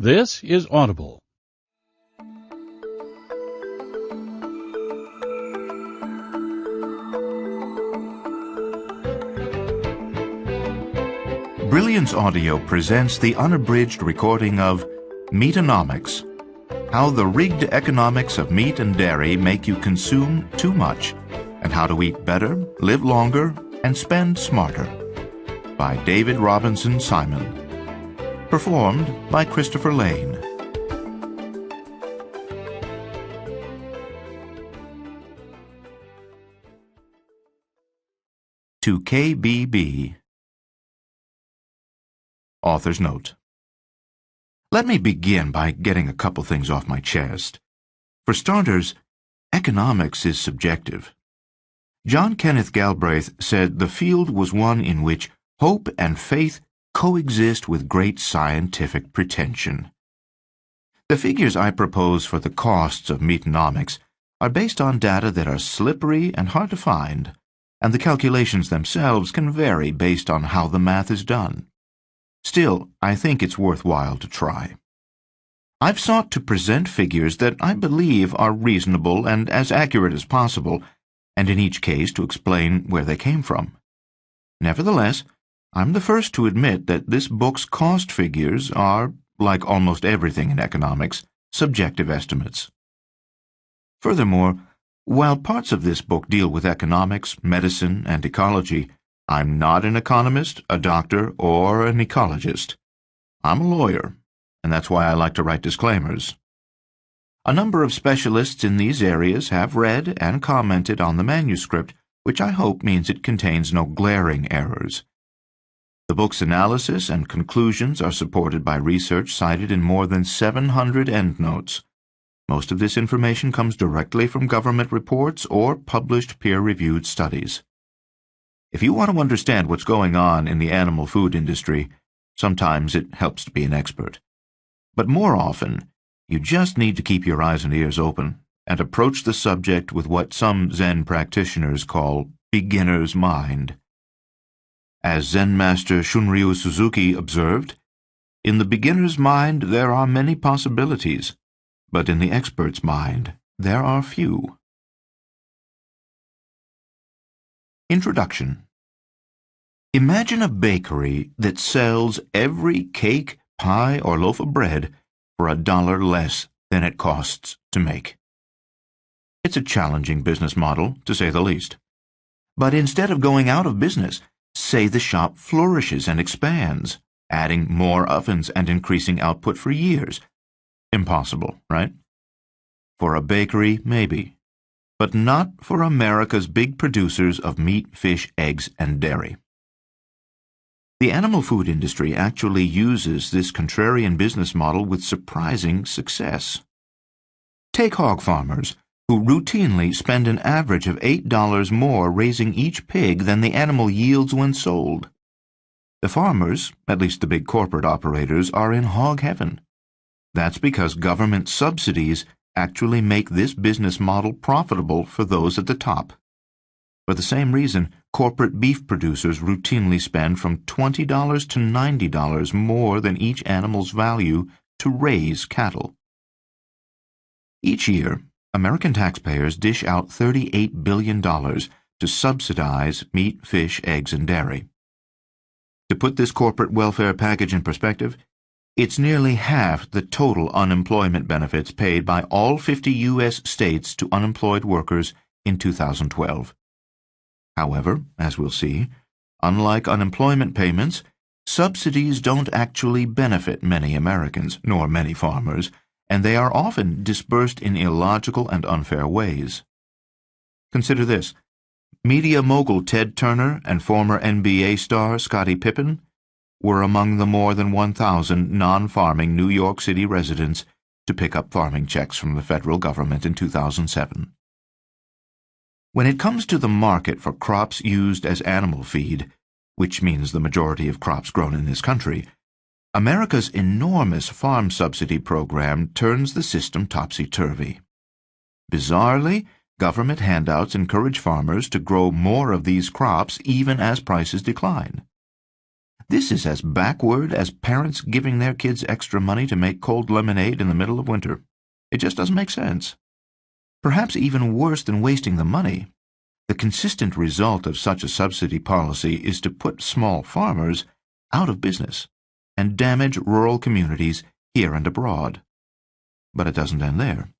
This is Audible. Brilliance Audio presents the unabridged recording of Meatonomics, How the Rigged Economics of Meat and Dairy Make You Consume Too Much, and How to Eat Better, Live Longer, and Spend Smarter, by David Robinson Simon. Performed by Christopher Lane. To KBB. Author's Note. Let me begin by getting a couple things off my chest. For starters, economics is subjective. John Kenneth Galbraith said the field was one in which hope and faith coexist with great scientific pretension. The figures I propose for the costs of Meatonomics are based on data that are slippery and hard to find, and the calculations themselves can vary based on how the math is done. Still, I think it's worthwhile to try. I've sought to present figures that I believe are reasonable and as accurate as possible, and in each case to explain where they came from. Nevertheless, I'm the first to admit that this book's cost figures are, like almost everything in economics, subjective estimates. Furthermore, while parts of this book deal with economics, medicine, and ecology, I'm not an economist, a doctor, or an ecologist. I'm a lawyer, and that's why I like to write disclaimers. A number of specialists in these areas have read and commented on the manuscript, which I hope means it contains no glaring errors. The book's analysis and conclusions are supported by research cited in more than 700 endnotes. Most of this information comes directly from government reports or published peer-reviewed studies. If you want to understand what's going on in the animal food industry, sometimes it helps to be an expert. But more often, you just need to keep your eyes and ears open and approach the subject with what some Zen practitioners call beginner's mind. As Zen master Shunryu Suzuki observed, in the beginner's mind there are many possibilities, but in the expert's mind there are few. Introduction. Imagine a bakery that sells every cake, pie, or loaf of bread for $1 less than it costs to make. It's a challenging business model, to say the least. But instead of going out of business, say the shop flourishes and expands, adding more ovens and increasing output for years. Impossible, right? For a bakery, maybe. But not for America's big producers of meat, fish, eggs, and dairy. The animal food industry actually uses this contrarian business model with surprising success. Take hog farmers, who routinely spend an average of $8 more raising each pig than the animal yields when sold. The farmers, at least the big corporate operators, are in hog heaven. That's because government subsidies actually make this business model profitable for those at the top. For the same reason, corporate beef producers routinely spend from $20 to $90 more than each animal's value to raise cattle. Each year, American taxpayers dish out $38 billion to subsidize meat, fish, eggs, and dairy. To put this corporate welfare package in perspective, it's nearly half the total unemployment benefits paid by all 50 U.S. states to unemployed workers in 2012. However, as we'll see, unlike unemployment payments, subsidies don't actually benefit many Americans, nor many farmers, and they are often dispersed in illogical and unfair ways. Consider this. Media mogul Ted Turner and former NBA star Scottie Pippen were among the more than 1,000 non-farming New York City residents to pick up farming checks from the federal government in 2007. When it comes to the market for crops used as animal feed, which means the majority of crops grown in this country, America's enormous farm subsidy program turns the system topsy-turvy. Bizarrely, government handouts encourage farmers to grow more of these crops even as prices decline. This is as backward as parents giving their kids extra money to make cold lemonade in the middle of winter. It just doesn't make sense. Perhaps even worse than wasting the money, the consistent result of such a subsidy policy is to put small farmers out of business and damage rural communities here and abroad. But it doesn't end there.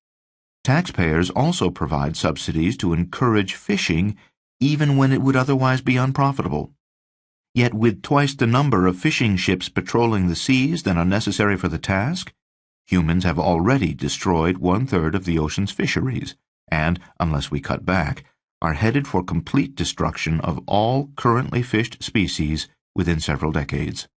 Taxpayers also provide subsidies to encourage fishing even when it would otherwise be unprofitable. Yet with twice the number of fishing ships patrolling the seas than are necessary for the task, humans have already destroyed 1/3 of the ocean's fisheries and, unless we cut back, are headed for complete destruction of all currently fished species within several decades.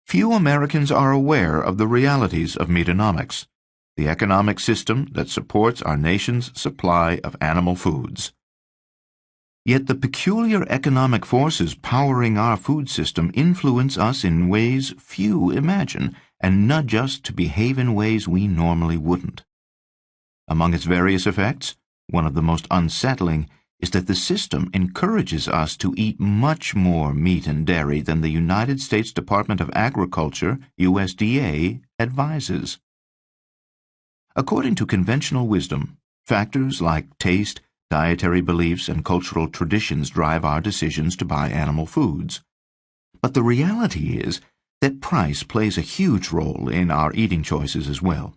Few Americans are aware of the realities of Meatonomics, the economic system that supports our nation's supply of animal foods. Yet the peculiar economic forces powering our food system influence us in ways few imagine and nudge us to behave in ways we normally wouldn't. Among its various effects, one of the most unsettling is that the system encourages us to eat much more meat and dairy than the United States Department of Agriculture, USDA, advises. According to conventional wisdom, factors like taste, dietary beliefs, and cultural traditions drive our decisions to buy animal foods. But the reality is that price plays a huge role in our eating choices as well.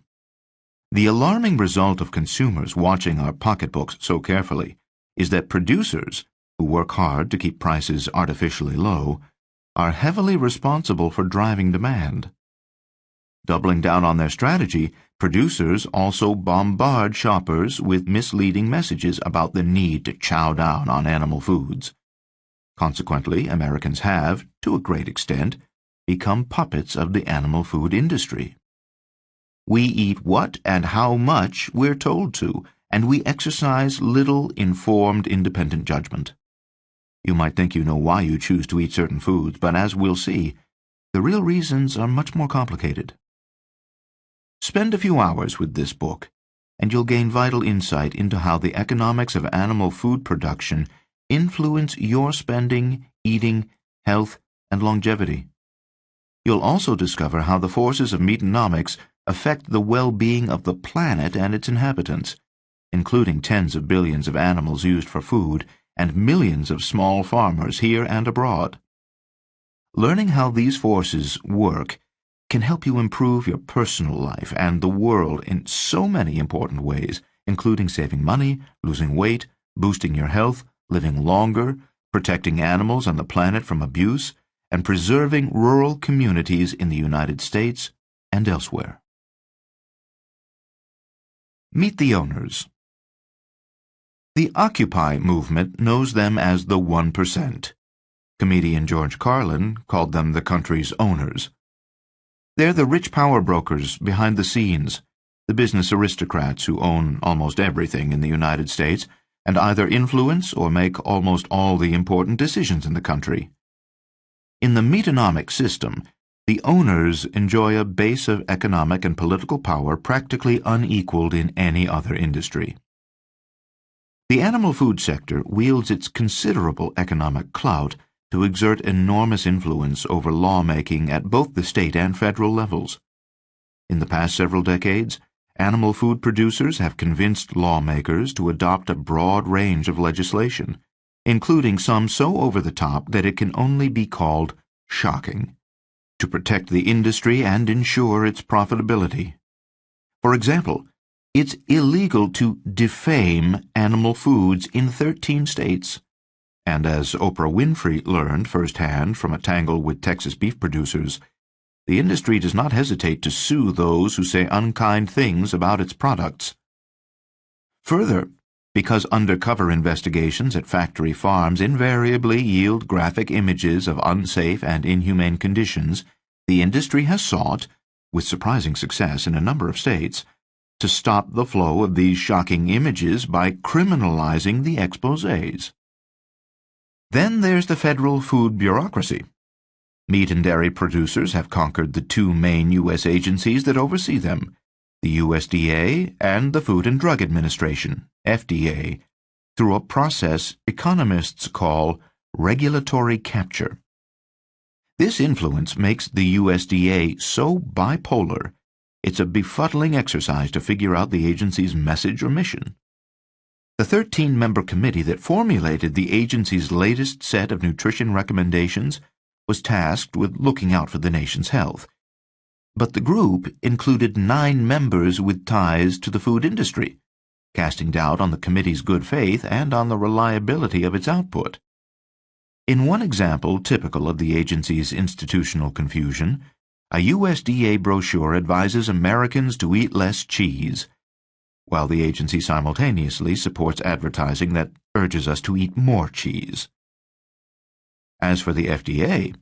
The alarming result of consumers watching our pocketbooks so carefully is that producers, who work hard to keep prices artificially low, are heavily responsible for driving demand. Doubling down on their strategy, producers also bombard shoppers with misleading messages about the need to chow down on animal foods. Consequently, Americans have, to a great extent, become puppets of the animal food industry. We eat what and how much we're told to, and we exercise little informed independent judgment. You might think you know why you choose to eat certain foods, but as we'll see, the real reasons are much more complicated. Spend a few hours with this book, and you'll gain vital insight into how the economics of animal food production influence your spending, eating, health, and longevity. You'll also discover how the forces of Meatonomics affect the well-being of the planet and its inhabitants, including tens of billions of animals used for food and millions of small farmers here and abroad. Learning how these forces work can help you improve your personal life and the world in so many important ways, including saving money, losing weight, boosting your health, living longer, protecting animals and the planet from abuse, and preserving rural communities in the United States and elsewhere. Meet the owners. The Occupy movement knows them as the 1%. Comedian George Carlin called them the country's owners. They're the rich power brokers behind the scenes, the business aristocrats who own almost everything in the United States and either influence or make almost all the important decisions in the country. In the Meatonomic system, the owners enjoy a base of economic and political power practically unequaled in any other industry. The animal food sector wields its considerable economic clout to exert enormous influence over lawmaking at both the state and federal levels. In the past several decades, animal food producers have convinced lawmakers to adopt a broad range of legislation, including some so over the top that it can only be called shocking, to protect the industry and ensure its profitability. For example, it's illegal to defame animal foods in 13 states. And as Oprah Winfrey learned firsthand from a tangle with Texas beef producers, the industry does not hesitate to sue those who say unkind things about its products. Further, because undercover investigations at factory farms invariably yield graphic images of unsafe and inhumane conditions, the industry has sought, with surprising success in a number of states, to stop the flow of these shocking images by criminalizing the exposés. Then there's the federal food bureaucracy. Meat and dairy producers have conquered the two main U.S. agencies that oversee them, the USDA and the Food and Drug Administration, FDA, through a process economists call regulatory capture. This influence makes the USDA so bipolar, it's a befuddling exercise to figure out the agency's message or mission. The 13-member committee that formulated the agency's latest set of nutrition recommendations was tasked with looking out for the nation's health. But the group included 9 members with ties to the food industry, casting doubt on the committee's good faith and on the reliability of its output. In one example typical of the agency's institutional confusion, a USDA brochure advises Americans to eat less cheese, while the agency simultaneously supports advertising that urges us to eat more cheese. As for the FDA,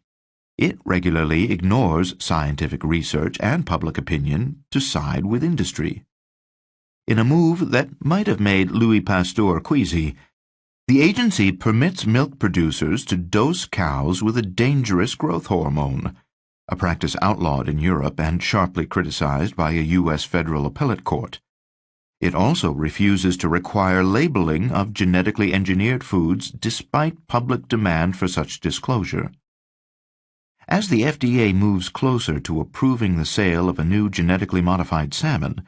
it regularly ignores scientific research and public opinion to side with industry. In a move that might have made Louis Pasteur queasy, the agency permits milk producers to dose cows with a dangerous growth hormone, a practice outlawed in Europe and sharply criticized by a U.S. federal appellate court. It also refuses to require labeling of genetically engineered foods despite public demand for such disclosure. As the FDA moves closer to approving the sale of a new genetically modified salmon,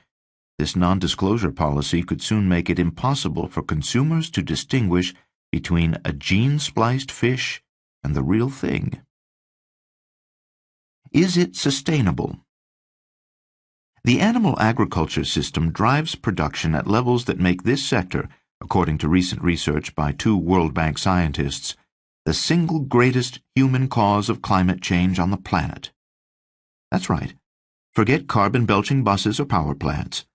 this non-disclosure policy could soon make it impossible for consumers to distinguish between a gene-spliced fish and the real thing. Is it sustainable? The animal agriculture system drives production at levels that make this sector, according to recent research by 2 World Bank scientists, the single greatest human cause of climate change on the planet. That's right. Forget carbon-belching buses or power plants.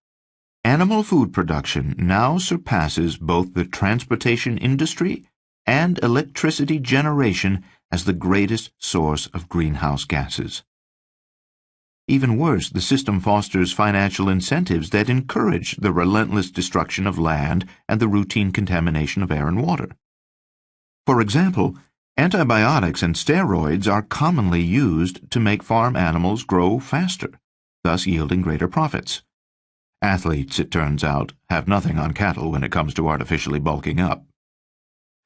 Animal food production now surpasses both the transportation industry and electricity generation as the greatest source of greenhouse gases. Even worse, the system fosters financial incentives that encourage the relentless destruction of land and the routine contamination of air and water. For example, antibiotics and steroids are commonly used to make farm animals grow faster, thus yielding greater profits. Athletes, it turns out, have nothing on cattle when it comes to artificially bulking up.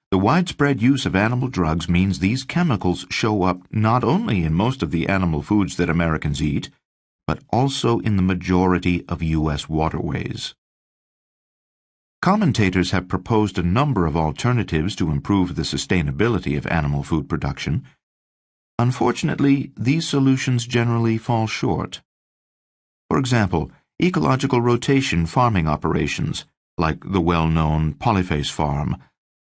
The widespread use of animal drugs means these chemicals show up not only in most of the animal foods that Americans eat, but also in the majority of U.S. waterways. Commentators have proposed a number of alternatives to improve the sustainability of animal food production. Unfortunately, these solutions generally fall short. For example, ecological rotation farming operations, like the well-known Polyface farm,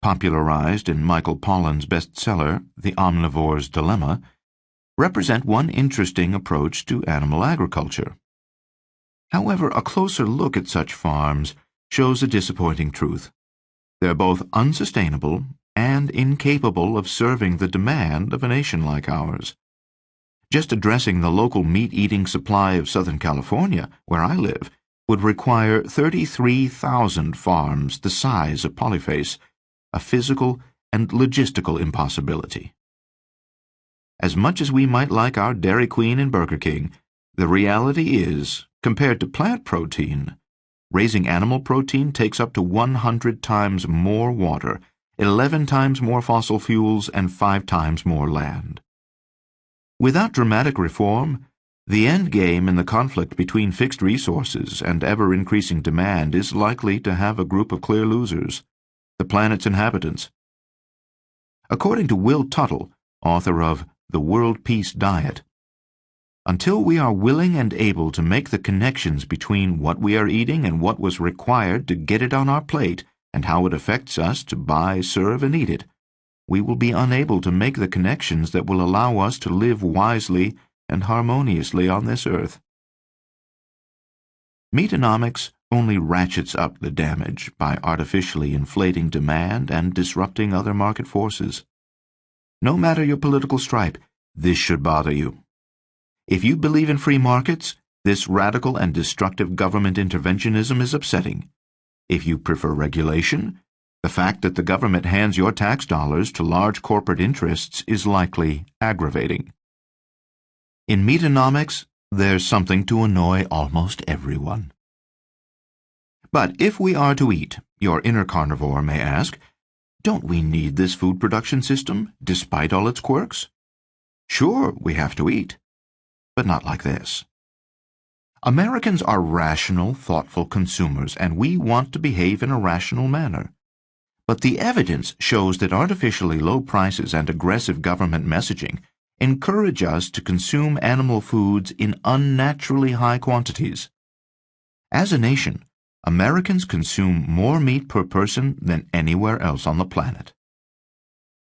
popularized in Michael Pollan's bestseller, The Omnivore's Dilemma, represent one interesting approach to animal agriculture. However, a closer look at such farms shows a disappointing truth. They're both unsustainable and incapable of serving the demand of a nation like ours. Just addressing the local meat-eating supply of Southern California, where I live, would require 33,000 farms the size of Polyface, a physical and logistical impossibility. As much as we might like our Dairy Queen and Burger King, the reality is, compared to plant protein, raising animal protein takes up to 100 times more water, 11 times more fossil fuels, and 5 times more land. Without dramatic reform, the end game in the conflict between fixed resources and ever-increasing demand is likely to have a group of clear losers, the planet's inhabitants. According to Will Tuttle, author of The World Peace Diet, until we are willing and able to make the connections between what we are eating and what was required to get it on our plate and how it affects us to buy, serve, and eat it, we will be unable to make the connections that will allow us to live wisely and harmoniously on this earth. Meatonomics only ratchets up the damage by artificially inflating demand and disrupting other market forces. No matter your political stripe, this should bother you. If you believe in free markets, this radical and destructive government interventionism is upsetting. If you prefer regulation, the fact that the government hands your tax dollars to large corporate interests is likely aggravating. In Meatonomics, there's something to annoy almost everyone. But if we are to eat, your inner carnivore may ask, don't we need this food production system, despite all its quirks? Sure, we have to eat, but not like this. Americans are rational, thoughtful consumers, and we want to behave in a rational manner. But the evidence shows that artificially low prices and aggressive government messaging encourage us to consume animal foods in unnaturally high quantities. As a nation, Americans consume more meat per person than anywhere else on the planet.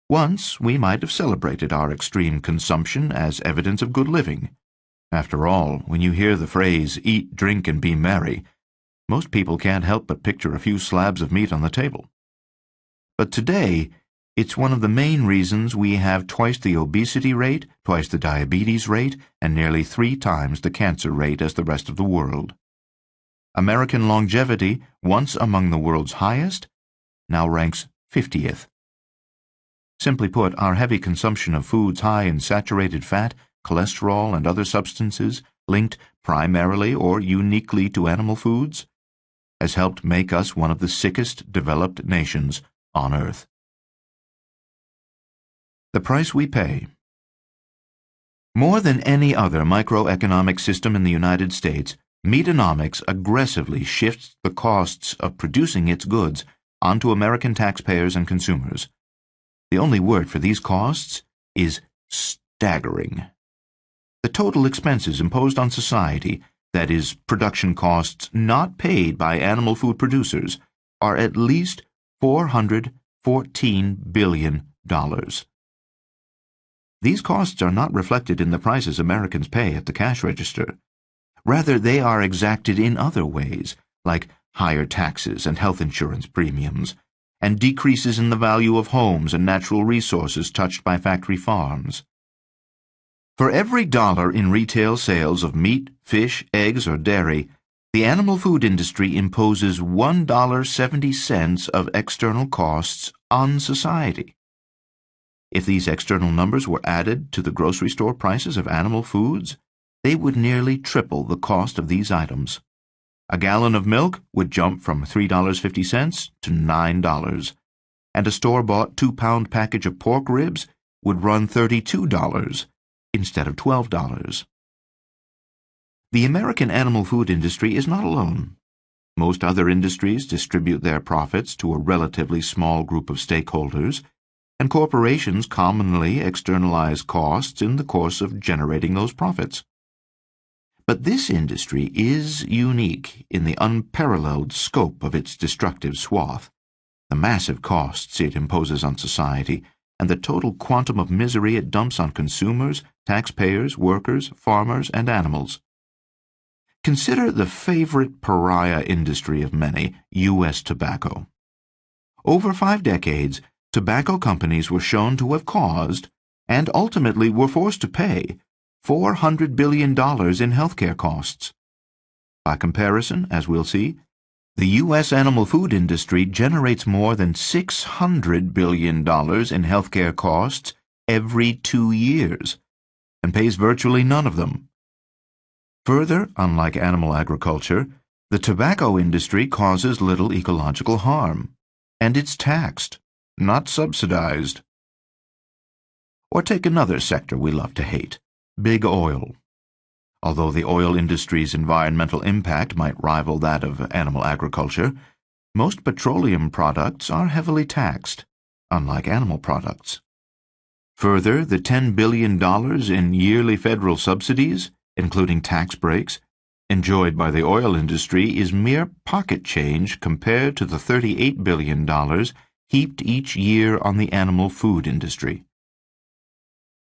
Once, we might have celebrated our extreme consumption as evidence of good living. After all, when you hear the phrase, "eat, drink, and be merry," most people can't help but picture a few slabs of meat on the table. But today, it's one of the main reasons we have twice the obesity rate, twice the diabetes rate, and nearly 3 times the cancer rate as the rest of the world. American longevity, once among the world's highest, now ranks 50th. Simply put, our heavy consumption of foods high in saturated fat, cholesterol, and other substances linked primarily or uniquely to animal foods has helped make us one of the sickest developed nations on Earth. The price we pay. More than any other microeconomic system in the United States, Meatonomics aggressively shifts the costs of producing its goods onto American taxpayers and consumers. The only word for these costs is staggering. The total expenses imposed on society, that is, production costs not paid by animal food producers, are at least $414 billion. These costs are not reflected in the prices Americans pay at the cash register. Rather, they are exacted in other ways, like higher taxes and health insurance premiums, and decreases in the value of homes and natural resources touched by factory farms. For every dollar in retail sales of meat, fish, eggs, or dairy, the animal food industry imposes $1.70 of external costs on society. If these external numbers were added to the grocery store prices of animal foods, they would nearly triple the cost of these items. A gallon of milk would jump from $3.50 to $9, and a store-bought 2-pound package of pork ribs would run $32 instead of $12. The American animal food industry is not alone. Most other industries distribute their profits to a relatively small group of stakeholders, and corporations commonly externalize costs in the course of generating those profits. But this industry is unique in the unparalleled scope of its destructive swath, the massive costs it imposes on society, and the total quantum of misery it dumps on consumers, taxpayers, workers, farmers, and animals. Consider the favorite pariah industry of many, U.S. tobacco. Over 5 decades, tobacco companies were shown to have caused, and ultimately were forced to pay, $400 billion in healthcare costs. By comparison, as we'll see, the U.S. animal food industry generates more than $600 billion in healthcare costs every 2 years, and pays virtually none of them. Further, unlike animal agriculture, the tobacco industry causes little ecological harm, and it's taxed, not subsidized. Or take another sector we love to hate, big oil. Although the oil industry's environmental impact might rival that of animal agriculture, most petroleum products are heavily taxed, unlike animal products. Further, the $10 billion in yearly federal subsidies, including tax breaks, enjoyed by the oil industry is mere pocket change compared to the $38 billion heaped each year on the animal food industry.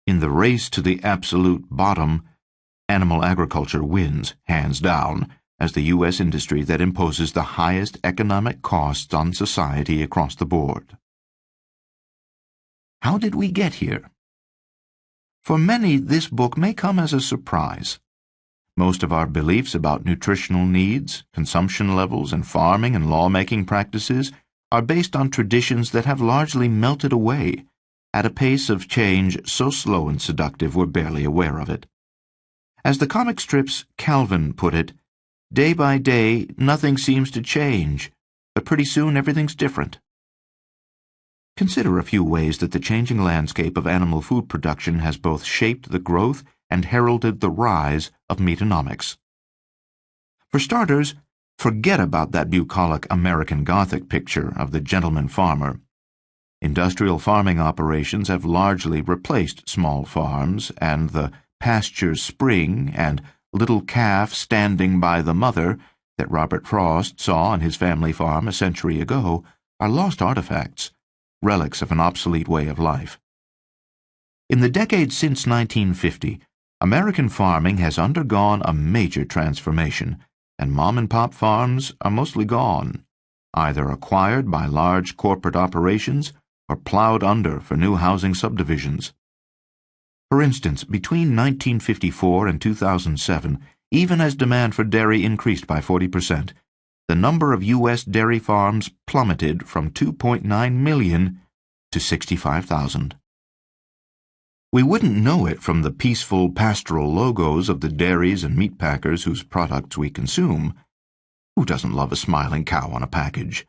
In the race to the absolute bottom, animal agriculture wins, hands down, as the U.S. industry that imposes the highest economic costs on society across the board. How did we get here? For many, this book may come as a surprise. Most of our beliefs about nutritional needs, consumption levels, and farming and lawmaking practices are based on traditions that have largely melted away at a pace of change so slow and seductive we're barely aware of it. As the comic strip's Calvin put it, day by day nothing seems to change, but pretty soon everything's different. Consider a few ways that the changing landscape of animal food production has both shaped the growth and heralded the rise of Meatonomics. For starters, forget about that bucolic American Gothic picture of the gentleman farmer. Industrial farming operations have largely replaced small farms, and the pasture spring and little calf standing by the mother that Robert Frost saw on his family farm a century ago are lost artifacts, relics of an obsolete way of life. In the decades since 1950, American farming has undergone a major transformation, and mom-and-pop farms are mostly gone, either acquired by large corporate operations or plowed under for new housing subdivisions. For instance, between 1954 and 2007, even as demand for dairy increased by 40%, the number of U.S. dairy farms plummeted from 2.9 million to 65,000. We wouldn't know it from the peaceful pastoral logos of the dairies and meat packers whose products we consume. Who doesn't love a smiling cow on a package?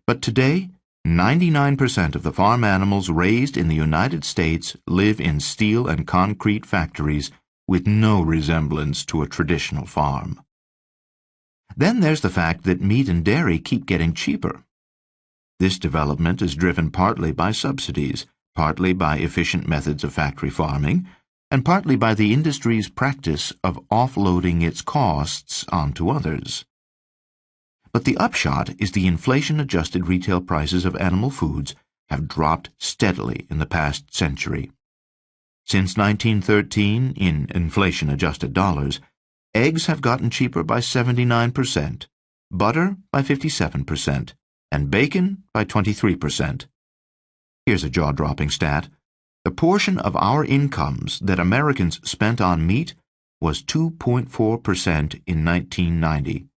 But today, 99% of the farm animals raised in the United States live in steel and concrete factories with no resemblance to a traditional farm. Then there's the fact that meat and dairy keep getting cheaper. This development is driven partly by subsidies, partly by efficient methods of factory farming, and partly by the industry's practice of offloading its costs onto others. But the upshot is the inflation-adjusted retail prices of animal foods have dropped steadily in the past century. Since 1913, in inflation-adjusted dollars, eggs have gotten cheaper by 79%, butter by 57%, and bacon by 23%. Here's a jaw-dropping stat. The portion of our incomes that Americans spent on meat was 2.4% in 1990.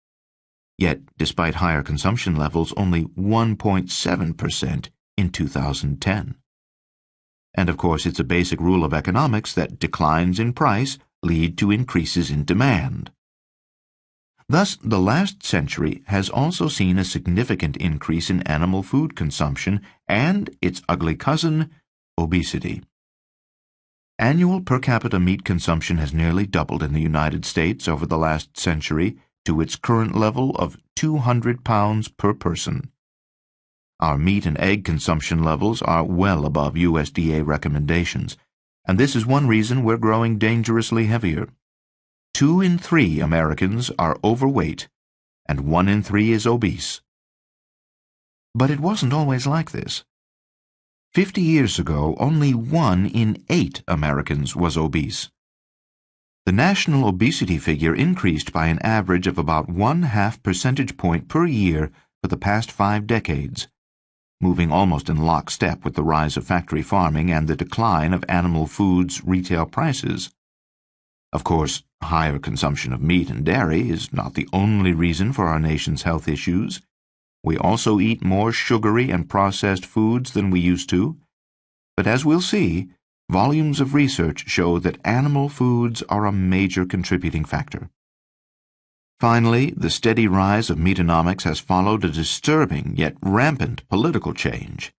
Yet, despite higher consumption levels, only 1.7% in 2010. And of course, it's a basic rule of economics that declines in price lead to increases in demand. Thus, the last century has also seen a significant increase in animal food consumption and its ugly cousin, obesity. Annual per capita meat consumption has nearly doubled in the United States over the last century to its current level of 200 pounds per person. Our meat and egg consumption levels are well above USDA recommendations, and this is one reason we're growing dangerously heavier. 2 in 3 Americans are overweight, and 1 in 3 is obese. But it wasn't always like this. 50 years ago, only 1 in 8 Americans was obese. The national obesity figure increased by an average of about 1/2 percentage point per year for the past 5 decades, moving almost in lockstep with the rise of factory farming and the decline of animal foods retail prices. Of course, higher consumption of meat and dairy is not the only reason for our nation's health issues. We also eat more sugary and processed foods than we used to. But as we'll see, volumes of research show that animal foods are a major contributing factor. Finally, the steady rise of Meatonomics has followed a disturbing yet rampant political change.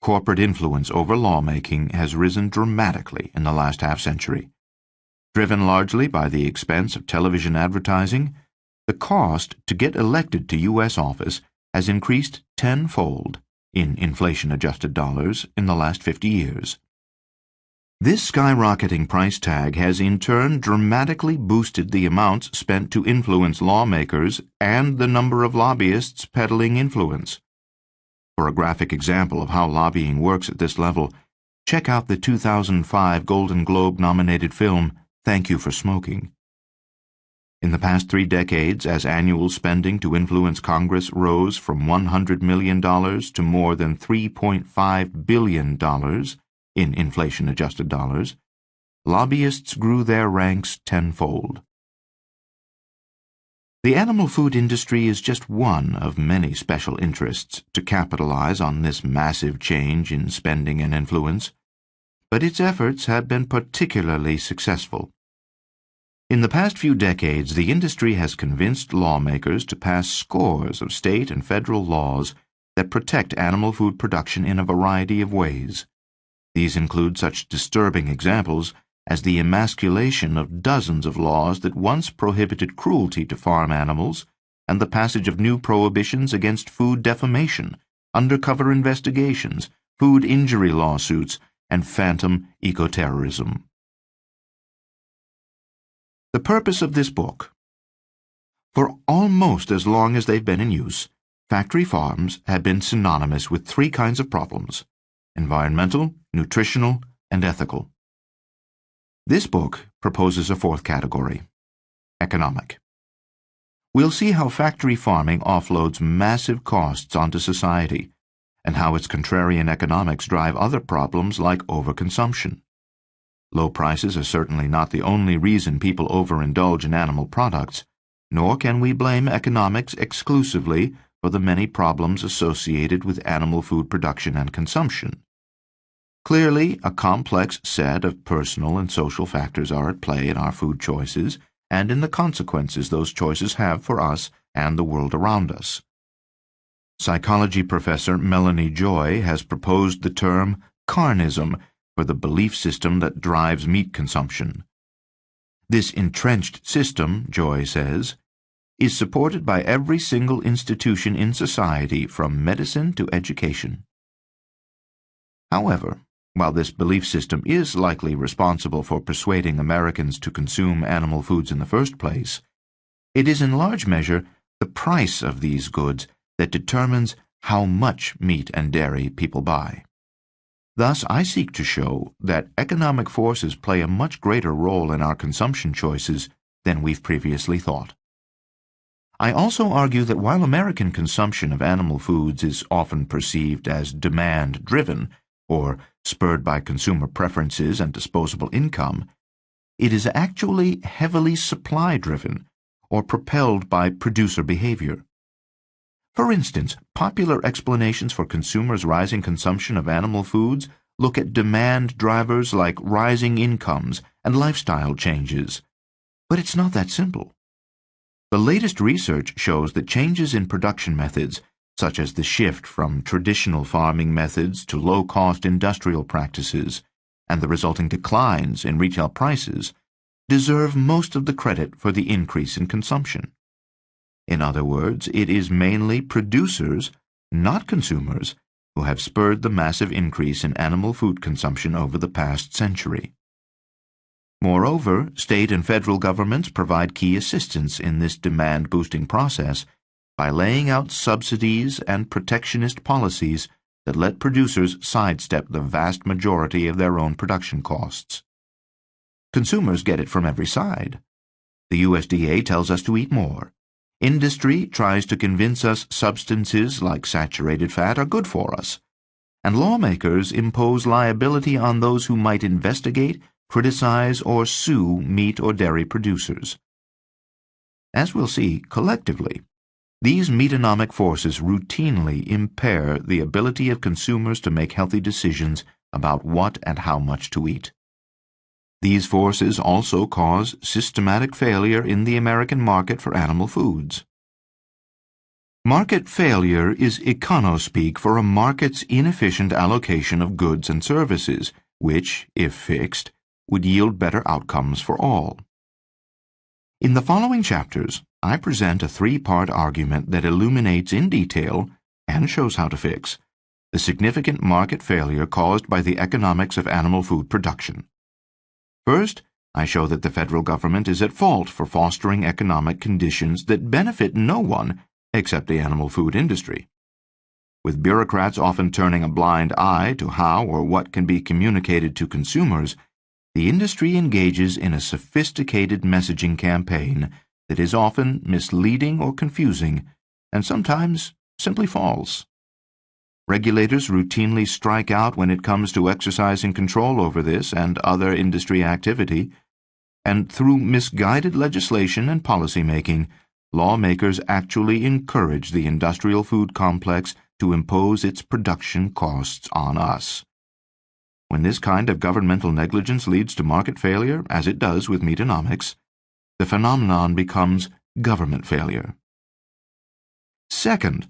Corporate influence over lawmaking has risen dramatically in the last half-century. Driven largely by the expense of television advertising, the cost to get elected to U.S. office has increased tenfold in inflation-adjusted dollars in the last 50 years. This skyrocketing price tag has in turn dramatically boosted the amounts spent to influence lawmakers and the number of lobbyists peddling influence. For a graphic example of how lobbying works at this level, check out the 2005 Golden Globe-nominated film Thank You for Smoking. In the past 3 decades, as annual spending to influence Congress rose from $100 million to more than $3.5 billion in inflation-adjusted dollars, lobbyists grew their ranks tenfold. The animal food industry is just one of many special interests to capitalize on this massive change in spending and influence, but its efforts have been particularly successful. In the past few decades, the industry has convinced lawmakers to pass scores of state and federal laws that protect animal food production in a variety of ways. These include such disturbing examples as the emasculation of dozens of laws that once prohibited cruelty to farm animals, and the passage of new prohibitions against food defamation, undercover investigations, food injury lawsuits, and phantom ecoterrorism. The purpose of this book. For almost as long as they've been in use, factory farms have been synonymous with three kinds of problems: environmental, nutritional, and ethical. This book proposes a fourth category: economic. We'll see how factory farming offloads massive costs onto society, and how its contrarian economics drive other problems like overconsumption. Low prices are certainly not the only reason people overindulge in animal products, nor can we blame economics exclusively for the many problems associated with animal food production and consumption. Clearly, a complex set of personal and social factors are at play in our food choices and in the consequences those choices have for us and the world around us. Psychology professor Melanie Joy has proposed the term carnism for the belief system that drives meat consumption. This entrenched system, Joy says, is supported by every single institution in society from medicine to education. However, while this belief system is likely responsible for persuading Americans to consume animal foods in the first place, it is in large measure the price of these goods that determines how much meat and dairy people buy. Thus, I seek to show that economic forces play a much greater role in our consumption choices than we've previously thought. I also argue that while American consumption of animal foods is often perceived as demand-driven, or spurred by consumer preferences and disposable income, it is actually heavily supply-driven, or propelled by producer behavior. For instance, popular explanations for consumers' rising consumption of animal foods look at demand drivers like rising incomes and lifestyle changes. But it's not that simple. The latest research shows that changes in production methods, such as the shift from traditional farming methods to low-cost industrial practices, and the resulting declines in retail prices, deserve most of the credit for the increase in consumption. In other words, it is mainly producers, not consumers, who have spurred the massive increase in animal food consumption over the past century. Moreover, state and federal governments provide key assistance in this demand-boosting process by laying out subsidies and protectionist policies that let producers sidestep the vast majority of their own production costs. Consumers get it from every side. The USDA tells us to eat more. Industry tries to convince us substances like saturated fat are good for us. And lawmakers impose liability on those who might investigate, criticize, or sue meat or dairy producers. As we'll see, collectively, these meatonomic forces routinely impair the ability of consumers to make healthy decisions about what and how much to eat. These forces also cause systematic failure in the American market for animal foods. Market failure is econo-speak for a market's inefficient allocation of goods and services, which, if fixed, would yield better outcomes for all. In the following chapters, I present a three-part argument that illuminates in detail, and shows how to fix, the significant market failure caused by the economics of animal food production. First, I show that the federal government is at fault for fostering economic conditions that benefit no one except the animal food industry. With bureaucrats often turning a blind eye to how or what can be communicated to consumers, the industry engages in a sophisticated messaging campaign that is often misleading or confusing, and sometimes simply false. Regulators routinely strike out when it comes to exercising control over this and other industry activity, and through misguided legislation and policymaking, lawmakers actually encourage the industrial food complex to impose its production costs on us. When this kind of governmental negligence leads to market failure, as it does with Meatonomics, the phenomenon becomes government failure. Second,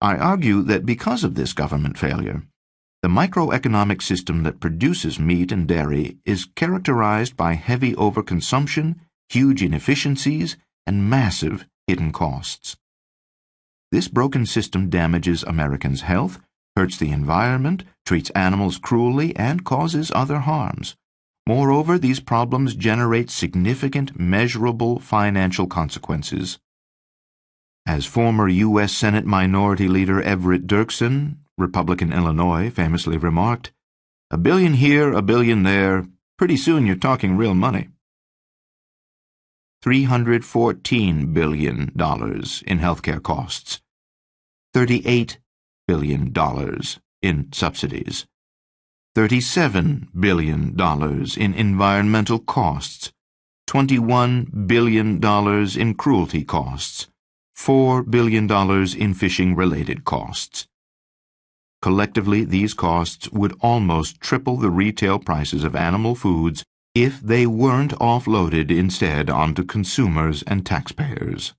I argue that because of this government failure, the microeconomic system that produces meat and dairy is characterized by heavy overconsumption, huge inefficiencies, and massive hidden costs. This broken system damages Americans' health, hurts the environment, treats animals cruelly, and causes other harms. Moreover, these problems generate significant, measurable financial consequences. As former U.S. Senate Minority Leader Everett Dirksen, Republican Illinois, famously remarked, "A billion here, a billion there, pretty soon you're talking real money." $314 billion in healthcare costs, $38 billion in subsidies, $37 billion in environmental costs, $21 billion in cruelty costs, $4 billion in fishing-related costs. Collectively, these costs would almost triple the retail prices of animal foods if they weren't offloaded instead onto consumers and taxpayers.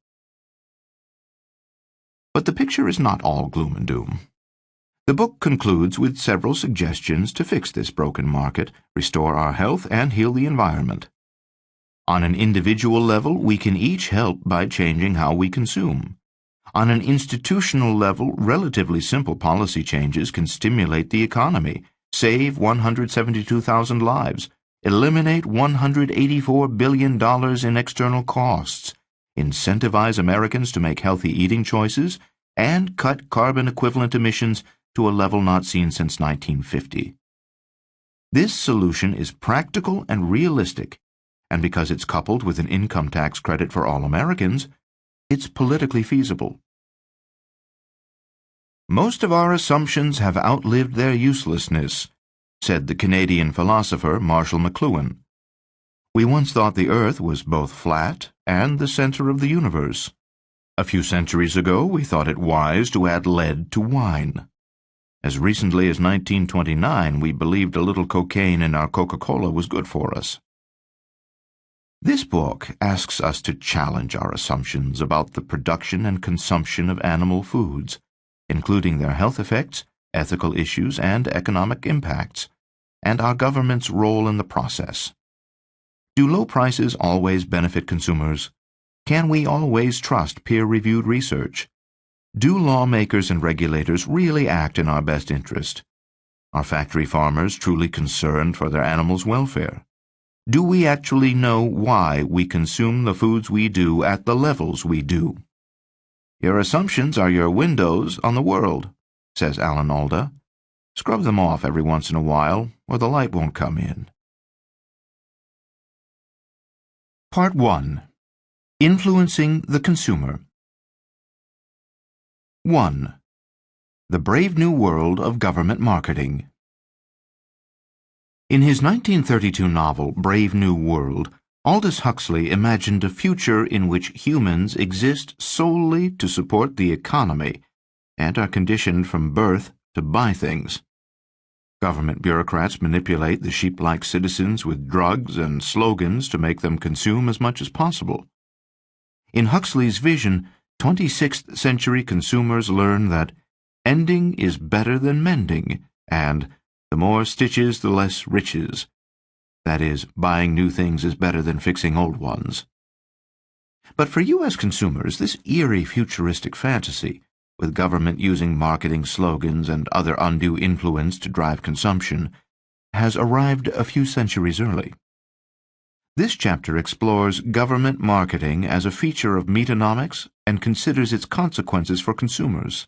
But the picture is not all gloom and doom. The book concludes with several suggestions to fix this broken market, restore our health, and heal the environment. On an individual level, we can each help by changing how we consume. On an institutional level, relatively simple policy changes can stimulate the economy, save 172,000 lives, eliminate $184 billion in external costs, incentivize Americans to make healthy eating choices, and cut carbon equivalent emissions to a level not seen since 1950. This solution is practical and realistic, and because it's coupled with an income tax credit for all Americans, it's politically feasible. "Most of our assumptions have outlived their uselessness," said the Canadian philosopher Marshall McLuhan. "We once thought the Earth was both flat and the center of the universe. A few centuries ago, we thought it wise to add lead to wine. As recently as 1929, we believed a little cocaine in our Coca-Cola was good for us." This book asks us to challenge our assumptions about the production and consumption of animal foods, including their health effects, ethical issues, and economic impacts, and our government's role in the process. Do low prices always benefit consumers? Can we always trust peer-reviewed research? Do lawmakers and regulators really act in our best interest? Are factory farmers truly concerned for their animals' welfare? Do we actually know why we consume the foods we do at the levels we do? "Your assumptions are your windows on the world," says Alan Alda. "Scrub them off every once in a while, or the light won't come in." Part 1. Influencing the Consumer. 1. The Brave New World of Government Marketing. In his 1932 novel, Brave New World, Aldous Huxley imagined a future in which humans exist solely to support the economy and are conditioned from birth to buy things. Government bureaucrats manipulate the sheep-like citizens with drugs and slogans to make them consume as much as possible. In Huxley's vision, 26th century consumers learn that ending is better than mending, and the more stitches, the less riches. That is, buying new things is better than fixing old ones. But for U.S. consumers, this eerie futuristic fantasy, with government using marketing slogans and other undue influence to drive consumption, has arrived a few centuries early. This chapter explores government marketing as a feature of Meatonomics and considers its consequences for consumers.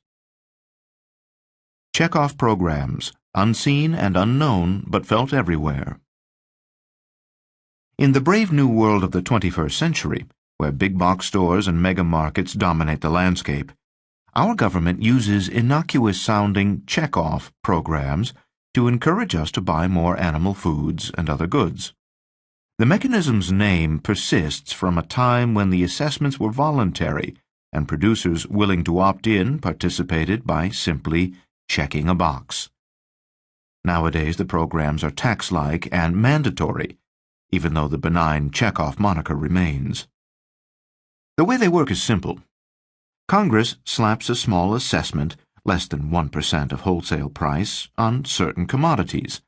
Check-off programs, unseen and unknown, but felt everywhere. In the brave new world of the 21st century, where big-box stores and mega-markets dominate the landscape, our government uses innocuous-sounding check-off programs to encourage us to buy more animal foods and other goods. The mechanism's name persists from a time when the assessments were voluntary and producers willing to opt in participated by simply checking a box. Nowadays, the programs are tax-like and mandatory, even though the benign check-off moniker remains. The way they work is simple. Congress slaps a small assessment less than 1% of wholesale price, on certain commodities,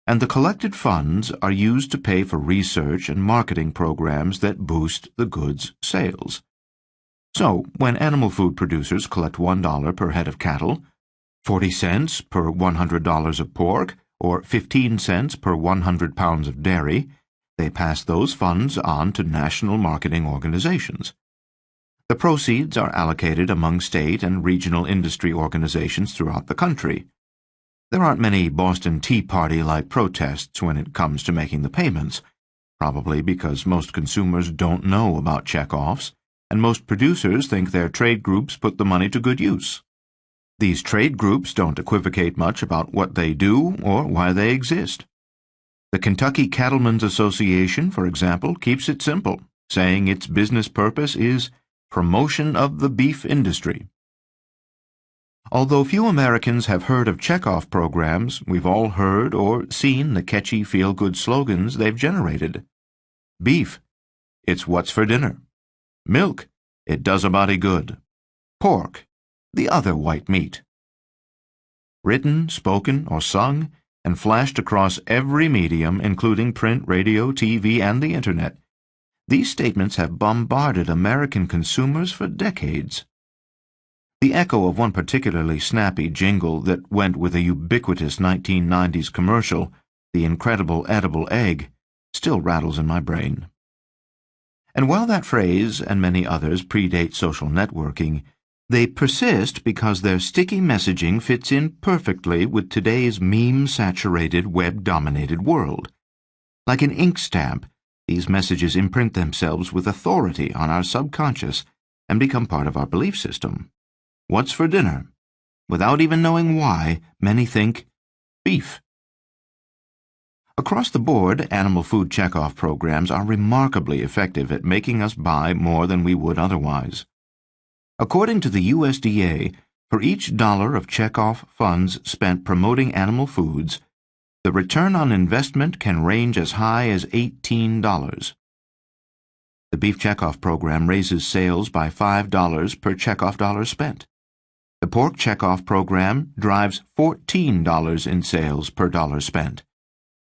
and the collected funds are used to pay for research and marketing programs that boost the goods' sales. So, when animal food producers collect $1 per head of cattle, 40 cents per $100 of pork, or 15 cents per 100 pounds of dairy, they pass those funds on to national marketing organizations. The proceeds are allocated among state and regional industry organizations throughout the country. There aren't many Boston Tea Party-like protests when it comes to making the payments, probably because most consumers don't know about checkoffs, and most producers think their trade groups put the money to good use. These trade groups don't equivocate much about what they do or why they exist. The Kentucky Cattlemen's Association, for example, keeps it simple, saying its business purpose is promotion of the beef industry. Although few Americans have heard of checkoff programs, we've all heard or seen the catchy feel-good slogans they've generated. Beef, it's what's for dinner. Milk, it does a body good. Pork, the other white meat. Written, spoken, or sung, and flashed across every medium, including print, radio, TV, and the Internet, these statements have bombarded American consumers for decades. The echo of one particularly snappy jingle that went with a ubiquitous 1990s commercial, The Incredible Edible Egg, still rattles in my brain. And while that phrase and many others predate social networking, they persist because their sticky messaging fits in perfectly with today's meme-saturated, web-dominated world. Like an ink stamp, these messages imprint themselves with authority on our subconscious and become part of our belief system. What's for dinner? Without even knowing why, many think beef. Across the board, animal food checkoff programs are remarkably effective at making us buy more than we would otherwise. According to the USDA, for each dollar of checkoff funds spent promoting animal foods, the return on investment can range as high as $18. The beef checkoff program raises sales by $5 per checkoff dollar spent. The pork checkoff program drives $14 in sales per dollar spent.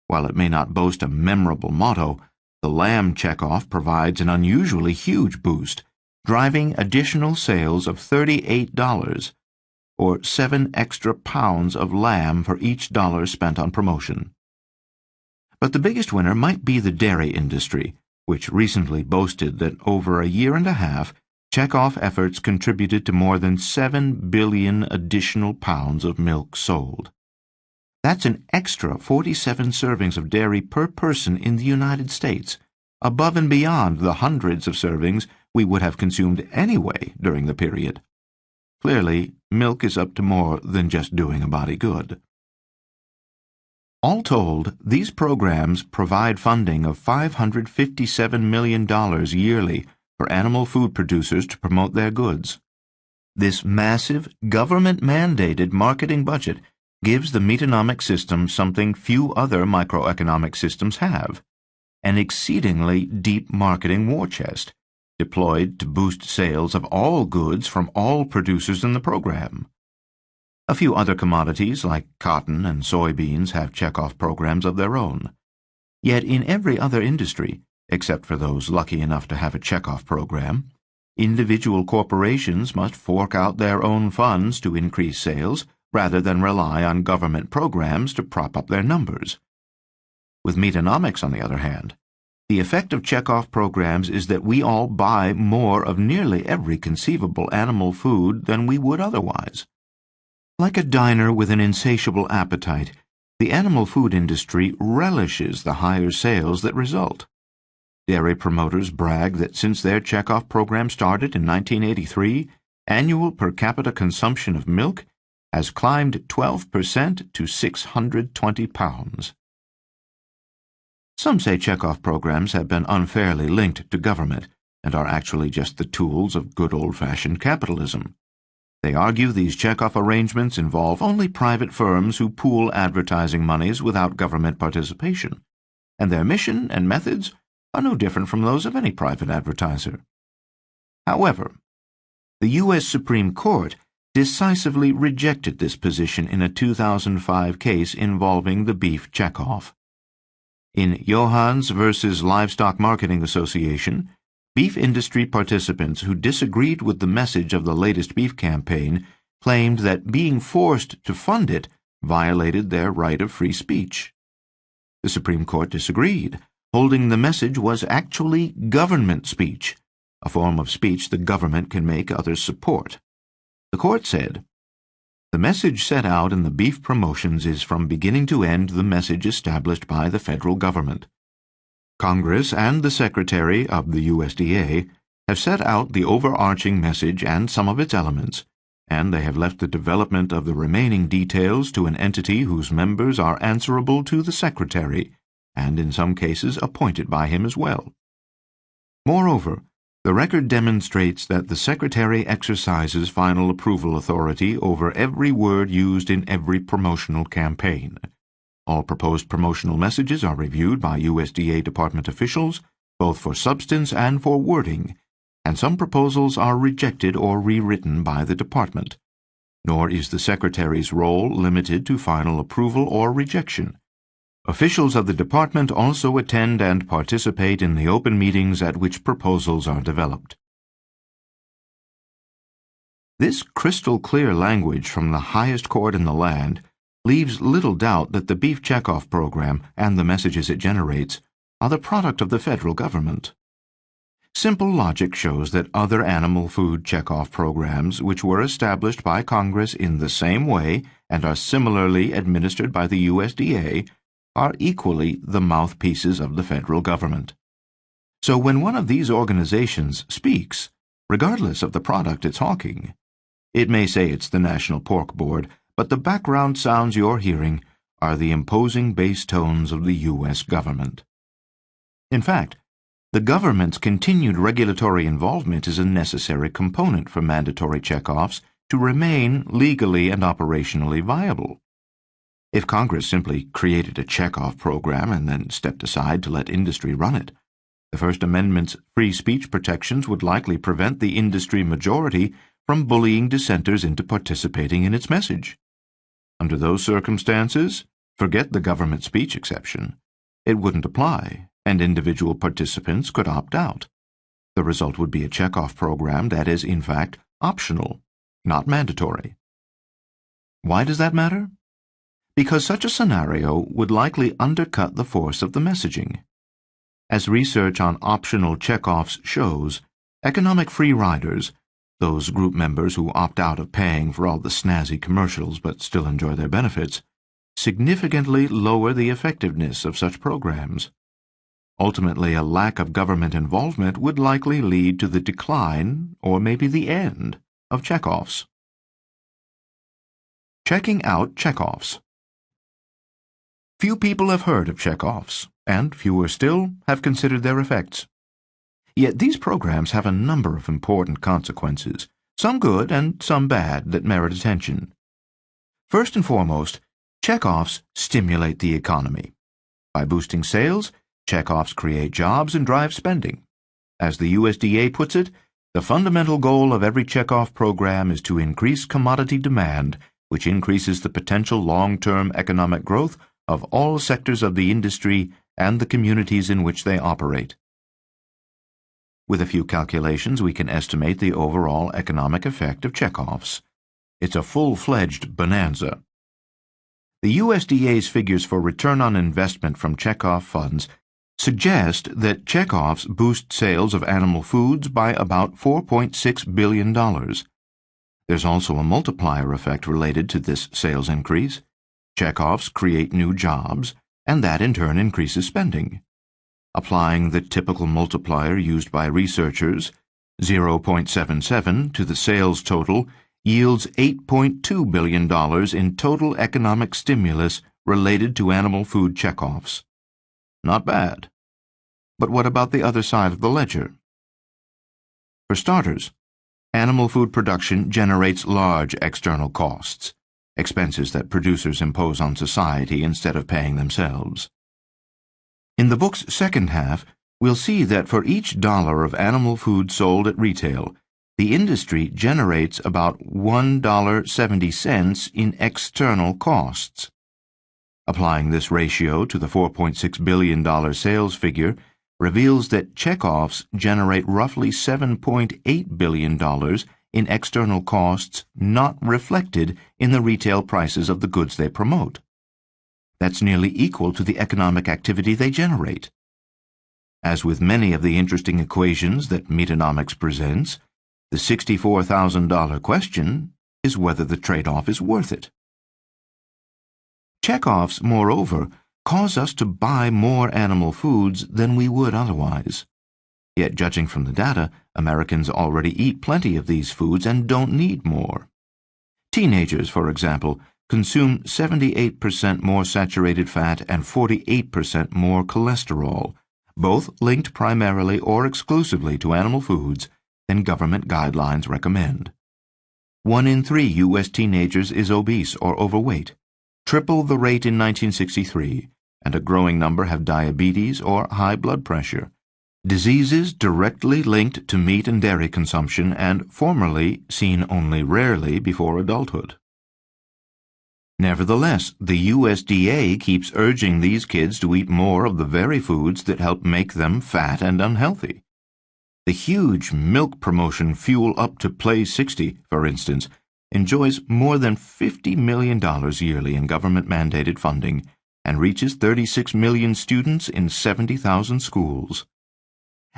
While it may not boast a memorable motto, the lamb checkoff provides an unusually huge boost, driving additional sales of $38, or 7 extra pounds of lamb for each dollar spent on promotion. But the biggest winner might be the dairy industry, which recently boasted that over a year and a half, checkoff efforts contributed to more than 7 billion additional pounds of milk sold. That's an extra 47 servings of dairy per person in the United States, above and beyond the hundreds of servings we would have consumed anyway during the period. Clearly, milk is up to more than just doing a body good. All told, these programs provide funding of $557 million yearly for animal food producers to promote their goods. This massive, government-mandated marketing budget gives the Meatonomics system something few other microeconomic systems have: an exceedingly deep marketing war chest, deployed to boost sales of all goods from all producers in the program. A few other commodities, like cotton and soybeans, have checkoff programs of their own. Yet in every other industry, except for those lucky enough to have a checkoff program, individual corporations must fork out their own funds to increase sales rather than rely on government programs to prop up their numbers. With Meatonomics, on the other hand, the effect of checkoff programs is that we all buy more of nearly every conceivable animal food than we would otherwise. Like a diner with an insatiable appetite, the animal food industry relishes the higher sales that result. Dairy promoters brag that since their checkoff program started in 1983, annual per capita consumption of milk has climbed 12% to 620 pounds. Some say checkoff programs have been unfairly linked to government and are actually just the tools of good old-fashioned capitalism. They argue these checkoff arrangements involve only private firms who pool advertising monies without government participation, and their mission and methods are no different from those of any private advertiser. However, the U.S. Supreme Court decisively rejected this position in a 2005 case involving the beef checkoff. In Johans versus Livestock Marketing Association, beef industry participants who disagreed with the message of the latest beef campaign claimed that being forced to fund it violated their right of free speech. The Supreme Court disagreed, holding the message was actually government speech, a form of speech the government can make others support. The court said, "The message set out in the beef promotions is from beginning to end the message established by the federal government. Congress and the Secretary of the USDA have set out the overarching message and some of its elements, and they have left the development of the remaining details to an entity whose members are answerable to the Secretary, and in some cases appointed by him as well. Moreover, the record demonstrates that the Secretary exercises final approval authority over every word used in every promotional campaign. All proposed promotional messages are reviewed by USDA department officials, both for substance and for wording, and some proposals are rejected or rewritten by the department. Nor is the Secretary's role limited to final approval or rejection. Officials of the department also attend and participate in the open meetings at which proposals are developed." This crystal-clear language from the highest court in the land leaves little doubt that the beef checkoff program and the messages it generates are the product of the federal government. Simple logic shows that other animal food checkoff programs which were established by Congress in the same way and are similarly administered by the USDA are equally the mouthpieces of the federal government. So when one of these organizations speaks, regardless of the product it's hawking, it may say it's the National Pork Board, but the background sounds you're hearing are the imposing bass tones of the U.S. government. In fact, the government's continued regulatory involvement is a necessary component for mandatory checkoffs to remain legally and operationally viable. If Congress simply created a checkoff program and then stepped aside to let industry run it, the First Amendment's free speech protections would likely prevent the industry majority from bullying dissenters into participating in its message. Under those circumstances, forget the government speech exception. It wouldn't apply, and individual participants could opt out. The result would be a checkoff program that is, in fact, optional, not mandatory. Why does that matter? Because such a scenario would likely undercut the force of the messaging. As research on optional checkoffs shows, economic free riders, those group members who opt out of paying for all the snazzy commercials but still enjoy their benefits, significantly lower the effectiveness of such programs. Ultimately, a lack of government involvement would likely lead to the decline, or maybe the end, of checkoffs. Checking out checkoffs. Few people have heard of checkoffs, and fewer still have considered their effects. Yet these programs have a number of important consequences, some good and some bad, that merit attention. First and foremost, checkoffs stimulate the economy. By boosting sales, checkoffs create jobs and drive spending. As the USDA puts it, the fundamental goal of every checkoff program is to increase commodity demand, which increases the potential long-term economic growth of all sectors of the industry and the communities in which they operate. With a few calculations, we can estimate the overall economic effect of checkoffs. It's a full-fledged bonanza. The USDA's figures for return on investment from checkoff funds suggest that checkoffs boost sales of animal foods by about $4.6 billion. There's also a multiplier effect related to this sales increase. Checkoffs create new jobs, and that in turn increases spending. Applying the typical multiplier used by researchers, 0.77 to the sales total, yields $8.2 billion in total economic stimulus related to animal food checkoffs. Not bad. But what about the other side of the ledger? For starters, animal food production generates large external costs, expenses that producers impose on society instead of paying themselves. In the book's second half, we'll see that for each dollar of animal food sold at retail, the industry generates about $1.70 in external costs. Applying this ratio to the $4.6 billion sales figure reveals that checkoffs generate roughly $7.8 billion in external costs not reflected in the retail prices of the goods they promote. That's nearly equal to the economic activity they generate. As with many of the interesting equations that Meatonomics presents, the $64,000 question is whether the trade-off is worth it. Checkoffs, moreover, cause us to buy more animal foods than we would otherwise. Yet, judging from the data, Americans already eat plenty of these foods and don't need more. Teenagers, for example, consume 78% more saturated fat and 48% more cholesterol, both linked primarily or exclusively to animal foods than government guidelines recommend. 1 in 3 U.S. teenagers is obese or overweight, triple the rate in 1963, and a growing number have diabetes or high blood pressure, diseases directly linked to meat and dairy consumption and formerly seen only rarely before adulthood. Nevertheless, the USDA keeps urging these kids to eat more of the very foods that help make them fat and unhealthy. The huge milk promotion Fuel Up to Play 60, for instance, enjoys more than $50 million yearly in government-mandated funding and reaches 36 million students in 70,000 schools.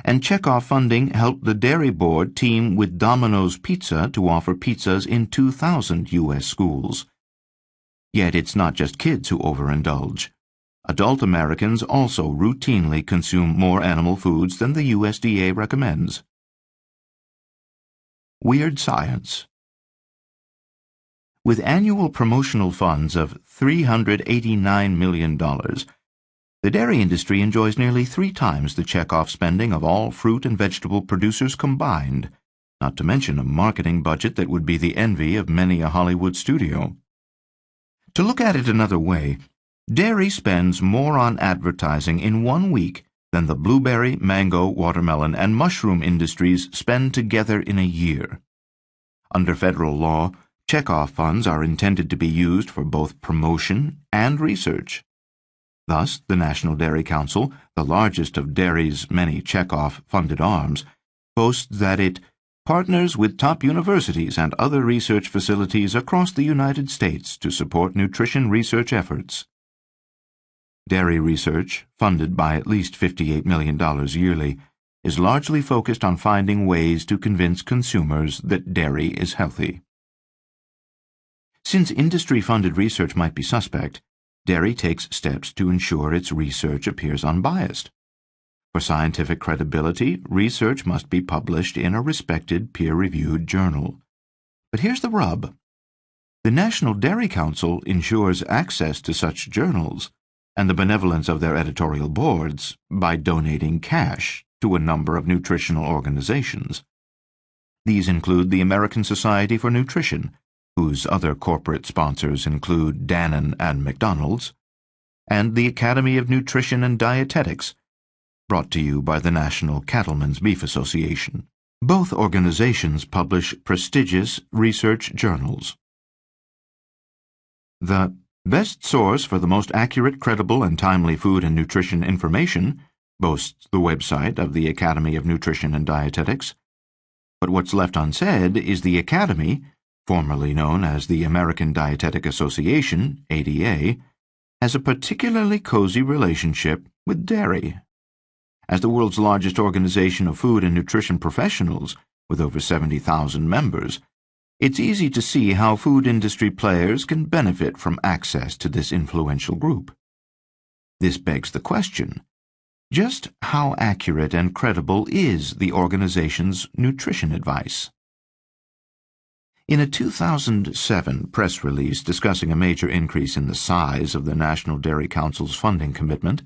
And checkoff funding helped the Dairy Board team with Domino's Pizza to offer pizzas in 2,000 U.S. schools. Yet it's not just kids who overindulge. Adult Americans also routinely consume more animal foods than the USDA recommends. Weird Science. With annual promotional funds of $389 million, the dairy industry enjoys nearly 3 times the checkoff spending of all fruit and vegetable producers combined, not to mention a marketing budget that would be the envy of many a Hollywood studio. To look at it another way, dairy spends more on advertising in 1 week than the blueberry, mango, watermelon, and mushroom industries spend together in a year. Under federal law, checkoff funds are intended to be used for both promotion and research. Thus, the National Dairy Council, the largest of dairy's many checkoff-funded arms, boasts that it partners with top universities and other research facilities across the United States to support nutrition research efforts. Dairy research, funded by at least $58 million yearly, is largely focused on finding ways to convince consumers that dairy is healthy. Since industry-funded research might be suspect, dairy takes steps to ensure its research appears unbiased. For scientific credibility, research must be published in a respected peer-reviewed journal. But here's the rub. The National Dairy Council ensures access to such journals and the benevolence of their editorial boards by donating cash to a number of nutritional organizations. These include the American Society for Nutrition, whose other corporate sponsors include Dannon and McDonald's, and the Academy of Nutrition and Dietetics, brought to you by the National Cattlemen's Beef Association. Both organizations publish prestigious research journals. The best source for the most accurate, credible, and timely food and nutrition information boasts the website of the Academy of Nutrition and Dietetics. But what's left unsaid is the Academy, formerly known as the American Dietetic Association, ADA, has a particularly cozy relationship with dairy. As the world's largest organization of food and nutrition professionals, with over 70,000 members, it's easy to see how food industry players can benefit from access to this influential group. This begs the question, just how accurate and credible is the organization's nutrition advice? In a 2007 press release discussing a major increase in the size of the National Dairy Council's funding commitment,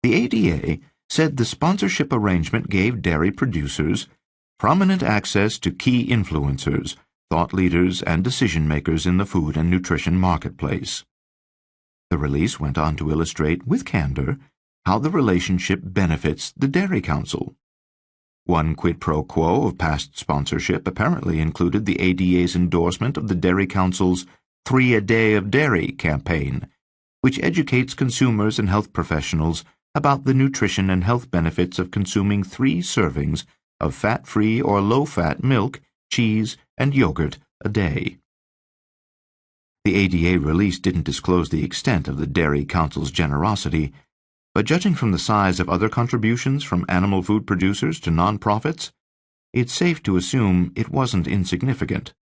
the ADA said the sponsorship arrangement gave dairy producers prominent access to key influencers, thought leaders, and decision-makers in the food and nutrition marketplace. The release went on to illustrate with candor how the relationship benefits the Dairy Council. One quid pro quo of past sponsorship apparently included the ADA's endorsement of the Dairy Council's 3 a Day of Dairy campaign, which educates consumers and health professionals about the nutrition and health benefits of consuming 3 servings of fat-free or low-fat milk, cheese, and yogurt a day. The ADA release didn't disclose the extent of the Dairy Council's generosity, but judging from the size of other contributions from animal food producers to nonprofits, it's safe to assume it wasn't insignificant.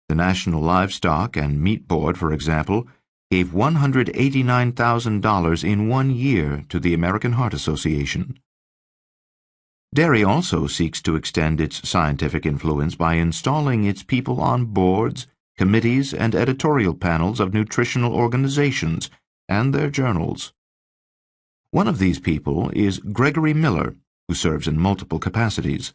The National Livestock and Meat Board, for example, gave $189,000 in 1 year to the American Heart Association. Dairy also seeks to extend its scientific influence by installing its people on boards, committees, and editorial panels of nutritional organizations and their journals. One of these people is Gregory Miller, who serves in multiple capacities: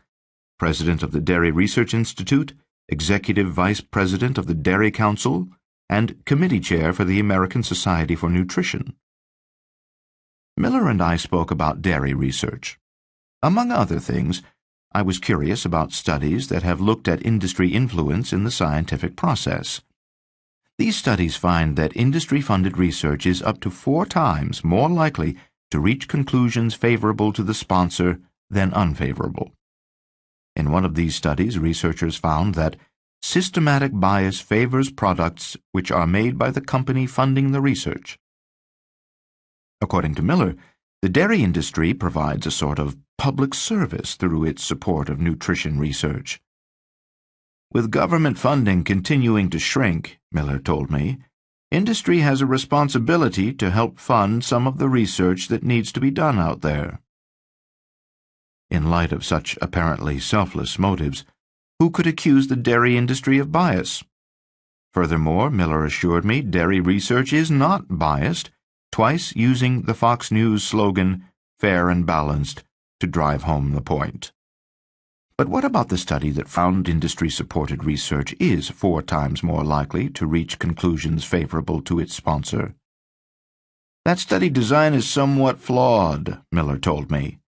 President of the Dairy Research Institute, Executive Vice President of the Dairy Council, and Committee Chair for the American Society for Nutrition. Miller and I spoke about dairy research. Among other things, I was curious about studies that have looked at industry influence in the scientific process. These studies find that industry-funded research is up to 4 times more likely to reach conclusions favorable to the sponsor than unfavorable. In one of these studies, researchers found that systematic bias favors products which are made by the company funding the research. According to Miller, the dairy industry provides a sort of public service through its support of nutrition research. With government funding continuing to shrink, Miller told me, industry has a responsibility to help fund some of the research that needs to be done out there. In light of such apparently selfless motives, who could accuse the dairy industry of bias? Furthermore, Miller assured me dairy research is not biased, twice using the Fox News slogan, "Fair and balanced," to drive home the point. But what about the study that found industry-supported research is 4 times more likely to reach conclusions favorable to its sponsor? That study design is somewhat flawed, Miller told me.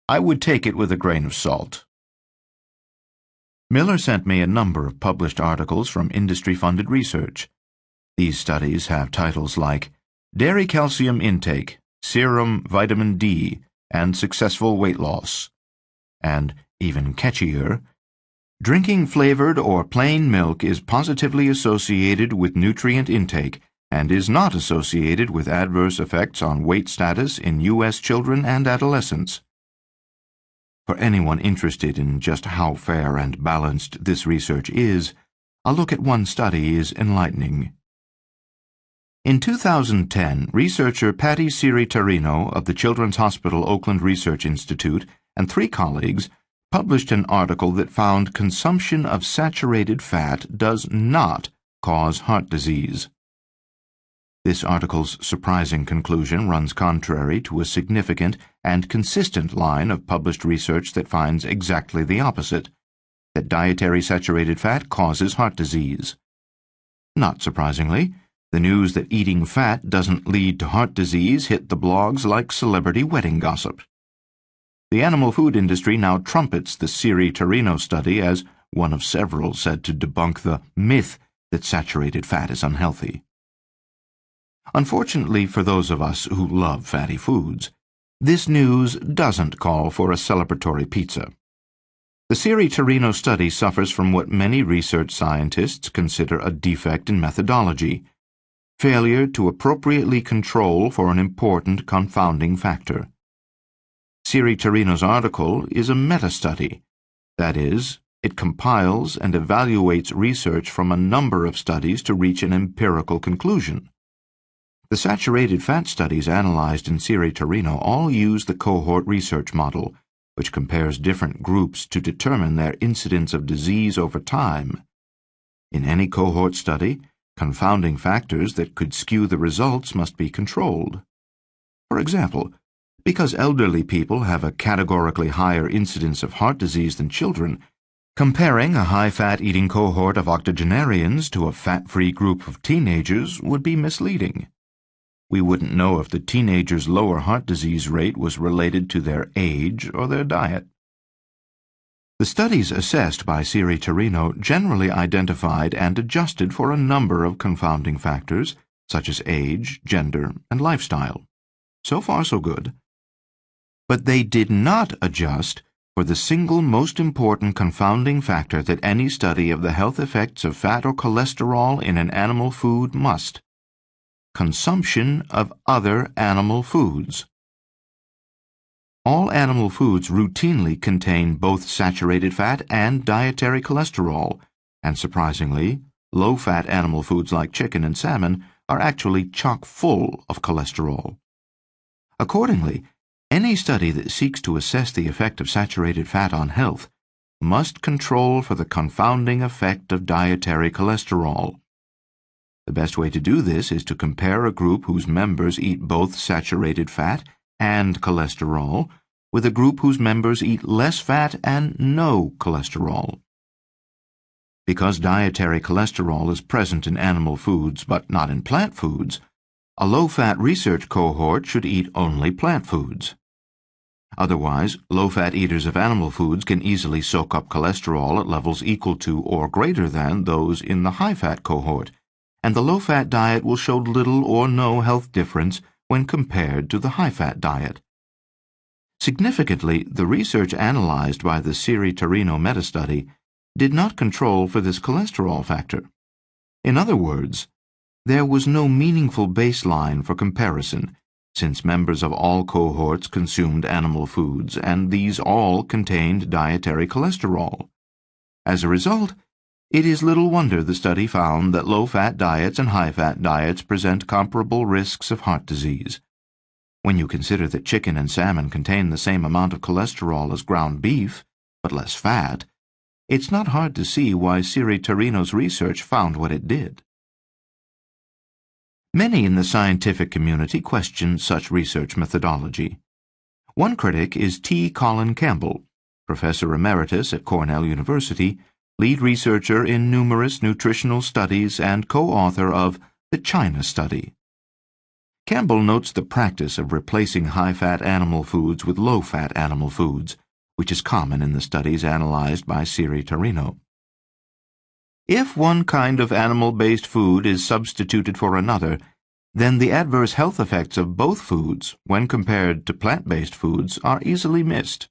I would take it with a grain of salt. Miller sent me a number of published articles from industry-funded research. These studies have titles like Dairy Calcium Intake, Serum Vitamin D, and Successful Weight Loss, and, even catchier, Drinking flavored or plain milk is positively associated with nutrient intake and is not associated with adverse effects on weight status in U.S. children and adolescents. For anyone interested in just how fair and balanced this research is, a look at one study is enlightening. In 2010, researcher Patty Siri-Tarino of the Children's Hospital Oakland Research Institute and 3 colleagues published an article that found consumption of saturated fat does not cause heart disease. This article's surprising conclusion runs contrary to a significant and consistent line of published research that finds exactly the opposite, that dietary saturated fat causes heart disease. Not surprisingly, the news that eating fat doesn't lead to heart disease hit the blogs like celebrity wedding gossip. The animal food industry now trumpets the Siri-Tarino study as one of several said to debunk the myth that saturated fat is unhealthy. Unfortunately for those of us who love fatty foods, this news doesn't call for a celebratory pizza. The Siri-Tarino study suffers from what many research scientists consider a defect in methodology, failure to appropriately control for an important confounding factor. Siri-Tarino's article is a meta-study. That is, it compiles and evaluates research from a number of studies to reach an empirical conclusion. The saturated fat studies analyzed in Siri-Tarino all use the cohort research model, which compares different groups to determine their incidence of disease over time. In any cohort study, confounding factors that could skew the results must be controlled. For example, because elderly people have a categorically higher incidence of heart disease than children, comparing a high-fat eating cohort of octogenarians to a fat-free group of teenagers would be misleading. We wouldn't know if the teenagers' lower heart disease rate was related to their age or their diet. The studies assessed by Siri Torino generally identified and adjusted for a number of confounding factors, such as age, gender, and lifestyle. So far, so good. But they did not adjust for the single most important confounding factor that any study of the health effects of fat or cholesterol in an animal food must: consumption of other animal foods. All animal foods routinely contain both saturated fat and dietary cholesterol, and surprisingly, low-fat animal foods like chicken and salmon are actually chock full of cholesterol. Accordingly, any study that seeks to assess the effect of saturated fat on health must control for the confounding effect of dietary cholesterol. The best way to do this is to compare a group whose members eat both saturated fat and cholesterol with a group whose members eat less fat and no cholesterol. Because dietary cholesterol is present in animal foods but not in plant foods, a low-fat research cohort should eat only plant foods. Otherwise, low-fat eaters of animal foods can easily soak up cholesterol at levels equal to or greater than those in the high-fat cohort, and the low-fat diet will show little or no health difference when compared to the high-fat diet. Significantly, the research analyzed by the Siri Torino meta-study did not control for this cholesterol factor. In other words, there was no meaningful baseline for comparison, since members of all cohorts consumed animal foods, and these all contained dietary cholesterol. As a result, it is little wonder the study found that low-fat diets and high-fat diets present comparable risks of heart disease. When you consider that chicken and salmon contain the same amount of cholesterol as ground beef, but less fat, it's not hard to see why Siri Torino's research found what it did. Many in the scientific community question such research methodology. One critic is T. Colin Campbell, professor emeritus at Cornell University, lead researcher in numerous nutritional studies and co-author of The China Study. Campbell notes the practice of replacing high-fat animal foods with low-fat animal foods, which is common in the studies analyzed by Siri Torino. If one kind of animal-based food is substituted for another, then the adverse health effects of both foods, when compared to plant-based foods, are easily missed.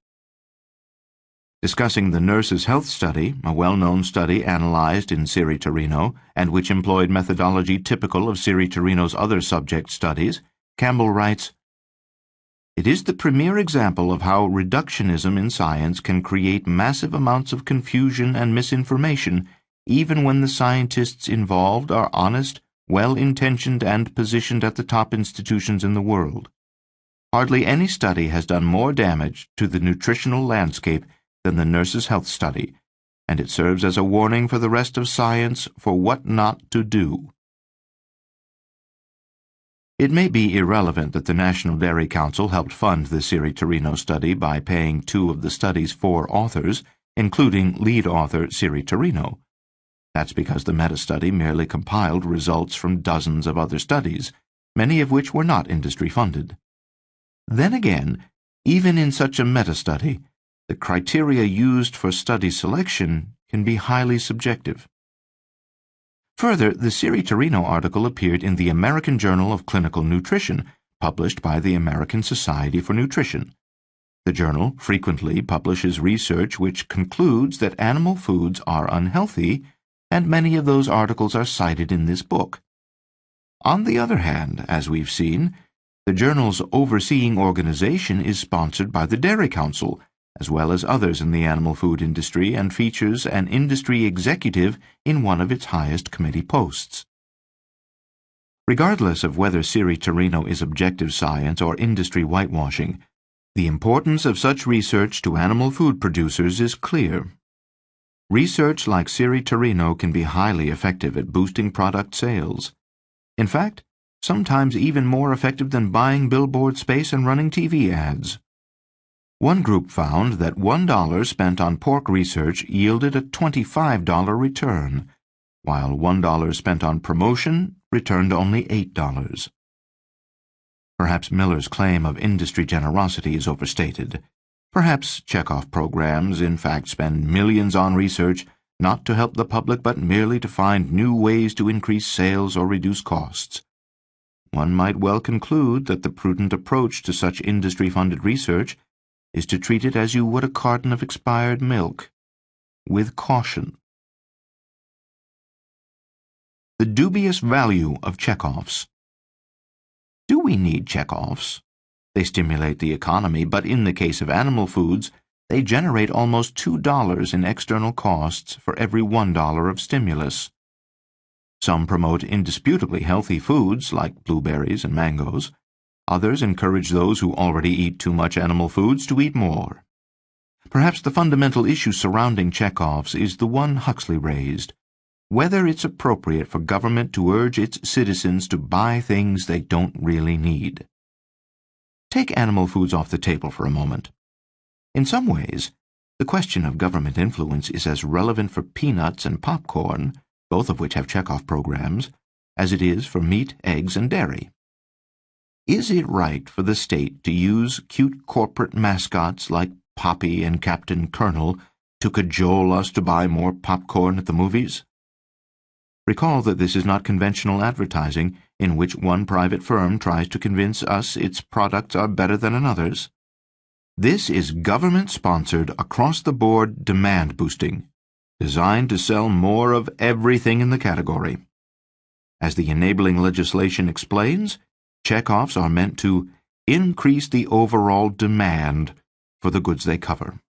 Discussing the Nurses' Health Study, a well-known study analyzed in Siri Torino and which employed methodology typical of Siri Torino's other subject studies, Campbell writes, "It is the premier example of how reductionism in science can create massive amounts of confusion and misinformation even when the scientists involved are honest, well-intentioned, and positioned at the top institutions in the world. Hardly any study has done more damage to the nutritional landscape than the Nurses' Health Study, and it serves as a warning for the rest of science for what not to do." It may be irrelevant that the National Dairy Council helped fund the Siri Torino study by paying two of the study's 4 authors, including lead author Siri Torino. That's because the meta-study merely compiled results from dozens of other studies, many of which were not industry-funded. Then again, even in such a meta-study, the criteria used for study selection can be highly subjective. Further, the Siri Torino article appeared in the American Journal of Clinical Nutrition, published by the American Society for Nutrition. The journal frequently publishes research which concludes that animal foods are unhealthy, and many of those articles are cited in this book. On the other hand, as we've seen, the journal's overseeing organization is sponsored by the Dairy Council, as well as others in the animal food industry, and features an industry executive in one of its highest committee posts. Regardless of whether Siri Torino is objective science or industry whitewashing, the importance of such research to animal food producers is clear. Research like Siri Torino can be highly effective at boosting product sales. In fact, sometimes even more effective than buying billboard space and running TV ads. One group found that $1 spent on pork research yielded a $25 return, while $1 spent on promotion returned only $8. Perhaps Miller's claim of industry generosity is overstated. Perhaps checkoff programs in fact spend millions on research not to help the public but merely to find new ways to increase sales or reduce costs. One might well conclude that the prudent approach to such industry-funded research is to treat it as you would a carton of expired milk, with caution. The dubious value of checkoffs. Do we need checkoffs? They stimulate the economy, but in the case of animal foods, they generate almost $2 in external costs for every $1 of stimulus. Some promote indisputably healthy foods like blueberries and mangoes. Others encourage those who already eat too much animal foods to eat more. Perhaps the fundamental issue surrounding checkoffs is the one Huxley raised: whether it's appropriate for government to urge its citizens to buy things they don't really need. Take animal foods off the table for a moment. In some ways, the question of government influence is as relevant for peanuts and popcorn, both of which have checkoff programs, as it is for meat, eggs, and dairy. Is it right for the state to use cute corporate mascots like Poppy and Captain Colonel to cajole us to buy more popcorn at the movies? Recall that this is not conventional advertising in which one private firm tries to convince us its products are better than another's. This is government-sponsored, across-the-board demand boosting, designed to sell more of everything in the category. As the enabling legislation explains, checkoffs are meant to increase the overall demand for the goods they cover.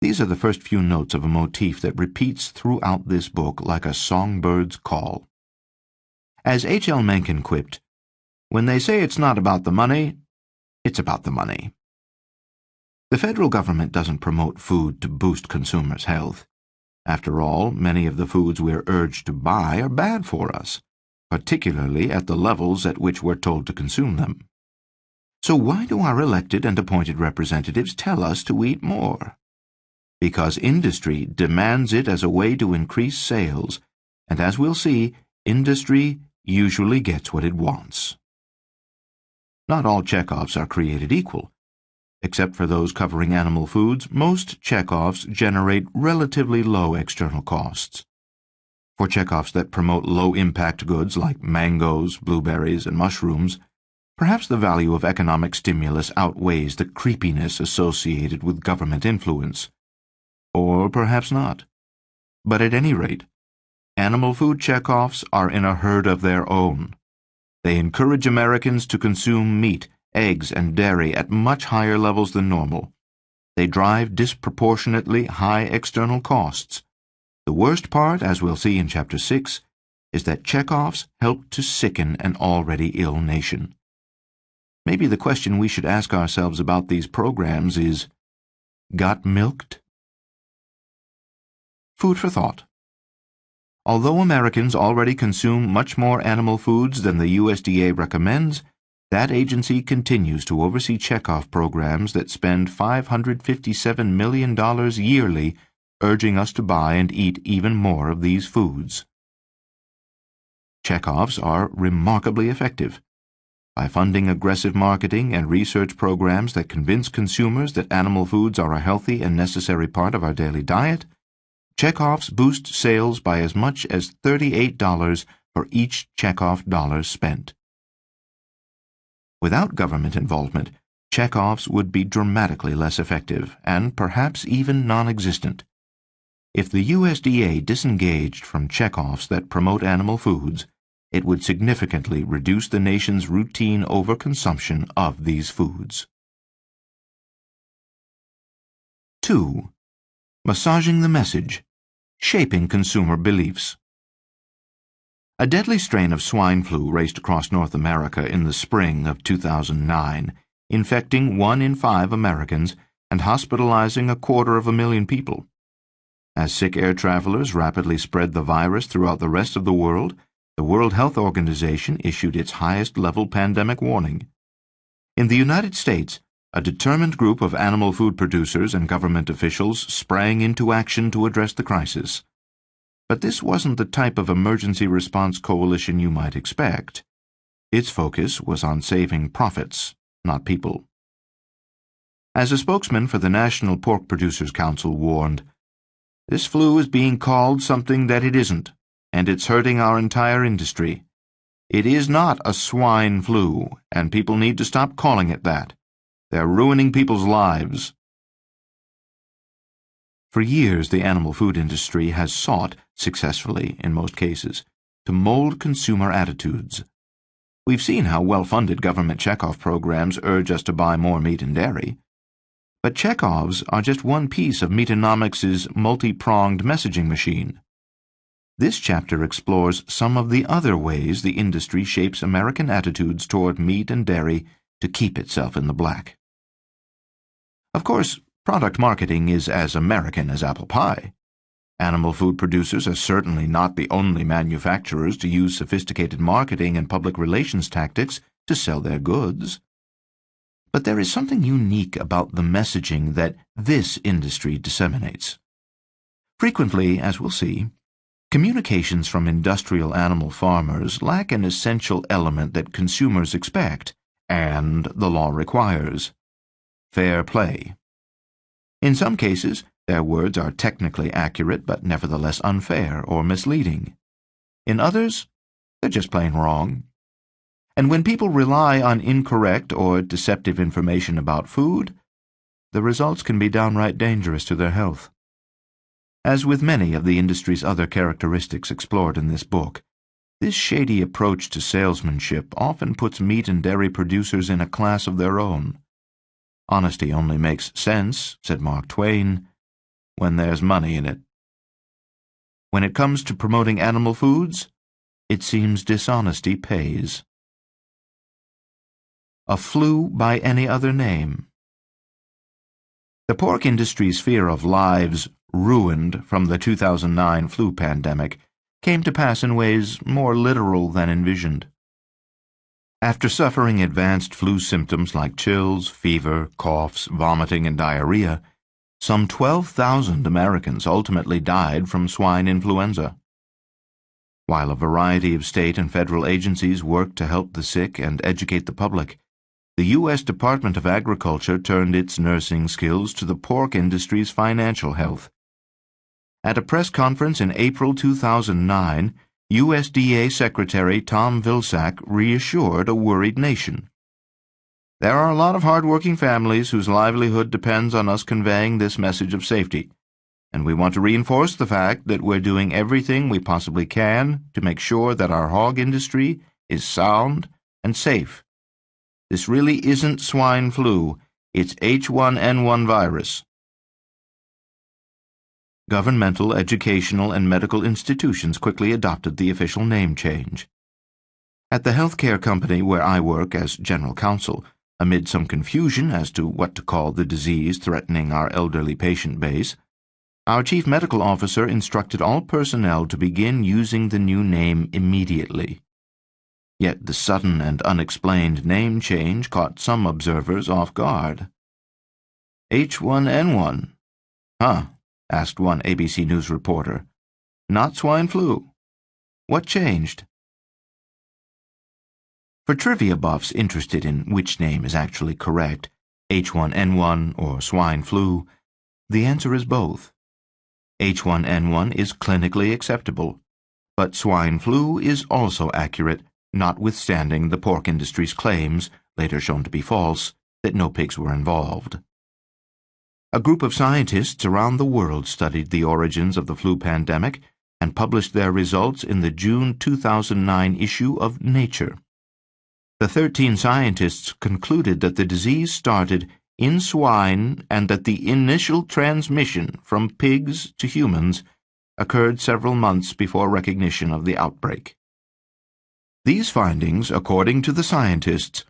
These are the first few notes of a motif that repeats throughout this book like a songbird's call. As H. L. Mencken quipped, "When they say it's not about the money, it's about the money." The federal government doesn't promote food to boost consumers' health. After all, many of the foods we're urged to buy are bad for us, particularly at the levels at which we're told to consume them. So why do our elected and appointed representatives tell us to eat more? Because industry demands it as a way to increase sales, and as we'll see, industry usually gets what it wants. Not all checkoffs are created equal. Except for those covering animal foods, most checkoffs generate relatively low external costs. For checkoffs that promote low-impact goods like mangoes, blueberries, and mushrooms, perhaps the value of economic stimulus outweighs the creepiness associated with government influence. Or perhaps not. But at any rate, animal food checkoffs are in a herd of their own. They encourage Americans to consume meat, eggs, and dairy at much higher levels than normal. They drive disproportionately high external costs. The worst part, as we'll see in Chapter 6, is that checkoffs help to sicken an already ill nation. Maybe the question we should ask ourselves about these programs is, got milked? Food for thought. Although Americans already consume much more animal foods than the USDA recommends, that agency continues to oversee checkoff programs that spend $557 million yearly urging us to buy and eat even more of these foods. Checkoffs are remarkably effective. By funding aggressive marketing and research programs that convince consumers that animal foods are a healthy and necessary part of our daily diet, checkoffs boost sales by as much as $38 for each checkoff dollar spent. Without government involvement, checkoffs would be dramatically less effective and perhaps even non-existent. If the USDA disengaged from checkoffs that promote animal foods, it would significantly reduce the nation's routine overconsumption of these foods. 2. Massaging the message. Shaping consumer beliefs. A deadly strain of swine flu raced across North America in the spring of 2009, infecting 1 in 5 Americans and hospitalizing 250,000 people. As sick air travelers rapidly spread the virus throughout the rest of the World Health Organization issued its highest-level pandemic warning. In the United States, a determined group of animal food producers and government officials sprang into action to address the crisis. But this wasn't the type of emergency response coalition you might expect. Its focus was on saving profits, not people. As a spokesman for the National Pork Producers Council warned, "This flu is being called something that it isn't, and it's hurting our entire industry. It is not a swine flu, and people need to stop calling it that. They're ruining people's lives." For years, the animal food industry has sought, successfully in most cases, to mold consumer attitudes. We've seen how well-funded government checkoff programs urge us to buy more meat and dairy. But checkoffs are just one piece of Meatonomics' multi-pronged messaging machine. This chapter explores some of the other ways the industry shapes American attitudes toward meat and dairy to keep itself in the black. Of course, product marketing is as American as apple pie. Animal food producers are certainly not the only manufacturers to use sophisticated marketing and public relations tactics to sell their goods. But there is something unique about the messaging that this industry disseminates. Frequently, as we'll see, communications from industrial animal farmers lack an essential element that consumers expect and the law requires: fair play. In some cases, their words are technically accurate but nevertheless unfair or misleading. In others, they're just plain wrong. And when people rely on incorrect or deceptive information about food, the results can be downright dangerous to their health. As with many of the industry's other characteristics explored in this book, this shady approach to salesmanship often puts meat and dairy producers in a class of their own. "Honesty only makes sense," said Mark Twain, "when there's money in it." When it comes to promoting animal foods, it seems dishonesty pays. A flu by any other name. The pork industry's fear of lives ruined from the 2009 flu pandemic came to pass in ways more literal than envisioned. After suffering advanced flu symptoms like chills, fever, coughs, vomiting, and diarrhea, some 12,000 Americans ultimately died from swine influenza. While a variety of state and federal agencies worked to help the sick and educate the public, the U.S. Department of Agriculture turned its nursing skills to the pork industry's financial health. At a press conference in April 2009, USDA Secretary Tom Vilsack reassured a worried nation. "There are a lot of hard-working families whose livelihood depends on us conveying this message of safety, and we want to reinforce the fact that we're doing everything we possibly can to make sure that our hog industry is sound and safe. This really isn't swine flu, it's H1N1 virus." Governmental, educational, and medical institutions quickly adopted the official name change. At the healthcare company where I work as general counsel, amid some confusion as to what to call the disease threatening our elderly patient base, our chief medical officer instructed all personnel to begin using the new name immediately. Yet the sudden and unexplained name change caught some observers off guard. "H1N1? Huh?" asked one ABC News reporter. "Not swine flu? What changed?" For trivia buffs interested in which name is actually correct, H1N1 or swine flu, the answer is both. H1N1 is clinically acceptable, but swine flu is also accurate, notwithstanding the pork industry's claims, later shown to be false, that no pigs were involved. A group of scientists around the world studied the origins of the flu pandemic and published their results in the June 2009 issue of Nature. The 13 scientists concluded that the disease started in swine and that the initial transmission from pigs to humans occurred several months before recognition of the outbreak. These findings, according to the scientists,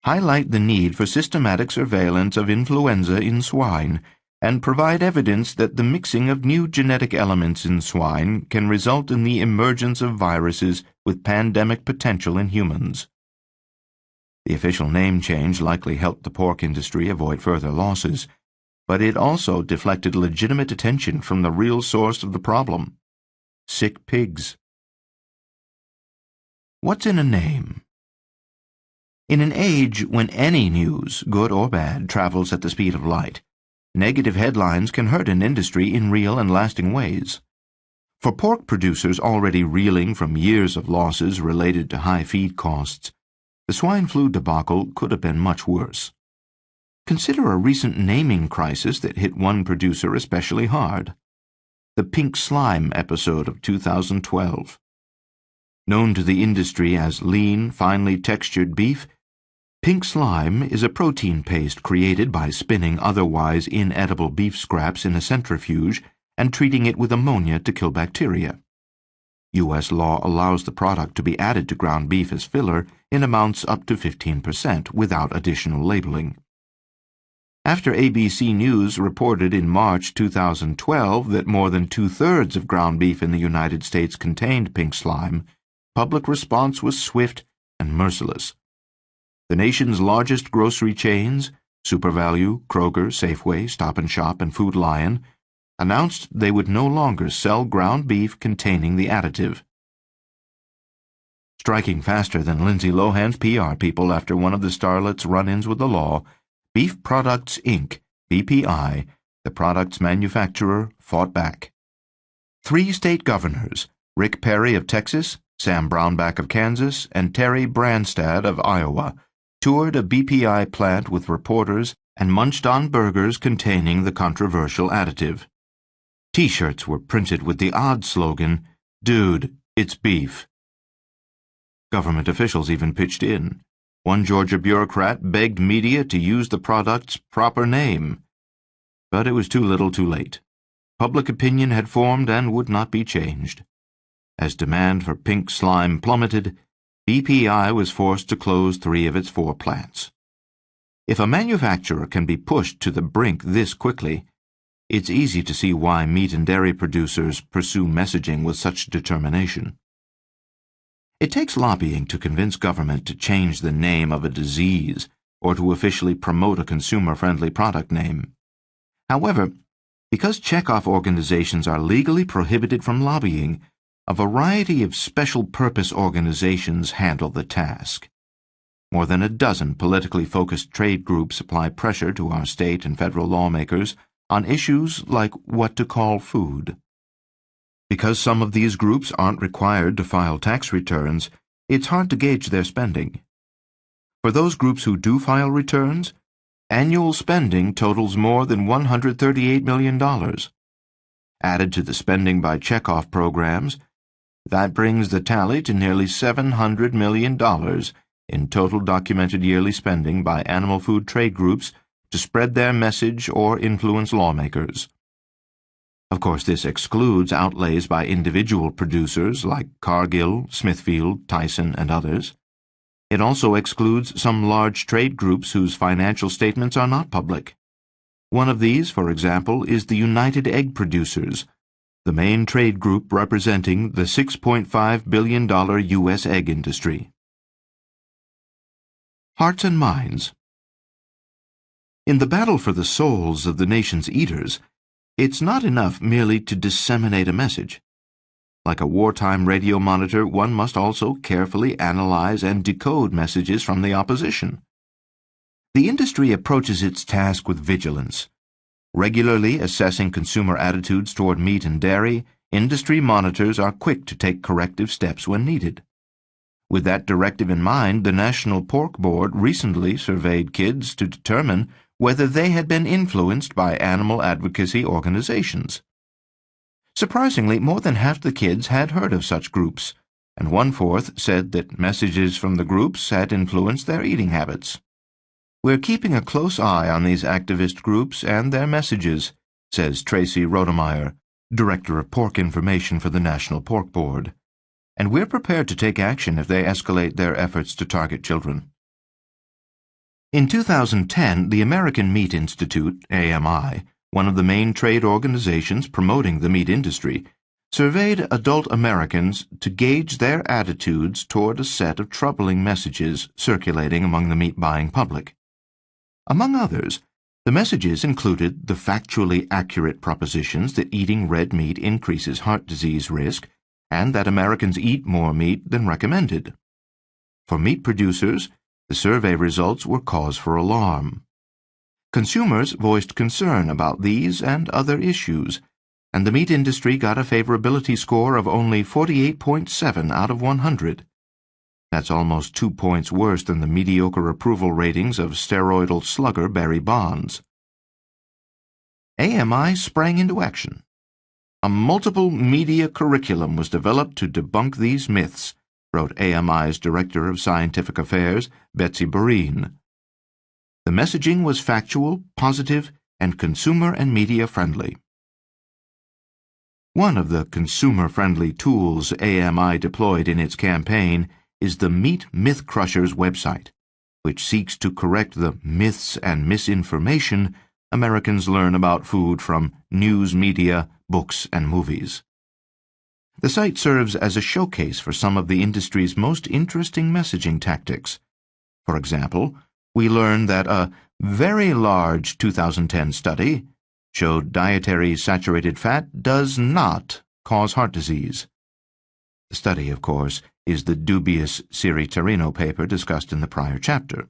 highlight the need for systematic surveillance of influenza in swine and provide evidence that the mixing of new genetic elements in swine can result in the emergence of viruses with pandemic potential in humans. The official name change likely helped the pork industry avoid further losses, but it also deflected legitimate attention from the real source of the problem: sick pigs. What's in a name? In an age when any news, good or bad, travels at the speed of light, negative headlines can hurt an industry in real and lasting ways. For pork producers already reeling from years of losses related to high feed costs, the swine flu debacle could have been much worse. Consider a recent naming crisis that hit one producer especially hard: the pink slime episode of 2012. Known to the industry as lean, finely textured beef, pink slime is a protein paste created by spinning otherwise inedible beef scraps in a centrifuge and treating it with ammonia to kill bacteria. U.S. law allows the product to be added to ground beef as filler in amounts up to 15% without additional labeling. After ABC News reported in March 2012 that more than 2/3 of ground beef in the United States contained pink slime, public response was swift and merciless. The nation's largest grocery chains, SuperValu, Kroger, Safeway, Stop & Shop, and Food Lion, announced they would no longer sell ground beef containing the additive. Striking faster than Lindsay Lohan's PR people after one of the starlet's run-ins with the law, Beef Products, Inc., BPI, the product's manufacturer, fought back. 3 state governors, Rick Perry of Texas, Sam Brownback of Kansas, and Terry Branstad of Iowa, toured a BPI plant with reporters and munched on burgers containing the controversial additive. T-shirts were printed with the odd slogan, "Dude, it's beef." Government officials even pitched in. One Georgia bureaucrat begged media to use the product's proper name. But it was too little too late. Public opinion had formed and would not be changed. As demand for pink slime plummeted, BPI was forced to close 3 of its 4 plants. If a manufacturer can be pushed to the brink this quickly, it's easy to see why meat and dairy producers pursue messaging with such determination. It takes lobbying to convince government to change the name of a disease or to officially promote a consumer-friendly product name. However, because checkoff organizations are legally prohibited from lobbying, a variety of special-purpose organizations handle the task. More than a dozen politically focused trade groups apply pressure to our state and federal lawmakers on issues like what to call food. Because some of these groups aren't required to file tax returns, it's hard to gauge their spending. For those groups who do file returns, annual spending totals more than $138 million. Added to the spending by checkoff programs, that brings the tally to nearly $700 million in total documented yearly spending by animal food trade groups to spread their message or influence lawmakers. Of course, this excludes outlays by individual producers like Cargill, Smithfield, Tyson, and others. It also excludes some large trade groups whose financial statements are not public. One of these, for example, is the United Egg Producers, the main trade group representing the $6.5 billion U.S. egg industry. Hearts and minds. In the battle for the souls of the nation's eaters, it's not enough merely to disseminate a message. Like a wartime radio monitor, one must also carefully analyze and decode messages from the opposition. The industry approaches its task with vigilance. Regularly assessing consumer attitudes toward meat and dairy, industry monitors are quick to take corrective steps when needed. With that directive in mind, the National Pork Board recently surveyed kids to determine whether they had been influenced by animal advocacy organizations. Surprisingly, more than half the kids had heard of such groups, and 1/4 said that messages from the groups had influenced their eating habits. "We're keeping a close eye on these activist groups and their messages," says Tracy Rodemeyer, Director of Pork Information for the National Pork Board, "and we're prepared to take action if they escalate their efforts to target children." In 2010, the American Meat Institute, AMI, one of the main trade organizations promoting the meat industry, surveyed adult Americans to gauge their attitudes toward a set of troubling messages circulating among the meat-buying public. Among others, the messages included the factually accurate propositions that eating red meat increases heart disease risk and that Americans eat more meat than recommended. For meat producers, The survey results were cause for alarm. Consumers voiced concern about these and other issues, and the meat industry got a favorability score of only 48.7 out of 100. That's almost 2 points worse than the mediocre approval ratings of steroidal slugger Barry Bonds. AMI sprang into action. A multiple media curriculum was developed to debunk these myths, wrote AMI's Director of Scientific Affairs, Betsy Boreen. The messaging was factual, positive, and consumer and media friendly. One of the consumer-friendly tools AMI deployed in its campaign is the Meat Myth Crushers website, which seeks to correct the myths and misinformation Americans learn about food from news media, books, and movies. The site serves as a showcase for some of the industry's most interesting messaging tactics. For example, we learn that a very large 2010 study showed dietary saturated fat does not cause heart disease. The study, of course, is the dubious Siri Tarino paper discussed in the prior chapter.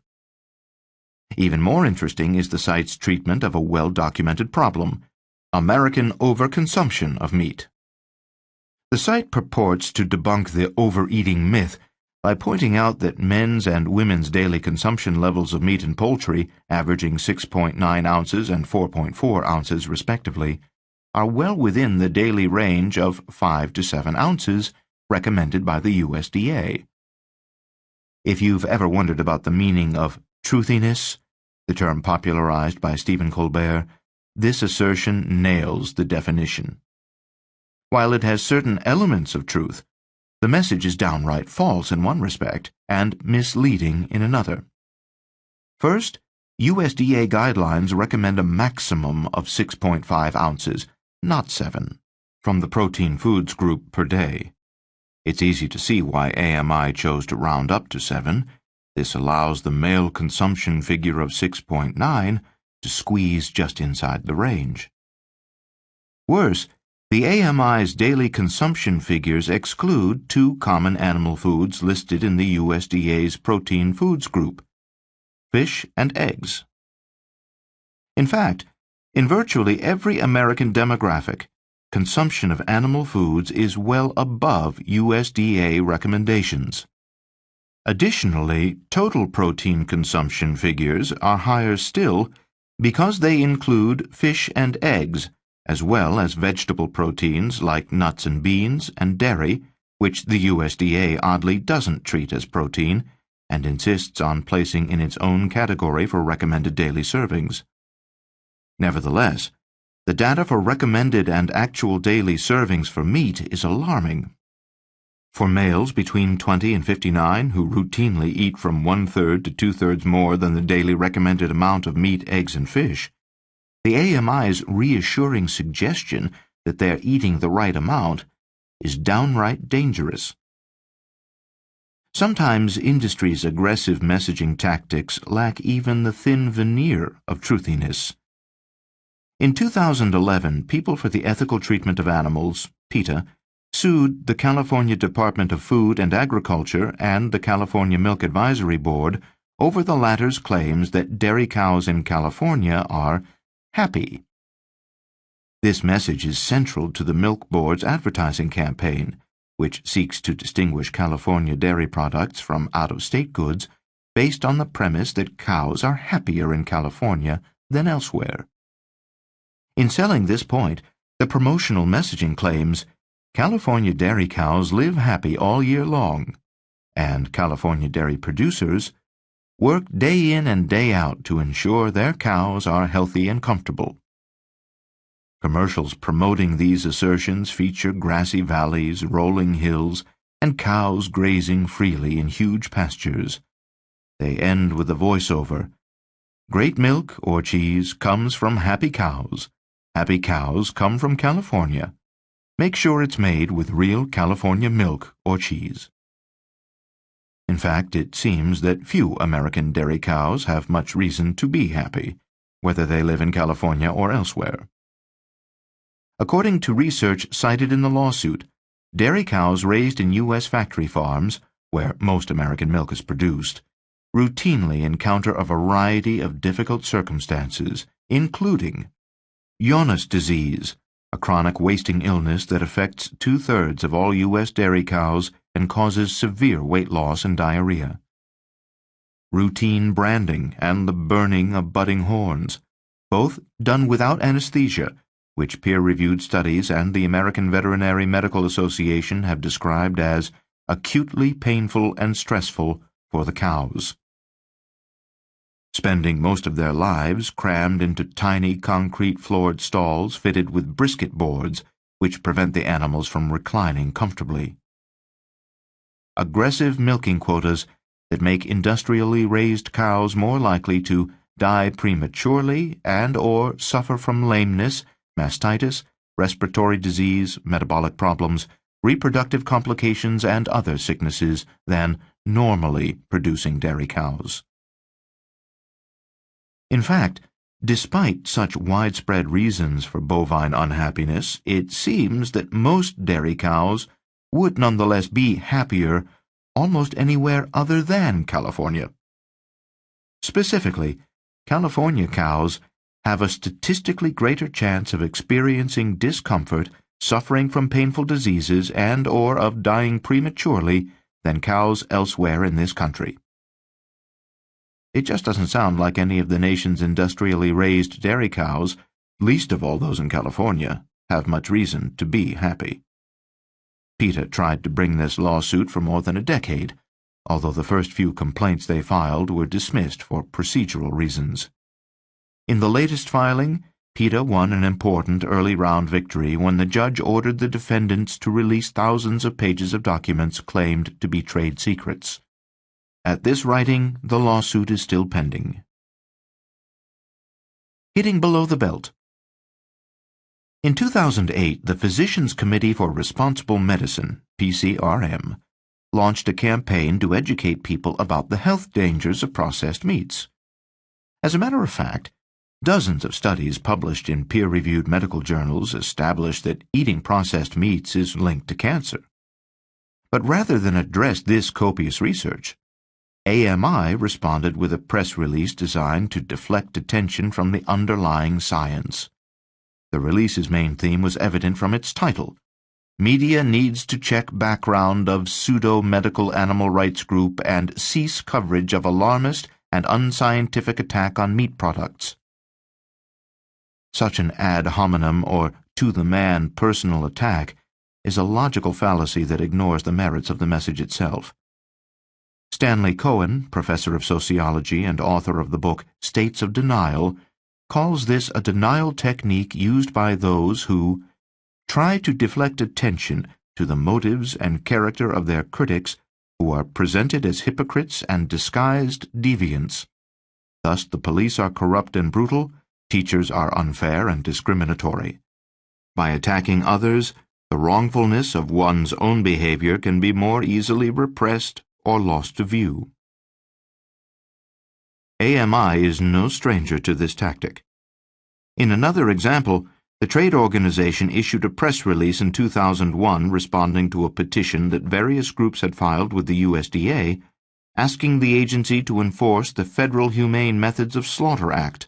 Even more interesting is the site's treatment of a well-documented problem: American overconsumption of meat. The site purports to debunk the overeating myth by pointing out that men's and women's daily consumption levels of meat and poultry, averaging 6.9 ounces and 4.4 ounces respectively, are well within the daily range of 5 to 7 ounces recommended by the USDA. If you've ever wondered about the meaning of truthiness, the term popularized by Stephen Colbert, this assertion nails the definition. While it has certain elements of truth, the message is downright false in one respect and misleading in another. First, USDA guidelines recommend a maximum of 6.5 ounces, not 7, from the protein foods group per day. It's easy to see why AMI chose to round up to 7. This allows the male consumption figure of 6.9 to squeeze just inside the range. Worse, the AMI's daily consumption figures exclude 2 common animal foods listed in the USDA's protein foods group: fish and eggs. In fact, in virtually every American demographic, consumption of animal foods is well above USDA recommendations. Additionally, total protein consumption figures are higher still because they include fish and eggs, as well as vegetable proteins like nuts and beans and dairy, which the USDA oddly doesn't treat as protein and insists on placing in its own category for recommended daily servings. Nevertheless, the data for recommended and actual daily servings for meat is alarming. For males between 20 and 59 who routinely eat from 1/3 to 2/3 more than the daily recommended amount of meat, eggs, and fish, the AMI's reassuring suggestion that they're eating the right amount is downright dangerous. Sometimes industry's aggressive messaging tactics lack even the thin veneer of truthiness. In 2011, People for the Ethical Treatment of Animals, PETA, sued the California Department of Food and Agriculture and the California Milk Advisory Board over the latter's claims that dairy cows in California are happy. This message is central to the Milk Board's advertising campaign, which seeks to distinguish California dairy products from out-of-state goods based on the premise that cows are happier in California than elsewhere. In selling this point, the promotional messaging claims California dairy cows live happy all year long, and California dairy producers work day in and day out to ensure their cows are healthy and comfortable. Commercials promoting these assertions feature grassy valleys, rolling hills, and cows grazing freely in huge pastures. They end with a voiceover: "Great milk or cheese comes from happy cows. Happy cows come from California. Make sure it's made with real California milk or cheese." In fact, it seems that few American dairy cows have much reason to be happy, whether they live in California or elsewhere. According to research cited in the lawsuit, dairy cows raised in U.S. factory farms, where most American milk is produced, routinely encounter a variety of difficult circumstances, including Jonas disease, a chronic wasting illness that affects 2/3 of all U.S. dairy cows and causes severe weight loss and diarrhea. Routine branding and the burning of budding horns, both done without anesthesia, which peer-reviewed studies and the American Veterinary Medical Association have described as acutely painful and stressful for the cows. Spending most of their lives crammed into tiny concrete-floored stalls fitted with brisket boards, which prevent the animals from reclining comfortably. Aggressive milking quotas that make industrially raised cows more likely to die prematurely and/or suffer from lameness, mastitis, respiratory disease, metabolic problems, reproductive complications, and other sicknesses than normally producing dairy cows. In fact, despite such widespread reasons for bovine unhappiness, it seems that most dairy cows would nonetheless be happier almost anywhere other than California. Specifically, California cows have a statistically greater chance of experiencing discomfort, suffering from painful diseases, and/or of dying prematurely than cows elsewhere in this country. It just doesn't sound like any of the nation's industrially raised dairy cows, least of all those in California, have much reason to be happy. PETA tried to bring this lawsuit for more than a decade, although the first few complaints they filed were dismissed for procedural reasons. In the latest filing, PETA won an important early-round victory when the judge ordered the defendants to release thousands of pages of documents claimed to be trade secrets. At this writing, the lawsuit is still pending. Hitting below the belt. In 2008, the Physicians Committee for Responsible Medicine, PCRM, launched a campaign to educate people about the health dangers of processed meats. As a matter of fact, dozens of studies published in peer-reviewed medical journals establish that eating processed meats is linked to cancer. But rather than address this copious research, AMI responded with a press release designed to deflect attention from the underlying science. The release's main theme was evident from its title: Media Needs to Check Background of Pseudo-Medical Animal Rights Group and Cease Coverage of Alarmist and Unscientific Attack on Meat Products. Such an ad hominem or to-the-man personal attack is a logical fallacy that ignores the merits of the message itself. Stanley Cohen, professor of sociology and author of the book States of Denial, calls this a denial technique used by those who try to deflect attention to the motives and character of their critics who are presented as hypocrites and disguised deviants. Thus the police are corrupt and brutal, teachers are unfair and discriminatory. By attacking others, the wrongfulness of one's own behavior can be more easily repressed or lost to view. AMI is no stranger to this tactic. In another example, the trade organization issued a press release in 2001 responding to a petition that various groups had filed with the USDA, asking the agency to enforce the Federal Humane Methods of Slaughter Act.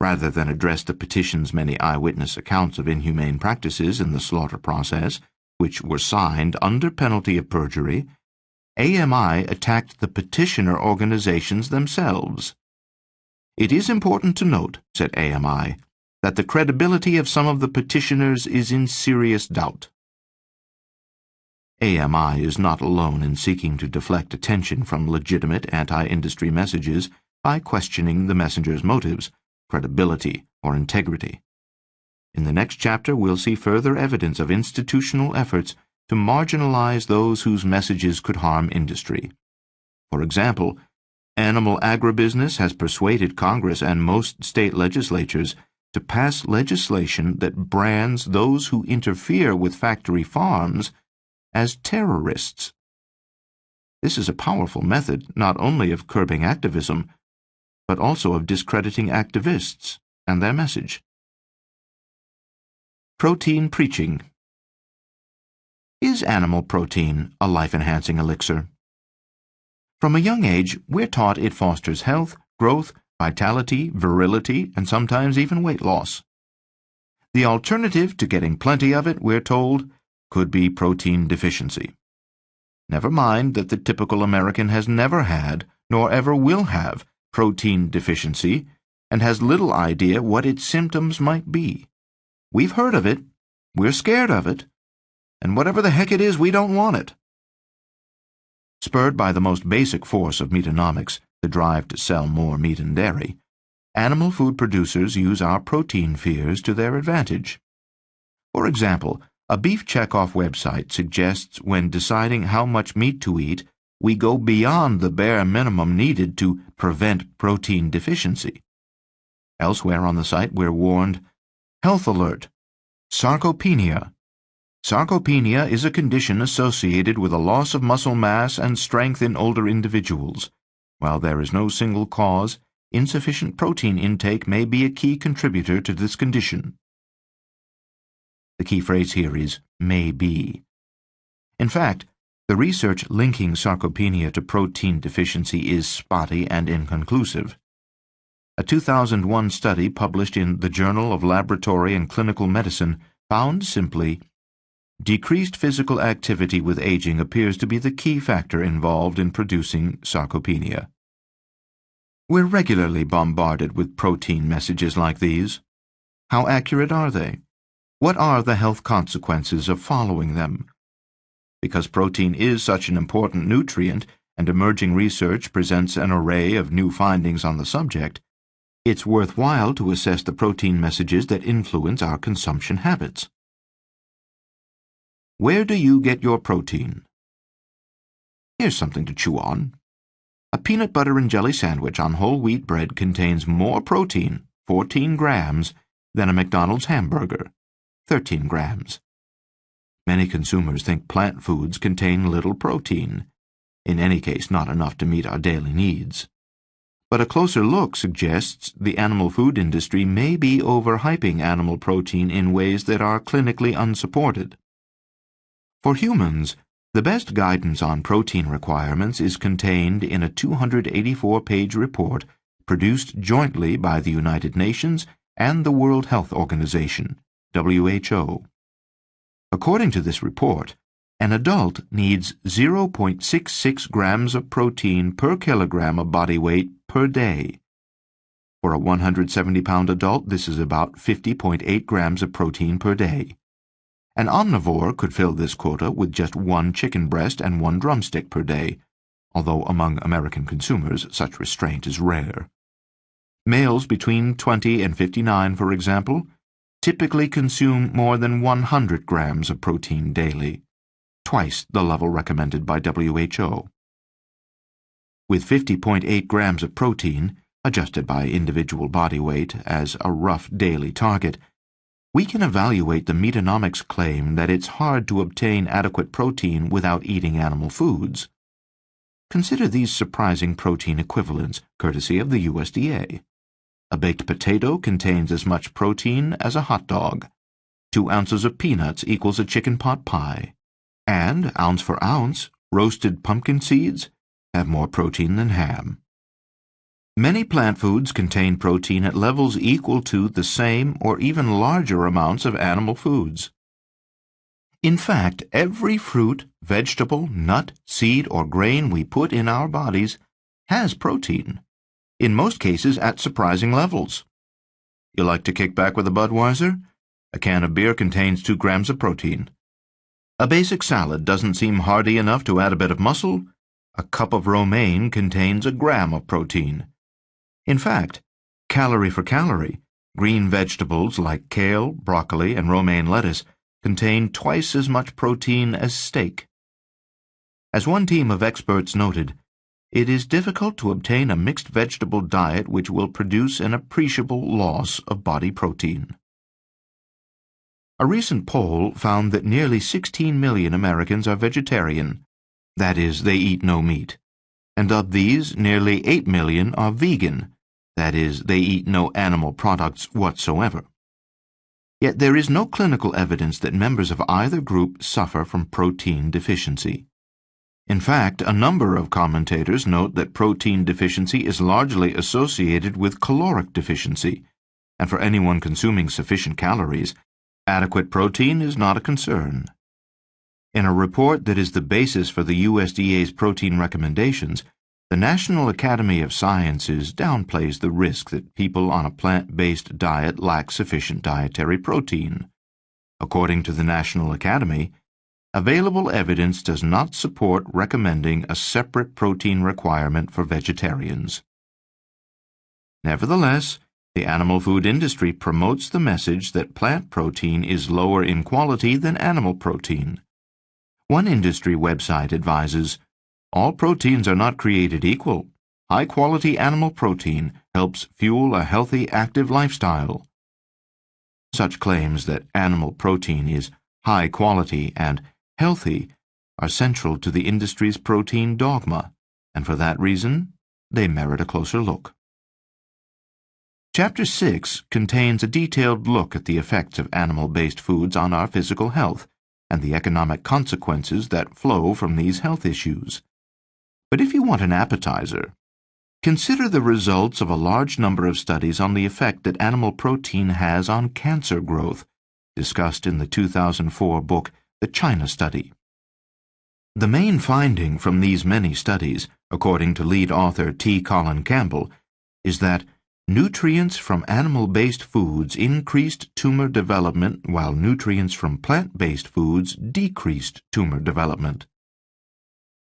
Rather than address the petition's many eyewitness accounts of inhumane practices in the slaughter process, which were signed under penalty of perjury, AMI attacked the petitioner organizations themselves. It is important to note, said AMI, that the credibility of some of the petitioners is in serious doubt. AMI is not alone in seeking to deflect attention from legitimate anti-industry messages by questioning the messenger's motives, credibility, or integrity. In the next chapter, we'll see further evidence of institutional efforts to marginalize those whose messages could harm industry. For example, animal agribusiness has persuaded Congress and most state legislatures to pass legislation that brands those who interfere with factory farms as terrorists. This is a powerful method not only of curbing activism, but also of discrediting activists and their message. Protein preaching. Is animal protein a life-enhancing elixir? From a young age, we're taught it fosters health, growth, vitality, virility, and sometimes even weight loss. The alternative to getting plenty of it, we're told, could be protein deficiency. Never mind that the typical American has never had, nor ever will have, protein deficiency, and has little idea what its symptoms might be. We've heard of it, we're scared of it, and whatever the heck it is, we don't want it. Spurred by the most basic force of Meatonomics, the drive to sell more meat and dairy, animal food producers use our protein fears to their advantage. For example, a beef checkoff website suggests when deciding how much meat to eat, we go beyond the bare minimum needed to prevent protein deficiency. Elsewhere on the site, we're warned, Health Alert, Sarcopenia. Sarcopenia is a condition associated with a loss of muscle mass and strength in older individuals. While there is no single cause, insufficient protein intake may be a key contributor to this condition. The key phrase here is may be. In fact, the research linking sarcopenia to protein deficiency is spotty and inconclusive. A 2001 study published in the Journal of Laboratory and Clinical Medicine found simply, decreased physical activity with aging appears to be the key factor involved in producing sarcopenia. We're regularly bombarded with protein messages like these. How accurate are they? What are the health consequences of following them? Because protein is such an important nutrient and emerging research presents an array of new findings on the subject, it's worthwhile to assess the protein messages that influence our consumption habits. Where do you get your protein? Here's something to chew on. A peanut butter and jelly sandwich on whole wheat bread contains more protein, 14 grams, than a McDonald's hamburger, 13 grams. Many consumers think plant foods contain little protein, in any case not enough to meet our daily needs. But a closer look suggests the animal food industry may be overhyping animal protein in ways that are clinically unsupported. For humans, the best guidance on protein requirements is contained in a 284-page report produced jointly by the United Nations and the World Health Organization, WHO. According to this report, an adult needs 0.66 grams of protein per kilogram of body weight per day. For a 170-pound adult, this is about 50.8 grams of protein per day. An omnivore could fill this quota with just one chicken breast and one drumstick per day, although among American consumers such restraint is rare. Males between 20 and 59, for example, typically consume more than 100 grams of protein daily, twice the level recommended by WHO. With 50.8 grams of protein, adjusted by individual body weight as a rough daily target, we can evaluate the Meatonomics claim that it's hard to obtain adequate protein without eating animal foods. Consider these surprising protein equivalents, courtesy of the USDA. A baked potato contains as much protein as a hot dog. 2 ounces of peanuts equals a chicken pot pie. And, ounce for ounce, roasted pumpkin seeds have more protein than ham. Many plant foods contain protein at levels equal to the same or even larger amounts of animal foods. In fact, every fruit, vegetable, nut, seed, or grain we put in our bodies has protein, in most cases at surprising levels. You like to kick back with a Budweiser? A can of beer contains 2 grams of protein. A basic salad doesn't seem hearty enough to add a bit of muscle? A cup of romaine contains a gram of protein. In fact, calorie for calorie, green vegetables like kale, broccoli, and romaine lettuce contain twice as much protein as steak. As one team of experts noted, it is difficult to obtain a mixed vegetable diet which will produce an appreciable loss of body protein. A recent poll found that nearly 16 million Americans are vegetarian, that is, they eat no meat, and of these, nearly 8 million are vegan, that is, they eat no animal products whatsoever. Yet there is no clinical evidence that members of either group suffer from protein deficiency. In fact, a number of commentators note that protein deficiency is largely associated with caloric deficiency, and for anyone consuming sufficient calories, adequate protein is not a concern. In a report that is the basis for the USDA's protein recommendations, the National Academy of Sciences downplays the risk that people on a plant-based diet lack sufficient dietary protein. According to the National Academy, available evidence does not support recommending a separate protein requirement for vegetarians. Nevertheless, the animal food industry promotes the message that plant protein is lower in quality than animal protein. One industry website advises, "All proteins are not created equal. High-quality animal protein helps fuel a healthy, active lifestyle." Such claims that animal protein is high quality and healthy are central to the industry's protein dogma, and for that reason, they merit a closer look. Chapter 6 contains a detailed look at the effects of animal-based foods on our physical health and the economic consequences that flow from these health issues. But if you want an appetizer, consider the results of a large number of studies on the effect that animal protein has on cancer growth, discussed in the 2004 book, The China Study. The main finding from these many studies, according to lead author T. Colin Campbell, is that nutrients from animal-based foods increased tumor development while nutrients from plant-based foods decreased tumor development.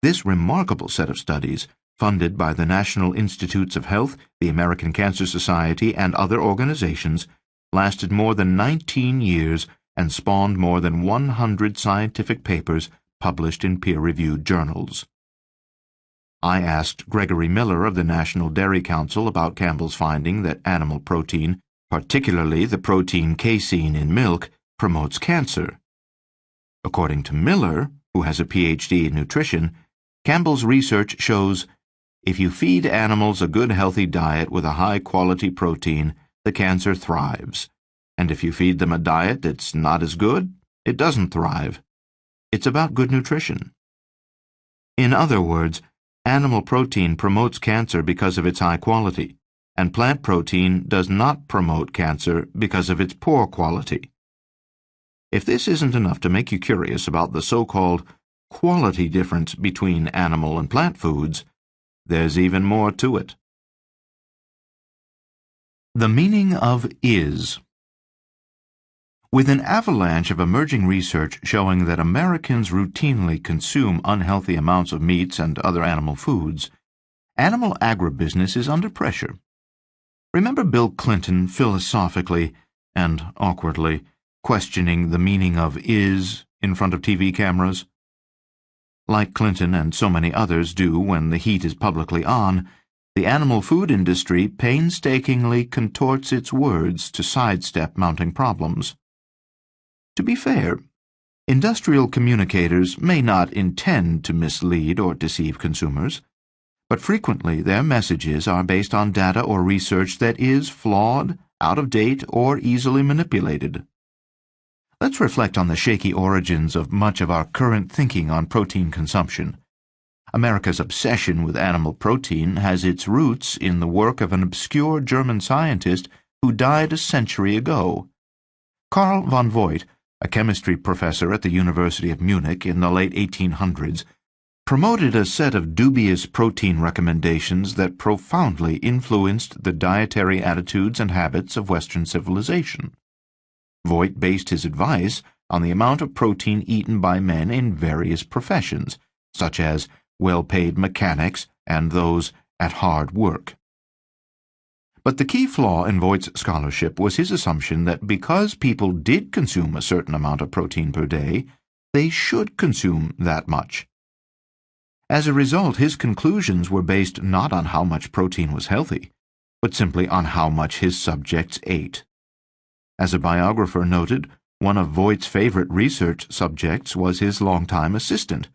This remarkable set of studies, funded by the National Institutes of Health, the American Cancer Society, and other organizations, lasted more than 19 years and spawned more than 100 scientific papers published in peer-reviewed journals. I asked Gregory Miller of the National Dairy Council about Campbell's finding that animal protein, particularly the protein casein in milk, promotes cancer. According to Miller, who has a PhD in nutrition, Campbell's research shows if you feed animals a good healthy diet with a high-quality protein, the cancer thrives. And if you feed them a diet that's not as good, it doesn't thrive. It's about good nutrition. In other words, animal protein promotes cancer because of its high quality, and plant protein does not promote cancer because of its poor quality. If this isn't enough to make you curious about the so-called quality difference between animal and plant foods, there's even more to it. The meaning of is. With an avalanche of emerging research showing that Americans routinely consume unhealthy amounts of meats and other animal foods, animal agribusiness is under pressure. Remember Bill Clinton philosophically and awkwardly questioning the meaning of is in front of TV cameras? Like Clinton and so many others do when the heat is publicly on, the animal food industry painstakingly contorts its words to sidestep mounting problems. To be fair, industrial communicators may not intend to mislead or deceive consumers, but frequently their messages are based on data or research that is flawed, out of date, or easily manipulated. Let's reflect on the shaky origins of much of our current thinking on protein consumption. America's obsession with animal protein has its roots in the work of an obscure German scientist who died a century ago. Carl von Voigt, a chemistry professor at the University of Munich in the late 1800s, promoted a set of dubious protein recommendations that profoundly influenced the dietary attitudes and habits of Western civilization. Voigt based his advice on the amount of protein eaten by men in various professions, such as well-paid mechanics and those at hard work. But the key flaw in Voigt's scholarship was his assumption that because people did consume a certain amount of protein per day, they should consume that much. As a result, his conclusions were based not on how much protein was healthy, but simply on how much his subjects ate. As a biographer noted, one of Voigt's favorite research subjects was his longtime assistant,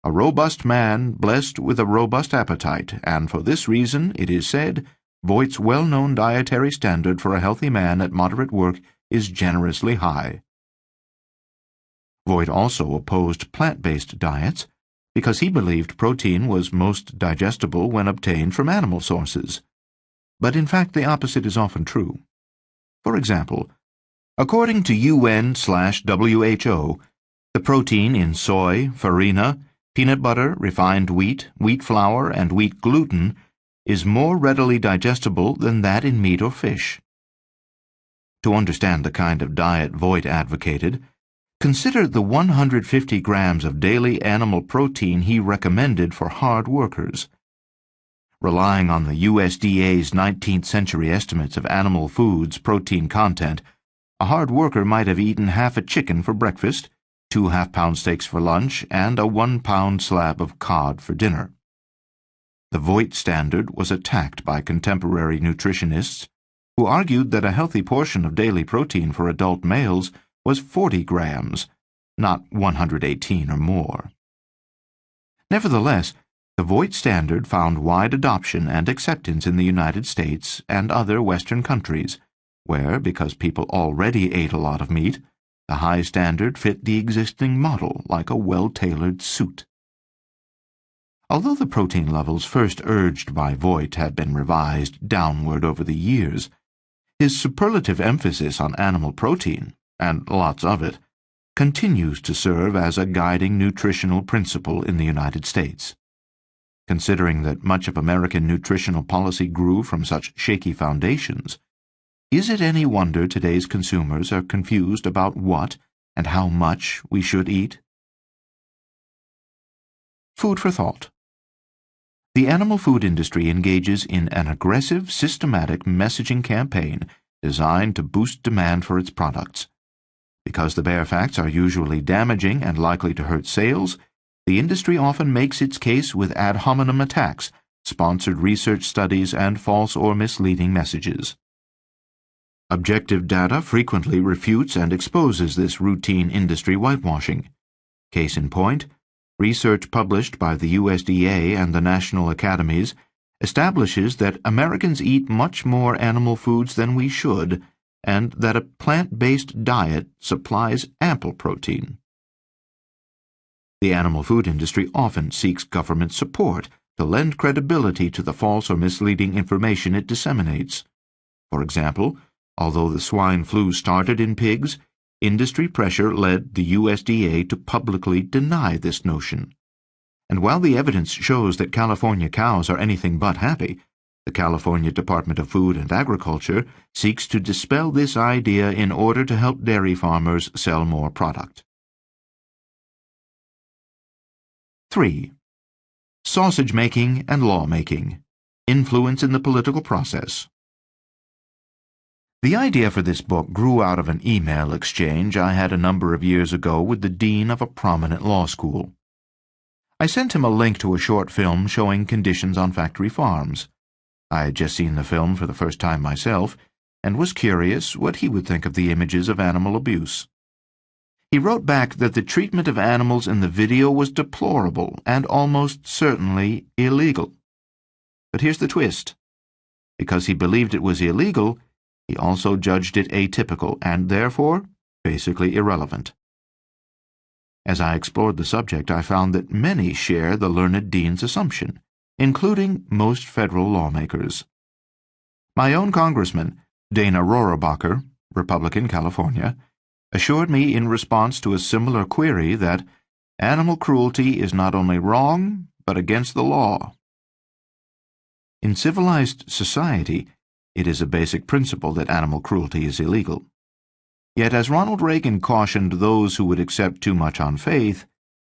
a robust man blessed with a robust appetite, and for this reason, it is said, Voigt's well-known dietary standard for a healthy man at moderate work is generously high. Voigt also opposed plant-based diets because he believed protein was most digestible when obtained from animal sources. But in fact, the opposite is often true. For example, according to UN/WHO, the protein in soy, farina, peanut butter, refined wheat, wheat flour, and wheat gluten is more readily digestible than that in meat or fish. To understand the kind of diet Voigt advocated, consider the 150 grams of daily animal protein he recommended for hard workers. Relying on the USDA's 19th century estimates of animal foods' protein content, a hard worker might have eaten half a chicken for breakfast, 2 half-pound steaks for lunch, and a 1-pound slab of cod for dinner. The Voigt standard was attacked by contemporary nutritionists who argued that a healthy portion of daily protein for adult males was 40 grams, not 118 or more. Nevertheless, the Voigt standard found wide adoption and acceptance in the United States and other Western countries, where, because people already ate a lot of meat, the high standard fit the existing model like a well-tailored suit. Although the protein levels first urged by Voigt had been revised downward over the years, his superlative emphasis on animal protein, and lots of it, continues to serve as a guiding nutritional principle in the United States. Considering that much of American nutritional policy grew from such shaky foundations, is it any wonder today's consumers are confused about what and how much we should eat? Food for thought. The animal food industry engages in an aggressive, systematic messaging campaign designed to boost demand for its products. Because the bare facts are usually damaging and likely to hurt sales, the industry often makes its case with ad hominem attacks, sponsored research studies, and false or misleading messages. Objective data frequently refutes and exposes this routine industry whitewashing. Case in point, research published by the USDA and the National Academies establishes that Americans eat much more animal foods than we should, and that a plant-based diet supplies ample protein. The animal food industry often seeks government support to lend credibility to the false or misleading information it disseminates. For example, although the swine flu started in pigs, industry pressure led the USDA to publicly deny this notion. And while the evidence shows that California cows are anything but happy, the California Department of Food and Agriculture seeks to dispel this idea in order to help dairy farmers sell more product. 3. Sausage making and law-making. Influence in the political process. The idea for this book grew out of an email exchange I had a number of years ago with the dean of a prominent law school. I sent him a link to a short film showing conditions on factory farms. I had just seen the film for the first time myself, and was curious what he would think of the images of animal abuse. He wrote back that the treatment of animals in the video was deplorable and almost certainly illegal. But here's the twist. Because he believed it was illegal, he also judged it atypical and, therefore, basically irrelevant. As I explored the subject, I found that many share the learned dean's assumption, including most federal lawmakers. My own congressman, Dana Rohrabacher, Republican, California, assured me in response to a similar query that animal cruelty is not only wrong, but against the law. In civilized society, it is a basic principle that animal cruelty is illegal. Yet, as Ronald Reagan cautioned those who would accept too much on faith,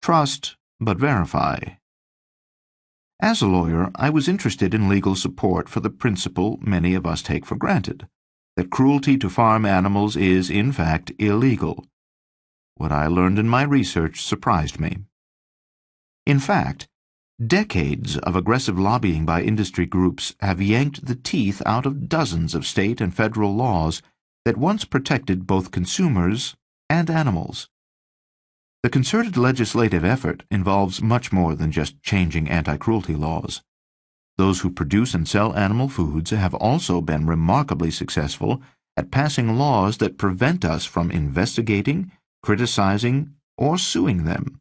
trust but verify. As a lawyer, I was interested in legal support for the principle many of us take for granted, that cruelty to farm animals is, in fact, illegal. What I learned in my research surprised me. In fact, decades of aggressive lobbying by industry groups have yanked the teeth out of dozens of state and federal laws that once protected both consumers and animals. The concerted legislative effort involves much more than just changing anti-cruelty laws. Those who produce and sell animal foods have also been remarkably successful at passing laws that prevent us from investigating, criticizing, or suing them.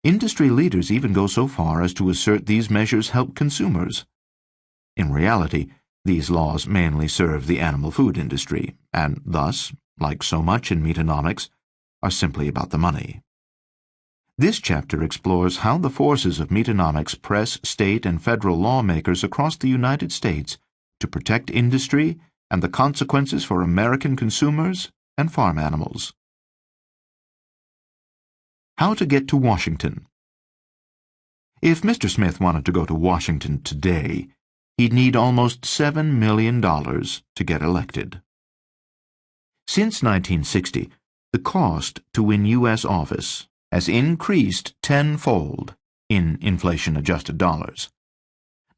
Industry leaders even go so far as to assert these measures help consumers. In reality, these laws mainly serve the animal food industry, and thus, like so much in Meatonomics, are simply about the money. This chapter explores how the forces of Meatonomics press state and federal lawmakers across the United States to protect industry and the consequences for American consumers and farm animals. How to get to Washington. If Mr. Smith wanted to go to Washington today, he'd need almost $7 million to get elected. Since 1960, the cost to win U.S. office has increased tenfold in inflation-adjusted dollars.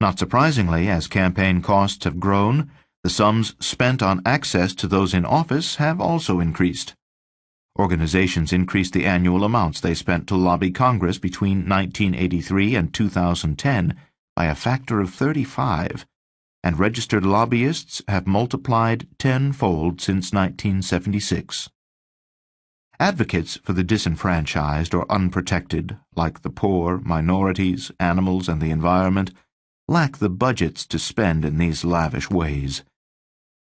Not surprisingly, as campaign costs have grown, the sums spent on access to those in office have also increased. Organizations increased the annual amounts they spent to lobby Congress between 1983 and 2010 by a factor of 35, and registered lobbyists have multiplied tenfold since 1976. Advocates for the disenfranchised or unprotected, like the poor, minorities, animals, and the environment, lack the budgets to spend in these lavish ways.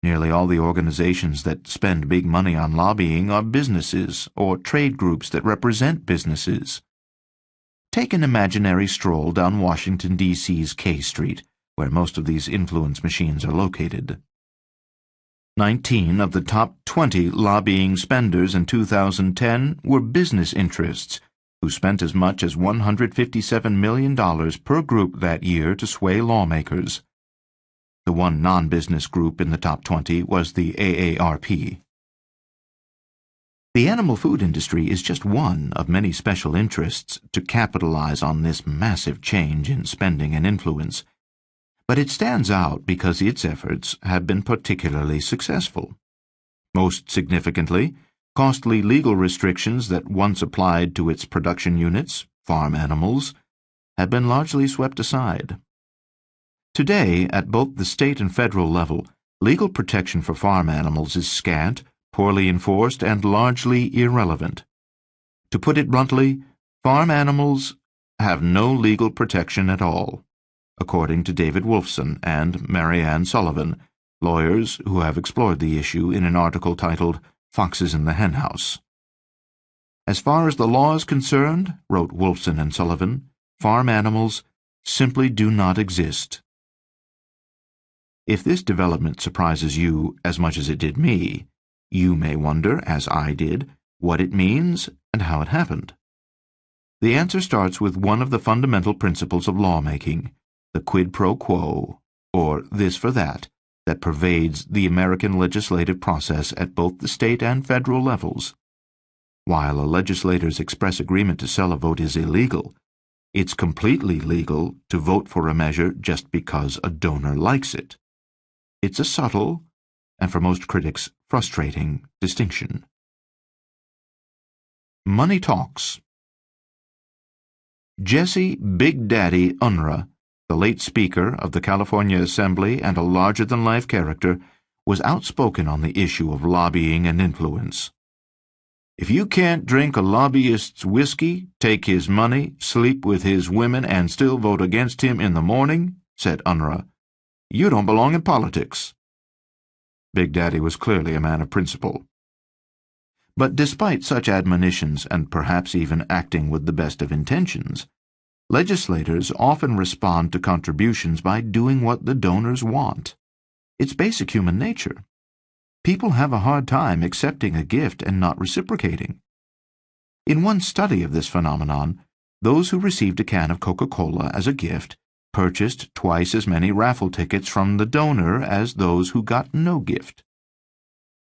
Nearly all the organizations that spend big money on lobbying are businesses or trade groups that represent businesses. Take an imaginary stroll down Washington, D.C.'s K Street, where most of these influence machines are located. 19 of the top 20 lobbying spenders in 2010 were business interests, who spent as much as $157 million per group that year to sway lawmakers. The one non-business group in the top 20 was the AARP. The animal food industry is just one of many special interests to capitalize on this massive change in spending and influence, but it stands out because its efforts have been particularly successful. Most significantly, costly legal restrictions that once applied to its production units, farm animals, have been largely swept aside. Today, at both the state and federal level, legal protection for farm animals is scant, poorly enforced, and largely irrelevant. To put it bluntly, farm animals have no legal protection at all, according to David Wolfson and Marianne Sullivan, lawyers who have explored the issue in an article titled Foxes in the Henhouse. As far as the law is concerned, wrote Wolfson and Sullivan, farm animals simply do not exist. If this development surprises you as much as it did me, you may wonder, as I did, what it means and how it happened. The answer starts with one of the fundamental principles of lawmaking, the quid pro quo, or this for that pervades the American legislative process at both the state and federal levels. While a legislator's express agreement to sell a vote is illegal, it's completely legal to vote for a measure just because a donor likes it. It's a subtle, and for most critics, frustrating distinction. Money talks. Jesse Big Daddy Unruh, the late Speaker of the California Assembly and a larger-than-life character, was outspoken on the issue of lobbying and influence. "If you can't drink a lobbyist's whiskey, take his money, sleep with his women, and still vote against him in the morning," said Unruh, "you don't belong in politics." Big Daddy was clearly a man of principle. But despite such admonitions, and perhaps even acting with the best of intentions, legislators often respond to contributions by doing what the donors want. It's basic human nature. People have a hard time accepting a gift and not reciprocating. In one study of this phenomenon, those who received a can of Coca-Cola as a gift purchased twice as many raffle tickets from the donor as those who got no gift.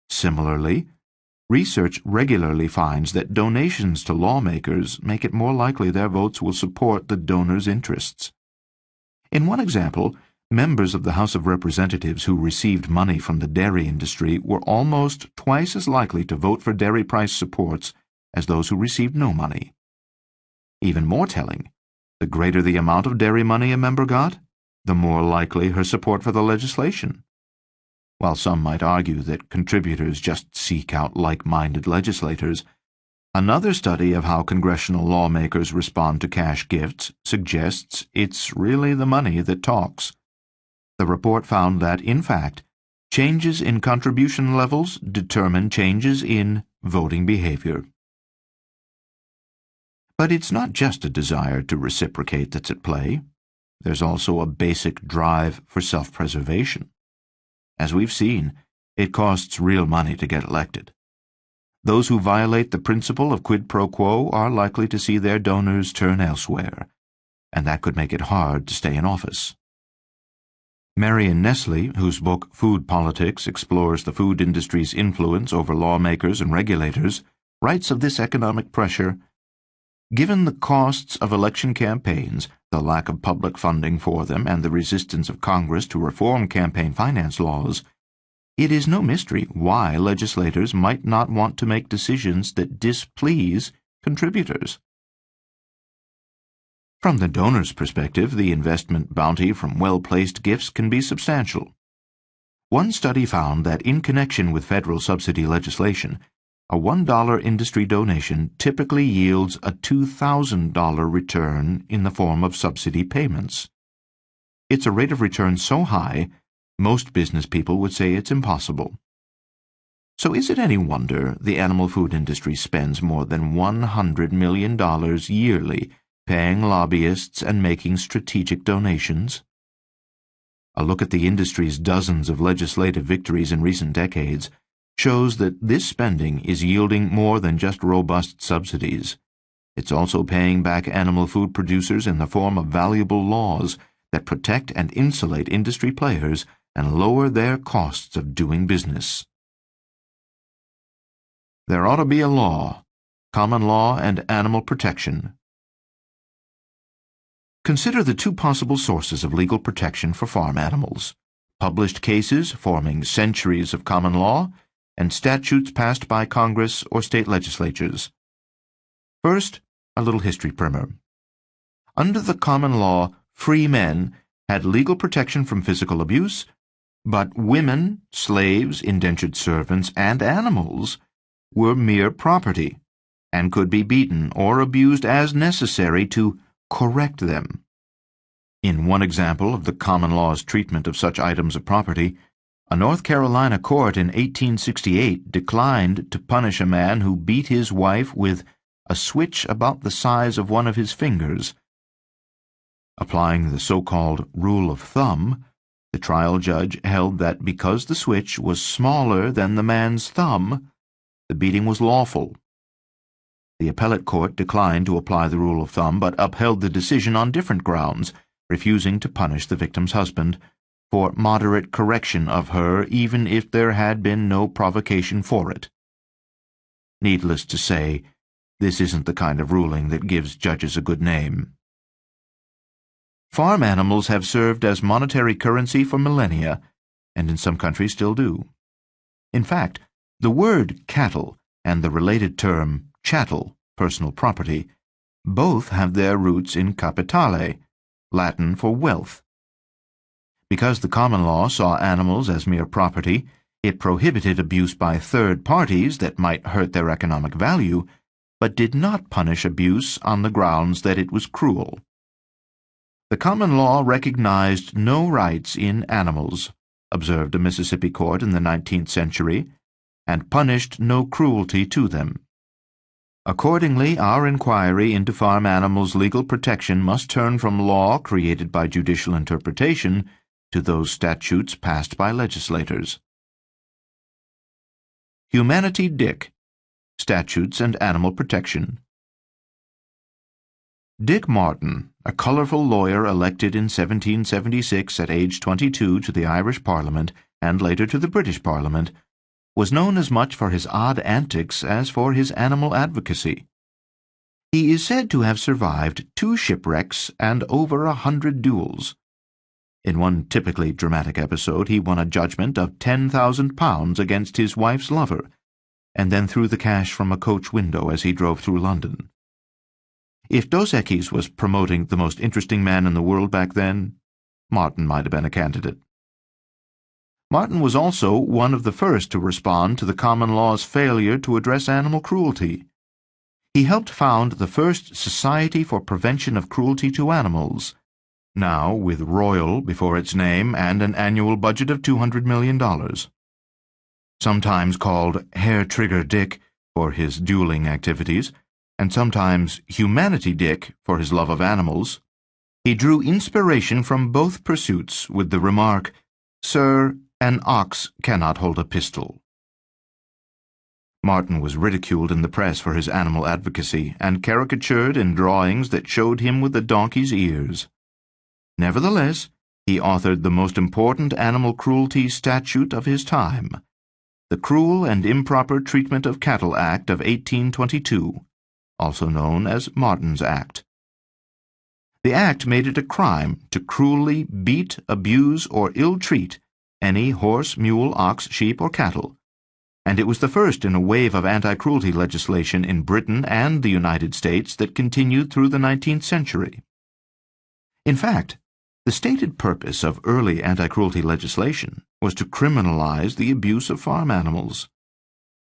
Similarly, research regularly finds that donations to lawmakers make it more likely their votes will support the donor's interests. In one example, members of the House of Representatives who received money from the dairy industry were almost twice as likely to vote for dairy price supports as those who received no money. Even more telling, the greater the amount of dairy money a member got, the more likely her support for the legislation. While some might argue that contributors just seek out like-minded legislators, Another study of how congressional lawmakers respond to cash gifts suggests it's really the money that talks. The report found that, in fact, changes in contribution levels determine changes in voting behavior. But it's not just a desire to reciprocate that's at play. There's also a basic drive for self-preservation. As we've seen, it costs real money to get elected. Those who violate the principle of quid pro quo are likely to see their donors turn elsewhere, and that could make it hard to stay in office. Marion Nestle, whose book Food Politics explores the food industry's influence over lawmakers and regulators, writes of this economic pressure, "Given the costs of election campaigns, the lack of public funding for them, and the resistance of Congress to reform campaign finance laws, it is no mystery why legislators might not want to make decisions that displease contributors." From the donor's perspective, the investment bounty from well-placed gifts can be substantial. One study found that in connection with federal subsidy legislation, a $1 industry donation typically yields a $2,000 return in the form of subsidy payments. It's a rate of return so high, most business people would say it's impossible. So is it any wonder the animal food industry spends more than $100 million yearly paying lobbyists and making strategic donations? A look at the industry's dozens of legislative victories in recent decades shows that this spending is yielding more than just robust subsidies. It's also paying back animal food producers in the form of valuable laws that protect and insulate industry players and lower their costs of doing business. There ought to be a law, common law and animal protection. Consider the two possible sources of legal protection for farm animals: published cases forming centuries of common law, and statutes passed by Congress or state legislatures. First, a little history primer. Under the common law, free men had legal protection from physical abuse, but women, slaves, indentured servants, and animals were mere property, and could be beaten or abused as necessary to correct them. In one example of the common law's treatment of such items of property, a North Carolina court in 1868 declined to punish a man who beat his wife with a switch about the size of one of his fingers. Applying the so-called rule of thumb, the trial judge held that because the switch was smaller than the man's thumb, the beating was lawful. The appellate court declined to apply the rule of thumb, but upheld the decision on different grounds, refusing to punish the victim's husband for moderate correction of her even if there had been no provocation for it. Needless to say, this isn't the kind of ruling that gives judges a good name. Farm animals have served as monetary currency for millennia, and in some countries still do. In fact, the word cattle and the related term chattel, personal property, both have their roots in capitale, Latin for wealth. Because the common law saw animals as mere property, it prohibited abuse by third parties that might hurt their economic value, but did not punish abuse on the grounds that it was cruel. The common law recognized no rights in animals, observed a Mississippi court in the 19th century, and punished no cruelty to them. Accordingly, our inquiry into farm animals' legal protection must turn from law created by judicial interpretation to those statutes passed by legislators. Humanity Dick, Statutes and Animal Protection. Dick Martin, a colorful lawyer elected in 1776 at age 22 to the Irish Parliament and later to the British Parliament, was known as much for his odd antics as for his animal advocacy. He is said to have survived 2 shipwrecks and over 100 duels. In one typically dramatic episode, he won a judgment of £10,000 against his wife's lover, and then threw the cash from a coach window as he drove through London. If Dos Equis was promoting the most interesting man in the world back then, Martin might have been a candidate. Martin was also one of the first to respond to the common law's failure to address animal cruelty. He helped found the first Society for Prevention of Cruelty to Animals, now with Royal before its name and an annual budget of $200 million. Sometimes called Hair Trigger Dick for his dueling activities, and sometimes Humanity Dick for his love of animals, he drew inspiration from both pursuits with the remark, "Sir, an ox cannot hold a pistol." Martin was ridiculed in the press for his animal advocacy and caricatured in drawings that showed him with a donkey's ears. Nevertheless, he authored the most important animal cruelty statute of his time, the Cruel and Improper Treatment of Cattle Act of 1822, also known as Martin's Act. The act made it a crime to cruelly beat, abuse, or ill-treat any horse, mule, ox, sheep, or cattle, and it was the first in a wave of anti-cruelty legislation in Britain and the United States that continued through the 19th century. In fact, the stated purpose of early anti-cruelty legislation was to criminalize the abuse of farm animals.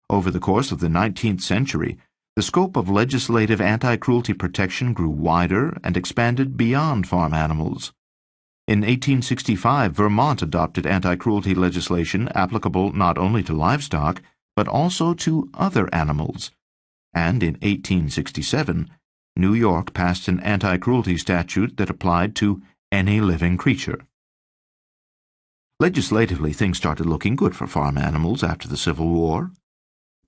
Over the course of the 19th century, the scope of legislative anti-cruelty protection grew wider and expanded beyond farm animals. In 1865, Vermont adopted anti-cruelty legislation applicable not only to livestock, but also to other animals. And in 1867, New York passed an anti-cruelty statute that applied to any living creature. Legislatively, things started looking good for farm animals after the Civil War.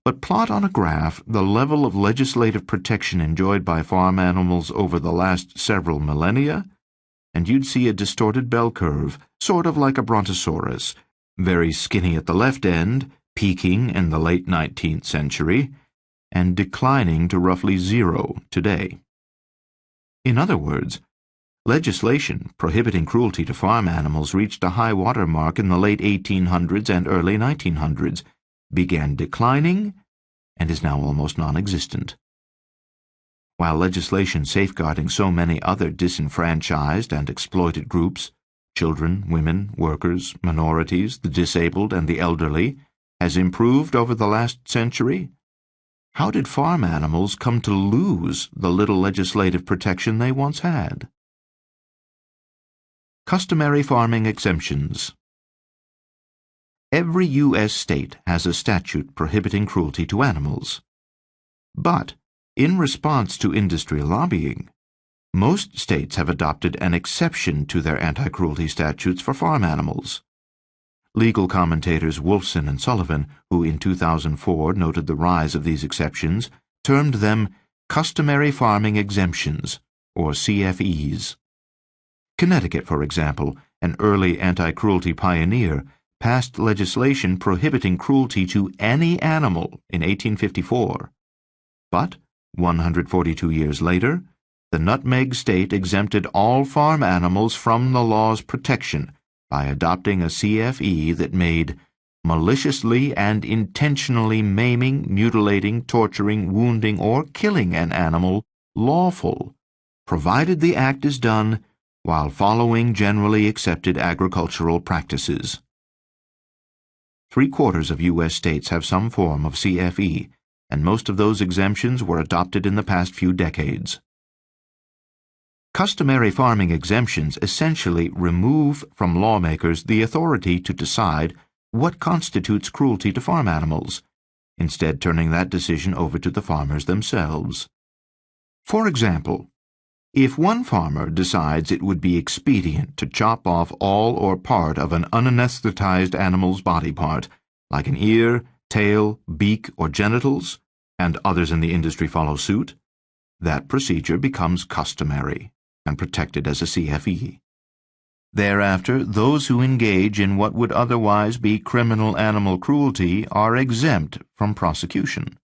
But plot on a graph the level of legislative protection enjoyed by farm animals over the last several millennia, and you'd see a distorted bell curve, sort of like a brontosaurus, very skinny at the left end, peaking in the late 19th century, and declining to roughly zero today. In other words, legislation prohibiting cruelty to farm animals reached a high water mark in the late 1800s and early 1900s, began declining, and is now almost non-existent. While legislation safeguarding so many other disenfranchised and exploited groups, children, women, workers, minorities, the disabled, and the elderly, has improved over the last century, how did farm animals come to lose the little legislative protection they once had? Customary farming exemptions. Every U.S. state has a statute prohibiting cruelty to animals. But, in response to industry lobbying, most states have adopted an exception to their anti-cruelty statutes for farm animals. Legal commentators Wolfson and Sullivan, who in 2004 noted the rise of these exceptions, termed them customary farming exemptions, or CFEs. Connecticut, for example, an early anti-cruelty pioneer, passed legislation prohibiting cruelty to any animal in 1854. But, 142 years later, the Nutmeg State exempted all farm animals from the law's protection by adopting a CFE that made maliciously and intentionally maiming, mutilating, torturing, wounding, or killing an animal lawful, provided the act is done while following generally accepted agricultural practices. 3/4 of U.S. states have some form of CFE, and most of those exemptions were adopted in the past few decades. Customary farming exemptions essentially remove from lawmakers the authority to decide what constitutes cruelty to farm animals, instead turning that decision over to the farmers themselves. For example, if one farmer decides it would be expedient to chop off all or part of an unanesthetized animal's body part, like an ear, tail, beak, or genitals, and others in the industry follow suit, that procedure becomes customary and protected as a CFE. Thereafter, those who engage in what would otherwise be criminal animal cruelty are exempt from prosecution.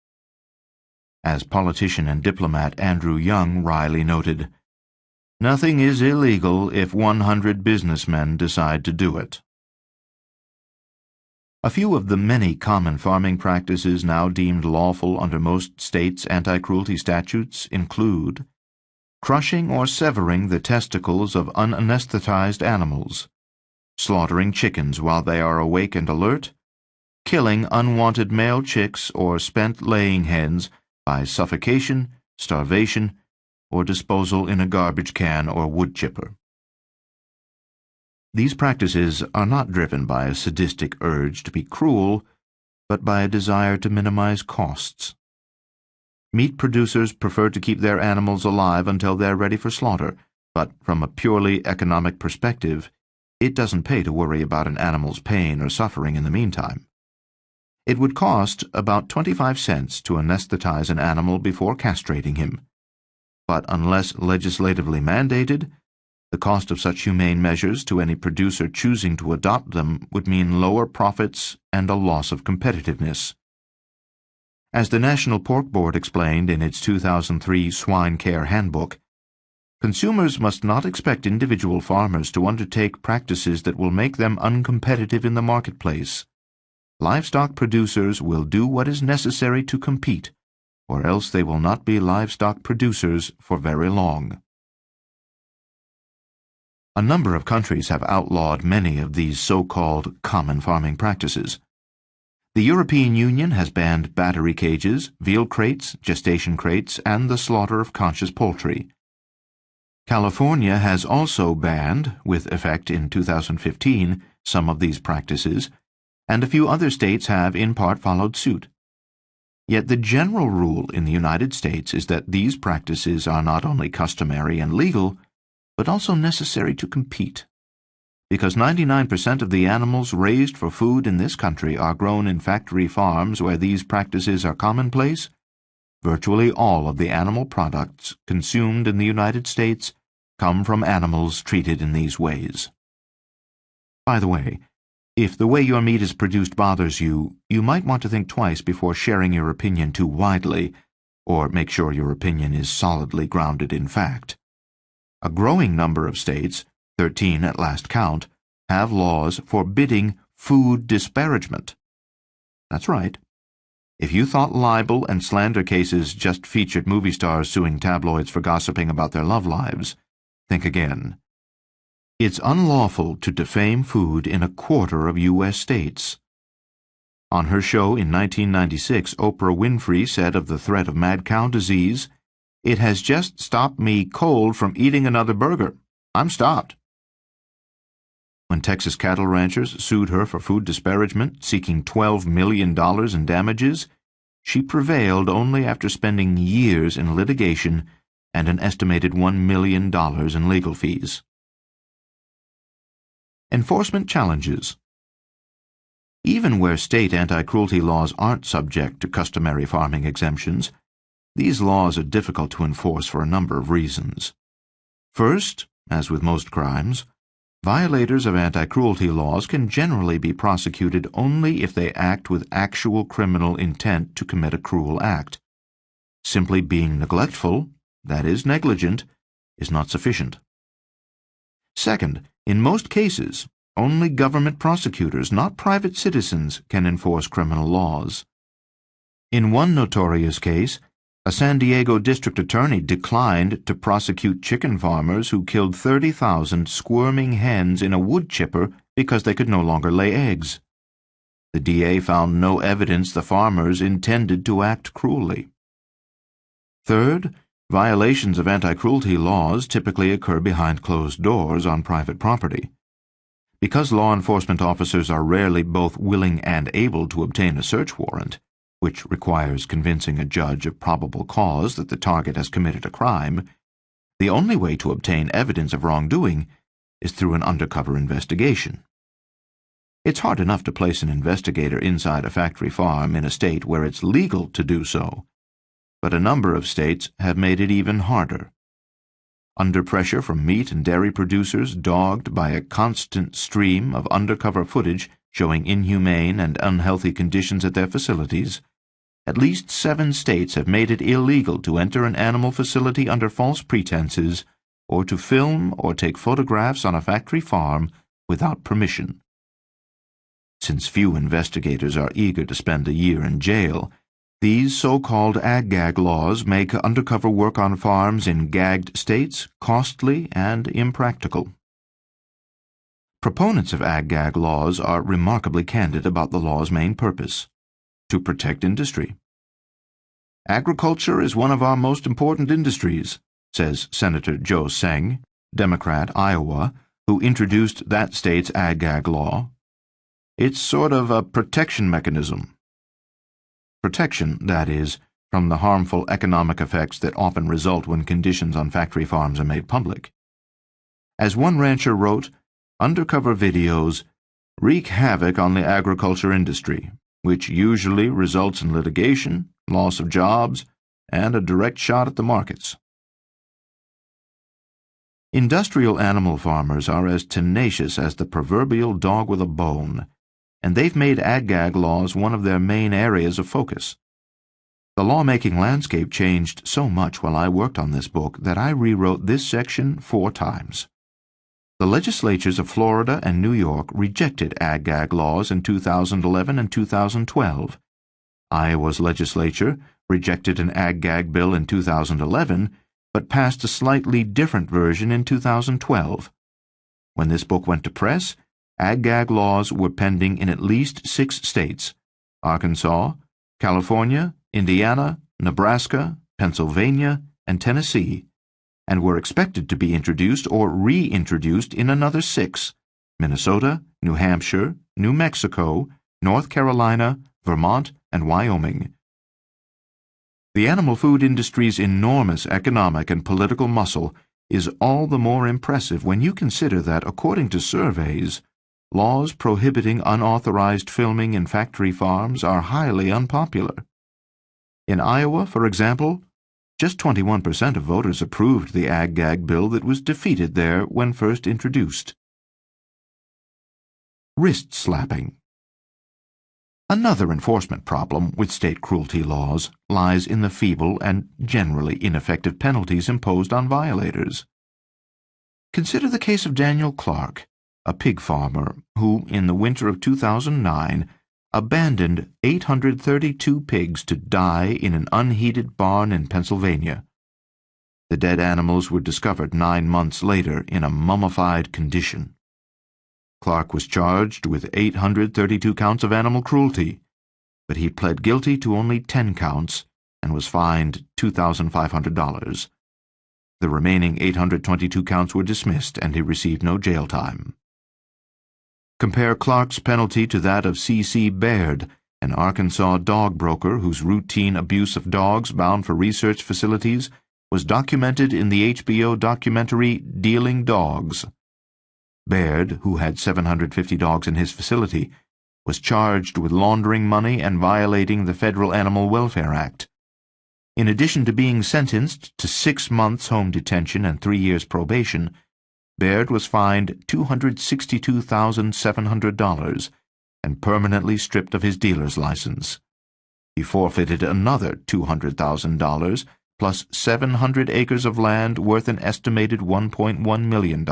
As politician and diplomat Andrew Young wryly noted, "Nothing is illegal if 100 businessmen decide to do it." A few of the many common farming practices now deemed lawful under most states' anti-cruelty statutes include crushing or severing the testicles of unanesthetized animals, slaughtering chickens while they are awake and alert, killing unwanted male chicks or spent laying hens by suffocation, starvation, or disposal in a garbage can or wood chipper. These practices are not driven by a sadistic urge to be cruel, but by a desire to minimize costs. Meat producers prefer to keep their animals alive until they're ready for slaughter, but from a purely economic perspective, it doesn't pay to worry about an animal's pain or suffering in the meantime. It would cost about 25 cents to anesthetize an animal before castrating him, but unless legislatively mandated, the cost of such humane measures to any producer choosing to adopt them would mean lower profits and a loss of competitiveness. As the National Pork Board explained in its 2003 Swine Care Handbook, consumers must not expect individual farmers to undertake practices that will make them uncompetitive in the marketplace. Livestock producers will do what is necessary to compete, or else they will not be livestock producers for very long. A number of countries have outlawed many of these so-called common farming practices. The European Union has banned battery cages, veal crates, gestation crates, and the slaughter of conscious poultry. California has also banned, with effect in 2015, some of these practices, and a few other states have in part followed suit. Yet the general rule in the United States is that these practices are not only customary and legal, but also necessary to compete. Because 99% of the animals raised for food in this country are grown in factory farms where these practices are commonplace, virtually all of the animal products consumed in the United States come from animals treated in these ways. By the way, if the way your meat is produced bothers you, you might want to think twice before sharing your opinion too widely, or make sure your opinion is solidly grounded in fact. A growing number of states, 13 at last count, have laws forbidding food disparagement. That's right. If you thought libel and slander cases just featured movie stars suing tabloids for gossiping about their love lives, think again. It's unlawful to defame food in a quarter of U.S. states. On her show in 1996, Oprah Winfrey said of the threat of mad cow disease, "It has just stopped me cold from eating another burger. I'm stopped." When Texas cattle ranchers sued her for food disparagement, seeking $12 million in damages, she prevailed only after spending years in litigation and an estimated $1 million in legal fees. Enforcement challenges. Even where state anti-cruelty laws aren't subject to customary farming exemptions, these laws are difficult to enforce for a number of reasons. First, as with most crimes, violators of anti-cruelty laws can generally be prosecuted only if they act with actual criminal intent to commit a cruel act. Simply being neglectful, that is, negligent, is not sufficient. Second, in most cases, only government prosecutors, not private citizens, can enforce criminal laws. In one notorious case, a San Diego district attorney declined to prosecute chicken farmers who killed 30,000 squirming hens in a wood chipper because they could no longer lay eggs. The DA found no evidence the farmers intended to act cruelly. Third, violations of anti-cruelty laws typically occur behind closed doors on private property. Because law enforcement officers are rarely both willing and able to obtain a search warrant, which requires convincing a judge of probable cause that the target has committed a crime, the only way to obtain evidence of wrongdoing is through an undercover investigation. It's hard enough to place an investigator inside a factory farm in a state where it's legal to do so, but a number of states have made it even harder. Under pressure from meat and dairy producers dogged by a constant stream of undercover footage showing inhumane and unhealthy conditions at their facilities, at least 7 states have made it illegal to enter an animal facility under false pretenses or to film or take photographs on a factory farm without permission. Since few investigators are eager to spend a year in jail, these so-called ag-gag laws make undercover work on farms in gagged states costly and impractical. Proponents of ag-gag laws are remarkably candid about the law's main purpose: to protect industry. Agriculture is one of our most important industries, says Senator Joe Seng, Democrat, Iowa, who introduced that state's ag-gag law. It's sort of a protection mechanism. Protection, that is, from the harmful economic effects that often result when conditions on factory farms are made public. As one rancher wrote, undercover videos wreak havoc on the agriculture industry, which usually results in litigation, loss of jobs, and a direct shot at the markets. Industrial animal farmers are as tenacious as the proverbial dog with a bone, and they've made ag-gag laws one of their main areas of focus. The lawmaking landscape changed so much while I worked on this book that I rewrote this section 4 times. The legislatures of Florida and New York rejected ag-gag laws in 2011 and 2012. Iowa's legislature rejected an ag-gag bill in 2011, but passed a slightly different version in 2012. When this book went to press, ag-gag laws were pending in at least 6 states: Arkansas, California, Indiana, Nebraska, Pennsylvania, and Tennessee, and were expected to be introduced or reintroduced in another 6: Minnesota, New Hampshire, New Mexico, North Carolina, Vermont, and Wyoming. The animal food industry's enormous economic and political muscle is all the more impressive when you consider that, according to surveys, laws prohibiting unauthorized filming in factory farms are highly unpopular. In Iowa, for example, just 21% of voters approved the ag-gag bill that was defeated there when first introduced. Wrist slapping. Another enforcement problem with state cruelty laws lies in the feeble and generally ineffective penalties imposed on violators. Consider the case of Daniel Clark, a pig farmer who, in the winter of 2009, abandoned 832 pigs to die in an unheated barn in Pennsylvania. The dead animals were discovered 9 months later in a mummified condition. Clark was charged with 832 counts of animal cruelty, but he pled guilty to only 10 counts and was fined $2,500. The remaining 822 counts were dismissed, and he received no jail time. Compare Clark's penalty to that of C.C. Baird, an Arkansas dog broker whose routine abuse of dogs bound for research facilities was documented in the HBO documentary Dealing Dogs. Baird, who had 750 dogs in his facility, was charged with laundering money and violating the Federal Animal Welfare Act. In addition to being sentenced to 6 months home detention and 3 years probation, Baird was fined $262,700 and permanently stripped of his dealer's license. He forfeited another $200,000 plus 700 acres of land worth an estimated $1.1 million.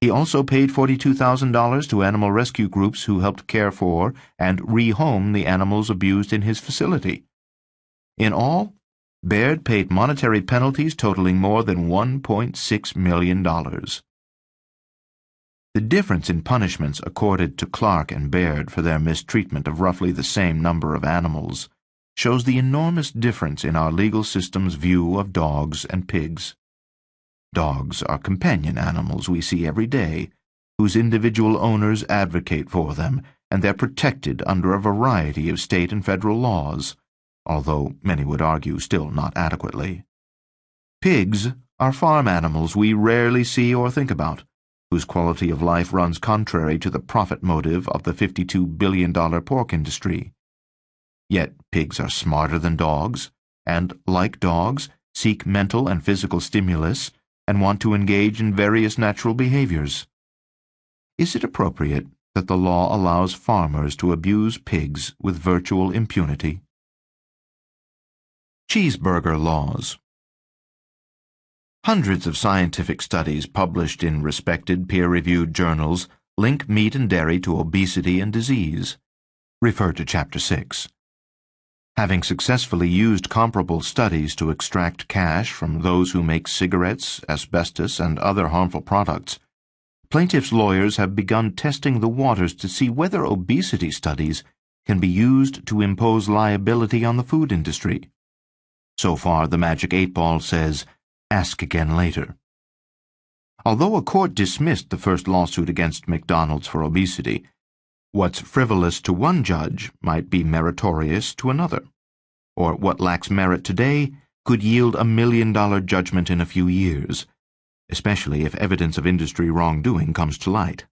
He also paid $42,000 to animal rescue groups who helped care for and rehome the animals abused in his facility. In all, Baird paid monetary penalties totaling more than $1.6 million. The difference in punishments accorded to Clark and Baird for their mistreatment of roughly the same number of animals shows the enormous difference in our legal system's view of dogs and pigs. Dogs are companion animals we see every day, whose individual owners advocate for them, and they're protected under a variety of state and federal laws, although many would argue still not adequately. Pigs are farm animals we rarely see or think about, whose quality of life runs contrary to the profit motive of the $52 billion pork industry. Yet pigs are smarter than dogs, and, like dogs, seek mental and physical stimulus and want to engage in various natural behaviors. Is it appropriate that the law allows farmers to abuse pigs with virtual impunity? Cheeseburger laws. Hundreds of scientific studies published in respected peer-reviewed journals link meat and dairy to obesity and disease. Refer to Chapter 6. Having successfully used comparable studies to extract cash from those who make cigarettes, asbestos, and other harmful products, plaintiffs' lawyers have begun testing the waters to see whether obesity studies can be used to impose liability on the food industry. So far, the Magic 8-Ball says, ask again later. Although a court dismissed the first lawsuit against McDonald's for obesity, what's frivolous to one judge might be meritorious to another, or what lacks merit today could yield $1 million judgment in a few years, especially if evidence of industry wrongdoing comes to light.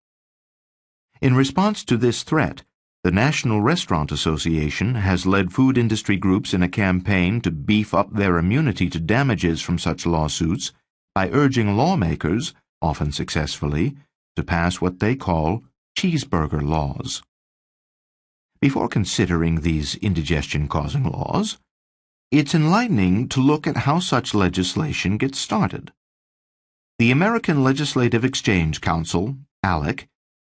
In response to this threat, the National Restaurant Association has led food industry groups in a campaign to beef up their immunity to damages from such lawsuits by urging lawmakers, often successfully, to pass what they call cheeseburger laws. Before considering these indigestion-causing laws, it's enlightening to look at how such legislation gets started. The American Legislative Exchange Council, ALEC,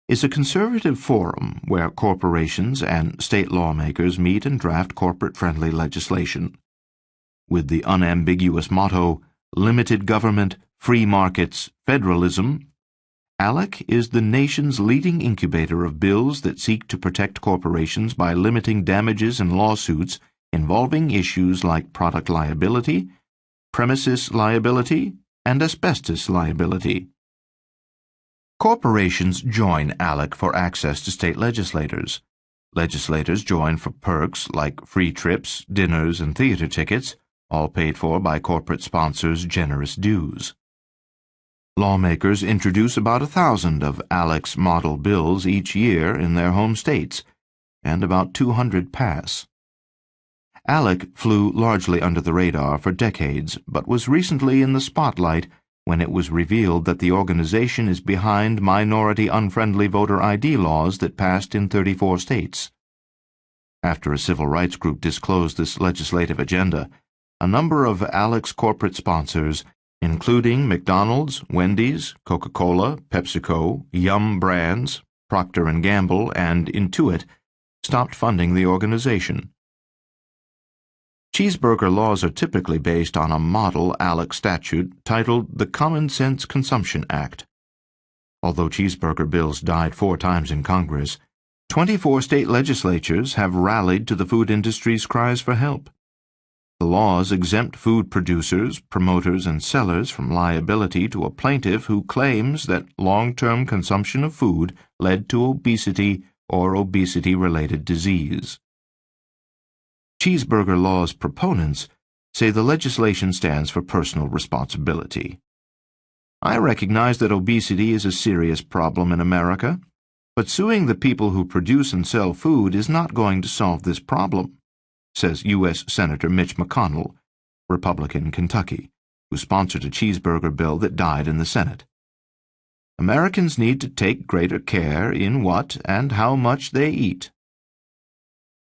is a conservative forum where corporations and state lawmakers meet and draft corporate-friendly legislation. With the unambiguous motto, limited government, free markets, federalism, ALEC is the nation's leading incubator of bills that seek to protect corporations by limiting damages in lawsuits involving issues like product liability, premises liability, and asbestos liability. Corporations join ALEC for access to state legislators. Legislators join for perks like free trips, dinners, and theater tickets, all paid for by corporate sponsors' generous dues. Lawmakers introduce about 1,000 of ALEC's model bills each year in their home states, and about 200 pass. ALEC flew largely under the radar for decades, but was recently in the spotlight when it was revealed that the organization is behind minority-unfriendly voter ID laws that passed in 34 states. After a civil rights group disclosed this legislative agenda, a number of ALEC's corporate sponsors, including McDonald's, Wendy's, Coca-Cola, PepsiCo, Yum Brands, Procter & Gamble, and Intuit, stopped funding the organization. Cheeseburger laws are typically based on a model ALEC statute titled the Common Sense Consumption Act. Although cheeseburger bills died 4 times in Congress, 24 state legislatures have rallied to the food industry's cries for help. The laws exempt food producers, promoters, and sellers from liability to a plaintiff who claims that long-term consumption of food led to obesity or obesity-related disease. Cheeseburger law's proponents say the legislation stands for personal responsibility. I recognize that obesity is a serious problem in America, but suing the people who produce and sell food is not going to solve this problem, says U.S. Senator Mitch McConnell, Republican, Kentucky, who sponsored a cheeseburger bill that died in the Senate. Americans need to take greater care in what and how much they eat.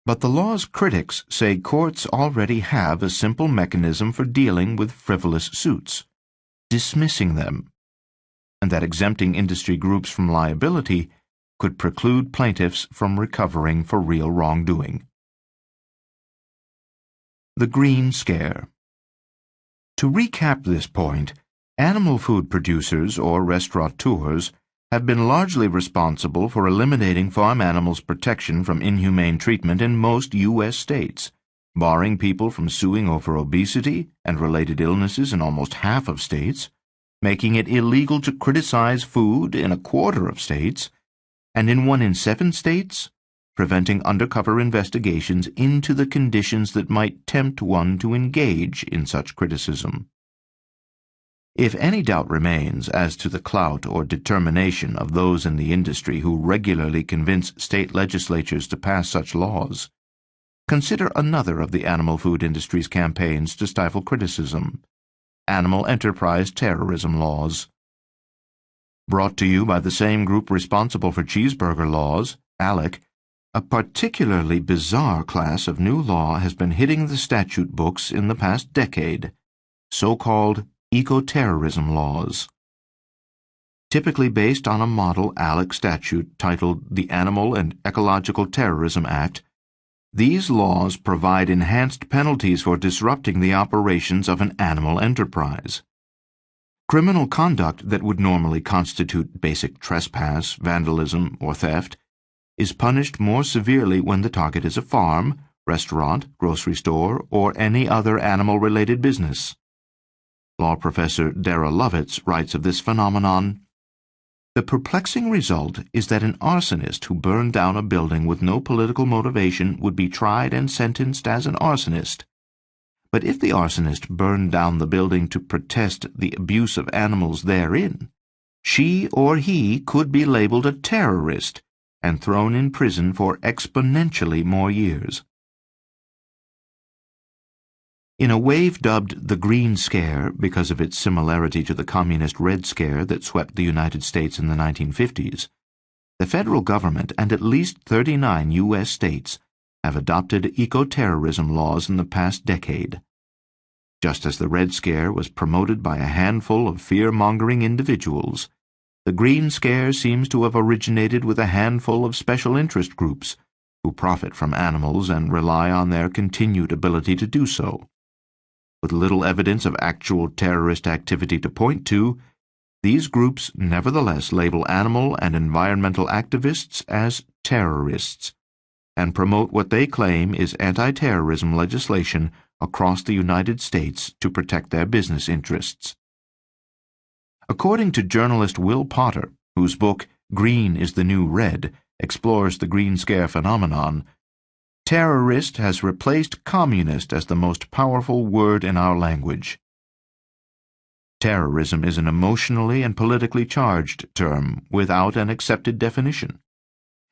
But the law's critics say courts already have a simple mechanism for dealing with frivolous suits, dismissing them, and that exempting industry groups from liability could preclude plaintiffs from recovering for real wrongdoing. The Green Scare. To recap this point, animal food producers or restaurateurs have been largely responsible for eliminating farm animals' protection from inhumane treatment in most U.S. states, barring people from suing over obesity and related illnesses in almost half of states, making it illegal to criticize food in a quarter of states, and in 1 in 7 states, preventing undercover investigations into the conditions that might tempt one to engage in such criticism. If any doubt remains as to the clout or determination of those in the industry who regularly convince state legislatures to pass such laws, consider another of the animal food industry's campaigns to stifle criticism: animal enterprise terrorism laws. Brought to you by the same group responsible for cheeseburger laws, ALEC, a particularly bizarre class of new law has been hitting the statute books in the past decade, so-called eco-terrorism laws. Typically based on a model ALEC statute titled the Animal and Ecological Terrorism Act, these laws provide enhanced penalties for disrupting the operations of an animal enterprise. Criminal conduct that would normally constitute basic trespass, vandalism, or theft is punished more severely when the target is a farm, restaurant, grocery store, or any other animal-related business. Law professor Dara Lovitz writes of this phenomenon, "The perplexing result is that an arsonist who burned down a building with no political motivation would be tried and sentenced as an arsonist. But if the arsonist burned down the building to protest the abuse of animals therein, she or he could be labeled a terrorist and thrown in prison for exponentially more years." In a wave dubbed the Green Scare because of its similarity to the communist Red Scare that swept the United States in the 1950s, the federal government and at least 39 U.S. states have adopted eco-terrorism laws in the past decade. Just as the Red Scare was promoted by a handful of fear-mongering individuals, the Green Scare seems to have originated with a handful of special interest groups who profit from animals and rely on their continued ability to do so. With little evidence of actual terrorist activity to point to, these groups nevertheless label animal and environmental activists as terrorists and promote what they claim is anti-terrorism legislation across the United States to protect their business interests. According to journalist Will Potter, whose book Green is the New Red explores the Green Scare phenomenon, terrorist has replaced communist as the most powerful word in our language. Terrorism is an emotionally and politically charged term without an accepted definition.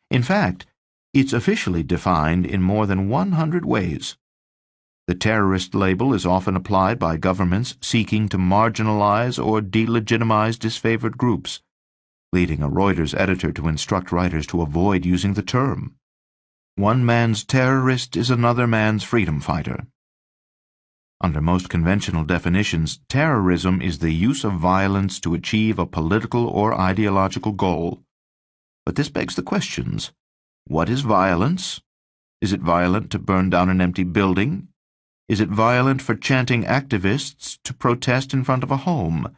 In fact, it's officially defined in more than 100 ways. The terrorist label is often applied by governments seeking to marginalize or delegitimize disfavored groups, leading a Reuters editor to instruct writers to avoid using the term. One man's terrorist is another man's freedom fighter. Under most conventional definitions, terrorism is the use of violence to achieve a political or ideological goal. But this begs the questions: what is violence? Is it violent to burn down an empty building? Is it violent for chanting activists to protest in front of a home?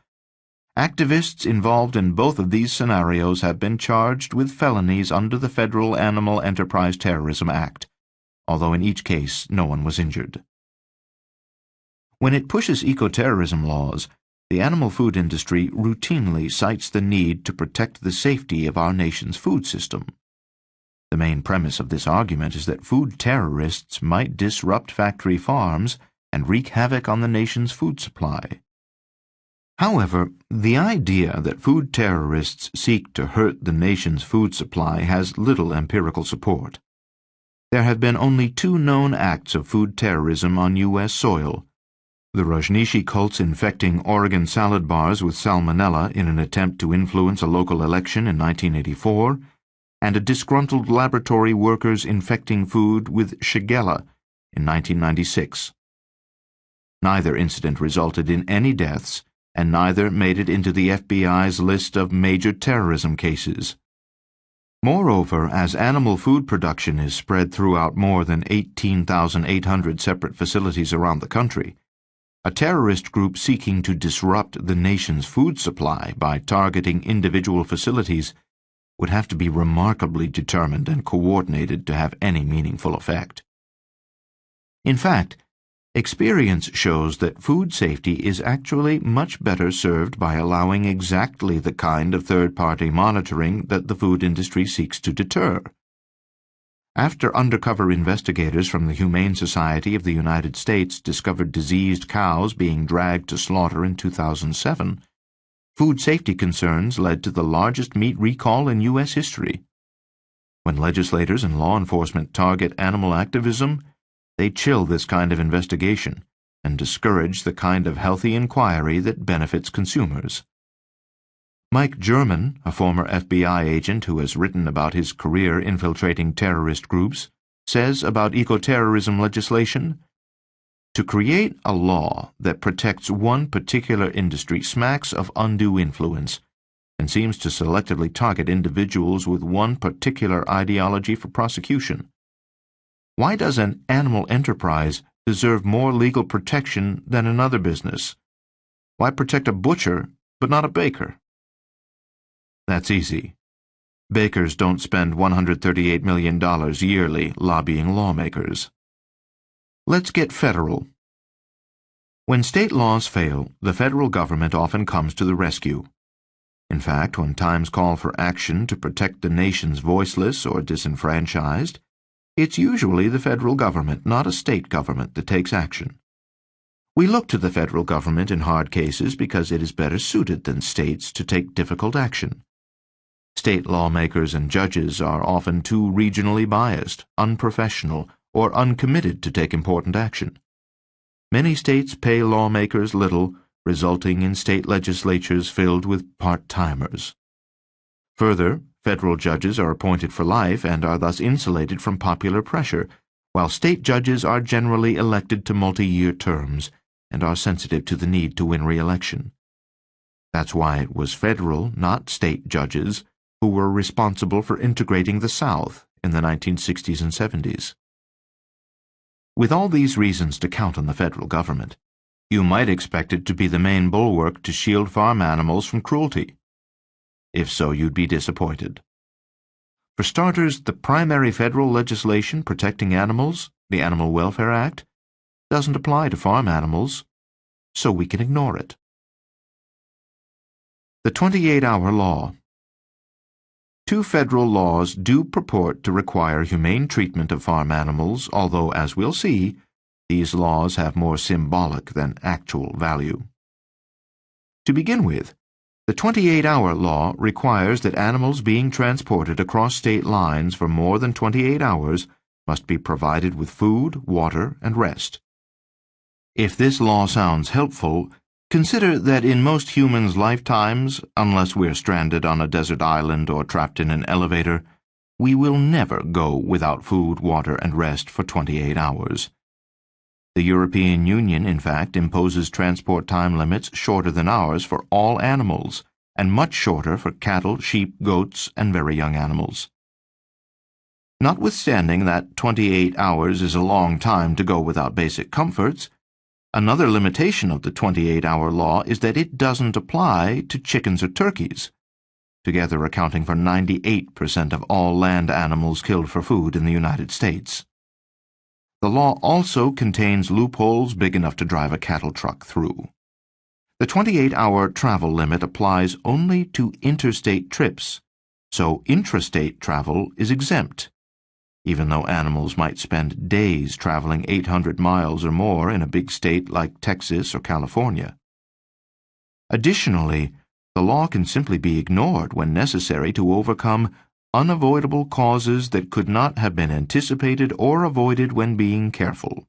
Activists involved in both of these scenarios have been charged with felonies under the Federal Animal Enterprise Terrorism Act, although in each case no one was injured. When it pushes eco-terrorism laws, the animal food industry routinely cites the need to protect the safety of our nation's food system. The main premise of this argument is that food terrorists might disrupt factory farms and wreak havoc on the nation's food supply. However, the idea that food terrorists seek to hurt the nation's food supply has little empirical support. There have been only 2 known acts of food terrorism on U.S. soil: the Rajneeshi cults infecting Oregon salad bars with salmonella in an attempt to influence a local election in 1984, and a disgruntled laboratory workers infecting food with Shigella in 1996. Neither incident resulted in any deaths, and neither made it into the FBI's list of major terrorism cases. Moreover, as animal food production is spread throughout more than 18,800 separate facilities around the country, a terrorist group seeking to disrupt the nation's food supply by targeting individual facilities would have to be remarkably determined and coordinated to have any meaningful effect. In fact, experience shows that food safety is actually much better served by allowing exactly the kind of third-party monitoring that the food industry seeks to deter. After undercover investigators from the Humane Society of the United States discovered diseased cows being dragged to slaughter in 2007, food safety concerns led to the largest meat recall in U.S. history. When legislators and law enforcement target animal activism, they chill this kind of investigation and discourage the kind of healthy inquiry that benefits consumers. Mike German, a former FBI agent who has written about his career infiltrating terrorist groups, says about eco-terrorism legislation, "To create a law that protects one particular industry smacks of undue influence and seems to selectively target individuals with one particular ideology for prosecution. Why does an animal enterprise deserve more legal protection than another business? Why protect a butcher but not a baker?" That's easy. Bakers don't spend $138 million yearly lobbying lawmakers. Let's get federal. When state laws fail, the federal government often comes to the rescue. In fact, when times call for action to protect the nation's voiceless or disenfranchised, it's usually the federal government, not a state government, that takes action. We look to the federal government in hard cases because it is better suited than states to take difficult action. State lawmakers and judges are often too regionally biased, unprofessional, or uncommitted to take important action. Many states pay lawmakers little, resulting in state legislatures filled with part-timers. Further, federal judges are appointed for life and are thus insulated from popular pressure, while state judges are generally elected to multi-year terms and are sensitive to the need to win re-election. That's why it was federal, not state judges, who were responsible for integrating the South in the 1960s and 70s. With all these reasons to count on the federal government, you might expect it to be the main bulwark to shield farm animals from cruelty. If so, you'd be disappointed. For starters, the primary federal legislation protecting animals, the Animal Welfare Act, doesn't apply to farm animals, so we can ignore it. The 28-hour law. Two federal laws do purport to require humane treatment of farm animals, although, as we'll see, these laws have more symbolic than actual value. To begin with, the 28-hour law requires that animals being transported across state lines for more than 28 hours must be provided with food, water, and rest. If this law sounds helpful, consider that in most humans' lifetimes, unless we're stranded on a desert island or trapped in an elevator, we will never go without food, water, and rest for 28 hours. The European Union, in fact, imposes transport time limits shorter than ours for all animals, and much shorter for cattle, sheep, goats, and very young animals. Notwithstanding that 28 hours is a long time to go without basic comforts, another limitation of the 28-hour law is that it doesn't apply to chickens or turkeys, together accounting for 98% of all land animals killed for food in the United States. The law also contains loopholes big enough to drive a cattle truck through. The 28-hour travel limit applies only to interstate trips, so intrastate travel is exempt, even though animals might spend days traveling 800 miles or more in a big state like Texas or California. Additionally, the law can simply be ignored when necessary to overcome unavoidable causes that could not have been anticipated or avoided when being careful.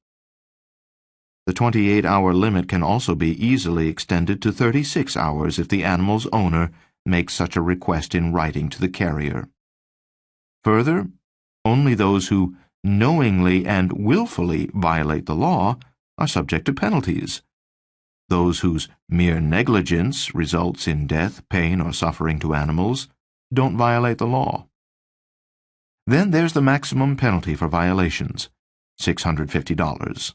The 28-hour limit can also be easily extended to 36 hours if the animal's owner makes such a request in writing to the carrier. Further, only those who knowingly and willfully violate the law are subject to penalties. Those whose mere negligence results in death, pain, or suffering to animals don't violate the law. Then there's the maximum penalty for violations, $650.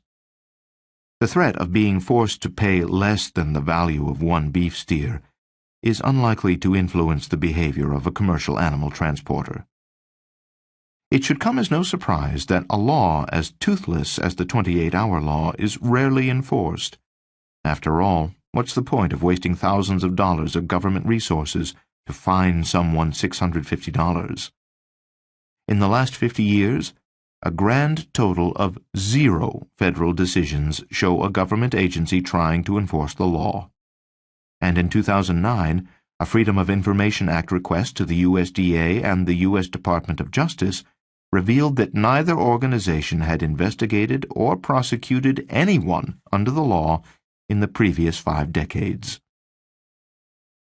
The threat of being forced to pay less than the value of one beef steer is unlikely to influence the behavior of a commercial animal transporter. It should come as no surprise that a law as toothless as the 28-hour law is rarely enforced. After all, what's the point of wasting thousands of dollars of government resources to fine someone $650? In the last 50 years, a grand total of 0 federal decisions show a government agency trying to enforce the law. And in 2009, a Freedom of Information Act request to the USDA and the U.S. Department of Justice revealed that neither organization had investigated or prosecuted anyone under the law in the previous 5 decades.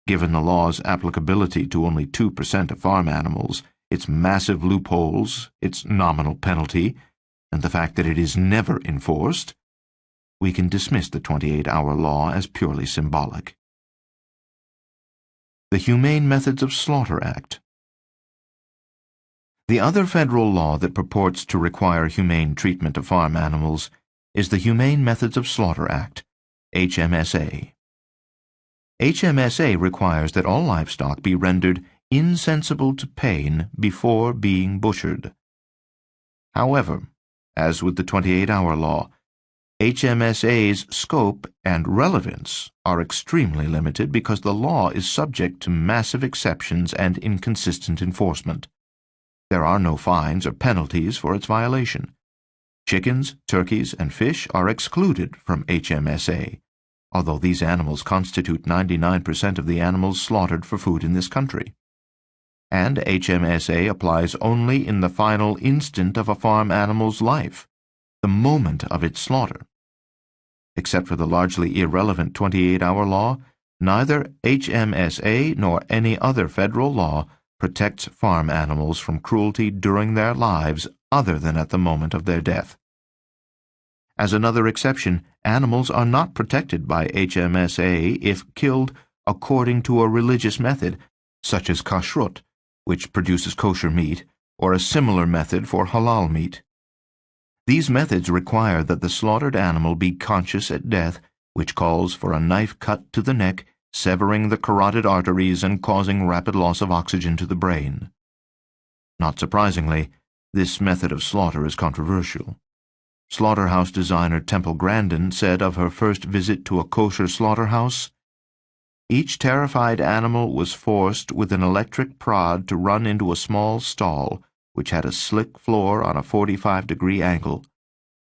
Given the law's applicability to only 2% of farm animals, its massive loopholes, its nominal penalty, and the fact that it is never enforced, we can dismiss the 28-hour law as purely symbolic. The Humane Methods of Slaughter Act. The other federal law that purports to require humane treatment of farm animals is the Humane Methods of Slaughter Act, HMSA. HMSA requires that all livestock be rendered insensible to pain before being butchered. However, as with the 28-hour law, HMSA's scope and relevance are extremely limited because the law is subject to massive exceptions and inconsistent enforcement. There are no fines or penalties for its violation. Chickens, turkeys, and fish are excluded from HMSA, although these animals constitute 99% of the animals slaughtered for food in this country. And HMSA applies only in the final instant of a farm animal's life, the moment of its slaughter. Except for the largely irrelevant 28-hour law, neither HMSA nor any other federal law protects farm animals from cruelty during their lives other than at the moment of their death. As another exception, animals are not protected by HMSA if killed according to a religious method, such as kashrut, which produces kosher meat, or a similar method for halal meat. These methods require that the slaughtered animal be conscious at death, which calls for a knife cut to the neck, severing the carotid arteries and causing rapid loss of oxygen to the brain. Not surprisingly, this method of slaughter is controversial. Slaughterhouse designer Temple Grandin said of her first visit to a kosher slaughterhouse, "Each terrified animal was forced with an electric prod to run into a small stall, which had a slick floor on a 45-degree angle.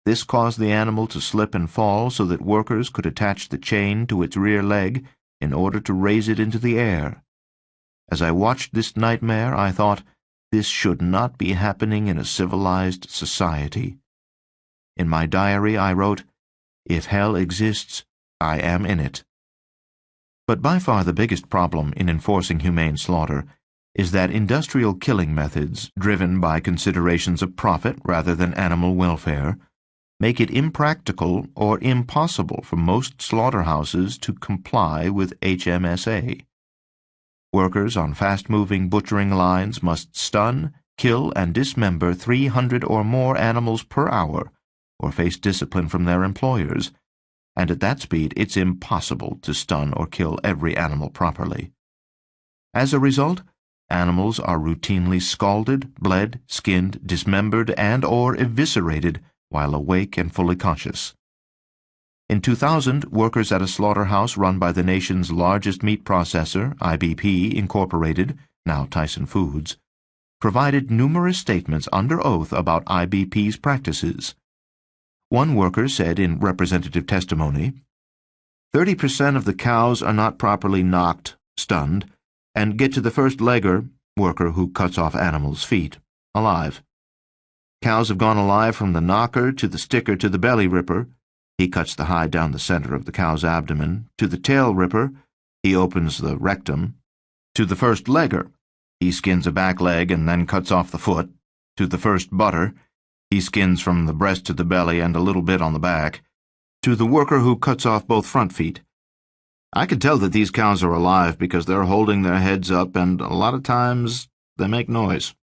This caused the animal to slip and fall so that workers could attach the chain to its rear leg in order to raise it into the air. As I watched this nightmare, I thought, this should not be happening in a civilized society." In my diary I wrote, "If hell exists, I am in it." But by far the biggest problem in enforcing humane slaughter is that industrial killing methods, driven by considerations of profit rather than animal welfare, make it impractical or impossible for most slaughterhouses to comply with HMSA. Workers on fast-moving butchering lines must stun, kill, and dismember 300 or more animals per hour, or face discipline from their employers, and at that speed it's impossible to stun or kill every animal properly. As a result, animals are routinely scalded, bled, skinned, dismembered, and/or eviscerated while awake and fully conscious. In 2000, workers at a slaughterhouse run by the nation's largest meat processor, IBP Incorporated, now Tyson Foods, provided numerous statements under oath about IBP's practices. One worker said in representative testimony, 30% of the cows are not properly knocked, stunned, and get to the first legger, worker who cuts off animals' feet, alive. Cows have gone alive from the knocker to the sticker to the belly ripper. He cuts the hide down the center of the cow's abdomen. To the tail ripper, he opens the rectum. To the first legger, he skins a back leg and then cuts off the foot. To the first butter, he skins from the breast to the belly and a little bit on the back. To the worker who cuts off both front feet. I can tell that these cows are alive because they're holding their heads up and a lot of times they make noise."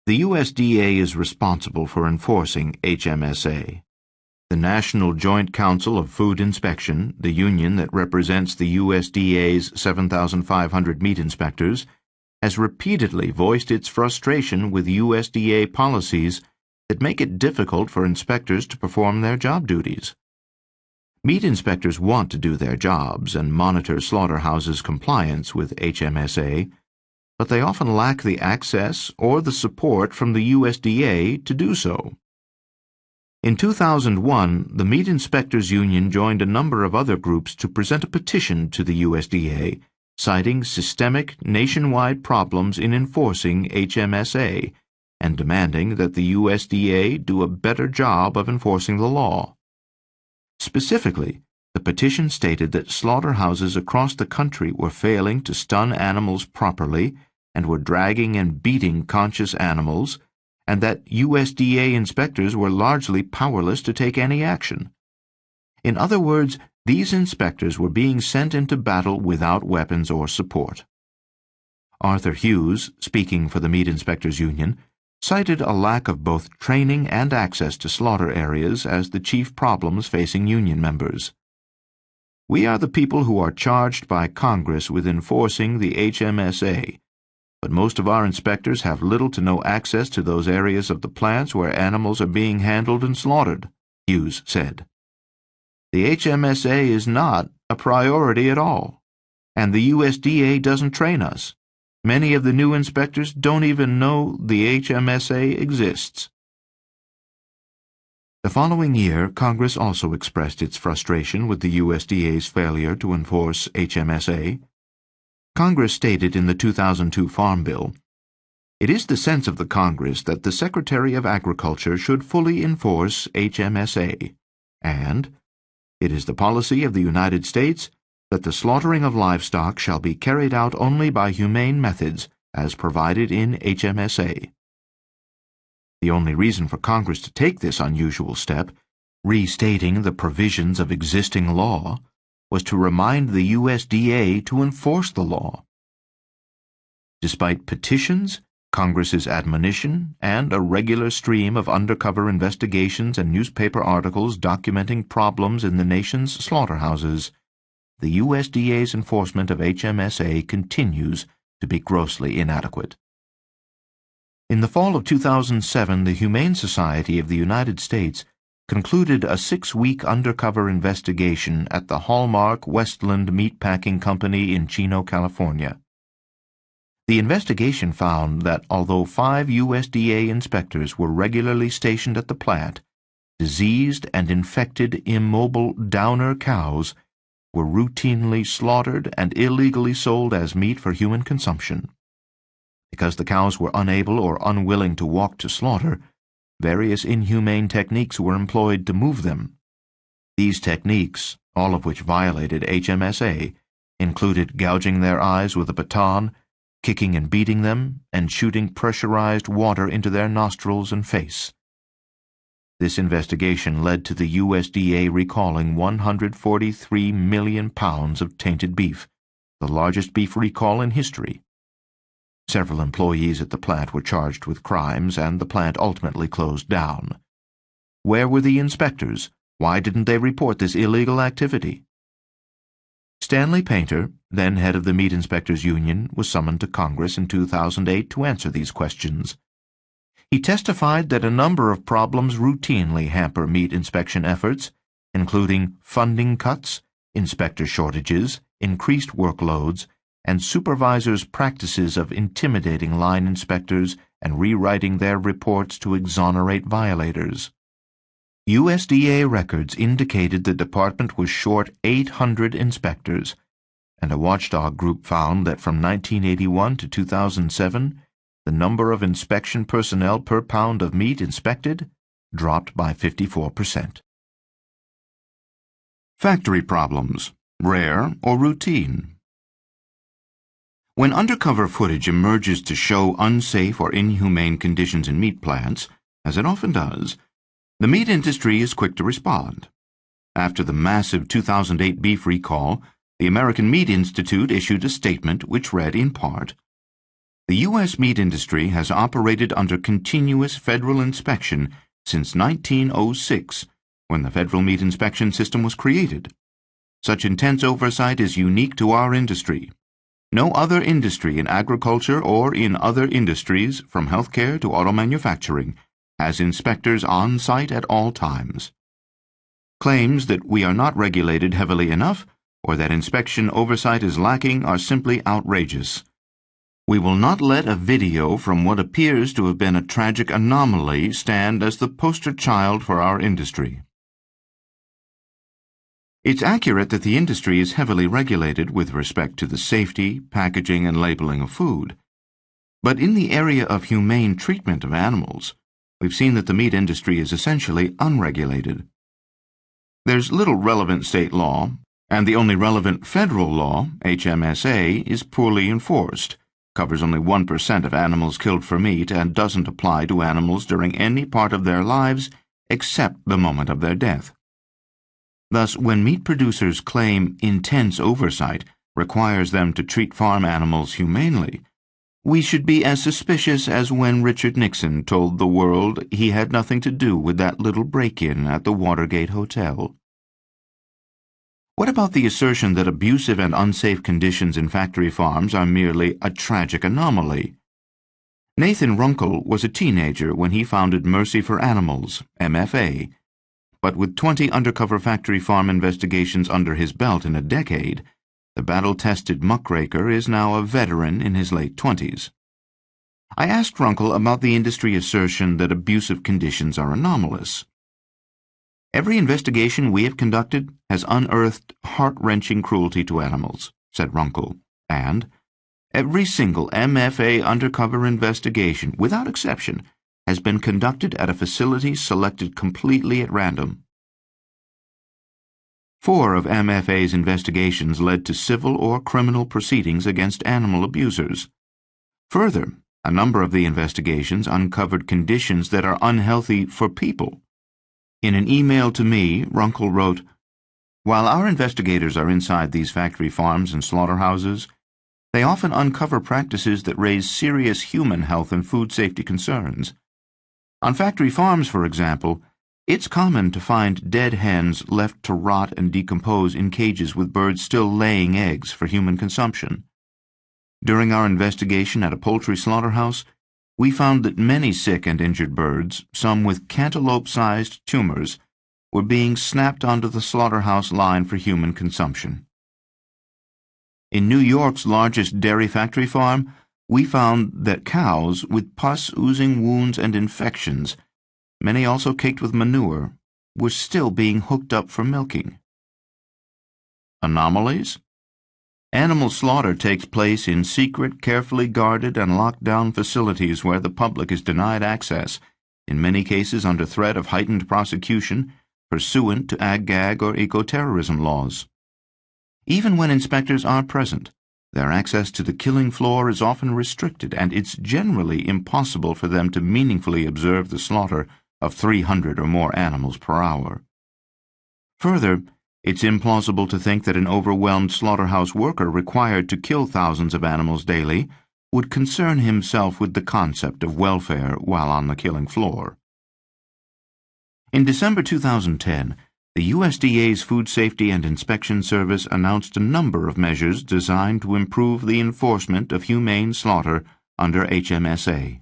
The USDA is responsible for enforcing HMSA. The National Joint Council of Food Inspection, the union that represents the USDA's 7,500 meat inspectors, has repeatedly voiced its frustration with USDA policies that make it difficult for inspectors to perform their job duties. Meat inspectors want to do their jobs and monitor slaughterhouses' compliance with HMSA, but they often lack the access or the support from the USDA to do so. In 2001, the Meat Inspectors Union joined a number of other groups to present a petition to the USDA citing systemic nationwide problems in enforcing HMSA and demanding that the USDA do a better job of enforcing the law. Specifically, the petition stated that slaughterhouses across the country were failing to stun animals properly and were dragging and beating conscious animals, and that USDA inspectors were largely powerless to take any action. In other words, these inspectors were being sent into battle without weapons or support. Arthur Hughes, speaking for the Meat Inspectors Union, cited a lack of both training and access to slaughter areas as the chief problems facing union members. We are the people who are charged by Congress with enforcing the HMSA, but most of our inspectors have little to no access to those areas of the plants where animals are being handled and slaughtered, Hughes said. The HMSA is not a priority at all, and the USDA doesn't train us. Many of the new inspectors don't even know the HMSA exists. The following year, Congress also expressed its frustration with the USDA's failure to enforce HMSA. Congress stated in the 2002 Farm Bill, "It is the sense of the Congress that the Secretary of Agriculture should fully enforce HMSA, and it is the policy of the United States that the slaughtering of livestock shall be carried out only by humane methods as provided in HMSA." The only reason for Congress to take this unusual step, restating the provisions of existing law, was to remind the USDA to enforce the law. Despite petitions, Congress's admonition, and a regular stream of undercover investigations and newspaper articles documenting problems in the nation's slaughterhouses, the USDA's enforcement of HMSA continues to be grossly inadequate. In the fall of 2007, the Humane Society of the United States concluded a 6-week undercover investigation at the Hallmark Westland Meatpacking Company in Chino, California. The investigation found that although 5 USDA inspectors were regularly stationed at the plant, diseased and infected immobile downer cows were routinely slaughtered and illegally sold as meat for human consumption. Because the cows were unable or unwilling to walk to slaughter, various inhumane techniques were employed to move them. These techniques, all of which violated HMSA, included gouging their eyes with a baton, kicking and beating them, and shooting pressurized water into their nostrils and face. This investigation led to the USDA recalling 143 million pounds of tainted beef, the largest beef recall in history. Several employees at the plant were charged with crimes, and the plant ultimately closed down. Where were the inspectors? Why didn't they report this illegal activity? Stanley Painter, then head of the Meat Inspectors Union, was summoned to Congress in 2008 to answer these questions. He testified that a number of problems routinely hamper meat inspection efforts, including funding cuts, inspector shortages, increased workloads, and supervisors' practices of intimidating line inspectors and rewriting their reports to exonerate violators. USDA records indicated the department was short 800 inspectors, and a watchdog group found that from 1981 to 2007, the number of inspection personnel per pound of meat inspected dropped by 54%. Factory problems, rare or routine. When undercover footage emerges to show unsafe or inhumane conditions in meat plants, as it often does, the meat industry is quick to respond. After the massive 2008 beef recall, the American Meat Institute issued a statement which read in part, "The U.S. meat industry has operated under continuous federal inspection since 1906, when the Federal Meat Inspection System was created. Such intense oversight is unique to our industry. No other industry in agriculture or in other industries, from healthcare to auto manufacturing, has inspectors on site at all times. Claims that we are not regulated heavily enough or that inspection oversight is lacking are simply outrageous. We will not let a video from what appears to have been a tragic anomaly stand as the poster child for our industry." It's accurate that the industry is heavily regulated with respect to the safety, packaging, and labeling of food. But in the area of humane treatment of animals, we've seen that the meat industry is essentially unregulated. There's little relevant state law, and the only relevant federal law, HMSA, is poorly enforced, covers only 1% of animals killed for meat, and doesn't apply to animals during any part of their lives except the moment of their death. Thus, when meat producers claim intense oversight requires them to treat farm animals humanely, we should be as suspicious as when Richard Nixon told the world he had nothing to do with that little break-in at the Watergate Hotel. What about the assertion that abusive and unsafe conditions in factory farms are merely a tragic anomaly? Nathan Runkle was a teenager when he founded Mercy for Animals, MFA, but with 20 undercover factory farm investigations under his belt in a decade, the battle-tested muckraker is now a veteran in his late 20s. I asked Runkle about the industry assertion that abusive conditions are anomalous. "Every investigation we have conducted has unearthed heart-wrenching cruelty to animals," said Runkle, and "every single MFA undercover investigation, without exception, has been conducted at a facility selected completely at random." 4 of MFA's investigations led to civil or criminal proceedings against animal abusers. Further, a number of the investigations uncovered conditions that are unhealthy for people. In an email to me, Runkle wrote, "While our investigators are inside these factory farms and slaughterhouses, they often uncover practices that raise serious human health and food safety concerns. On factory farms, for example, it's common to find dead hens left to rot and decompose in cages with birds still laying eggs for human consumption. During our investigation at a poultry slaughterhouse, we found that many sick and injured birds, some with cantaloupe-sized tumors, were being snapped onto the slaughterhouse line for human consumption. In New York's largest dairy factory farm, we found that cows with pus oozing wounds and infections, many also caked with manure, were still being hooked up for milking." Anomalies? Animal slaughter takes place in secret, carefully guarded and locked-down facilities where the public is denied access, in many cases under threat of heightened prosecution, pursuant to ag-gag or eco-terrorism laws. Even when inspectors are present, their access to the killing floor is often restricted, and it's generally impossible for them to meaningfully observe the slaughter of 300 or more animals per hour. Further, it's implausible to think that an overwhelmed slaughterhouse worker required to kill thousands of animals daily would concern himself with the concept of welfare while on the killing floor. In December 2010, the USDA's Food Safety and Inspection Service announced a number of measures designed to improve the enforcement of humane slaughter under HMSA.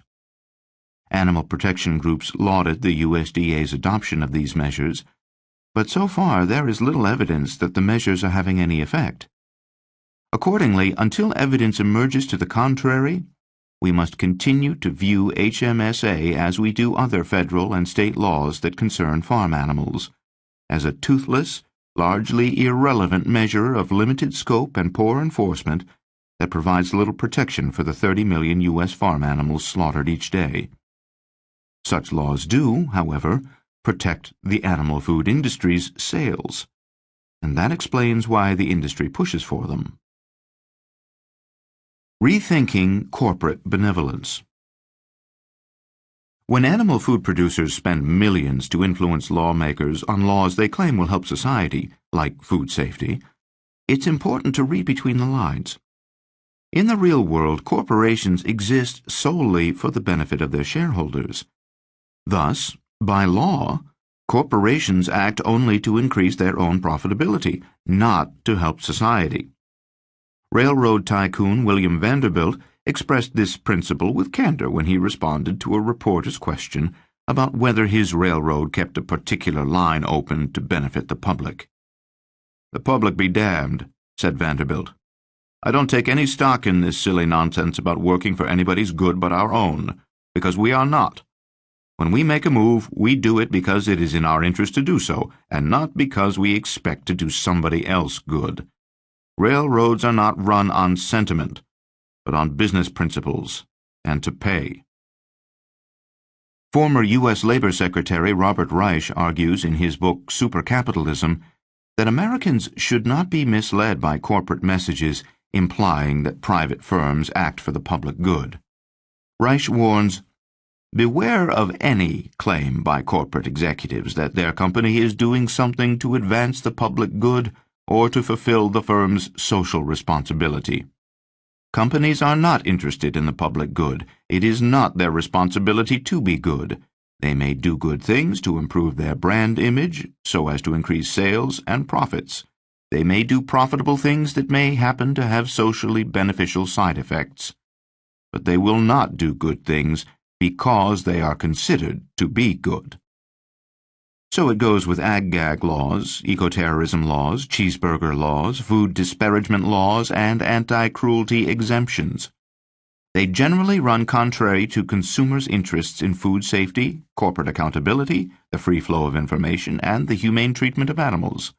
Animal protection groups lauded the USDA's adoption of these measures, but so far there is little evidence that the measures are having any effect. Accordingly, until evidence emerges to the contrary, we must continue to view HMSA as we do other federal and state laws that concern farm animals, as a toothless, largely irrelevant measure of limited scope and poor enforcement that provides little protection for the 30 million U.S. farm animals slaughtered each day. Such laws do, however, protect the animal food industry's sales, and that explains why the industry pushes for them. Rethinking corporate benevolence. When animal food producers spend millions to influence lawmakers on laws they claim will help society, like food safety, it's important to read between the lines. In the real world, corporations exist solely for the benefit of their shareholders. Thus, by law, corporations act only to increase their own profitability, not to help society. Railroad tycoon William Vanderbilt expressed this principle with candor when he responded to a reporter's question about whether his railroad kept a particular line open to benefit the public. "The public be damned," said Vanderbilt. "I don't take any stock in this silly nonsense about working for anybody's good but our own, because we are not. When we make a move, we do it because it is in our interest to do so, and not because we expect to do somebody else good. Railroads are not run on sentiment, but on business principles, and to pay." Former U.S. Labor Secretary Robert Reich argues in his book Supercapitalism that Americans should not be misled by corporate messages implying that private firms act for the public good. Reich warns, "Beware of any claim by corporate executives that their company is doing something to advance the public good or to fulfill the firm's social responsibility. Companies are not interested in the public good. It is not their responsibility to be good. They may do good things to improve their brand image so as to increase sales and profits. They may do profitable things that may happen to have socially beneficial side effects, but they will not do good things because they are considered to be good. So it goes with ag-gag laws, eco-terrorism laws, cheeseburger laws, food disparagement laws, and anti-cruelty exemptions. They generally run contrary to consumers' interests in food safety, corporate accountability, the free flow of information, and the humane treatment of animals.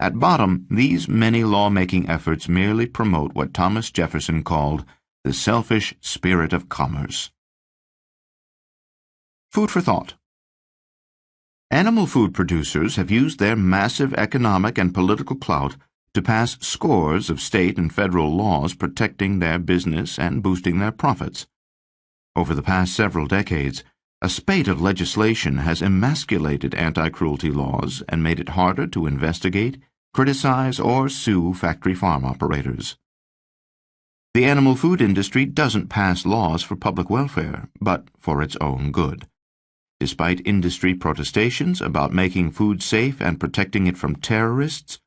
At bottom, these many law-making efforts merely promote what Thomas Jefferson called the selfish spirit of commerce. Food for thought. Animal food producers have used their massive economic and political clout to pass scores of state and federal laws protecting their business and boosting their profits. Over the past several decades, a spate of legislation has emasculated anti-cruelty laws and made it harder to investigate, criticize, or sue factory farm operators. The animal food industry doesn't pass laws for public welfare, but for its own good. Despite industry protestations about making food safe and protecting it from terrorists,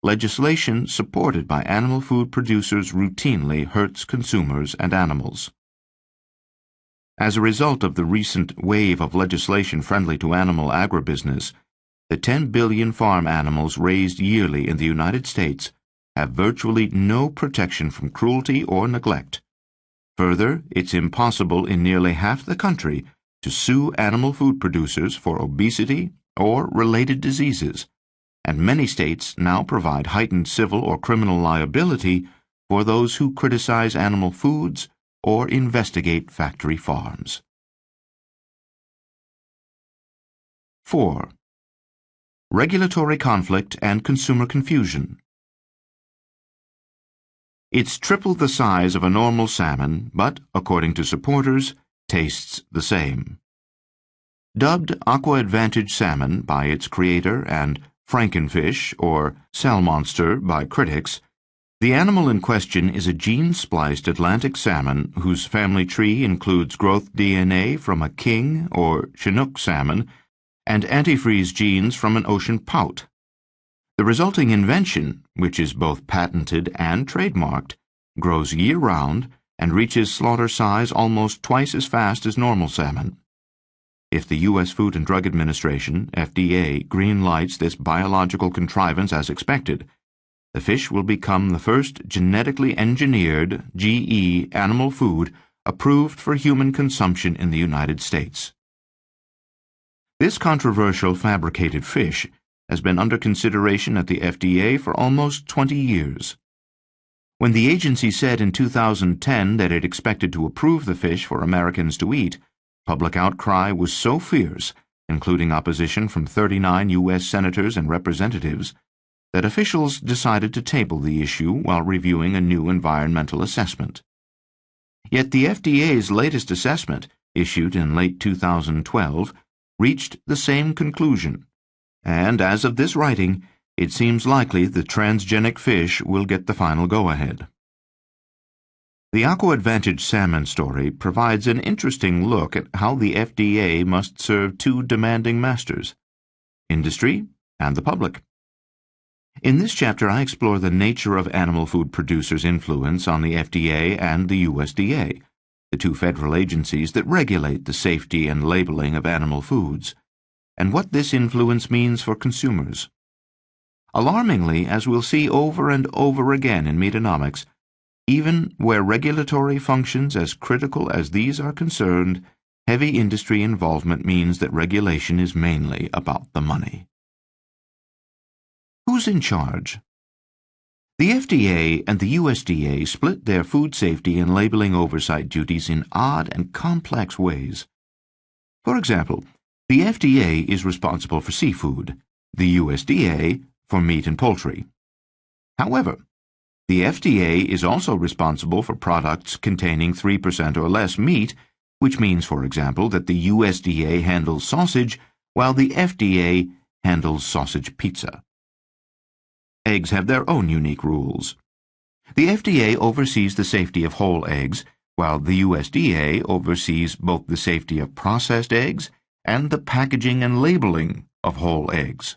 legislation supported by animal food producers routinely hurts consumers and animals. As a result of the recent wave of legislation friendly to animal agribusiness, the 10 billion farm animals raised yearly in the United States have virtually no protection from cruelty or neglect. Further, it's impossible in nearly half the country to sue animal food producers for obesity or related diseases, and many states now provide heightened civil or criminal liability for those who criticize animal foods or investigate factory farms. 4. Regulatory conflict and consumer confusion. It's triple the size of a normal salmon, but, according to supporters, tastes the same. Dubbed Aqua Advantage salmon by its creator and Frankenfish or Salmonster by critics, the animal in question is a gene-spliced Atlantic salmon whose family tree includes growth DNA from a king or Chinook salmon and antifreeze genes from an ocean pout. The resulting invention, which is both patented and trademarked, grows year-round and reaches slaughter size almost twice as fast as normal salmon. If the U.S. Food and Drug Administration, FDA, green-lights this biological contrivance as expected, the fish will become the first genetically engineered, GE, animal food approved for human consumption in the United States. This controversial fabricated fish has been under consideration at the FDA for almost 20 years. When the agency said in 2010 that it expected to approve the fish for Americans to eat, public outcry was so fierce, including opposition from 39 U.S. senators and representatives, that officials decided to table the issue while reviewing a new environmental assessment. Yet the FDA's latest assessment, issued in late 2012, reached the same conclusion, and as of this writing, it seems likely the transgenic fish will get the final go-ahead. The Aqua Advantage salmon story provides an interesting look at how the FDA must serve two demanding masters, industry and the public. In this chapter, I explore the nature of animal food producers' influence on the FDA and the USDA, the two federal agencies that regulate the safety and labeling of animal foods, and what this influence means for consumers. Alarmingly, as we'll see over and over again in Meatonomics, even where regulatory functions as critical as these are concerned, heavy industry involvement means that regulation is mainly about the money. Who's in charge? The FDA and the USDA split their food safety and labeling oversight duties in odd and complex ways. For example, the FDA is responsible for seafood, the USDA for meat and poultry. However, the FDA is also responsible for products containing 3% or less meat, which means, for example, that the USDA handles sausage while the FDA handles sausage pizza. Eggs have their own unique rules. The FDA oversees the safety of whole eggs, while the USDA oversees both the safety of processed eggs and the packaging and labeling of whole eggs.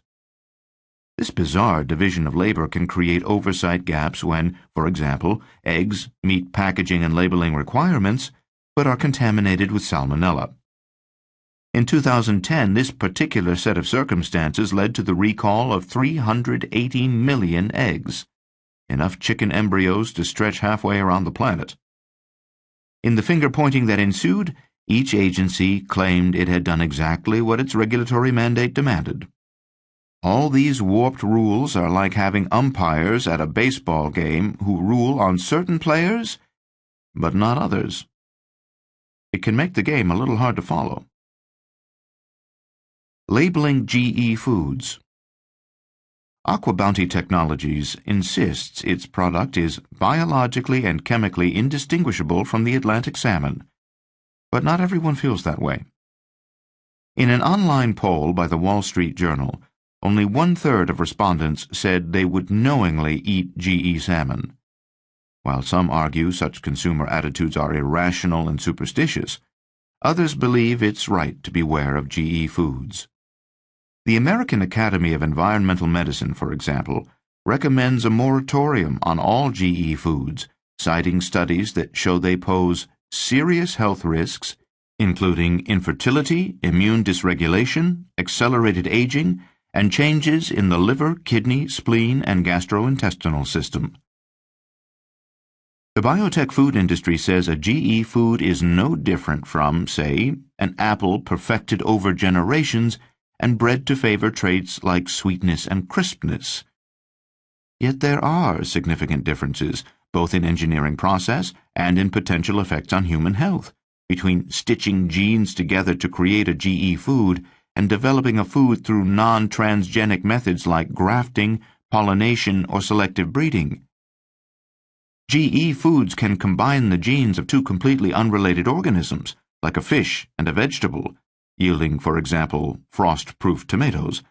This bizarre division of labor can create oversight gaps when, for example, eggs meet packaging and labeling requirements but are contaminated with salmonella. In 2010, this particular set of circumstances led to the recall of 380 million eggs, enough chicken embryos to stretch halfway around the planet. In the finger-pointing that ensued, each agency claimed it had done exactly what its regulatory mandate demanded. All these warped rules are like having umpires at a baseball game who rule on certain players, but not others. It can make the game a little hard to follow. Labeling GE foods. AquaBounty Technologies insists its product is biologically and chemically indistinguishable from the Atlantic salmon, but not everyone feels that way. In an online poll by the Wall Street Journal, only 1/3 of respondents said they would knowingly eat GE salmon. While some argue such consumer attitudes are irrational and superstitious, others believe it's right to beware of GE foods. The American Academy of Environmental Medicine, for example, recommends a moratorium on all GE foods, citing studies that show they pose serious health risks, including infertility, immune dysregulation, accelerated aging, and changes in the liver, kidney, spleen, and gastrointestinal system. The biotech food industry says a GE food is no different from, say, an apple perfected over generations and bred to favor traits like sweetness and crispness. Yet there are significant differences, both in engineering process and in potential effects on human health, between stitching genes together to create a GE food and developing a food through non-transgenic methods like grafting, pollination, or selective breeding. GE foods can combine the genes of two completely unrelated organisms, like a fish and a vegetable, yielding, for example, frost-proof tomatoes.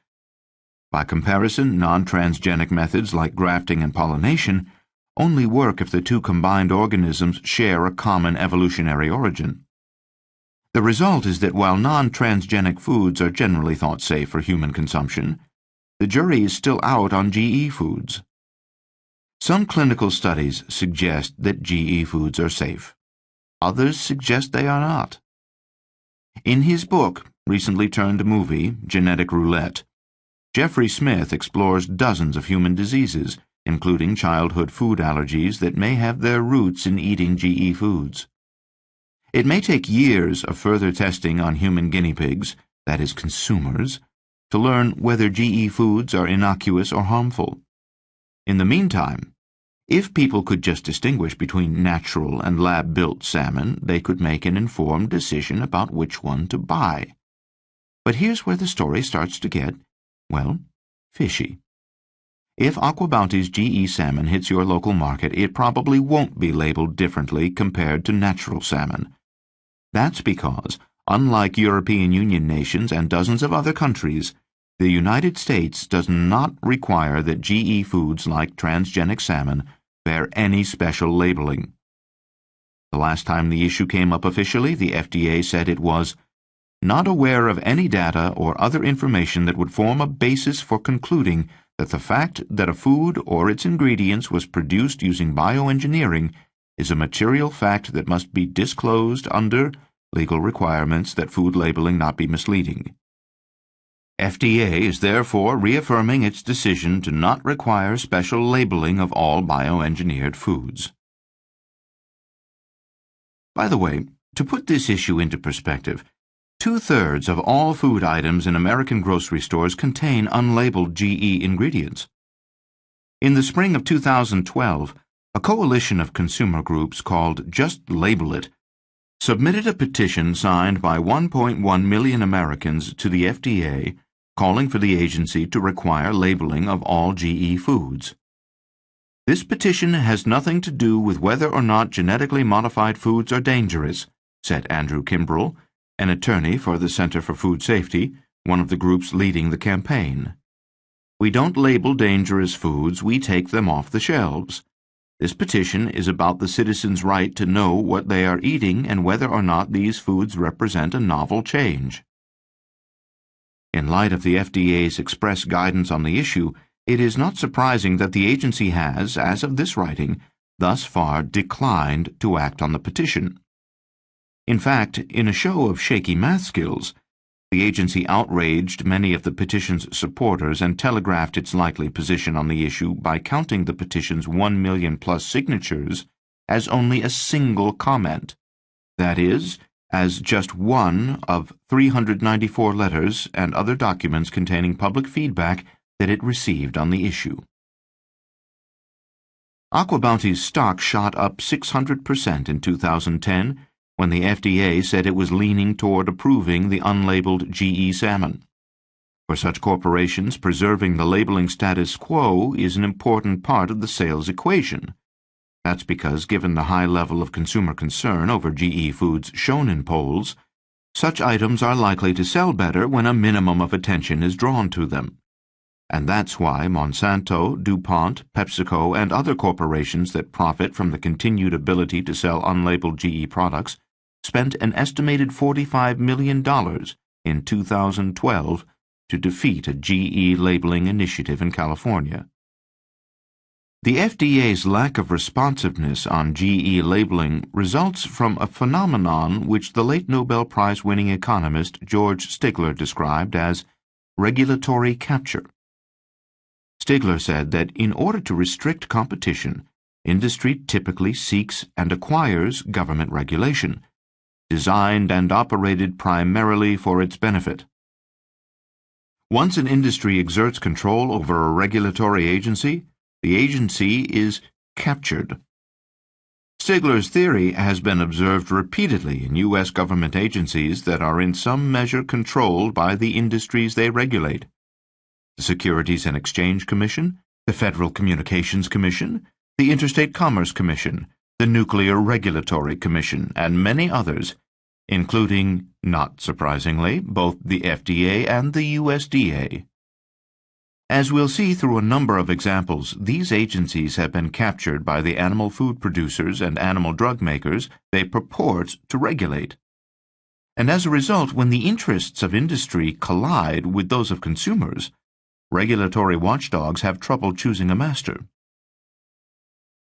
By comparison, non-transgenic methods like grafting and pollination only work if the two combined organisms share a common evolutionary origin. The result is that while non-transgenic foods are generally thought safe for human consumption, the jury is still out on GE foods. Some clinical studies suggest that GE foods are safe. Others suggest they are not. In his book, recently turned movie, Genetic Roulette, Jeffrey Smith explores dozens of human diseases, including childhood food allergies that may have their roots in eating GE foods. It may take years of further testing on human guinea pigs, that is, consumers, to learn whether GE foods are innocuous or harmful. In the meantime, if people could just distinguish between natural and lab-built salmon, they could make an informed decision about which one to buy. But here's where the story starts to get, well, fishy. If AquaBounty's GE salmon hits your local market, it probably won't be labeled differently compared to natural salmon. That's because, unlike European Union nations and dozens of other countries, the United States does not require that GE foods like transgenic salmon bear any special labeling. The last time the issue came up officially, the FDA said it was not aware of any data or other information that would form a basis for concluding that the fact that a food or its ingredients was produced using bioengineering is a material fact that must be disclosed under legal requirements that food labeling not be misleading. FDA is therefore reaffirming its decision to not require special labeling of all bioengineered foods. By the way, to put this issue into perspective, 2/3 of all food items in American grocery stores contain unlabeled GE ingredients. In the spring of 2012, a coalition of consumer groups called Just Label It submitted a petition signed by 1.1 million Americans to the FDA calling for the agency to require labeling of all GE foods. This petition has nothing to do with whether or not genetically modified foods are dangerous, said Andrew Kimbrell, an attorney for the Center for Food Safety, one of the groups leading the campaign. We don't label dangerous foods, we take them off the shelves. This petition is about the citizens' right to know what they are eating and whether or not these foods represent a novel change. In light of the FDA's express guidance on the issue, It is not surprising that the agency has, as of this writing, thus far declined to act on the petition. In fact, in a show of shaky math skills, the agency outraged many of the petition's supporters and telegraphed its likely position on the issue by counting the petition's 1 million-plus signatures as only a single comment. That is, as just one of 394 letters and other documents containing public feedback that it received on the issue. AquaBounty's stock shot up 600% in 2010 when the FDA said it was leaning toward approving the unlabeled GE salmon. For such corporations, preserving the labeling status quo is an important part of the sales equation. That's because, given the high level of consumer concern over GE foods shown in polls, such items are likely to sell better when a minimum of attention is drawn to them. And that's why Monsanto, DuPont, PepsiCo, and other corporations that profit from the continued ability to sell unlabeled GE products spent an estimated $45 million in 2012 to defeat a GE labeling initiative in California. The FDA's lack of responsiveness on GE labeling results from a phenomenon which the late Nobel Prize-winning economist George Stigler described as regulatory capture. Stigler said that in order to restrict competition, industry typically seeks and acquires government regulation, designed and operated primarily for its benefit. Once an industry exerts control over a regulatory agency, the agency is captured. Stigler's theory has been observed repeatedly in U.S. government agencies that are in some measure controlled by the industries they regulate. The Securities and Exchange Commission, the Federal Communications Commission, the Interstate Commerce Commission, the Nuclear Regulatory Commission, and many others, including, not surprisingly, both the FDA and the USDA. As we'll see through a number of examples, these agencies have been captured by the animal food producers and animal drug makers they purport to regulate. And as a result, when the interests of industry collide with those of consumers, regulatory watchdogs have trouble choosing a master.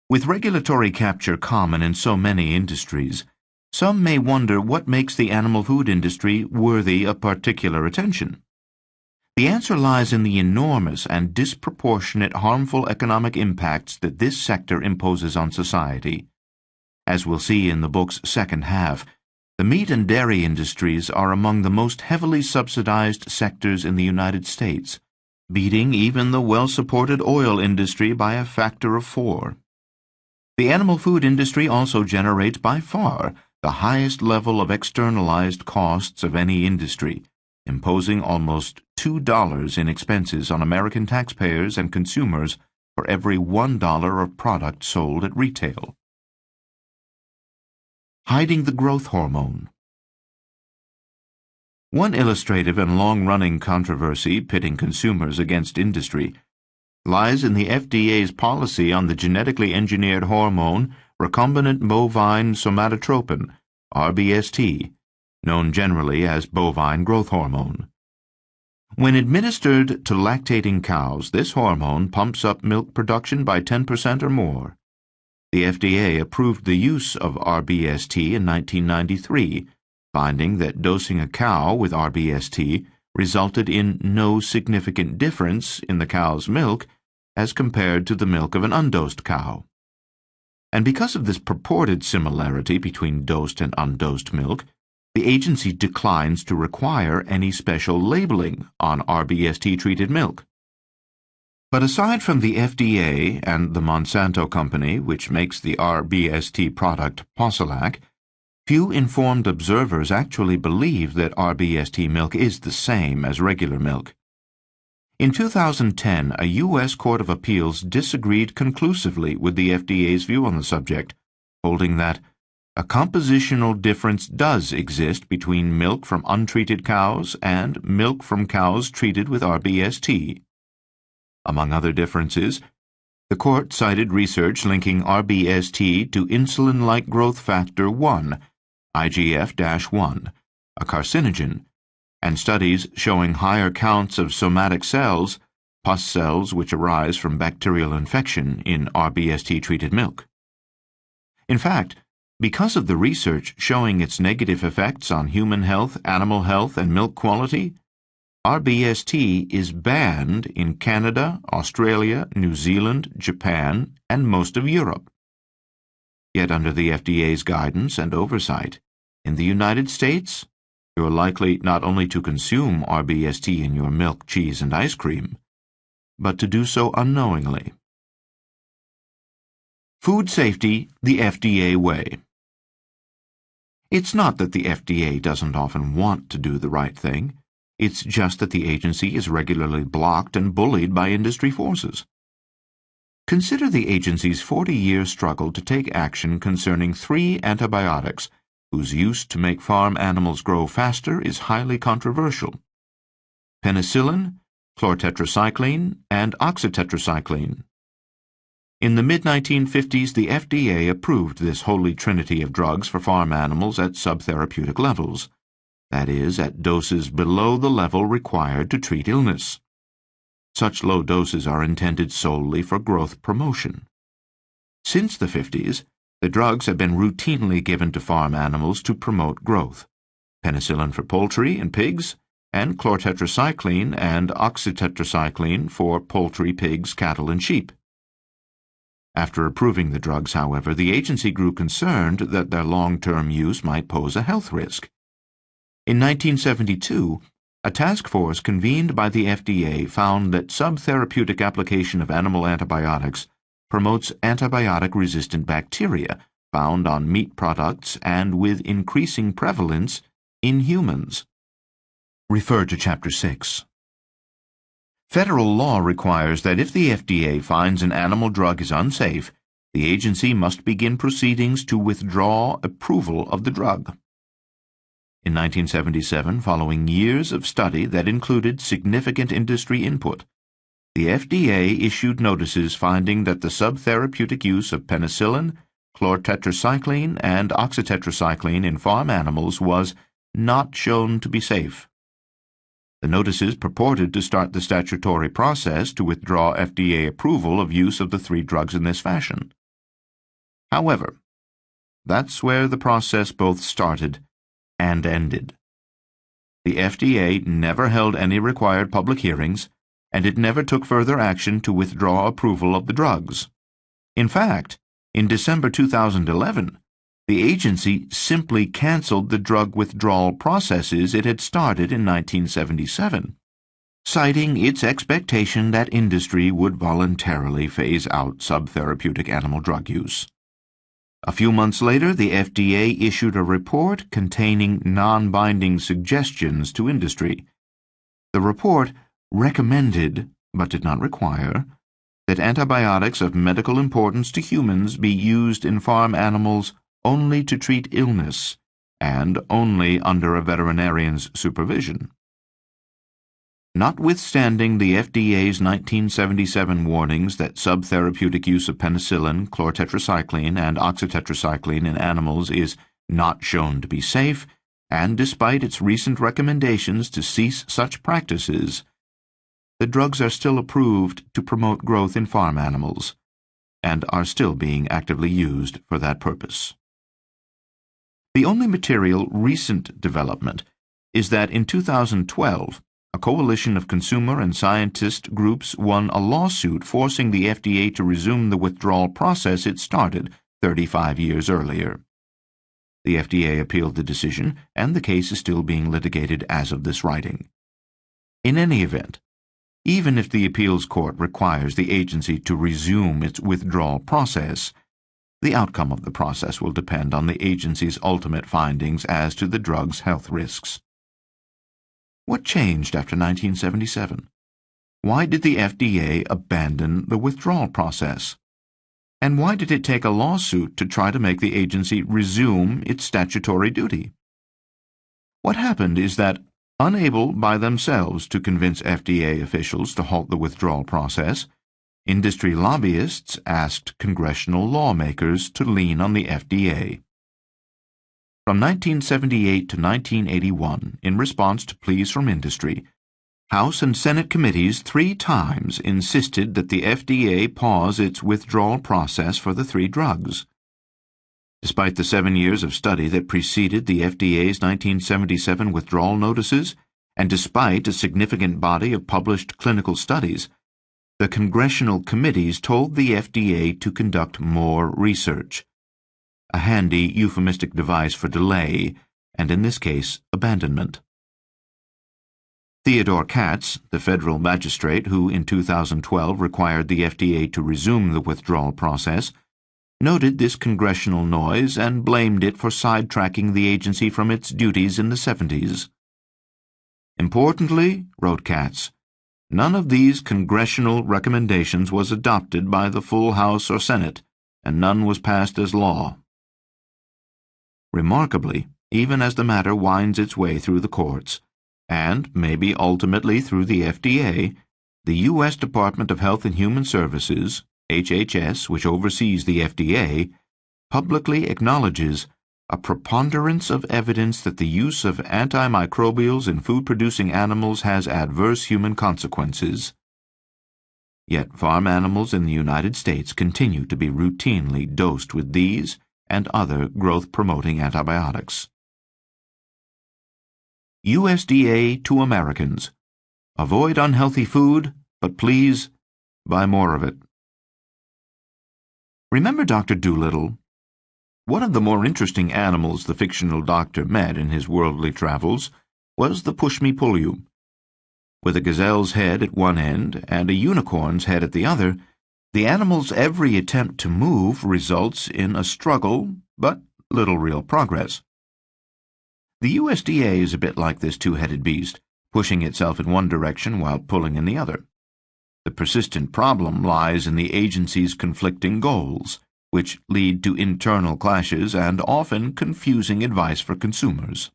With regulatory capture common in so many industries, some may wonder what makes the animal food industry worthy of particular attention. The answer lies in the enormous and disproportionate harmful economic impacts that this sector imposes on society. As we'll see in the book's second half, the meat and dairy industries are among the most heavily subsidized sectors in the United States, beating even the well-supported oil industry by a factor of 4. The animal food industry also generates by far the highest level of externalized costs of any industry, imposing almost $2 in expenses on American taxpayers and consumers for every $1 of product sold at retail. Hiding the growth hormone. One illustrative and long-running controversy pitting consumers against industry lies in the FDA's policy on the genetically engineered hormone recombinant bovine somatotropin, RBST, known generally as bovine growth hormone. When administered to lactating cows, this hormone pumps up milk production by 10% or more. The FDA approved the use of RBST in 1993, finding that dosing a cow with RBST resulted in no significant difference in the cow's milk as compared to the milk of an undosed cow. And because of this purported similarity between dosed and undosed milk, the agency declines to require any special labeling on RBST-treated milk. But aside from the FDA and the Monsanto company, which makes the RBST product Posilac, few informed observers actually believe that RBST milk is the same as regular milk. In 2010, a U.S. Court of Appeals disagreed conclusively with the FDA's view on the subject, holding that a compositional difference does exist between milk from untreated cows and milk from cows treated with RBST. Among other differences, the court cited research linking RBST to insulin-like growth factor 1, IGF-1, a carcinogen, and studies showing higher counts of somatic cells, pus cells which arise from bacterial infection in RBST-treated milk. In fact, because of the research showing its negative effects on human health, animal health, and milk quality, RBST is banned in Canada, Australia, New Zealand, Japan, and most of Europe. Yet under the FDA's guidance and oversight, in the United States, you're likely not only to consume RBST in your milk, cheese, and ice cream, but to do so unknowingly. Food safety the FDA way. It's not that the FDA doesn't often want to do the right thing. It's just that the agency is regularly blocked and bullied by industry forces. Consider the agency's 40-year struggle to take action concerning 3 antibiotics whose use to make farm animals grow faster is highly controversial: penicillin, chlortetracycline, and oxytetracycline. In the mid-1950s, the FDA approved this holy trinity of drugs for farm animals at subtherapeutic levels, that is, at doses below the level required to treat illness. Such low doses are intended solely for growth promotion. Since the 50s, the drugs have been routinely given to farm animals to promote growth: penicillin for poultry and pigs, and chlortetracycline and oxytetracycline for poultry, pigs, cattle, and sheep. After approving the drugs, however, the agency grew concerned that their long-term use might pose a health risk. In 1972, a task force convened by the FDA found that subtherapeutic application of animal antibiotics promotes antibiotic-resistant bacteria found on meat products and with increasing prevalence in humans. Refer to Chapter 6. Federal law requires that if the FDA finds an animal drug is unsafe, the agency must begin proceedings to withdraw approval of the drug. In 1977, following years of study that included significant industry input, the FDA issued notices finding that the subtherapeutic use of penicillin, chlortetracycline, and oxytetracycline in farm animals was not shown to be safe. The notices purported to start the statutory process to withdraw FDA approval of use of the 3 drugs in this fashion. However, that's where the process both started and ended. The FDA never held any required public hearings, and it never took further action to withdraw approval of the drugs. In fact, in December 2011, the agency simply canceled the drug withdrawal processes it had started in 1977, citing its expectation that industry would voluntarily phase out subtherapeutic animal drug use. A few months later, the FDA issued a report containing non-binding suggestions to industry. The report recommended, but did not require, that antibiotics of medical importance to humans be used in farm animals only to treat illness and only under a veterinarian's supervision. Notwithstanding the FDA's 1977 warnings that subtherapeutic use of penicillin, chlortetracycline, and oxytetracycline in animals is not shown to be safe, and despite its recent recommendations to cease such practices, the drugs are still approved to promote growth in farm animals, and are still being actively used for that purpose. The only material recent development is that in 2012, a coalition of consumer and scientist groups won a lawsuit forcing the FDA to resume the withdrawal process it started 35 years earlier. The FDA appealed the decision, and the case is still being litigated as of this writing. In any event, even if the appeals court requires the agency to resume its withdrawal process, the outcome of the process will depend on the agency's ultimate findings as to the drug's health risks. What changed after 1977? Why did the FDA abandon the withdrawal process? And why did it take a lawsuit to try to make the agency resume its statutory duty? What happened is that, unable by themselves to convince FDA officials to halt the withdrawal process, industry lobbyists asked congressional lawmakers to lean on the FDA. From 1978 to 1981, in response to pleas from industry, House and Senate committees 3 times insisted that the FDA pause its withdrawal process for the 3 drugs. Despite the 7 years of study that preceded the FDA's 1977 withdrawal notices, and despite a significant body of published clinical studies, the congressional committees told the FDA to conduct more research, a handy euphemistic device for delay, and in this case, abandonment. Theodore Katz, the federal magistrate who in 2012 required the FDA to resume the withdrawal process, noted this congressional noise and blamed it for sidetracking the agency from its duties in the 70s. Importantly, wrote Katz, none of these congressional recommendations was adopted by the full House or Senate, and none was passed as law. Remarkably, even as the matter winds its way through the courts, and maybe ultimately through the FDA, the U.S. Department of Health and Human Services, HHS, which oversees the FDA, publicly acknowledges a preponderance of evidence that the use of antimicrobials in food-producing animals has adverse human consequences. Yet farm animals in the United States continue to be routinely dosed with these and other growth-promoting antibiotics. USDA to Americans. Avoid unhealthy food, but please buy more of it. Remember Dr. Dolittle? One of the more interesting animals the fictional doctor met in his worldly travels was the push-me-pull-you. With a gazelle's head at one end and a unicorn's head at the other, the animal's every attempt to move results in a struggle, but little real progress. The USDA is a bit like this two-headed beast, pushing itself in one direction while pulling in the other. The persistent problem lies in the agency's conflicting goals, which lead to internal clashes and often confusing advice for consumers.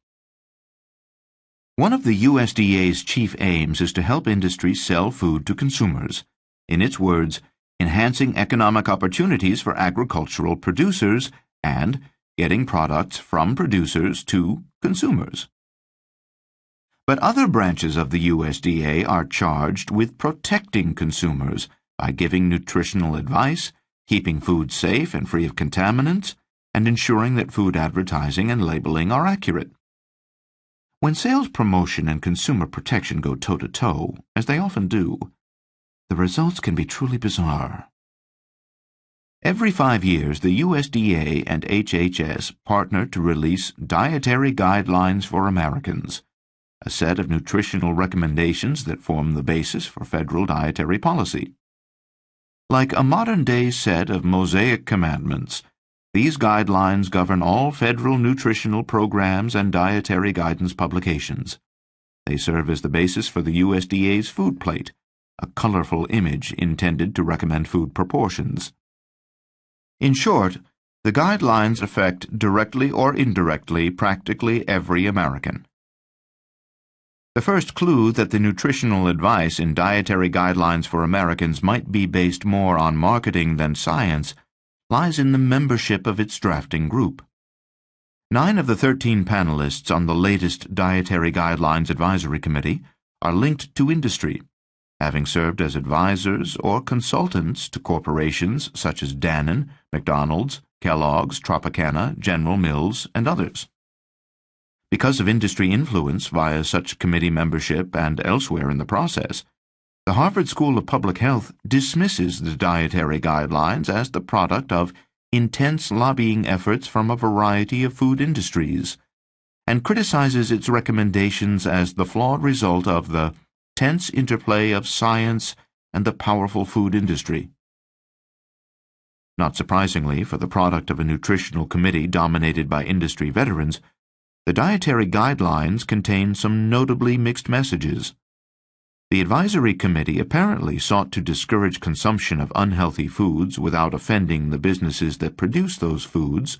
One of the USDA's chief aims is to help industry sell food to consumers. In its words, enhancing economic opportunities for agricultural producers and getting products from producers to consumers. But other branches of the USDA are charged with protecting consumers by giving nutritional advice, keeping food safe and free of contaminants, and ensuring that food advertising and labeling are accurate. When sales promotion and consumer protection go toe-to-toe, as they often do, the results can be truly bizarre. Every 5 years, the USDA and HHS partner to release Dietary Guidelines for Americans, a set of nutritional recommendations that form the basis for federal dietary policy. Like a modern-day set of Mosaic commandments, these guidelines govern all federal nutritional programs and dietary guidance publications. They serve as the basis for the USDA's food plate, a colorful image intended to recommend food proportions. In short, the guidelines affect directly or indirectly practically every American. The first clue that the nutritional advice in Dietary Guidelines for Americans might be based more on marketing than science lies in the membership of its drafting group. 9 of the 13 panelists on the latest Dietary Guidelines Advisory Committee are linked to industry, having served as advisors or consultants to corporations such as Dannon, McDonald's, Kellogg's, Tropicana, General Mills, and others. Because of industry influence via such committee membership and elsewhere in the process, the Harvard School of Public Health dismisses the dietary guidelines as the product of intense lobbying efforts from a variety of food industries, and criticizes its recommendations as the flawed result of the tense interplay of science and the powerful food industry. Not surprisingly, for the product of a nutritional committee dominated by industry veterans, the dietary guidelines contain some notably mixed messages. The advisory committee apparently sought to discourage consumption of unhealthy foods without offending the businesses that produce those foods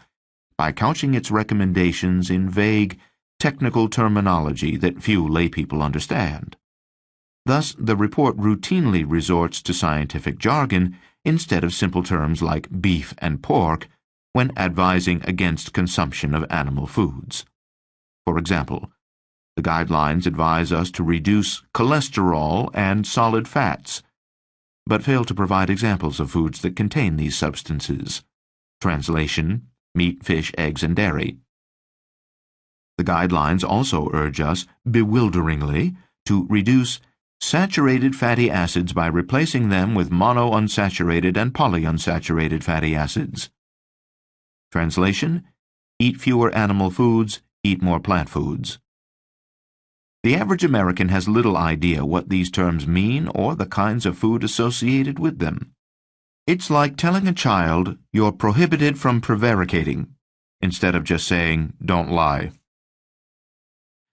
by couching its recommendations in vague, technical terminology that few laypeople understand. Thus, the report routinely resorts to scientific jargon instead of simple terms like beef and pork when advising against consumption of animal foods. For example, The guidelines advise us to reduce cholesterol and solid fats, but fail to provide examples of foods that contain these substances. Translation: meat, fish, eggs, and dairy. The guidelines also urge us, bewilderingly, to reduce saturated fatty acids by replacing them with monounsaturated and polyunsaturated fatty acids. Translation: eat fewer animal foods, eat more plant foods. The average American has little idea what these terms mean or the kinds of food associated with them. It's like telling a child you're prohibited from prevaricating, instead of just saying, "Don't lie."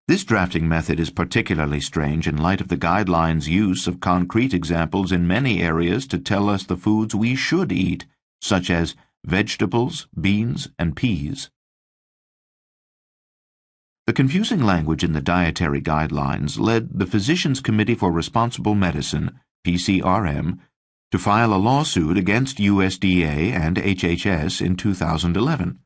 This drafting method is particularly strange in light of the guidelines' use of concrete examples in many areas to tell us the foods we should eat, such as vegetables, beans, and peas. The confusing language in the dietary guidelines led the Physicians Committee for Responsible Medicine, PCRM, to file a lawsuit against USDA and HHS in 2011.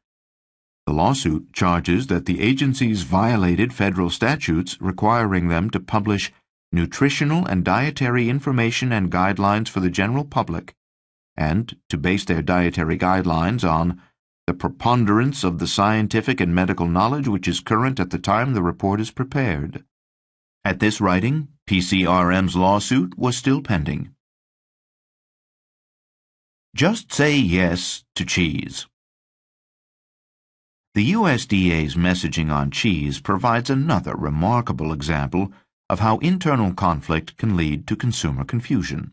The lawsuit charges that the agencies violated federal statutes requiring them to publish nutritional and dietary information and guidelines for the general public, and to base their dietary guidelines on the preponderance of the scientific and medical knowledge which is current at the time the report is prepared. At this writing, PCRM's lawsuit was still pending. Just say yes to cheese. The USDA's messaging on cheese provides another remarkable example of how internal conflict can lead to consumer confusion.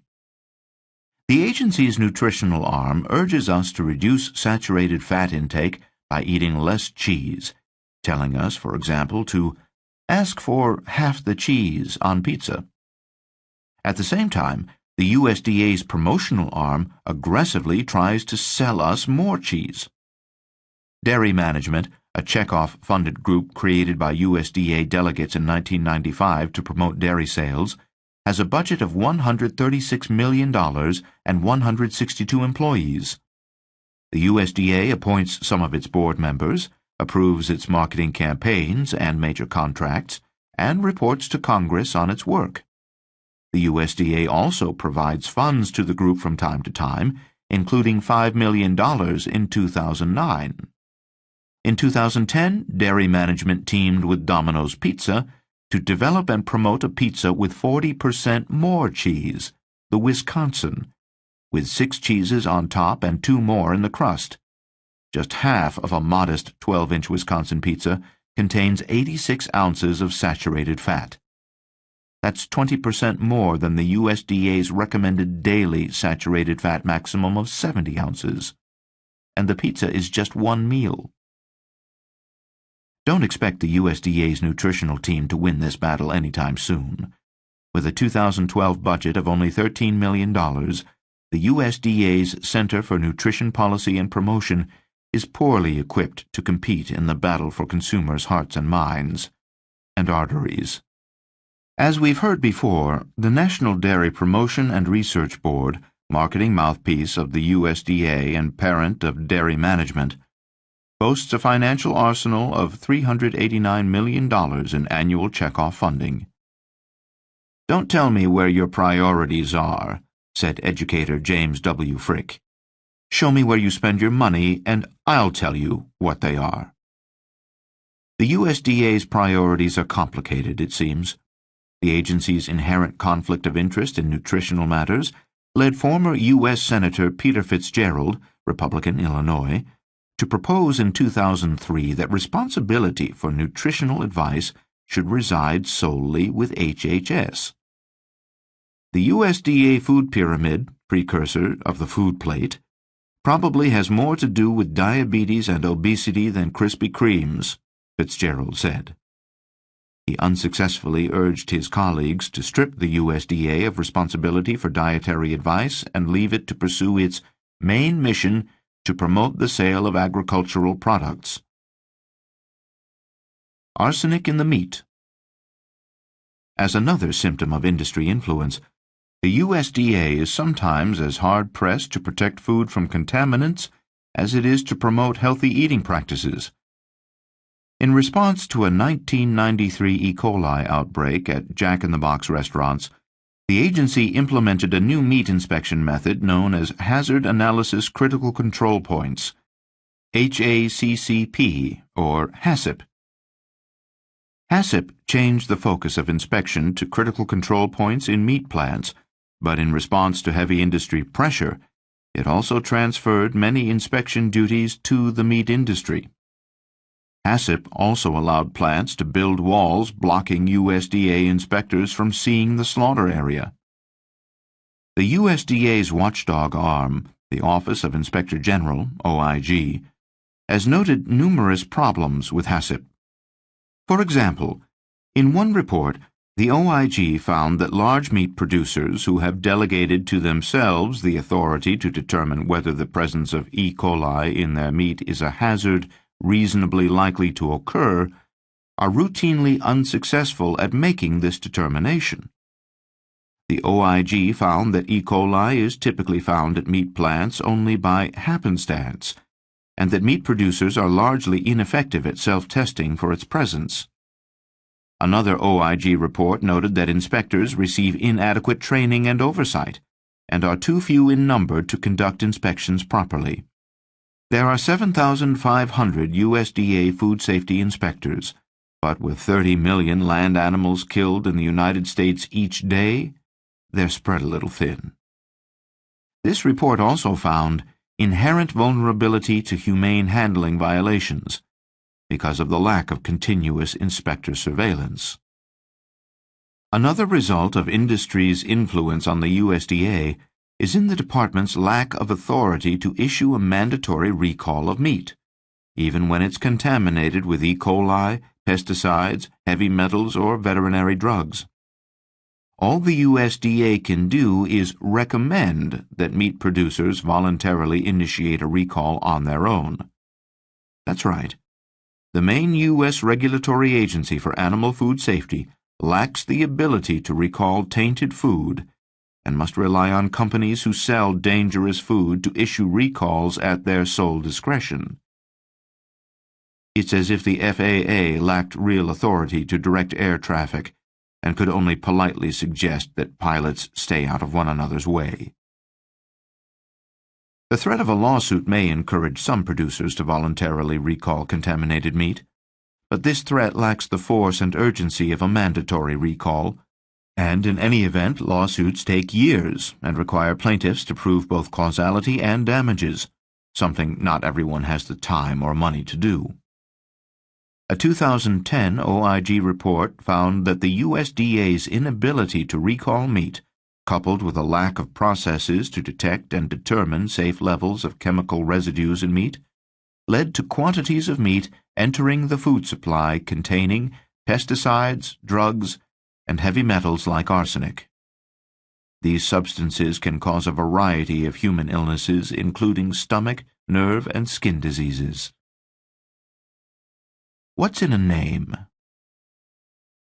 The agency's nutritional arm urges us to reduce saturated fat intake by eating less cheese, telling us, for example, to ask for half the cheese on pizza. At the same time, the USDA's promotional arm aggressively tries to sell us more cheese. Dairy Management, a checkoff-funded group created by USDA delegates in 1995 to promote dairy sales, has a budget of $136 million and 162 employees. The USDA appoints some of its board members, approves its marketing campaigns and major contracts, and reports to Congress on its work. The USDA also provides funds to the group from time to time, including $5 million in 2009. In 2010, Dairy Management teamed with Domino's Pizza to develop and promote a pizza with 40% more cheese, the Wisconsin, with 6 cheeses on top and 2 more in the crust. Just half of a modest 12-inch Wisconsin pizza contains 86 ounces of saturated fat. That's 20% more than the USDA's recommended daily saturated fat maximum of 70 ounces. And the pizza is just one meal. Don't expect the USDA's nutritional team to win this battle anytime soon. With a 2012 budget of only $13 million, the USDA's Center for Nutrition Policy and Promotion is poorly equipped to compete in the battle for consumers' hearts and minds, and arteries. As we've heard before, the National Dairy Promotion and Research Board, marketing mouthpiece of the USDA and parent of Dairy Management, boasts a financial arsenal of $389 million in annual checkoff funding. "Don't tell me where your priorities are," said educator James W. Frick. "Show me where you spend your money, and I'll tell you what they are." The USDA's priorities are complicated, it seems. The agency's inherent conflict of interest in nutritional matters led former U.S. Senator Peter Fitzgerald, Republican, Illinois, to propose in 2003 that responsibility for nutritional advice should reside solely with HHS. The USDA food pyramid, precursor of the food plate, probably has more to do with diabetes and obesity than Krispy Kremes, Fitzgerald said. He unsuccessfully urged his colleagues to strip the USDA of responsibility for dietary advice and leave it to pursue its main mission to promote the sale of agricultural products. Arsenic in the meat. As another symptom of industry influence, the USDA is sometimes as hard-pressed to protect food from contaminants as it is to promote healthy eating practices. In response to a 1993 E. coli outbreak at Jack in the Box restaurants, the agency implemented a new meat inspection method known as Hazard Analysis Critical Control Points, HACCP, or HACCP. HACCP changed the focus of inspection to critical control points in meat plants, but in response to heavy industry pressure, it also transferred many inspection duties to the meat industry. HACCP also allowed plants to build walls blocking USDA inspectors from seeing the slaughter area. The USDA's watchdog arm, the Office of Inspector General, OIG, has noted numerous problems with HACCP. For example, in one report, the OIG found that large meat producers who have delegated to themselves the authority to determine whether the presence of E. coli in their meat is a hazard reasonably likely to occur, are routinely unsuccessful at making this determination. The OIG found that E. coli is typically found at meat plants only by happenstance, and that meat producers are largely ineffective at self-testing for its presence. Another OIG report noted that inspectors receive inadequate training and oversight, and are too few in number to conduct inspections properly. There are 7,500 USDA food safety inspectors, but with 30 million land animals killed in the United States each day, they're spread a little thin. This report also found inherent vulnerability to humane handling violations because of the lack of continuous inspector surveillance. Another result of industry's influence on the USDA is in the department's lack of authority to issue a mandatory recall of meat, even when it's contaminated with E. coli, pesticides, heavy metals, or veterinary drugs. All the USDA can do is recommend that meat producers voluntarily initiate a recall on their own. That's right. The main U.S. regulatory agency for animal food safety lacks the ability to recall tainted food and must rely on companies who sell dangerous food to issue recalls at their sole discretion. It's as if the FAA lacked real authority to direct air traffic and could only politely suggest that pilots stay out of one another's way. The threat of a lawsuit may encourage some producers to voluntarily recall contaminated meat, but this threat lacks the force and urgency of a mandatory recall, and in any event, lawsuits take years and require plaintiffs to prove both causality and damages, something not everyone has the time or money to do. A 2010 OIG report found that the USDA's inability to recall meat, coupled with a lack of processes to detect and determine safe levels of chemical residues in meat, led to quantities of meat entering the food supply containing pesticides, drugs, and heavy metals like arsenic. These substances can cause a variety of human illnesses, including stomach, nerve, and skin diseases. What's in a name?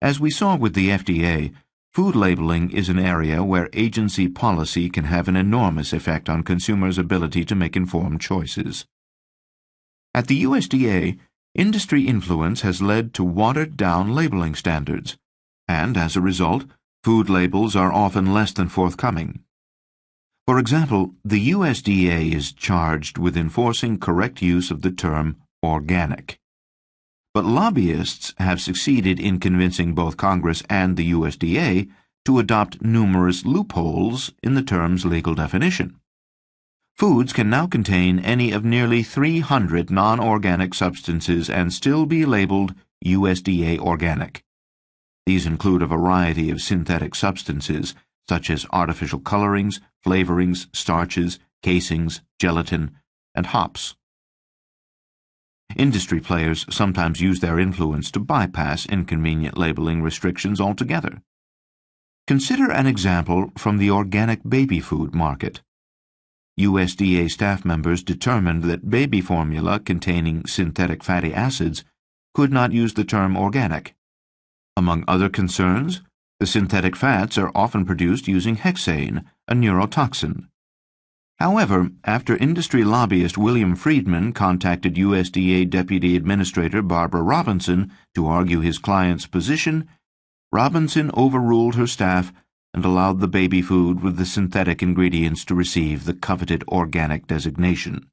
As we saw with the FDA, food labeling is an area where agency policy can have an enormous effect on consumers' ability to make informed choices. At the USDA, industry influence has led to watered-down labeling standards, and as a result, food labels are often less than forthcoming. For example, the USDA is charged with enforcing correct use of the term organic. But lobbyists have succeeded in convincing both Congress and the USDA to adopt numerous loopholes in the term's legal definition. Foods can now contain any of nearly 300 non-organic substances and still be labeled USDA organic. These include a variety of synthetic substances, such as artificial colorings, flavorings, starches, casings, gelatin, and hops. Industry players sometimes use their influence to bypass inconvenient labeling restrictions altogether. Consider an example from the organic baby food market. USDA staff members determined that baby formula containing synthetic fatty acids could not use the term organic. Among other concerns, the synthetic fats are often produced using hexane, a neurotoxin. However, after industry lobbyist William Friedman contacted USDA Deputy Administrator Barbara Robinson to argue his client's position, Robinson overruled her staff and allowed the baby food with the synthetic ingredients to receive the coveted organic designation.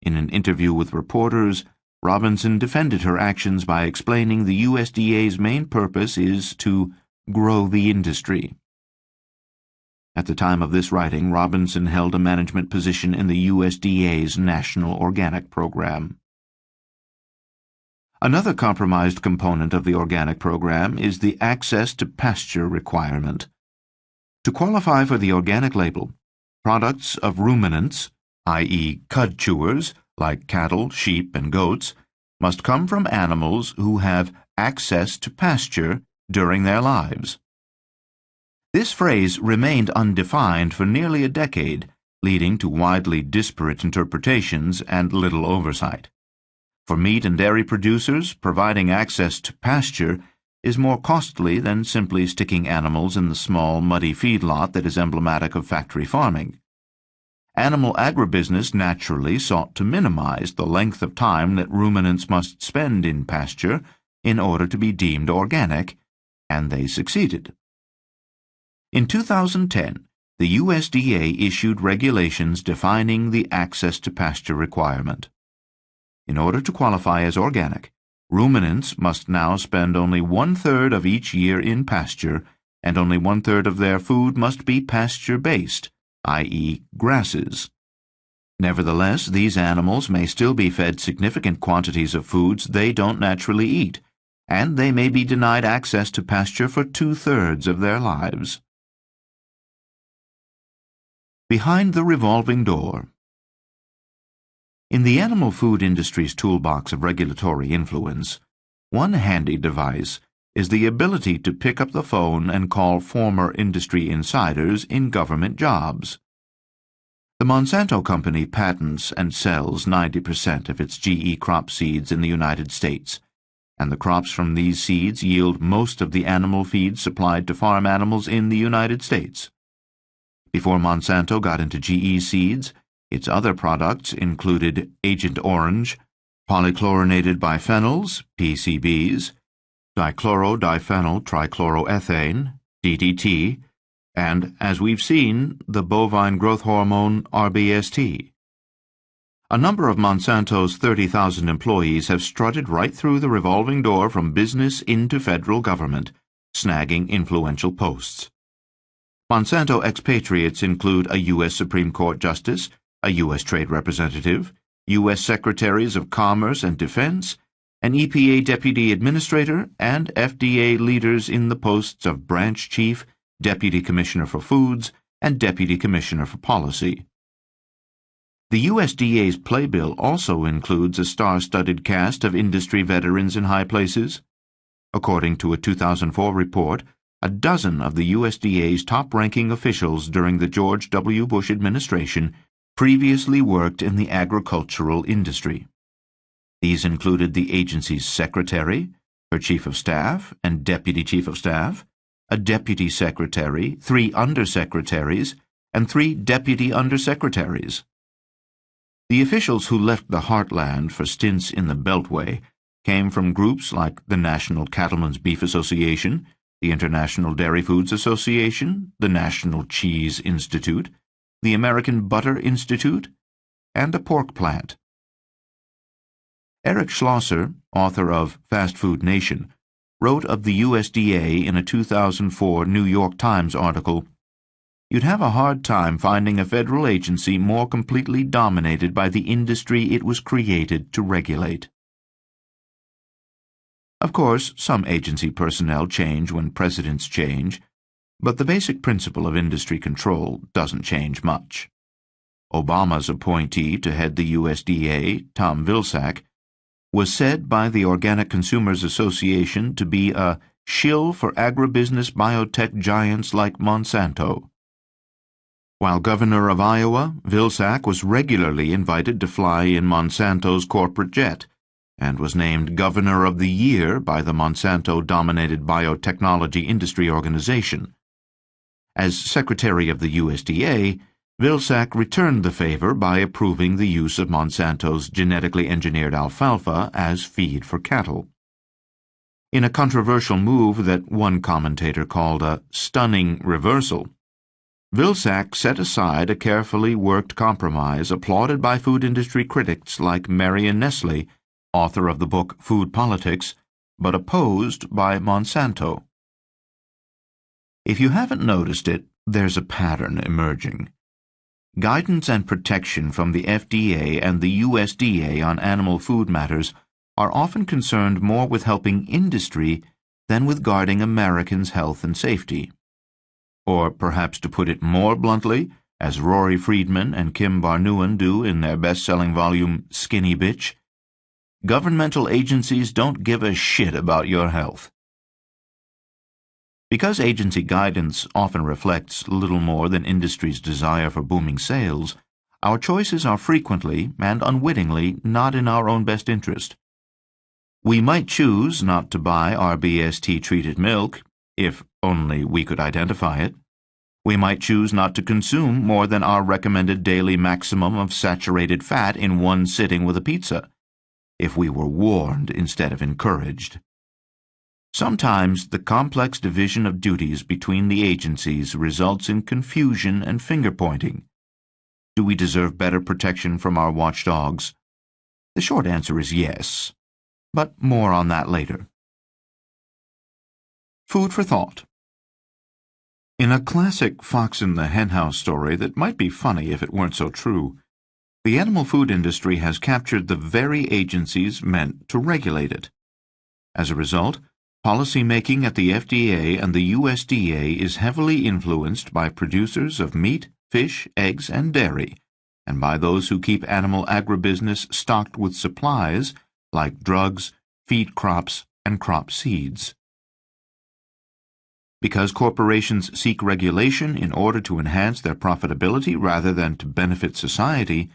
In an interview with reporters, Robinson defended her actions by explaining the USDA's main purpose is to grow the industry. At the time of this writing, Robinson held a management position in the USDA's National Organic Program. Another compromised component of the organic program is the access to pasture requirement. To qualify for the organic label, products of ruminants, i.e. cud chewers, like cattle, sheep, and goats, must come from animals who have access to pasture during their lives. This phrase remained undefined for nearly a decade, leading to widely disparate interpretations and little oversight. For meat and dairy producers, providing access to pasture is more costly than simply sticking animals in the small, muddy feedlot that is emblematic of factory farming. Animal agribusiness naturally sought to minimize the length of time that ruminants must spend in pasture in order to be deemed organic, and they succeeded. In 2010, the USDA issued regulations defining the access to pasture requirement. In order to qualify as organic, ruminants must now spend only 1/3 of each year in pasture, and only 1/3 of their food must be pasture-based, i.e. grasses. Nevertheless, these animals may still be fed significant quantities of foods they don't naturally eat, and they may be denied access to pasture for 2/3 of their lives. Behind the revolving door. In the animal food industry's toolbox of regulatory influence, one handy device is the ability to pick up the phone and call former industry insiders in government jobs. The Monsanto Company patents and sells 90% of its GE crop seeds in the United States, and the crops from these seeds yield most of the animal feed supplied to farm animals in the United States. Before Monsanto got into GE seeds, its other products included Agent Orange, polychlorinated biphenyls, PCBs, dichlorodiphenyl trichloroethane, DDT, and, as we've seen, the bovine growth hormone, RBST. A number of Monsanto's 30,000 employees have strutted right through the revolving door from business into federal government, snagging influential posts. Monsanto expatriates include a U.S. Supreme Court Justice, a U.S. Trade Representative, U.S. Secretaries of Commerce and Defense, an EPA Deputy Administrator, and FDA leaders in the posts of Branch Chief, Deputy Commissioner for Foods, and Deputy Commissioner for Policy. The USDA's playbill also includes a star-studded cast of industry veterans in high places. According to a 2004 report, a dozen of the USDA's top-ranking officials during the George W. Bush administration previously worked in the agricultural industry. These included the agency's secretary, her chief of staff and deputy chief of staff, a deputy secretary, 3 undersecretaries, and 3 deputy undersecretaries. The officials who left the heartland for stints in the Beltway came from groups like the National Cattlemen's Beef Association, the International Dairy Foods Association, the National Cheese Institute, the American Butter Institute, and a pork plant. Eric Schlosser, author of Fast Food Nation, wrote of the USDA in a 2004 New York Times article, "You'd have a hard time finding a federal agency more completely dominated by the industry it was created to regulate." Of course, some agency personnel change when presidents change, but the basic principle of industry control doesn't change much. Obama's appointee to head the USDA, Tom Vilsack, was said by the Organic Consumers Association to be a shill for agribusiness biotech giants like Monsanto. While governor of Iowa, Vilsack was regularly invited to fly in Monsanto's corporate jet, and was named Governor of the Year by the Monsanto-dominated biotechnology industry organization. As Secretary of the USDA, Vilsack returned the favor by approving the use of Monsanto's genetically engineered alfalfa as feed for cattle. In a controversial move that one commentator called a stunning reversal, Vilsack set aside a carefully worked compromise applauded by food industry critics like Marion Nestle, author of the book Food Politics, but opposed by Monsanto. If you haven't noticed it, there's a pattern emerging. Guidance and protection from the FDA and the USDA on animal food matters are often concerned more with helping industry than with guarding Americans' health and safety. Or perhaps to put it more bluntly, as Rory Friedman and Kim Barnuen do in their best-selling volume Skinny Bitch, governmental agencies don't give a shit about your health. Because agency guidance often reflects little more than industry's desire for booming sales, our choices are frequently and unwittingly not in our own best interest. We might choose not to buy RBST-treated milk, if only we could identify it. We might choose not to consume more than our recommended daily maximum of saturated fat in one sitting with a pizza, if we were warned instead of encouraged. Sometimes the complex division of duties between the agencies results in confusion and finger-pointing. Do we deserve better protection from our watchdogs? The short answer is yes, but more on that later. Food for thought. In a classic Fox in the Henhouse story that might be funny if it weren't so true, the animal food industry has captured the very agencies meant to regulate it. As a result, policy making at the FDA and the USDA is heavily influenced by producers of meat, fish, eggs, and dairy, and by those who keep animal agribusiness stocked with supplies like drugs, feed crops, and crop seeds. Because corporations seek regulation in order to enhance their profitability rather than to benefit society,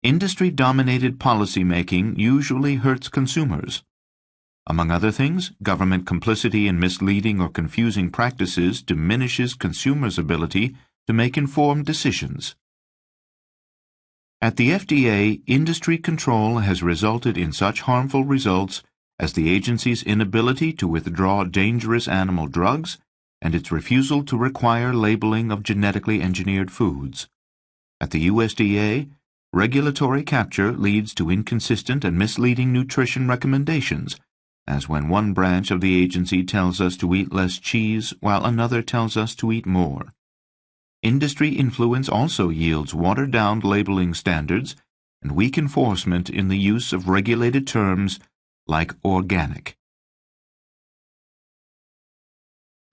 industry-dominated policy-making usually hurts consumers. Among other things, government complicity in misleading or confusing practices diminishes consumers' ability to make informed decisions. At the FDA, industry control has resulted in such harmful results as the agency's inability to withdraw dangerous animal drugs and its refusal to require labeling of genetically engineered foods. At the USDA, regulatory capture leads to inconsistent and misleading nutrition recommendations, as when one branch of the agency tells us to eat less cheese while another tells us to eat more. Industry influence also yields watered-down labeling standards and weak enforcement in the use of regulated terms like organic.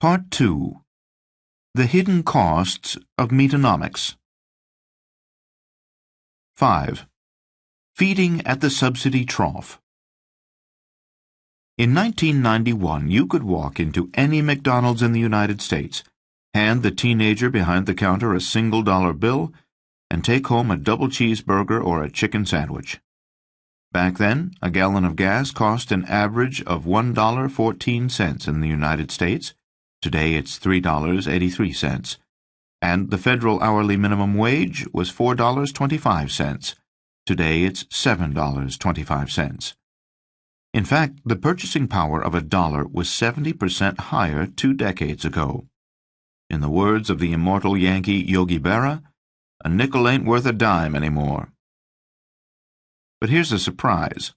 Part 2. The Hidden Costs of Meatonomics. 5. Feeding at the Subsidy Trough. In 1991, you could walk into any McDonald's in the United States, hand the teenager behind the counter a single-dollar bill, and take home a double cheeseburger or a chicken sandwich. Back then, a gallon of gas cost an average of $1.14 in the United States. Today it's $3.83, and the federal hourly minimum wage was $4.25. Today it's $7.25. In fact, the purchasing power of a dollar was 70% higher 2 decades ago. In the words of the immortal Yankee Yogi Berra, a nickel ain't worth a dime anymore. But here's a surprise.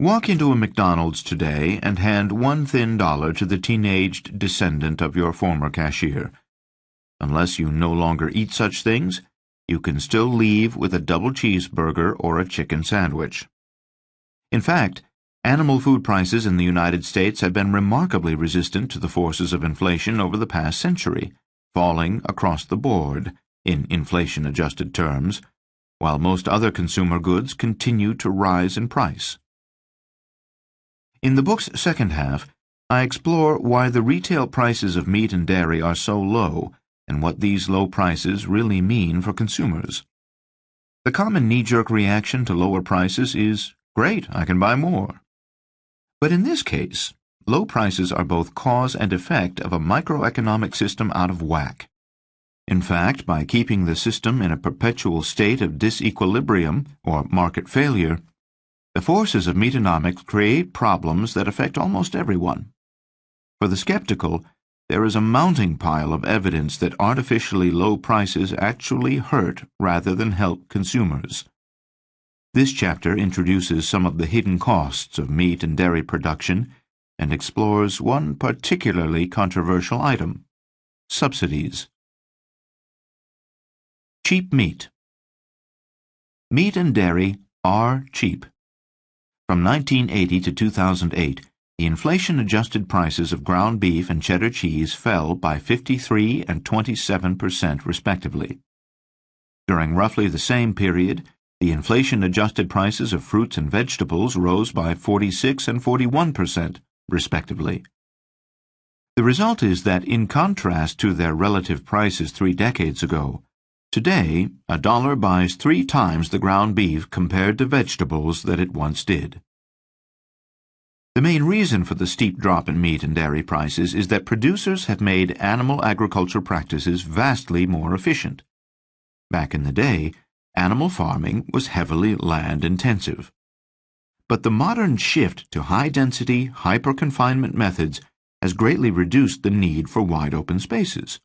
Walk into a McDonald's today and hand one thin dollar to the teenaged descendant of your former cashier. Unless you no longer eat such things, you can still leave with a double cheeseburger or a chicken sandwich. In fact, animal food prices in the United States have been remarkably resistant to the forces of inflation over the past century, falling across the board, in inflation-adjusted terms, while most other consumer goods continue to rise in price. In the book's second half, I explore why the retail prices of meat and dairy are so low and what these low prices really mean for consumers. The common knee-jerk reaction to lower prices is, great, I can buy more. But in this case, low prices are both cause and effect of a microeconomic system out of whack. In fact, by keeping the system in a perpetual state of disequilibrium or market failure, the forces of Meatonomics create problems that affect almost everyone. For the skeptical, there is a mounting pile of evidence that artificially low prices actually hurt rather than help consumers. This chapter introduces some of the hidden costs of meat and dairy production and explores one particularly controversial item: subsidies. Cheap meat. Meat and dairy are cheap. From 1980 to 2008, the inflation-adjusted prices of ground beef and cheddar cheese fell by 53% and 27% respectively. During roughly the same period, the inflation-adjusted prices of fruits and vegetables rose by 46% and 41%, respectively. The result is that, in contrast to their relative prices 3 decades ago, today a dollar buys 3 times the ground beef compared to vegetables that it once did. The main reason for the steep drop in meat and dairy prices is that producers have made animal agriculture practices vastly more efficient. Back in the day, animal farming was heavily land-intensive. But the modern shift to high-density, hyper-confinement methods has greatly reduced the need for wide-open spaces.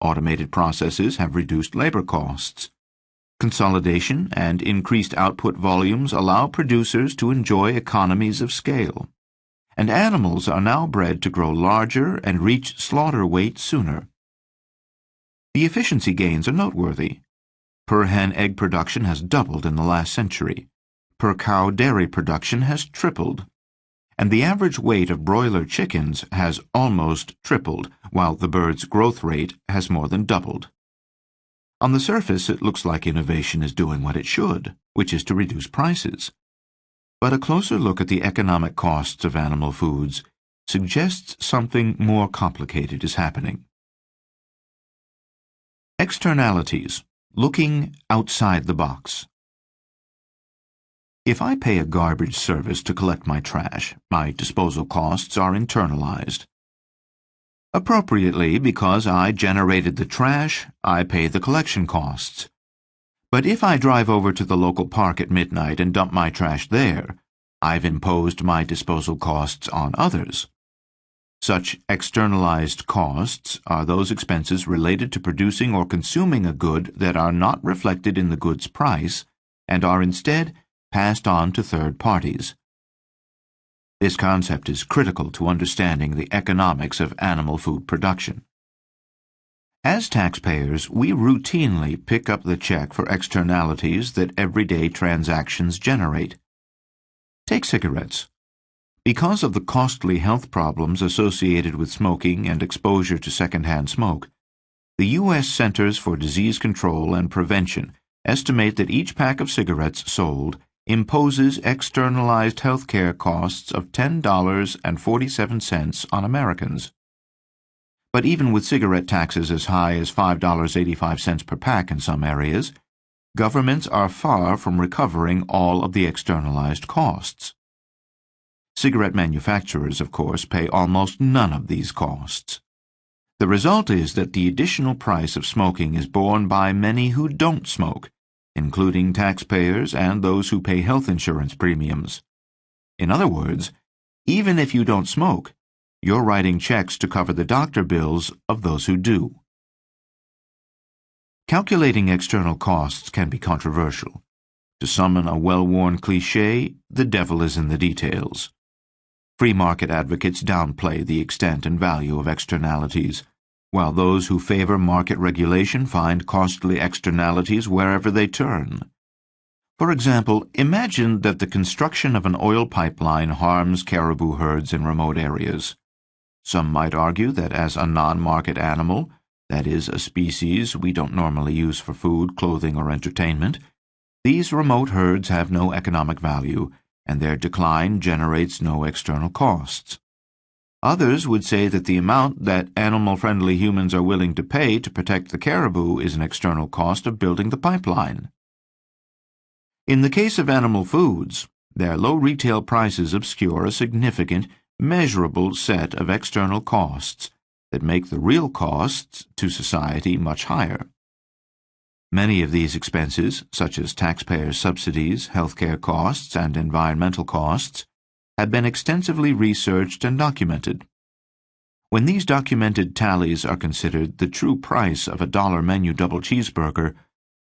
Automated processes have reduced labor costs. Consolidation and increased output volumes allow producers to enjoy economies of scale. And animals are now bred to grow larger and reach slaughter weight sooner. The efficiency gains are noteworthy. Per-hen egg production has doubled in the last century. Per-cow dairy production has tripled. And the average weight of broiler chickens has almost tripled, while the bird's growth rate has more than doubled. On the surface, it looks like innovation is doing what it should, which is to reduce prices. But a closer look at the economic costs of animal foods suggests something more complicated is happening. Externalities. Looking outside the box. If I pay a garbage service to collect my trash, my disposal costs are internalized. Appropriately, because I generated the trash, I pay the collection costs. But if I drive over to the local park at midnight and dump my trash there, I've imposed my disposal costs on others. Such externalized costs are those expenses related to producing or consuming a good that are not reflected in the good's price and are instead passed on to third parties. This concept is critical to understanding the economics of animal food production. As taxpayers, we routinely pick up the check for externalities that everyday transactions generate. Take cigarettes. Because of the costly health problems associated with smoking and exposure to secondhand smoke, the U.S. Centers for Disease Control and Prevention estimate that each pack of cigarettes sold imposes externalized health care costs of $10.47 on Americans. But even with cigarette taxes as high as $5.85 per pack in some areas, governments are far from recovering all of the externalized costs. Cigarette manufacturers, of course, pay almost none of these costs. The result is that the additional price of smoking is borne by many who don't smoke, including taxpayers and those who pay health insurance premiums. In other words, even if you don't smoke, you're writing checks to cover the doctor bills of those who do. Calculating external costs can be controversial. To summon a well-worn cliché, the devil is in the details. Free market advocates downplay the extent and value of externalities, while those who favor market regulation find costly externalities wherever they turn. For example, imagine that the construction of an oil pipeline harms caribou herds in remote areas. Some might argue that as a non-market animal, that is, a species we don't normally use for food, clothing, or entertainment, these remote herds have no economic value, and their decline generates no external costs. Others would say that the amount that animal-friendly humans are willing to pay to protect the caribou is an external cost of building the pipeline. In the case of animal foods, their low retail prices obscure a significant, measurable set of external costs that make the real costs to society much higher. Many of these expenses, such as taxpayer subsidies, healthcare costs, and environmental costs, have been extensively researched and documented. When these documented tallies are considered, the true price of a $1 menu double cheeseburger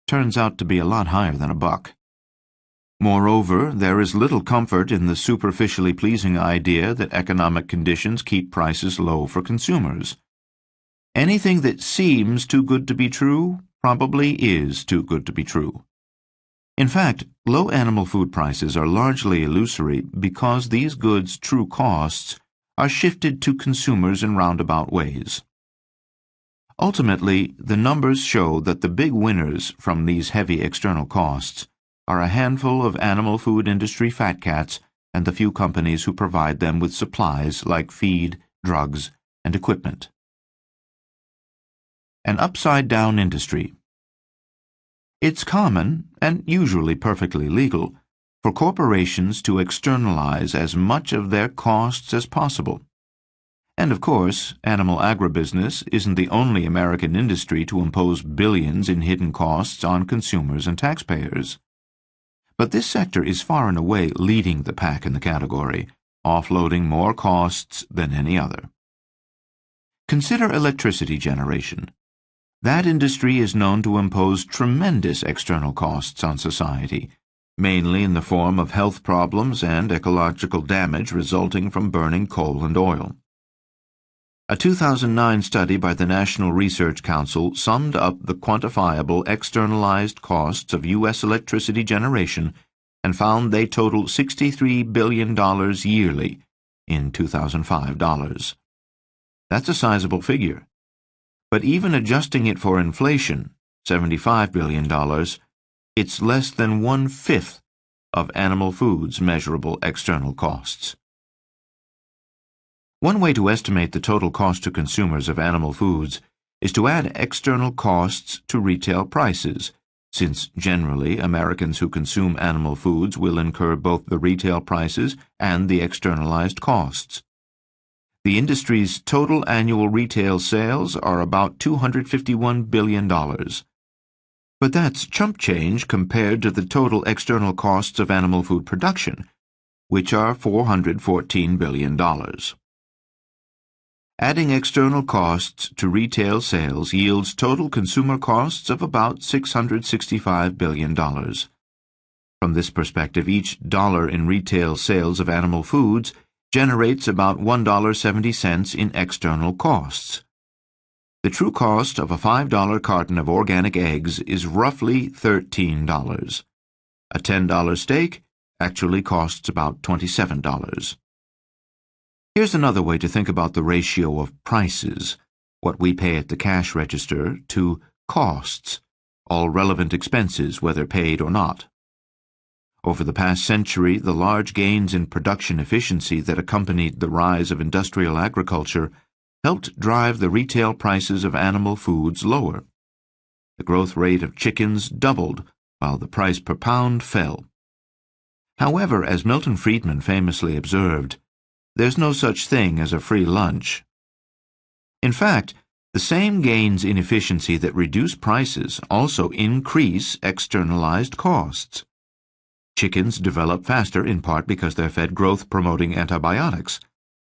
turns out to be a lot higher than $1. Moreover, there is little comfort in the superficially pleasing idea that economic conditions keep prices low for consumers. Anything that seems too good to be true probably is too good to be true. In fact, low animal food prices are largely illusory because these goods' true costs are shifted to consumers in roundabout ways. Ultimately, the numbers show that the big winners from these heavy external costs are a handful of animal food industry fat cats and the few companies who provide them with supplies like feed, drugs, and equipment. An upside-down industry. It's common, and usually perfectly legal, for corporations to externalize as much of their costs as possible. And of course, animal agribusiness isn't the only American industry to impose billions in hidden costs on consumers and taxpayers. But this sector is far and away leading the pack in the category, offloading more costs than any other. Consider electricity generation. That industry is known to impose tremendous external costs on society, mainly in the form of health problems and ecological damage resulting from burning coal and oil. A 2009 study by the National Research Council summed up the quantifiable externalized costs of U.S. electricity generation and found they total $63 billion yearly in 2005 dollars. That's a sizable figure. But even adjusting it for inflation, $75 billion, it's less than 1/5 of animal food's measurable external costs. One way to estimate the total cost to consumers of animal foods is to add external costs to retail prices, since generally Americans who consume animal foods will incur both the retail prices and the externalized costs. The industry's total annual retail sales are about $251 billion. But that's chump change compared to the total external costs of animal food production, which are $414 billion. Adding external costs to retail sales yields total consumer costs of about $665 billion. From this perspective, each dollar in retail sales of animal foods generates about $1.70 in external costs. The true cost of a $5 carton of organic eggs is roughly $13. A $10 steak actually costs about $27. Here's another way to think about the ratio of prices, what we pay at the cash register, to costs, all relevant expenses, whether paid or not. Over the past century, the large gains in production efficiency that accompanied the rise of industrial agriculture helped drive the retail prices of animal foods lower. The growth rate of chickens doubled, while the price per pound fell. However, as Milton Friedman famously observed, there's no such thing as a free lunch. In fact, the same gains in efficiency that reduce prices also increase externalized costs. Chickens develop faster in part because they're fed growth-promoting antibiotics,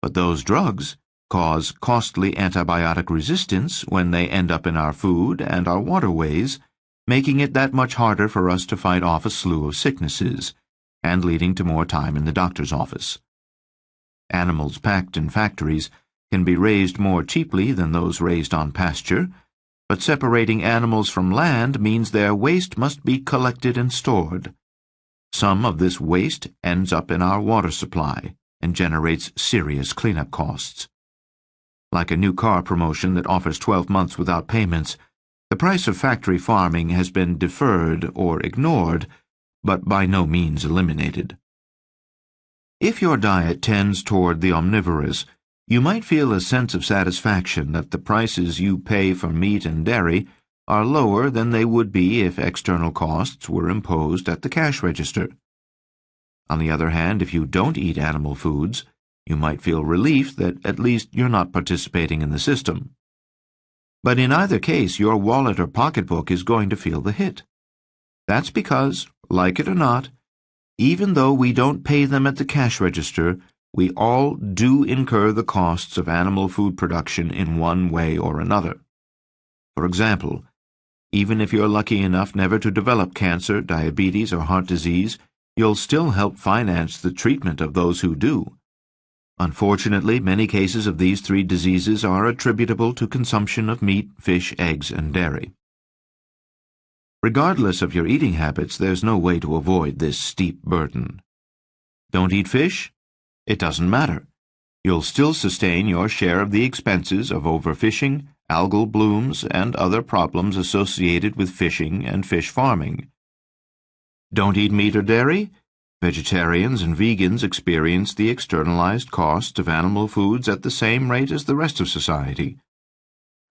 but those drugs cause costly antibiotic resistance when they end up in our food and our waterways, making it that much harder for us to fight off a slew of sicknesses, and leading to more time in the doctor's office. Animals packed in factories can be raised more cheaply than those raised on pasture, but separating animals from land means their waste must be collected and stored. Some of this waste ends up in our water supply and generates serious cleanup costs. Like a new car promotion that offers 12 months without payments, the price of factory farming has been deferred or ignored, but by no means eliminated. If your diet tends toward the omnivorous, you might feel a sense of satisfaction that the prices you pay for meat and dairy are lower than they would be if external costs were imposed at the cash register. On the other hand, if you don't eat animal foods, You might feel relief that at least you're not participating in the system. But in either case, your wallet or pocketbook is going to feel the hit. That's because, like it or not, even though we don't pay them at the cash register, we all do incur the costs of animal food production in one way or another. For example, even if you're lucky enough never to develop cancer, diabetes, or heart disease, you'll still help finance the treatment of those who do. Unfortunately, many cases of these three diseases are attributable to consumption of meat, fish, eggs, and dairy. Regardless of your eating habits, there's no way to avoid this steep burden. Don't eat fish? It doesn't matter. You'll still sustain your share of the expenses of overfishing, algal blooms, and other problems associated with fishing and fish farming. Don't eat meat or dairy? Vegetarians and vegans experience the externalized costs of animal foods at the same rate as the rest of society.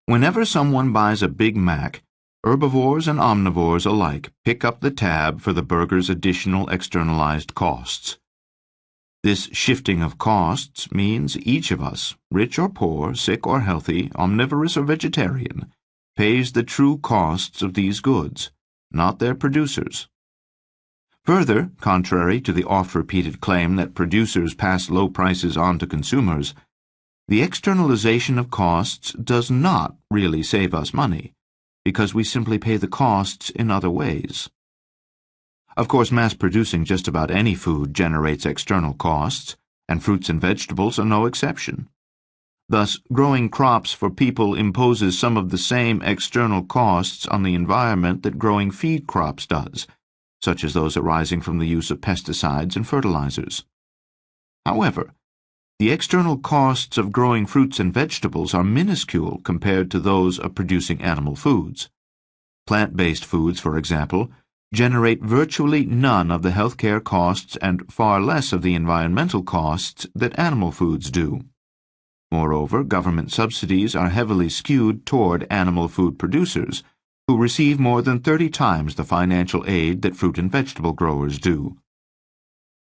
Whenever someone buys a Big Mac, herbivores and omnivores alike pick up the tab for the burger's additional externalized costs. This shifting of costs means each of us, rich or poor, sick or healthy, omnivorous or vegetarian, pays the true costs of these goods, not their producers. Further, contrary to the oft-repeated claim that producers pass low prices on to consumers, the externalization of costs does not really save us money, because we simply pay the costs in other ways. Of course, mass-producing just about any food generates external costs, and fruits and vegetables are no exception. Thus, growing crops for people imposes some of the same external costs on the environment that growing feed crops does, such as those arising from the use of pesticides and fertilizers. However, the external costs of growing fruits and vegetables are minuscule compared to those of producing animal foods. Plant-based foods, for example, generate virtually none of the healthcare costs and far less of the environmental costs that animal foods do. Moreover, government subsidies are heavily skewed toward animal food producers, who receive more than 30 times the financial aid that fruit and vegetable growers do.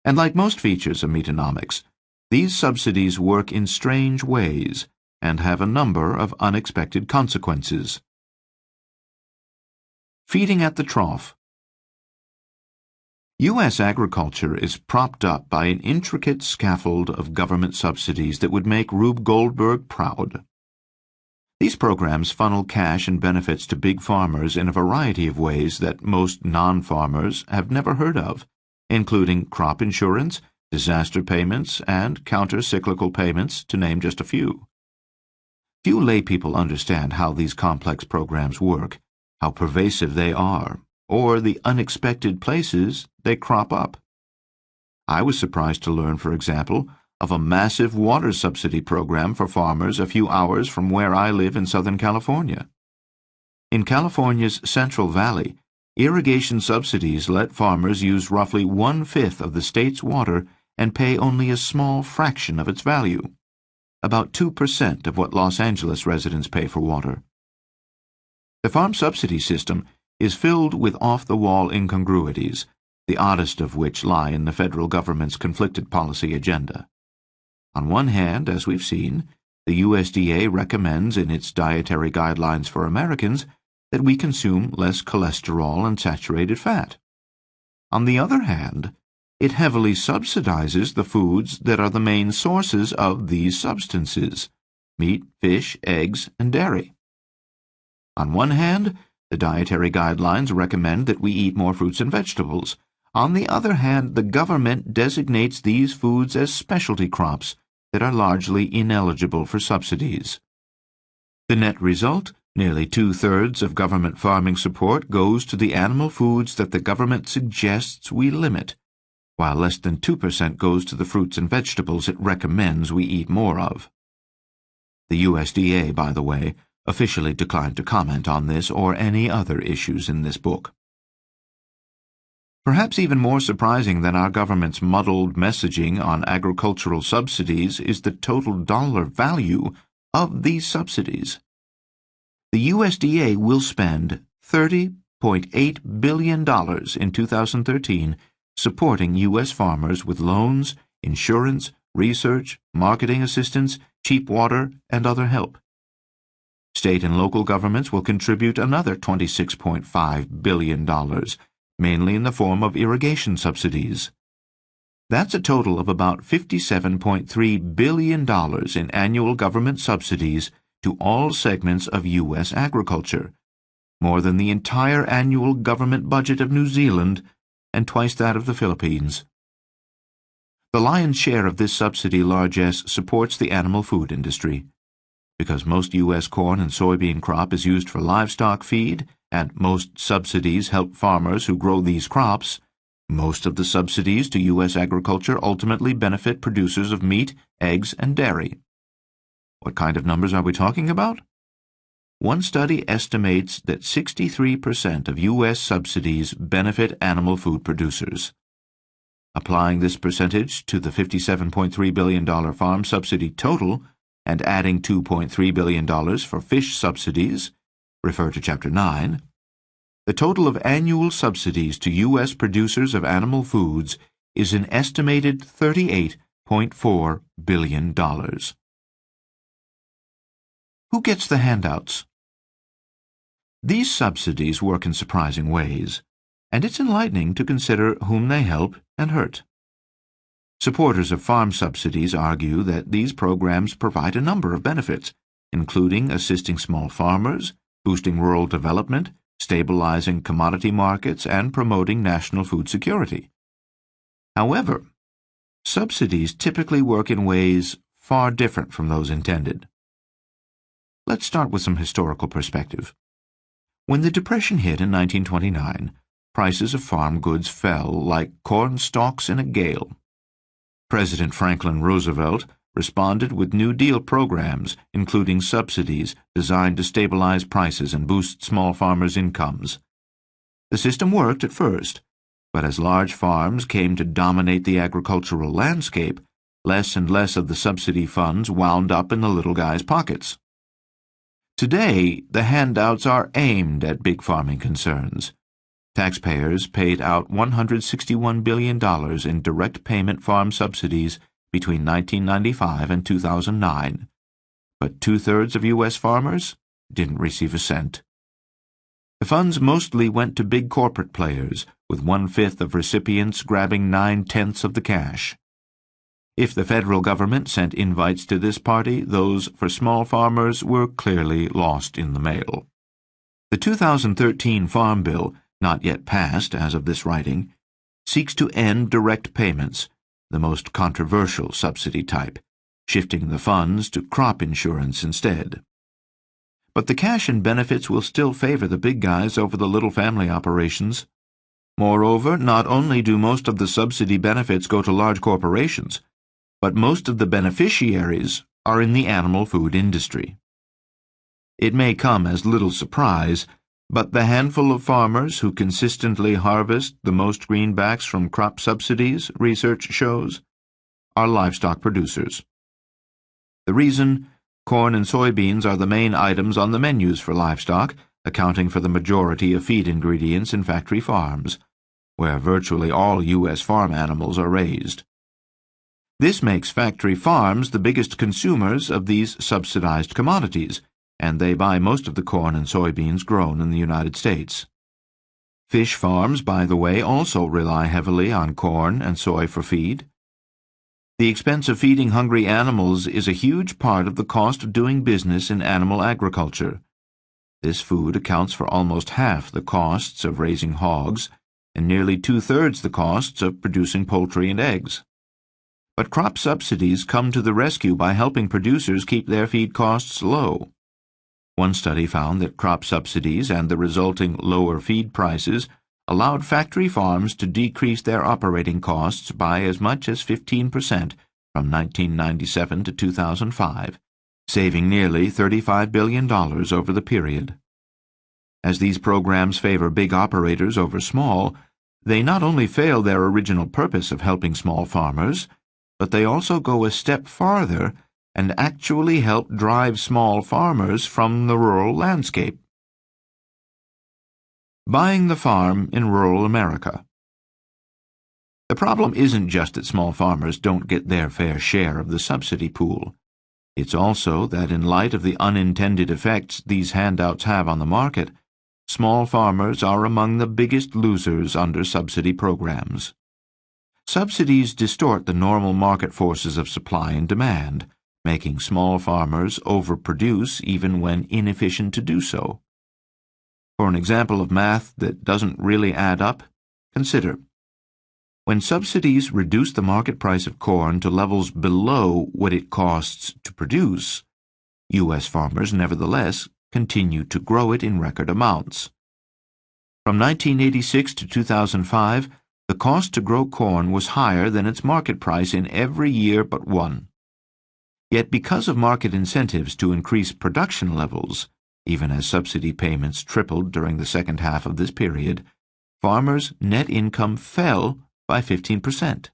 And like most features of Meatonomics, these subsidies work in strange ways and have a number of unexpected consequences. Feeding at the trough. U.S. agriculture is propped up by an intricate scaffold of government subsidies that would make Rube Goldberg proud. These programs funnel cash and benefits to big farmers in a variety of ways that most non-farmers have never heard of, including crop insurance, disaster payments, and counter-cyclical payments, to name just a few. Few laypeople understand how these complex programs work, how pervasive they are, or the unexpected places they crop up. I was surprised to learn, for example, of a massive water subsidy program for farmers a few hours from where I live in Southern California. In California's Central Valley, irrigation subsidies let farmers use roughly 1/5 of the state's water and pay only a small fraction of its value, about 2% of what Los Angeles residents pay for water. The farm subsidy system is filled with off-the-wall incongruities, the oddest of which lie in the federal government's conflicted policy agenda. On one hand, as we've seen, the USDA recommends in its dietary guidelines for Americans that we consume less cholesterol and saturated fat. On the other hand, it heavily subsidizes the foods that are the main sources of these substances: meat, fish, eggs, and dairy. On one hand, the dietary guidelines recommend that we eat more fruits and vegetables. On the other hand, the government designates these foods as specialty crops that are largely ineligible for subsidies. The net result: nearly 2/3 of government farming support goes to the animal foods that the government suggests we limit, while less than 2% goes to the fruits and vegetables it recommends we eat more of. The USDA, by the way, officially declined to comment on this or any other issues in this book. Perhaps even more surprising than our government's muddled messaging on agricultural subsidies is the total dollar value of these subsidies. The USDA will spend $30.8 billion in 2013 supporting U.S. farmers with loans, insurance, research, marketing assistance, cheap water, and other help. State and local governments will contribute another $26.5 billion, mainly in the form of irrigation subsidies. That's a total of about $57.3 billion in annual government subsidies to all segments of U.S. agriculture, more than the entire annual government budget of New Zealand and twice that of the Philippines. The lion's share of this subsidy largesse supports the animal food industry. Because most U.S. corn and soybean crop is used for livestock feed, and most subsidies help farmers who grow these crops, most of the subsidies to U.S. agriculture ultimately benefit producers of meat, eggs, and dairy. What kind of numbers are we talking about? One study estimates that 63% of U.S. subsidies benefit animal food producers. Applying this percentage to the $57.3 billion farm subsidy total, and adding $2.3 billion for fish subsidies, refer to Chapter 9, the total of annual subsidies to U.S. producers of animal foods is an estimated $38.4 billion. Who gets the handouts? These subsidies work in surprising ways, and it's enlightening to consider whom they help and hurt. Supporters of farm subsidies argue that these programs provide a number of benefits, including assisting small farmers, boosting rural development, stabilizing commodity markets, and promoting national food security. However, subsidies typically work in ways far different from those intended. Let's start with some historical perspective. When the Depression hit in 1929, prices of farm goods fell like corn stalks in a gale. President Franklin Roosevelt responded with New Deal programs, including subsidies designed to stabilize prices and boost small farmers' incomes. The system worked at first, but as large farms came to dominate the agricultural landscape, less and less of the subsidy funds wound up in the little guy's pockets. Today, the handouts are aimed at big farming concerns. Taxpayers paid out $161 billion in direct payment farm subsidies between 1995 and 2009, but two-thirds of U.S. farmers didn't receive a cent. The funds mostly went to big corporate players, with one-fifth of recipients grabbing 9/10 of the cash. If the federal government sent invites to this party, those for small farmers were clearly lost in the mail. The 2013 Farm Bill, not yet passed as of this writing, seeks to end direct payments, the most controversial subsidy type, shifting the funds to crop insurance instead. But the cash and benefits will still favor the big guys over the little family operations. Moreover, not only do most of the subsidy benefits go to large corporations, but most of the beneficiaries are in the animal food industry. It may come as little surprise, but the handful of farmers who consistently harvest the most greenbacks from crop subsidies, research shows, are livestock producers. The reason? Corn and soybeans are the main items on the menus for livestock, accounting for the majority of feed ingredients in factory farms, where virtually all U.S. farm animals are raised. This makes factory farms the biggest consumers of these subsidized commodities, and they buy most of the corn and soybeans grown in the United States. Fish farms, by the way, also rely heavily on corn and soy for feed. The expense of feeding hungry animals is a huge part of the cost of doing business in animal agriculture. This food accounts for almost half the costs of raising hogs, and nearly two-thirds the costs of producing poultry and eggs. But crop subsidies come to the rescue by helping producers keep their feed costs low. One study found that crop subsidies and the resulting lower feed prices allowed factory farms to decrease their operating costs by as much as 15% from 1997 to 2005, saving nearly $35 billion over the period. As these programs favor big operators over small, they not only fail their original purpose of helping small farmers, but they also go a step farther and actually help drive small farmers from the rural landscape. Buying the farm in rural America. The problem isn't just that small farmers don't get their fair share of the subsidy pool. It's also that in light of the unintended effects these handouts have on the market, small farmers are among the biggest losers under subsidy programs. Subsidies distort the normal market forces of supply and demand, making small farmers overproduce even when inefficient to do so. For an example of math that doesn't really add up, consider: when subsidies reduce the market price of corn to levels below what it costs to produce, U.S. farmers nevertheless continue to grow it in record amounts. From 1986 to 2005, the cost to grow corn was higher than its market price in every year but one. Yet because of market incentives to increase production levels, even as subsidy payments tripled during the second half of this period, farmers' net income fell by 15%.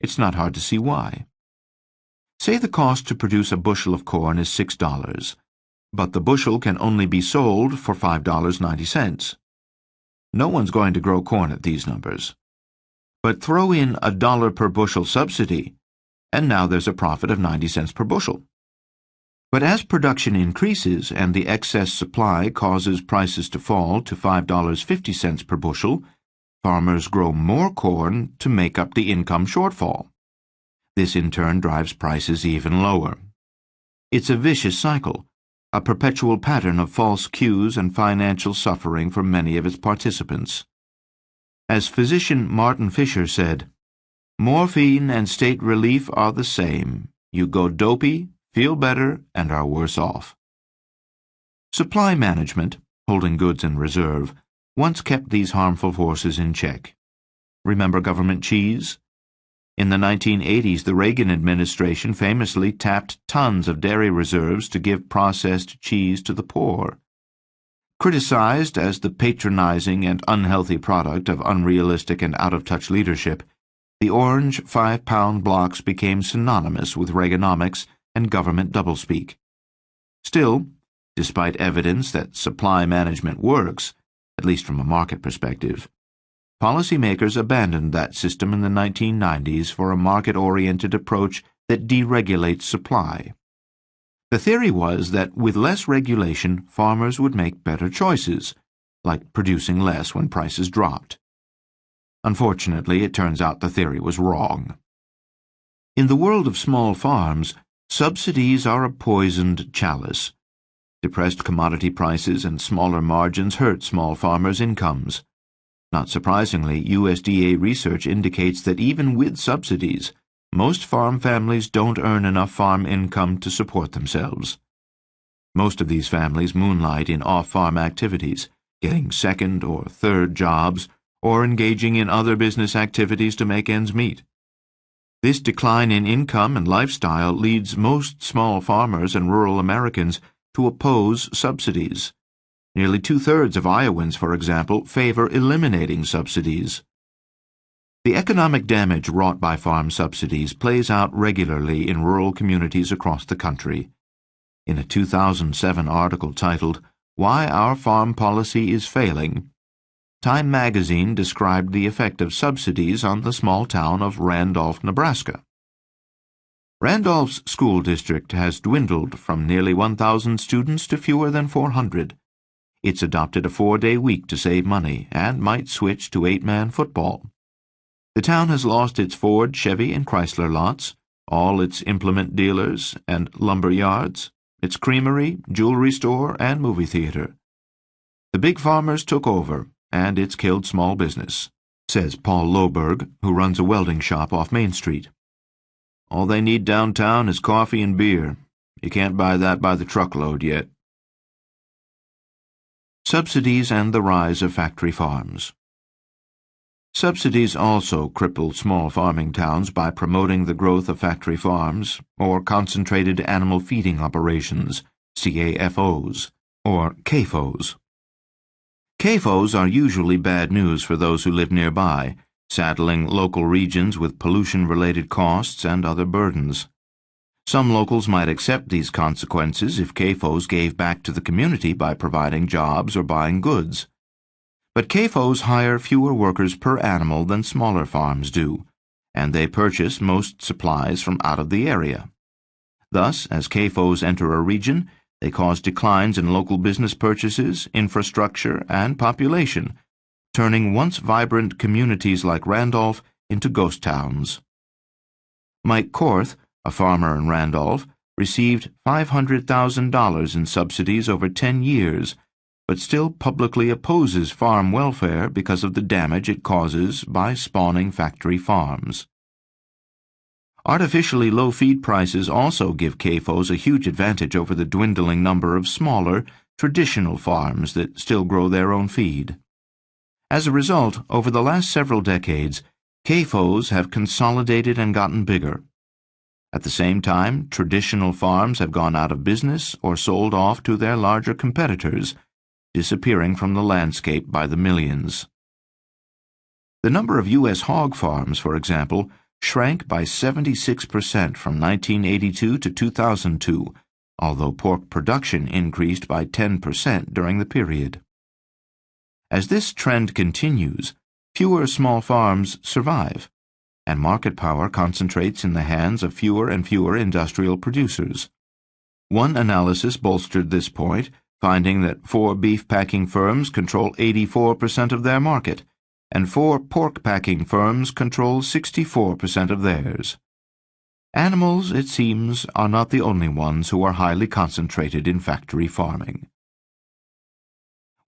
It's not hard to see why. Say the cost to produce a bushel of corn is $6, but the bushel can only be sold for $5.90. No one's going to grow corn at these numbers. But throw in $1 per bushel subsidy, and now there's a profit of 90 cents per bushel. But as production increases and the excess supply causes prices to fall to $5.50 per bushel, farmers grow more corn to make up the income shortfall. This in turn drives prices even lower. It's a vicious cycle, a perpetual pattern of false cues and financial suffering for many of its participants. As physician Martin Fisher said, "Morphine and state relief are the same. You go dopey, feel better, and are worse off." Supply management, holding goods in reserve, once kept these harmful forces in check. Remember government cheese? In the 1980s, the Reagan administration famously tapped tons of dairy reserves to give processed cheese to the poor. Criticized as the patronizing and unhealthy product of unrealistic and out-of-touch leadership, the orange 5-pound blocks became synonymous with Reaganomics and government doublespeak. Still, despite evidence that supply management works, at least from a market perspective, policymakers abandoned that system in the 1990s for a market-oriented approach that deregulates supply. The theory was that with less regulation, farmers would make better choices, like producing less when prices dropped. Unfortunately, it turns out the theory was wrong. In the world of small farms, subsidies are a poisoned chalice. Depressed commodity prices and smaller margins hurt small farmers' incomes. Not surprisingly, USDA research indicates that even with subsidies, most farm families don't earn enough farm income to support themselves. Most of these families moonlight in off-farm activities, getting second or third jobs, or engaging in other business activities to make ends meet. This decline in income and lifestyle leads most small farmers and rural Americans to oppose subsidies. Nearly 2/3 of Iowans, for example, favor eliminating subsidies. The economic damage wrought by farm subsidies plays out regularly in rural communities across the country. In a 2007 article titled, "Why Our Farm Policy is Failing," Time magazine described the effect of subsidies on the small town of Randolph, Nebraska. Randolph's school district has dwindled from nearly 1,000 students to fewer than 400. It's adopted a 4-day week to save money and might switch to 8-man football. The town has lost its Ford, Chevy, and Chrysler lots, all its implement dealers and lumber yards, its creamery, jewelry store, and movie theater. The big farmers took over, and it's killed small business, says Paul Loberg, who runs a welding shop off Main Street. All they need downtown is coffee and beer. You can't buy that by the truckload yet. Subsidies and the rise of factory farms. Subsidies also cripple small farming towns by promoting the growth of factory farms or concentrated animal feeding operations, CAFOs, or CAFOs. CAFOs are usually bad news for those who live nearby, saddling local regions with pollution-related costs and other burdens. Some locals might accept these consequences if CAFOs gave back to the community by providing jobs or buying goods. But CAFOs hire fewer workers per animal than smaller farms do, and they purchase most supplies from out of the area. Thus, as CAFOs enter a region, they cause declines in local business purchases, infrastructure, and population, turning once vibrant communities like Randolph into ghost towns. Mike Korth, a farmer in Randolph, received $500,000 in subsidies over 10 years, but still publicly opposes farm welfare because of the damage it causes by spawning factory farms. Artificially low feed prices also give CAFOs a huge advantage over the dwindling number of smaller, traditional farms that still grow their own feed. As a result, over the last several decades, CAFOs have consolidated and gotten bigger. At the same time, traditional farms have gone out of business or sold off to their larger competitors, disappearing from the landscape by the millions. The number of U.S. hog farms, for example, shrank by 76% from 1982 to 2002, although pork production increased by 10% during the period. As this trend continues, fewer small farms survive, and market power concentrates in the hands of fewer and fewer industrial producers. One analysis bolstered this point, finding that 4 beef packing firms control 84% of their market, and 4 pork packing firms control 64% of theirs. Animals, it seems, are not the only ones who are highly concentrated in factory farming.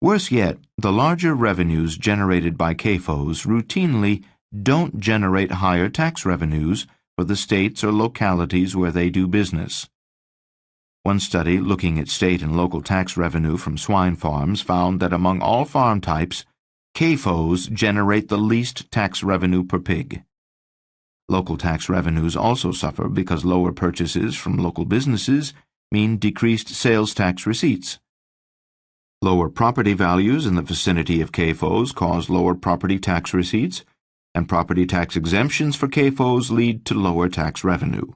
Worse yet, the larger revenues generated by CAFOs routinely don't generate higher tax revenues for the states or localities where they do business. One study looking at state and local tax revenue from swine farms found that among all farm types, CAFOs generate the least tax revenue per pig. Local tax revenues also suffer because lower purchases from local businesses mean decreased sales tax receipts. Lower property values in the vicinity of CAFOs cause lower property tax receipts, and property tax exemptions for CAFOs lead to lower tax revenue.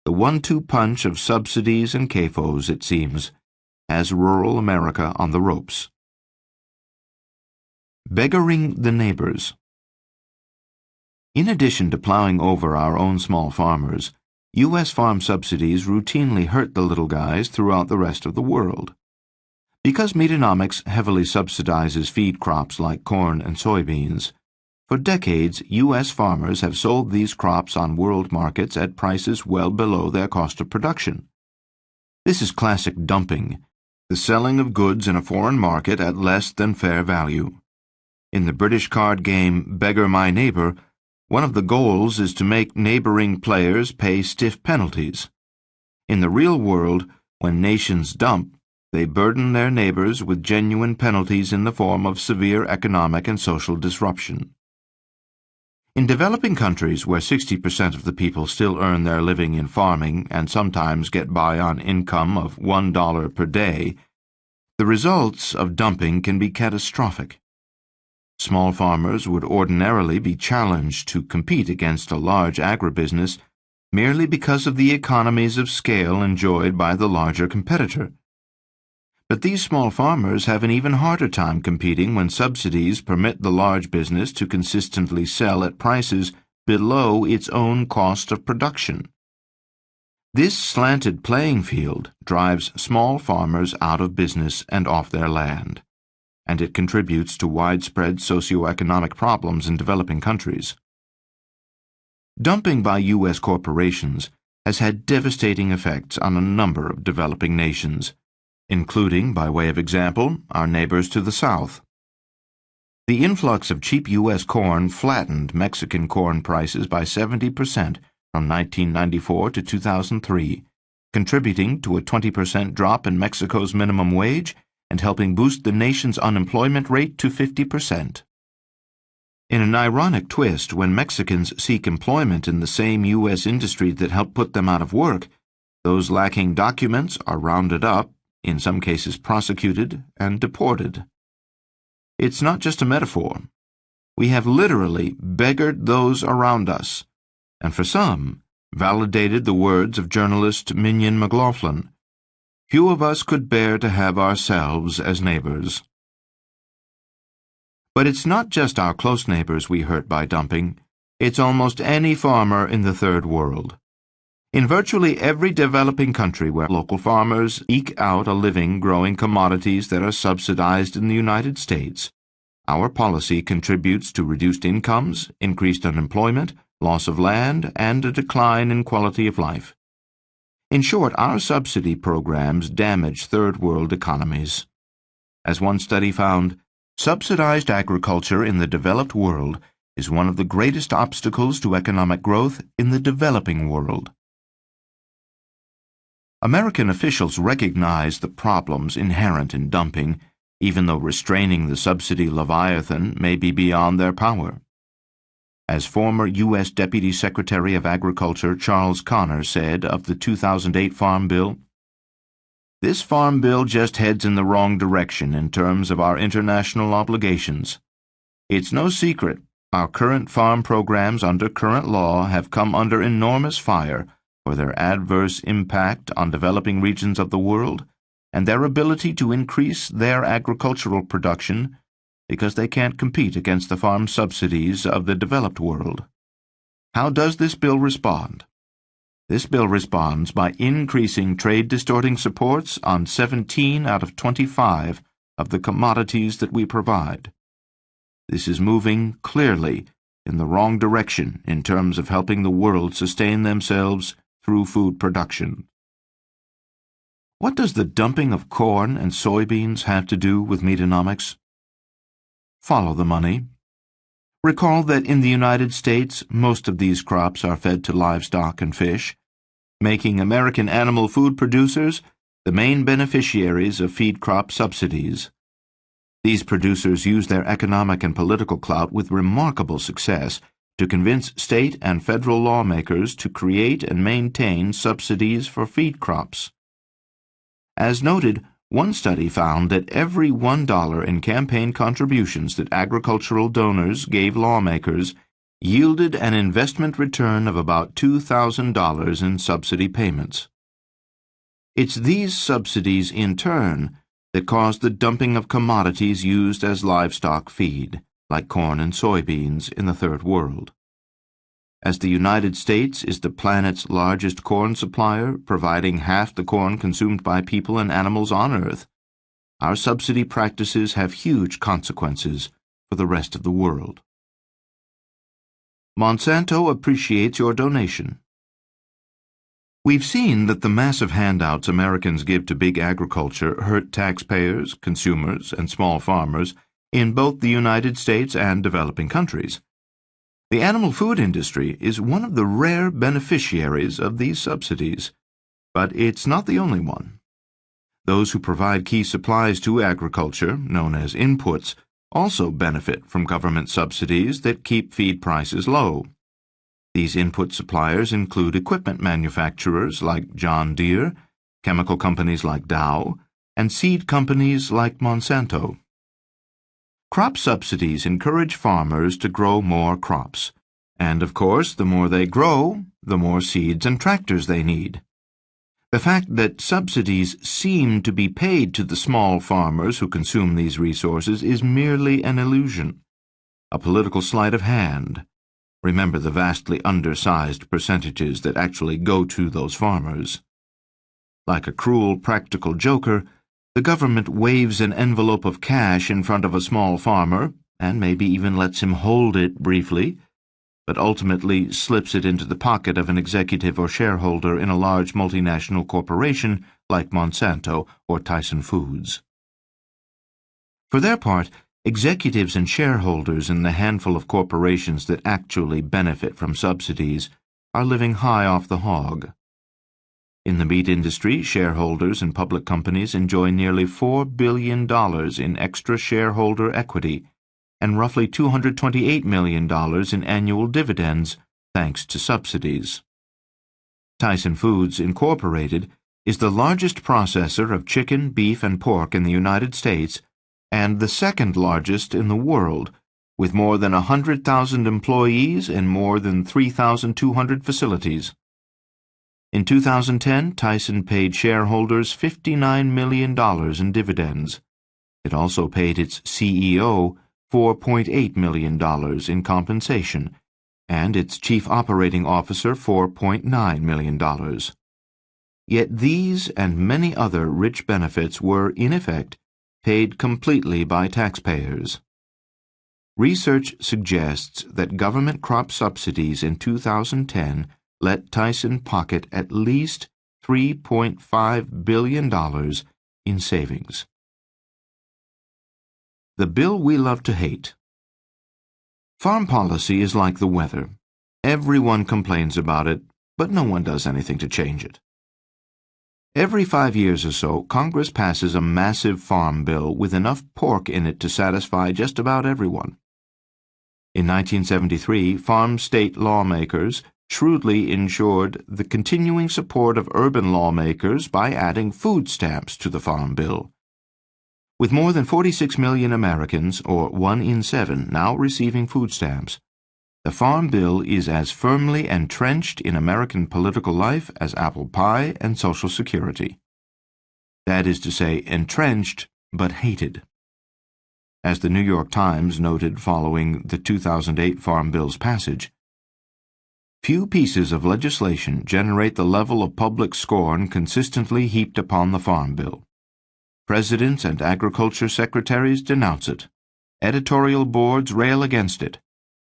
The 1-2 punch of subsidies and CAFOs, it seems, has rural America on the ropes. Beggaring the neighbors. In addition to plowing over our own small farmers, U.S. farm subsidies routinely hurt the little guys throughout the rest of the world. Because Meatonomics heavily subsidizes feed crops like corn and soybeans, for decades U.S. farmers have sold these crops on world markets at prices well below their cost of production. This is classic dumping, the selling of goods in a foreign market at less than fair value. In the British card game Beggar My Neighbor, one of the goals is to make neighboring players pay stiff penalties. In the real world, when nations dump, they burden their neighbors with genuine penalties in the form of severe economic and social disruption. In developing countries where 60% of the people still earn their living in farming and sometimes get by on income of $1 per day, the results of dumping can be catastrophic. Small farmers would ordinarily be challenged to compete against a large agribusiness merely because of the economies of scale enjoyed by the larger competitor. But these small farmers have an even harder time competing when subsidies permit the large business to consistently sell at prices below its own cost of production. This slanted playing field drives small farmers out of business and off their land, and it contributes to widespread socioeconomic problems in developing countries. Dumping by U.S. corporations has had devastating effects on a number of developing nations, including, by way of example, our neighbors to the south. The influx of cheap U.S. corn flattened Mexican corn prices by 70% from 1994 to 2003, contributing to a 20% drop in Mexico's minimum wage and helping boost the nation's unemployment rate to 50%. In an ironic twist, when Mexicans seek employment in the same U.S. industry that helped put them out of work, those lacking documents are rounded up, in some cases prosecuted, and deported. It's not just a metaphor. We have literally beggared those around us, and for some, validated the words of journalist Minion McLaughlin. Few of us could bear to have ourselves as neighbors. But it's not just our close neighbors we hurt by dumping. It's almost any farmer in the Third World. In virtually every developing country where local farmers eke out a living growing commodities that are subsidized in the United States, our policy contributes to reduced incomes, increased unemployment, loss of land, and a decline in quality of life. In short, our subsidy programs damage Third World economies. As one study found, subsidized agriculture in the developed world is one of the greatest obstacles to economic growth in the developing world. American officials recognize the problems inherent in dumping, even though restraining the subsidy leviathan may be beyond their power. As former U.S. Deputy Secretary of Agriculture Charles Connor said of the 2008 Farm Bill, "This Farm Bill just heads in the wrong direction in terms of our international obligations. It's no secret our current farm programs under current law have come under enormous fire for their adverse impact on developing regions of the world and their ability to increase their agricultural production because they can't compete against the farm subsidies of the developed world." How does this bill respond? This bill responds by increasing trade-distorting supports on 17 out of 25 of the commodities that we provide. This is moving clearly in the wrong direction in terms of helping the world sustain themselves through food production. What does the dumping of corn and soybeans have to do with Meatonomics? Follow the money. Recall that in the United States, most of these crops are fed to livestock and fish, making American animal food producers the main beneficiaries of feed crop subsidies. These producers use their economic and political clout with remarkable success to convince state and federal lawmakers to create and maintain subsidies for feed crops. As noted, one study found that every $1 in campaign contributions that agricultural donors gave lawmakers yielded an investment return of about $2,000 in subsidy payments. It's these subsidies, in turn, that caused the dumping of commodities used as livestock feed, like corn and soybeans, in the Third World. As the United States is the planet's largest corn supplier, providing half the corn consumed by people and animals on Earth, our subsidy practices have huge consequences for the rest of the world. Monsanto appreciates your donation. We've seen that the massive handouts Americans give to big agriculture hurt taxpayers, consumers, and small farmers in both the United States and developing countries. The animal food industry is one of the rare beneficiaries of these subsidies, but it's not the only one. Those who provide key supplies to agriculture, known as inputs, also benefit from government subsidies that keep feed prices low. These input suppliers include equipment manufacturers like John Deere, chemical companies like Dow, and seed companies like Monsanto. Crop subsidies encourage farmers to grow more crops, and of course, the more they grow, the more seeds and tractors they need. The fact that subsidies seem to be paid to the small farmers who consume these resources is merely an illusion, a political sleight of hand. Remember the vastly undersized percentages that actually go to those farmers. Like a cruel practical joker, the government waves an envelope of cash in front of a small farmer, and maybe even lets him hold it briefly, but ultimately slips it into the pocket of an executive or shareholder in a large multinational corporation like Monsanto or Tyson Foods. For their part, executives and shareholders in the handful of corporations that actually benefit from subsidies are living high off the hog. In the meat industry, shareholders in public companies enjoy nearly $4 billion in extra shareholder equity and roughly $228 million in annual dividends thanks to subsidies. Tyson Foods, Incorporated, is the largest processor of chicken, beef, and pork in the United States and the second largest in the world, with more than 100,000 employees and more than 3,200 facilities. In 2010, Tyson paid shareholders $59 million in dividends. It also paid its CEO $4.8 million in compensation, and its chief operating officer $4.9 million. Yet these and many other rich benefits were, in effect, paid completely by taxpayers. Research suggests that government crop subsidies in 2010 let Tyson pocket at least $3.5 billion in savings. The bill we love to hate. Farm policy is like the weather. Everyone complains about it, but no one does anything to change it. Every 5 years or so, Congress passes a massive farm bill with enough pork in it to satisfy just about everyone. In 1973, farm state lawmakers shrewdly ensured the continuing support of urban lawmakers by adding food stamps to the farm bill. With more than 46 million Americans, or 1 in 7, now receiving food stamps, the Farm Bill is as firmly entrenched in American political life as apple pie and Social Security. That is to say, entrenched but hated. As the New York Times noted following the 2008 Farm Bill's passage, few pieces of legislation generate the level of public scorn consistently heaped upon the Farm Bill. Presidents and agriculture secretaries denounce it. Editorial boards rail against it.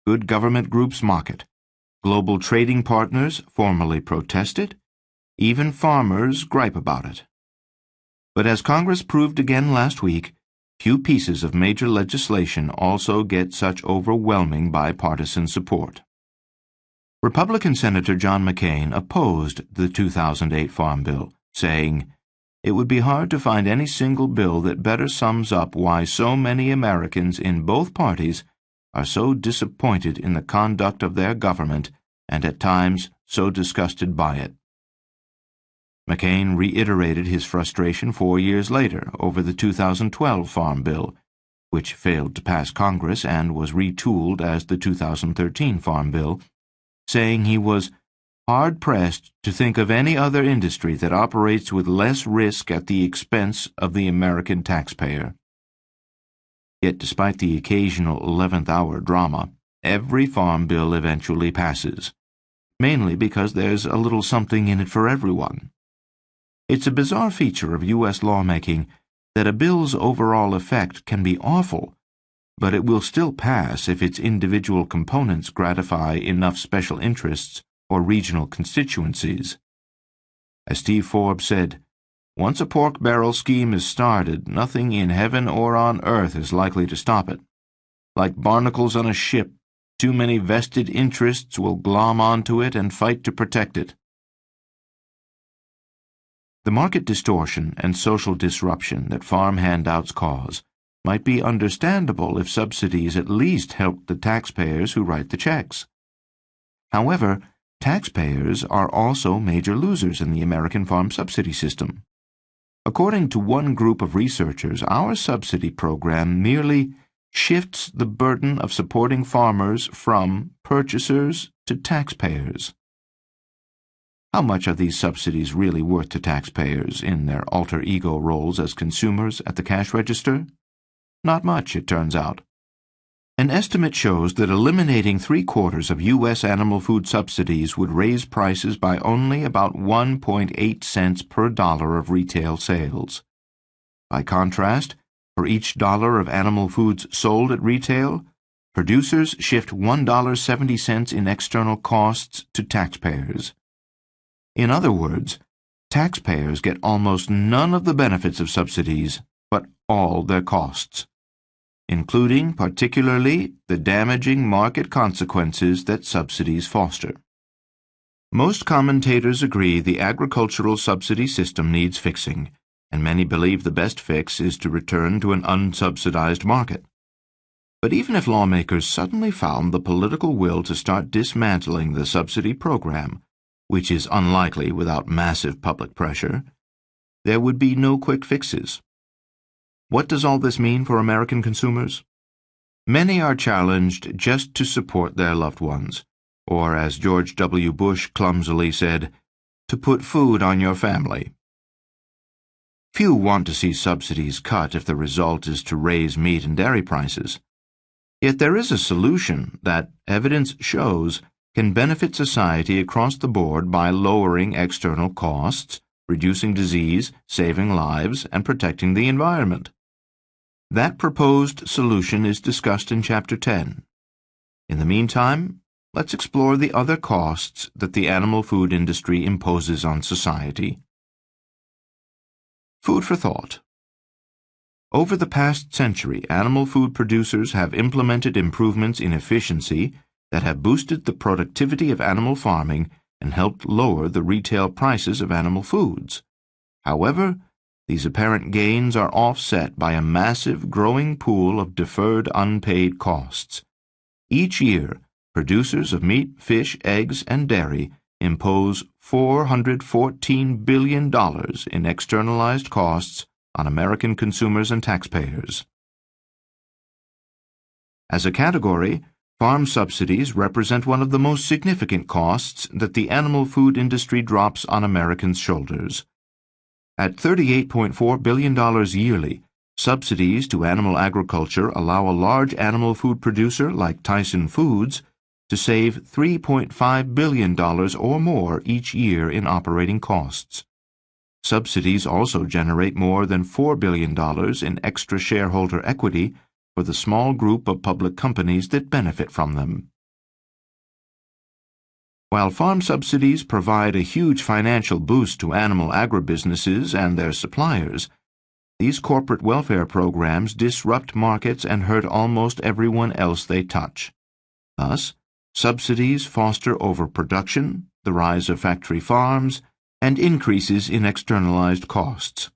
Good government groups mock it. Global trading partners formally protest it. Even farmers gripe about it. But as Congress proved again last week, few pieces of major legislation also get such overwhelming bipartisan support. Republican Senator John McCain opposed the 2008 Farm Bill, saying, "It would be hard to find any single bill that better sums up why so many Americans in both parties are so disappointed in the conduct of their government and at times so disgusted by it." McCain reiterated his frustration 4 years later over the 2012 Farm Bill, which failed to pass Congress and was retooled as the 2013 Farm Bill, saying he was hard-pressed to think of any other industry that operates with less risk at the expense of the American taxpayer. Yet despite the occasional 11th-hour drama, every farm bill eventually passes, mainly because there's a little something in it for everyone. It's a bizarre feature of U.S. lawmaking that a bill's overall effect can be awful, but it will still pass if its individual components gratify enough special interests or regional constituencies. As Steve Forbes said, "Once a pork barrel scheme is started, nothing in heaven or on earth is likely to stop it. Like barnacles on a ship, too many vested interests will glom onto it and fight to protect it." The market distortion and social disruption that farm handouts cause might be understandable if subsidies at least helped the taxpayers who write the checks. However, taxpayers are also major losers in the American farm subsidy system. According to one group of researchers, our subsidy program merely shifts the burden of supporting farmers from purchasers to taxpayers. How much are these subsidies really worth to taxpayers in their alter ego roles as consumers at the cash register? Not much, it turns out. An estimate shows that eliminating 3/4 of U.S. animal food subsidies would raise prices by only about 1.8 cents per dollar of retail sales. By contrast, for each dollar of animal foods sold at retail, producers shift $1.70 in external costs to taxpayers. In other words, taxpayers get almost none of the benefits of subsidies, but all their costs, including particularly the damaging market consequences that subsidies foster. Most commentators agree the agricultural subsidy system needs fixing, and many believe the best fix is to return to an unsubsidized market. But even if lawmakers suddenly found the political will to start dismantling the subsidy program, which is unlikely without massive public pressure, there would be no quick fixes. What does all this mean for American consumers? Many are challenged just to support their loved ones, or as George W. Bush clumsily said, to put food on your family. Few want to see subsidies cut if the result is to raise meat and dairy prices. Yet there is a solution that, evidence shows, can benefit society across the board by lowering external costs, reducing disease, saving lives, and protecting the environment. That proposed solution is discussed in Chapter 10. In the meantime, let's explore the other costs that the animal food industry imposes on society. Food for thought. Over the past century, animal food producers have implemented improvements in efficiency that have boosted the productivity of animal farming and helped lower the retail prices of animal foods. However, these apparent gains are offset by a massive growing pool of deferred unpaid costs. Each year, producers of meat, fish, eggs, and dairy impose $414 billion in externalized costs on American consumers and taxpayers. As a category, farm subsidies represent one of the most significant costs that the animal food industry drops on Americans' shoulders. At $38.4 billion yearly, subsidies to animal agriculture allow a large animal food producer like Tyson Foods to save $3.5 billion or more each year in operating costs. Subsidies also generate more than $4 billion in extra shareholder equity for the small group of public companies that benefit from them. While farm subsidies provide a huge financial boost to animal agribusinesses and their suppliers, these corporate welfare programs disrupt markets and hurt almost everyone else they touch. Thus, subsidies foster overproduction, the rise of factory farms, and increases in externalized costs.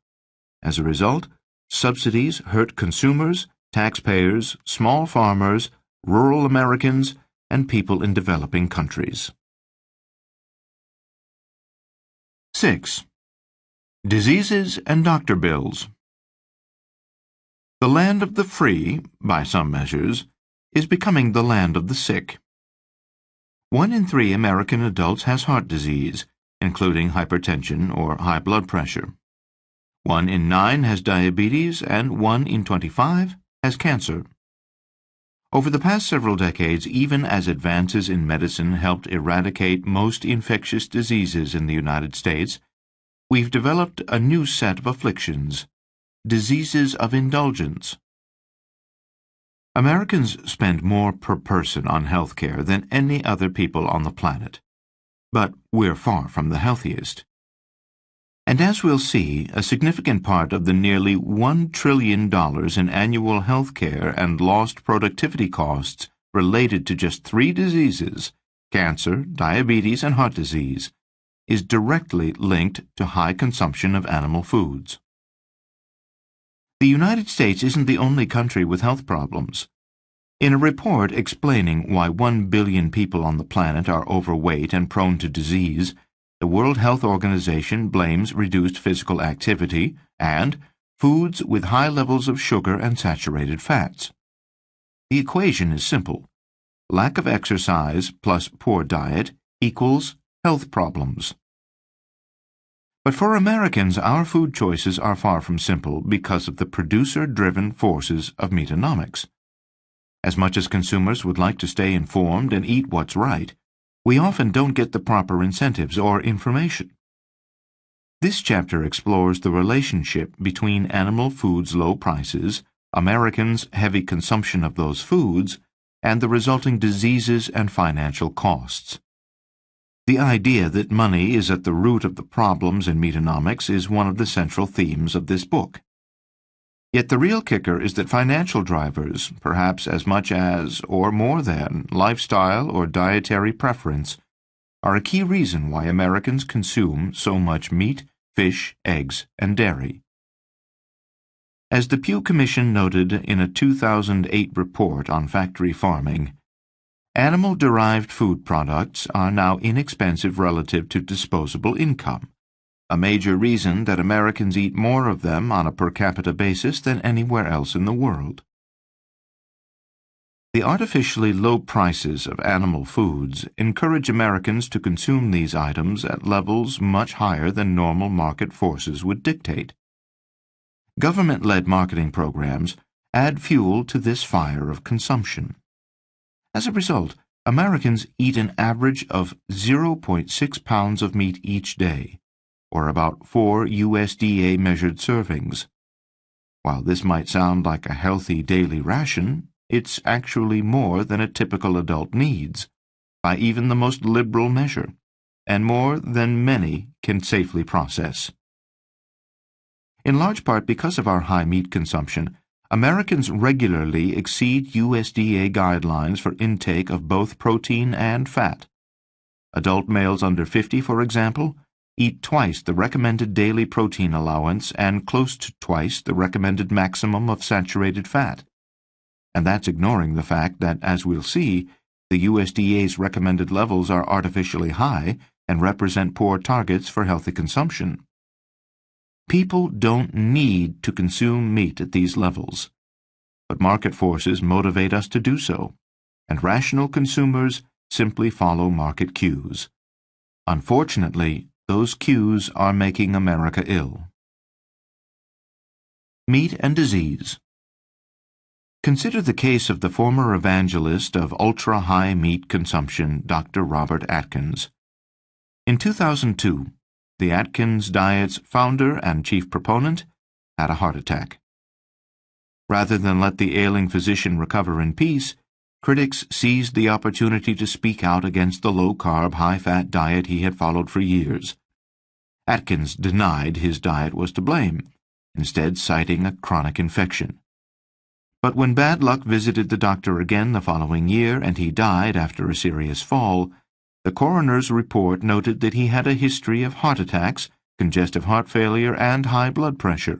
As a result, subsidies hurt consumers, taxpayers, small farmers, rural Americans, and people in developing countries. 6. Diseases and doctor bills. The land of the free, by some measures, is becoming the land of the sick. 1 in 3 American adults has heart disease, including hypertension or high blood pressure. 1 in 9 has diabetes, and 1 in 25 has cancer. Over the past several decades, even as advances in medicine helped eradicate most infectious diseases in the United States, we've developed a new set of afflictions, diseases of indulgence. Americans spend more per person on health care than any other people on the planet, but we're far from the healthiest. And as we'll see, a significant part of the nearly $1 trillion in annual health care and lost productivity costs related to just 3 diseases, cancer, diabetes, and heart disease, is directly linked to high consumption of animal foods. The United States isn't the only country with health problems. In a report explaining why 1 billion people on the planet are overweight and prone to disease, the World Health Organization blames reduced physical activity and foods with high levels of sugar and saturated fats. The equation is simple. Lack of exercise plus poor diet equals health problems. But for Americans, our food choices are far from simple because of the producer-driven forces of Meatonomics. As much as consumers would like to stay informed and eat what's right, we often don't get the proper incentives or information. This chapter explores the relationship between animal foods' low prices, Americans' heavy consumption of those foods, and the resulting diseases and financial costs. The idea that money is at the root of the problems in Meatonomics is one of the central themes of this book. Yet the real kicker is that financial drivers, perhaps as much as or more than lifestyle or dietary preference, are a key reason why Americans consume so much meat, fish, eggs, and dairy. As the Pew Commission noted in a 2008 report on factory farming, animal-derived food products are now inexpensive relative to disposable income, a major reason that Americans eat more of them on a per capita basis than anywhere else in the world. The artificially low prices of animal foods encourage Americans to consume these items at levels much higher than normal market forces would dictate. Government-led marketing programs add fuel to this fire of consumption. As a result, Americans eat an average of 0.6 pounds of meat each day, or about 4 USDA measured servings. While this might sound like a healthy daily ration, it's actually more than a typical adult needs, by even the most liberal measure, and more than many can safely process. In large part because of our high meat consumption, Americans regularly exceed USDA guidelines for intake of both protein and fat. Adult males under 50, for example, eat twice the recommended daily protein allowance and close to twice the recommended maximum of saturated fat. And that's ignoring the fact that, as we'll see, the USDA's recommended levels are artificially high and represent poor targets for healthy consumption. People don't need to consume meat at these levels, but market forces motivate us to do so, and rational consumers simply follow market cues. Unfortunately, those cues are making America ill. Meat and disease. Consider the case of the former evangelist of ultra-high meat consumption, Dr. Robert Atkins. In 2002, the Atkins diet's founder and chief proponent had a heart attack. Rather than let the ailing physician recover in peace, critics seized the opportunity to speak out against the low-carb, high-fat diet he had followed for years. Atkins denied his diet was to blame, instead citing a chronic infection. But when bad luck visited the doctor again the following year and he died after a serious fall, the coroner's report noted that he had a history of heart attacks, congestive heart failure, and high blood pressure,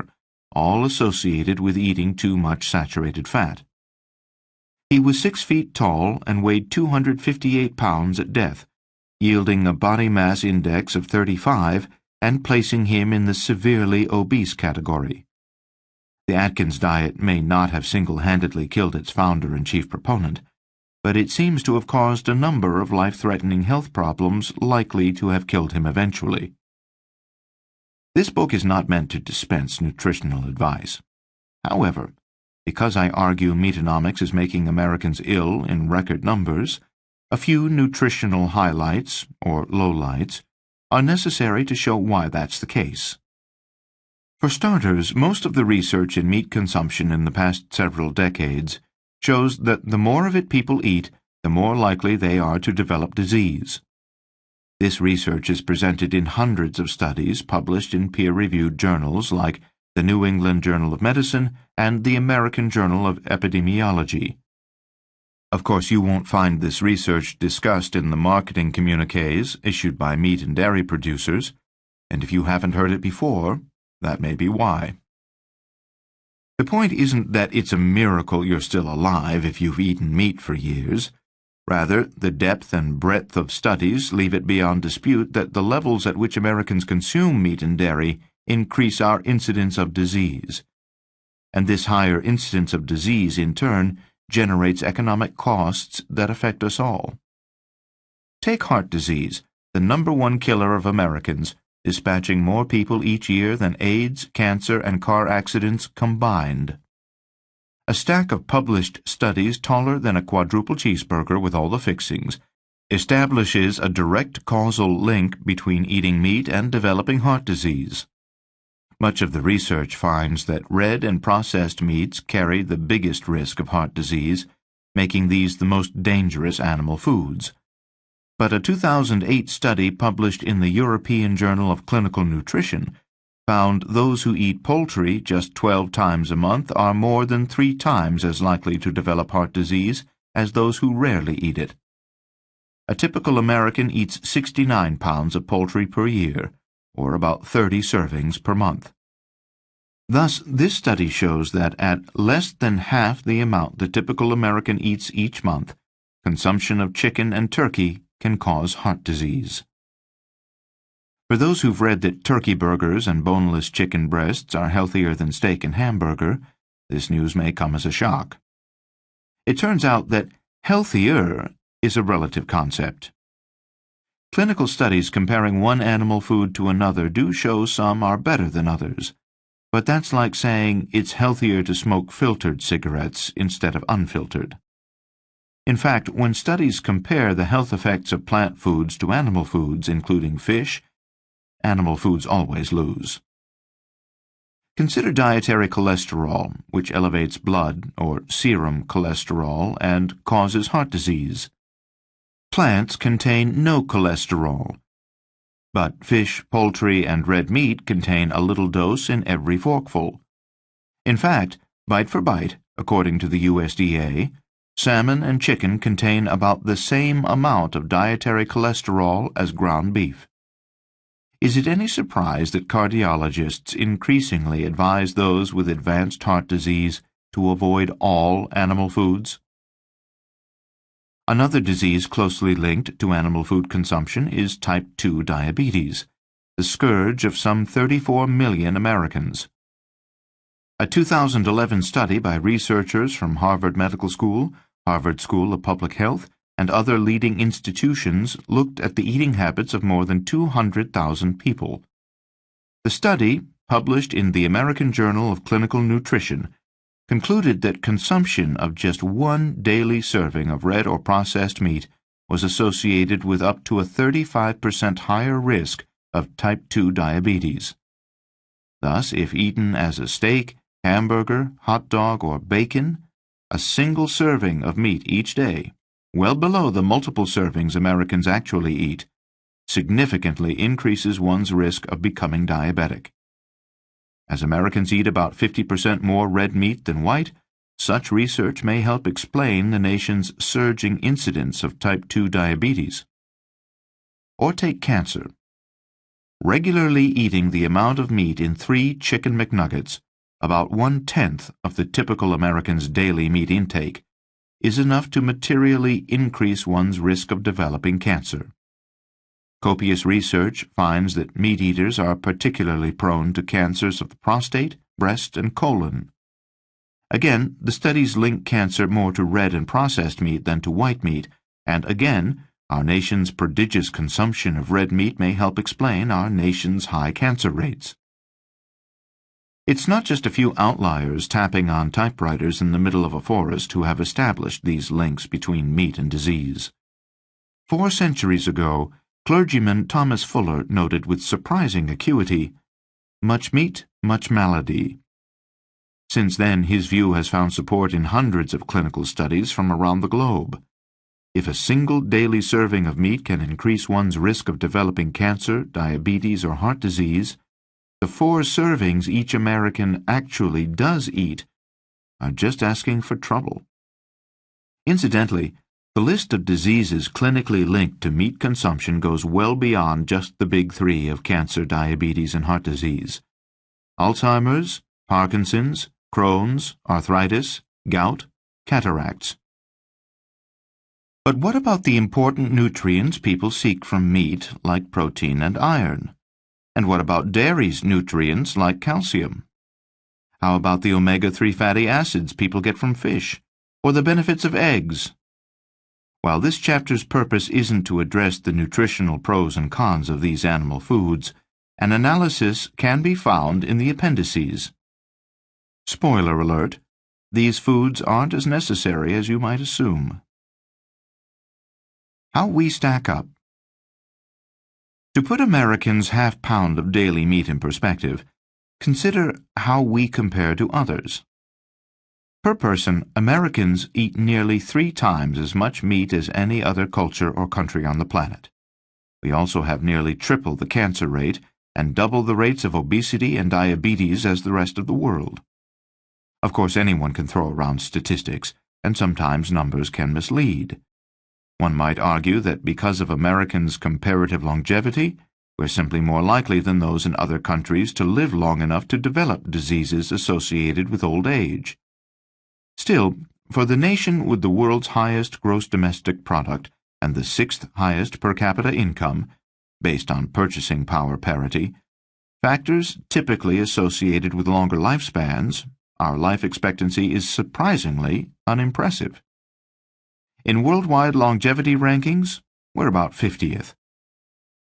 all associated with eating too much saturated fat. He was 6 feet tall and weighed 258 pounds at death, yielding a body mass index of 35 and placing him in the severely obese category. The Atkins diet may not have single-handedly killed its founder and chief proponent, but it seems to have caused a number of life-threatening health problems likely to have killed him eventually. This book is not meant to dispense nutritional advice. However, because I argue Meatonomics is making Americans ill in record numbers, a few nutritional highlights, or lowlights, are necessary to show why that's the case. For starters, most of the research in meat consumption in the past several decades shows that the more of it people eat, the more likely they are to develop disease. This research is presented in hundreds of studies published in peer-reviewed journals like the New England Journal of Medicine and the American Journal of Epidemiology. Of course, you won't find this research discussed in the marketing communiques issued by meat and dairy producers, and if you haven't heard it before, that may be why. The point isn't that it's a miracle you're still alive if you've eaten meat for years. Rather, the depth and breadth of studies leave it beyond dispute that the levels at which Americans consume meat and dairy increase our incidence of disease. And this higher incidence of disease, in turn, generates economic costs that affect us all. Take heart disease, the #1 killer of Americans, dispatching more people each year than AIDS, cancer, and car accidents combined. A stack of published studies taller than a quadruple cheeseburger with all the fixings establishes a direct causal link between eating meat and developing heart disease. Much of the research finds that red and processed meats carry the biggest risk of heart disease, making these the most dangerous animal foods. But a 2008 study published in the European Journal of Clinical Nutrition found those who eat poultry just 12 times a month are more than 3 times as likely to develop heart disease as those who rarely eat it. A typical American eats 69 pounds of poultry per year, or about 30 servings per month. Thus, this study shows that at less than half the amount the typical American eats each month, consumption of chicken and turkey can cause heart disease. For those who've read that turkey burgers and boneless chicken breasts are healthier than steak and hamburger, this news may come as a shock. It turns out that healthier is a relative concept. Clinical studies comparing one animal food to another do show some are better than others, but that's like saying it's healthier to smoke filtered cigarettes instead of unfiltered. In fact, when studies compare the health effects of plant foods to animal foods, including fish, animal foods always lose. Consider dietary cholesterol, which elevates blood, or serum cholesterol, and causes heart disease. Plants contain no cholesterol, but fish, poultry, and red meat contain a little dose in every forkful. In fact, bite for bite, according to the USDA, salmon and chicken contain about the same amount of dietary cholesterol as ground beef. Is it any surprise that cardiologists increasingly advise those with advanced heart disease to avoid all animal foods? Another disease closely linked to animal food consumption is type 2 diabetes, the scourge of some 34 million Americans. A 2011 study by researchers from Harvard Medical School, Harvard School of Public Health, and other leading institutions looked at the eating habits of more than 200,000 people. The study, published in the American Journal of Clinical Nutrition, concluded that consumption of just one daily serving of red or processed meat was associated with up to a 35% higher risk of type 2 diabetes. Thus, if eaten as a steak, hamburger, hot dog, or bacon, a single serving of meat each day, well below the multiple servings Americans actually eat, significantly increases one's risk of becoming diabetic. As Americans eat about 50% more red meat than white, such research may help explain the nation's surging incidence of type 2 diabetes. Or take cancer. Regularly eating the amount of meat in 3 Chicken McNuggets, about 1/10 of the typical American's daily meat intake, is enough to materially increase one's risk of developing cancer. Copious research finds that meat eaters are particularly prone to cancers of the prostate, breast, and colon. Again, the studies link cancer more to red and processed meat than to white meat, and again, our nation's prodigious consumption of red meat may help explain our nation's high cancer rates. It's not just a few outliers tapping on typewriters in the middle of a forest who have established these links between meat and disease. 4 centuries ago, clergyman Thomas Fuller noted with surprising acuity, "Much meat, much malady." Since then, his view has found support in hundreds of clinical studies from around the globe. If a single daily serving of meat can increase one's risk of developing cancer, diabetes, or heart disease, the 4 servings each American actually does eat are just asking for trouble. Incidentally, the list of diseases clinically linked to meat consumption goes well beyond just the big 3 of cancer, diabetes, and heart disease. Alzheimer's, Parkinson's, Crohn's, arthritis, gout, cataracts. But what about the important nutrients people seek from meat, like protein and iron? And what about dairy's nutrients like calcium? How about the omega-3 fatty acids people get from fish, or the benefits of eggs? While this chapter's purpose isn't to address the nutritional pros and cons of these animal foods, an analysis can be found in the appendices. Spoiler alert, these foods aren't as necessary as you might assume. How we stack up. To put Americans' half-pound of daily meat in perspective, consider how we compare to others. Per person, Americans eat nearly 3 times as much meat as any other culture or country on the planet. We also have nearly triple the cancer rate and double the rates of obesity and diabetes as the rest of the world. Of course, anyone can throw around statistics, and sometimes numbers can mislead. One might argue that because of Americans' comparative longevity, we're simply more likely than those in other countries to live long enough to develop diseases associated with old age. Still, for the nation with the world's highest gross domestic product and the 6th highest per capita income, based on purchasing power parity, factors typically associated with longer lifespans, our life expectancy is surprisingly unimpressive. In worldwide longevity rankings, we're about 50th.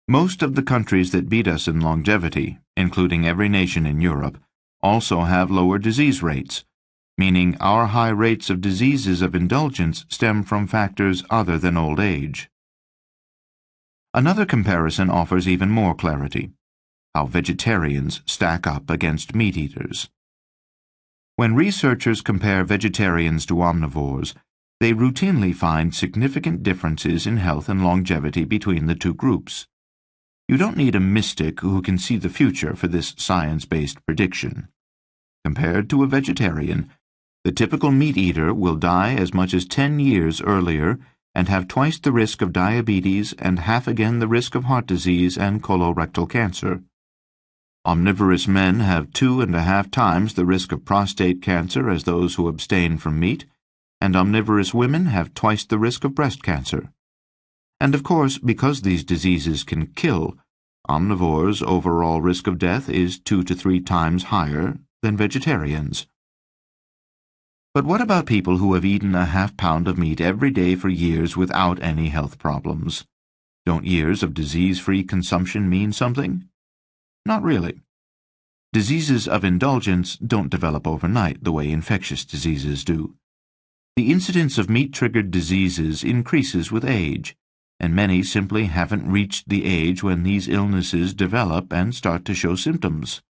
Most of the countries that beat us in longevity, including every nation in Europe, also have lower disease rates, meaning our high rates of diseases of indulgence stem from factors other than old age. Another comparison offers even more clarity: how vegetarians stack up against meat eaters. When researchers compare vegetarians to omnivores, they routinely find significant differences in health and longevity between the two groups. You don't need a mystic who can see the future for this science-based prediction. Compared to a vegetarian, the typical meat eater will die as much as 10 years earlier and have twice the risk of diabetes and half again the risk of heart disease and colorectal cancer. Omnivorous men have 2.5 times the risk of prostate cancer as those who abstain from meat, and omnivorous women have twice the risk of breast cancer. And of course, because these diseases can kill, omnivores' overall risk of death is 2 to 3 times higher than vegetarians. But what about people who have eaten a half-pound of meat every day for years without any health problems? Don't years of disease-free consumption mean something? Not really. Diseases of indulgence don't develop overnight the way infectious diseases do. The incidence of meat-triggered diseases increases with age, and many simply haven't reached the age when these illnesses develop and start to show symptoms.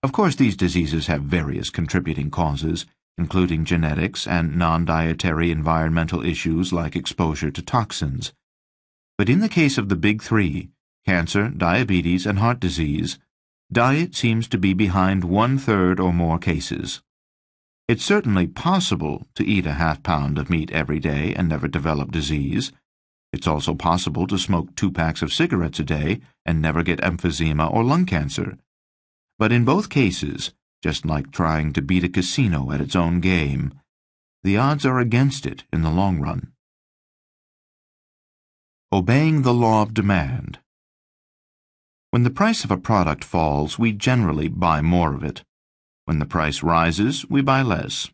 Of course, these diseases have various contributing causes, including genetics and non-dietary environmental issues like exposure to toxins. But in the case of the big three, cancer, diabetes, and heart disease, diet seems to be behind 1/3 or more cases. It's certainly possible to eat a half-pound of meat every day and never develop disease. It's also possible to smoke 2 packs of cigarettes a day and never get emphysema or lung cancer. But in both cases, just like trying to beat a casino at its own game, the odds are against it in the long run. Obeying the law of demand. When the price of a product falls, we generally buy more of it. When the price rises, we buy less.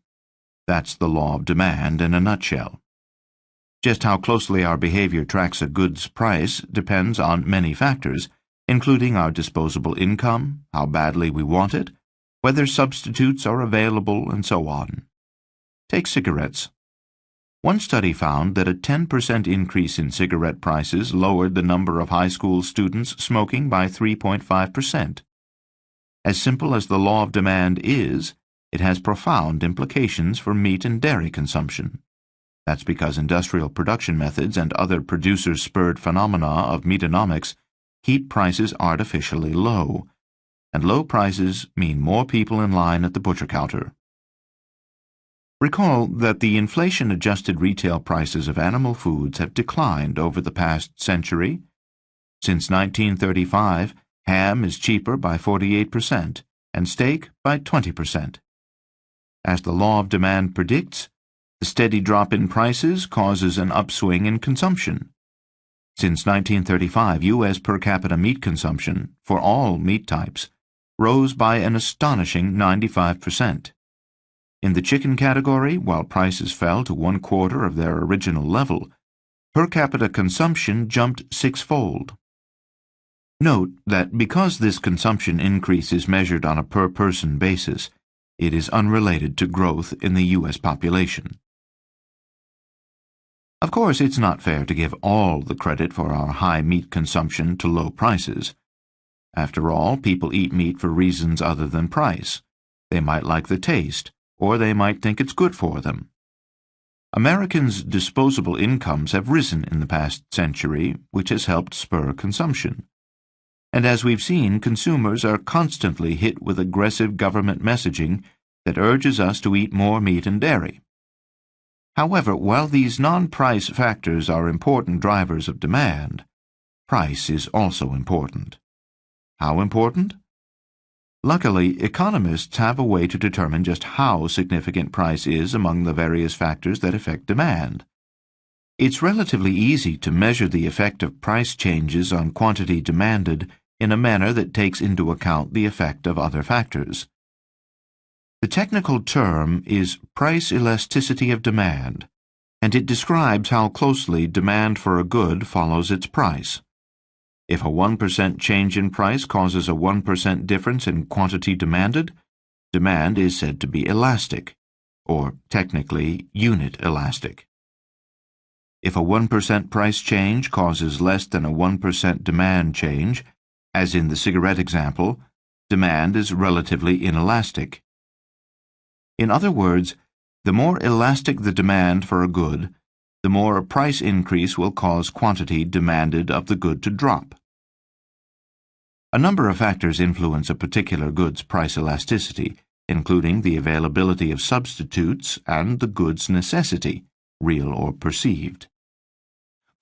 That's the law of demand in a nutshell. Just how closely our behavior tracks a good's price depends on many factors, including our disposable income, how badly we want it, whether substitutes are available, and so on. Take cigarettes. One study found that a 10% increase in cigarette prices lowered the number of high school students smoking by 3.5%. As simple as the law of demand is, it has profound implications for meat and dairy consumption. That's because industrial production methods and other producer-spurred phenomena of Meatonomics keep prices artificially low, and low prices mean more people in line at the butcher counter. Recall that the inflation-adjusted retail prices of animal foods have declined over the past century. Since 1935, ham is cheaper by 48% and steak by 20%. As the law of demand predicts, the steady drop in prices causes an upswing in consumption. Since 1935, U.S. per capita meat consumption, for all meat types, rose by an astonishing 95%. In the chicken category, while prices fell to 1/4 of their original level, per capita consumption jumped 6-fold. Note that because this consumption increase is measured on a per-person basis, it is unrelated to growth in the U.S. population. Of course, it's not fair to give all the credit for our high meat consumption to low prices. After all, people eat meat for reasons other than price. They might like the taste, or they might think it's good for them. Americans' disposable incomes have risen in the past century, which has helped spur consumption. And as we've seen, consumers are constantly hit with aggressive government messaging that urges us to eat more meat and dairy. However, while these non-price factors are important drivers of demand, price is also important. How important? Luckily, economists have a way to determine just how significant price is among the various factors that affect demand. It's relatively easy to measure the effect of price changes on quantity demanded in a manner that takes into account the effect of other factors. The technical term is price elasticity of demand, and it describes how closely demand for a good follows its price. If a 1% change in price causes a 1% difference in quantity demanded, demand is said to be elastic, or technically unit elastic. If a 1% price change causes less than a 1% demand change, as in the cigarette example, demand is relatively inelastic. In other words, the more elastic the demand for a good, the more a price increase will cause quantity demanded of the good to drop. A number of factors influence a particular good's price elasticity, including the availability of substitutes and the good's necessity, real or perceived.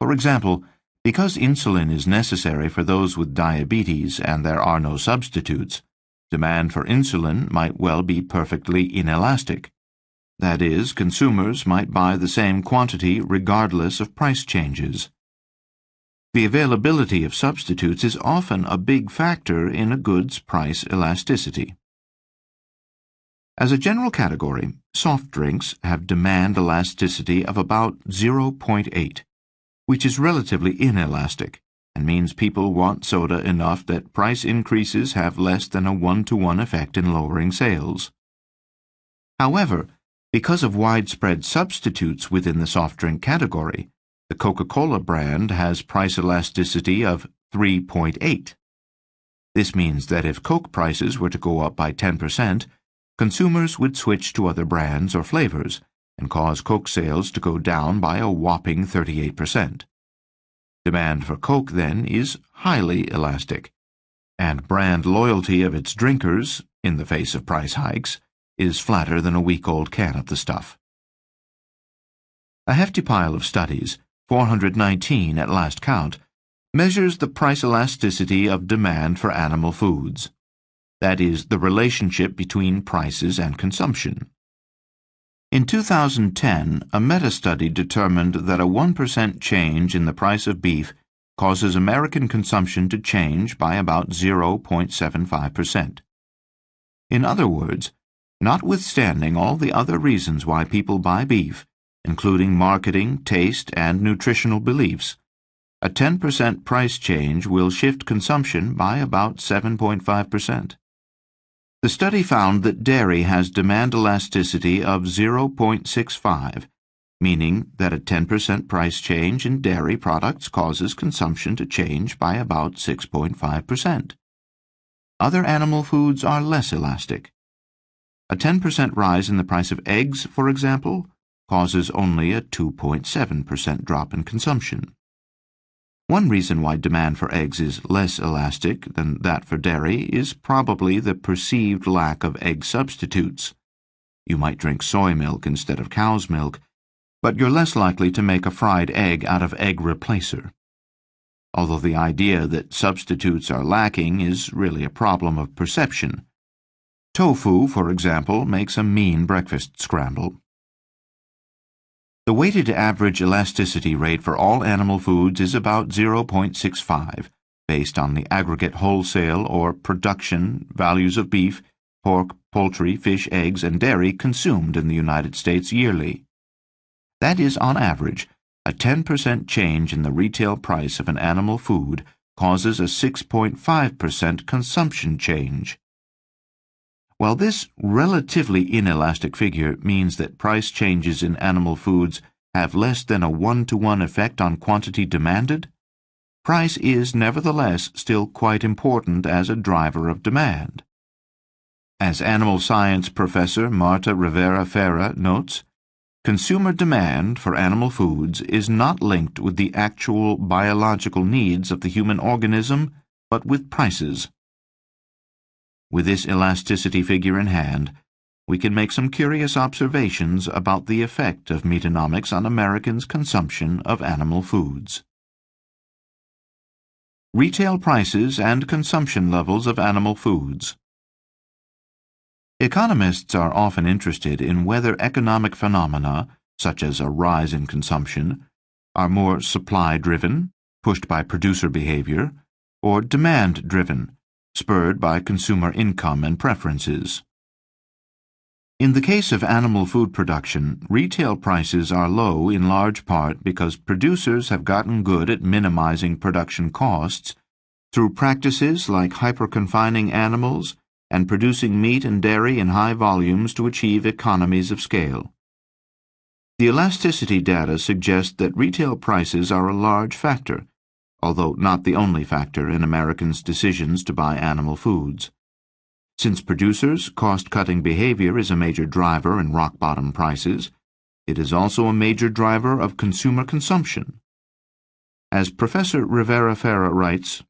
For example, because insulin is necessary for those with diabetes and there are no substitutes, demand for insulin might well be perfectly inelastic. That is, consumers might buy the same quantity regardless of price changes. The availability of substitutes is often a big factor in a good's price elasticity. As a general category, soft drinks have demand elasticity of about 0.8, which is relatively inelastic and means people want soda enough that price increases have less than a 1-to-1 effect in lowering sales. However, because of widespread substitutes within the soft drink category, the Coca-Cola brand has price elasticity of 3.8. This means that if Coke prices were to go up by 10%, consumers would switch to other brands or flavors and cause Coke sales to go down by a whopping 38%. Demand for Coke, then, is highly elastic, and brand loyalty of its drinkers, in the face of price hikes, is flatter than a week-old can of the stuff. A hefty pile of studies, 419 at last count, measures the price elasticity of demand for animal foods. That is, the relationship between prices and consumption. In 2010, a meta-study determined that a 1% change in the price of beef causes American consumption to change by about 0.75%. In other words, notwithstanding all the other reasons why people buy beef, including marketing, taste, and nutritional beliefs, a 10% price change will shift consumption by about 7.5%. The study found that dairy has demand elasticity of 0.65, meaning that a 10% price change in dairy products causes consumption to change by about 6.5%. Other animal foods are less elastic. A 10% rise in the price of eggs, for example, causes only a 2.7% drop in consumption. One reason why demand for eggs is less elastic than that for dairy is probably the perceived lack of egg substitutes. You might drink soy milk instead of cow's milk, but you're less likely to make a fried egg out of egg replacer. Although the idea that substitutes are lacking is really a problem of perception. Tofu, for example, makes a mean breakfast scramble. The weighted average elasticity rate for all animal foods is about 0.65, based on the aggregate wholesale or production values of beef, pork, poultry, fish, eggs, and dairy consumed in the United States yearly. That is, on average, a 10% change in the retail price of an animal food causes a 6.5% consumption change. While this relatively inelastic figure means that price changes in animal foods have less than a 1-to-1 effect on quantity demanded, price is nevertheless still quite important as a driver of demand. As animal science professor Marta Rivera Ferra notes, consumer demand for animal foods is not linked with the actual biological needs of the human organism, but with prices. With this elasticity figure in hand, we can make some curious observations about the effect of Meatonomics on Americans' consumption of animal foods. Retail prices and consumption levels of animal foods. Economists are often interested in whether economic phenomena, such as a rise in consumption, are more supply-driven, pushed by producer behavior, or demand-driven, spurred by consumer income and preferences. In the case of animal food production, retail prices are low in large part because producers have gotten good at minimizing production costs through practices like hyper-confining animals and producing meat and dairy in high volumes to achieve economies of scale. The elasticity data suggest that retail prices are a large factor, although not the only factor in Americans' decisions to buy animal foods. Since producers' cost-cutting behavior is a major driver in rock-bottom prices, it is also a major driver of consumer consumption. As Professor Rivera-Ferra writes,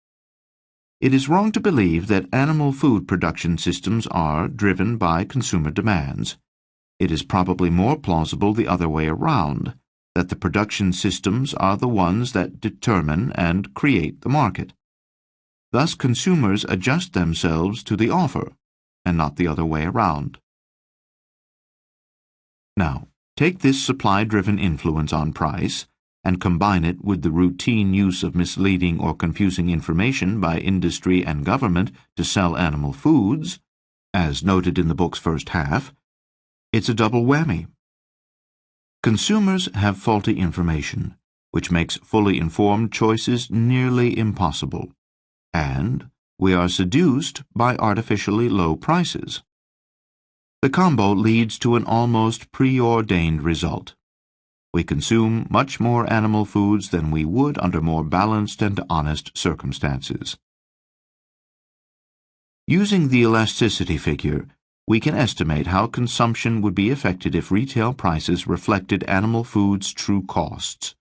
"It is wrong to believe that animal food production systems are driven by consumer demands. It is probably more plausible the other way around, that the production systems are the ones that determine and create the market. Thus consumers adjust themselves to the offer, and not the other way around." Now, take this supply-driven influence on price and combine it with the routine use of misleading or confusing information by industry and government to sell animal foods, as noted in the book's first half. It's a double whammy. Consumers have faulty information, which makes fully informed choices nearly impossible, and we are seduced by artificially low prices. The combo leads to an almost preordained result. We consume much more animal foods than we would under more balanced and honest circumstances. Using the elasticity figure, we can estimate how consumption would be affected if retail prices reflected animal food's true costs.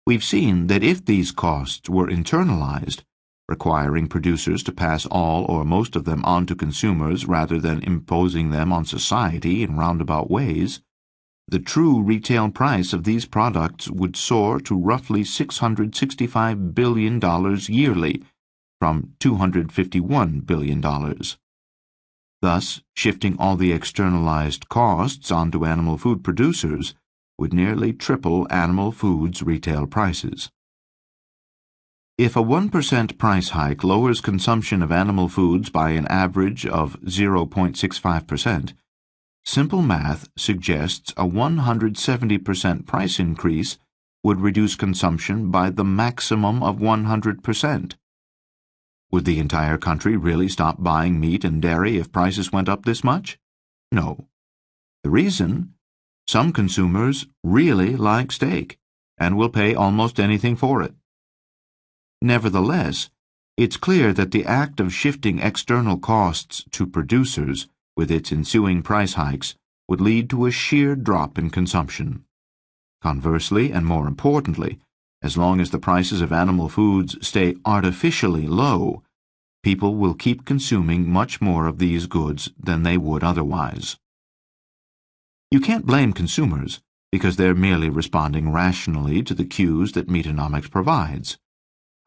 We've seen that if these costs were internalized, requiring producers to pass all or most of them on to consumers rather than imposing them on society in roundabout ways, the true retail price of these products would soar to roughly $665 billion yearly, from $251 billion. Thus, shifting all the externalized costs onto animal food producers would nearly triple animal foods' retail prices. If a 1% price hike lowers consumption of animal foods by an average of 0.65%, simple math suggests a 170% price increase would reduce consumption by the maximum of 100%. Would the entire country really stop buying meat and dairy if prices went up this much? No. The reason? Some consumers really like steak and will pay almost anything for it. Nevertheless, it's clear that the act of shifting external costs to producers with its ensuing price hikes would lead to a sheer drop in consumption. Conversely, and more importantly, as long as the prices of animal foods stay artificially low, people will keep consuming much more of these goods than they would otherwise. You can't blame consumers because they're merely responding rationally to the cues that Meatonomics provides.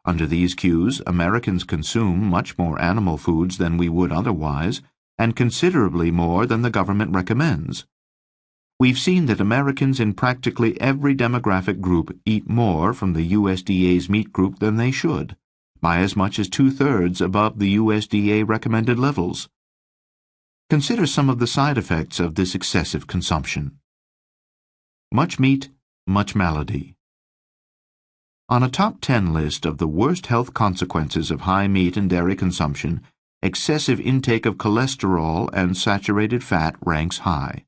Under these cues, Americans consume much more animal foods than we would otherwise, and considerably more than the government recommends. We've seen that Americans in practically every demographic group eat more from the USDA's meat group than they should, by as much as 2/3 above the USDA recommended levels. Consider some of the side effects of this excessive consumption. Much meat, much malady. On a top 10 list of the worst health consequences of high meat and dairy consumption, excessive intake of cholesterol and saturated fat ranks high.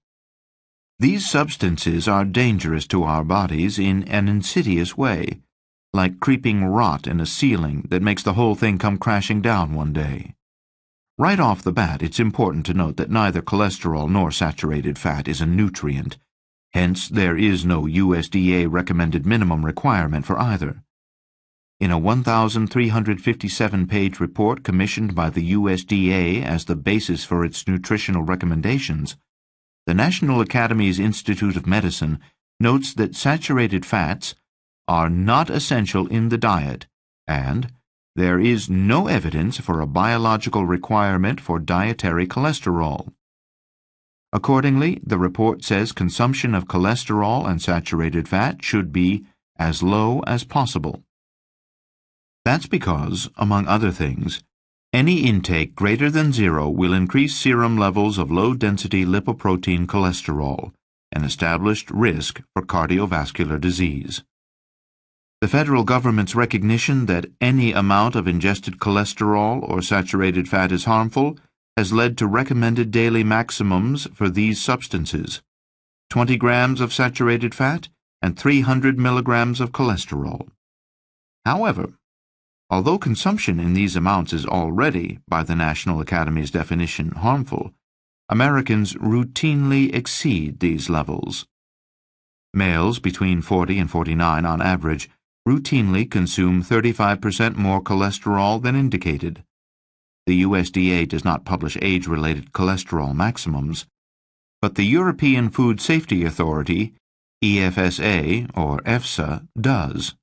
These substances are dangerous to our bodies in an insidious way, like creeping rot in a ceiling that makes the whole thing come crashing down one day. Right off the bat, it's important to note that neither cholesterol nor saturated fat is a nutrient. Hence, there is no USDA-recommended minimum requirement for either. In a 1,357-page report commissioned by the USDA as the basis for its nutritional recommendations, the National Academy's Institute of Medicine notes that saturated fats are not essential in the diet, and there is no evidence for a biological requirement for dietary cholesterol. Accordingly, the report says consumption of cholesterol and saturated fat should be as low as possible. That's because, among other things, any intake greater than 0 will increase serum levels of low-density lipoprotein cholesterol, an established risk for cardiovascular disease. The federal government's recognition that any amount of ingested cholesterol or saturated fat is harmful has led to recommended daily maximums for these substances: 20 grams of saturated fat and 300 milligrams of cholesterol. However, although consumption in these amounts is already, by the National Academy's definition, harmful, Americans routinely exceed these levels. Males between 40 and 49 on average routinely consume 35% more cholesterol than indicated. The USDA does not publish age-related cholesterol maximums, but the European Food Safety Authority, EFSA or EFSA, does.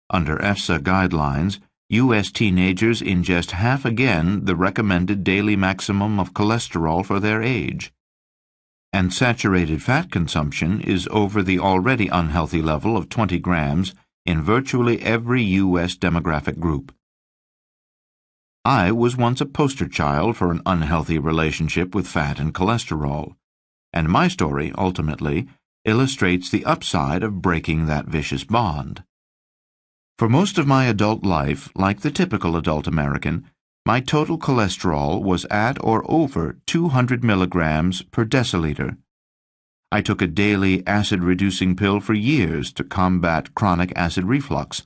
Under EFSA guidelines, U.S. teenagers ingest half again the recommended daily maximum of cholesterol for their age. And saturated fat consumption is over the already unhealthy level of 20 grams in virtually every U.S. demographic group. I was once a poster child for an unhealthy relationship with fat and cholesterol, and my story, ultimately, illustrates the upside of breaking that vicious bond. For most of my adult life, like the typical adult American, my total cholesterol was at or over 200 milligrams per deciliter. I took a daily acid-reducing pill for years to combat chronic acid reflux,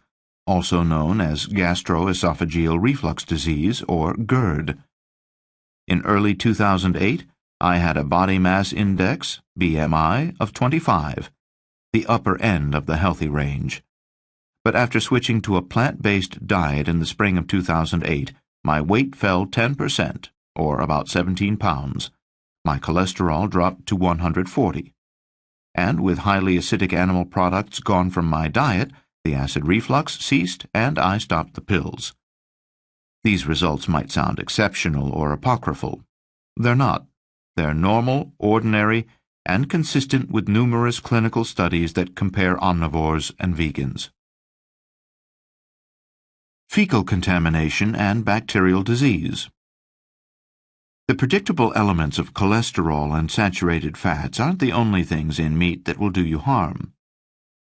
also known as gastroesophageal reflux disease, or GERD. In early 2008, I had a body mass index, BMI, of 25, the upper end of the healthy range. But after switching to a plant-based diet in the spring of 2008, my weight fell 10%, or about 17 pounds. My cholesterol dropped to 140. And with highly acidic animal products gone from my diet, the acid reflux ceased and I stopped the pills. These results might sound exceptional or apocryphal. They're not. They're normal, ordinary, and consistent with numerous clinical studies that compare omnivores and vegans. Fecal contamination and bacterial disease. The predictable elements of cholesterol and saturated fats aren't the only things in meat that will do you harm.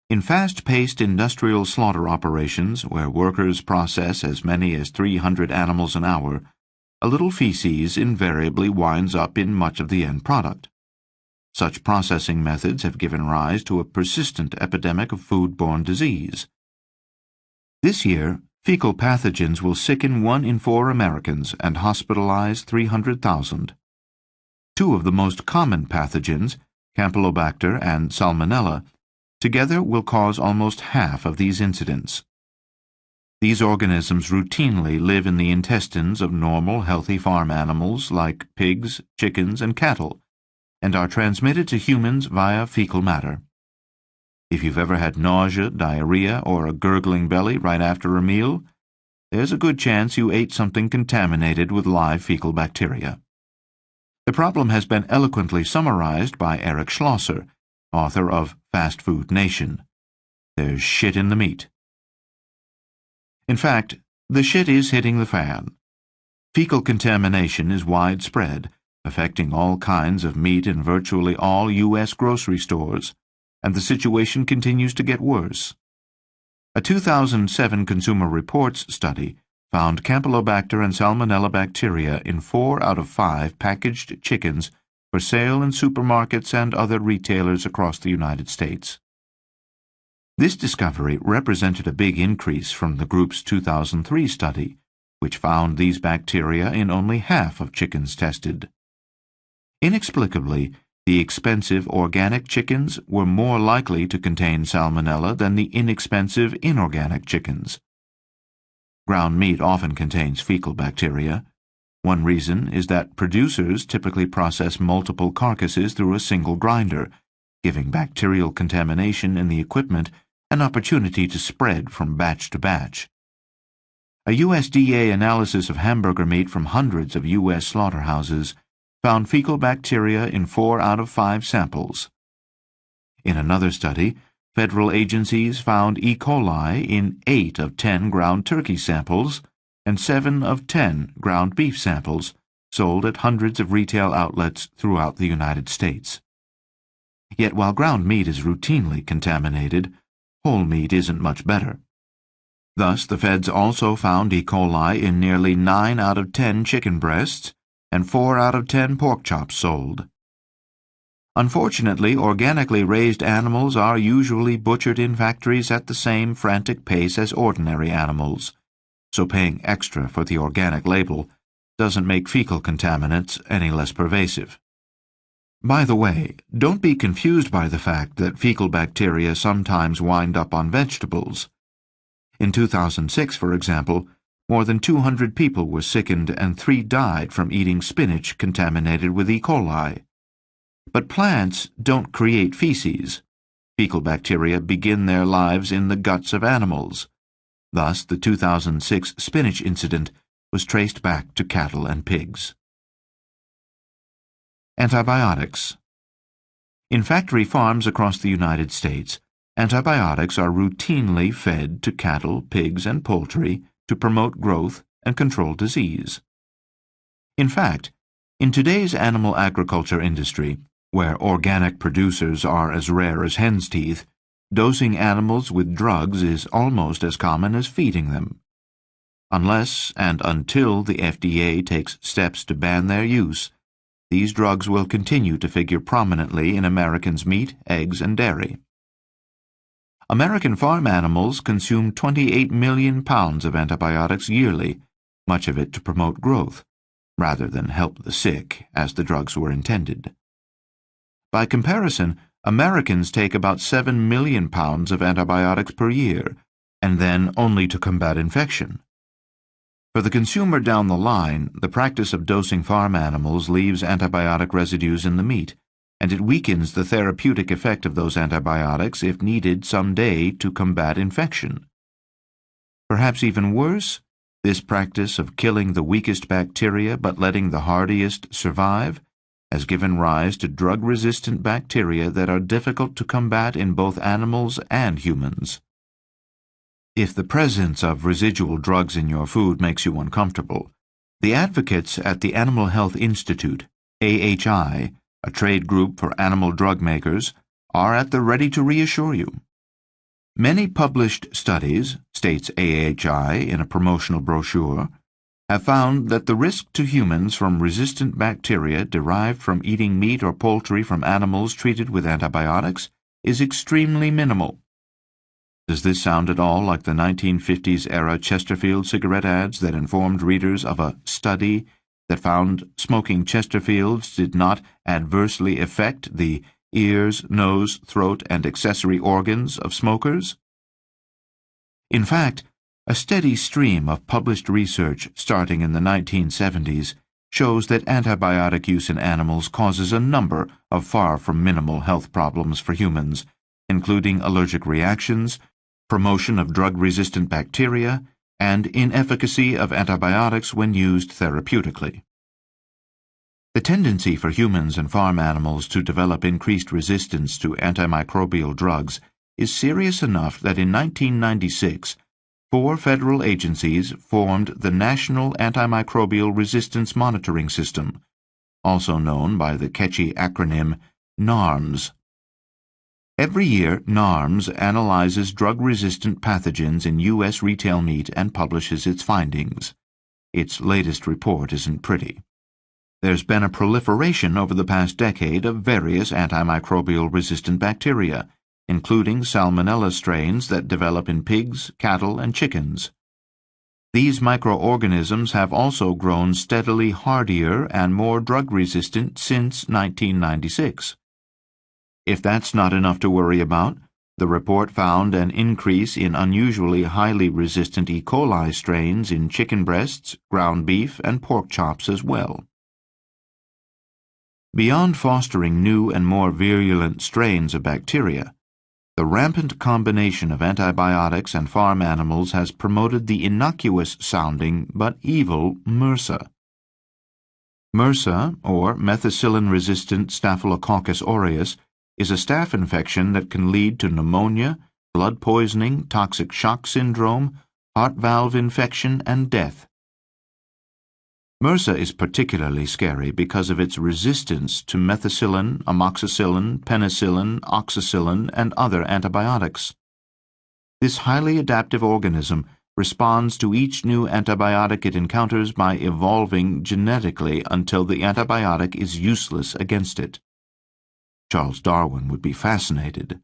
In fast-paced industrial slaughter operations, where workers process as many as 300 animals an hour, a little feces invariably winds up in much of the end product. Such processing methods have given rise to a persistent epidemic of food-borne disease. This year, fecal pathogens will sicken 1 in 4 Americans and hospitalize 300,000. Two of the most common pathogens, Campylobacter and Salmonella, together will cause almost half of these incidents. These organisms routinely live in the intestines of normal, healthy farm animals like pigs, chickens, and cattle, and are transmitted to humans via fecal matter. If you've ever had nausea, diarrhea, or a gurgling belly right after a meal, there's a good chance you ate something contaminated with live fecal bacteria. The problem has been eloquently summarized by Eric Schlosser, author of Fast Food Nation. There's shit in the meat. In fact, the shit is hitting the fan. Fecal contamination is widespread, affecting all kinds of meat in virtually all U.S. grocery stores, and the situation continues to get worse. A 2007 Consumer Reports study found Campylobacter and Salmonella bacteria in 4 out of 5 packaged chickens for sale in supermarkets and other retailers across the United States. This discovery represented a big increase from the group's 2003 study, which found these bacteria in only half of chickens tested. Inexplicably, the expensive organic chickens were more likely to contain salmonella than the inexpensive inorganic chickens. Ground meat often contains fecal bacteria. One reason is that producers typically process multiple carcasses through a single grinder, giving bacterial contamination in the equipment an opportunity to spread from batch to batch. A USDA analysis of hamburger meat from hundreds of U.S. slaughterhouses found fecal bacteria in 4 out of 5 samples. In another study, federal agencies found E. coli in 8 of 10 ground turkey samples and 7 of 10 ground beef samples sold at hundreds of retail outlets throughout the United States. Yet while ground meat is routinely contaminated, whole meat isn't much better. Thus, the feds also found E. coli in nearly 9 out of 10 chicken breasts and 4 out of 10 pork chops sold. Unfortunately, organically raised animals are usually butchered in factories at the same frantic pace as ordinary animals, so paying extra for the organic label doesn't make fecal contaminants any less pervasive. By the way, don't be confused by the fact that fecal bacteria sometimes wind up on vegetables. In 2006, for example, more than 200 people were sickened and 3 died from eating spinach contaminated with E. coli. But plants don't create feces. Fecal bacteria begin their lives in the guts of animals. Thus, the 2006 spinach incident was traced back to cattle and pigs. Antibiotics. In factory farms across the United States, antibiotics are routinely fed to cattle, pigs, and poultry to promote growth and control disease. In fact, in today's animal agriculture industry, where organic producers are as rare as hen's teeth, dosing animals with drugs is almost as common as feeding them. Unless and until the FDA takes steps to ban their use, these drugs will continue to figure prominently in Americans' meat, eggs, and dairy. American farm animals consume 28 million pounds of antibiotics yearly, much of it to promote growth, rather than help the sick, as the drugs were intended. By comparison, Americans take about 7 million pounds of antibiotics per year, and then only to combat infection. For the consumer down the line, the practice of dosing farm animals leaves antibiotic residues in the meat, and it weakens the therapeutic effect of those antibiotics if needed someday to combat infection. Perhaps even worse, this practice of killing the weakest bacteria but letting the hardiest survive has given rise to drug-resistant bacteria that are difficult to combat in both animals and humans. If the presence of residual drugs in your food makes you uncomfortable, the advocates at the Animal Health Institute, AHI, a trade group for animal drug makers, are at the ready to reassure you. Many published studies, states AHI in a promotional brochure, have found that the risk to humans from resistant bacteria derived from eating meat or poultry from animals treated with antibiotics is extremely minimal. Does this sound at all like the 1950s-era Chesterfield cigarette ads that informed readers of a study that found smoking Chesterfields did not adversely affect the ears, nose, throat, and accessory organs of smokers? In fact, a steady stream of published research starting in the 1970s shows that antibiotic use in animals causes a number of far from minimal health problems for humans, including allergic reactions, promotion of drug-resistant bacteria, and inefficacy of antibiotics when used therapeutically. The tendency for humans and farm animals to develop increased resistance to antimicrobial drugs is serious enough that in 1996, 4 federal agencies formed the National Antimicrobial Resistance Monitoring System, also known by the catchy acronym NARMS. Every year, NARMS analyzes drug-resistant pathogens in U.S. retail meat and publishes its findings. Its latest report isn't pretty. There's been a proliferation over the past decade of various antimicrobial resistant bacteria, including Salmonella strains that develop in pigs, cattle, and chickens. These microorganisms have also grown steadily hardier and more drug-resistant since 1996. If that's not enough to worry about, the report found an increase in unusually highly resistant E. coli strains in chicken breasts, ground beef, and pork chops as well. Beyond fostering new and more virulent strains of bacteria, the rampant combination of antibiotics and farm animals has promoted the innocuous-sounding but evil MRSA. MRSA, or methicillin-resistant Staphylococcus aureus, is a staph infection that can lead to pneumonia, blood poisoning, toxic shock syndrome, heart valve infection, and death. MRSA is particularly scary because of its resistance to methicillin, amoxicillin, penicillin, oxacillin, and other antibiotics. This highly adaptive organism responds to each new antibiotic it encounters by evolving genetically until the antibiotic is useless against it. Charles Darwin would be fascinated.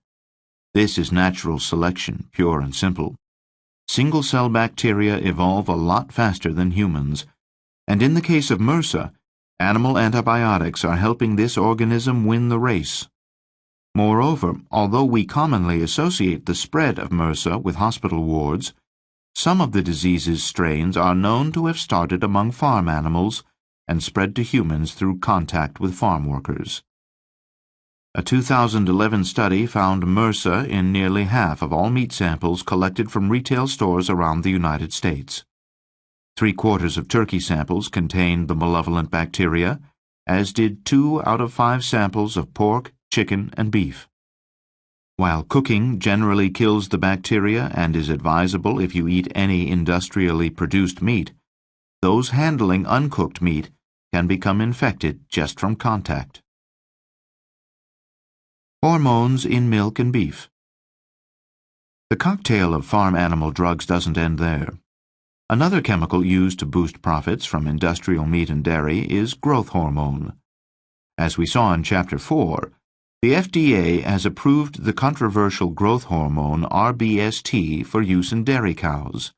This is natural selection, pure and simple. Single-cell bacteria evolve a lot faster than humans, and in the case of MRSA, animal antibiotics are helping this organism win the race. Moreover, although we commonly associate the spread of MRSA with hospital wards, some of the disease's strains are known to have started among farm animals and spread to humans through contact with farm workers. A 2011 study found MRSA in nearly half of all meat samples collected from retail stores around the United States. 3/4 of turkey samples contained the malevolent bacteria, as did 2 out of 5 samples of pork, chicken, and beef. While cooking generally kills the bacteria and is advisable if you eat any industrially produced meat, those handling uncooked meat can become infected just from contact. Hormones in milk and beef. The cocktail of farm animal drugs doesn't end there. Another chemical used to boost profits from industrial meat and dairy is growth hormone. As we saw in Chapter 4, the FDA has approved the controversial growth hormone RBST for use in dairy cows.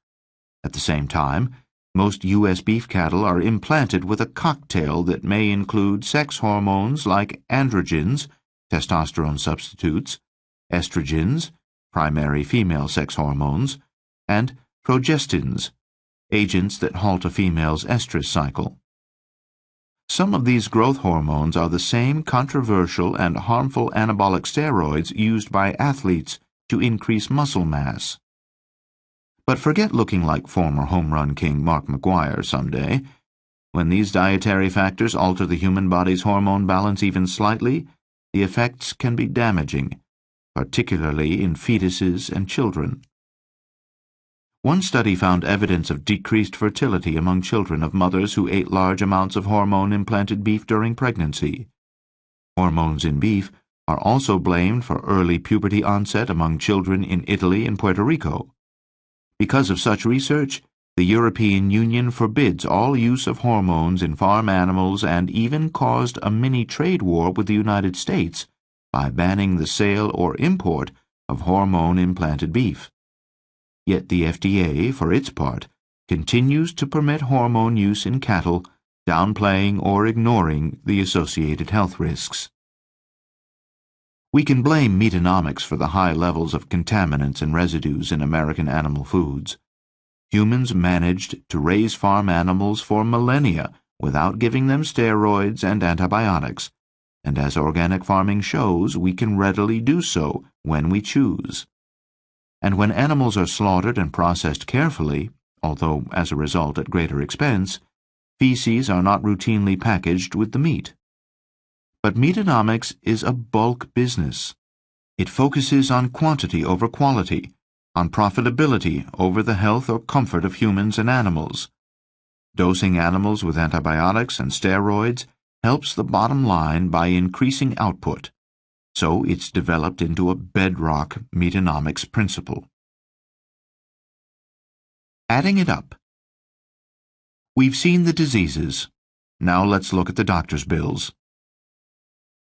At the same time, most U.S. beef cattle are implanted with a cocktail that may include sex hormones like androgens, testosterone substitutes, estrogens, primary female sex hormones, and progestins, agents that halt a female's estrus cycle. Some of these growth hormones are the same controversial and harmful anabolic steroids used by athletes to increase muscle mass. But forget looking like former home run king Mark McGwire someday. When these dietary factors alter the human body's hormone balance even slightly, the effects can be damaging, particularly in fetuses and children. One study found evidence of decreased fertility among children of mothers who ate large amounts of hormone-implanted beef during pregnancy. Hormones in beef are also blamed for early puberty onset among children in Italy and Puerto Rico. Because of such research, the European Union forbids all use of hormones in farm animals and even caused a mini trade war with the United States by banning the sale or import of hormone-implanted beef. Yet the FDA, for its part, continues to permit hormone use in cattle, downplaying or ignoring the associated health risks. We can blame Meatonomics for the high levels of contaminants and residues in American animal foods. Humans managed to raise farm animals for millennia without giving them steroids and antibiotics, and as organic farming shows, we can readily do so when we choose. And when animals are slaughtered and processed carefully, although as a result at greater expense, feces are not routinely packaged with the meat. But Meatonomics is a bulk business. It focuses on quantity over quality, on profitability over the health or comfort of humans and animals. Dosing animals with antibiotics and steroids helps the bottom line by increasing output. So it's developed into a bedrock Meatonomics principle. Adding it up. We've seen the diseases. Now let's look at the doctor's bills.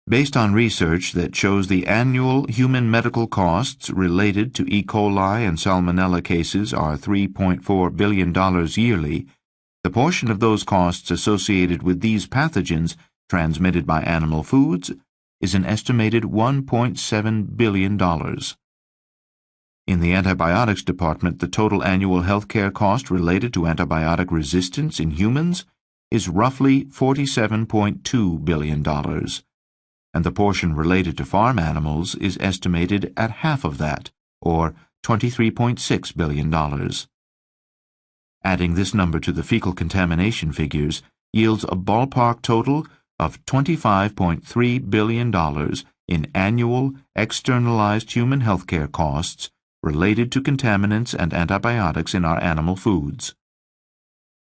Based on research that shows the annual human medical costs related to E. coli and Salmonella cases are $3.4 billion yearly, the portion of those costs associated with these pathogens transmitted by animal foods is an estimated $1.7 billion. In the antibiotics department, the total annual healthcare cost related to antibiotic resistance in humans is roughly $47.2 billion, and the portion related to farm animals is estimated at half of that, or $23.6 billion. Adding this number to the fecal contamination figures yields a ballpark total of $25.3 billion in annual externalized human healthcare costs related to contaminants and antibiotics in our animal foods.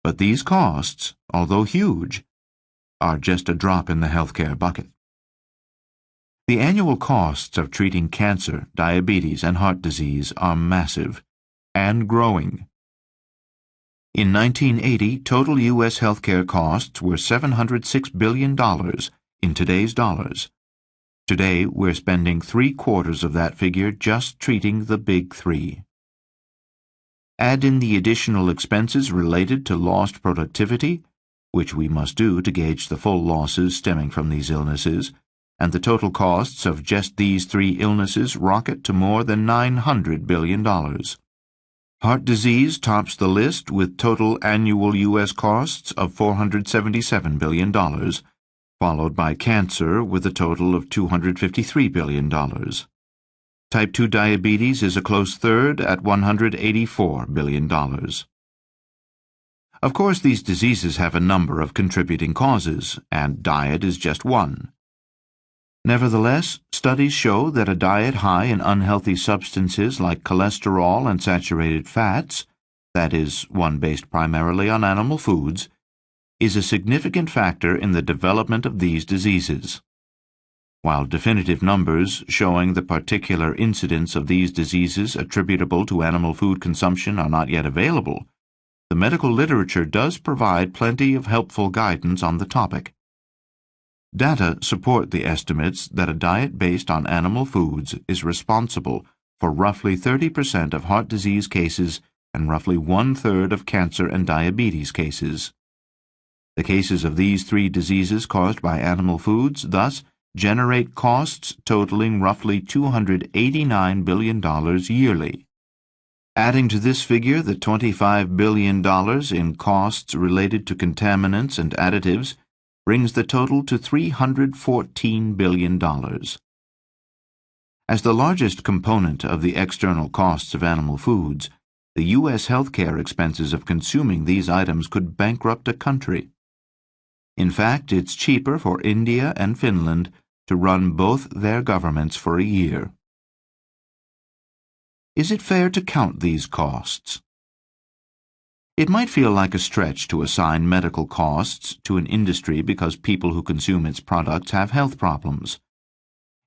But these costs, although huge, are just a drop in the healthcare bucket. The annual costs of treating cancer, diabetes, and heart disease are massive and growing. In 1980, total U.S. healthcare costs were $706 billion in today's dollars. Today, we're spending 3/4 of that figure just treating the big three. Add in the additional expenses related to lost productivity, which we must do to gauge the full losses stemming from these illnesses, and the total costs of just these three illnesses rocket to more than $900 billion. Heart disease tops the list with total annual U.S. costs of $477 billion, followed by cancer with a total of $253 billion. Type 2 diabetes is a close third at $184 billion. Of course, these diseases have a number of contributing causes, and diet is just one. Nevertheless, studies show that a diet high in unhealthy substances like cholesterol and saturated fats, that is, one based primarily on animal foods, is a significant factor in the development of these diseases. While definitive numbers showing the particular incidence of these diseases attributable to animal food consumption are not yet available, the medical literature does provide plenty of helpful guidance on the topic. Data support the estimates that a diet based on animal foods is responsible for roughly 30% of heart disease cases and roughly 1/3 of cancer and diabetes cases. The cases of these three diseases caused by animal foods thus generate costs totaling roughly $289 billion yearly. Adding to this figure the $25 billion in costs related to contaminants and additives brings the total to $314 billion. As the largest component of the external costs of animal foods, the U.S. healthcare expenses of consuming these items could bankrupt a country. In fact, it's cheaper for India and Finland to run both their governments for a year. Is it fair to count these costs? It might feel like a stretch to assign medical costs to an industry because people who consume its products have health problems.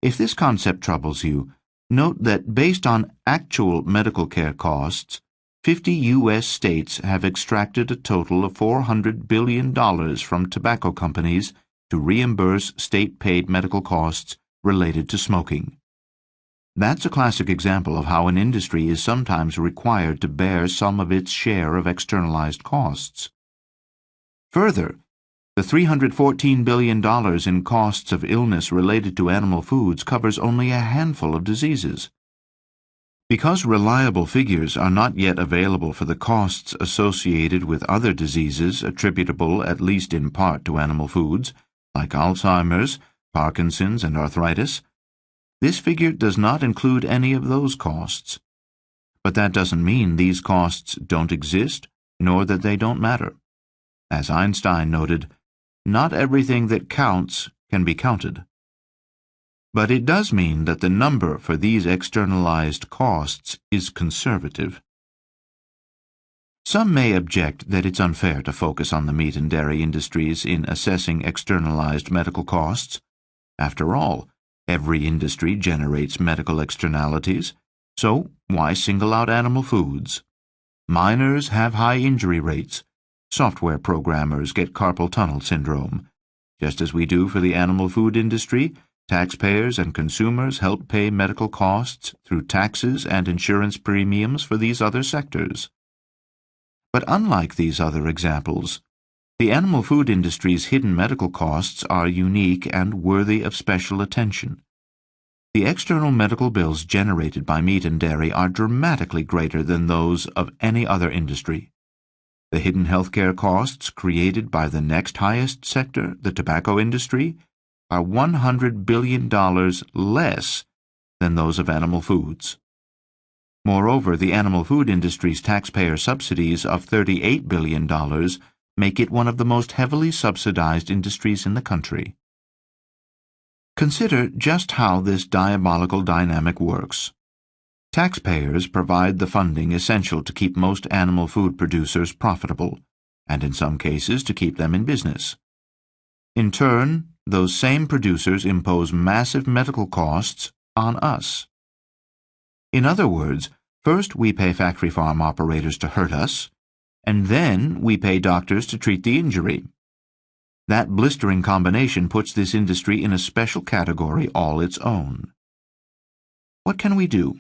If this concept troubles you, note that based on actual medical care costs, 50 U.S. states have extracted a total of $400 billion from tobacco companies to reimburse state-paid medical costs related to smoking. That's a classic example of how an industry is sometimes required to bear some of its share of externalized costs. Further, the $314 billion in costs of illness related to animal foods covers only a handful of diseases. Because reliable figures are not yet available for the costs associated with other diseases attributable at least in part to animal foods, like Alzheimer's, Parkinson's, and arthritis, this figure does not include any of those costs. But that doesn't mean these costs don't exist, nor that they don't matter. As Einstein noted, not everything that counts can be counted. But it does mean that the number for these externalized costs is conservative. Some may object that it's unfair to focus on the meat and dairy industries in assessing externalized medical costs. After all, every industry generates medical externalities, so why single out animal foods? Miners have high injury rates. Software programmers get carpal tunnel syndrome. Just as we do for the animal food industry, taxpayers and consumers help pay medical costs through taxes and insurance premiums for these other sectors. But unlike these other examples, the animal food industry's hidden medical costs are unique and worthy of special attention. The external medical bills generated by meat and dairy are dramatically greater than those of any other industry. The hidden healthcare costs created by the next highest sector, the tobacco industry, are $100 billion less than those of animal foods. Moreover, the animal food industry's taxpayer subsidies of $38 billion make it one of the most heavily subsidized industries in the country. Consider just how this diabolical dynamic works. Taxpayers provide the funding essential to keep most animal food producers profitable, and in some cases to keep them in business. In turn, those same producers impose massive medical costs on us. In other words, first we pay factory farm operators to hurt us, and then we pay doctors to treat the injury. That blistering combination puts this industry in a special category all its own. What can we do?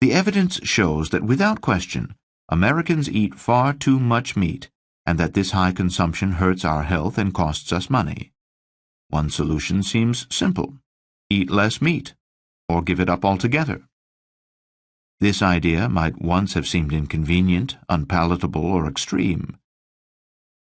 The evidence shows that without question, Americans eat far too much meat, and that this high consumption hurts our health and costs us money. One solution seems simple: eat less meat, or give it up altogether. This idea might once have seemed inconvenient, unpalatable, or extreme.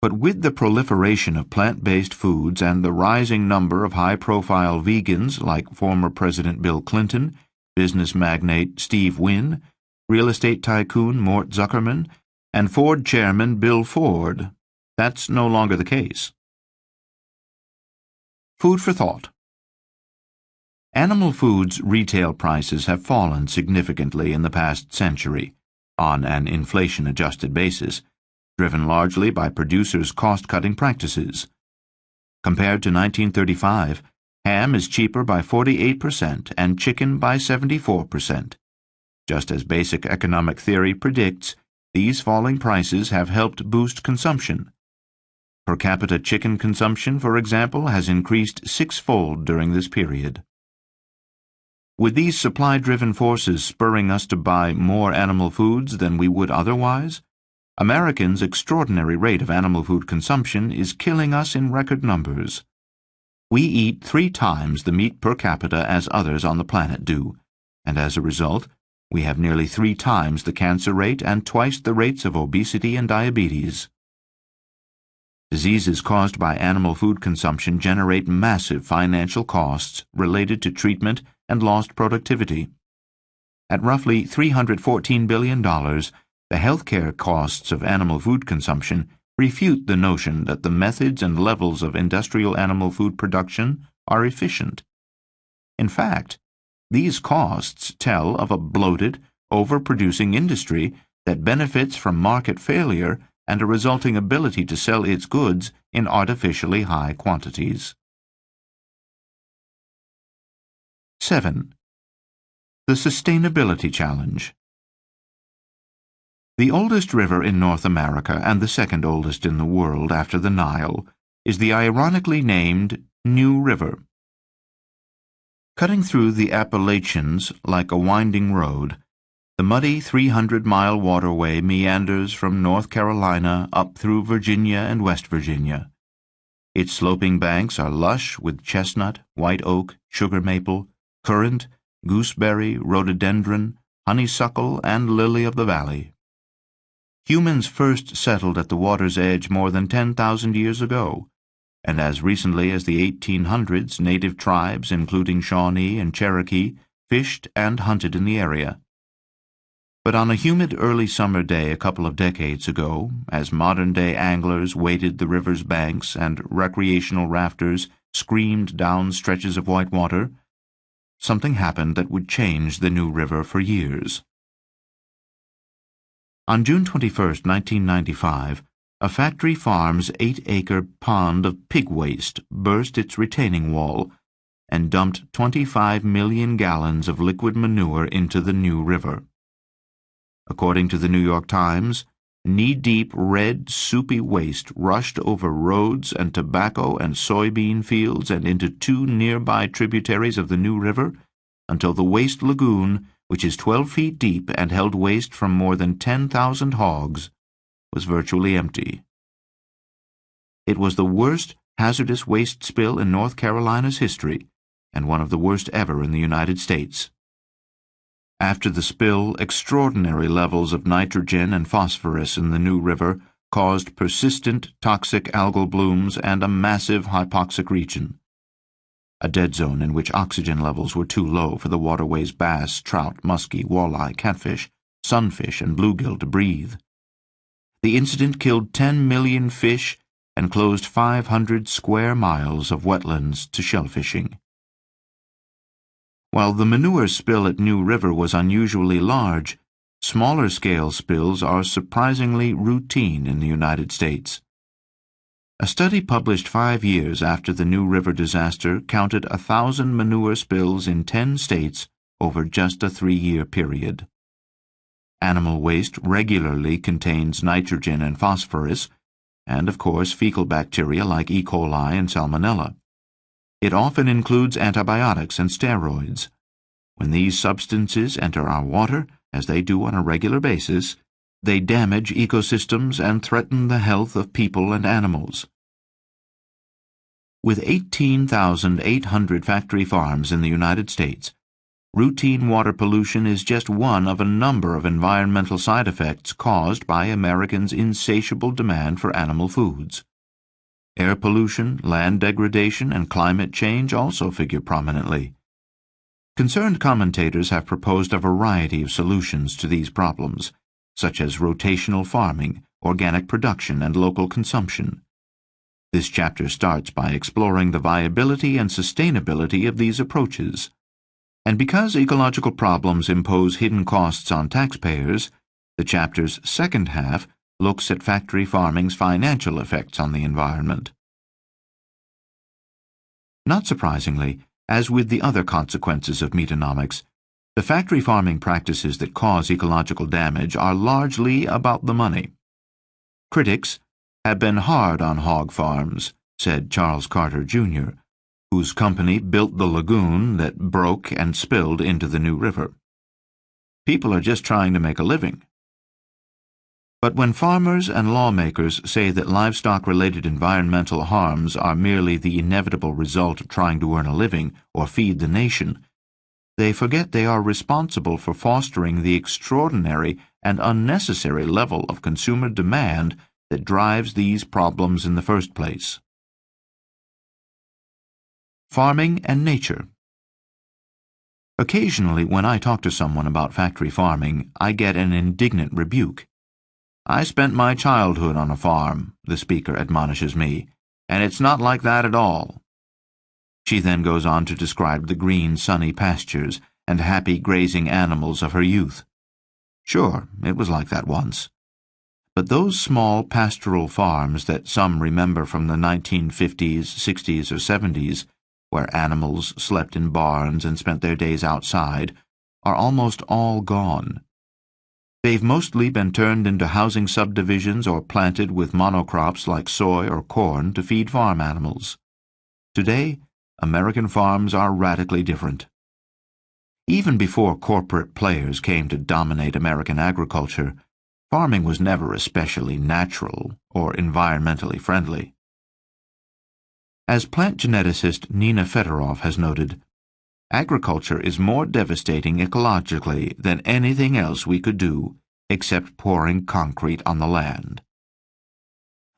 But with the proliferation of plant-based foods and the rising number of high-profile vegans like former President Bill Clinton, business magnate Steve Wynn, real estate tycoon Mort Zuckerman, and Ford chairman Bill Ford, that's no longer the case. Food for thought. Animal foods retail prices have fallen significantly in the past century, on an inflation-adjusted basis, driven largely by producers' cost-cutting practices. Compared to 1935, ham is cheaper by 48% and chicken by 74%. Just as basic economic theory predicts, these falling prices have helped boost consumption. Per capita chicken consumption, for example, has increased six-fold during this period. With these supply-driven forces spurring us to buy more animal foods than we would otherwise, Americans' extraordinary rate of animal food consumption is killing us in record numbers. We eat 3 times the meat per capita as others on the planet do, and as a result, we have nearly 3 times the cancer rate and twice the rates of obesity and diabetes. Diseases caused by animal food consumption generate massive financial costs related to treatment and lost productivity. At roughly $314 billion, the healthcare costs of animal food consumption refute the notion that the methods and levels of industrial animal food production are efficient. In fact, these costs tell of a bloated, overproducing industry that benefits from market failure and a resulting ability to sell its goods in artificially high quantities. 7. The Sustainability Challenge. The oldest river in North America and the second oldest in the world after the Nile is the ironically named New River. Cutting through the Appalachians like a winding road, the muddy 300-mile waterway meanders from North Carolina up through Virginia and West Virginia. Its sloping banks are lush with chestnut, white oak, sugar maple, currant, gooseberry, rhododendron, honeysuckle, and lily of the valley. Humans first settled at the water's edge more than 10,000 years ago, and as recently as the 1800s, native tribes, including Shawnee and Cherokee, fished and hunted in the area. But on a humid early summer day a couple of decades ago, as modern-day anglers waded the river's banks and recreational rafters screamed down stretches of white water, something happened that would change the New River for years. On June 21, 1995, a factory farm's 8-acre pond of pig waste burst its retaining wall and dumped 25 million gallons of liquid manure into the New River. According to the New York Times, knee-deep red, soupy waste rushed over roads and tobacco and soybean fields and into 2 nearby tributaries of the New River until the waste lagoon, which is 12 feet deep and held waste from more than 10,000 hogs, was virtually empty. It was the worst hazardous waste spill in North Carolina's history, and one of the worst ever in the United States. After the spill, extraordinary levels of nitrogen and phosphorus in the New River caused persistent toxic algal blooms and a massive hypoxic region, a dead zone in which oxygen levels were too low for the waterway's bass, trout, muskie, walleye, catfish, sunfish, and bluegill to breathe. The incident killed 10 million fish and closed 500 square miles of wetlands to shellfishing. While the manure spill at New River was unusually large, smaller-scale spills are surprisingly routine in the United States. A study published 5 years after the New River disaster counted 1,000 manure spills in 10 states over just a 3-year period. Animal waste regularly contains nitrogen and phosphorus, and of course fecal bacteria like E. coli and Salmonella. It often includes antibiotics and steroids. When these substances enter our water, as they do on a regular basis, they damage ecosystems and threaten the health of people and animals. With 18,800 factory farms in the United States, routine water pollution is just one of a number of environmental side effects caused by Americans' insatiable demand for animal foods. Air pollution, land degradation, and climate change also figure prominently. Concerned commentators have proposed a variety of solutions to these problems, such as rotational farming, organic production, and local consumption. This chapter starts by exploring the viability and sustainability of these approaches. And because ecological problems impose hidden costs on taxpayers, the chapter's second half looks at factory farming's financial effects on the environment. Not surprisingly, as with the other consequences of Meatonomics, the factory farming practices that cause ecological damage are largely about the money. Critics have been hard on hog farms, said Charles Carter, Jr., whose company built the lagoon that broke and spilled into the New River. People are just trying to make a living. But when farmers and lawmakers say that livestock-related environmental harms are merely the inevitable result of trying to earn a living or feed the nation, they forget they are responsible for fostering the extraordinary and unnecessary level of consumer demand that drives these problems in the first place. Farming and nature. Occasionally, when I talk to someone about factory farming, I get an indignant rebuke. "I spent my childhood on a farm," the speaker admonishes me, "and it's not like that at all." She then goes on to describe the green, sunny pastures and happy grazing animals of her youth. Sure, it was like that once. But those small pastoral farms that some remember from the 1950s, 60s, or 70s, where animals slept in barns and spent their days outside, are almost all gone. They've mostly been turned into housing subdivisions or planted with monocrops like soy or corn to feed farm animals. Today, American farms are radically different. Even before corporate players came to dominate American agriculture, farming was never especially natural or environmentally friendly. As plant geneticist Nina Fedorov has noted, agriculture is more devastating ecologically than anything else we could do except pouring concrete on the land.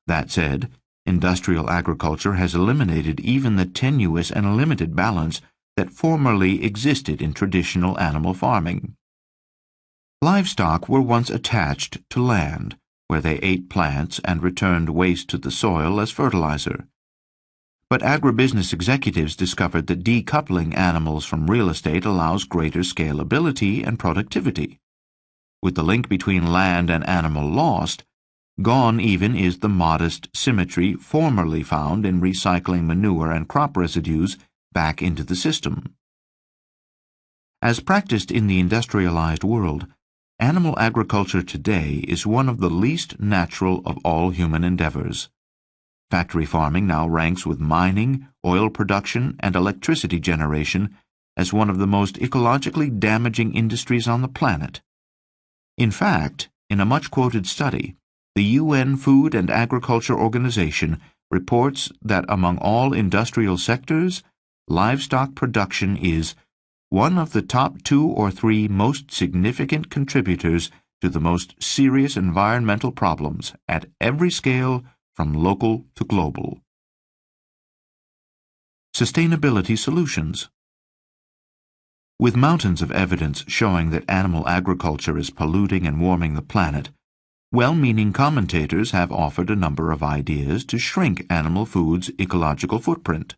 That said, industrial agriculture has eliminated even the tenuous and limited balance that formerly existed in traditional animal farming. Livestock were once attached to land, where they ate plants and returned waste to the soil as fertilizer. But agribusiness executives discovered that decoupling animals from real estate allows greater scalability and productivity. With the link between land and animal lost, gone even is the modest symmetry formerly found in recycling manure and crop residues back into the system. As practiced in the industrialized world, animal agriculture today is one of the least natural of all human endeavors. Factory farming now ranks with mining, oil production, and electricity generation as one of the most ecologically damaging industries on the planet. In fact, in a much-quoted study, the UN Food and Agriculture Organization reports that among all industrial sectors, livestock production is one of the top 2 or 3 most significant contributors to the most serious environmental problems at every scale from local to global. Sustainability solutions. With mountains of evidence showing that animal agriculture is polluting and warming the planet, well-meaning commentators have offered a number of ideas to shrink animal food's ecological footprint.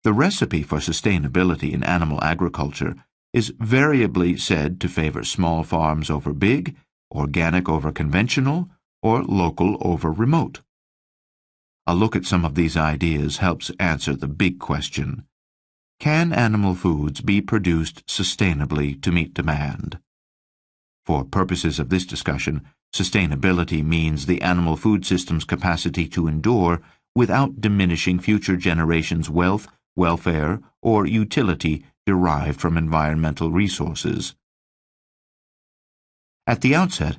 The recipe for sustainability in animal agriculture is variably said to favor small farms over big, organic over conventional, or local over remote. A look at some of these ideas helps answer the big question: can animal foods be produced sustainably to meet demand? For purposes of this discussion, sustainability means the animal food system's capacity to endure without diminishing future generations' wealth, welfare, or utility derived from environmental resources. At the outset,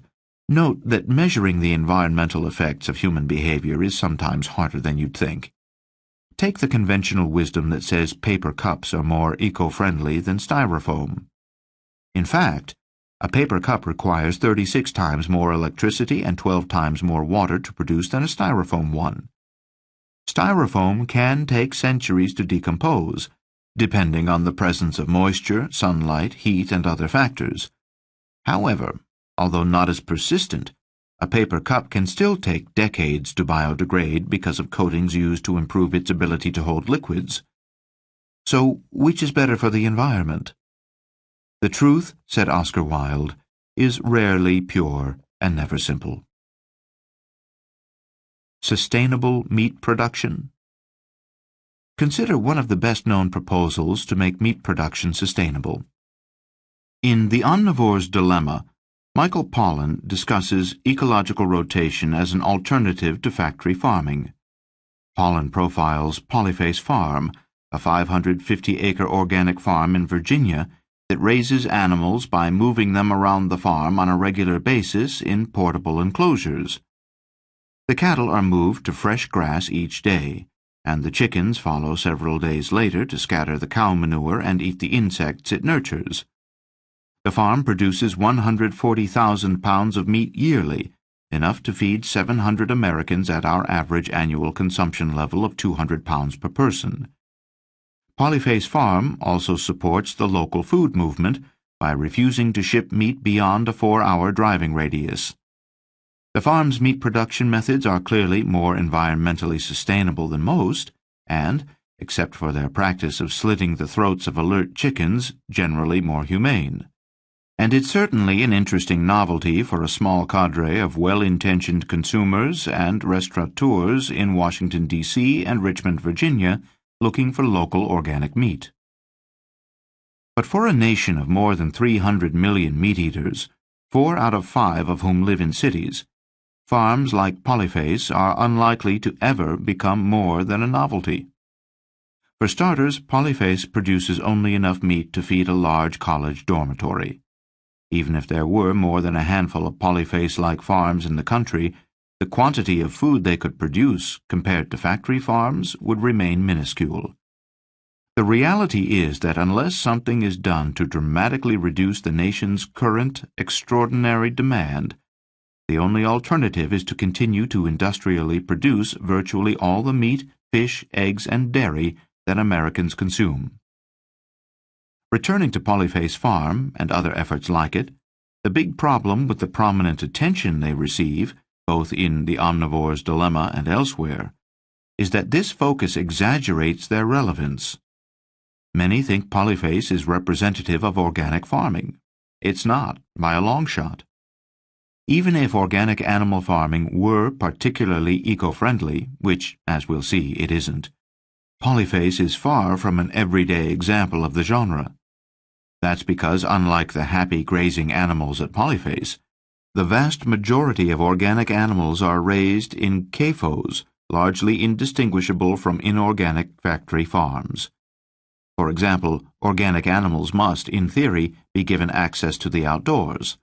note that measuring the environmental effects of human behavior is sometimes harder than you'd think. Take the conventional wisdom that says paper cups are more eco-friendly than styrofoam. In fact, a paper cup requires 36 times more electricity and 12 times more water to produce than a styrofoam one. Styrofoam can take centuries to decompose, depending on the presence of moisture, sunlight, heat, and other factors. However, although not as persistent, a paper cup can still take decades to biodegrade because of coatings used to improve its ability to hold liquids. So, which is better for the environment? The truth, said Oscar Wilde, is rarely pure and never simple. Sustainable meat production. Consider one of the best-known proposals to make meat production sustainable. In The Omnivore's Dilemma, Michael Pollan discusses ecological rotation as an alternative to factory farming. Pollan profiles Polyface Farm, a 550-acre organic farm in Virginia that raises animals by moving them around the farm on a regular basis in portable enclosures. The cattle are moved to fresh grass each day, and the chickens follow several days later to scatter the cow manure and eat the insects it nurtures. The farm produces 140,000 pounds of meat yearly, enough to feed 700 Americans at our average annual consumption level of 200 pounds per person. Polyface Farm also supports the local food movement by refusing to ship meat beyond a 4-hour driving radius. The farm's meat production methods are clearly more environmentally sustainable than most, and, except for their practice of slitting the throats of alert chickens, generally more humane. And it's certainly an interesting novelty for a small cadre of well-intentioned consumers and restaurateurs in Washington, D.C. and Richmond, Virginia, looking for local organic meat. But for a nation of more than 300 million meat-eaters, 4 out of 5 of whom live in cities, farms like Polyface are unlikely to ever become more than a novelty. For starters, Polyface produces only enough meat to feed a large college dormitory. Even if there were more than a handful of Polyface-like farms in the country, the quantity of food they could produce, compared to factory farms, would remain minuscule. The reality is that unless something is done to dramatically reduce the nation's current extraordinary demand, the only alternative is to continue to industrially produce virtually all the meat, fish, eggs, and dairy that Americans consume. Returning to Polyface Farm and other efforts like it, the big problem with the prominent attention they receive, both in The Omnivore's Dilemma and elsewhere, is that this focus exaggerates their relevance. Many think Polyface is representative of organic farming. It's not, by a long shot. Even if organic animal farming were particularly eco-friendly, which, as we'll see, it isn't, Polyface is far from an everyday example of the genre. That's because, unlike the happy grazing animals at Polyface, the vast majority of organic animals are raised in CAFOs, largely indistinguishable from inorganic factory farms. For example, organic animals must, in theory, be given access to the outdoors.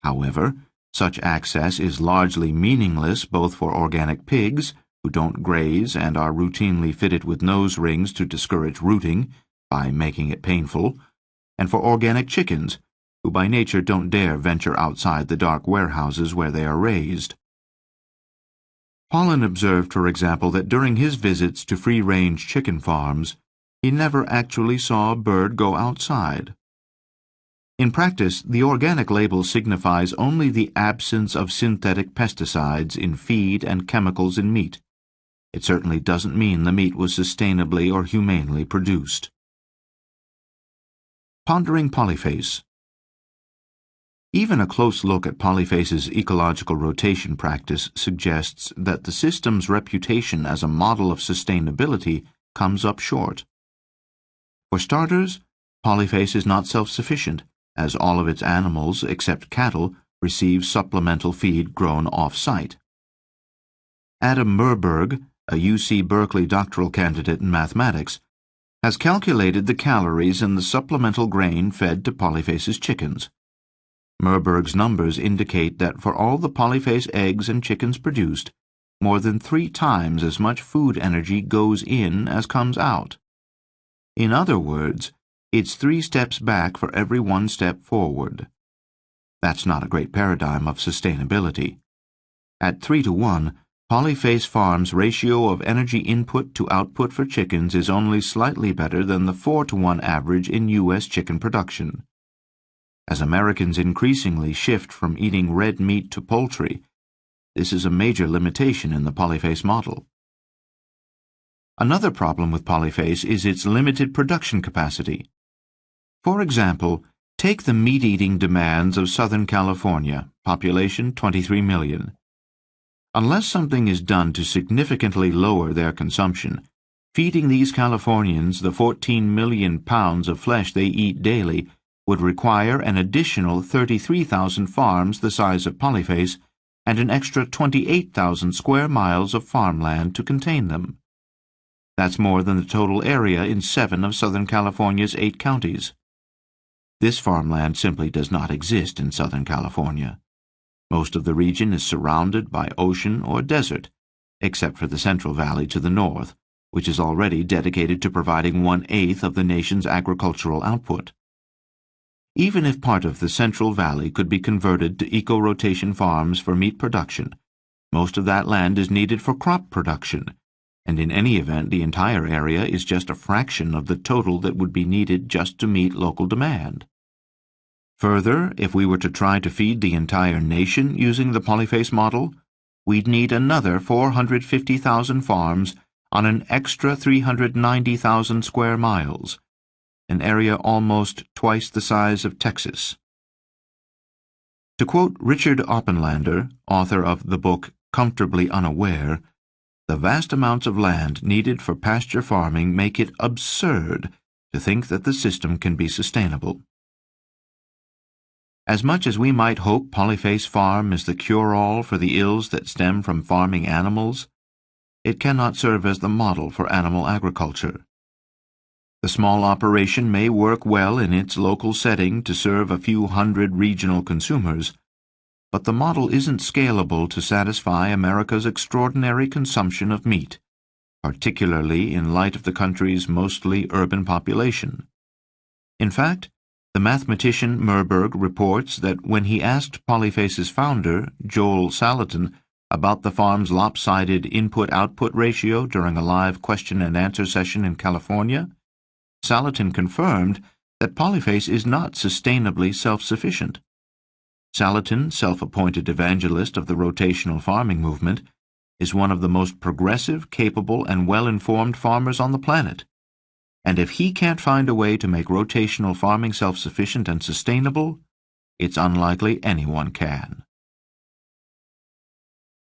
However, such access is largely meaningless both for organic pigs, who don't graze and are routinely fitted with nose rings to discourage rooting, by making it painful, and for organic chickens, who by nature don't dare venture outside the dark warehouses where they are raised. Pollan observed, for example, that during his visits to free-range chicken farms, he never actually saw a bird go outside. In practice, the organic label signifies only the absence of synthetic pesticides in feed and chemicals in meat. It certainly doesn't mean the meat was sustainably or humanely produced. Pondering Polyface. Even a close look at Polyface's ecological rotation practice suggests that the system's reputation as a model of sustainability comes up short. For starters, Polyface is not self-sufficient, as all of its animals, except cattle, receive supplemental feed grown off-site. Adam Merberg, a UC Berkeley doctoral candidate in mathematics, has calculated the calories in the supplemental grain fed to Polyface's chickens. Merberg's numbers indicate that for all the Polyface eggs and chickens produced, more than 3 times as much food energy goes in as comes out. In other words, it's 3 steps back for every 1 step forward. That's not a great paradigm of sustainability. At 3 to 1, Polyface Farms' ratio of energy input to output for chickens is only slightly better than the 4 to 1 average in U.S. chicken production. As Americans increasingly shift from eating red meat to poultry, this is a major limitation in the Polyface model. Another problem with Polyface is its limited production capacity. For example, take the meat-eating demands of Southern California, population 23 million. Unless something is done to significantly lower their consumption, feeding these Californians the 14 million pounds of flesh they eat daily would require an additional 33,000 farms the size of Polyface and an extra 28,000 square miles of farmland to contain them. That's more than the total area in 7 of Southern California's 8 counties. This farmland simply does not exist in Southern California. Most of the region is surrounded by ocean or desert, except for the Central Valley to the north, which is already dedicated to providing 1/8 of the nation's agricultural output. Even if part of the Central Valley could be converted to eco-rotation farms for meat production, most of that land is needed for crop production, and in any event the entire area is just a fraction of the total that would be needed just to meet local demand. Further, if we were to try to feed the entire nation using the Polyface model, we'd need another 450,000 farms on an extra 390,000 square miles, an area almost twice the size of Texas. To quote Richard Oppenlander, author of the book Comfortably Unaware, the vast amounts of land needed for pasture farming make it absurd to think that the system can be sustainable. As much as we might hope Polyface Farm is the cure-all for the ills that stem from farming animals, it cannot serve as the model for animal agriculture. The small operation may work well in its local setting to serve a few hundred regional consumers, but the model isn't scalable to satisfy America's extraordinary consumption of meat, particularly in light of the country's mostly urban population. In fact, the mathematician Merberg reports that when he asked Polyface's founder, Joel Salatin, about the farm's lopsided input-output ratio during a live question-and-answer session in California, Salatin confirmed that Polyface is not sustainably self-sufficient. Salatin, self-appointed evangelist of the rotational farming movement, is one of the most progressive, capable, and well-informed farmers on the planet. And if he can't find a way to make rotational farming self-sufficient and sustainable, it's unlikely anyone can.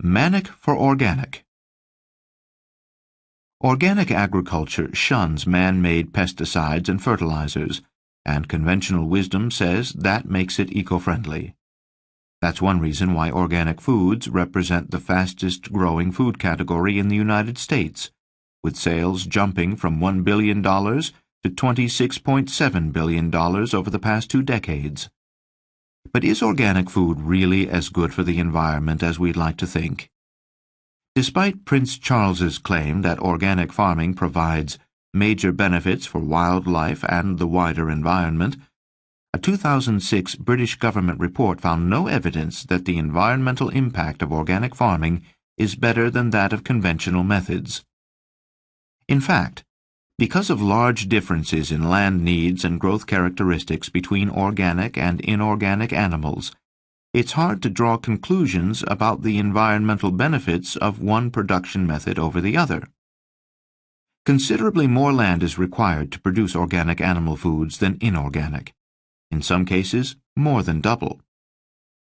Manic for organic. Organic agriculture shuns man-made pesticides and fertilizers, and conventional wisdom says that makes it eco-friendly. That's one reason why organic foods represent the fastest-growing food category in the United States, with sales jumping from $1 billion to $26.7 billion over the past 2 decades. But is organic food really as good for the environment as we'd like to think? Despite Prince Charles's claim that organic farming provides major benefits for wildlife and the wider environment, a 2006 British government report found no evidence that the environmental impact of organic farming is better than that of conventional methods. In fact, because of large differences in land needs and growth characteristics between organic and inorganic animals, it's hard to draw conclusions about the environmental benefits of one production method over the other. Considerably more land is required to produce organic animal foods than inorganic, in some cases more than double.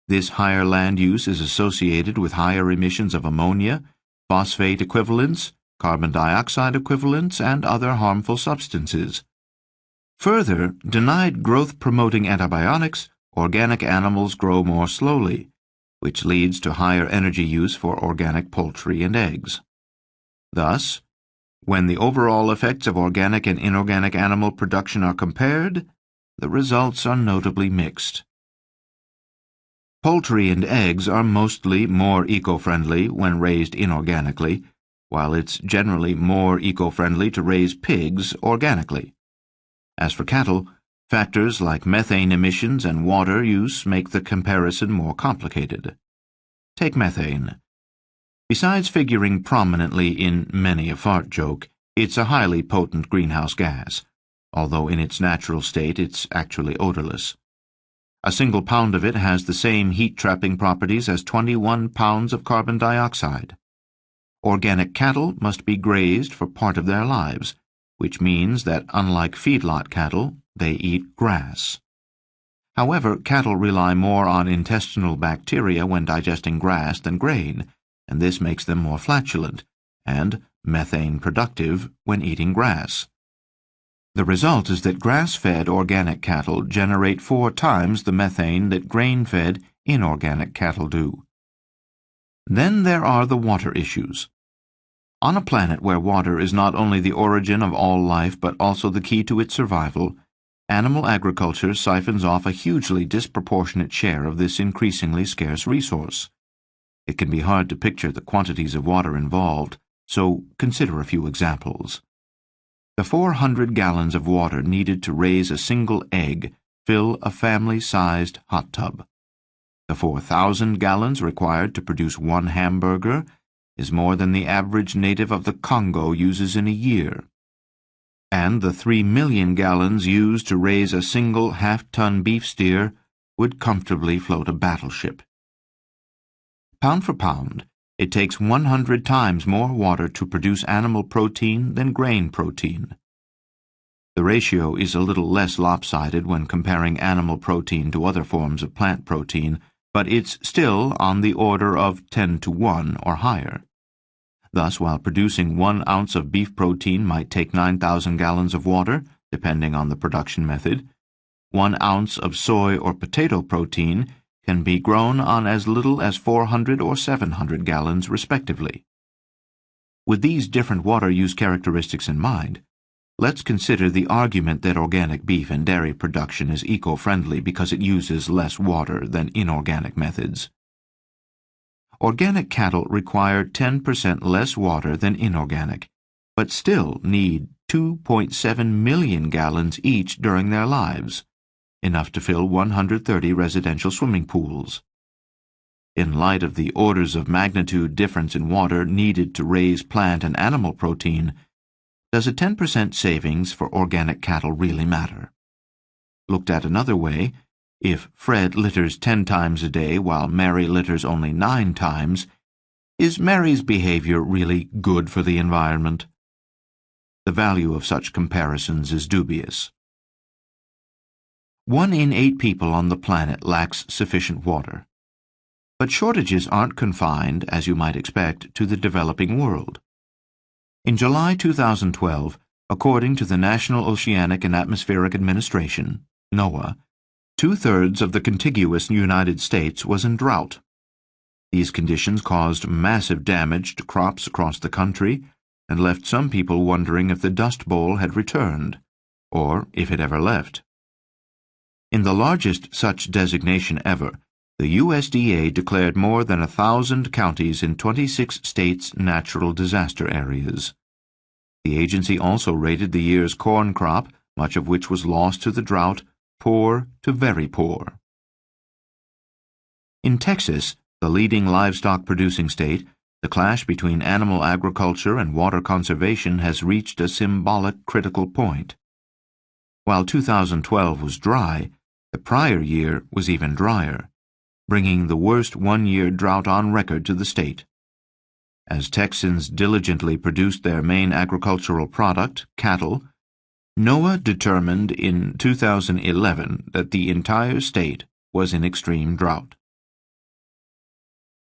This higher land use is associated with higher emissions of ammonia, phosphate equivalents, carbon dioxide equivalents, and other harmful substances. Further, denied growth-promoting antibiotics, organic animals grow more slowly, which leads to higher energy use for organic poultry and eggs. Thus, when the overall effects of organic and inorganic animal production are compared, the results are notably mixed. Poultry and eggs are mostly more eco-friendly when raised inorganically, while it's generally more eco-friendly to raise pigs organically. As for cattle, factors like methane emissions and water use make the comparison more complicated. Take methane. Besides figuring prominently in many a fart joke, it's a highly potent greenhouse gas, although in its natural state it's actually odorless. A single pound of it has the same heat-trapping properties as 21 pounds of carbon dioxide. Organic cattle must be grazed for part of their lives, which means that unlike feedlot cattle, they eat grass. However, cattle rely more on intestinal bacteria when digesting grass than grain, and this makes them more flatulent and methane productive when eating grass. The result is that grass-fed organic cattle generate 4 times the methane that grain-fed inorganic cattle do. Then there are the water issues. On a planet where water is not only the origin of all life but also the key to its survival, animal agriculture siphons off a hugely disproportionate share of this increasingly scarce resource. It can be hard to picture the quantities of water involved, so consider a few examples. The 400 gallons of water needed to raise a single egg fill a family-sized hot tub. The 4,000 gallons required to produce one hamburger is more than the average native of the Congo uses in a year. And the 3 million gallons used to raise a single half-ton beef steer would comfortably float a battleship. Pound for pound, it takes 100 times more water to produce animal protein than grain protein. The ratio is a little less lopsided when comparing animal protein to other forms of plant protein, but it's still on the order of 10 to 1 or higher. Thus, while producing 1 ounce of beef protein might take 9,000 gallons of water, depending on the production method, 1 ounce of soy or potato protein can be grown on as little as 400 or 700 gallons, respectively. With these different water use characteristics in mind, let's consider the argument that organic beef and dairy production is eco-friendly because it uses less water than inorganic methods. Organic cattle require 10% less water than inorganic, but still need 2.7 million gallons each during their lives, enough to fill 130 residential swimming pools. In light of the orders of magnitude difference in water needed to raise plant and animal protein, does a 10% savings for organic cattle really matter? Looked at another way, if Fred litters 10 times a day while Mary litters only 9 times, is Mary's behavior really good for the environment? The value of such comparisons is dubious. 1 in 8 people on the planet lacks sufficient water. But shortages aren't confined, as you might expect, to the developing world. In July 2012, according to the National Oceanic and Atmospheric Administration, NOAA, 2/3 of the contiguous United States was in drought. These conditions caused massive damage to crops across the country and left some people wondering if the Dust Bowl had returned, or if it ever left. In the largest such designation ever, the USDA declared more than 1,000 counties in 26 states natural disaster areas. The agency also rated the year's corn crop, much of which was lost to the drought, poor to very poor. In Texas, the leading livestock-producing state, the clash between animal agriculture and water conservation has reached a symbolic critical point. While 2012 was dry, the prior year was even drier, bringing the worst one-year drought on record to the state. As Texans diligently produced their main agricultural product, cattle, NOAA determined in 2011 that the entire state was in extreme drought.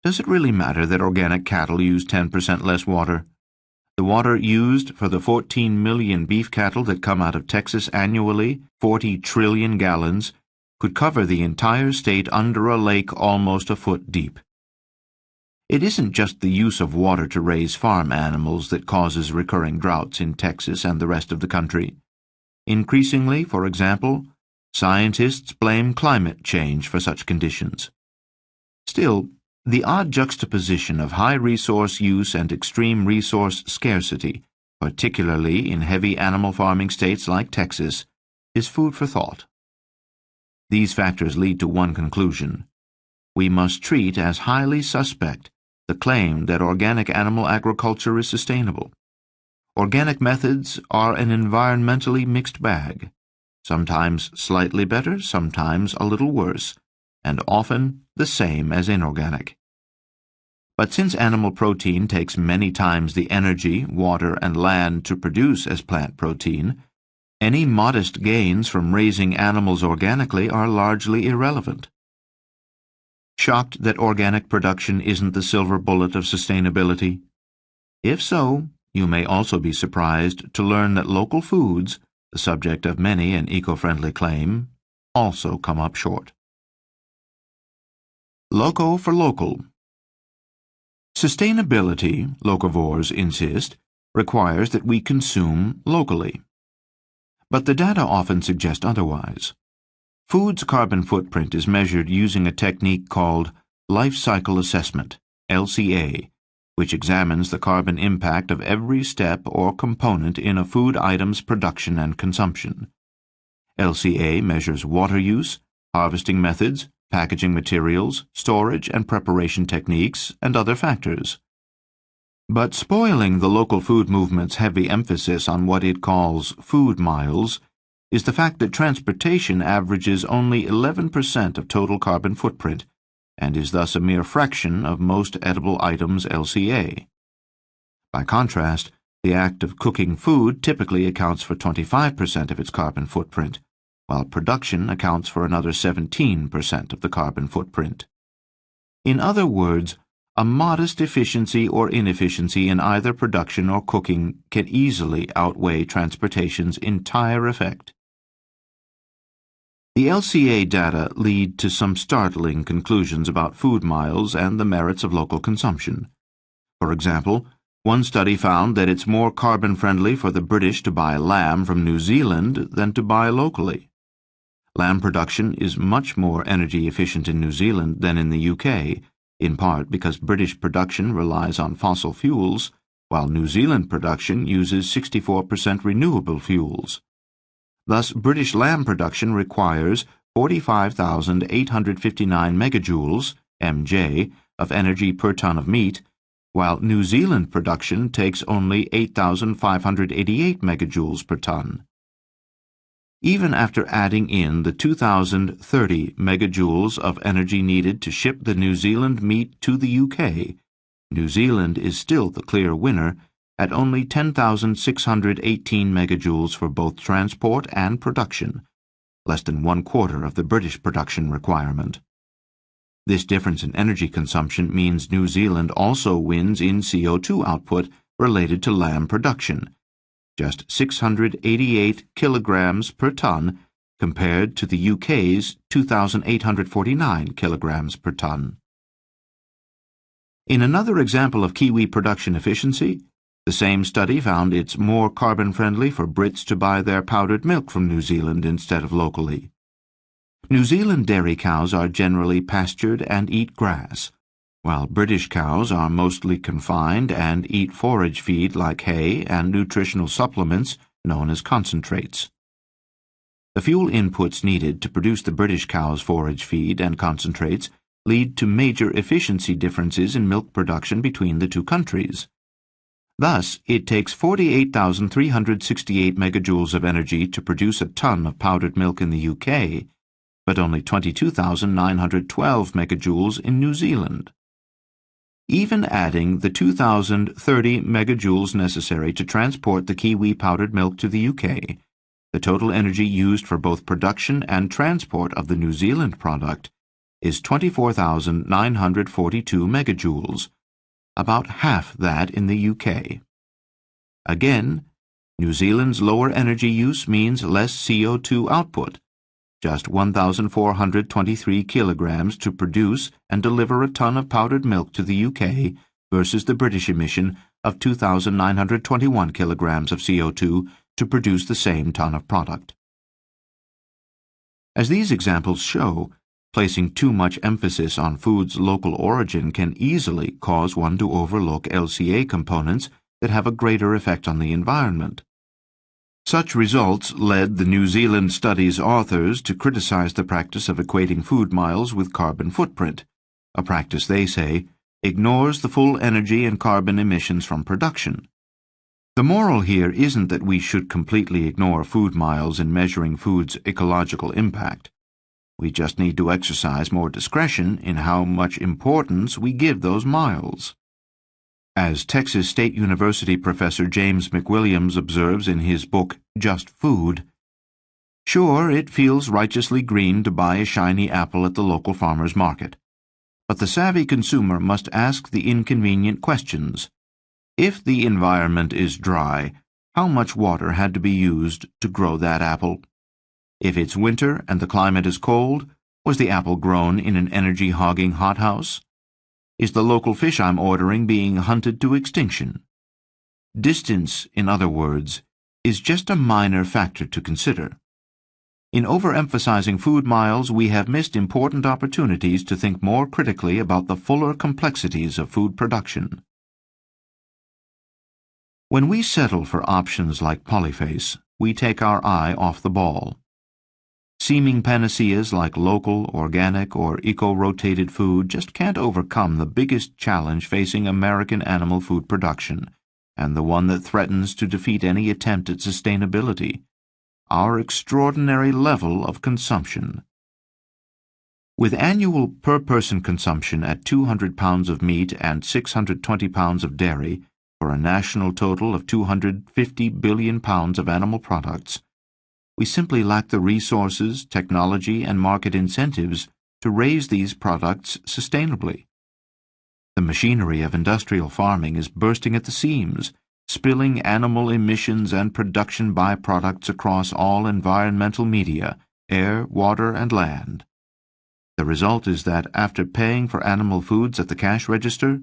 Does it really matter that organic cattle use 10% less water? The water used for the 14 million beef cattle that come out of Texas annually, 40 trillion gallons, could cover the entire state under a lake almost a foot deep. It isn't just the use of water to raise farm animals that causes recurring droughts in Texas and the rest of the country. Increasingly, for example, scientists blame climate change for such conditions. Still, the odd juxtaposition of high resource use and extreme resource scarcity, particularly in heavy animal farming states like Texas, is food for thought. These factors lead to one conclusion. We must treat as highly suspect the claim that organic animal agriculture is sustainable. Organic methods are an environmentally mixed bag, sometimes slightly better, sometimes a little worse, and often the same as inorganic. But since animal protein takes many times the energy, water, and land to produce as plant protein, any modest gains from raising animals organically are largely irrelevant. Shocked that organic production isn't the silver bullet of sustainability? If so, you may also be surprised to learn that local foods, the subject of many an eco-friendly claim, also come up short. Loco for local. Sustainability, locavores insist, requires that we consume locally. But the data often suggest otherwise. Food's carbon footprint is measured using a technique called life cycle assessment, LCA, which examines the carbon impact of every step or component in a food item's production and consumption. LCA measures water use, harvesting methods, packaging materials, storage and preparation techniques, and other factors. But spoiling the local food movement's heavy emphasis on what it calls food miles is the fact that transportation averages only 11% of total carbon footprint, and is thus a mere fraction of most edible items' LCA. By contrast, the act of cooking food typically accounts for 25% of its carbon footprint, while production accounts for another 17% of the carbon footprint. In other words, a modest efficiency or inefficiency in either production or cooking can easily outweigh transportation's entire effect. The LCA data lead to some startling conclusions about food miles and the merits of local consumption. For example, one study found that it's more carbon-friendly for the British to buy lamb from New Zealand than to buy locally. Lamb production is much more energy efficient in New Zealand than in the UK, in part because British production relies on fossil fuels, while New Zealand production uses 64% renewable fuels. Thus, British lamb production requires 45,859 megajoules, MJ, of energy per ton of meat, while New Zealand production takes only 8,588 megajoules per ton. Even after adding in the 2,030 megajoules of energy needed to ship the New Zealand meat to the UK, New Zealand is still the clear winner at only 10,618 megajoules for both transport and production, less than 1/4 of the British production requirement. This difference in energy consumption means New Zealand also wins in CO2 output related to lamb production, just 688 kilograms per ton compared to the UK's 2,849 kilograms per ton. In another example of Kiwi production efficiency, the same study found it's more carbon-friendly for Brits to buy their powdered milk from New Zealand instead of locally. New Zealand dairy cows are generally pastured and eat grass, while British cows are mostly confined and eat forage feed like hay and nutritional supplements known as concentrates. The fuel inputs needed to produce the British cow's forage feed and concentrates lead to major efficiency differences in milk production between the two countries. Thus, it takes 48,368 megajoules of energy to produce a ton of powdered milk in the UK, but only 22,912 megajoules in New Zealand. Even adding the 2,030 megajoules necessary to transport the Kiwi powdered milk to the UK, the total energy used for both production and transport of the New Zealand product is 24,942 megajoules, about half that in the UK. Again, New Zealand's lower energy use means less CO2 output, just 1,423 kilograms to produce and deliver a ton of powdered milk to the UK versus the British emission of 2,921 kilograms of CO2 to produce the same ton of product. As these examples show, placing too much emphasis on food's local origin can easily cause one to overlook LCA components that have a greater effect on the environment. Such results led the New Zealand study's authors to criticize the practice of equating food miles with carbon footprint, a practice they say ignores the full energy and carbon emissions from production. The moral here isn't that we should completely ignore food miles in measuring food's ecological impact. We just need to exercise more discretion in how much importance we give those miles. As Texas State University professor James McWilliams observes in his book Just Food, sure, it feels righteously green to buy a shiny apple at the local farmer's market, but the savvy consumer must ask the inconvenient questions. If the environment is dry, how much water had to be used to grow that apple? If it's winter and the climate is cold, was the apple grown in an energy-hogging hothouse? Is the local fish I'm ordering being hunted to extinction? Distance, in other words, is just a minor factor to consider. In overemphasizing food miles, we have missed important opportunities to think more critically about the fuller complexities of food production. When we settle for options like polyface, we take our eye off the ball. Seeming panaceas like local, organic, or eco-rotated food just can't overcome the biggest challenge facing American animal food production, and the one that threatens to defeat any attempt at sustainability: our extraordinary level of consumption. With annual per-person consumption at 200 pounds of meat and 620 pounds of dairy, for a national total of 250 billion pounds of animal products, we simply lack the resources, technology, and market incentives to raise these products sustainably. The machinery of industrial farming is bursting at the seams, spilling animal emissions and production byproducts across all environmental media, air, water, and land. The result is that after paying for animal foods at the cash register,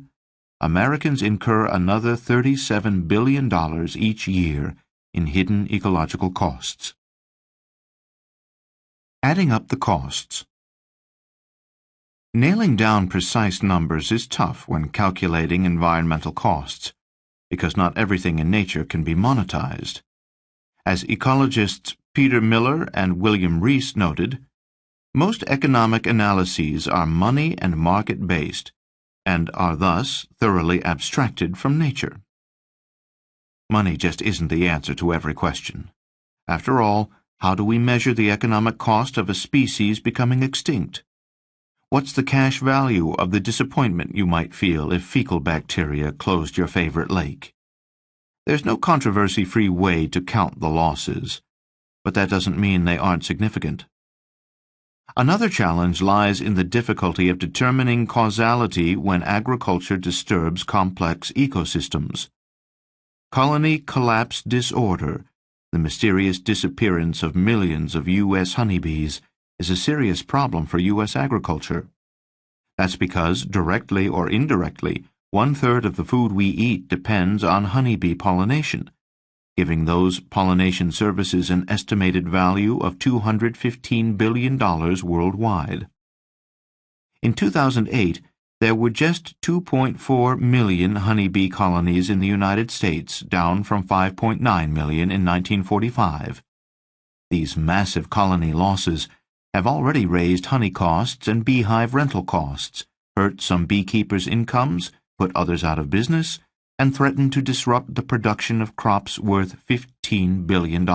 Americans incur another $37 billion each year in hidden ecological costs. Adding up the costs. Nailing down precise numbers is tough when calculating environmental costs, because not everything in nature can be monetized. As ecologists Peter Miller and William Rees noted, most economic analyses are money and market-based, and are thus thoroughly abstracted from nature. Money just isn't the answer to every question. After all, how do we measure the economic cost of a species becoming extinct? What's the cash value of the disappointment you might feel if fecal bacteria closed your favorite lake? There's no controversy-free way to count the losses, but that doesn't mean they aren't significant. Another challenge lies in the difficulty of determining causality when agriculture disturbs complex ecosystems. Colony collapse disorder, the mysterious disappearance of millions of U.S. honeybees, is a serious problem for U.S. agriculture. That's because, directly or indirectly, 1/3 of the food we eat depends on honeybee pollination, giving those pollination services an estimated value of $215 billion worldwide. In 2008, there were just 2.4 million honeybee colonies in the United States, down from 5.9 million in 1945. These massive colony losses have already raised honey costs and beehive rental costs, hurt some beekeepers' incomes, put others out of business, and threatened to disrupt the production of crops worth $15 billion.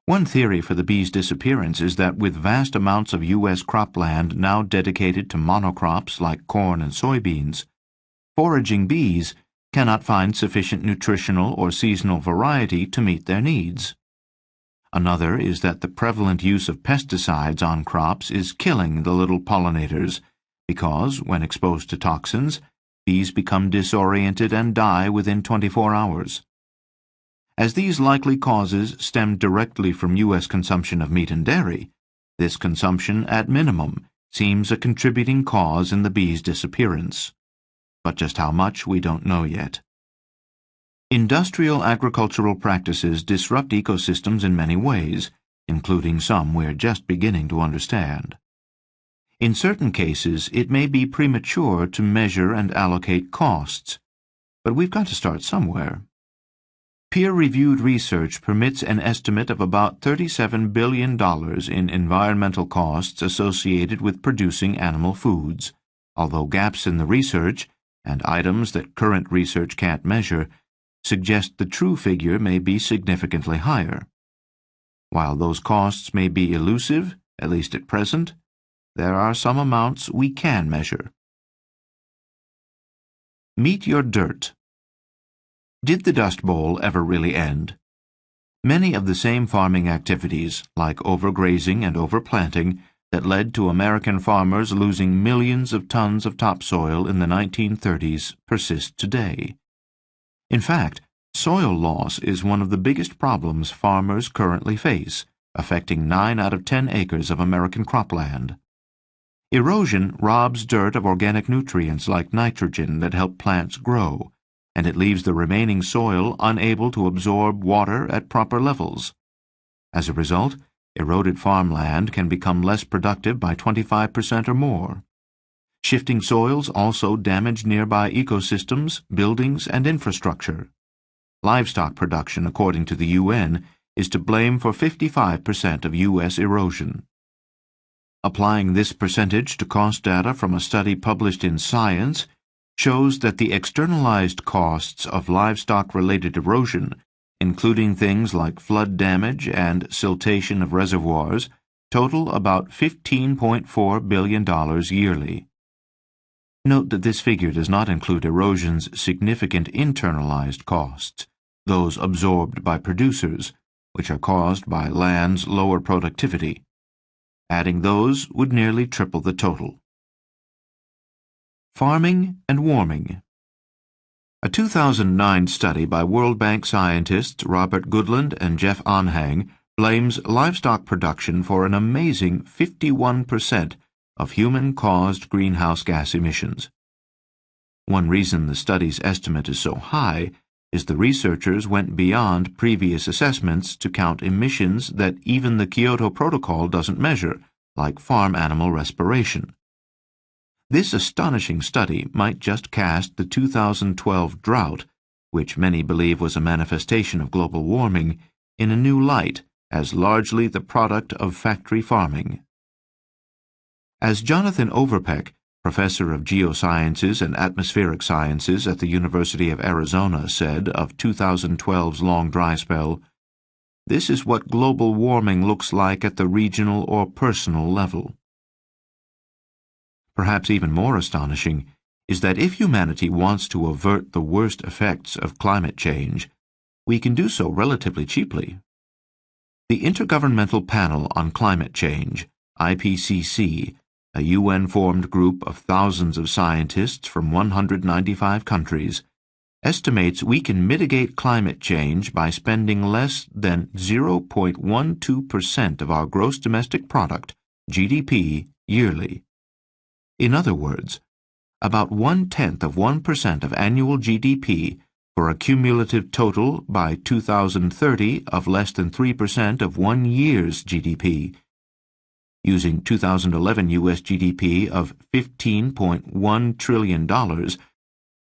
One theory for the bees' disappearance is that with vast amounts of U.S. cropland now dedicated to monocrops like corn and soybeans, foraging bees cannot find sufficient nutritional or seasonal variety to meet their needs. Another is that the prevalent use of pesticides on crops is killing the little pollinators because, when exposed to toxins, bees become disoriented and die within 24 hours. As these likely causes stem directly from U.S. consumption of meat and dairy, this consumption, at minimum, seems a contributing cause in the bees' disappearance. But just how much we don't know yet. Industrial agricultural practices disrupt ecosystems in many ways, including some we're just beginning to understand. In certain cases, it may be premature to measure and allocate costs, but we've got to start somewhere. Peer-reviewed research permits an estimate of about $37 billion in environmental costs associated with producing animal foods, although gaps in the research, and items that current research can't measure, suggest the true figure may be significantly higher. While those costs may be elusive, at least at present, there are some amounts we can measure. Meet your dirt. Did the Dust Bowl ever really end? Many of the same farming activities, like overgrazing and overplanting, that led to American farmers losing millions of tons of topsoil in the 1930s persist today. In fact, soil loss is one of the biggest problems farmers currently face, affecting 9 out of 10 acres of American cropland. Erosion robs dirt of organic nutrients like nitrogen that help plants grow, and it leaves the remaining soil unable to absorb water at proper levels. As a result, eroded farmland can become less productive by 25% or more. Shifting soils also damage nearby ecosystems, buildings, and infrastructure. Livestock production, according to the UN, is to blame for 55% of U.S. erosion. Applying this percentage to cost data from a study published in Science shows that the externalized costs of livestock-related erosion, including things like flood damage and siltation of reservoirs, total about $15.4 billion yearly. Note that this figure does not include erosion's significant internalized costs, those absorbed by producers, which are caused by land's lower productivity. Adding those would nearly triple the total. Farming and warming. A 2009 study by World Bank scientists Robert Goodland and Jeff Onhang blames livestock production for an amazing 51% of human-caused greenhouse gas emissions. One reason the study's estimate is so high is the researchers went beyond previous assessments to count emissions that even the Kyoto Protocol doesn't measure, like farm animal respiration. This astonishing study might just cast the 2012 drought, which many believe was a manifestation of global warming, in a new light as largely the product of factory farming. As Jonathan Overpeck, professor of geosciences and atmospheric sciences at the University of Arizona, said of 2012's long dry spell, "This is what global warming looks like at the regional or personal level." Perhaps even more astonishing is that if humanity wants to avert the worst effects of climate change, we can do so relatively cheaply. The Intergovernmental Panel on Climate Change, IPCC, a UN-formed group of thousands of scientists from 195 countries, estimates we can mitigate climate change by spending less than 0.12% of our gross domestic product, GDP, yearly. In other words, about 0.1% of annual GDP for a cumulative total by 2030 of less than 3% of 1 year's GDP. Using 2011 U.S. GDP of $15.1 trillion,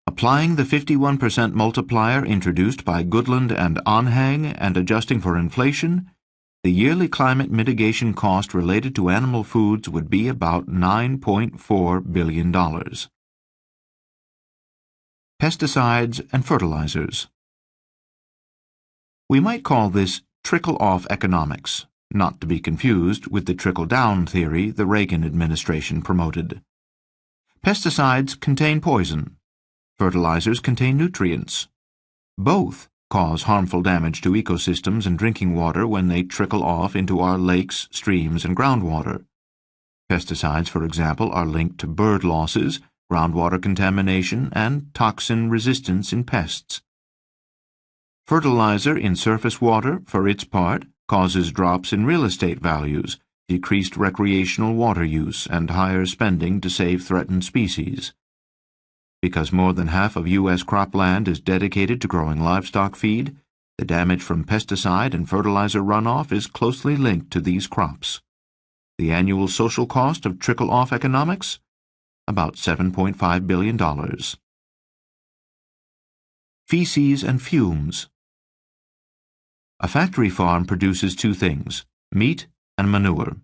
applying the 51% multiplier introduced by Goodland and Onhang and adjusting for inflation, the yearly climate mitigation cost related to animal foods would be about $9.4 billion. Pesticides and fertilizers. We might call this trickle-off economics, not to be confused with the trickle-down theory the Reagan administration promoted. Pesticides contain poison. Fertilizers contain nutrients. Both cause harmful damage to ecosystems and drinking water when they trickle off into our lakes, streams, and groundwater. Pesticides, for example, are linked to bird losses, groundwater contamination, and toxin resistance in pests. Fertilizer in surface water, for its part, causes drops in real estate values, decreased recreational water use, and higher spending to save threatened species. Because more than half of U.S. cropland is dedicated to growing livestock feed, the damage from pesticide and fertilizer runoff is closely linked to these crops. The annual social cost of trickle-off economics? About $7.5 billion. Feces and fumes. A factory farm produces two things, meat and manure.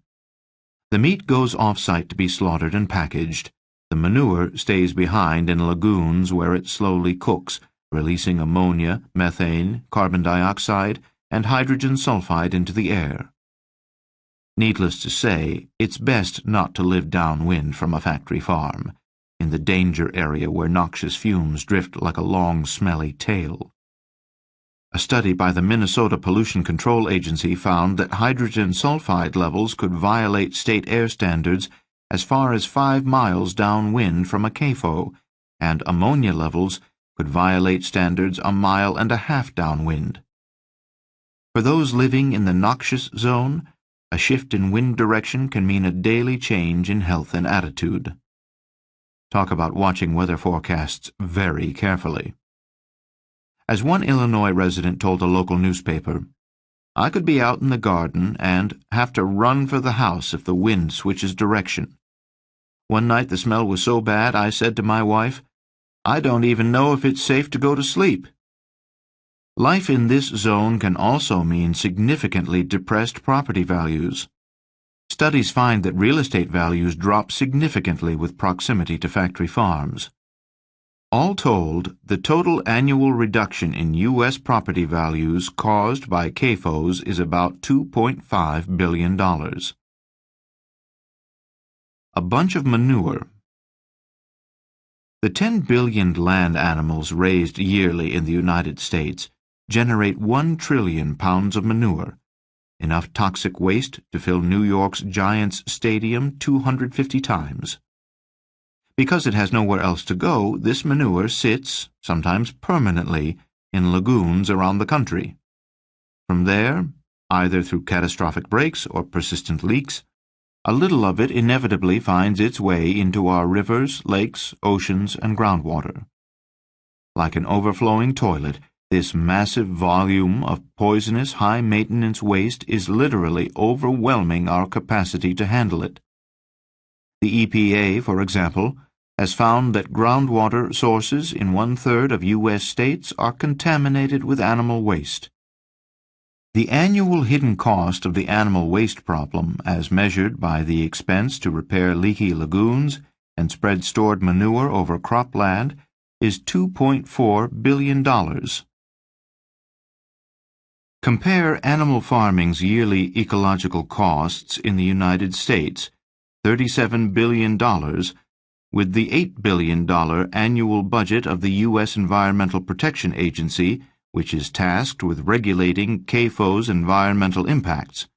The meat goes off-site to be slaughtered and packaged. The manure stays behind in lagoons where it slowly cooks, releasing ammonia, methane, carbon dioxide, and hydrogen sulfide into the air. Needless to say, it's best not to live downwind from a factory farm, in the danger area where noxious fumes drift like a long, smelly tail. A study by the Minnesota Pollution Control Agency found that hydrogen sulfide levels could violate state air standards as far as 5 miles downwind from a CAFO, and ammonia levels could violate standards 1.5 miles downwind. For those living in the noxious zone, a shift in wind direction can mean a daily change in health and attitude. Talk about watching weather forecasts very carefully. As one Illinois resident told a local newspaper, "I could be out in the garden and have to run for the house if the wind switches direction. One night the smell was so bad I said to my wife, 'I don't even know if it's safe to go to sleep.'" Life in this zone can also mean significantly depressed property values. Studies find that real estate values drop significantly with proximity to factory farms. All told, the total annual reduction in U.S. property values caused by CAFOs is about $2.5 billion. A bunch of manure. The 10 billion land animals raised yearly in the United States generate 1 trillion pounds of manure, enough toxic waste to fill New York's Giants Stadium 250 times. Because it has nowhere else to go, this manure sits, sometimes permanently, in lagoons around the country. From there, either through catastrophic breaks or persistent leaks, a little of it inevitably finds its way into our rivers, lakes, oceans, and groundwater. Like an overflowing toilet, this massive volume of poisonous, high-maintenance waste is literally overwhelming our capacity to handle it. The EPA, for example, has found that groundwater sources in 1/3 of U.S. states are contaminated with animal waste. The annual hidden cost of the animal waste problem, as measured by the expense to repair leaky lagoons and spread stored manure over cropland, is $2.4 billion. Compare animal farming's yearly ecological costs in the United States, $37 billion, with the $8 billion annual budget of the U.S. Environmental Protection Agency, which is tasked with regulating CAFO's environmental impacts.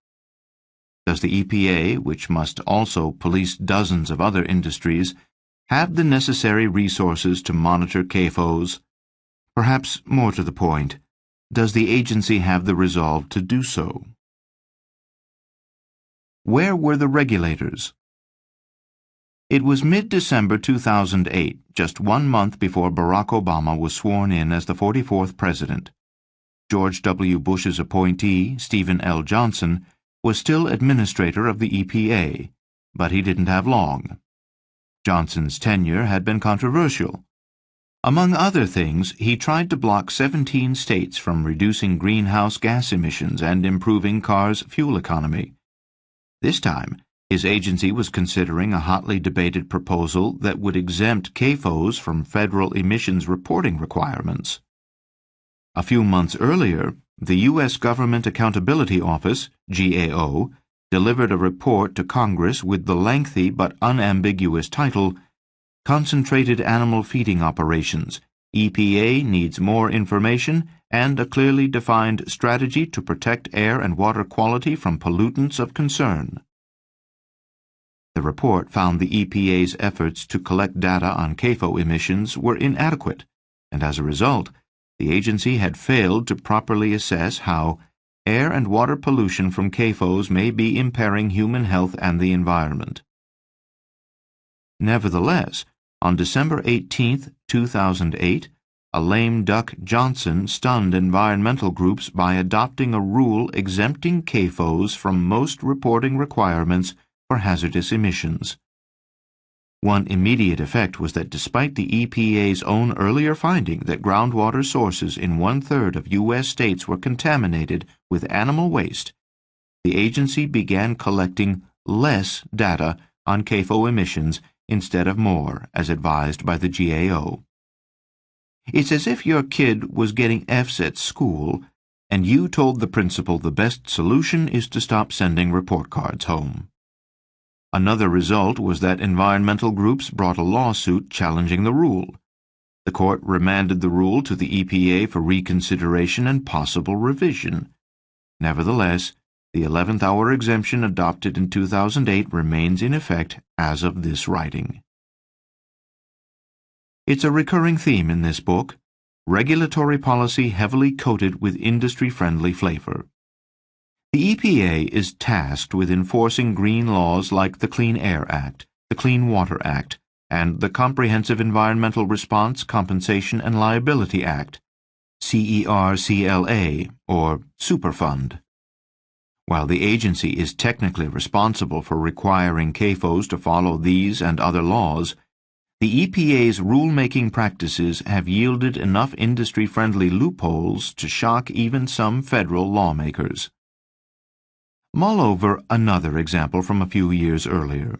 Does the EPA, which must also police dozens of other industries, have the necessary resources to monitor CAFOs? Perhaps more to the point, does the agency have the resolve to do so? Where were the regulators? It was mid-December 2008, just 1 month before Barack Obama was sworn in as the 44th president. George W. Bush's appointee, Stephen L. Johnson, was still administrator of the EPA, but he didn't have long. Johnson's tenure had been controversial. Among other things, he tried to block 17 states from reducing greenhouse gas emissions and improving cars' fuel economy. This time, his agency was considering a hotly debated proposal that would exempt CAFOs from federal emissions reporting requirements. A few months earlier, the U.S. Government Accountability Office, GAO, delivered a report to Congress with the lengthy but unambiguous title, "Concentrated Animal Feeding Operations, EPA needs more information and a clearly defined strategy to protect air and water quality from pollutants of concern. The report found the EPA's efforts to collect data on CAFO emissions were inadequate, and as a result, the agency had failed to properly assess how air and water pollution from CAFOs may be impairing human health and the environment. Nevertheless, on December 18, 2008, a lame duck Johnson stunned environmental groups by adopting a rule exempting CAFOs from most reporting requirements for hazardous emissions. One immediate effect was that despite the EPA's own earlier finding that groundwater sources in 1/3 of U.S. states were contaminated with animal waste, the agency began collecting less data on CAFO emissions instead of more, as advised by the GAO. It's as if your kid was getting F's at school, and you told the principal the best solution is to stop sending report cards home. Another result was that environmental groups brought a lawsuit challenging the rule. The court remanded the rule to the EPA for reconsideration and possible revision. Nevertheless, the 11th hour exemption adopted in 2008 remains in effect as of this writing. It's a recurring theme in this book: regulatory policy heavily coated with industry-friendly flavor. The EPA is tasked with enforcing green laws like the Clean Air Act, the Clean Water Act, and the Comprehensive Environmental Response, Compensation and Liability Act, CERCLA, or Superfund. While the agency is technically responsible for requiring CAFOs to follow these and other laws, the EPA's rulemaking practices have yielded enough industry-friendly loopholes to shock even some federal lawmakers. Mull over another example from a few years earlier.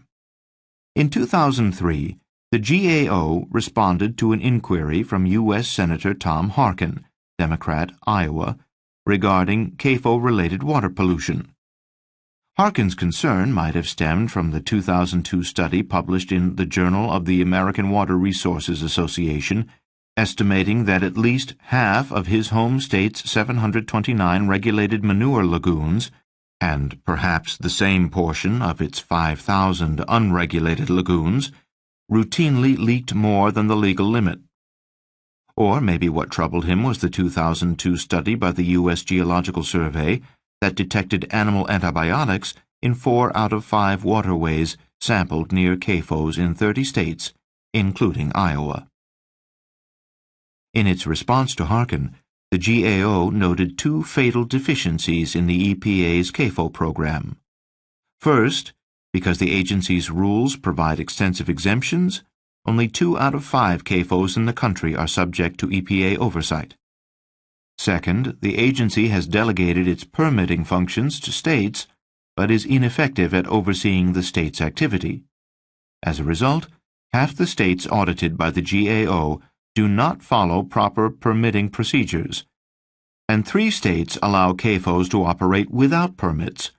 In 2003, the GAO responded to an inquiry from U.S. Senator Tom Harkin, Democrat, Iowa, regarding CAFO-related water pollution. Harkin's concern might have stemmed from the 2002 study published in the Journal of the American Water Resources Association, estimating that at least half of his home state's 729 regulated manure lagoons, and perhaps the same portion of its 5,000 unregulated lagoons, routinely leaked more than the legal limit. Or maybe what troubled him was the 2002 study by the U.S. Geological Survey that detected animal antibiotics in 4 out of 5 waterways sampled near CAFOs in 30 states, including Iowa. In its response to Harkin, the GAO noted 2 fatal deficiencies in the EPA's CAFO program. First, because the agency's rules provide extensive exemptions, only 2 out of 5 CAFOs in the country are subject to EPA oversight. Second, the agency has delegated its permitting functions to states, but is ineffective at overseeing the state's activity. As a result, half the states audited by the GAO do not follow proper permitting procedures, and 3 states allow CAFOs to operate without permits,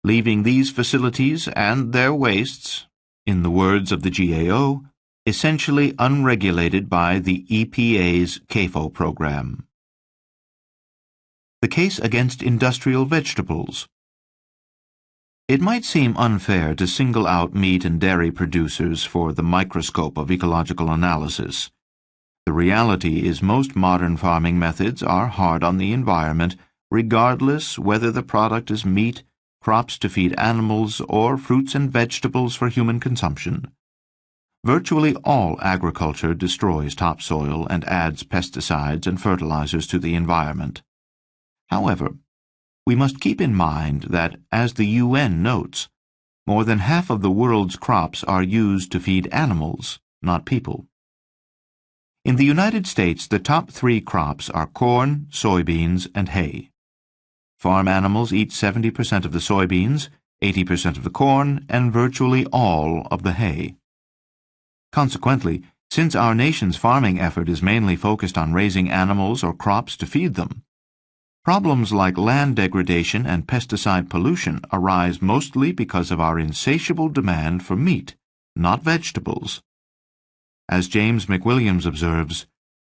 leaving these facilities and their wastes, in the words of the GAO, essentially unregulated by the EPA's CAFO program. The case against industrial vegetables. It might seem unfair to single out meat and dairy producers for the microscope of ecological analysis. The reality is most modern farming methods are hard on the environment, regardless whether the product is meat, crops to feed animals, or fruits and vegetables for human consumption. Virtually all agriculture destroys topsoil and adds pesticides and fertilizers to the environment. However, we must keep in mind that, as the UN notes, more than half of the world's crops are used to feed animals, not people. In the United States, the top 3 crops are corn, soybeans, and hay. Farm animals eat 70% of the soybeans, 80% of the corn, and virtually all of the hay. Consequently, since our nation's farming effort is mainly focused on raising animals or crops to feed them, problems like land degradation and pesticide pollution arise mostly because of our insatiable demand for meat, not vegetables. As James McWilliams observes,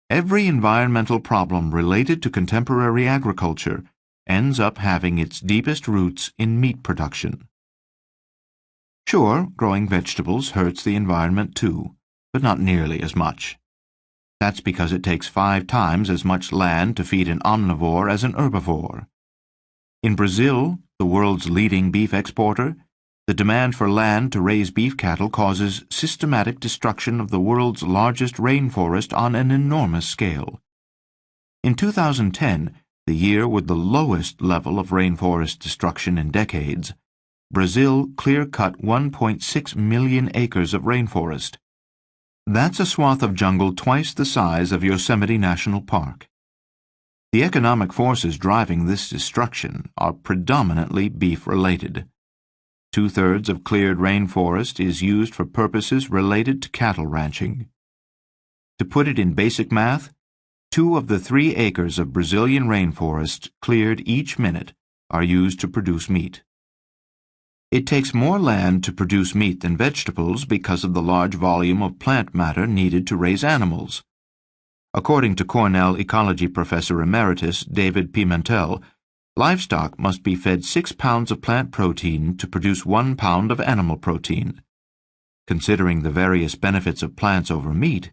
Every environmental problem related to contemporary agriculture ends up having its deepest roots in meat production. Sure, growing vegetables hurts the environment too, but not nearly as much. That's because it takes 5 times as much land to feed an omnivore as an herbivore. In Brazil, the world's leading beef exporter, the demand for land to raise beef cattle causes systematic destruction of the world's largest rainforest on an enormous scale. In 2010, the year with the lowest level of rainforest destruction in decades, Brazil clear-cut 1.6 million acres of rainforest. That's a swath of jungle twice the size of Yosemite National Park. The economic forces driving this destruction are predominantly beef-related. 2/3 of cleared rainforest is used for purposes related to cattle ranching. To put it in basic math, 2 of the 3 acres of Brazilian rainforest cleared each minute are used to produce meat. It takes more land to produce meat than vegetables because of the large volume of plant matter needed to raise animals. According to Cornell ecology professor emeritus David Pimentel, livestock must be fed 6 pounds of plant protein to produce 1 pound of animal protein. Considering the various benefits of plants over meat,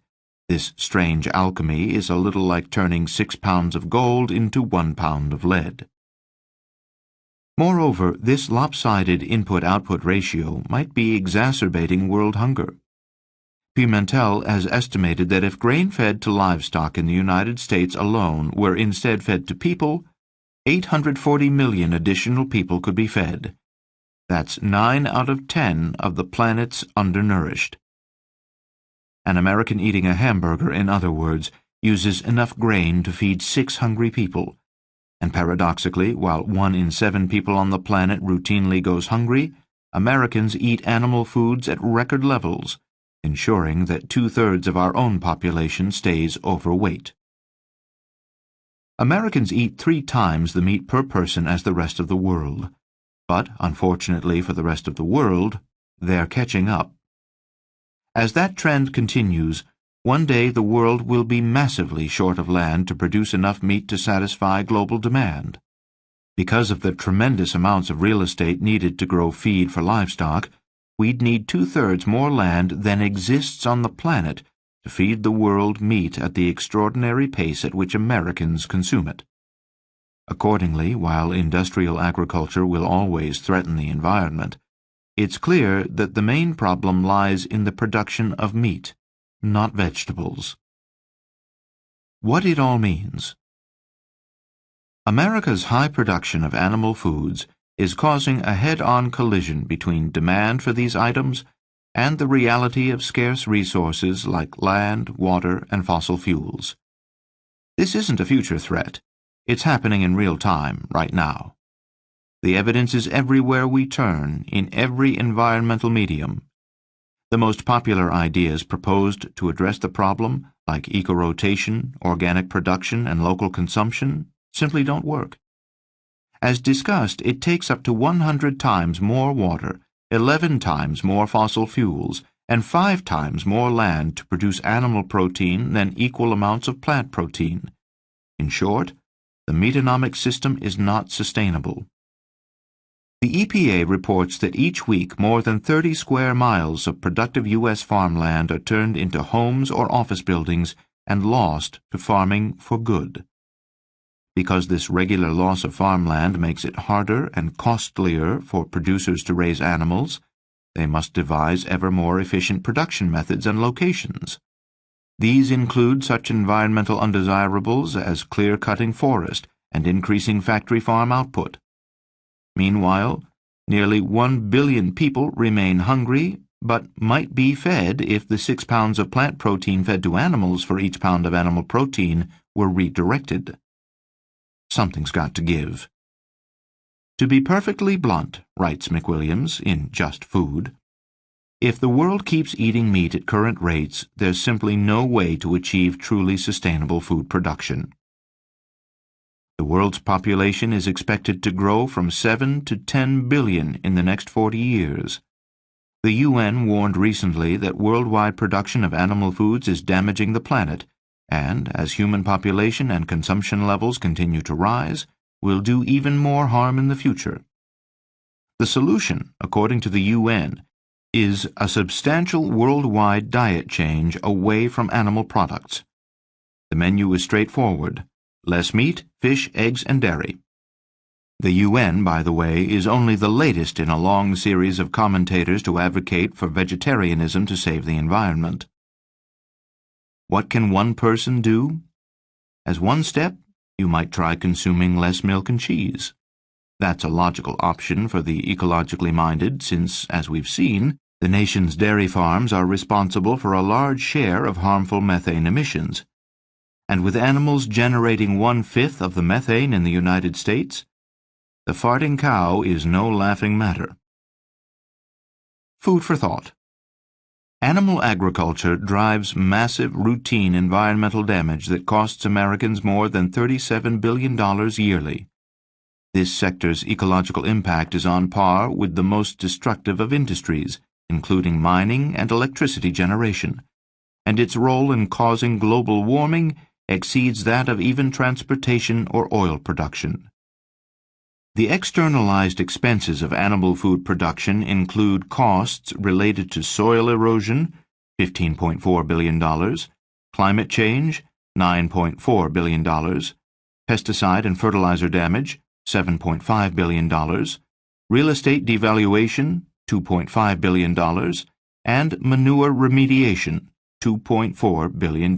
this strange alchemy is a little like turning 6 pounds of gold into 1 pound of lead. Moreover, this lopsided input-output ratio might be exacerbating world hunger. Pimentel has estimated that if grain fed to livestock in the United States alone were instead fed to people, 840 million additional people could be fed. That's 9 out of 10 of the planet's undernourished. An American eating a hamburger, in other words, uses enough grain to feed 6 hungry people. And paradoxically, while 1 in 7 people on the planet routinely goes hungry, Americans eat animal foods at record levels, ensuring that 2/3 of our own population stays overweight. Americans eat 3 times the meat per person as the rest of the world. But, unfortunately for the rest of the world, they're catching up. As that trend continues, one day the world will be massively short of land to produce enough meat to satisfy global demand. Because of the tremendous amounts of real estate needed to grow feed for livestock, we'd need 2/3 more land than exists on the planet to feed the world meat at the extraordinary pace at which Americans consume it. Accordingly, while industrial agriculture will always threaten the environment, it's clear that the main problem lies in the production of meat, not vegetables. What it all means. America's high production of animal foods is causing a head-on collision between demand for these items and the reality of scarce resources like land, water, and fossil fuels. This isn't a future threat. It's happening in real time, right now. The evidence is everywhere we turn, in every environmental medium. The most popular ideas proposed to address the problem, like eco-rotation, organic production, and local consumption, simply don't work. As discussed, it takes up to 100 times more water, 11 times more fossil fuels, and 5 times more land to produce animal protein than equal amounts of plant protein. In short, the Meatonomics system is not sustainable. The EPA reports that each week more than 30 square miles of productive U.S. farmland are turned into homes or office buildings and lost to farming for good. Because this regular loss of farmland makes it harder and costlier for producers to raise animals, they must devise ever more efficient production methods and locations. These include such environmental undesirables as clear-cutting forest and increasing factory farm output. Meanwhile, nearly 1 billion people remain hungry, but might be fed if the 6 pounds of plant protein fed to animals for each pound of animal protein were redirected. Something's got to give. To be perfectly blunt, writes McWilliams in Just Food, if the world keeps eating meat at current rates, there's simply no way to achieve truly sustainable food production. The world's population is expected to grow from 7 to 10 billion in the next 40 years. The UN warned recently that worldwide production of animal foods is damaging the planet and as human population and consumption levels continue to rise, will do even more harm in the future. The solution, according to the UN, is a substantial worldwide diet change away from animal products. The menu is straightforward: less meat, fish, eggs, and dairy. The UN, by the way, is only the latest in a long series of commentators to advocate for vegetarianism to save the environment. What can one person do? As one step, you might try consuming less milk and cheese. That's a logical option for the ecologically minded since, as we've seen, the nation's dairy farms are responsible for a large share of harmful methane emissions. And with animals generating 1/5 of the methane in the United States, the farting cow is no laughing matter. Food for thought. Animal agriculture drives massive routine environmental damage that costs Americans more than $37 billion yearly. This sector's ecological impact is on par with the most destructive of industries, including mining and electricity generation, and its role in causing global warming exceeds that of even transportation or oil production. The externalized expenses of animal food production include costs related to soil erosion, $15.4 billion, climate change, $9.4 billion, pesticide and fertilizer damage, $7.5 billion, real estate devaluation, $2.5 billion, and manure remediation, $2.4 billion.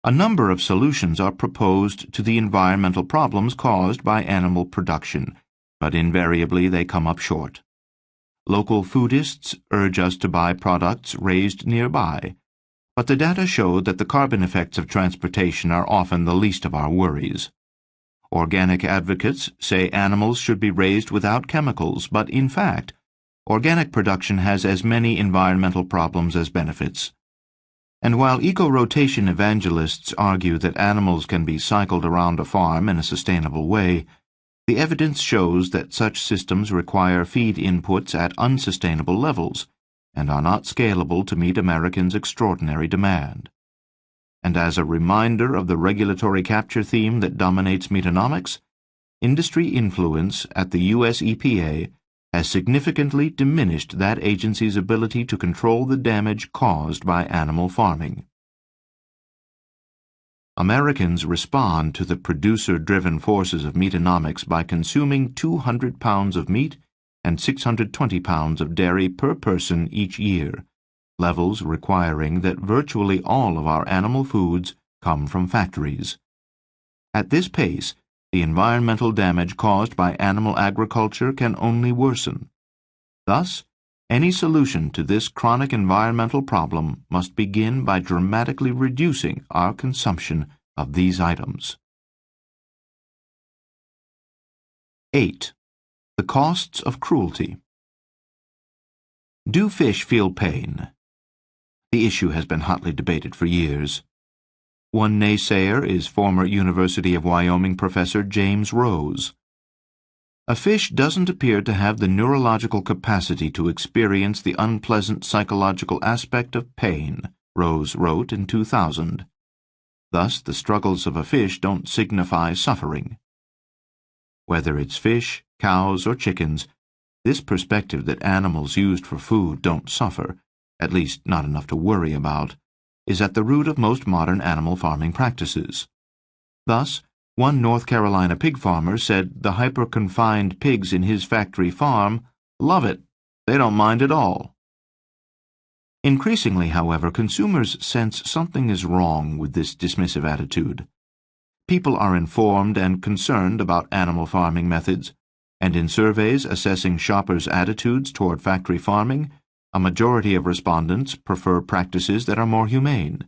A number of solutions are proposed to the environmental problems caused by animal production, but invariably they come up short. Local foodists urge us to buy products raised nearby, but the data show that the carbon effects of transportation are often the least of our worries. Organic advocates say animals should be raised without chemicals, but in fact, organic production has as many environmental problems as benefits. And while eco-rotation evangelists argue that animals can be cycled around a farm in a sustainable way, the evidence shows that such systems require feed inputs at unsustainable levels and are not scalable to meet Americans' extraordinary demand. And as a reminder of the regulatory capture theme that dominates Meatonomics, industry influence at the U.S. EPA has significantly diminished that agency's ability to control the damage caused by animal farming. Americans respond to the producer-driven forces of Meatonomics by consuming 200 pounds of meat and 620 pounds of dairy per person each year, levels requiring that virtually all of our animal foods come from factories. At this pace, the environmental damage caused by animal agriculture can only worsen. Thus, any solution to this chronic environmental problem must begin by dramatically reducing our consumption of these items. 8. The costs of cruelty. Do fish feel pain? The issue has been hotly debated for years. One naysayer is former University of Wyoming professor James Rose. A fish doesn't appear to have the neurological capacity to experience the unpleasant psychological aspect of pain, Rose wrote in 2000. Thus, the struggles of a fish don't signify suffering. Whether it's fish, cows, or chickens, this perspective that animals used for food don't suffer, at least not enough to worry about, is at the root of most modern animal farming practices. Thus, one North Carolina pig farmer said the hyper-confined pigs in his factory farm love it. They don't mind at all. Increasingly, however, consumers sense something is wrong with this dismissive attitude. People are informed and concerned about animal farming methods, and in surveys assessing shoppers' attitudes toward factory farming, a majority of respondents prefer practices that are more humane.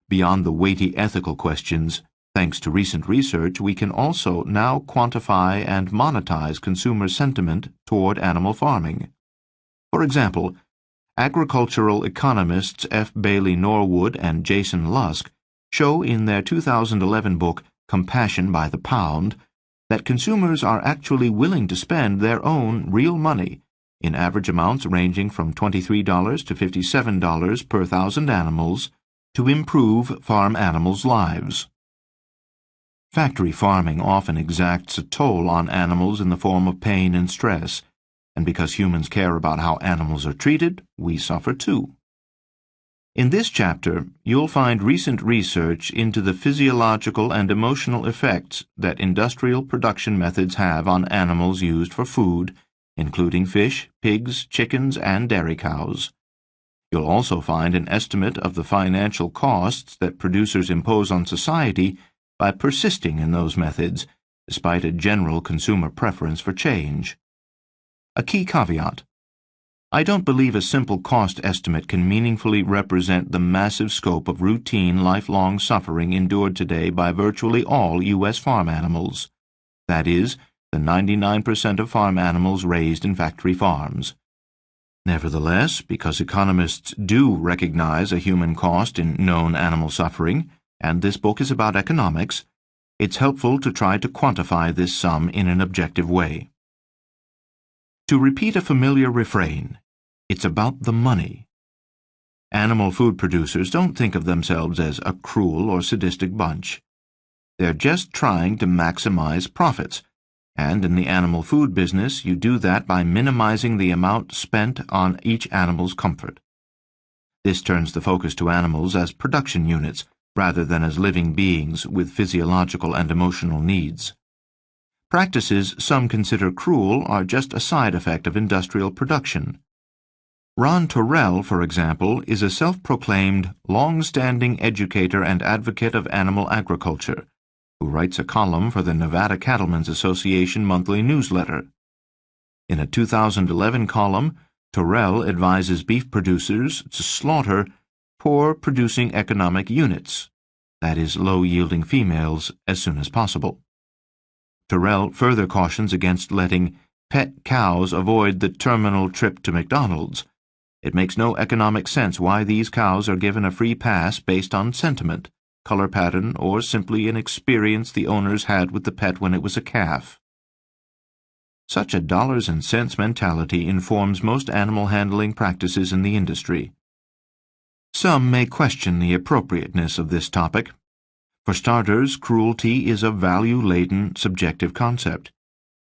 Beyond the weighty ethical questions, thanks to recent research, we can also now quantify and monetize consumer sentiment toward animal farming. For example, agricultural economists F. Bailey Norwood and Jason Lusk show in their 2011 book Compassion by the Pound that consumers are actually willing to spend their own real money in average amounts ranging from $23 to $57 per thousand animals, to improve farm animals' lives. Factory farming often exacts a toll on animals in the form of pain and stress, and because humans care about how animals are treated, we suffer too. In this chapter, you'll find recent research into the physiological and emotional effects that industrial production methods have on animals used for food, including fish, pigs, chickens, and dairy cows. You'll also find an estimate of the financial costs that producers impose on society by persisting in those methods, despite a general consumer preference for change. A key caveat: I don't believe a simple cost estimate can meaningfully represent the massive scope of routine, lifelong suffering endured today by virtually all U.S. farm animals. That is, the 99% of farm animals raised in factory farms. Nevertheless, because economists do recognize a human cost in known animal suffering, and this book is about economics, it's helpful to try to quantify this sum in an objective way. To repeat a familiar refrain, it's about the money. Animal food producers don't think of themselves as a cruel or sadistic bunch. They're just trying to maximize profits, and in the animal food business, you do that by minimizing the amount spent on each animal's comfort. This turns the focus to animals as production units, rather than as living beings with physiological and emotional needs. Practices some consider cruel are just a side effect of industrial production. Ron Terrell, for example, is a self-proclaimed, long-standing educator and advocate of animal agriculture, who writes a column for the Nevada Cattlemen's Association monthly newsletter. In a 2011 column, Terrell advises beef producers to slaughter poor-producing economic units, that is, low-yielding females, as soon as possible. Terrell further cautions against letting pet cows avoid the terminal trip to McDonald's. It makes no economic sense why these cows are given a free pass based on sentiment, color pattern, or simply an experience the owners had with the pet when it was a calf. Such a dollars and cents mentality informs most animal handling practices in the industry. Some may question the appropriateness of this topic. For starters, cruelty is a value-laden, subjective concept,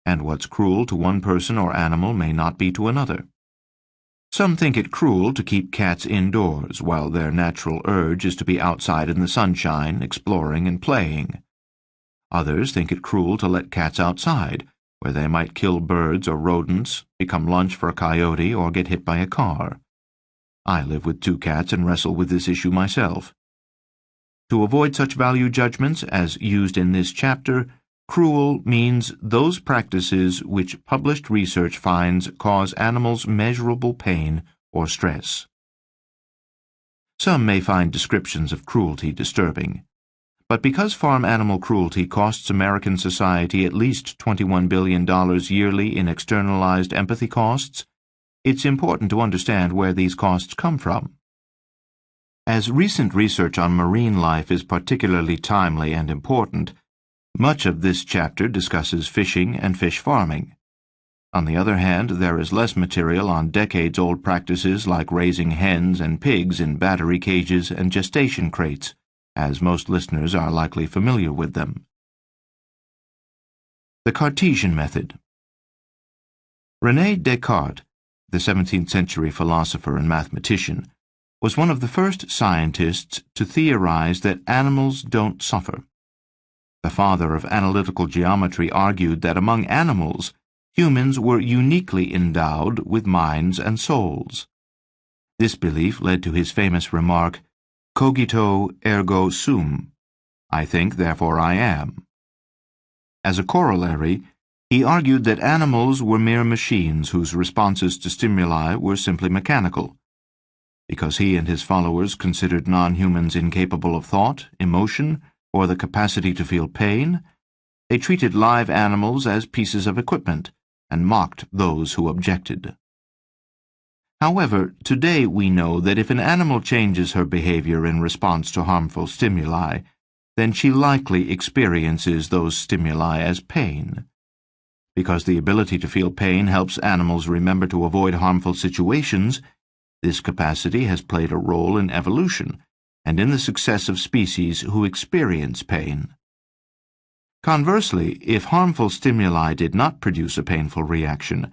and what's cruel to one person or animal may not be to another. Some think it cruel to keep cats indoors, while their natural urge is to be outside in the sunshine, exploring and playing. Others think it cruel to let cats outside, where they might kill birds or rodents, become lunch for a coyote, or get hit by a car. I live with 2 cats and wrestle with this issue myself. To avoid such value judgments as used in this chapter, cruel means those practices which published research finds cause animals measurable pain or stress. Some may find descriptions of cruelty disturbing, but because farm animal cruelty costs American society at least $21 billion yearly in externalized empathy costs, it's important to understand where these costs come from. As recent research on marine life is particularly timely and important, much of this chapter discusses fishing and fish farming. On the other hand, there is less material on decades-old practices like raising hens and pigs in battery cages and gestation crates, as most listeners are likely familiar with them. The Cartesian Method. René Descartes, the 17th century philosopher and mathematician, was one of the first scientists to theorize that animals don't suffer. The father of analytical geometry argued that among animals, humans were uniquely endowed with minds and souls. This belief led to his famous remark, "Cogito ergo sum," I think, therefore I am. As a corollary, he argued that animals were mere machines whose responses to stimuli were simply mechanical. Because he and his followers considered non-humans incapable of thought, emotion, or the capacity to feel pain, they treated live animals as pieces of equipment and mocked those who objected. However, today we know that if an animal changes her behavior in response to harmful stimuli, then she likely experiences those stimuli as pain. Because the ability to feel pain helps animals remember to avoid harmful situations, this capacity has played a role in evolution, and in the success of species who experience pain. Conversely, if harmful stimuli did not produce a painful reaction,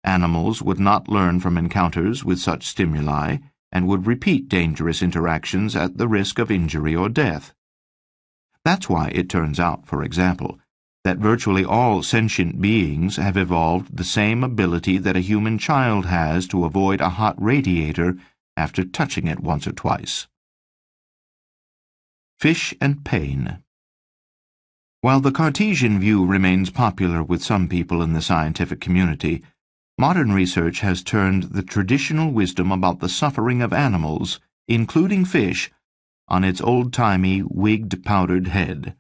animals would not learn from encounters with such stimuli and would repeat dangerous interactions at the risk of injury or death. That's why it turns out, for example, that virtually all sentient beings have evolved the same ability that a human child has to avoid a hot radiator after touching it once or twice. Fish and pain. While the Cartesian view remains popular with some people in the scientific community, modern research has turned the traditional wisdom about the suffering of animals, including fish, on its old-timey, wigged, powdered head.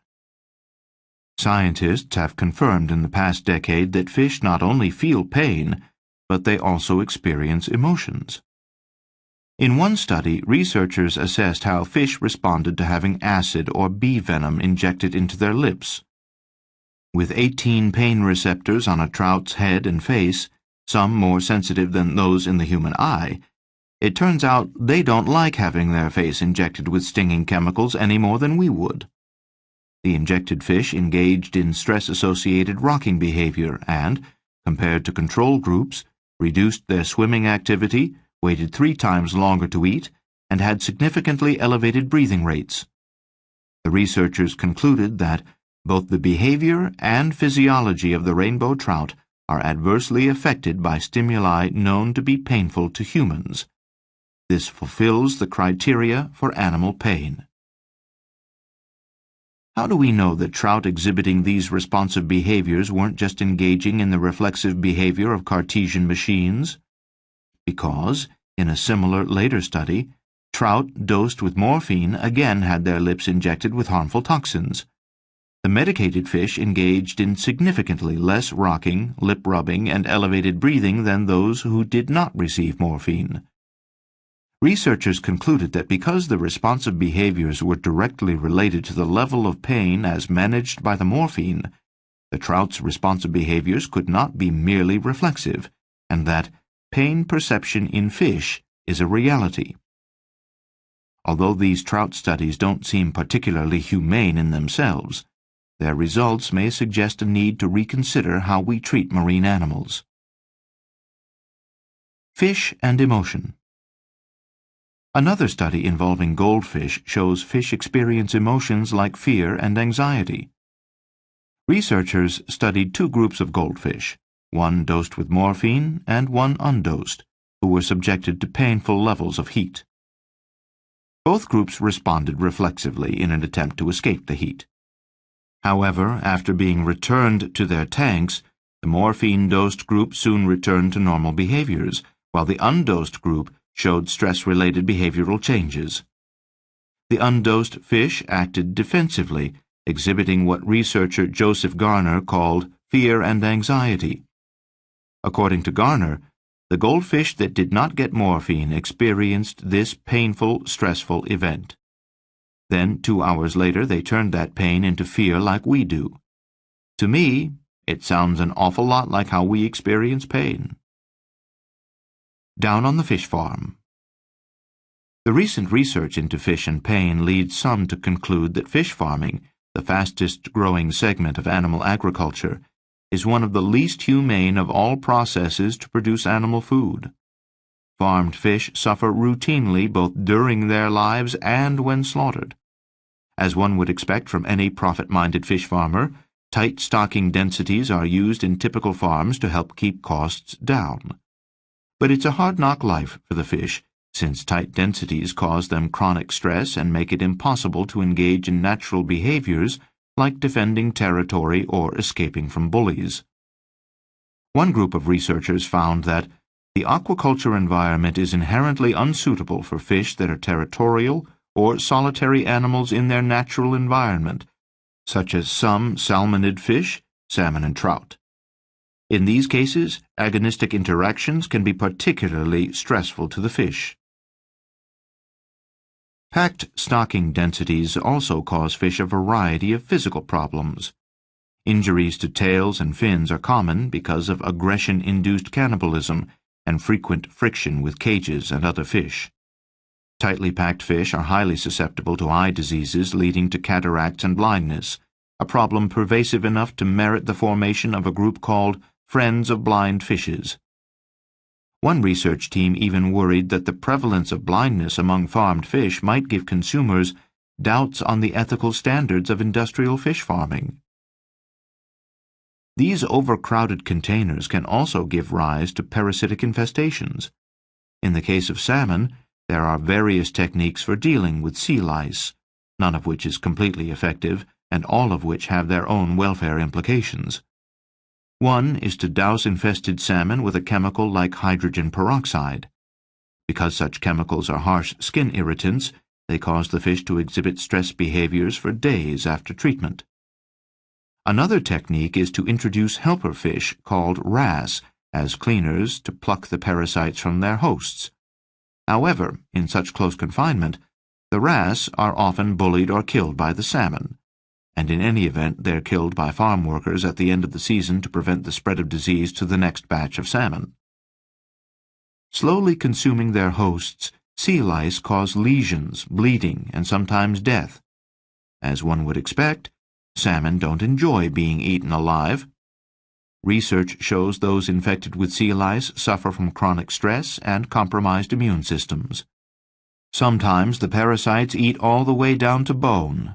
Scientists have confirmed in the past decade that fish not only feel pain, but they also experience emotions. In one study, researchers assessed how fish responded to having acid or bee venom injected into their lips. With 18 pain receptors on a trout's head and face, some more sensitive than those in the human eye, it turns out they don't like having their face injected with stinging chemicals any more than we would. The injected fish engaged in stress-associated rocking behavior and, compared to control groups, reduced their swimming activity, waited 3 times longer to eat, and had significantly elevated breathing rates. The researchers concluded that both the behavior and physiology of the rainbow trout are adversely affected by stimuli known to be painful to humans. This fulfills the criteria for animal pain. How do we know that trout exhibiting these responsive behaviors weren't just engaging in the reflexive behavior of Cartesian machines? Because, in a similar later study, trout dosed with morphine again had their lips injected with harmful toxins. The medicated fish engaged in significantly less rocking, lip rubbing, and elevated breathing than those who did not receive morphine. Researchers concluded that because the responsive behaviors were directly related to the level of pain as managed by the morphine, the trout's responsive behaviors could not be merely reflexive, and that pain perception in fish is a reality. Although these trout studies don't seem particularly humane in themselves, their results may suggest a need to reconsider how we treat marine animals. Fish and emotion. Another study involving goldfish shows fish experience emotions like fear and anxiety. Researchers studied 2 groups of goldfish, one dosed with morphine and one undosed, who were subjected to painful levels of heat. Both groups responded reflexively in an attempt to escape the heat. However, after being returned to their tanks, the morphine-dosed group soon returned to normal behaviors, while the undosed group showed stress-related behavioral changes. The undosed fish acted defensively, exhibiting what researcher Joseph Garner called fear and anxiety. According to Garner, the goldfish that did not get morphine experienced this painful, stressful event. Then, 2 hours later, they turned that pain into fear like we do. To me, it sounds an awful lot like how we experience pain. Down on the fish farm. The recent research into fish and pain leads some to conclude that fish farming, the fastest-growing segment of animal agriculture, is one of the least humane of all processes to produce animal food. Farmed fish suffer routinely both during their lives and when slaughtered. As one would expect from any profit-minded fish farmer, tight stocking densities are used in typical farms to help keep costs down. But it's a hard-knock life for the fish, since tight densities cause them chronic stress and make it impossible to engage in natural behaviors like defending territory or escaping from bullies. One group of researchers found that the aquaculture environment is inherently unsuitable for fish that are territorial or solitary animals in their natural environment, such as some salmonid fish, salmon and trout. In these cases, agonistic interactions can be particularly stressful to the fish. Packed stocking densities also cause fish a variety of physical problems. Injuries to tails and fins are common because of aggression-induced cannibalism and frequent friction with cages and other fish. Tightly packed fish are highly susceptible to eye diseases leading to cataracts and blindness, a problem pervasive enough to merit the formation of a group called Friends of Blind Fishes. One research team even worried that the prevalence of blindness among farmed fish might give consumers doubts on the ethical standards of industrial fish farming. These overcrowded containers can also give rise to parasitic infestations. In the case of salmon, there are various techniques for dealing with sea lice, none of which is completely effective, and all of which have their own welfare implications. One is to douse infested salmon with a chemical like hydrogen peroxide. Because such chemicals are harsh skin irritants, they cause the fish to exhibit stress behaviors for days after treatment. Another technique is to introduce helper fish called wrasse as cleaners to pluck the parasites from their hosts. However, in such close confinement, the wrasse are often bullied or killed by the salmon, and in any event they're killed by farm workers at the end of the season to prevent the spread of disease to the next batch of salmon. Slowly consuming their hosts, sea lice cause lesions, bleeding, and sometimes death. As one would expect, salmon don't enjoy being eaten alive. Research shows those infected with sea lice suffer from chronic stress and compromised immune systems. Sometimes the parasites eat all the way down to bone.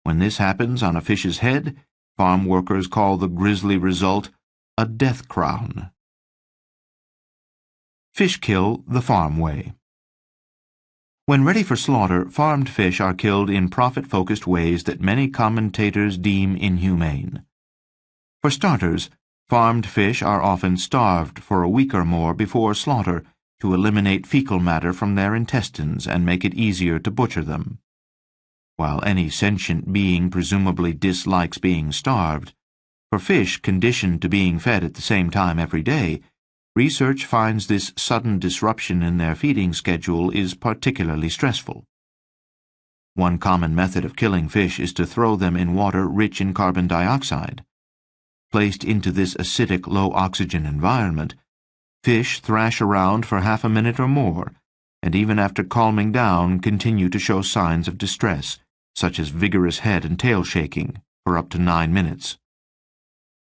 When this happens on a fish's head, farm workers call the grisly result a death crown. Fish kill the farm way. When ready for slaughter, farmed fish are killed in profit-focused ways that many commentators deem inhumane. For starters, farmed fish are often starved for a week or more before slaughter to eliminate fecal matter from their intestines and make it easier to butcher them. While any sentient being presumably dislikes being starved, for fish conditioned to being fed at the same time every day, research finds this sudden disruption in their feeding schedule is particularly stressful. One common method of killing fish is to throw them in water rich in carbon dioxide. Placed into this acidic, low-oxygen environment, fish thrash around for half a minute or more, and even after calming down continue to show signs of distress, such as vigorous head and tail shaking, for up to 9 minutes.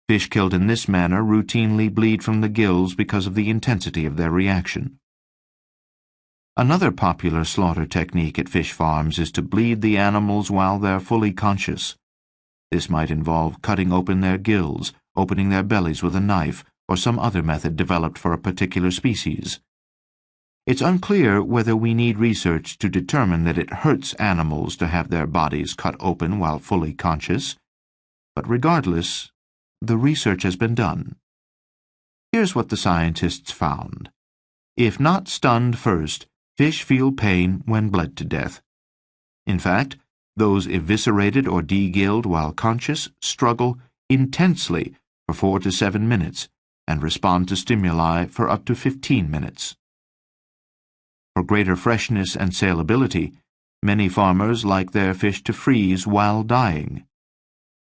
Fish killed in this manner routinely bleed from the gills because of the intensity of their reaction. Another popular slaughter technique at fish farms is to bleed the animals while they're fully conscious. This might involve cutting open their gills, opening their bellies with a knife, or some other method developed for a particular species. It's unclear whether we need research to determine that it hurts animals to have their bodies cut open while fully conscious, but regardless, the research has been done. Here's what the scientists found. If not stunned first, fish feel pain when bled to death. In fact, those eviscerated or degilled while conscious struggle intensely for 4 to 7 minutes and respond to stimuli for up to 15 minutes. For greater freshness and salability, many farmers like their fish to freeze while dying.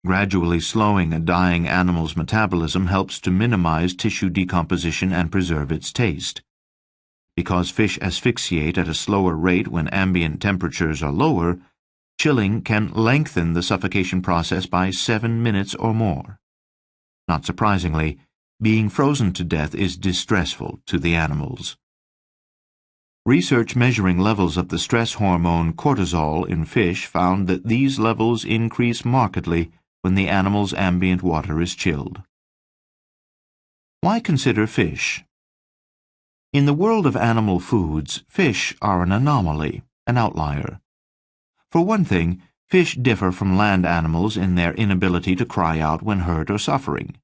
Gradually slowing a dying animal's metabolism helps to minimize tissue decomposition and preserve its taste. Because fish asphyxiate at a slower rate when ambient temperatures are lower, chilling can lengthen the suffocation process by 7 minutes or more. Not surprisingly, being frozen to death is distressful to the animals. Research measuring levels of the stress hormone cortisol in fish found that these levels increase markedly when the animal's ambient water is chilled. Why consider fish? In the world of animal foods, fish are an anomaly, an outlier. For one thing, fish differ from land animals in their inability to cry out when hurt or suffering.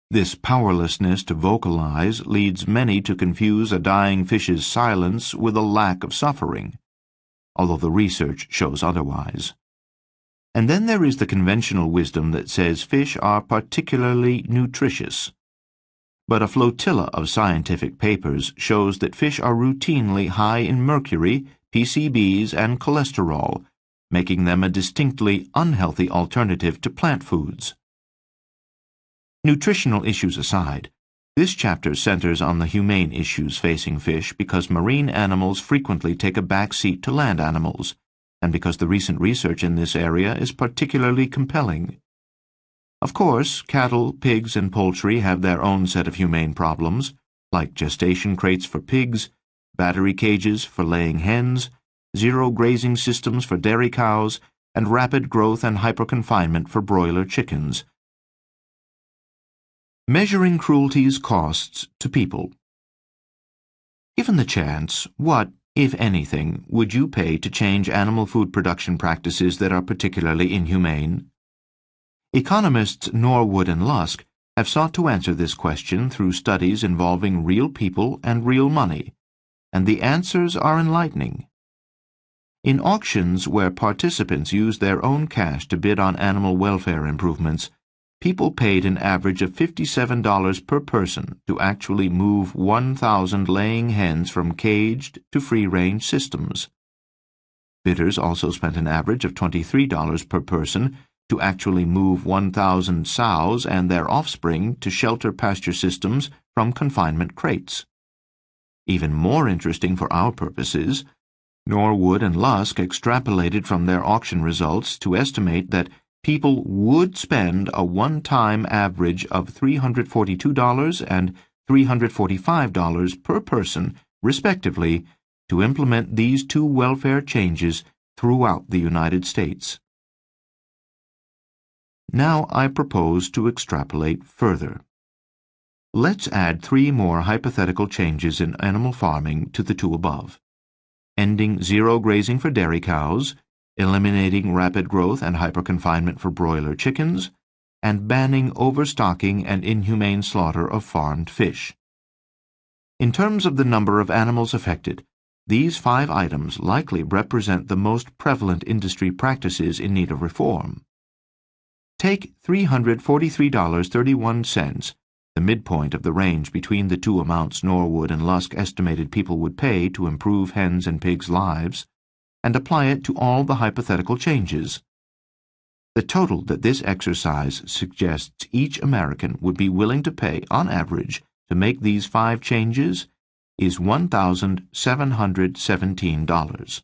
This powerlessness to vocalize leads many to confuse a dying fish's silence with a lack of suffering, although the research shows otherwise. And then there is the conventional wisdom that says fish are particularly nutritious. But a flotilla of scientific papers shows that fish are routinely high in mercury, PCBs, and cholesterol, making them a distinctly unhealthy alternative to plant foods. Nutritional issues aside, This chapter centers on the humane issues facing fish because marine animals frequently take a back seat to land animals, and because the recent research in this area is particularly compelling. Of course, cattle, pigs, and poultry have their own set of humane problems, like gestation crates for pigs, battery cages for laying hens, zero grazing systems for dairy cows, and rapid growth and hyperconfinement for broiler chickens. Measuring cruelty's costs to people. Given the chance, what, if anything, would you pay to change animal food production practices that are particularly inhumane? Economists Norwood and Lusk have sought to answer this question through studies involving real people and real money, and the answers are enlightening. In auctions where participants used their own cash to bid on animal welfare improvements, people paid an average of $57 per person to actually move 1,000 laying hens from caged to free-range systems. Bidders also spent an average of $23 per person to actually move 1,000 sows and their offspring to shelter pasture systems from confinement crates. Even more interesting for our purposes, Norwood and Lusk extrapolated from their auction results to estimate that people would spend a one-time average of $342 and $345 per person, respectively, to implement these two welfare changes throughout the United States. Now I propose to extrapolate further. Let's add 3 more hypothetical changes in animal farming to the 2 above. Ending zero grazing for dairy cows, eliminating rapid growth and hyperconfinement for broiler chickens, and banning overstocking and inhumane slaughter of farmed fish. In terms of the number of animals affected, these 5 items likely represent the most prevalent industry practices in need of reform. Take $343.31, the midpoint of the range between the 2 amounts Norwood and Lusk estimated people would pay to improve hens and pigs' lives, and apply it to all the hypothetical changes. The total that this exercise suggests each American would be willing to pay, on average, to make these 5 changes is $1,717.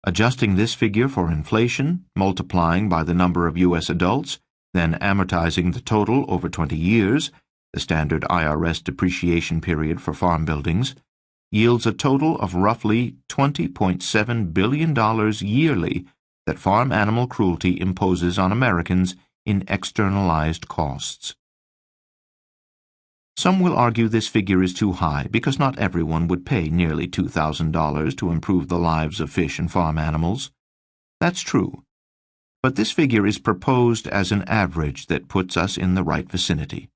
Adjusting this figure for inflation, multiplying by the number of U.S. adults, then amortizing the total over 20 years, the standard IRS depreciation period for farm buildings, yields a total of roughly $20.7 billion yearly that farm animal cruelty imposes on Americans in externalized costs. Some will argue this figure is too high because not everyone would pay nearly $2,000 to improve the lives of fish and farm animals. That's true. But this figure is proposed as an average that puts us in the right vicinity.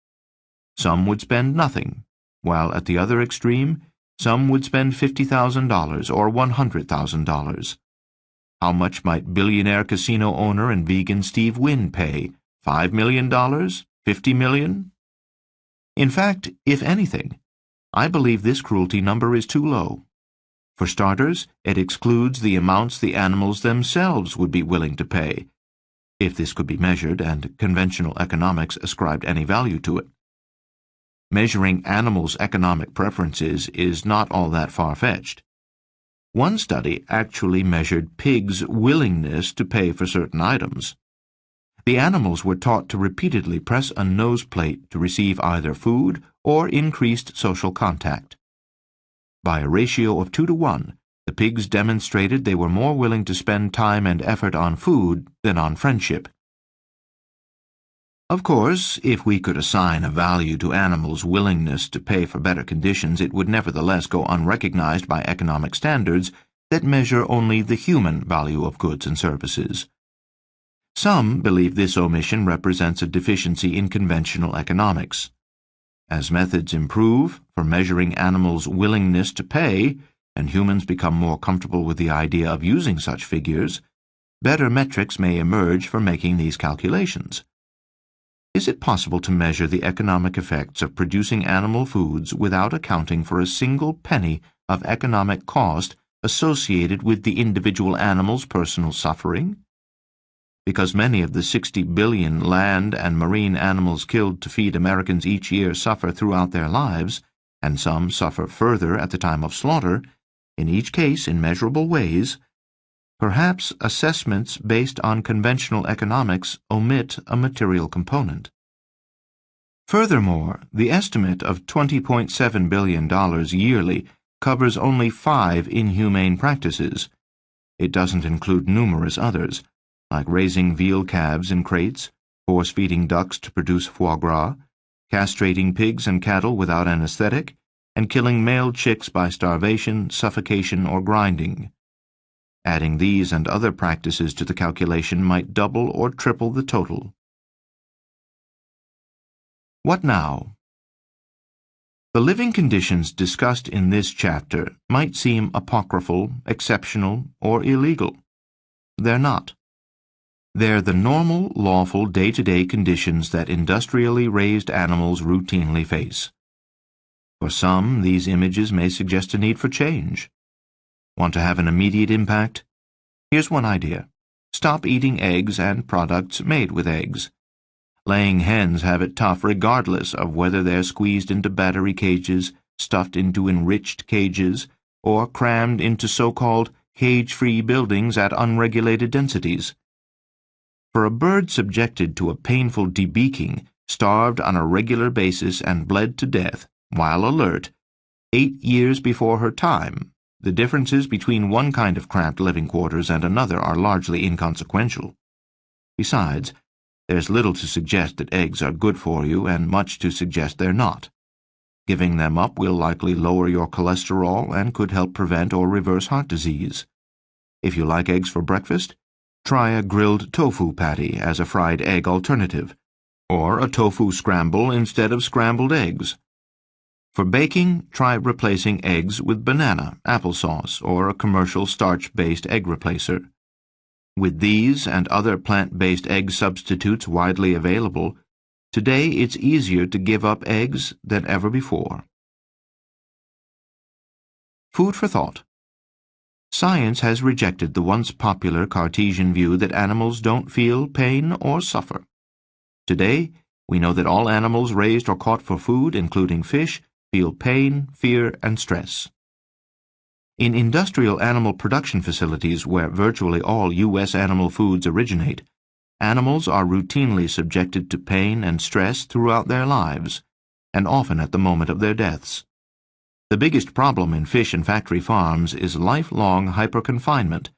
Some would spend nothing, while at the other extreme, some would spend $50,000 or $100,000. How much might billionaire casino owner and vegan Steve Wynn pay? $5 million? $50 million? In fact, if anything, I believe this cruelty number is too low. For starters, it excludes the amounts the animals themselves would be willing to pay, if this could be measured and conventional economics ascribed any value to it. Measuring animals' economic preferences is not all that far-fetched. One study actually measured pigs' willingness to pay for certain items. The animals were taught to repeatedly press a nose plate to receive either food or increased social contact. By a ratio of 2 to 1, the pigs demonstrated they were more willing to spend time and effort on food than on friendship. Of course, if we could assign a value to animals' willingness to pay for better conditions, it would nevertheless go unrecognized by economic standards that measure only the human value of goods and services. Some believe this omission represents a deficiency in conventional economics. As methods improve for measuring animals' willingness to pay, and humans become more comfortable with the idea of using such figures, better metrics may emerge for making these calculations. Is it possible to measure the economic effects of producing animal foods without accounting for a single penny of economic cost associated with the individual animal's personal suffering? because many of the 60 billion land and marine animals killed to feed Americans each year suffer throughout their lives, and some suffer further at the time of slaughter, in each case in measurable ways, perhaps assessments based on conventional economics omit a material component. Furthermore, the estimate of $20.7 billion yearly covers only 5 inhumane practices. It doesn't include numerous others, like raising veal calves in crates, force-feeding ducks to produce foie gras, castrating pigs and cattle without anesthetic, and killing male chicks by starvation, suffocation, or grinding. Adding these and other practices to the calculation might double or triple the total. What now? The living conditions discussed in this chapter might seem apocryphal, exceptional, or illegal. They're not. They're the normal, lawful, day-to-day conditions that industrially raised animals routinely face. For some, these images may suggest a need for change. Want to have an immediate impact? Here's one idea. Stop eating eggs and products made with eggs. Laying hens have it tough regardless of whether they're squeezed into battery cages, stuffed into enriched cages, or crammed into so-called cage-free buildings at unregulated densities. For a bird subjected to a painful debeaking, starved on a regular basis and bled to death, while alert, 8 years before her time, the differences between one kind of cramped living quarters and another are largely inconsequential. Besides, there's little to suggest that eggs are good for you and much to suggest they're not. Giving them up will likely lower your cholesterol and could help prevent or reverse heart disease. If you like eggs for breakfast, try a grilled tofu patty as a fried egg alternative, or a tofu scramble instead of scrambled eggs. For baking, try replacing eggs with banana, applesauce, or a commercial starch-based egg replacer. With these and other plant-based egg substitutes widely available, today it's easier to give up eggs than ever before. Food for thought. Science has rejected the once popular Cartesian view that animals don't feel pain or suffer. Today, we know that all animals raised or caught for food, including fish, feel pain, fear, and stress. In industrial animal production facilities where virtually all U.S. animal foods originate, animals are routinely subjected to pain and stress throughout their lives, and often at the moment of their deaths. The biggest problem in fish and factory farms is lifelong hyperconfinement,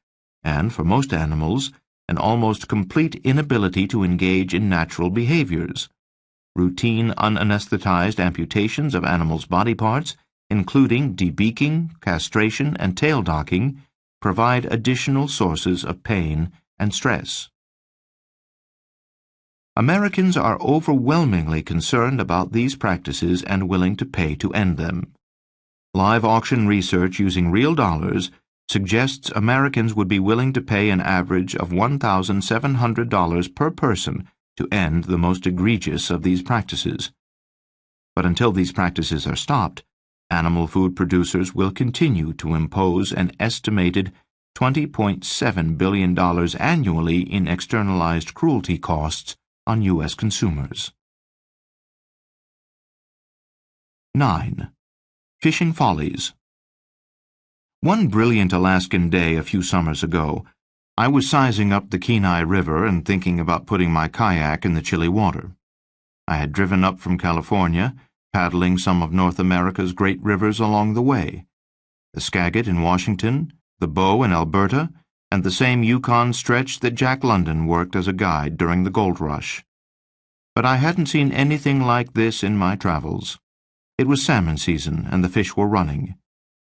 and for most animals, an almost complete inability to engage in natural behaviors. Routine unanesthetized amputations of animals' body parts, including debeaking, castration, and tail docking, provide additional sources of pain and stress. Americans are overwhelmingly concerned about these practices and willing to pay to end them. Live auction research using real dollars suggests Americans would be willing to pay an average of $1,700 per person to end the most egregious of these practices. But until these practices are stopped, animal food producers will continue to impose an estimated $20.7 billion annually in externalized cruelty costs on U.S. consumers. 9. Fishing follies. One brilliant Alaskan day a few summers ago, I was sizing up the Kenai River and thinking about putting my kayak in the chilly water. I had driven up from California, paddling some of North America's great rivers along the way, the Skagit in Washington, the Bow in Alberta, and the same Yukon stretch that Jack London worked as a guide during the gold rush. But I hadn't seen anything like this in my travels. It was salmon season, and the fish were running.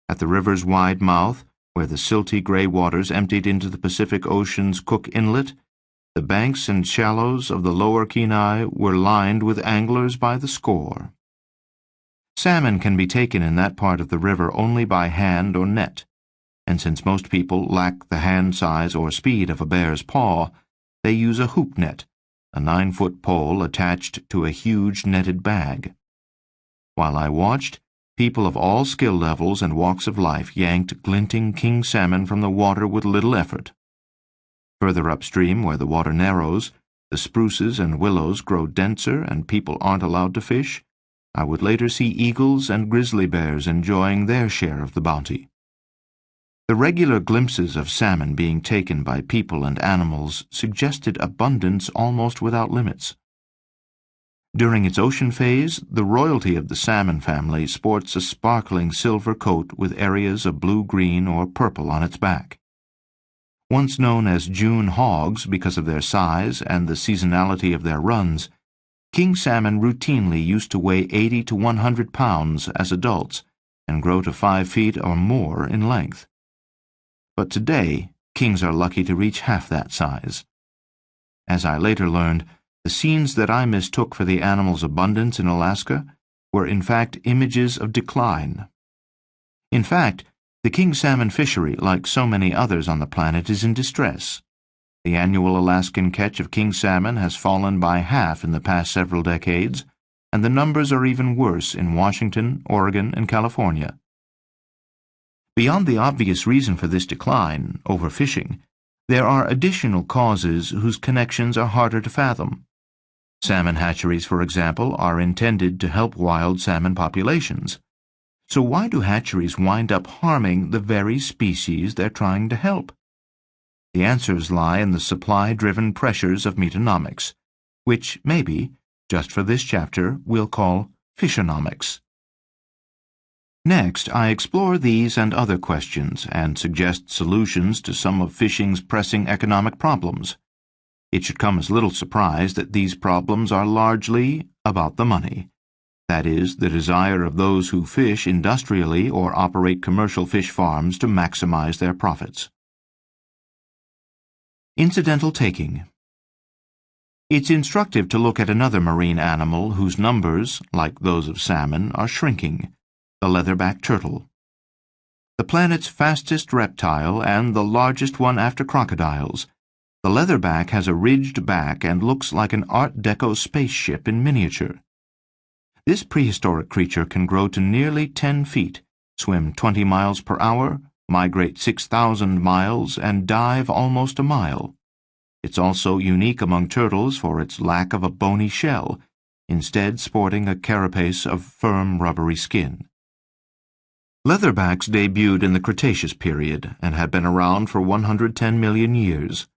At the river's wide mouth, where the silty gray waters emptied into the Pacific Ocean's Cook Inlet, the banks and shallows of the lower Kenai were lined with anglers by the score. Salmon can be taken in that part of the river only by hand or net, and since most people lack the hand size or speed of a bear's paw, they use a hoop net, a 9-foot pole attached to a huge netted bag. While I watched, people of all skill levels and walks of life yanked glinting king salmon from the water with little effort. Further upstream, where the water narrows, the spruces and willows grow denser and people aren't allowed to fish, I would later see eagles and grizzly bears enjoying their share of the bounty. The regular glimpses of salmon being taken by people and animals suggested abundance almost without limits. During its ocean phase, the royalty of the salmon family sports a sparkling silver coat with areas of blue-green or purple on its back. Once known as June hogs because of their size and the seasonality of their runs, king salmon routinely used to weigh 80 to 100 pounds as adults and grow to 5 feet or more in length. But today, kings are lucky to reach half that size. As I later learned, the scenes that I mistook for the animal's abundance in Alaska were in fact images of decline. In fact, the king salmon fishery, like so many others on the planet, is in distress. The annual Alaskan catch of king salmon has fallen by half in the past several decades, and the numbers are even worse in Washington, Oregon, and California. Beyond the obvious reason for this decline, overfishing, there are additional causes whose connections are harder to fathom. Salmon hatcheries, for example, are intended to help wild salmon populations. So why do hatcheries wind up harming the very species they're trying to help? The answers lie in the supply-driven pressures of Meatonomics, which maybe, just for this chapter, we'll call Fishonomics. Next, I explore these and other questions and suggest solutions to some of fishing's pressing economic problems. It should come as little surprise that these problems are largely about the money. That is, the desire of those who fish industrially or operate commercial fish farms to maximize their profits. Incidental taking. It's instructive to look at another marine animal whose numbers, like those of salmon, are shrinking, the leatherback turtle. The planet's fastest reptile and the largest one after crocodiles, the leatherback has a ridged back and looks like an Art Deco spaceship in miniature. This prehistoric creature can grow to nearly 10 feet, swim 20 miles per hour, migrate 6,000 miles, and dive almost a mile. It's also unique among turtles for its lack of a bony shell, instead sporting a carapace of firm, rubbery skin. Leatherbacks debuted in the Cretaceous period and have been around for 110 million years.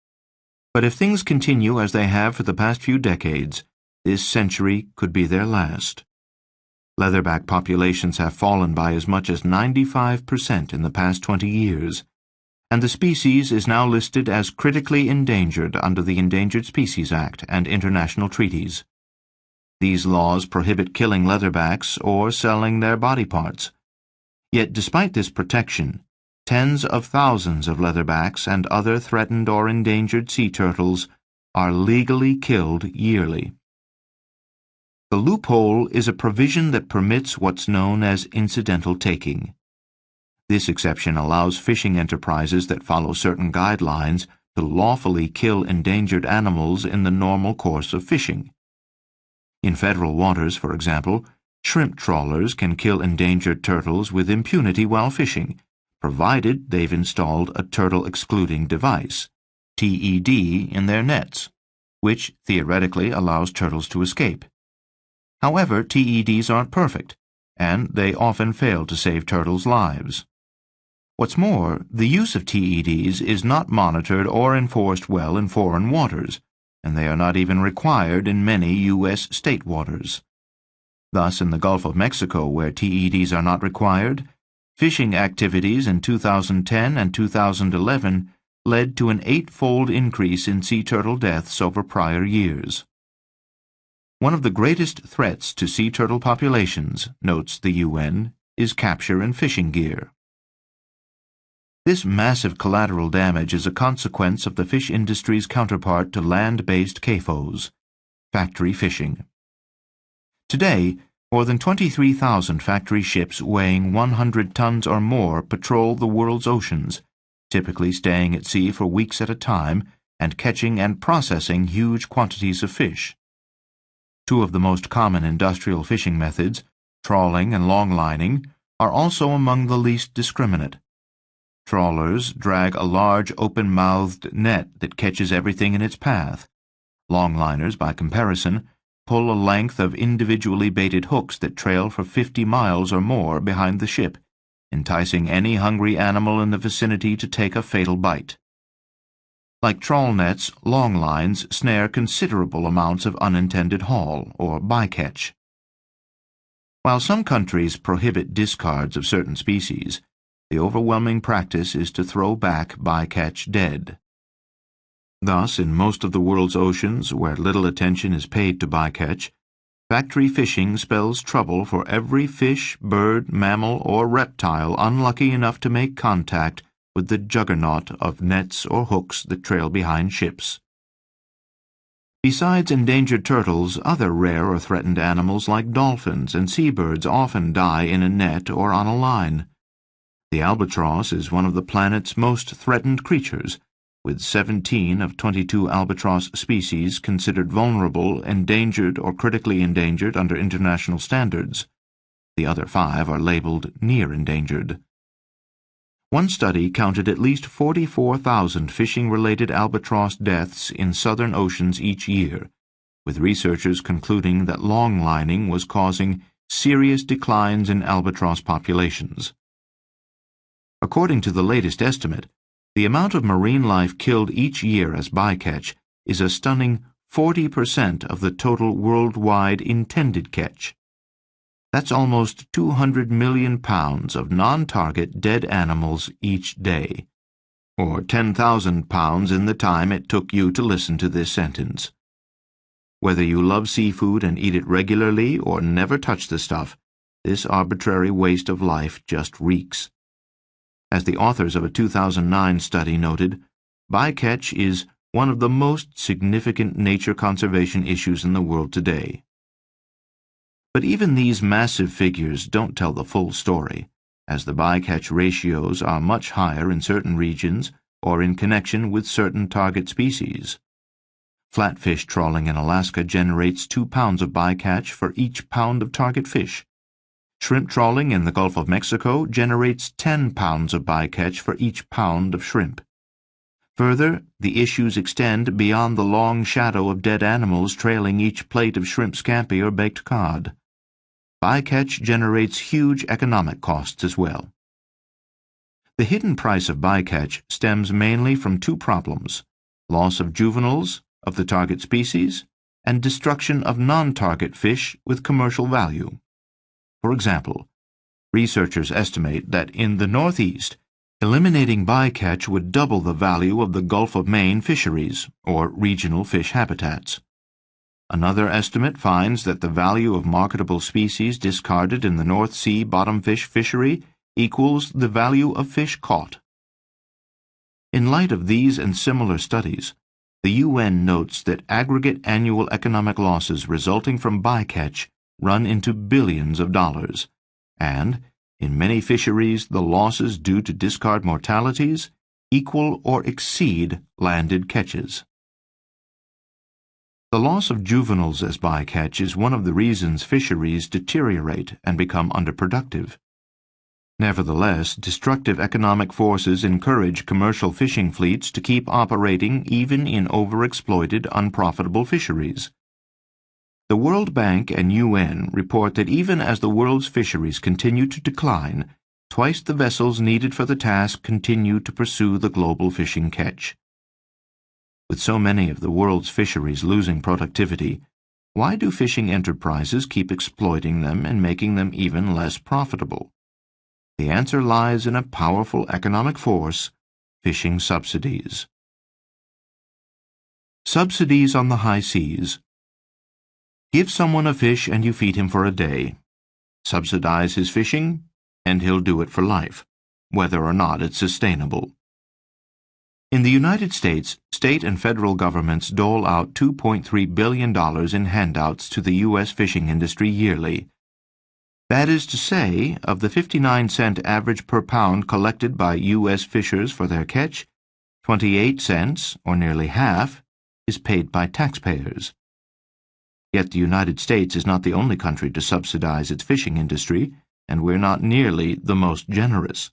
But if things continue as they have for the past few decades, this century could be their last. Leatherback populations have fallen by as much as 95% in the past 20 years, and the species is now listed as critically endangered under the Endangered Species Act and international treaties. These laws prohibit killing leatherbacks or selling their body parts. Yet despite this protection, tens of thousands of leatherbacks and other threatened or endangered sea turtles are legally killed yearly. The loophole is a provision that permits what's known as incidental taking. This exception allows fishing enterprises that follow certain guidelines to lawfully kill endangered animals in the normal course of fishing. In federal waters, for example, shrimp trawlers can kill endangered turtles with impunity while fishing, provided they've installed a turtle-excluding device, TED, in their nets, which theoretically allows turtles to escape. However, TEDs aren't perfect, and they often fail to save turtles' lives. What's more, the use of TEDs is not monitored or enforced well in foreign waters, and they are not even required in many U.S. state waters. Thus, in the Gulf of Mexico, where TEDs are not required, fishing activities in 2010 and 2011 led to an 8-fold increase in sea turtle deaths over prior years. One of the greatest threats to sea turtle populations, notes the UN, is capture and fishing gear. This massive collateral damage is a consequence of the fish industry's counterpart to land-based CAFOs, factory fishing. Today, more than 23,000 factory ships weighing 100 tons or more patrol the world's oceans, typically staying at sea for weeks at a time and catching and processing huge quantities of fish. Two of the most common industrial fishing methods, trawling and longlining, are also among the least discriminate. Trawlers drag a large open-mouthed net that catches everything in its path. Longliners, by comparison, pull a length of individually baited hooks that trail for 50 miles or more behind the ship, enticing any hungry animal in the vicinity to take a fatal bite. Like trawl nets, long lines snare considerable amounts of unintended haul, or bycatch. While some countries prohibit discards of certain species, the overwhelming practice is to throw back bycatch dead. Thus, in most of the world's oceans, where little attention is paid to bycatch, factory fishing spells trouble for every fish, bird, mammal, or reptile unlucky enough to make contact with the juggernaut of nets or hooks that trail behind ships. Besides endangered turtles, other rare or threatened animals like dolphins and seabirds often die in a net or on a line. The albatross is one of the planet's most threatened creatures, with 17 of 22 albatross species considered vulnerable, endangered, or critically endangered under international standards. The other 5 are labeled near endangered. One study counted at least 44,000 fishing-related albatross deaths in southern oceans each year, with researchers concluding that longlining was causing serious declines in albatross populations. According to the latest estimate, the amount of marine life killed each year as bycatch is a stunning 40% of the total worldwide intended catch. That's almost 200 million pounds of non-target dead animals each day, or 10,000 pounds in the time it took you to listen to this sentence. Whether you love seafood and eat it regularly or never touch the stuff, this arbitrary waste of life just reeks. As the authors of a 2009 study noted, bycatch is one of the most significant nature conservation issues in the world today. But even these massive figures don't tell the full story, as the bycatch ratios are much higher in certain regions or in connection with certain target species. Flatfish trawling in Alaska generates 2 pounds of bycatch for each pound of target fish. Shrimp trawling in the Gulf of Mexico generates 10 pounds of bycatch for each pound of shrimp. Further, the issues extend beyond the long shadow of dead animals trailing each plate of shrimp scampi or baked cod. Bycatch generates huge economic costs as well. The hidden price of bycatch stems mainly from 2 problems: loss of juveniles of the target species and destruction of non-target fish with commercial value. For example, researchers estimate that in the Northeast, eliminating bycatch would double the value of the Gulf of Maine fisheries, or regional fish habitats. Another estimate finds that the value of marketable species discarded in the North Sea bottomfish fishery equals the value of fish caught. In light of these and similar studies, the UN notes that aggregate annual economic losses resulting from bycatch run into billions of dollars, and, in many fisheries, the losses due to discard mortalities equal or exceed landed catches. The loss of juveniles as bycatch is one of the reasons fisheries deteriorate and become underproductive. Nevertheless, destructive economic forces encourage commercial fishing fleets to keep operating even in overexploited, unprofitable fisheries. The World Bank and UN report that even as the world's fisheries continue to decline, twice the vessels needed for the task continue to pursue the global fishing catch. With so many of the world's fisheries losing productivity, why do fishing enterprises keep exploiting them and making them even less profitable? The answer lies in a powerful economic force: fishing subsidies. Subsidies on the high seas. Give someone a fish and you feed him for a day. Subsidize his fishing, and he'll do it for life, whether or not it's sustainable. In the United States, state and federal governments dole out $2.3 billion in handouts to the U.S. fishing industry yearly. That is to say, of the 59-cent average per pound collected by U.S. fishers for their catch, 28 cents, or nearly half, is paid by taxpayers. Yet the United States is not the only country to subsidize its fishing industry, and we're not nearly the most generous.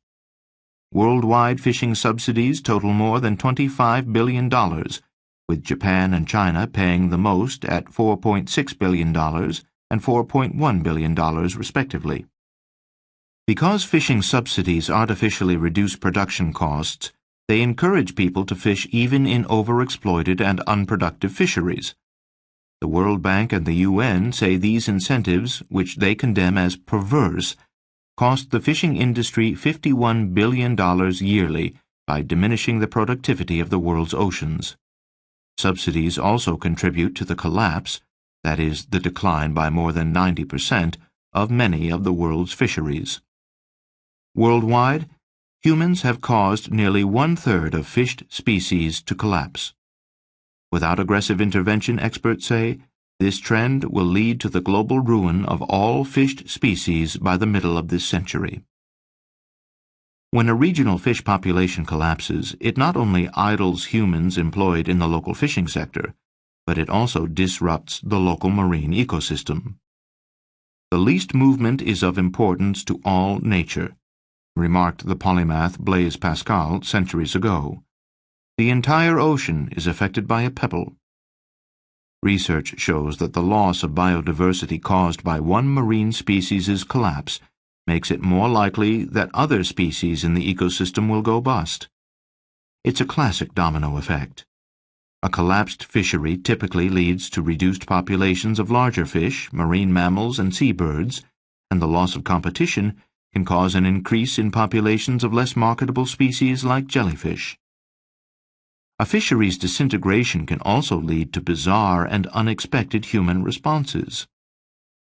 worldwide fishing subsidies total more than $25 billion, with Japan and China paying the most at $4.6 billion and $4.1 billion respectively. Because fishing subsidies artificially reduce production costs, they encourage people to fish even in overexploited and unproductive fisheries. The World Bank and the UN say these incentives, which they condemn as perverse, cost the fishing industry $51 billion yearly by diminishing the productivity of the world's oceans. Subsidies also contribute to the collapse, that is, the decline by more than 90%, of many of the world's fisheries. Worldwide, humans have caused nearly one-third of fished species to collapse. Without aggressive intervention, experts say, this trend will lead to the global ruin of all fished species by the middle of this century. When a regional fish population collapses, it not only idles humans employed in the local fishing sector, but it also disrupts the local marine ecosystem. The least movement is of importance to all nature, remarked the polymath Blaise Pascal centuries ago. The entire ocean is affected by a pebble. Research shows that the loss of biodiversity caused by one marine species' collapse makes it more likely that other species in the ecosystem will go bust. It's a classic domino effect. A collapsed fishery typically leads to reduced populations of larger fish, marine mammals, and seabirds, and the loss of competition can cause an increase in populations of less marketable species like jellyfish. A fishery's disintegration can also lead to bizarre and unexpected human responses.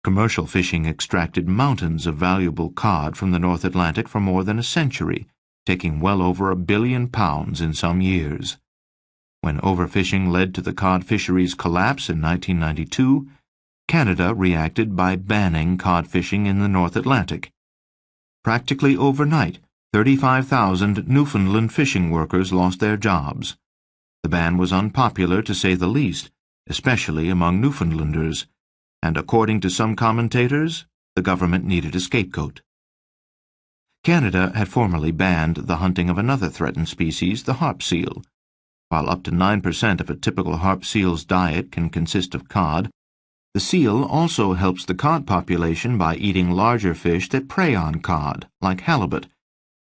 Commercial fishing extracted mountains of valuable cod from the North Atlantic for more than a century, taking well over £1 billion in some years. When overfishing led to the cod fisheries' collapse in 1992, Canada reacted by banning cod fishing in the North Atlantic. Practically overnight, 35,000 Newfoundland fishing workers lost their jobs. The ban was unpopular to say the least, especially among Newfoundlanders, and according to some commentators, the government needed a scapegoat. Canada had formerly banned the hunting of another threatened species, the harp seal. While up to 9% of a typical harp seal's diet can consist of cod, the seal also helps the cod population by eating larger fish that prey on cod, like halibut,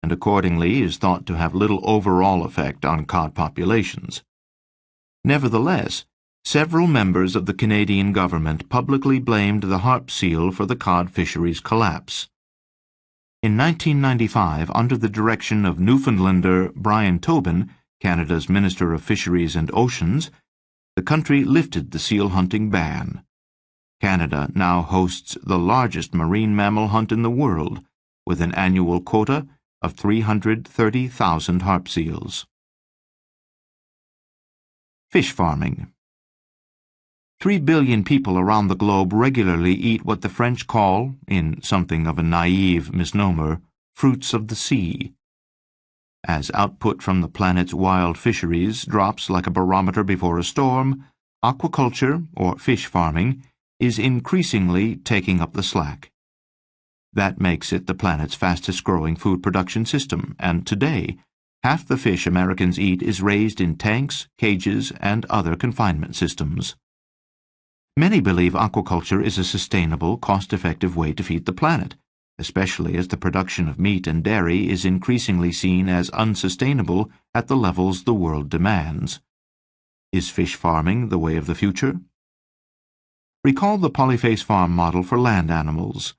and accordingly is thought to have little overall effect on cod populations. Nevertheless, several members of the Canadian government publicly blamed the harp seal for the cod fisheries' collapse. In 1995, under the direction of Newfoundlander Brian Tobin, Canada's Minister of Fisheries and Oceans, the country lifted the seal hunting ban. Canada now hosts the largest marine mammal hunt in the world, with an annual quota of 330,000 harp seals. Fish farming. 3 billion people around the globe regularly eat what the French call, in something of a naive misnomer, fruits of the sea. As output from the planet's wild fisheries drops like a barometer before a storm, aquaculture, or fish farming, is increasingly taking up the slack. That makes it the planet's fastest-growing food production system, and today, half the fish Americans eat is raised in tanks, cages, and other confinement systems. Many believe aquaculture is a sustainable, cost-effective way to feed the planet, especially as the production of meat and dairy is increasingly seen as unsustainable at the levels the world demands. Is fish farming the way of the future? Recall the polyface farm model for land animals.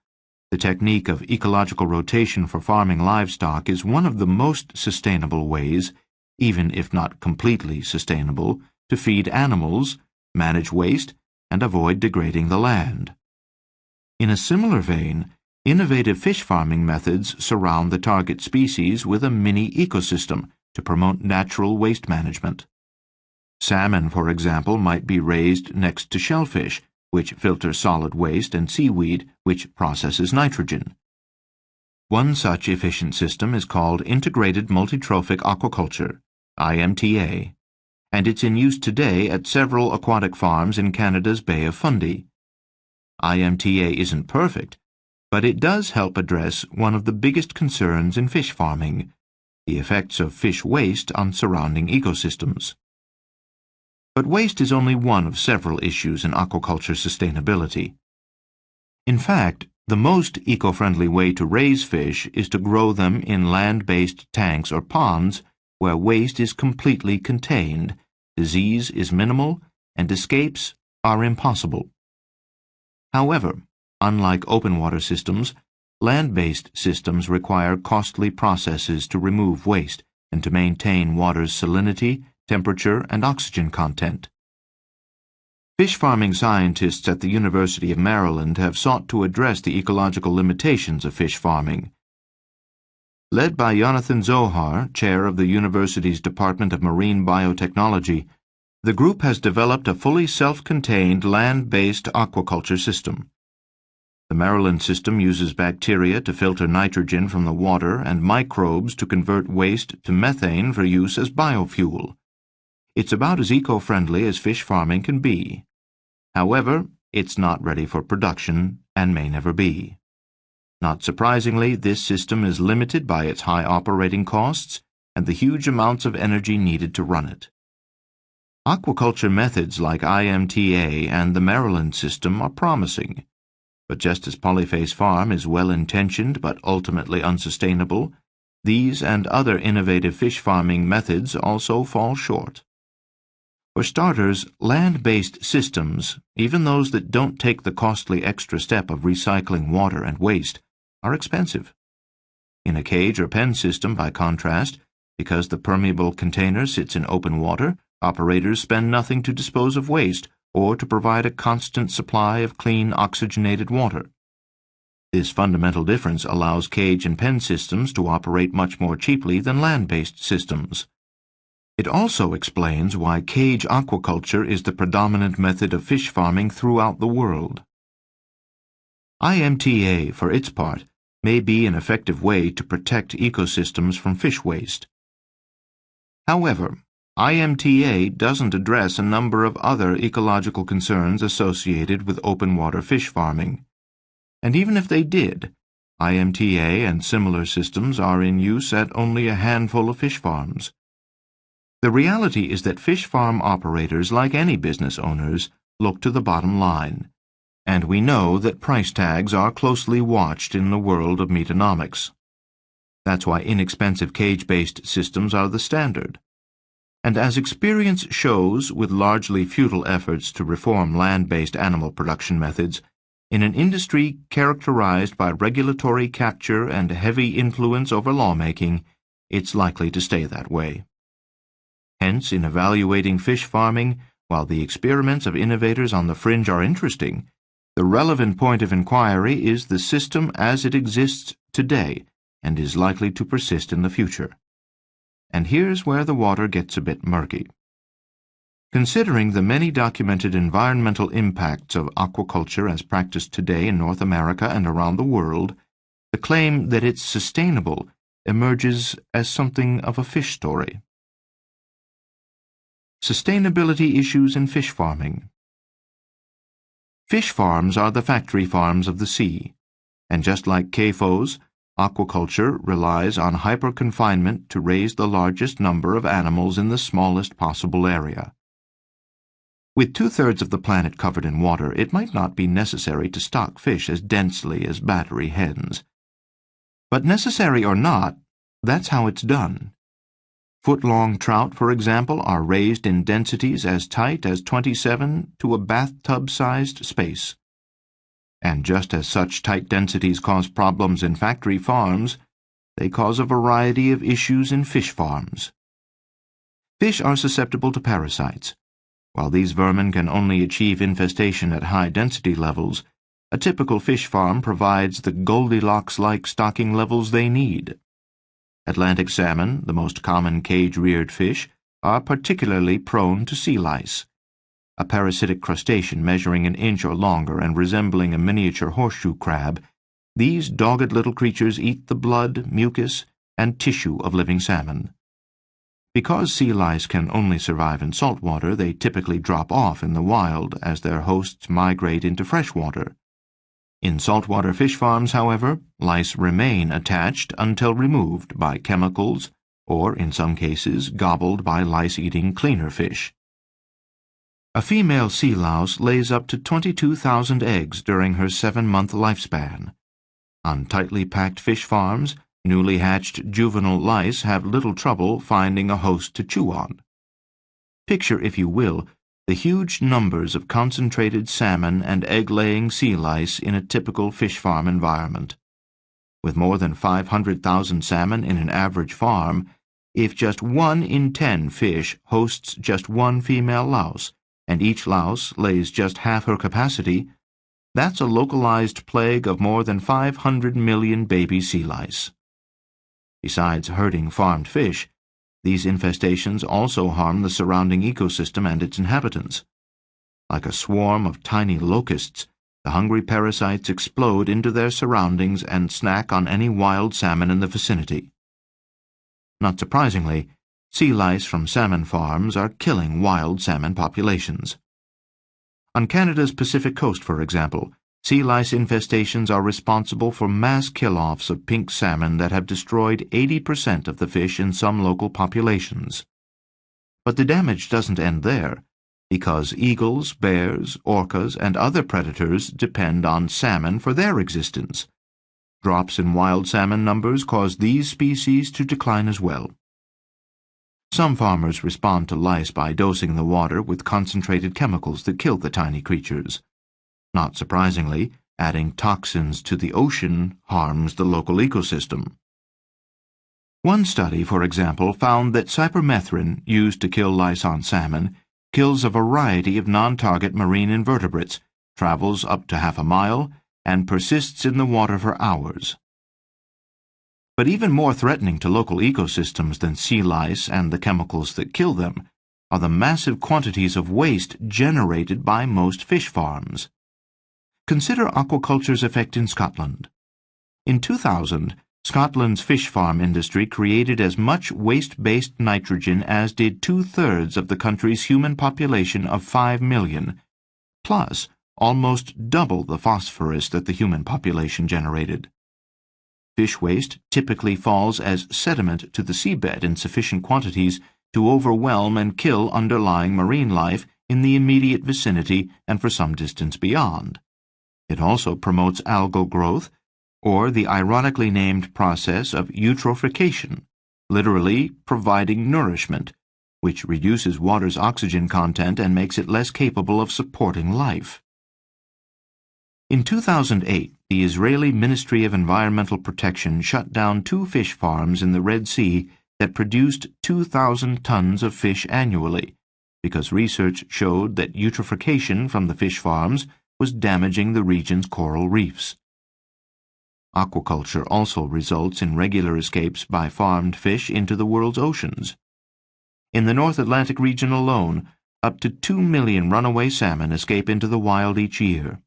The technique of ecological rotation for farming livestock is one of the most sustainable ways, even if not completely sustainable, to feed animals, manage waste, and avoid degrading the land. In a similar vein, innovative fish farming methods surround the target species with a mini ecosystem to promote natural waste management. Salmon, for example, might be raised next to shellfish, which filter solid waste, and seaweed, which processes nitrogen. One such efficient system is called Integrated Multitrophic Aquaculture, IMTA, and it's in use today at several aquatic farms in Canada's Bay of Fundy. IMTA isn't perfect, but it does help address one of the biggest concerns in fish farming: the effects of fish waste on surrounding ecosystems. But waste is only one of several issues in aquaculture sustainability. In fact, the most eco-friendly way to raise fish is to grow them in land-based tanks or ponds where waste is completely contained, disease is minimal, and escapes are impossible. However, unlike open water systems, land-based systems require costly processes to remove waste and to maintain water's salinity, temperature, and oxygen content. Fish farming scientists at the University of Maryland have sought to address the ecological limitations of fish farming. Led by Jonathan Zohar, chair of the university's Department of Marine Biotechnology, the group has developed a fully self-contained land-based aquaculture system. The Maryland system uses bacteria to filter nitrogen from the water and microbes to convert waste to methane for use as biofuel. It's about as eco-friendly as fish farming can be. However, it's not ready for production and may never be. Not surprisingly, this system is limited by its high operating costs and the huge amounts of energy needed to run it. Aquaculture methods like IMTA and the Maryland system are promising, but just as Polyface Farm is well-intentioned but ultimately unsustainable, these and other innovative fish farming methods also fall short. For starters, land-based systems, even those that don't take the costly extra step of recycling water and waste, are expensive. In a cage or pen system, by contrast, because the permeable container sits in open water, operators spend nothing to dispose of waste or to provide a constant supply of clean, oxygenated water. This fundamental difference allows cage and pen systems to operate much more cheaply than land-based systems. It also explains why cage aquaculture is the predominant method of fish farming throughout the world. IMTA, for its part, may be an effective way to protect ecosystems from fish waste. However, IMTA doesn't address a number of other ecological concerns associated with open water fish farming. And even if they did, IMTA and similar systems are in use at only a handful of fish farms. The reality is that fish farm operators, like any business owners, look to the bottom line, and we know that price tags are closely watched in the world of Meatonomics. That's why inexpensive cage-based systems are the standard. And as experience shows with largely futile efforts to reform land-based animal production methods, in an industry characterized by regulatory capture and heavy influence over lawmaking, it's likely to stay that way. Hence, in evaluating fish farming, while the experiments of innovators on the fringe are interesting, the relevant point of inquiry is the system as it exists today and is likely to persist in the future. And here's where the water gets a bit murky. Considering the many documented environmental impacts of aquaculture as practiced today in North America and around the world, the claim that it's sustainable emerges as something of a fish story. Sustainability issues in fish farming. Fish farms are the factory farms of the sea, and just like CAFOs, aquaculture relies on hyper-confinement to raise the largest number of animals in the smallest possible area. With 2/3 of the planet covered in water, it might not be necessary to stock fish as densely as battery hens. But necessary or not, that's how it's done. Foot-long trout, for example, are raised in densities as tight as 27 to a bathtub-sized space. And just as such tight densities cause problems in factory farms, they cause a variety of issues in fish farms. Fish are susceptible to parasites. While these vermin can only achieve infestation at high density levels, a typical fish farm provides the Goldilocks-like stocking levels they need. Atlantic salmon, the most common cage-reared fish, are particularly prone to sea lice. A parasitic crustacean measuring an inch or longer and resembling a miniature horseshoe crab, these dogged little creatures eat the blood, mucus, and tissue of living salmon. Because sea lice can only survive in salt water, they typically drop off in the wild as their hosts migrate into fresh water. In saltwater fish farms, however, lice remain attached until removed by chemicals or in some cases gobbled by lice-eating cleaner fish. A female sea louse lays up to 22,000 eggs during her 7-month lifespan. On tightly packed fish farms, newly hatched juvenile lice have little trouble finding a host to chew on. Picture, if you will, the huge numbers of concentrated salmon and egg-laying sea lice in a typical fish farm environment. With more than 500,000 salmon in an average farm, if just 1 in 10 fish hosts just one female louse, and each louse lays just half her capacity, that's a localized plague of more than 500 million baby sea lice. Besides hurting farmed fish, these infestations also harm the surrounding ecosystem and its inhabitants. Like a swarm of tiny locusts, the hungry parasites explode into their surroundings and snack on any wild salmon in the vicinity. Not surprisingly, sea lice from salmon farms are killing wild salmon populations. On Canada's Pacific coast, for example, sea lice infestations are responsible for mass kill-offs of pink salmon that have destroyed 80% of the fish in some local populations. But the damage doesn't end there, because eagles, bears, orcas, and other predators depend on salmon for their existence. Drops in wild salmon numbers cause these species to decline as well. Some farmers respond to lice by dosing the water with concentrated chemicals that kill the tiny creatures. Not surprisingly, adding toxins to the ocean harms the local ecosystem. One study, for example, found that cypermethrin, used to kill lice on salmon, kills a variety of non-target marine invertebrates, travels up to half a mile, and persists in the water for hours. But even more threatening to local ecosystems than sea lice and the chemicals that kill them are the massive quantities of waste generated by most fish farms. Consider aquaculture's effect in Scotland. In 2000, Scotland's fish farm industry created as much waste-based nitrogen as did 2/3 of the country's human population of 5 million, plus almost double the phosphorus that the human population generated. Fish waste typically falls as sediment to the seabed in sufficient quantities to overwhelm and kill underlying marine life in the immediate vicinity and for some distance beyond. It also promotes algal growth, or the ironically named process of eutrophication, literally providing nourishment, which reduces water's oxygen content and makes it less capable of supporting life. In 2008, the Israeli Ministry of Environmental Protection shut down 2 fish farms in the Red Sea that produced 2,000 tons of fish annually, because research showed that eutrophication from the fish farms was damaging the region's coral reefs. Aquaculture also results in regular escapes by farmed fish into the world's oceans. In the North Atlantic region alone, up to 2 million runaway salmon escape into the wild each year.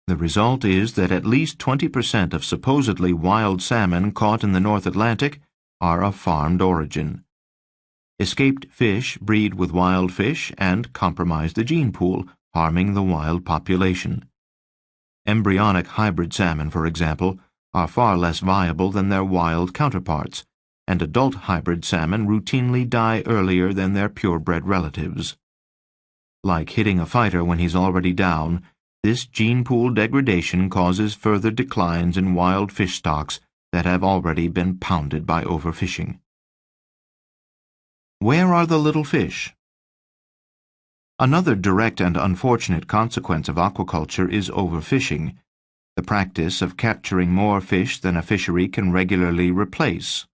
The result is that at least 20% of supposedly wild salmon caught in the North Atlantic are of farmed origin. Escaped fish breed with wild fish and compromise the gene pool, harming the wild population. Embryonic hybrid salmon, for example, are far less viable than their wild counterparts, and adult hybrid salmon routinely die earlier than their purebred relatives. Like hitting a fighter when he's already down, this gene pool degradation causes further declines in wild fish stocks that have already been pounded by overfishing. Where are the little fish? Another direct and unfortunate consequence of aquaculture is overfishing, the practice of capturing more fish than a fishery can regularly replace.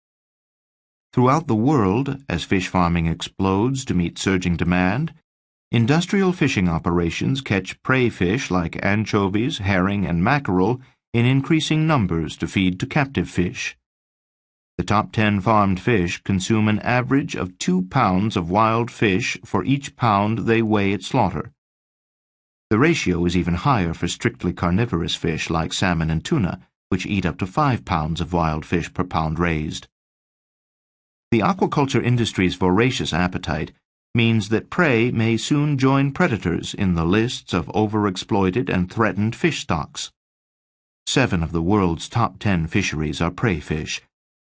Throughout the world, as fish farming explodes to meet surging demand, industrial fishing operations catch prey fish like anchovies, herring, and mackerel in increasing numbers to feed to captive fish. The top 10 farmed fish consume an average of 2 pounds of wild fish for each pound they weigh at slaughter. The ratio is even higher for strictly carnivorous fish like salmon and tuna, which eat up to 5 pounds of wild fish per pound raised. The aquaculture industry's voracious appetite means that prey may soon join predators in the lists of overexploited and threatened fish stocks. 7 of the world's top 10 fisheries are prey fish,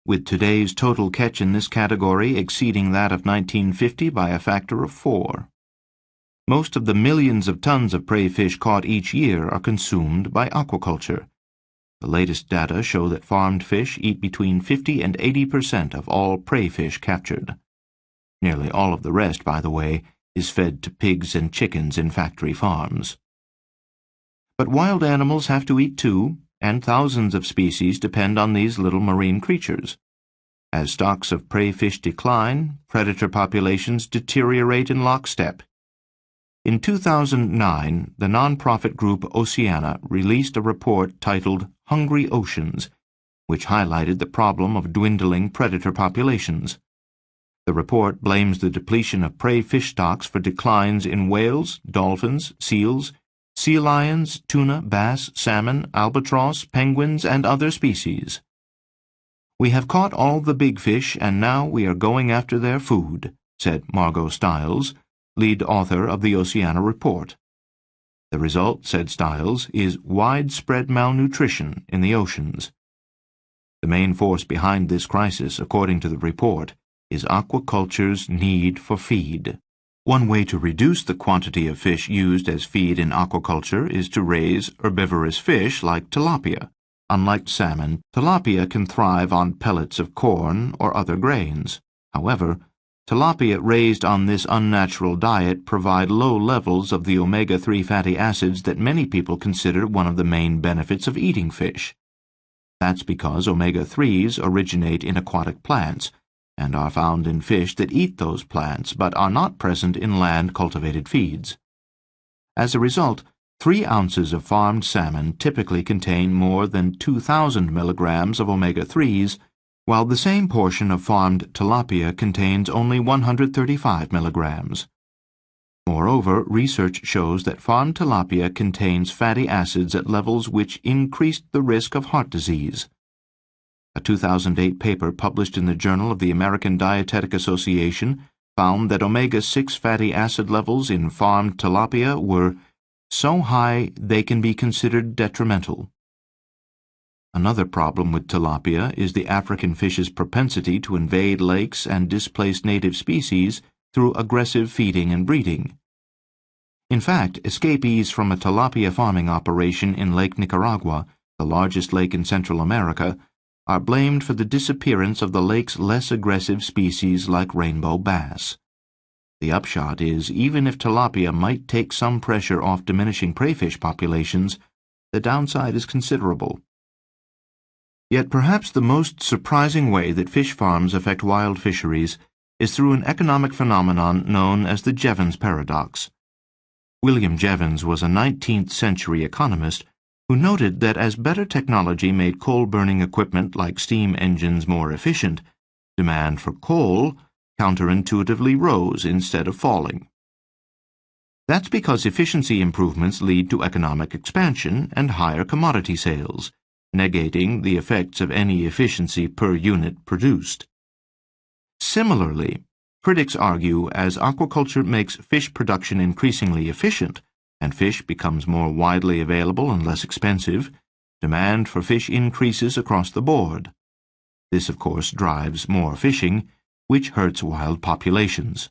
with today's total catch in this category exceeding that of 1950 by a factor of 4. Most of the millions of tons of prey fish caught each year are consumed by aquaculture. The latest data show that farmed fish eat between 50 and 80% of all prey fish captured. Nearly all of the rest, by the way, is fed to pigs and chickens in factory farms. But wild animals have to eat too, and thousands of species depend on these little marine creatures. As stocks of prey fish decline, predator populations deteriorate in lockstep. In 2009, the nonprofit group Oceana released a report titled Hungry Oceans, which highlighted the problem of dwindling predator populations. The report blames the depletion of prey fish stocks for declines in whales, dolphins, seals, sea lions, tuna, bass, salmon, albatross, penguins, and other species. "We have caught all the big fish, and now we are going after their food," said Margot Stiles, lead author of the Oceana report. The result, said Stiles, is widespread malnutrition in the oceans. The main force behind this crisis, according to the report, is aquaculture's need for feed. One way to reduce the quantity of fish used as feed in aquaculture is to raise herbivorous fish like tilapia. Unlike salmon, tilapia can thrive on pellets of corn or other grains. However, tilapia raised on this unnatural diet provide low levels of the omega-3 fatty acids that many people consider one of the main benefits of eating fish. That's because omega-3s originate in aquatic plants and are found in fish that eat those plants but are not present in land-cultivated feeds. As a result, 3 ounces of farmed salmon typically contain more than 2,000 milligrams of omega-3s, while the same portion of farmed tilapia contains only 135 milligrams. Moreover, research shows that farmed tilapia contains fatty acids at levels which increased the risk of heart disease. A 2008 paper published in the Journal of the American Dietetic Association found that omega-6 fatty acid levels in farmed tilapia were so high they can be considered detrimental. Another problem with tilapia is the African fish's propensity to invade lakes and displace native species through aggressive feeding and breeding. In fact, escapees from a tilapia farming operation in Lake Nicaragua, the largest lake in Central America, are blamed for the disappearance of the lake's less aggressive species like rainbow bass. The upshot is, even if tilapia might take some pressure off diminishing prey fish populations, the downside is considerable. Yet perhaps the most surprising way that fish farms affect wild fisheries is through an economic phenomenon known as the Jevons paradox. William Jevons was a 19th-century economist who noted that as better technology made coal-burning equipment like steam engines more efficient, demand for coal counterintuitively rose instead of falling. That's because efficiency improvements lead to economic expansion and higher commodity sales, negating the effects of any efficiency per unit produced. Similarly, critics argue as aquaculture makes fish production increasingly efficient, and fish becomes more widely available and less expensive, demand for fish increases across the board. This, of course, drives more fishing, which hurts wild populations.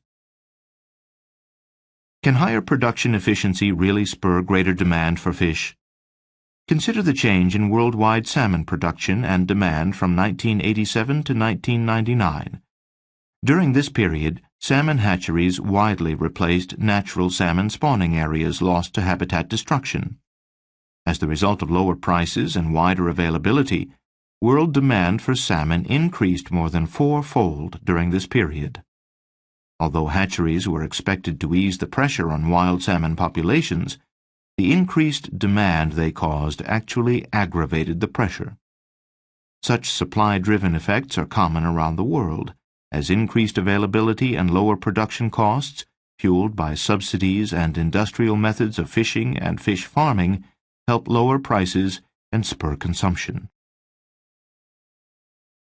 Can higher production efficiency really spur greater demand for fish? Consider the change in worldwide salmon production and demand from 1987 to 1999. During this period, salmon hatcheries widely replaced natural salmon spawning areas lost to habitat destruction. As the result of lower prices and wider availability, world demand for salmon increased more than 4-fold during this period. Although hatcheries were expected to ease the pressure on wild salmon populations, the increased demand they caused actually aggravated the pressure. Such supply-driven effects are common around the world, as increased availability and lower production costs, fueled by subsidies and industrial methods of fishing and fish farming, help lower prices and spur consumption.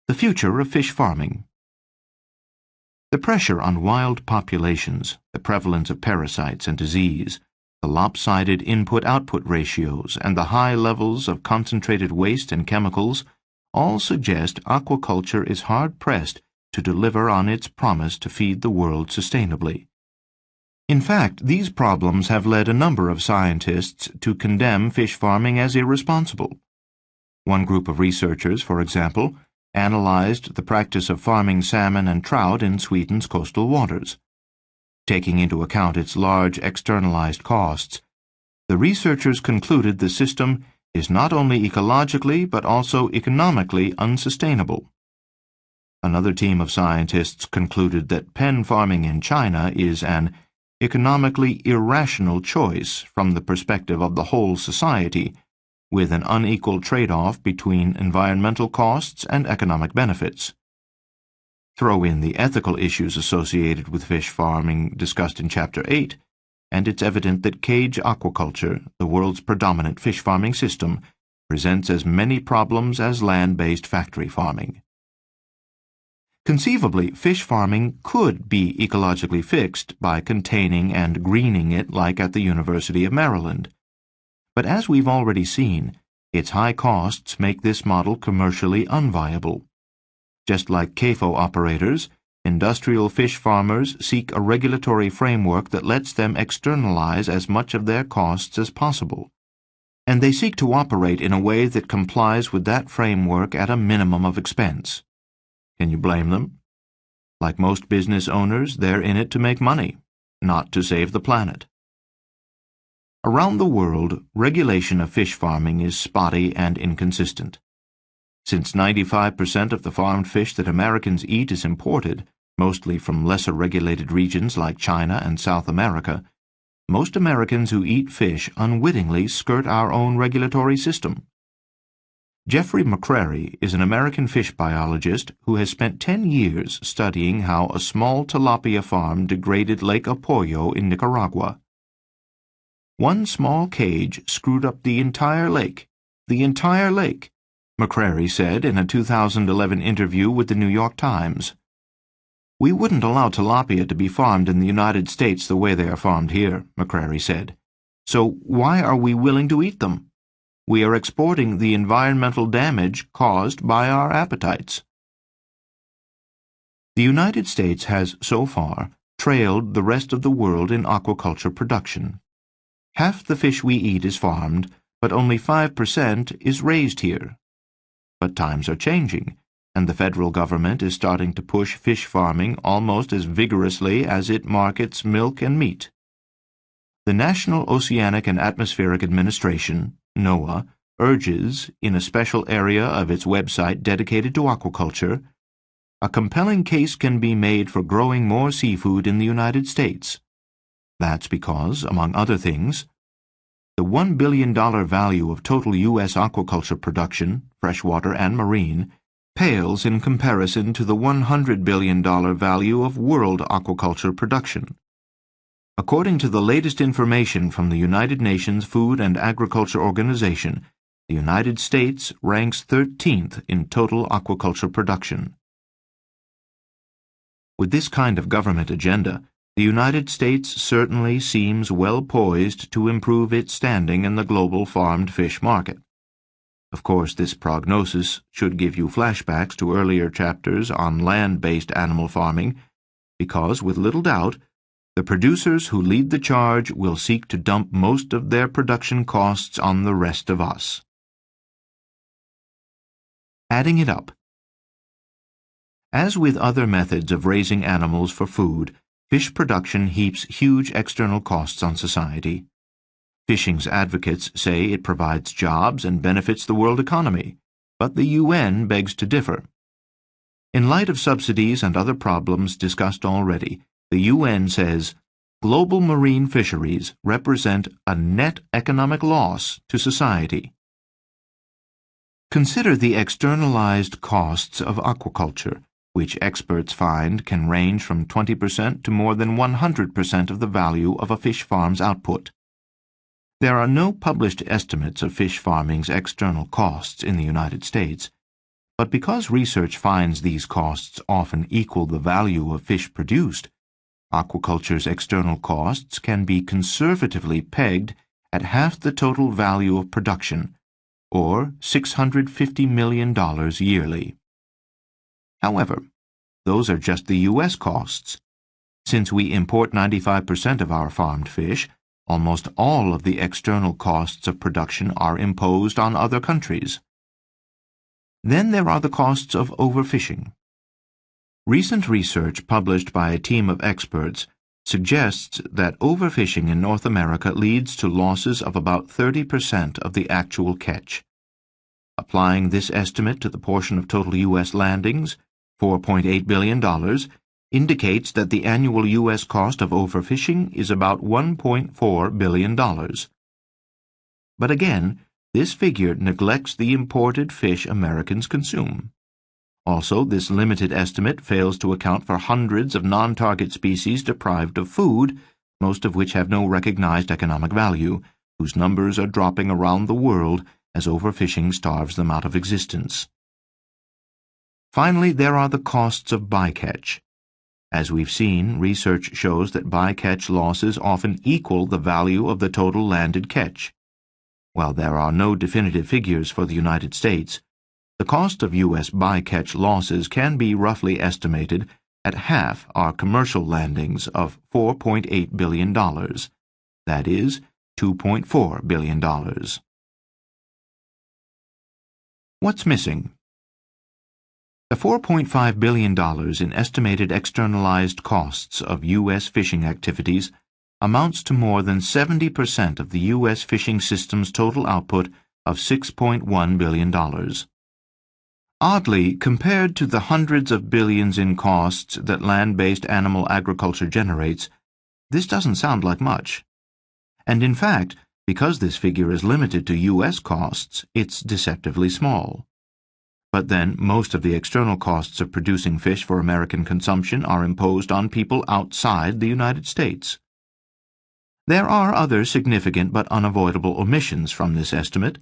The future of fish farming. The pressure on wild populations, the prevalence of parasites and disease, the lopsided input-output ratios, and the high levels of concentrated waste and chemicals all suggest aquaculture is hard-pressed to deliver on its promise to feed the world sustainably. In fact, these problems have led a number of scientists to condemn fish farming as irresponsible. One group of researchers, for example, analyzed the practice of farming salmon and trout in Sweden's coastal waters. Taking into account its large externalized costs, the researchers concluded the system is not only ecologically but also economically unsustainable. Another team of scientists concluded that pen farming in China is an economically irrational choice from the perspective of the whole society, with an unequal trade-off between environmental costs and economic benefits. Throw in the ethical issues associated with fish farming discussed in Chapter 8, and it's evident that cage aquaculture, the world's predominant fish farming system, presents as many problems as land-based factory farming. Conceivably, fish farming could be ecologically fixed by containing and greening it like at the University of Maryland. But as we've already seen, its high costs make this model commercially unviable. Just like CAFO operators, industrial fish farmers seek a regulatory framework that lets them externalize as much of their costs as possible, and they seek to operate in a way that complies with that framework at a minimum of expense. Can you blame them? Like most business owners, they're in it to make money, not to save the planet. Around the world, regulation of fish farming is spotty and inconsistent. Since 95% of the farmed fish that Americans eat is imported, mostly from lesser regulated regions like China and South America, most Americans who eat fish unwittingly skirt our own regulatory system. Jeffrey McCrary is an American fish biologist who has spent 10 years studying how a small tilapia farm degraded Lake Apoyo in Nicaragua. One small cage screwed up the entire lake, McCrary said in a 2011 interview with the New York Times. We wouldn't allow tilapia to be farmed in the United States the way they are farmed here, McCrary said. So why are we willing to eat them? We are exporting the environmental damage caused by our appetites. The United States has, so far, trailed the rest of the world in aquaculture production. Half the fish we eat is farmed, but only 5% is raised here. But times are changing, and the federal government is starting to push fish farming almost as vigorously as it markets milk and meat. The National Oceanic and Atmospheric Administration, NOAA, urges, in a special area of its website dedicated to aquaculture, a compelling case can be made for growing more seafood in the United States. That's because, among other things, the $1 billion value of total U.S. aquaculture production, freshwater and marine, pales in comparison to the $100 billion value of world aquaculture production. According to the latest information from the United Nations Food and Agriculture Organization, the United States ranks 13th in total aquaculture production. With this kind of government agenda, the United States certainly seems well poised to improve its standing in the global farmed fish market. Of course, this prognosis should give you flashbacks to earlier chapters on land-based animal farming, because, with little doubt, the producers who lead the charge will seek to dump most of their production costs on the rest of us. Adding it up. As with other methods of raising animals for food, fish production heaps huge external costs on society. Fishing's advocates say it provides jobs and benefits the world economy, but the UN begs to differ. In light of subsidies and other problems discussed already, the UN says, global marine fisheries represent a net economic loss to society. Consider the externalized costs of aquaculture, which experts find can range from 20% to more than 100% of the value of a fish farm's output. There are no published estimates of fish farming's external costs in the United States, but because research finds these costs often equal the value of fish produced, aquaculture's external costs can be conservatively pegged at half the total value of production, or $650 million yearly. However, those are just the U.S. costs. Since we import 95% of our farmed fish, almost all of the external costs of production are imposed on other countries. Then there are the costs of overfishing. Recent research published by a team of experts suggests that overfishing in North America leads to losses of about 30% of the actual catch. Applying this estimate to the portion of total U.S. landings, $4.8 billion, indicates that the annual U.S. cost of overfishing is about $1.4 billion. But again, this figure neglects the imported fish Americans consume. Also, this limited estimate fails to account for hundreds of non-target species deprived of food, most of which have no recognized economic value, whose numbers are dropping around the world as overfishing starves them out of existence. Finally, there are the costs of bycatch. As we've seen, research shows that bycatch losses often equal the value of the total landed catch. While there are no definitive figures for the United States, the cost of U.S. bycatch losses can be roughly estimated at half our commercial landings of $4.8 billion. That is, $2.4 billion. What's missing? The $4.5 billion in estimated externalized costs of U.S. fishing activities amounts to more than 70% of the U.S. fishing system's total output of $6.1 billion. Oddly, compared to the hundreds of billions in costs that land-based animal agriculture generates, this doesn't sound like much. And in fact, because this figure is limited to U.S. costs, it's deceptively small. But then, most of the external costs of producing fish for American consumption are imposed on people outside the United States. There are other significant but unavoidable omissions from this estimate.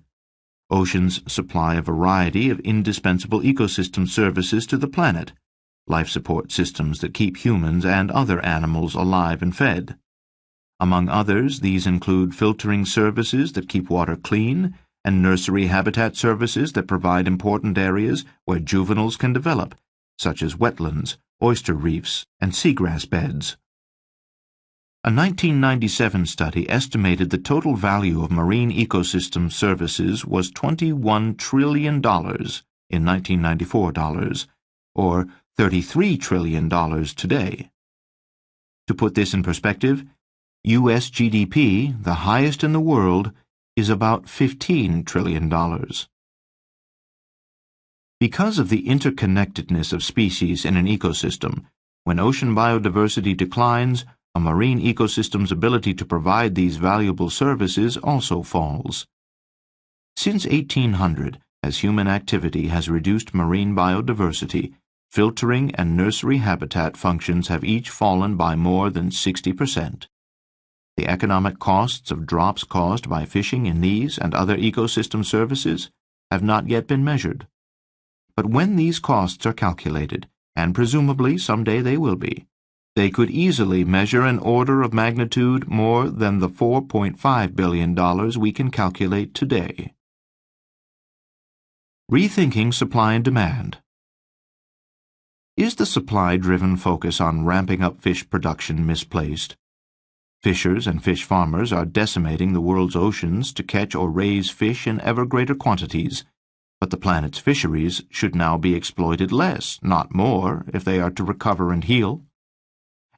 Oceans supply a variety of indispensable ecosystem services to the planet, life support systems that keep humans and other animals alive and fed. Among others, these include filtering services that keep water clean, and nursery habitat services that provide important areas where juveniles can develop, such as wetlands, oyster reefs, and seagrass beds. A 1997 study estimated the total value of marine ecosystem services was $21 trillion in 1994 dollars, or $33 trillion today. To put this in perspective, U.S. GDP, the highest in the world, is about $15 trillion. Because of the interconnectedness of species in an ecosystem, when ocean biodiversity declines, a marine ecosystem's ability to provide these valuable services also falls. Since 1800, as human activity has reduced marine biodiversity, filtering and nursery habitat functions have each fallen by more than 60%. The economic costs of drops caused by fishing in these and other ecosystem services have not yet been measured. But when these costs are calculated, and presumably someday they will be, they could easily measure an order of magnitude more than the $4.5 billion we can calculate today. Rethinking supply and demand. Is the supply-driven focus on ramping up fish production misplaced? Fishers and fish farmers are decimating the world's oceans to catch or raise fish in ever greater quantities, but the planet's fisheries should now be exploited less, not more, if they are to recover and heal.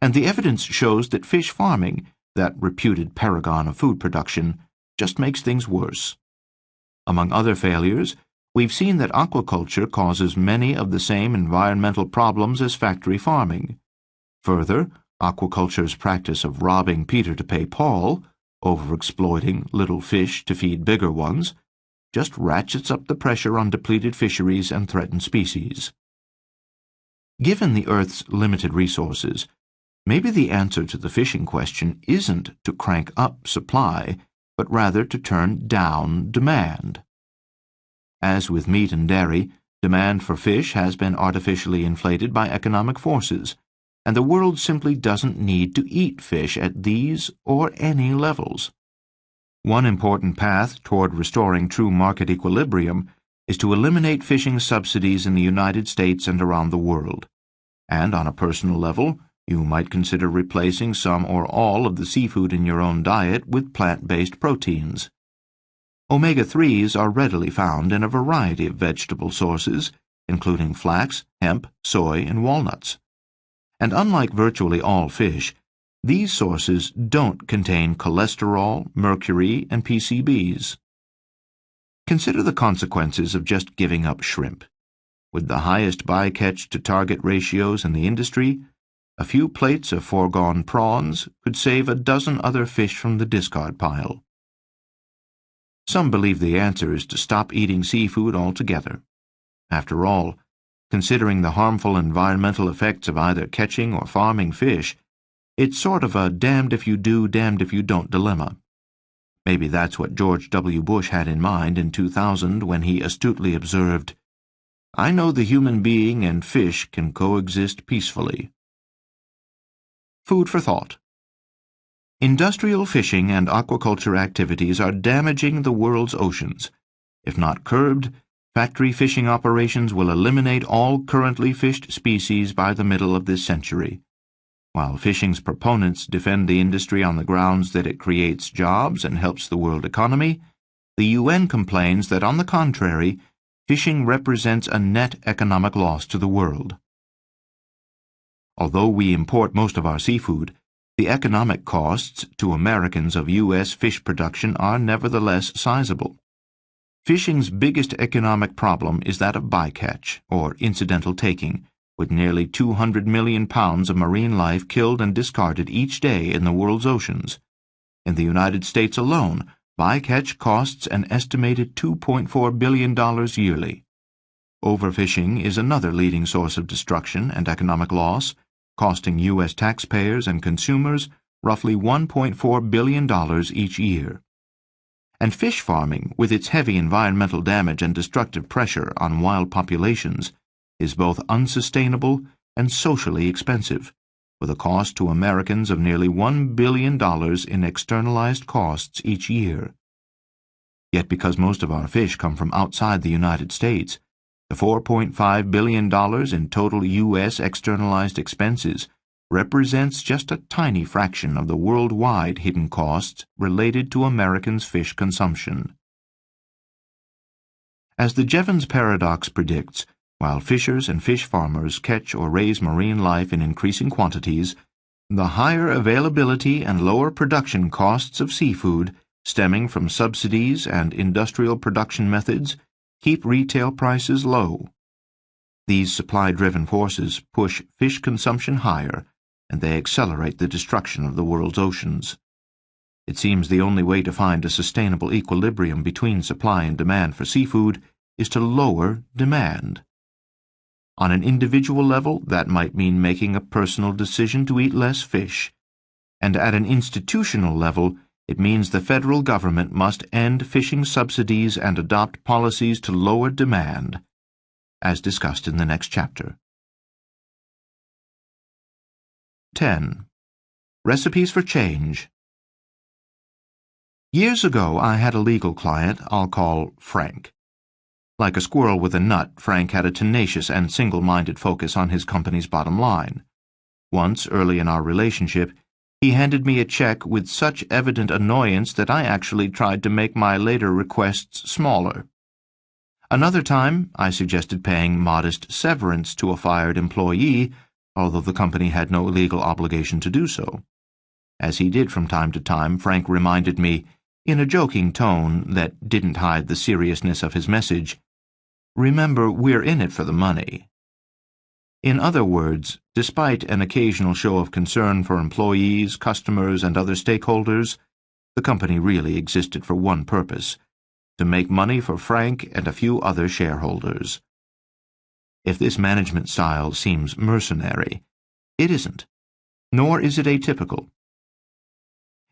And the evidence shows that fish farming, that reputed paragon of food production, just makes things worse. Among other failures, we've seen that aquaculture causes many of the same environmental problems as factory farming. Further, aquaculture's practice of robbing Peter to pay Paul, overexploiting little fish to feed bigger ones, just ratchets up the pressure on depleted fisheries and threatened species. Given the Earth's limited resources, maybe the answer to the fishing question isn't to crank up supply, but rather to turn down demand. As with meat and dairy, demand for fish has been artificially inflated by economic forces, and the world simply doesn't need to eat fish at these or any levels. One important path toward restoring true market equilibrium is to eliminate fishing subsidies in the United States and around the world. And on a personal level, you might consider replacing some or all of the seafood in your own diet with plant-based proteins. Omega-3s are readily found in a variety of vegetable sources, including flax, hemp, soy, and walnuts. And unlike virtually all fish, these sources don't contain cholesterol, mercury, and PCBs. Consider the consequences of just giving up shrimp. With the highest bycatch-to-target ratios in the industry, a few plates of foregone prawns could save a dozen other fish from the discard pile. Some believe the answer is to stop eating seafood altogether. After all, considering the harmful environmental effects of either catching or farming fish, it's sort of a damned if you do, damned if you don't dilemma. Maybe that's what George W. Bush had in mind in 2000 when he astutely observed, "I know the human being and fish can coexist peacefully." Food for thought. Industrial fishing and aquaculture activities are damaging the world's oceans. If not curbed, factory fishing operations will eliminate all currently fished species by the middle of this century. While fishing's proponents defend the industry on the grounds that it creates jobs and helps the world economy, the UN complains that, on the contrary, fishing represents a net economic loss to the world. Although we import most of our seafood, the economic costs to Americans of U.S. fish production are nevertheless sizable. Fishing's biggest economic problem is that of bycatch, or incidental taking, with nearly 200 million pounds of marine life killed and discarded each day in the world's oceans. In the United States alone, bycatch costs an estimated $2.4 billion yearly. Overfishing is another leading source of destruction and economic loss, costing U.S. taxpayers and consumers roughly $1.4 billion each year. And fish farming, with its heavy environmental damage and destructive pressure on wild populations, is both unsustainable and socially expensive, with a cost to Americans of nearly $1 billion in externalized costs each year. Yet because most of our fish come from outside the United States, the $4.5 billion in total U.S. externalized expenses represents just a tiny fraction of the worldwide hidden costs related to Americans' fish consumption. As the Jevons paradox predicts, while fishers and fish farmers catch or raise marine life in increasing quantities, the higher availability and lower production costs of seafood, stemming from subsidies and industrial production methods, keep retail prices low. These supply-driven forces push fish consumption higher, and they accelerate the destruction of the world's oceans. It seems the only way to find a sustainable equilibrium between supply and demand for seafood is to lower demand. On an individual level, that might mean making a personal decision to eat less fish, and at an institutional level, it means the federal government must end fishing subsidies and adopt policies to lower demand, as discussed in the next chapter. 10. Recipes for Change. Years ago, I had a legal client I'll call Frank. Like a squirrel with a nut, Frank had a tenacious and single-minded focus on his company's bottom line. Once, early in our relationship, he handed me a check with such evident annoyance that I actually tried to make my later requests smaller. Another time, I suggested paying modest severance to a fired employee, although the company had no legal obligation to do so. As he did from time to time, Frank reminded me, in a joking tone that didn't hide the seriousness of his message, "Remember, we're in it for the money." In other words, despite an occasional show of concern for employees, customers, and other stakeholders, the company really existed for one purpose: to make money for Frank and a few other shareholders. If this management style seems mercenary, it isn't, nor is it atypical.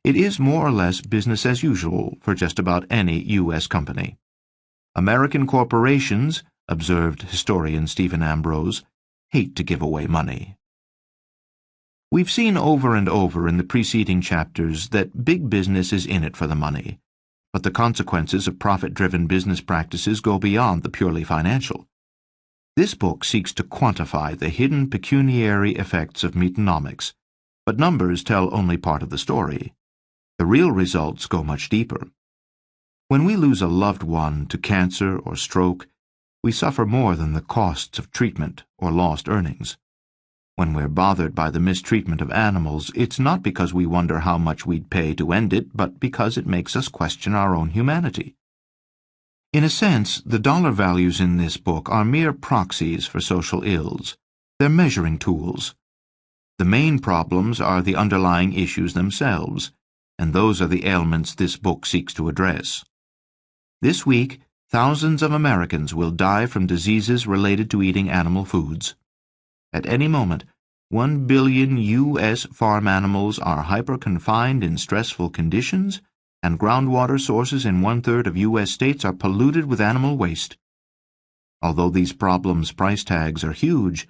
It is more or less business as usual for just about any U.S. company. American corporations, observed historian Stephen Ambrose, hate to give away money. We've seen over and over in the preceding chapters that big business is in it for the money, but the consequences of profit-driven business practices go beyond the purely financial. This book seeks to quantify the hidden pecuniary effects of Meatonomics, but numbers tell only part of the story. The real results go much deeper. When we lose a loved one to cancer or stroke, we suffer more than the costs of treatment or lost earnings. When we're bothered by the mistreatment of animals, it's not because we wonder how much we'd pay to end it, but because it makes us question our own humanity. In a sense, the dollar values in this book are mere proxies for social ills. They're measuring tools. The main problems are the underlying issues themselves, and those are the ailments this book seeks to address. This week, thousands of Americans will die from diseases related to eating animal foods. At any moment, 1 billion U.S. farm animals are hyper-confined in stressful conditions, and groundwater sources in 1/3 of U.S. states are polluted with animal waste. Although these problems' price tags are huge,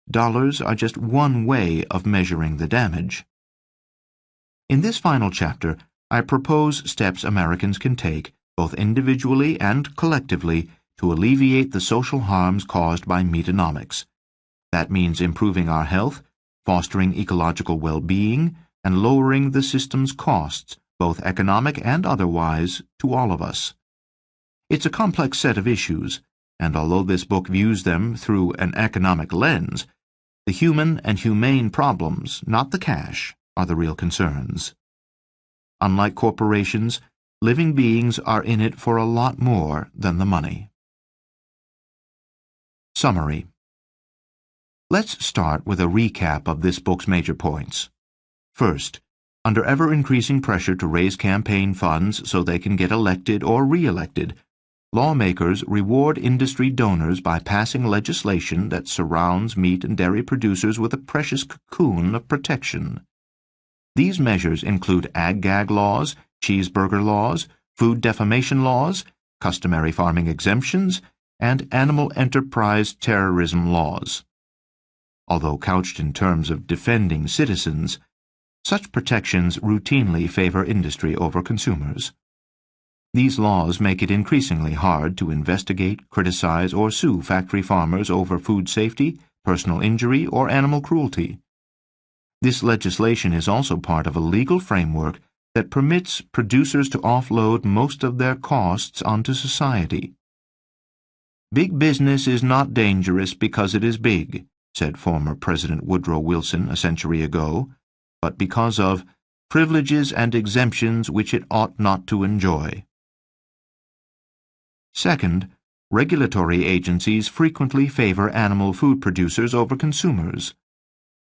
dollars are just one way of measuring the damage. In this final chapter, I propose steps Americans can take, both individually and collectively, to alleviate the social harms caused by Meatonomics. That means improving our health, fostering ecological well-being, and lowering the system's costs, both economic and otherwise, to all of us. It's a complex set of issues, and although this book views them through an economic lens, the human and humane problems, not the cash, are the real concerns. Unlike corporations, living beings are in it for a lot more than the money. Summary. Let's start with a recap of this book's major points. First, under ever-increasing pressure to raise campaign funds so they can get elected or re-elected, lawmakers reward industry donors by passing legislation that surrounds meat and dairy producers with a precious cocoon of protection. These measures include ag-gag laws, cheeseburger laws, food defamation laws, customary farming exemptions, and animal enterprise terrorism laws. Although couched in terms of defending citizens, such protections routinely favor industry over consumers. These laws make it increasingly hard to investigate, criticize, or sue factory farmers over food safety, personal injury, or animal cruelty. This legislation is also part of a legal framework that permits producers to offload most of their costs onto society. Big business is not dangerous because it is big, said former President Woodrow Wilson a century ago, but because of privileges and exemptions which it ought not to enjoy. Second, regulatory agencies frequently favor animal food producers over consumers.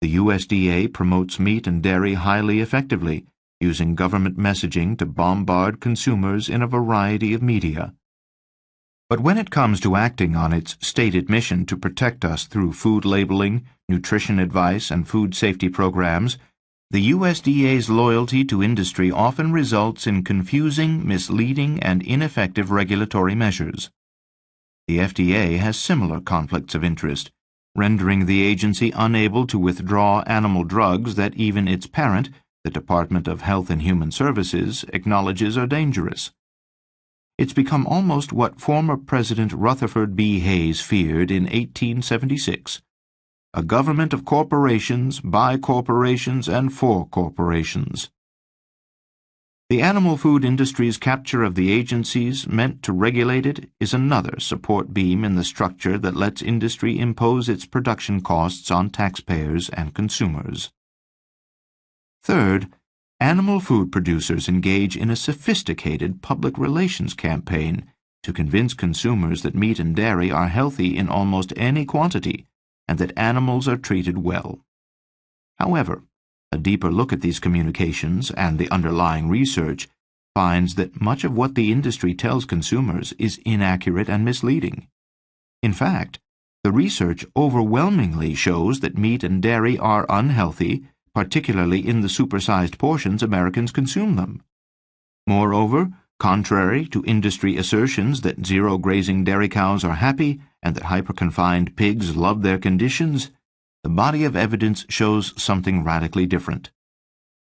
The USDA promotes meat and dairy highly effectively, using government messaging to bombard consumers in a variety of media. But when it comes to acting on its stated mission to protect us through food labeling, nutrition advice, and food safety programs, the USDA's loyalty to industry often results in confusing, misleading, and ineffective regulatory measures. The FDA has similar conflicts of interest, rendering the agency unable to withdraw animal drugs that even its parent, the Department of Health and Human Services, acknowledges are dangerous. It's become almost what former President Rutherford B. Hayes feared in 1876, a government of corporations, by corporations, and for corporations. The animal food industry's capture of the agencies meant to regulate it is another support beam in the structure that lets industry impose its production costs on taxpayers and consumers. Third, animal food producers engage in a sophisticated public relations campaign to convince consumers that meat and dairy are healthy in almost any quantity and that animals are treated well. However, a deeper look at these communications and the underlying research finds that much of what the industry tells consumers is inaccurate and misleading. In fact, the research overwhelmingly shows that meat and dairy are unhealthy, particularly in the supersized portions Americans consume them. Moreover, contrary to industry assertions that zero-grazing dairy cows are happy and that hyper-confined pigs love their conditions, the body of evidence shows something radically different.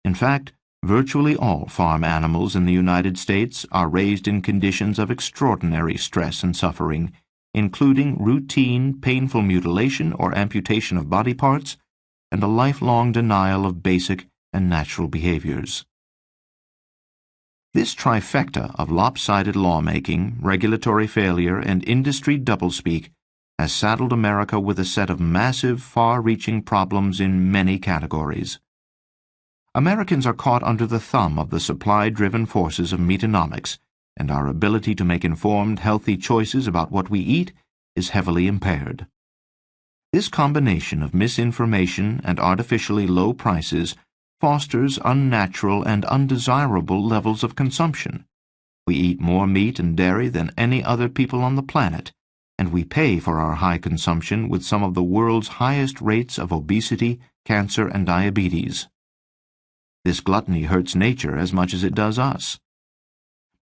In fact, Virtually all farm animals in the United States are raised in conditions of extraordinary stress and suffering, including routine, painful mutilation or amputation of body parts, and a lifelong denial of basic and natural behaviors. This trifecta of lopsided lawmaking, regulatory failure, and industry doublespeak has saddled America with a set of massive, far-reaching problems in many categories. Americans are caught under the thumb of the supply-driven forces of Meatonomics, and our ability to make informed, healthy choices about what we eat is heavily impaired. This combination of misinformation and artificially low prices fosters unnatural and undesirable levels of consumption. We eat more meat and dairy than any other people on the planet, and we pay for our high consumption with some of the world's highest rates of obesity, cancer, and diabetes. This gluttony hurts nature as much as it does us.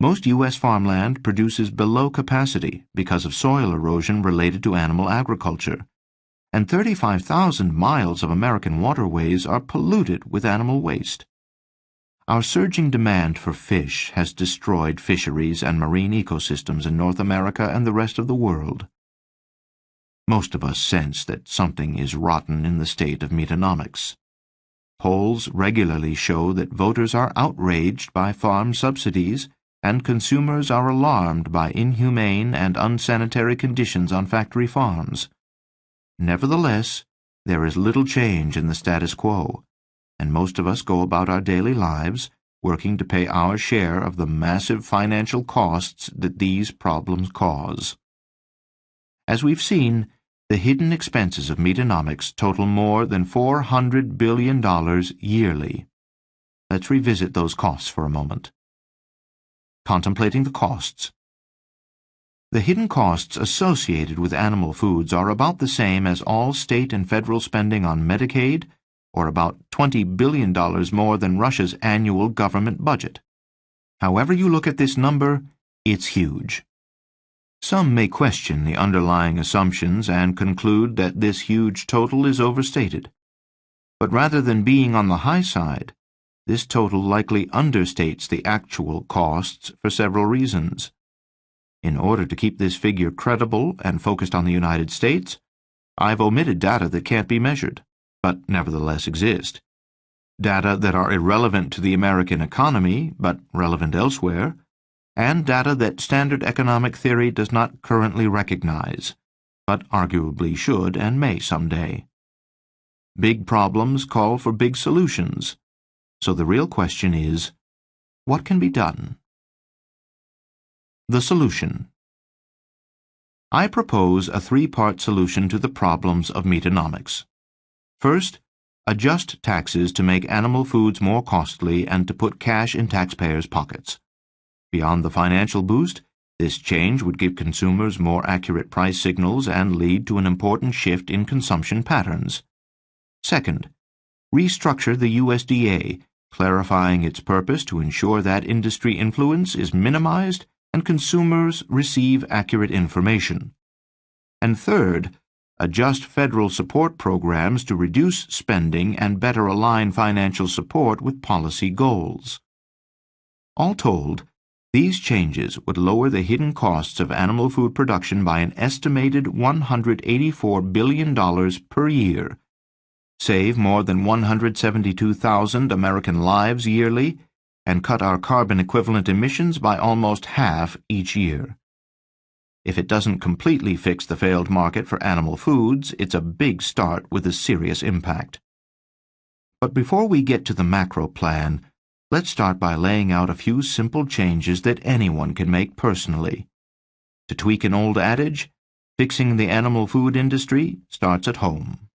Most U.S. farmland produces below capacity because of soil erosion related to animal agriculture, and 35,000 miles of American waterways are polluted with animal waste. Our surging demand for fish has destroyed fisheries and marine ecosystems in North America and the rest of the world. Most of us sense that something is rotten in the state of Meatonomics. Polls regularly show that voters are outraged by farm subsidies, and consumers are alarmed by inhumane and unsanitary conditions on factory farms. Nevertheless, there is little change in the status quo, and most of us go about our daily lives working to pay our share of the massive financial costs that these problems cause. As we've seen, the hidden expenses of Meatonomics total more than $400 billion yearly. Let's revisit those costs for a moment. Contemplating the costs. The hidden costs associated with animal foods are about the same as all state and federal spending on Medicaid, or about $20 billion more than Russia's annual government budget. However you look at this number, it's huge. Some may question the underlying assumptions and conclude that this huge total is overstated. But rather than being on the high side, this total likely understates the actual costs for several reasons. In order to keep this figure credible and focused on the United States, I've omitted data that can't be measured, but nevertheless exist. Data that are irrelevant to the American economy, but relevant elsewhere, and data that standard economic theory does not currently recognize, but arguably should and may someday. Big problems call for big solutions, so the real question is, what can be done? The solution. I propose a three-part solution to the problems of Meatonomics. First, adjust taxes to make animal foods more costly and to put cash in taxpayers' pockets. Beyond the financial boost, this change would give consumers more accurate price signals and lead to an important shift in consumption patterns. Second, restructure the USDA, clarifying its purpose to ensure that industry influence is minimized and consumers receive accurate information. And third, adjust federal support programs to reduce spending and better align financial support with policy goals. All told, these changes would lower the hidden costs of animal food production by an estimated $184 billion per year, save more than 172,000 American lives yearly, and cut our carbon equivalent emissions by almost half each year. If it doesn't completely fix the failed market for animal foods, it's a big start with a serious impact. But before we get to the macro plan, let's start by laying out a few simple changes that anyone can make personally. To tweak an old adage, fixing the animal food industry starts at home.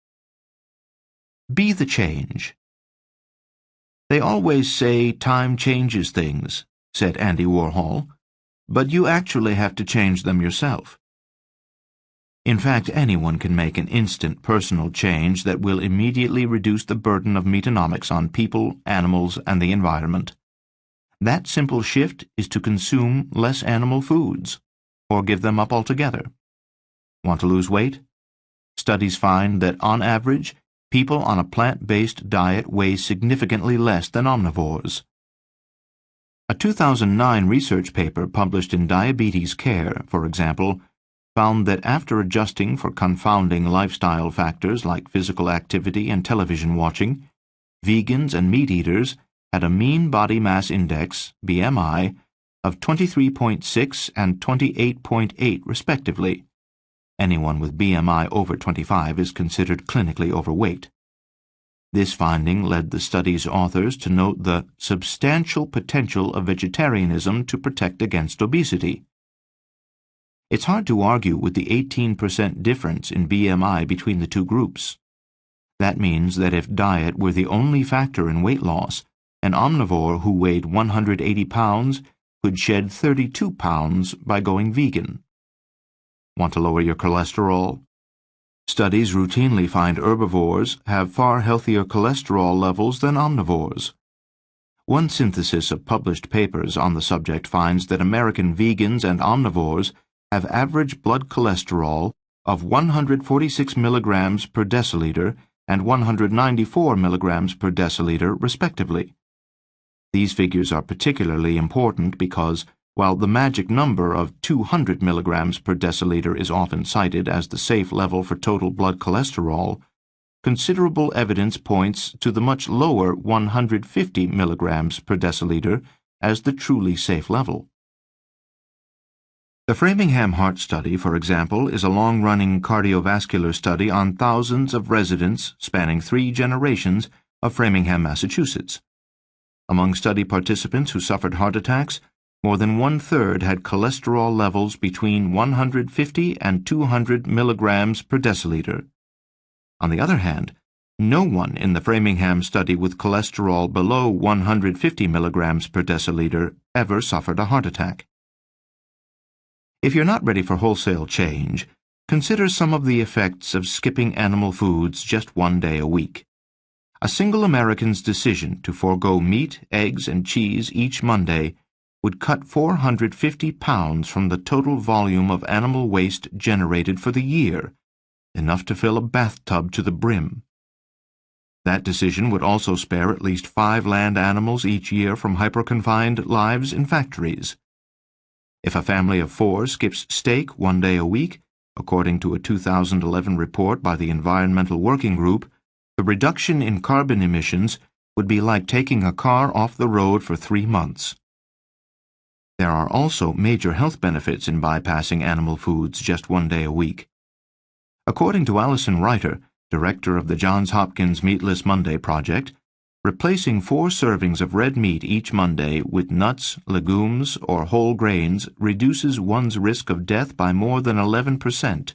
Be the change. They always say time changes things, said Andy Warhol, but you actually have to change them yourself. In fact, anyone can make an instant personal change that will immediately reduce the burden of Meatonomics on people, animals, and the environment. That simple shift is to consume less animal foods, or give them up altogether. Want to lose weight? Studies find that, on average, people on a plant-based diet weigh significantly less than omnivores. A 2009 research paper published in Diabetes Care, for example, found that after adjusting for confounding lifestyle factors like physical activity and television watching, vegans and meat eaters had a mean body mass index, BMI, of 23.6 and 28.8 respectively. Anyone with BMI over 25 is considered clinically overweight. This finding led the study's authors to note the substantial potential of vegetarianism to protect against obesity. It's hard to argue with the 18% difference in BMI between the two groups. That means that if diet were the only factor in weight loss, an omnivore who weighed 180 pounds could shed 32 pounds by going vegan. Want to lower your cholesterol? Studies routinely find herbivores have far healthier cholesterol levels than omnivores. One synthesis of published papers on the subject finds that American vegans and omnivores have average blood cholesterol of 146 milligrams per deciliter and 194 milligrams per deciliter, respectively. These figures are particularly important because, while the magic number of 200 milligrams per deciliter is often cited as the safe level for total blood cholesterol, considerable evidence points to the much lower 150 milligrams per deciliter as the truly safe level. The Framingham Heart Study, for example, is a long-running cardiovascular study on thousands of residents spanning 3 generations of Framingham, Massachusetts. Among study participants who suffered heart attacks, more than 1/3 had cholesterol levels between 150 and 200 milligrams per deciliter. On the other hand, no one in the Framingham study with cholesterol below 150 milligrams per deciliter ever suffered a heart attack. If you're not ready for wholesale change, consider some of the effects of skipping animal foods just 1 day a week. A single American's decision to forego meat, eggs, and cheese each Monday would cut 450 pounds from the total volume of animal waste generated for the year, enough to fill a bathtub to the brim. That decision would also spare at least 5 land animals each year from hyperconfined lives in factories. If a family of 4 skips steak 1 day a week, according to a 2011 report by the Environmental Working Group, the reduction in carbon emissions would be like taking a car off the road for 3 months. There are also major health benefits in bypassing animal foods just 1 day a week. According to Alison Reiter, director of the Johns Hopkins Meatless Monday Project, replacing 4 servings of red meat each Monday with nuts, legumes, or whole grains reduces one's risk of death by more than 11%.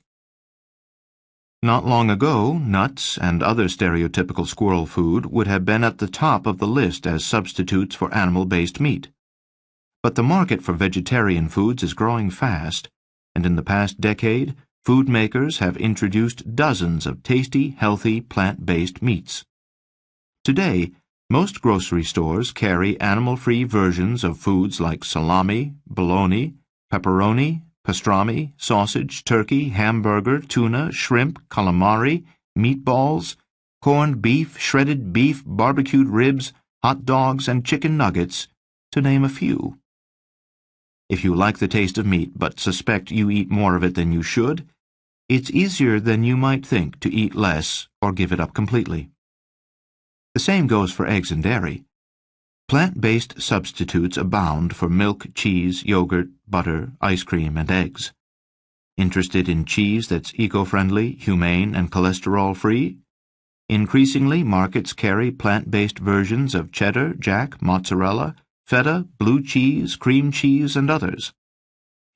Not long ago, nuts and other stereotypical squirrel food would have been at the top of the list as substitutes for animal-based meat. But the market for vegetarian foods is growing fast, and in the past decade, food makers have introduced dozens of tasty, healthy, plant-based meats. Today, most grocery stores carry animal-free versions of foods like salami, bologna, pepperoni, pastrami, sausage, turkey, hamburger, tuna, shrimp, calamari, meatballs, corned beef, shredded beef, barbecued ribs, hot dogs, and chicken nuggets, to name a few. If you like the taste of meat but suspect you eat more of it than you should, it's easier than you might think to eat less or give it up completely. The same goes for eggs and dairy. Plant-based substitutes abound for milk, cheese, yogurt, butter, ice cream, and eggs. Interested in cheese that's eco-friendly, humane, and cholesterol-free? Increasingly, markets carry plant-based versions of cheddar, jack, mozzarella, feta, blue cheese, cream cheese, and others.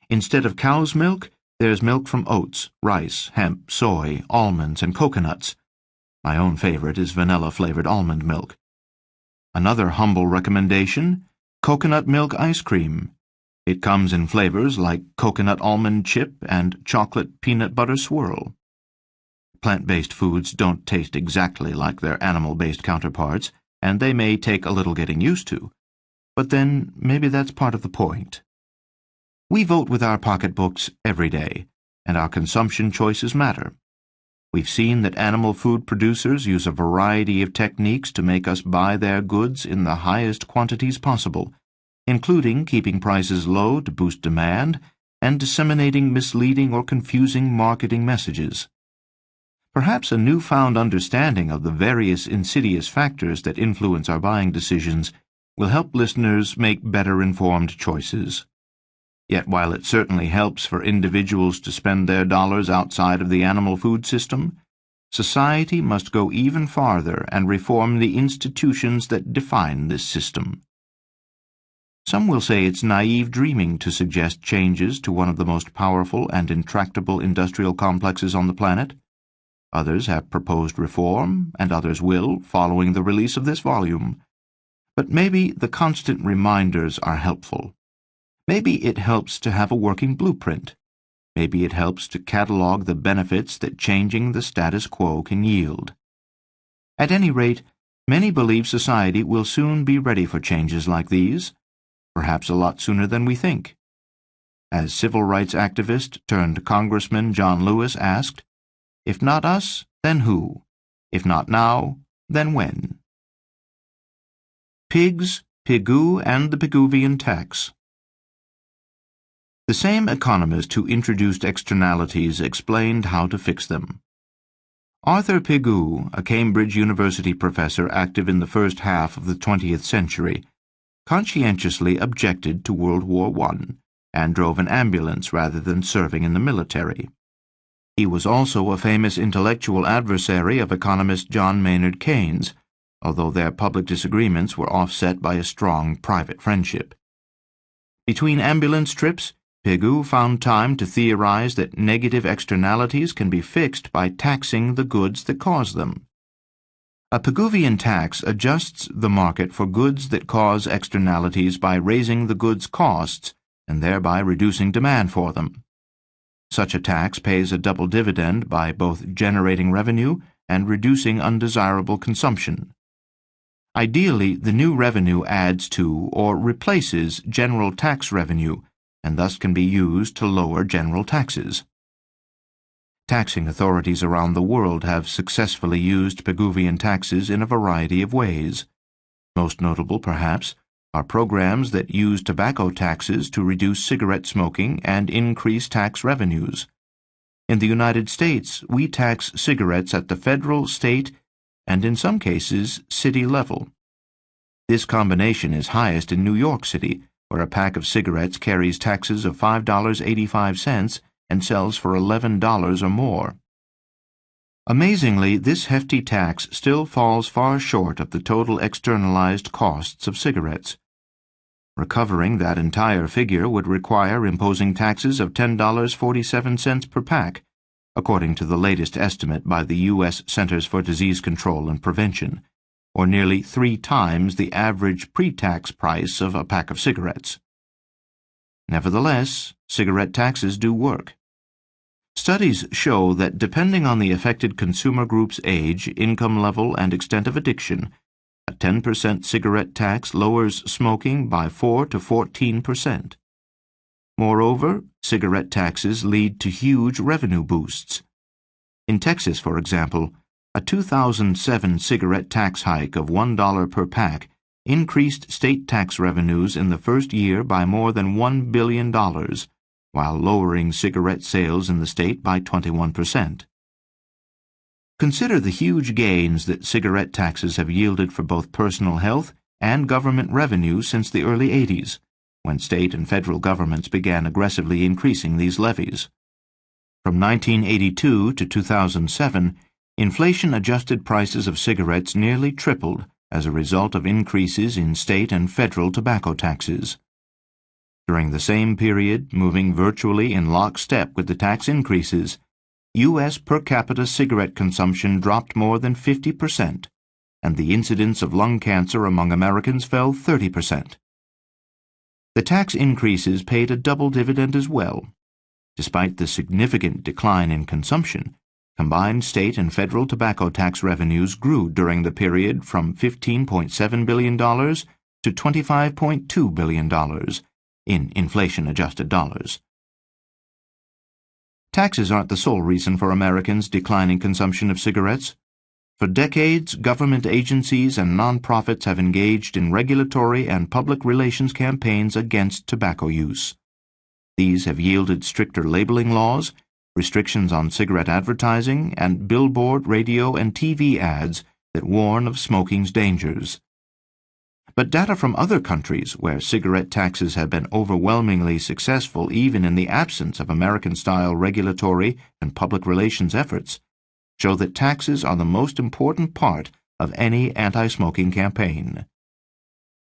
Instead of cow's milk, there's milk from oats, rice, hemp, soy, almonds, and coconuts. My own favorite is vanilla-flavored almond milk. Another humble recommendation, coconut milk ice cream. It comes in flavors like coconut almond chip and chocolate peanut butter swirl. Plant-based foods don't taste exactly like their animal-based counterparts, and they may take a little getting used to. But then, maybe that's part of the point. We vote with our pocketbooks every day, and our consumption choices matter. We've seen that animal food producers use a variety of techniques to make us buy their goods in the highest quantities possible, including keeping prices low to boost demand and disseminating misleading or confusing marketing messages. Perhaps a newfound understanding of the various insidious factors that influence our buying decisions will help listeners make better informed choices. Yet while it certainly helps for individuals to spend their dollars outside of the animal food system, society must go even farther and reform the institutions that define this system. Some will say it's naive dreaming to suggest changes to one of the most powerful and intractable industrial complexes on the planet. Others have proposed reform, and others will, following the release of this volume. But maybe the constant reminders are helpful. Maybe it helps to have a working blueprint. Maybe it helps to catalog the benefits that changing the status quo can yield. At any rate, many believe society will soon be ready for changes like these, perhaps a lot sooner than we think. As civil rights activist turned Congressman John Lewis asked, "If not us, then who? If not now, then when?" Pigs, Pigou, and the Pigouvian tax. The same economist who introduced externalities explained how to fix them. Arthur Pigou, a Cambridge University professor active in the first half of the 20th century, conscientiously objected to World War I and drove an ambulance rather than serving in the military. He was also a famous intellectual adversary of economist John Maynard Keynes, although their public disagreements were offset by a strong private friendship. Between ambulance trips, Pigou found time to theorize that negative externalities can be fixed by taxing the goods that cause them. A Pigouvian tax adjusts the market for goods that cause externalities by raising the goods' costs and thereby reducing demand for them. Such a tax pays a double dividend by both generating revenue and reducing undesirable consumption. Ideally, the new revenue adds to or replaces general tax revenue and thus can be used to lower general taxes. Taxing authorities around the world have successfully used Pigouvian taxes in a variety of ways. Most notable, perhaps, are programs that use tobacco taxes to reduce cigarette smoking and increase tax revenues. In the United States, we tax cigarettes at the federal, state, and in some cases, city level. This combination is highest in New York City, where a pack of cigarettes carries taxes of $5.85 and sells for $11 or more. Amazingly, this hefty tax still falls far short of the total externalized costs of cigarettes. Recovering that entire figure would require imposing taxes of $10.47 per pack, according to the latest estimate by the U.S. Centers for Disease Control and Prevention, or nearly 3 times the average pre-tax price of a pack of cigarettes. Nevertheless, cigarette taxes do work. Studies show that depending on the affected consumer group's age, income level, and extent of addiction, a 10% cigarette tax lowers smoking by 4 to 14%. Moreover, cigarette taxes lead to huge revenue boosts. In Texas, for example, a 2007 cigarette tax hike of $1 per pack increased state tax revenues in the first year by more than $1 billion, while lowering cigarette sales in the state by 21%. Consider the huge gains that cigarette taxes have yielded for both personal health and government revenue since the early 80s, when state and federal governments began aggressively increasing these levies. From 1982 to 2007, inflation-adjusted prices of cigarettes nearly tripled as a result of increases in state and federal tobacco taxes. During the same period, moving virtually in lockstep with the tax increases, U.S. per capita cigarette consumption dropped more than 50%, and the incidence of lung cancer among Americans fell 30%. The tax increases paid a double dividend as well. Despite the significant decline in consumption, combined state and federal tobacco tax revenues grew during the period from $15.7 billion to $25.2 billion in inflation-adjusted dollars. Taxes aren't the sole reason for Americans' declining consumption of cigarettes. For decades, government agencies and nonprofits have engaged in regulatory and public relations campaigns against tobacco use. These have yielded stricter labeling laws, restrictions on cigarette advertising, and billboard, radio, and TV ads that warn of smoking's dangers. But data from other countries where cigarette taxes have been overwhelmingly successful even in the absence of American-style regulatory and public relations efforts show that taxes are the most important part of any anti-smoking campaign.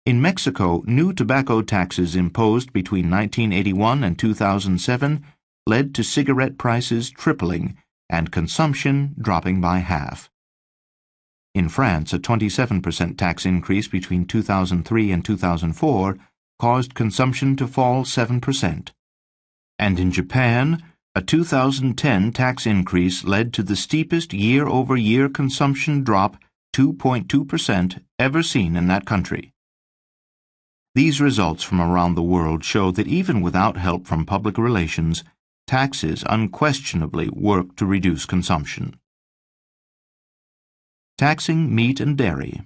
In Mexico, new tobacco taxes imposed between 1981 and 2007 led to cigarette prices tripling and consumption dropping by half. In France, a 27% tax increase between 2003 and 2004 caused consumption to fall 7%. And in Japan, a 2010 tax increase led to the steepest year-over-year consumption drop, 2.2%, ever seen in that country. These results from around the world show that even without help from public relations, taxes unquestionably work to reduce consumption. Taxing meat and dairy.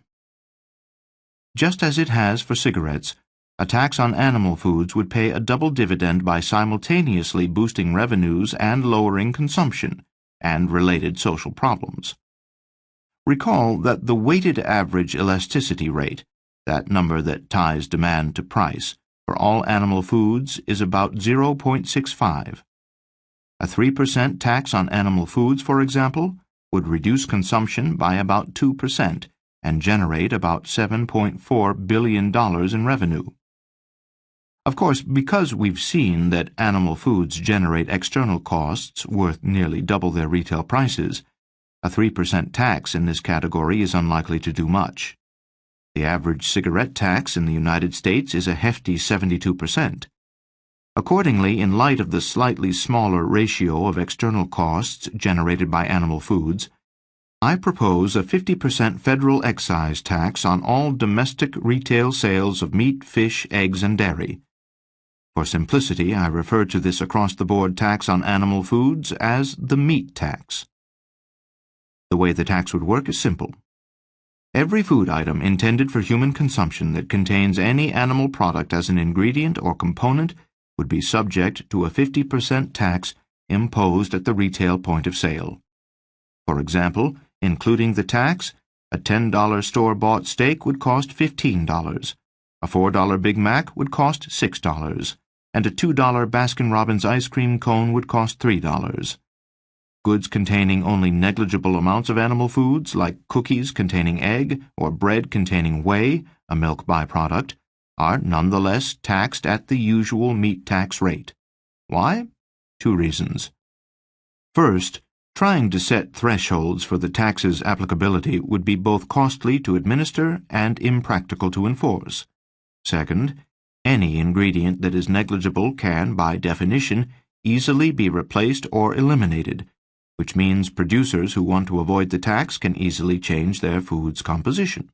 Just as it has for cigarettes, a tax on animal foods would pay a double dividend by simultaneously boosting revenues and lowering consumption and related social problems. Recall that the weighted average elasticity rate, that number that ties demand to price, for all animal foods is about 0.65. A 3% tax on animal foods, for example, would reduce consumption by about 2% and generate about $7.4 billion in revenue. Of course, because we've seen that animal foods generate external costs worth nearly double their retail prices, a 3% tax in this category is unlikely to do much. The average cigarette tax in the United States is a hefty 72%. Accordingly, in light of the slightly smaller ratio of external costs generated by animal foods, I propose a 50% federal excise tax on all domestic retail sales of meat, fish, eggs, and dairy. For simplicity, I refer to this across-the-board tax on animal foods as the meat tax. The way the tax would work is simple. Every food item intended for human consumption that contains any animal product as an ingredient or component would be subject to a 50% tax imposed at the retail point of sale. For example, including the tax, a $10 store-bought steak would cost $15, a $4 Big Mac would cost $6, and a $2 Baskin-Robbins ice cream cone would cost $3. Goods containing only negligible amounts of animal foods, like cookies containing egg or bread containing whey, a milk byproduct, are nonetheless taxed at the usual meat tax rate. Why? 2 reasons. First, trying to set thresholds for the tax's applicability would be both costly to administer and impractical to enforce. Second, any ingredient that is negligible can, by definition, easily be replaced or eliminated, which means producers who want to avoid the tax can easily change their food's composition.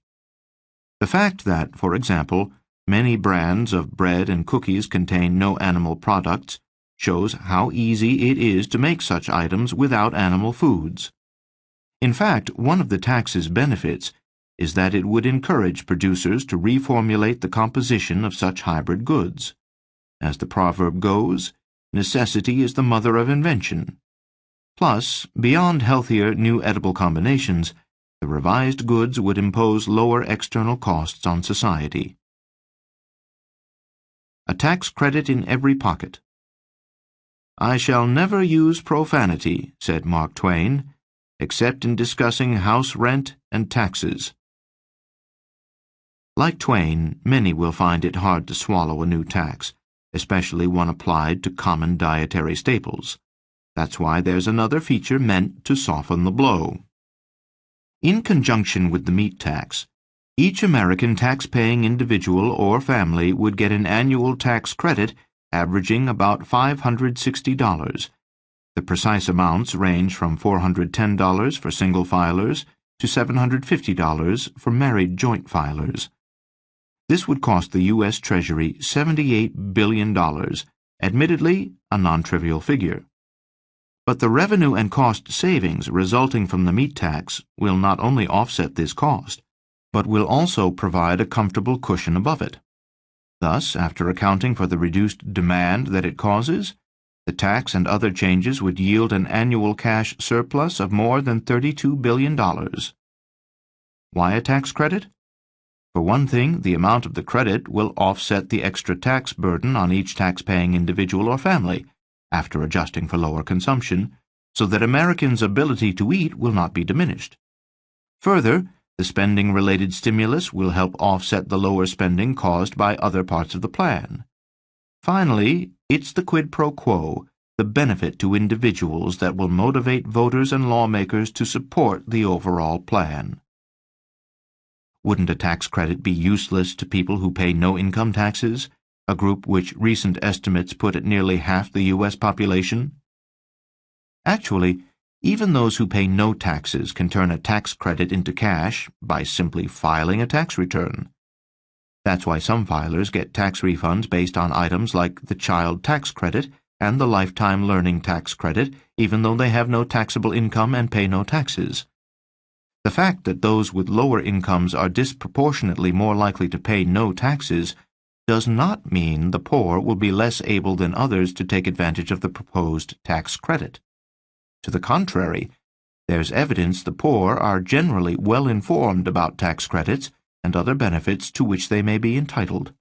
The fact that, for example, many brands of bread and cookies contain no animal products shows how easy it is to make such items without animal foods. In fact, one of the tax's benefits is that it would encourage producers to reformulate the composition of such hybrid goods. As the proverb goes, necessity is the mother of invention. Plus, beyond healthier new edible combinations, the revised goods would impose lower external costs on society. A tax credit in every pocket. I shall never use profanity, said Mark Twain, except in discussing house rent and taxes. Like Twain, many will find it hard to swallow a new tax, especially one applied to common dietary staples. That's why there's another feature meant to soften the blow. In conjunction with the meat tax, each American tax-paying individual or family would get an annual tax credit averaging about $560. The precise amounts range from $410 for single filers to $750 for married joint filers. This would cost the U.S. Treasury $78 billion, admittedly a non-trivial figure. But the revenue and cost savings resulting from the meat tax will not only offset this cost, but will also provide a comfortable cushion above it. Thus, after accounting for the reduced demand that it causes, the tax and other changes would yield an annual cash surplus of more than $32 billion. Why a tax credit? For one thing, the amount of the credit will offset the extra tax burden on each tax-paying individual or family, after adjusting for lower consumption, so that Americans' ability to eat will not be diminished. Further, the spending-related stimulus will help offset the lower spending caused by other parts of the plan. Finally, it's the quid pro quo, the benefit to individuals that will motivate voters and lawmakers to support the overall plan. Wouldn't a tax credit be useless to people who pay no income taxes, a group which recent estimates put at nearly half the U.S. population? Actually, even those who pay no taxes can turn a tax credit into cash by simply filing a tax return. That's why some filers get tax refunds based on items like the child tax credit and the lifetime learning tax credit, even though they have no taxable income and pay no taxes. The fact that those with lower incomes are disproportionately more likely to pay no taxes does not mean the poor will be less able than others to take advantage of the proposed tax credit. To the contrary, there's evidence the poor are generally well informed about tax credits and other benefits to which they may be entitled.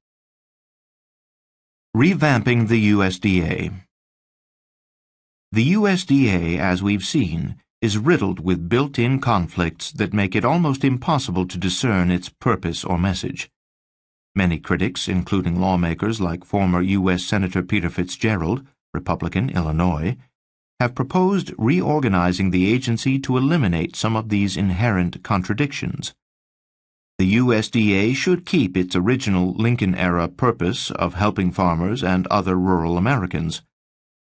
Revamping the USDA. The USDA, as we've seen, is riddled with built-in conflicts that make it almost impossible to discern its purpose or message. Many critics, including lawmakers like former U.S. Senator Peter Fitzgerald, Republican, Illinois, have proposed reorganizing the agency to eliminate some of these inherent contradictions. The USDA should keep its original Lincoln-era purpose of helping farmers and other rural Americans,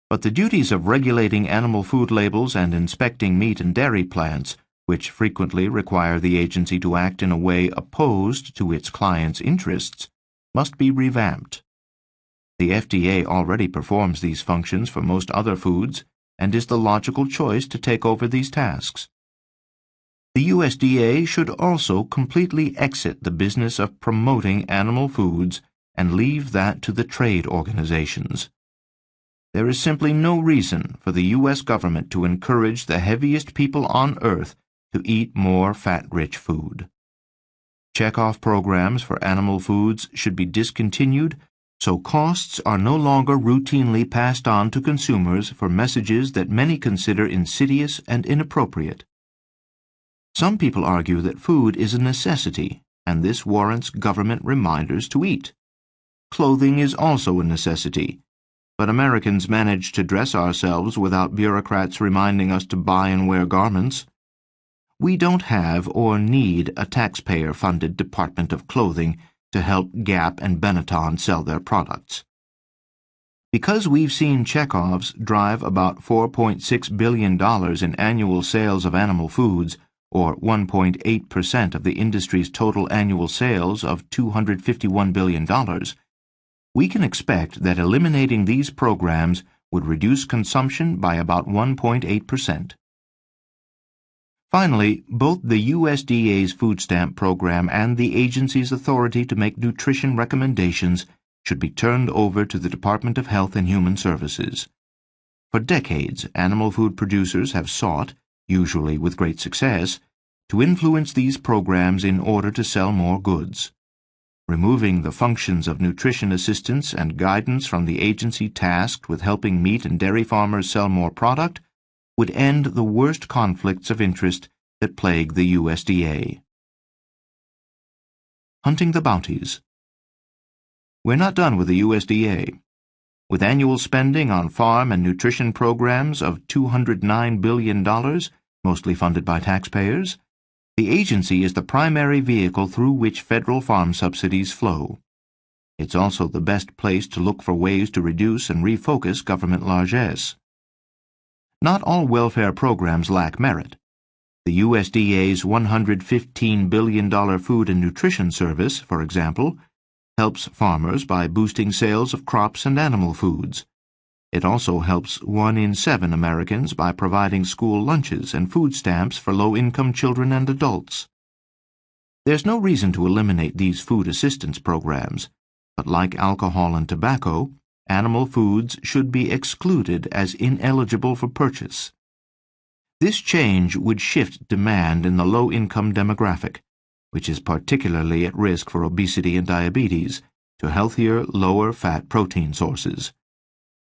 but the duties of regulating animal food labels and inspecting meat and dairy plants, which frequently require the agency to act in a way opposed to its clients' interests, must be revamped. The FDA already performs these functions for most other foods and is the logical choice to take over these tasks. The USDA should also completely exit the business of promoting animal foods and leave that to the trade organizations. There is simply no reason for the U.S. government to encourage the heaviest people on earth to eat more fat-rich food. Checkoff programs for animal foods should be discontinued so costs are no longer routinely passed on to consumers for messages that many consider insidious and inappropriate. Some people argue that food is a necessity, and this warrants government reminders to eat. Clothing is also a necessity, but Americans manage to dress ourselves without bureaucrats reminding us to buy and wear garments. We don't have or need a taxpayer-funded Department of Clothing to help Gap and Benetton sell their products. Because we've seen Chekhov's drive about $4.6 billion in annual sales of animal foods, or 1.8% of the industry's total annual sales of $251 billion, we can expect that eliminating these programs would reduce consumption by about 1.8%. Finally, both the USDA's food stamp program and the agency's authority to make nutrition recommendations should be turned over to the Department of Health and Human Services. For decades, animal food producers have sought, usually with great success, to influence these programs in order to sell more goods. Removing the functions of nutrition assistance and guidance from the agency tasked with helping meat and dairy farmers sell more product would end the worst conflicts of interest that plague the USDA. Hunting the bounties. We're not done with the USDA. With annual spending on farm and nutrition programs of $209 billion, mostly funded by taxpayers, the agency is the primary vehicle through which federal farm subsidies flow. It's also the best place to look for ways to reduce and refocus government largesse. Not all welfare programs lack merit. The USDA's $115 billion Food and Nutrition Service, for example, helps farmers by boosting sales of crops and animal foods. It also helps 1 in 7 Americans by providing school lunches and food stamps for low-income children and adults. There's no reason to eliminate these food assistance programs, but like alcohol and tobacco, animal foods should be excluded as ineligible for purchase. This change would shift demand in the low-income demographic, which is particularly at risk for obesity and diabetes, to healthier, lower-fat protein sources.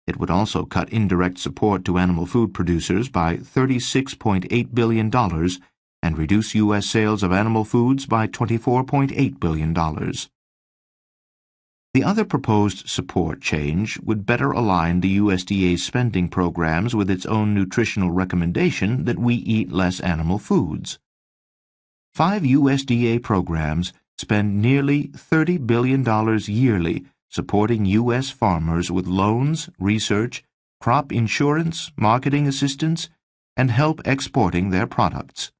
It would also cut indirect support to animal food producers by $36.8 billion and reduce U.S. sales of animal foods by $24.8 billion. The other proposed support change would better align the USDA's spending programs with its own nutritional recommendation that we eat less animal foods. 5 USDA programs spend nearly $30 billion yearly supporting U.S. farmers with loans, research, crop insurance, marketing assistance, and help exporting their products.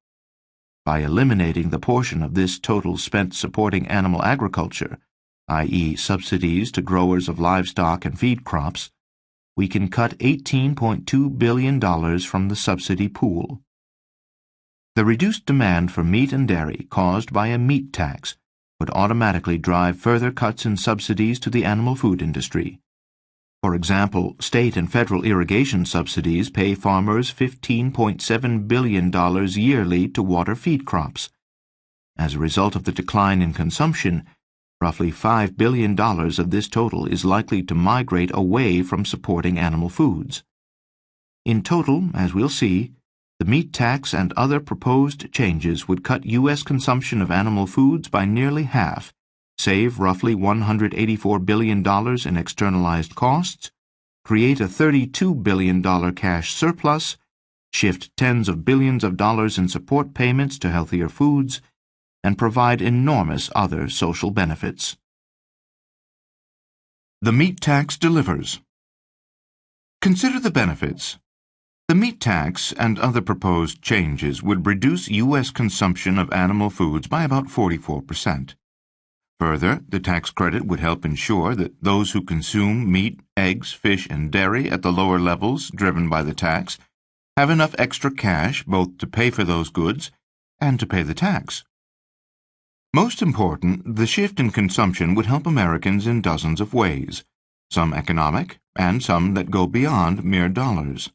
By eliminating the portion of this total spent supporting animal agriculture, i.e. subsidies to growers of livestock and feed crops, we can cut $18.2 billion from the subsidy pool. The reduced demand for meat and dairy caused by a meat tax would automatically drive further cuts in subsidies to the animal food industry. For example, state and federal irrigation subsidies pay farmers $15.7 billion yearly to water feed crops. As a result of the decline in consumption, roughly $5 billion of this total is likely to migrate away from supporting animal foods. In total, as we'll see, the meat tax and other proposed changes would cut U.S. consumption of animal foods by nearly half, save roughly $184 billion in externalized costs, create a $32 billion cash surplus, shift tens of billions of dollars in support payments to healthier foods, and provide enormous other social benefits. The meat tax delivers. Consider the benefits. The meat tax and other proposed changes would reduce U.S. consumption of animal foods by about 44%. Further, the tax credit would help ensure that those who consume meat, eggs, fish, and dairy at the lower levels driven by the tax have enough extra cash both to pay for those goods and to pay the tax. Most important, the shift in consumption would help Americans in dozens of ways, some economic and some that go beyond mere dollars.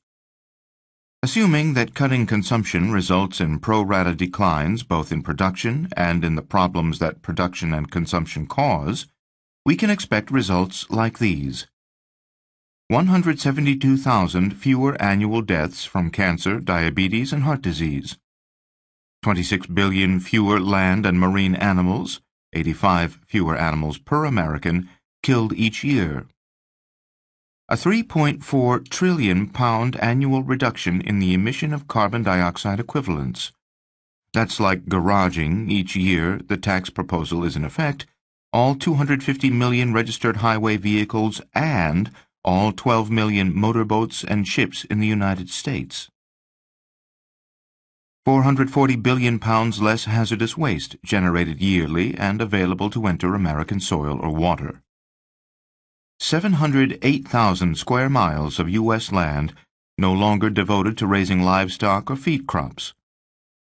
Assuming that cutting consumption results in pro-rata declines both in production and in the problems that production and consumption cause, we can expect results like these. 172,000 fewer annual deaths from cancer, diabetes, and heart disease. 26 billion fewer land and marine animals, 85 fewer animals per American, killed each year. A 3.4 trillion pound annual reduction in the emission of carbon dioxide equivalents. That's like garaging each year the tax proposal is in effect, all 250 million registered highway vehicles and all 12 million motorboats and ships in the United States. 440 billion pounds less hazardous waste generated yearly and available to enter American soil or water. 708,000 square miles of U.S. land no longer devoted to raising livestock or feed crops.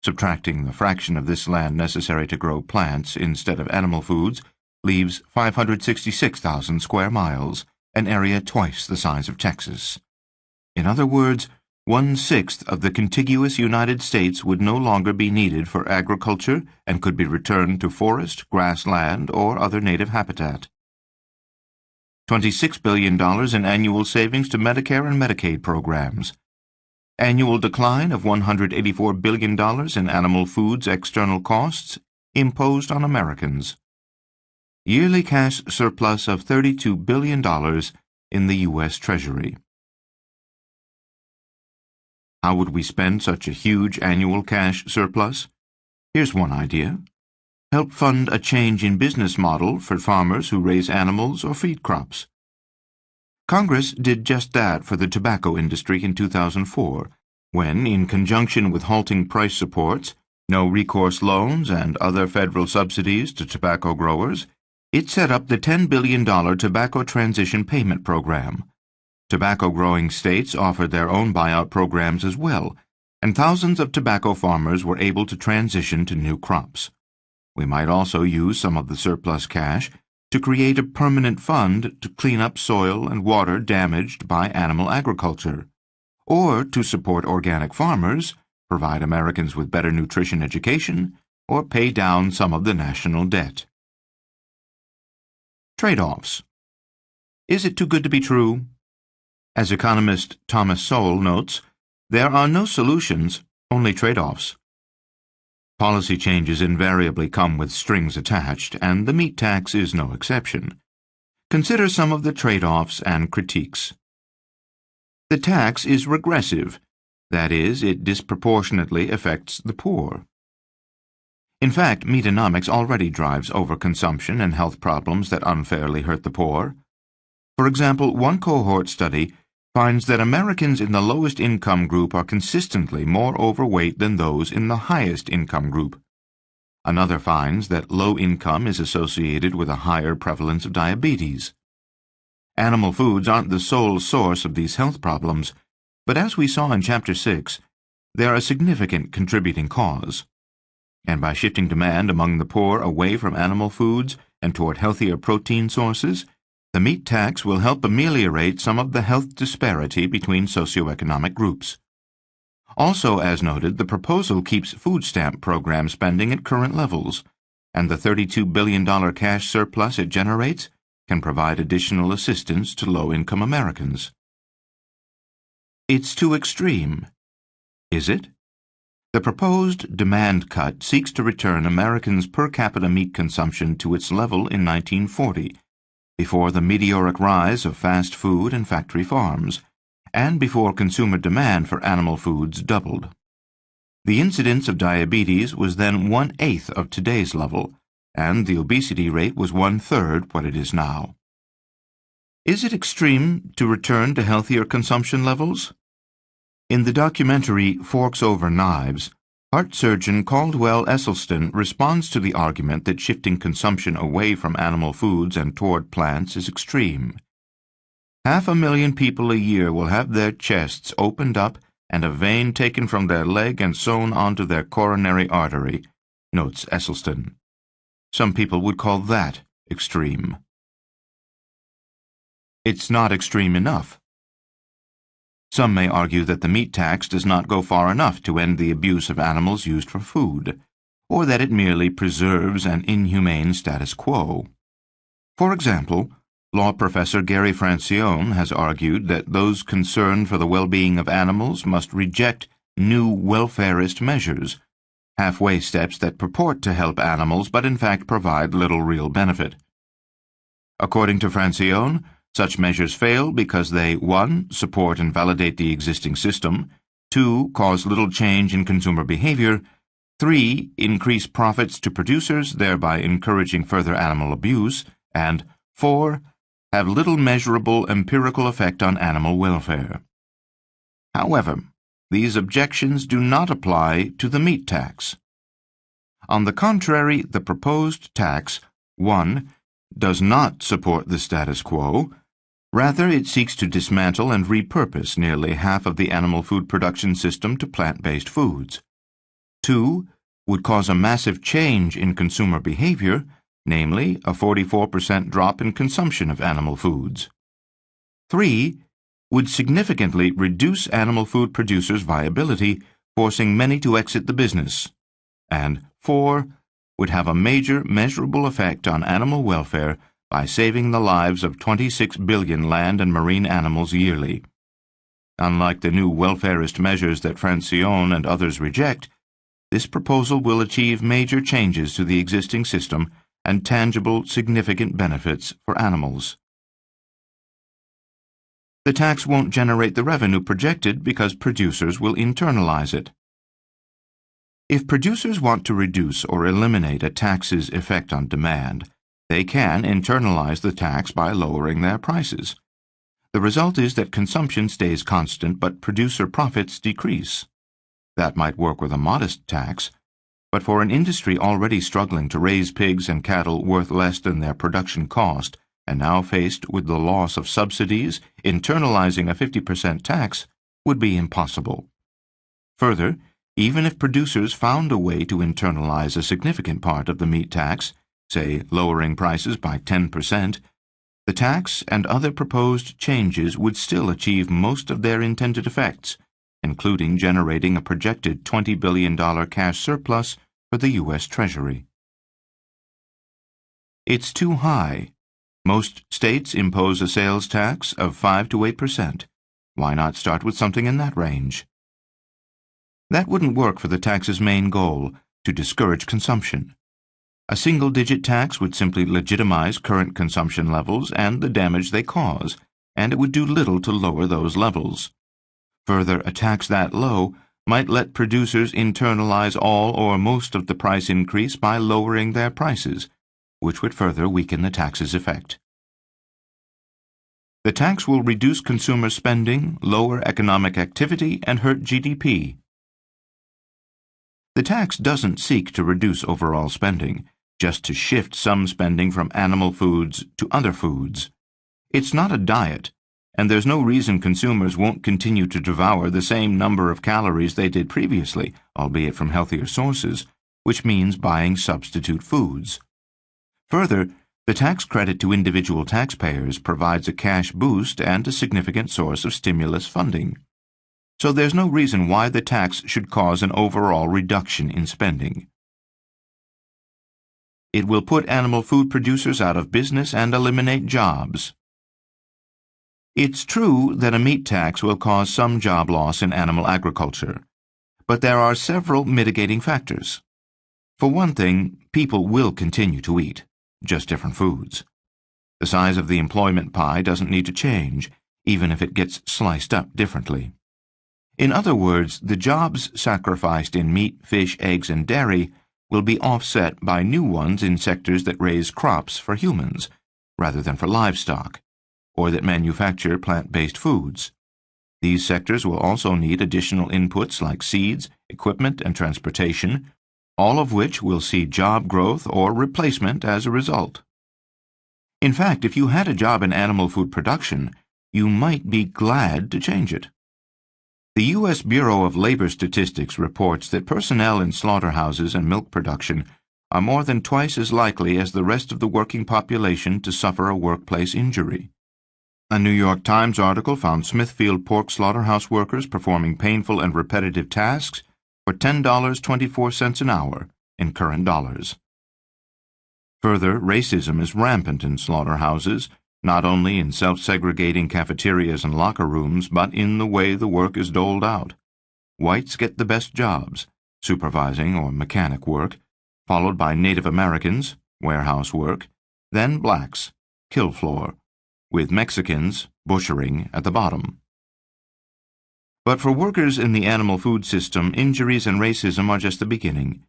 Subtracting the fraction of this land necessary to grow plants instead of animal foods leaves 566,000 square miles, an area twice the size of Texas. In other words, 1/6 of the contiguous United States would no longer be needed for agriculture and could be returned to forest, grassland, or other native habitat. $26 billion in annual savings to Medicare and Medicaid programs. Annual decline of $184 billion in animal foods external costs imposed on Americans. Yearly cash surplus of $32 billion in the U.S. Treasury. How would we spend such a huge annual cash surplus? Here's one idea. Help fund a change in business model for farmers who raise animals or feed crops. Congress did just that for the tobacco industry in 2004, when, in conjunction with halting price supports, no-recourse loans, and other federal subsidies to tobacco growers, it set up the $10 billion Tobacco Transition Payment Program. Tobacco-growing states offered their own buyout programs as well, and thousands of tobacco farmers were able to transition to new crops. We might also use some of the surplus cash to create a permanent fund to clean up soil and water damaged by animal agriculture, or to support organic farmers, provide Americans with better nutrition education, or pay down some of the national debt. Trade-offs. Is it too good to be true? As economist Thomas Sowell notes, there are no solutions, only trade-offs. Policy changes invariably come with strings attached, and the meat tax is no exception. Consider some of the trade-offs and critiques. The tax is regressive, that is, it disproportionately affects the poor. In fact, Meatonomics already drives overconsumption and health problems that unfairly hurt the poor. For example, one cohort study finds that Americans in the lowest income group are consistently more overweight than those in the highest income group. Another finds that low income is associated with a higher prevalence of diabetes. Animal foods aren't the sole source of these health problems, but as we saw in Chapter 6, they're a significant contributing cause. And by shifting demand among the poor away from animal foods and toward healthier protein sources, the meat tax will help ameliorate some of the health disparity between socioeconomic groups. Also, as noted, the proposal keeps food stamp program spending at current levels, and the $32 billion cash surplus it generates can provide additional assistance to low-income Americans. It's too extreme. Is it? The proposed demand cut seeks to return Americans' per capita meat consumption to its level in 1940, before the meteoric rise of fast food and factory farms, and before consumer demand for animal foods doubled. The incidence of diabetes was then 1/8 of today's level, and the obesity rate was 1/3 what it is now. Is it extreme to return to healthier consumption levels? In the documentary Forks Over Knives, heart surgeon Caldwell Esselstyn responds to the argument that shifting consumption away from animal foods and toward plants is extreme. 500,000 people a year will have their chests opened up and a vein taken from their leg and sewn onto their coronary artery, notes Esselstyn. Some people would call that extreme. It's not extreme enough. Some may argue that the meat tax does not go far enough to end the abuse of animals used for food, or that it merely preserves an inhumane status quo. For example, law professor Gary Francione has argued that those concerned for the well-being of animals must reject new welfarist measures, halfway steps that purport to help animals but in fact provide little real benefit. According to Francione, such measures fail because they 1. Support and validate the existing system, 2. Cause little change in consumer behavior, 3. Increase profits to producers, thereby encouraging further animal abuse, and 4. Have little measurable empirical effect on animal welfare. However, these objections do not apply to the meat tax. On the contrary, the proposed tax, 1. Does not support the status quo. Rather, it seeks to dismantle and repurpose nearly half of the animal food production system to plant-based foods. 2. Would cause a massive change in consumer behavior, namely a 44% drop in consumption of animal foods. 3. Would significantly reduce animal food producers' viability, forcing many to exit the business. And 4. Would have a major measurable effect on animal welfare by saving the lives of 26 billion land and marine animals yearly. Unlike the new welfarist measures that Francione and others reject, this proposal will achieve major changes to the existing system and tangible, significant benefits for animals. The tax won't generate the revenue projected because producers will internalize it. If producers want to reduce or eliminate a tax's effect on demand, they can internalize the tax by lowering their prices. The result is that consumption stays constant but producer profits decrease. That might work with a modest tax, but for an industry already struggling to raise pigs and cattle worth less than their production cost, and now faced with the loss of subsidies, internalizing a 50% tax would be impossible. Further, even if producers found a way to internalize a significant part of the meat tax, say lowering prices by 10%, the tax and other proposed changes would still achieve most of their intended effects, including generating a projected $20 billion cash surplus for the U.S. Treasury. It's too high. Most states impose a sales tax of 5 to 8%. Why not start with something in that range? That wouldn't work for the tax's main goal, to discourage consumption. A single-digit tax would simply legitimize current consumption levels and the damage they cause, and it would do little to lower those levels. Further, a tax that low might let producers internalize all or most of the price increase by lowering their prices, which would further weaken the tax's effect. The tax will reduce consumer spending, lower economic activity, and hurt GDP. The tax doesn't seek to reduce overall spending, just to shift some spending from animal foods to other foods. It's not a diet, and there's no reason consumers won't continue to devour the same number of calories they did previously, albeit from healthier sources, which means buying substitute foods. Further, the tax credit to individual taxpayers provides a cash boost and a significant source of stimulus funding. So there's no reason why the tax should cause an overall reduction in spending. It will put animal food producers out of business and eliminate jobs. It's true that a meat tax will cause some job loss in animal agriculture, but there are several mitigating factors. For one thing, people will continue to eat, just different foods. The size of the employment pie doesn't need to change, even if it gets sliced up differently. In other words, the jobs sacrificed in meat, fish, eggs, and dairy will be offset by new ones in sectors that raise crops for humans, rather than for livestock, or that manufacture plant-based foods. These sectors will also need additional inputs like seeds, equipment, and transportation, all of which will see job growth or replacement as a result. In fact, if you had a job in animal food production, you might be glad to change it. The U.S. Bureau of Labor Statistics reports that personnel in slaughterhouses and milk production are more than twice as likely as the rest of the working population to suffer a workplace injury. A New York Times article found Smithfield pork slaughterhouse workers performing painful and repetitive tasks for $10.24 an hour in current dollars. Further, racism is rampant in slaughterhouses, not only in self-segregating cafeterias and locker rooms, but in the way the work is doled out. Whites get the best jobs, supervising or mechanic work, followed by Native Americans, warehouse work, then blacks, kill floor, with Mexicans, butchering, at the bottom. But for workers in the animal food system, injuries and racism are just the beginning.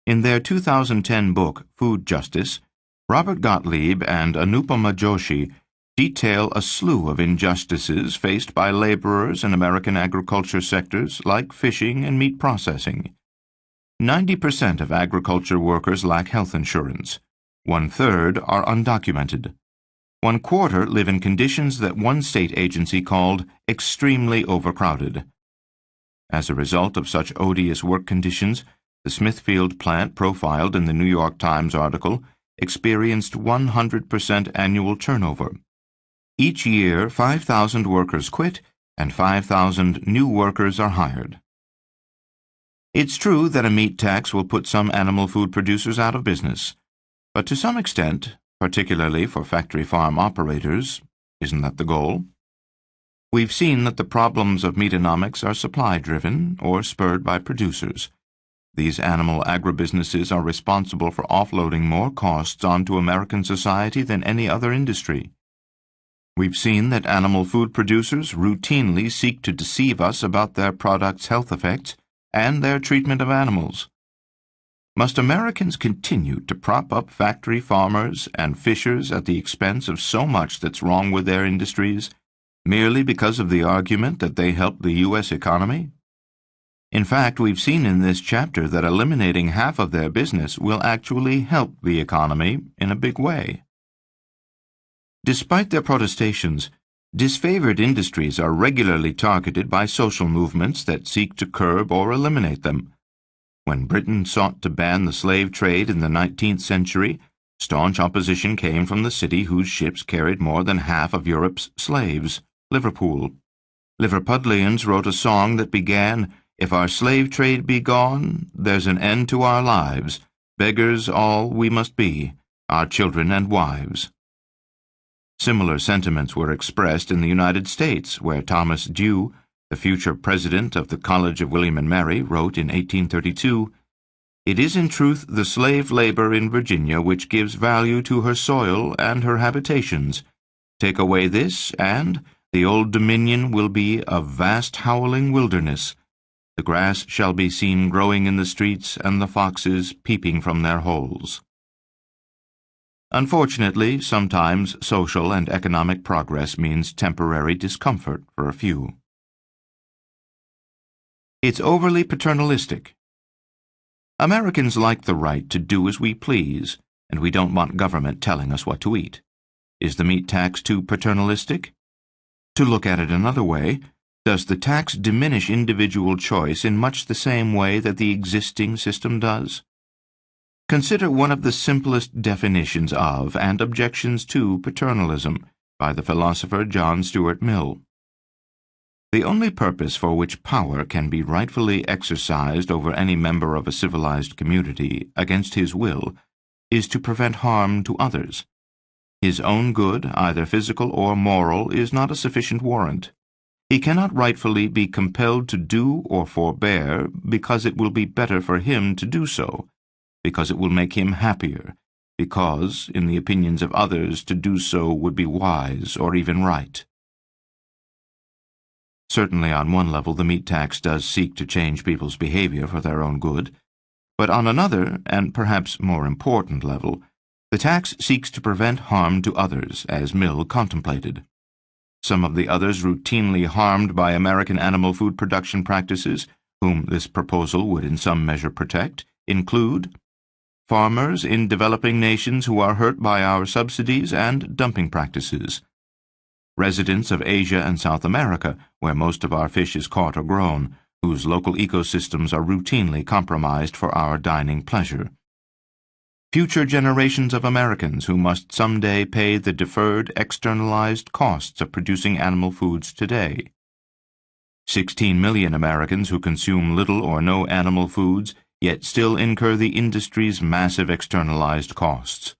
In their 2010 book, Food Justice, Robert Gottlieb and Anupama Joshi detail a slew of injustices faced by laborers in American agriculture sectors like fishing and meat processing. 90% of agriculture workers lack health insurance. 1/3 are undocumented. 1/4 live in conditions that one state agency called extremely overcrowded. As a result of such odious work conditions, the Smithfield plant profiled in the New York Times article experienced 100% annual turnover. Each year, 5,000 workers quit and 5,000 new workers are hired. It's true that a meat tax will put some animal food producers out of business, but to some extent, particularly for factory farm operators, isn't that the goal? We've seen that the problems of Meatonomics are supply-driven or spurred by producers. These animal agribusinesses are responsible for offloading more costs onto American society than any other industry. We've seen that animal food producers routinely seek to deceive us about their products' health effects and their treatment of animals. Must Americans continue to prop up factory farmers and fishers at the expense of so much that's wrong with their industries, merely because of the argument that they help the U.S. economy? In fact, we've seen in this chapter that eliminating half of their business will actually help the economy in a big way. Despite their protestations, disfavored industries are regularly targeted by social movements that seek to curb or eliminate them. When Britain sought to ban the slave trade in the 19th century, staunch opposition came from the city whose ships carried more than half of Europe's slaves, Liverpool. Liverpudlians wrote a song that began, "If our slave trade be gone, there's an end to our lives. Beggars all we must be, our children and wives." Similar sentiments were expressed in the United States, where Thomas Dew, the future president of the College of William and Mary, wrote in 1832, "It is in truth the slave labor in Virginia which gives value to her soil and her habitations. Take away this, and the old dominion will be a vast howling wilderness. The grass shall be seen growing in the streets, and the foxes peeping from their holes." Unfortunately, sometimes social and economic progress means temporary discomfort for a few. It's overly paternalistic. Americans like the right to do as we please, and we don't want government telling us what to eat. Is the meat tax too paternalistic? To look at it another way, does the tax diminish individual choice in much the same way that the existing system does? Consider one of the simplest definitions of and objections to paternalism by the philosopher John Stuart Mill. The only purpose for which power can be rightfully exercised over any member of a civilized community against his will is to prevent harm to others. His own good, either physical or moral, is not a sufficient warrant. He cannot rightfully be compelled to do or forbear because it will be better for him to do so, because it will make him happier, because, in the opinions of others, to do so would be wise or even right. Certainly on one level the meat tax does seek to change people's behavior for their own good, but on another, and perhaps more important level, the tax seeks to prevent harm to others, as Mill contemplated. Some of the others routinely harmed by American animal food production practices, whom this proposal would in some measure protect, include farmers in developing nations who are hurt by our subsidies and dumping practices, residents of Asia and South America, where most of our fish is caught or grown, whose local ecosystems are routinely compromised for our dining pleasure, future generations of Americans who must someday pay the deferred externalized costs of producing animal foods today, 16 million Americans who consume little or no animal foods yet still incur the industry's massive externalized costs.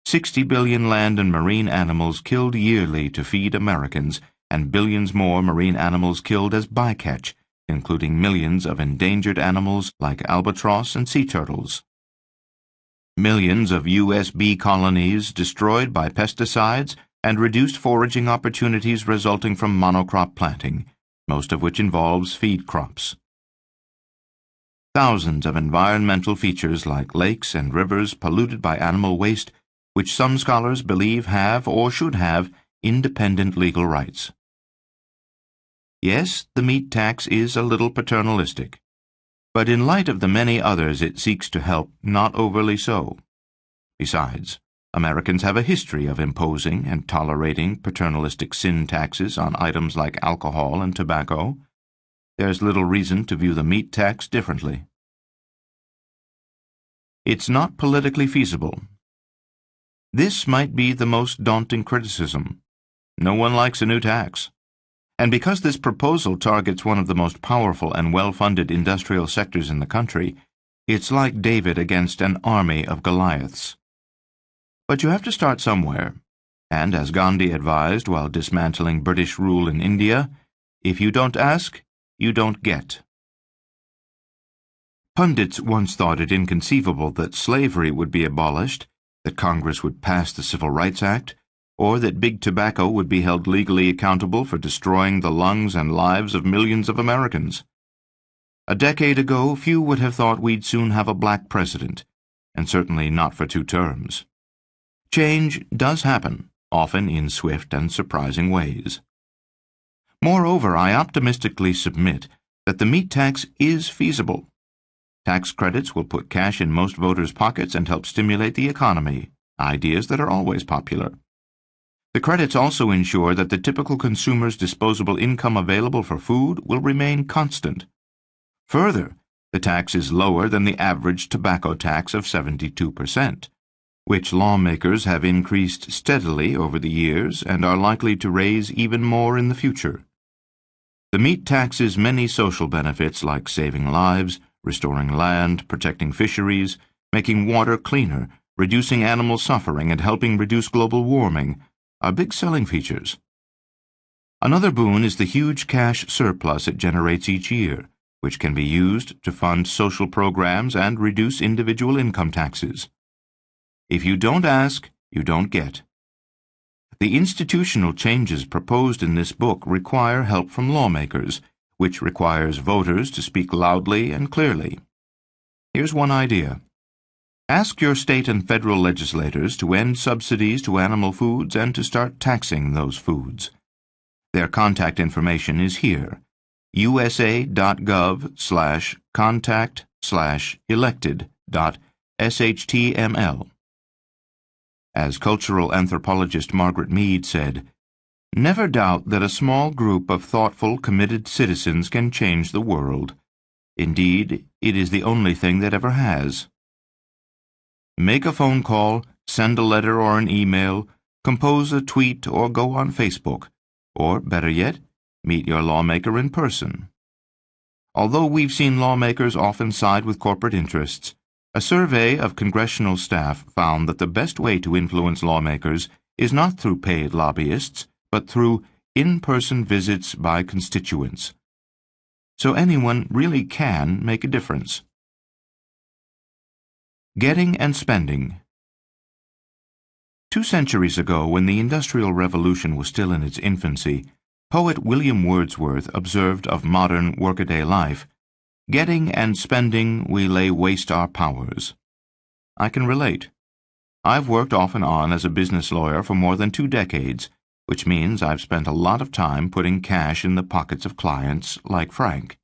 60 billion land and marine animals killed yearly to feed Americans, and billions more marine animals killed as bycatch, including millions of endangered animals like albatross and sea turtles. Millions of U.S. bee colonies destroyed by pesticides and reduced foraging opportunities resulting from monocrop planting, most of which involves feed crops. Thousands of environmental features like lakes and rivers polluted by animal waste, which some scholars believe have or should have independent legal rights. Yes, the meat tax is a little paternalistic, but in light of the many others it seeks to help, not overly so. Besides, Americans have a history of imposing and tolerating paternalistic sin taxes on items like alcohol and tobacco. There's little reason to view the meat tax differently. It's not politically feasible. This might be the most daunting criticism. No one likes a new tax. And because this proposal targets one of the most powerful and well-funded industrial sectors in the country, it's like David against an army of Goliaths. But you have to start somewhere, and as Gandhi advised while dismantling British rule in India, if you don't ask, you don't get. Pundits once thought it inconceivable that slavery would be abolished, that Congress would pass the Civil Rights Act, or that big tobacco would be held legally accountable for destroying the lungs and lives of millions of Americans. A decade ago, few would have thought we'd soon have a black president, and certainly not for 2 terms. Change does happen, often in swift and surprising ways. Moreover, I optimistically submit that the meat tax is feasible. Tax credits will put cash in most voters' pockets and help stimulate the economy, ideas that are always popular. The credits also ensure that the typical consumer's disposable income available for food will remain constant. Further, the tax is lower than the average tobacco tax of 72%, which lawmakers have increased steadily over the years and are likely to raise even more in the future. The meat tax's many social benefits like saving lives, restoring land, protecting fisheries, making water cleaner, reducing animal suffering, and helping reduce global warming are big selling features. Another boon is the huge cash surplus it generates each year, which can be used to fund social programs and reduce individual income taxes. If you don't ask, you don't get. The institutional changes proposed in this book require help from lawmakers, which requires voters to speak loudly and clearly. Here's one idea. Ask your state and federal legislators to end subsidies to animal foods and to start taxing those foods. Their contact information is here: usa.gov/contact/elected.shtml. As cultural anthropologist Margaret Mead said, "Never doubt that a small group of thoughtful, committed citizens can change the world. Indeed, it is the only thing that ever has." Make a phone call, send a letter or an email, compose a tweet, or go on Facebook, or, better yet, meet your lawmaker in person. Although we've seen lawmakers often side with corporate interests, a survey of congressional staff found that the best way to influence lawmakers is not through paid lobbyists, but through in-person visits by constituents. So anyone really can make a difference. Getting and spending. 2 centuries ago, when the Industrial Revolution was still in its infancy, poet William Wordsworth observed of modern workaday life, "Getting and spending, we lay waste our powers." I can relate. I've worked off and on as a business lawyer for more than 2 decades, which means I've spent a lot of time putting cash in the pockets of clients like Frank.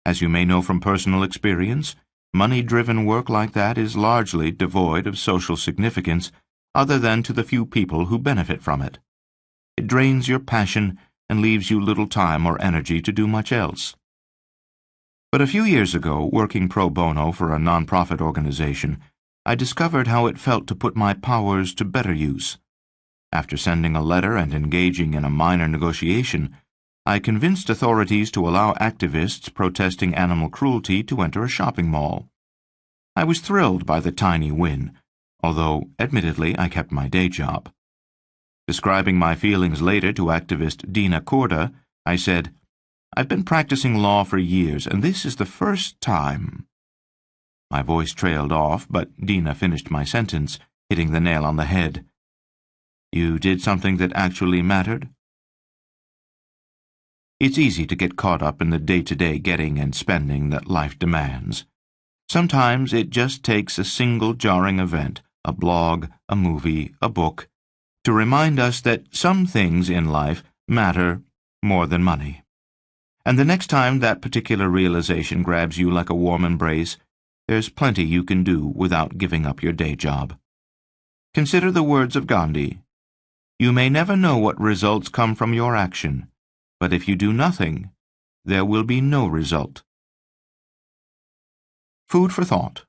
As you may know from personal experience, money-driven work like that is largely devoid of social significance other than to the few people who benefit from it. It drains your passion and leaves you little time or energy to do much else. But a few years ago, working pro bono for a nonprofit organization, I discovered how it felt to put my powers to better use. After sending a letter and engaging in a minor negotiation, I convinced authorities to allow activists protesting animal cruelty to enter a shopping mall. I was thrilled by the tiny win, although, admittedly, I kept my day job. Describing my feelings later to activist Dina Korda, I said, "I've been practicing law for years, and this is the first time." My voice trailed off, but Dina finished my sentence, hitting the nail on the head. "You did something that actually mattered?" It's easy to get caught up in the day-to-day getting and spending that life demands. Sometimes it just takes a single jarring event, a blog, a movie, a book, to remind us that some things in life matter more than money. And the next time that particular realization grabs you like a warm embrace, there's plenty you can do without giving up your day job. Consider the words of Gandhi. "You may never know what results come from your action, but if you do nothing, there will be no result." Food for thought.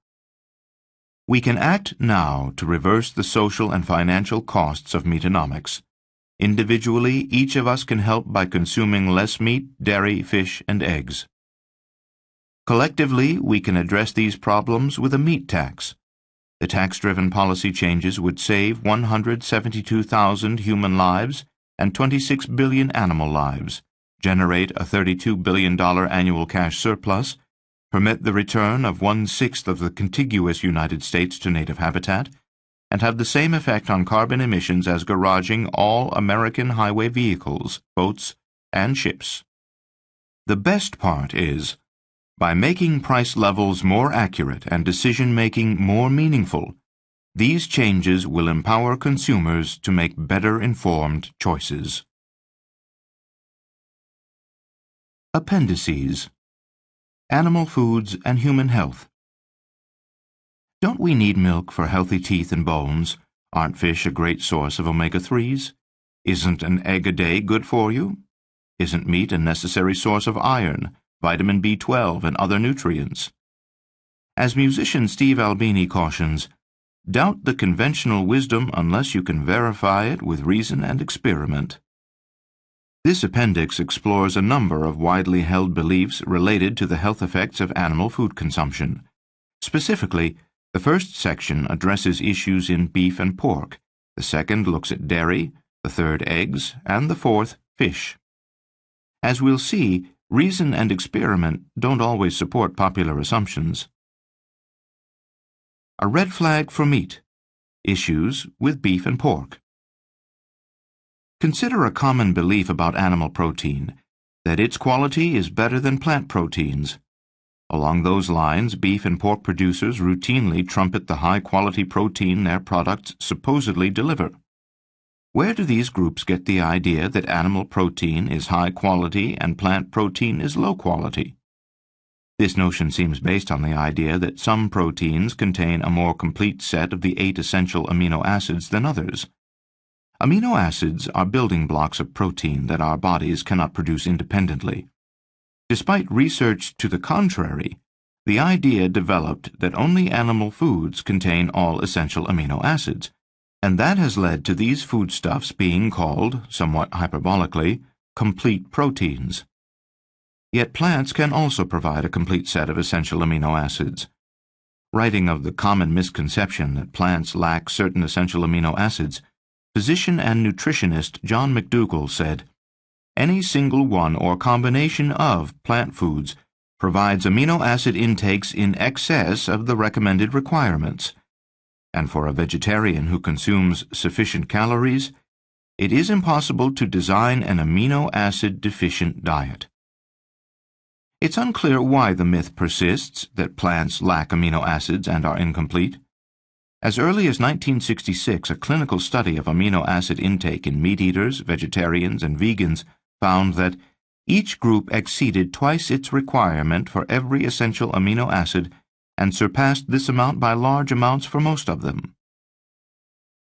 We can act now to reverse the social and financial costs of Meatonomics. Individually, each of us can help by consuming less meat, dairy, fish, and eggs. Collectively, we can address these problems with a meat tax. The tax-driven policy changes would save 172,000 human lives and 26 billion animal lives, generate a $32 billion annual cash surplus, permit the return of 1/6 of the contiguous United States to native habitat, and have the same effect on carbon emissions as garaging all American highway vehicles, boats, and ships. The best part is, by making price levels more accurate and decision-making more meaningful, these changes will empower consumers to make better informed choices. Appendices. Animal foods and human health. Don't we need milk for healthy teeth and bones? Aren't fish a great source of omega-3s? Isn't an egg a day good for you? Isn't meat a necessary source of iron, vitamin B12, and other nutrients? As musician Steve Albini cautions, doubt the conventional wisdom unless you can verify it with reason and experiment. This appendix explores a number of widely held beliefs related to the health effects of animal food consumption. Specifically, the first section addresses issues in beef and pork, the second looks at dairy, the third eggs, and the fourth fish. As we'll see, reason and experiment don't always support popular assumptions. A red flag for meat. Issues with beef and pork. Consider a common belief about animal protein, that its quality is better than plant proteins. Along those lines, beef and pork producers routinely trumpet the high-quality protein their products supposedly deliver. Where do these groups get the idea that animal protein is high quality and plant protein is low quality? This notion seems based on the idea that some proteins contain a more complete set of the 8 essential amino acids than others. Amino acids are building blocks of protein that our bodies cannot produce independently. Despite research to the contrary, the idea developed that only animal foods contain all essential amino acids, and that has led to these foodstuffs being called, somewhat hyperbolically, complete proteins. Yet plants can also provide a complete set of essential amino acids. Writing of the common misconception that plants lack certain essential amino acids, physician and nutritionist John McDougall said, "Any single one or combination of plant foods provides amino acid intakes in excess of the recommended requirements. And for a vegetarian who consumes sufficient calories, it is impossible to design an amino acid deficient diet." It's unclear why the myth persists that plants lack amino acids and are incomplete. As early as 1966, a clinical study of amino acid intake in meat eaters, vegetarians, and vegans found that each group exceeded twice its requirement for every essential amino acid and surpassed this amount by large amounts for most of them.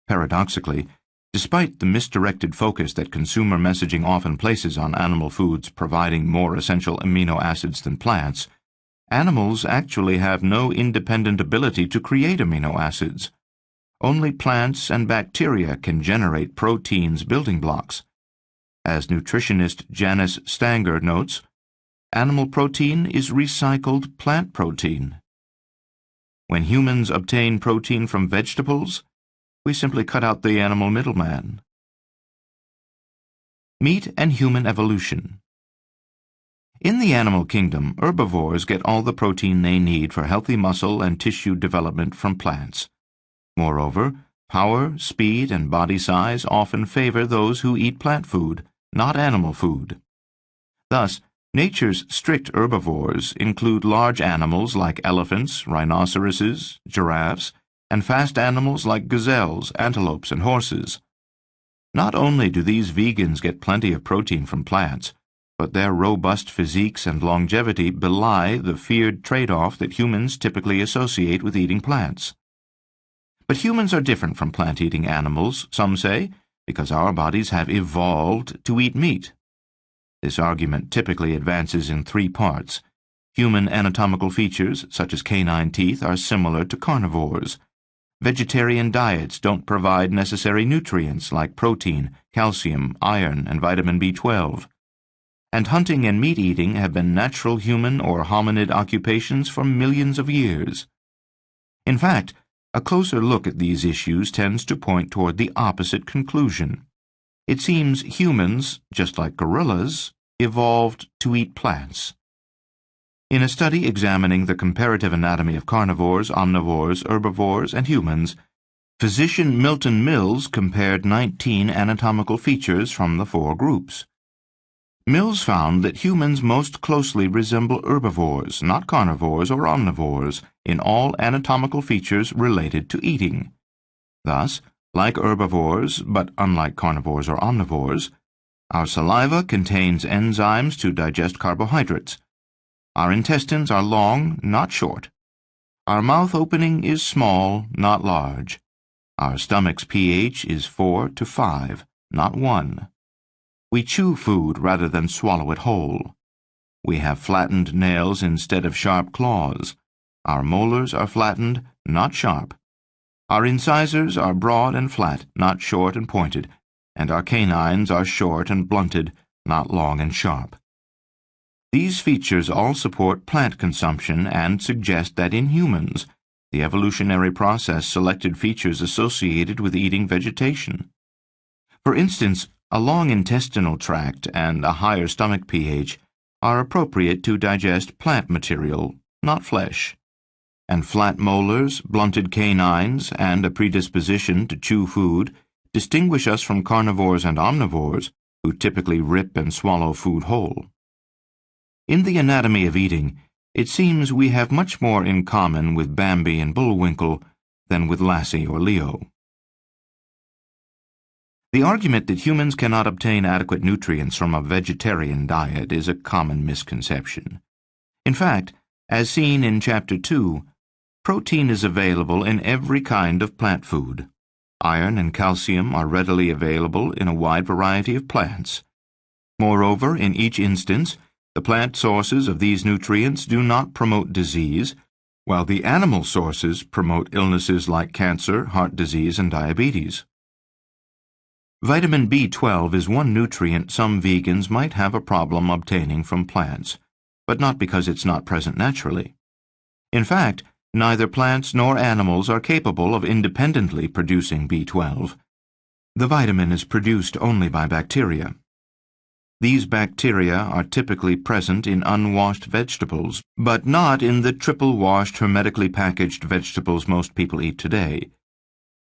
Paradoxically, despite the misdirected focus that consumer messaging often places on animal foods providing more essential amino acids than plants, animals actually have no independent ability to create amino acids. Only plants and bacteria can generate proteins building blocks. As nutritionist Janice Stanger notes, animal protein is recycled plant protein. When humans obtain protein from vegetables, we simply cut out the animal middleman. Meat and human evolution. In the animal kingdom, herbivores get all the protein they need for healthy muscle and tissue development from plants. Moreover, power, speed, and body size often favor those who eat plant food, not animal food. Thus, nature's strict herbivores include large animals like elephants, rhinoceroses, giraffes, and fast animals like gazelles, antelopes, and horses. Not only do these vegans get plenty of protein from plants, but their robust physiques and longevity belie the feared trade-off that humans typically associate with eating plants. But humans are different from plant-eating animals, some say, because our bodies have evolved to eat meat. This argument typically advances in 3 parts. Human anatomical features, such as canine teeth, are similar to carnivores. Vegetarian diets don't provide necessary nutrients like protein, calcium, iron, and vitamin B12. And hunting and meat eating have been natural human or hominid occupations for millions of years. In fact, a closer look at these issues tends to point toward the opposite conclusion. It seems humans, just like gorillas, evolved to eat plants. In a study examining the comparative anatomy of carnivores, omnivores, herbivores, and humans, physician Milton Mills compared 19 anatomical features from the 4 groups. Mills found that humans most closely resemble herbivores, not carnivores or omnivores, in all anatomical features related to eating. Thus, like herbivores, but unlike carnivores or omnivores, our saliva contains enzymes to digest carbohydrates. Our intestines are long, not short. Our mouth opening is small, not large. Our stomach's pH is 4 to 5. not one. We chew food rather than swallow it whole. We have flattened nails instead of sharp claws. Our molars are flattened, not sharp. Our incisors are broad and flat, not short and pointed, and our canines are short and blunted, not long and sharp. These features all support plant consumption and suggest that in humans, the evolutionary process selected features associated with eating vegetation. For instance, a long intestinal tract and a higher stomach pH are appropriate to digest plant material, not flesh. And flat molars, blunted canines, and a predisposition to chew food distinguish us from carnivores and omnivores, who typically rip and swallow food whole. In the anatomy of eating, it seems we have much more in common with Bambi and Bullwinkle than with Lassie or Leo. The argument that humans cannot obtain adequate nutrients from a vegetarian diet is a common misconception. In fact, as seen in Chapter 2, protein is available in every kind of plant food. Iron and calcium are readily available in a wide variety of plants. Moreover, in each instance, the plant sources of these nutrients do not promote disease, while the animal sources promote illnesses like cancer, heart disease, and diabetes. Vitamin B12 is one nutrient some vegans might have a problem obtaining from plants, but not because it's not present naturally. In fact, neither plants nor animals are capable of independently producing B12. The vitamin is produced only by bacteria. These bacteria are typically present in unwashed vegetables, but not in the triple-washed, hermetically packaged vegetables most people eat today.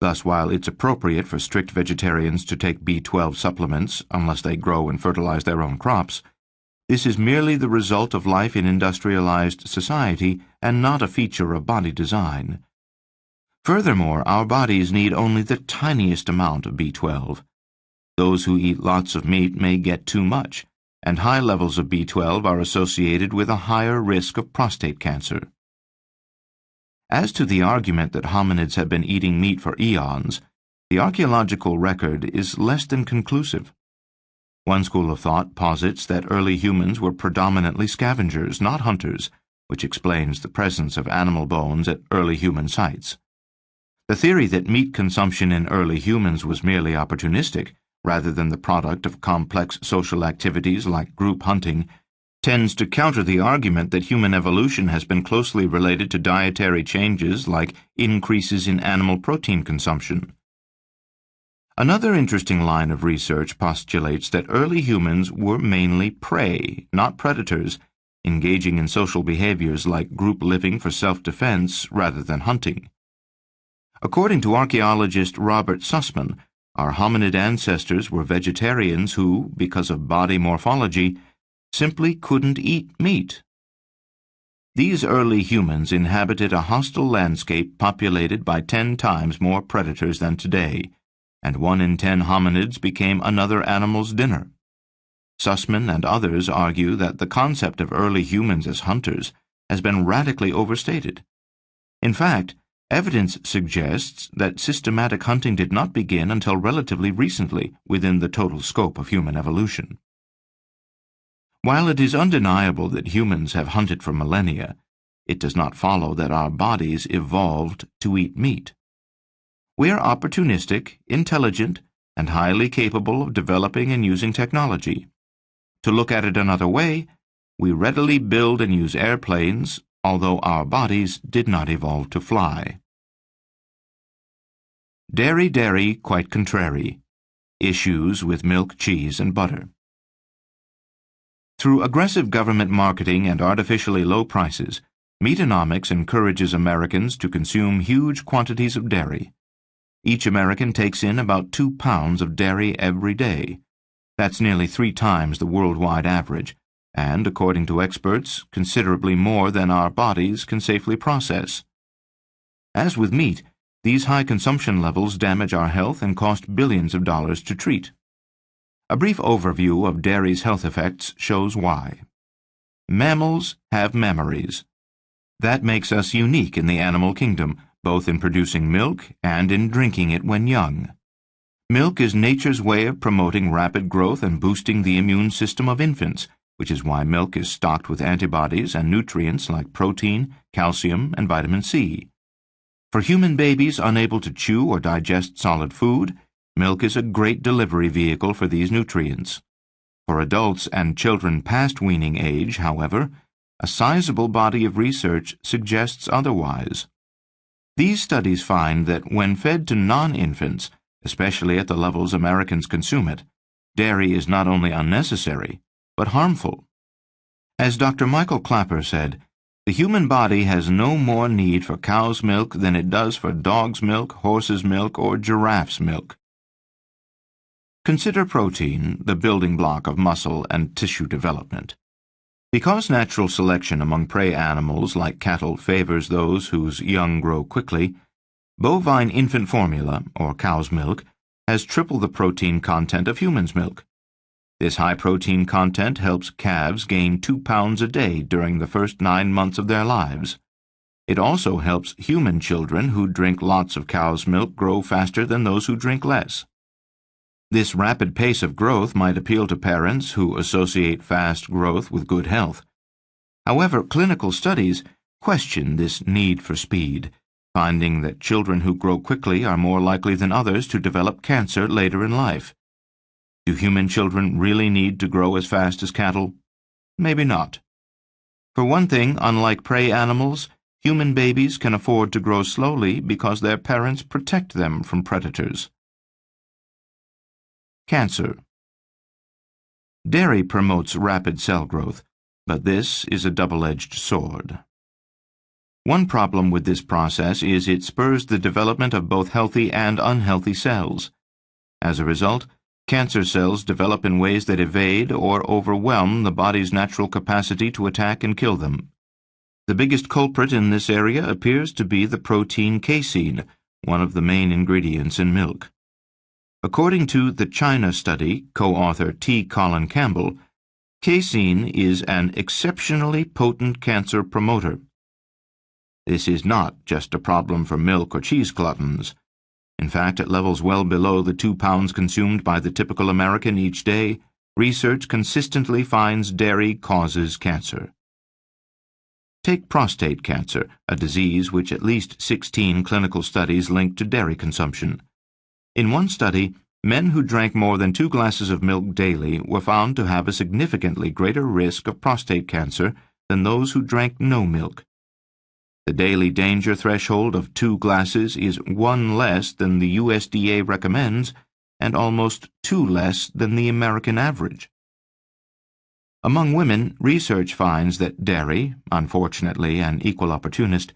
Thus, while it's appropriate for strict vegetarians to take B12 supplements unless they grow and fertilize their own crops, this is merely the result of life in industrialized society and not a feature of body design. Furthermore, our bodies need only the tiniest amount of B12. Those who eat lots of meat may get too much, and high levels of B12 are associated with a higher risk of prostate cancer. As to the argument that hominids have been eating meat for eons, the archaeological record is less than conclusive. One school of thought posits that early humans were predominantly scavengers, not hunters, which explains the presence of animal bones at early human sites. The theory that meat consumption in early humans was merely opportunistic, rather than the product of complex social activities like group hunting, tends to counter the argument that human evolution has been closely related to dietary changes like increases in animal protein consumption. Another interesting line of research postulates that early humans were mainly prey, not predators, engaging in social behaviors like group living for self-defense rather than hunting. According to archaeologist Robert Sussman, our hominid ancestors were vegetarians who, because of body morphology, simply couldn't eat meat. These early humans inhabited a hostile landscape populated by 10 times more predators than today, and 1 in 10 hominids became another animal's dinner. Sussman and others argue that the concept of early humans as hunters has been radically overstated. In fact, evidence suggests that systematic hunting did not begin until relatively recently within the total scope of human evolution. While it is undeniable that humans have hunted for millennia, it does not follow that our bodies evolved to eat meat. We are opportunistic, intelligent, and highly capable of developing and using technology. To look at it another way, we readily build and use airplanes, although our bodies did not evolve to fly. Dairy, dairy, quite contrary. Issues with milk, cheese, and butter. Through aggressive government marketing and artificially low prices, Meatonomics encourages Americans to consume huge quantities of dairy. Each American takes in about 2 pounds of dairy every day. That's nearly 3 times the worldwide average, and, according to experts, considerably more than our bodies can safely process. As with meat, these high consumption levels damage our health and cost billions of dollars to treat. A brief overview of dairy's health effects shows why. Mammals have memories. That makes us unique in the animal kingdom, both in producing milk and in drinking it when young. Milk is nature's way of promoting rapid growth and boosting the immune system of infants, which is why milk is stocked with antibodies and nutrients like protein, calcium, and vitamin C. For human babies unable to chew or digest solid food, milk is a great delivery vehicle for these nutrients. For adults and children past weaning age, however, a sizable body of research suggests otherwise. These studies find that when fed to non-infants, especially at the levels Americans consume it, dairy is not only unnecessary, but harmful. As Dr. Michael Clapper said, the human body has no more need for cow's milk than it does for dog's milk, horse's milk, or giraffe's milk. Consider protein, the building block of muscle and tissue development. Because natural selection among prey animals like cattle favors those whose young grow quickly, bovine infant formula, or cow's milk, has triple the protein content of human's milk. This high protein content helps calves gain 2 pounds a day during the first 9 months of their lives. It also helps human children who drink lots of cow's milk grow faster than those who drink less. This rapid pace of growth might appeal to parents who associate fast growth with good health. However, clinical studies question this need for speed, finding that children who grow quickly are more likely than others to develop cancer later in life. Do human children really need to grow as fast as cattle? Maybe not. For one thing, unlike prey animals, human babies can afford to grow slowly because their parents protect them from predators. Cancer. Dairy promotes rapid cell growth, but this is a double-edged sword. One problem with this process is it spurs the development of both healthy and unhealthy cells. As a result, cancer cells develop in ways that evade or overwhelm the body's natural capacity to attack and kill them. The biggest culprit in this area appears to be the protein casein, one of the main ingredients in milk. According to the China study, co-author T. Colin Campbell, casein is an exceptionally potent cancer promoter. This is not just a problem for milk or cheese gluttons. In fact, at levels well below the 2 pounds consumed by the typical American each day, research consistently finds dairy causes cancer. Take prostate cancer, a disease which at least 16 clinical studies link to dairy consumption. In one study, men who drank more than 2 glasses of milk daily were found to have a significantly greater risk of prostate cancer than those who drank no milk. The daily danger threshold of 2 glasses is 1 less than the USDA recommends and almost 2 less than the American average. Among women, research finds that dairy, unfortunately an equal opportunist,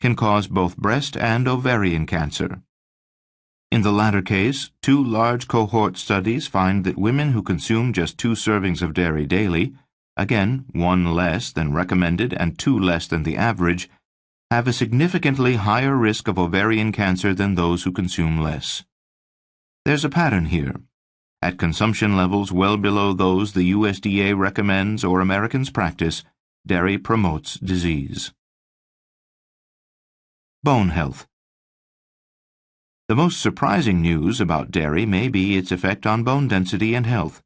can cause both breast and ovarian cancer. In the latter case, 2 large cohort studies find that women who consume just 2 servings of dairy daily, again 1 less than recommended and 2 less than the average, have a significantly higher risk of ovarian cancer than those who consume less. There's a pattern here. At consumption levels well below those the USDA recommends or Americans practice, dairy promotes disease. Bone health. The most surprising news about dairy may be its effect on bone density and health.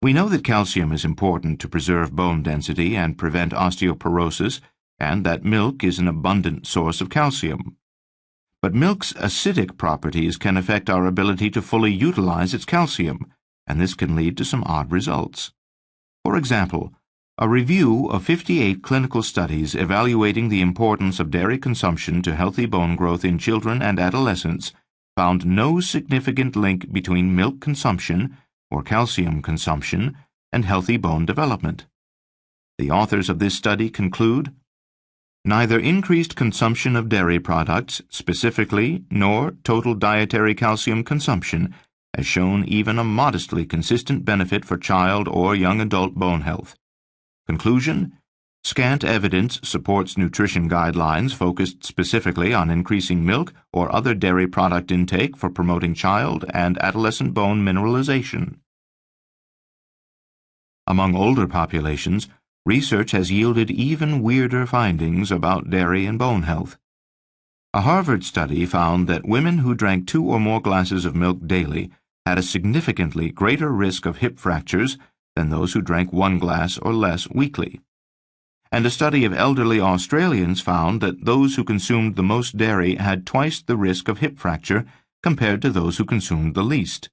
We know that calcium is important to preserve bone density and prevent osteoporosis, and that milk is an abundant source of calcium. But milk's acidic properties can affect our ability to fully utilize its calcium, and this can lead to some odd results. For example, a review of 58 clinical studies evaluating the importance of dairy consumption to healthy bone growth in children and adolescents found no significant link between milk consumption, or calcium consumption, and healthy bone development. The authors of this study conclude, neither increased consumption of dairy products specifically nor total dietary calcium consumption has shown even a modestly consistent benefit for child or young adult bone health. Conclusion: scant evidence supports nutrition guidelines focused specifically on increasing milk or other dairy product intake for promoting child and adolescent bone mineralization. Among older populations, research has yielded even weirder findings about dairy and bone health. A Harvard study found that women who drank 2 or more glasses of milk daily had a significantly greater risk of hip fractures than those who drank 1 glass or less weekly. And a study of elderly Australians found that those who consumed the most dairy had twice the risk of hip fracture compared to those who consumed the least.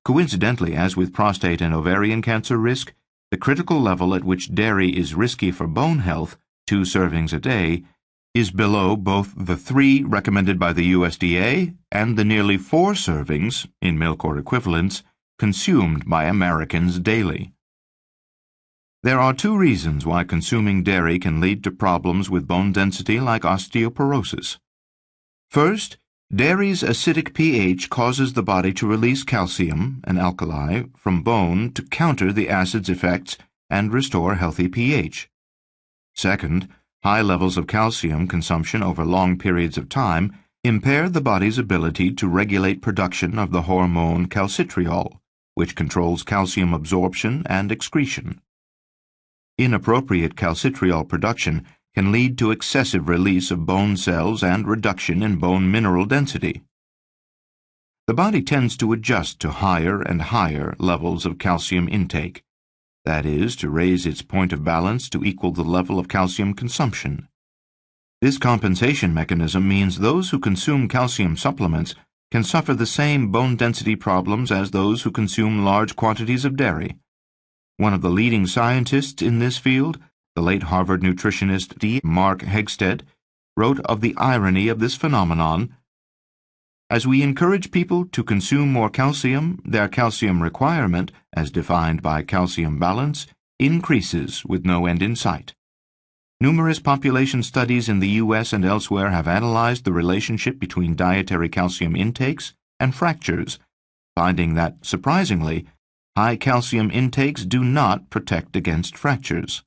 Coincidentally, as with prostate and ovarian cancer risk, the critical level at which dairy is risky for bone health, 2 servings a day, is below both the 3 recommended by the USDA and the nearly 4 servings, in milk or equivalents, consumed by Americans daily. There are 2 reasons why consuming dairy can lead to problems with bone density like osteoporosis. First, dairy's acidic pH causes the body to release calcium, an alkali, from bone to counter the acid's effects and restore healthy pH. Second, high levels of calcium consumption over long periods of time impair the body's ability to regulate production of the hormone calcitriol, which controls calcium absorption and excretion. Inappropriate calcitriol production can lead to excessive release of bone cells and reduction in bone mineral density. The body tends to adjust to higher and higher levels of calcium intake, that is, to raise its point of balance to equal the level of calcium consumption. This compensation mechanism means those who consume calcium supplements can suffer the same bone density problems as those who consume large quantities of dairy. One of the leading scientists in this field, the late Harvard nutritionist D. Mark Hegsted, wrote of the irony of this phenomenon. As we encourage people to consume more calcium, their calcium requirement, as defined by calcium balance, increases with no end in sight. Numerous population studies in the U.S. and elsewhere have analyzed the relationship between dietary calcium intakes and fractures, finding that, surprisingly, high calcium intakes do not protect against fractures.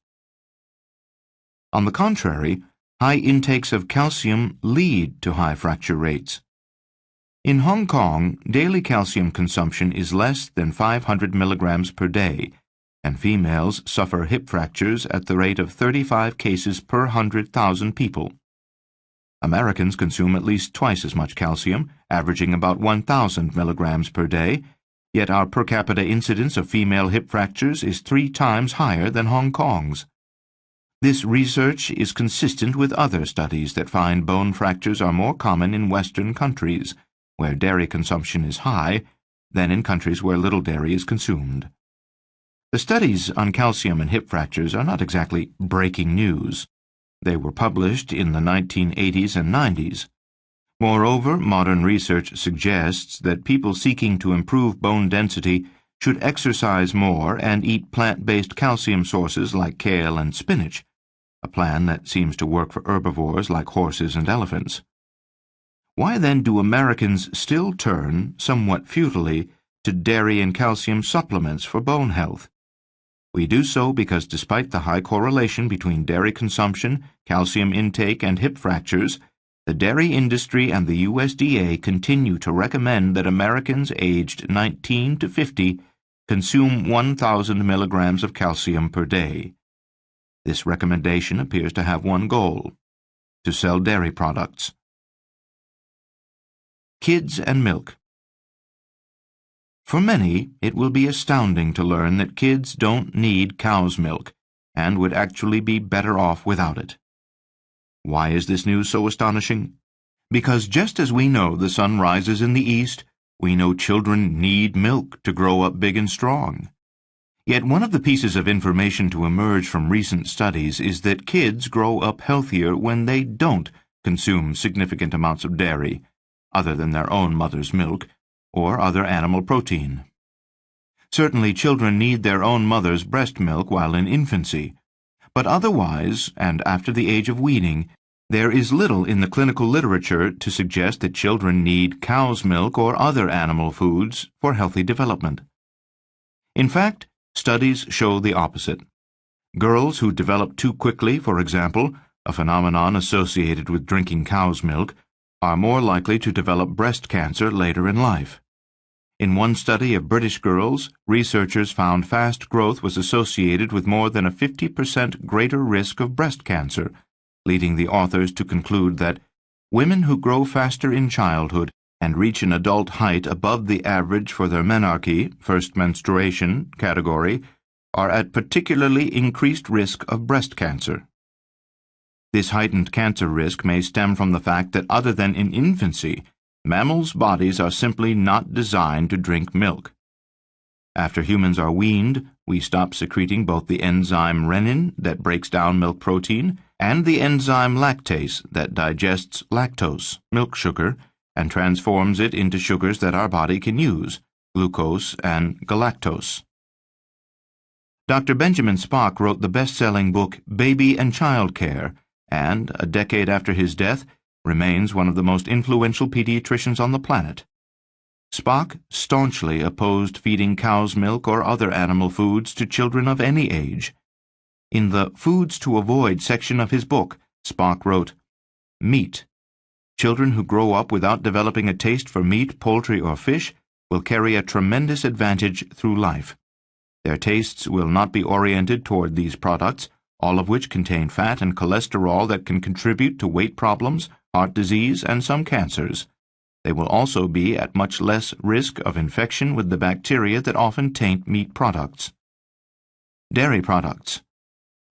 On the contrary, high intakes of calcium lead to high fracture rates. In Hong Kong, daily calcium consumption is less than 500 milligrams per day, and females suffer hip fractures at the rate of 35 cases per 100,000 people. Americans consume at least twice as much calcium, averaging about 1,000 milligrams per day, yet our per capita incidence of female hip fractures is 3 times higher than Hong Kong's. This research is consistent with other studies that find bone fractures are more common in Western countries, where dairy consumption is high, than in countries where little dairy is consumed. The studies on calcium and hip fractures are not exactly breaking news. They were published in the 1980s and 90s. Moreover, modern research suggests that people seeking to improve bone density should exercise more and eat plant-based calcium sources like kale and spinach, a plan that seems to work for herbivores like horses and elephants. Why then do Americans still turn, somewhat futilely, to dairy and calcium supplements for bone health? We do so because despite the high correlation between dairy consumption, calcium intake, and hip fractures, the dairy industry and the USDA continue to recommend that Americans aged 19 to 50 consume 1,000 milligrams of calcium per day. This recommendation appears to have one goal: to sell dairy products. Kids and milk. For many, it will be astounding to learn that kids don't need cow's milk and would actually be better off without it. Why is this news so astonishing? Because just as we know the sun rises in the east, we know children need milk to grow up big and strong. Yet one of the pieces of information to emerge from recent studies is that kids grow up healthier when they don't consume significant amounts of dairy, other than their own mother's milk, or other animal protein. Certainly children need their own mother's breast milk while in infancy, but otherwise, and after the age of weaning, there is little in the clinical literature to suggest that children need cow's milk or other animal foods for healthy development. In fact, studies show the opposite. Girls who develop too quickly, for example, a phenomenon associated with drinking cow's milk, are more likely to develop breast cancer later in life. In one study of British girls, researchers found fast growth was associated with more than a 50% greater risk of breast cancer, leading the authors to conclude that Women who grow faster in childhood and reach an adult height above the average for their menarche, first menstruation, category are at particularly increased risk of breast cancer. This heightened cancer risk may stem from the fact that other than in infancy, mammals' bodies are simply not designed to drink milk. After humans are weaned, we stop secreting both the enzyme renin that breaks down milk protein and the enzyme lactase that digests lactose, milk sugar, and transforms it into sugars that our body can use, glucose and galactose. Dr. Benjamin Spock wrote the best-selling book Baby and Child Care, and, a decade after his death, remains one of the most influential pediatricians on the planet. Spock staunchly opposed feeding cow's milk or other animal foods to children of any age. In the Foods to Avoid section of his book, Spock wrote, "Meat. Children who grow up without developing a taste for meat, poultry, or fish will carry a tremendous advantage through life. Their tastes will not be oriented toward these products, all of which contain fat and cholesterol that can contribute to weight problems, heart disease, and some cancers. They will also be at much less risk of infection with the bacteria that often taint meat products." Dairy products.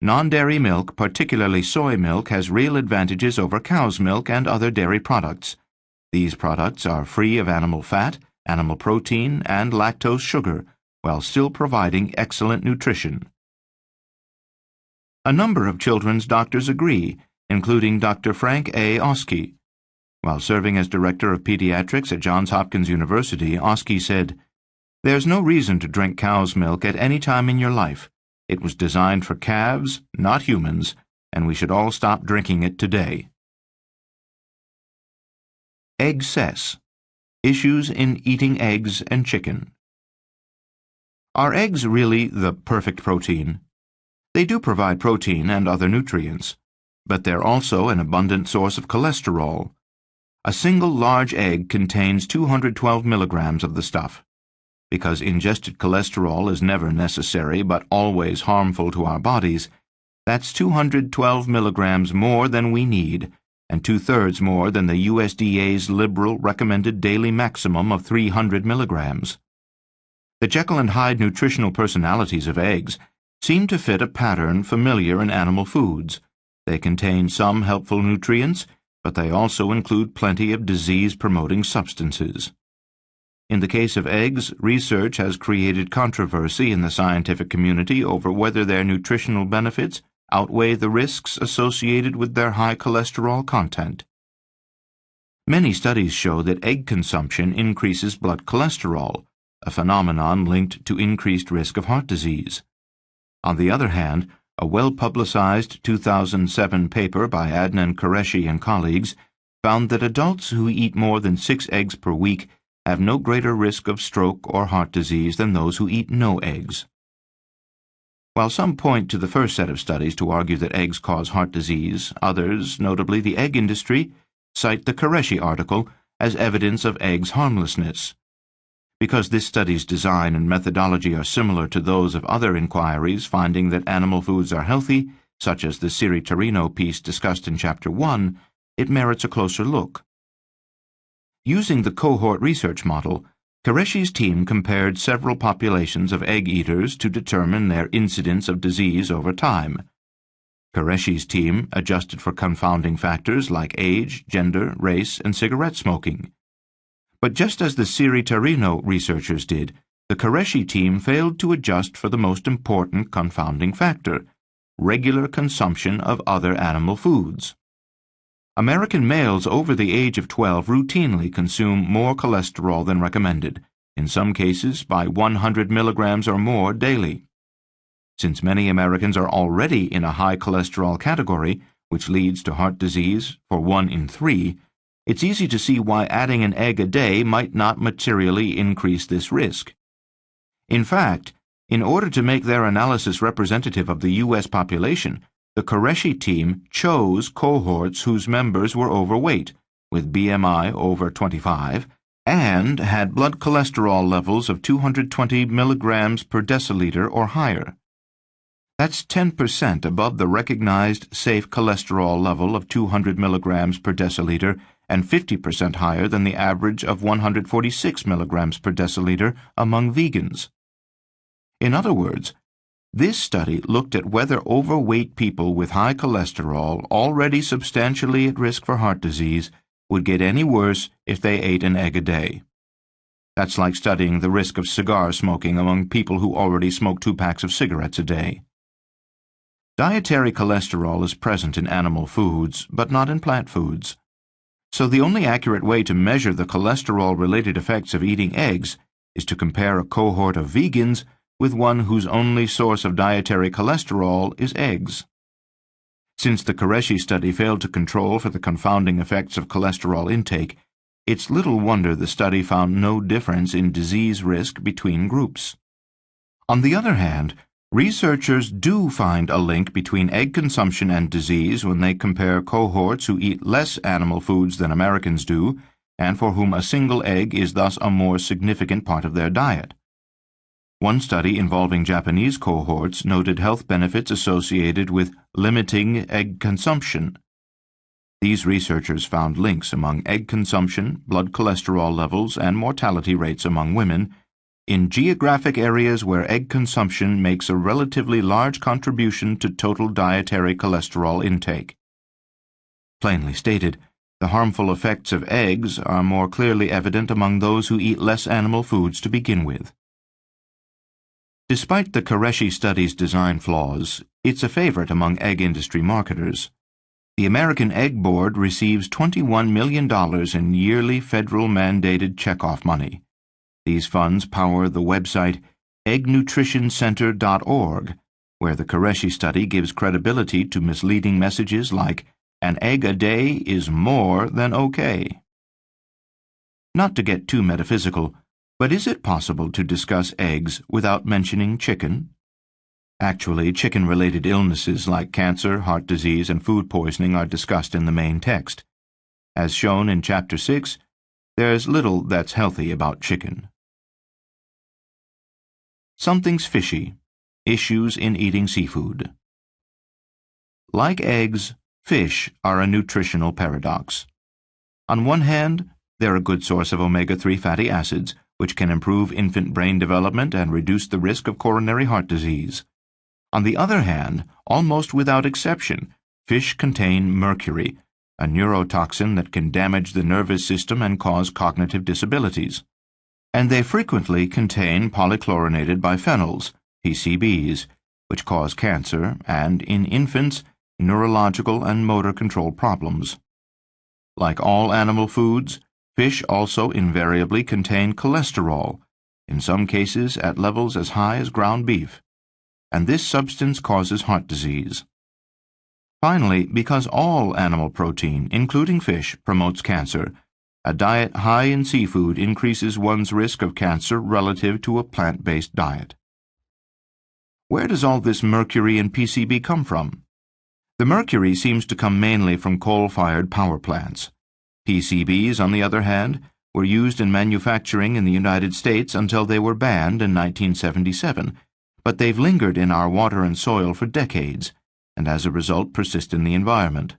Non-dairy milk, particularly soy milk, has real advantages over cow's milk and other dairy products. These products are free of animal fat, animal protein, and lactose sugar, while still providing excellent nutrition. A number of children's doctors agree, including Dr. Frank A. Oski. While serving as Director of Pediatrics at Johns Hopkins University, Oski said, "There's no reason to drink cow's milk at any time in your life. It was designed for calves, not humans, and we should all stop drinking it today." Egg cess. Issues in eating eggs and chicken. Are eggs really the perfect protein? They do provide protein and other nutrients, but they're also an abundant source of cholesterol. A single large egg contains 212 milligrams of the stuff. Because ingested cholesterol is never necessary but always harmful to our bodies, that's 212 milligrams more than we need, and 2/3 more than the USDA's liberal recommended daily maximum of 300 milligrams. The Jekyll and Hyde nutritional personalities of eggs seem to fit a pattern familiar in animal foods. They contain some helpful nutrients, but they also include plenty of disease-promoting substances. In the case of eggs, research has created controversy in the scientific community over whether their nutritional benefits outweigh the risks associated with their high cholesterol content. Many studies show that egg consumption increases blood cholesterol, a phenomenon linked to increased risk of heart disease. On the other hand, a well-publicized 2007 paper by Adnan Qureshi and colleagues found that adults who eat more than 6 eggs per week have no greater risk of stroke or heart disease than those who eat no eggs. While some point to the first set of studies to argue that eggs cause heart disease, others, notably the egg industry, cite the Qureshi article as evidence of eggs' harmlessness. Because this study's design and methodology are similar to those of other inquiries finding that animal foods are healthy, such as the Siri Tarino piece discussed in Chapter 1, it merits a closer look. Using the cohort research model, Qureshi's team compared several populations of egg eaters to determine their incidence of disease over time. Qureshi's team adjusted for confounding factors like age, gender, race, and cigarette smoking. But just as the Siri Tarino researchers did, the Qureshi team failed to adjust for the most important confounding factor, regular consumption of other animal foods. American males over the age of 12 routinely consume more cholesterol than recommended, in some cases by 100 milligrams or more daily. Since many Americans are already in a high cholesterol category, which leads to heart disease for 1 in 3, it's easy to see why adding an egg a day might not materially increase this risk. In fact, in order to make their analysis representative of the U.S. population, the Qureshi team chose cohorts whose members were overweight, with BMI over 25, and had blood cholesterol levels of 220 milligrams per deciliter or higher. That's 10% above the recognized safe cholesterol level of 200 milligrams per deciliter and 50% higher than the average of 146 milligrams per deciliter among vegans. In other words, this study looked at whether overweight people with high cholesterol, already substantially at risk for heart disease, would get any worse if they ate an egg a day. That's like studying the risk of cigar smoking among people who already smoke 2 packs of cigarettes a day. Dietary cholesterol is present in animal foods, but not in plant foods. So the only accurate way to measure the cholesterol-related effects of eating eggs is to compare a cohort of vegans with one whose only source of dietary cholesterol is eggs. Since the Qureshi study failed to control for the confounding effects of cholesterol intake, it's little wonder the study found no difference in disease risk between groups. On the other hand, researchers do find a link between egg consumption and disease when they compare cohorts who eat less animal foods than Americans do, and for whom a single egg is thus a more significant part of their diet. One study involving Japanese cohorts noted health benefits associated with limiting egg consumption. These researchers found links among egg consumption, blood cholesterol levels, and mortality rates among women in geographic areas where egg consumption makes a relatively large contribution to total dietary cholesterol intake. Plainly stated, the harmful effects of eggs are more clearly evident among those who eat less animal foods to begin with. Despite the Qureshi study's design flaws, it's a favorite among egg industry marketers. The American Egg Board receives $21 million in yearly federal mandated checkoff money. These funds power the website eggnutritioncenter.org, where the Qureshi study gives credibility to misleading messages like, "An egg a day is more than okay." Not to get too metaphysical, but is it possible to discuss eggs without mentioning chicken? Actually, chicken-related illnesses like cancer, heart disease, and food poisoning are discussed in the main text. As shown in Chapter 6, there's little that's healthy about chicken. Something's fishy. Issues in eating seafood. Like eggs, fish are a nutritional paradox. On one hand, they're a good source of omega-3 fatty acids, which can improve infant brain development and reduce the risk of coronary heart disease. On the other hand, almost without exception, fish contain mercury, a neurotoxin that can damage the nervous system and cause cognitive disabilities. And they frequently contain polychlorinated biphenyls, PCBs, which cause cancer and, in infants, neurological and motor control problems. Like all animal foods, fish also invariably contain cholesterol, in some cases at levels as high as ground beef, and this substance causes heart disease. Finally, because all animal protein, including fish, promotes cancer, a diet high in seafood increases one's risk of cancer relative to a plant-based diet. Where does all this mercury and PCB come from? The mercury seems to come mainly from coal-fired power plants. PCBs, on the other hand, were used in manufacturing in the United States until they were banned in 1977, but they've lingered in our water and soil for decades, and as a result persist in the environment.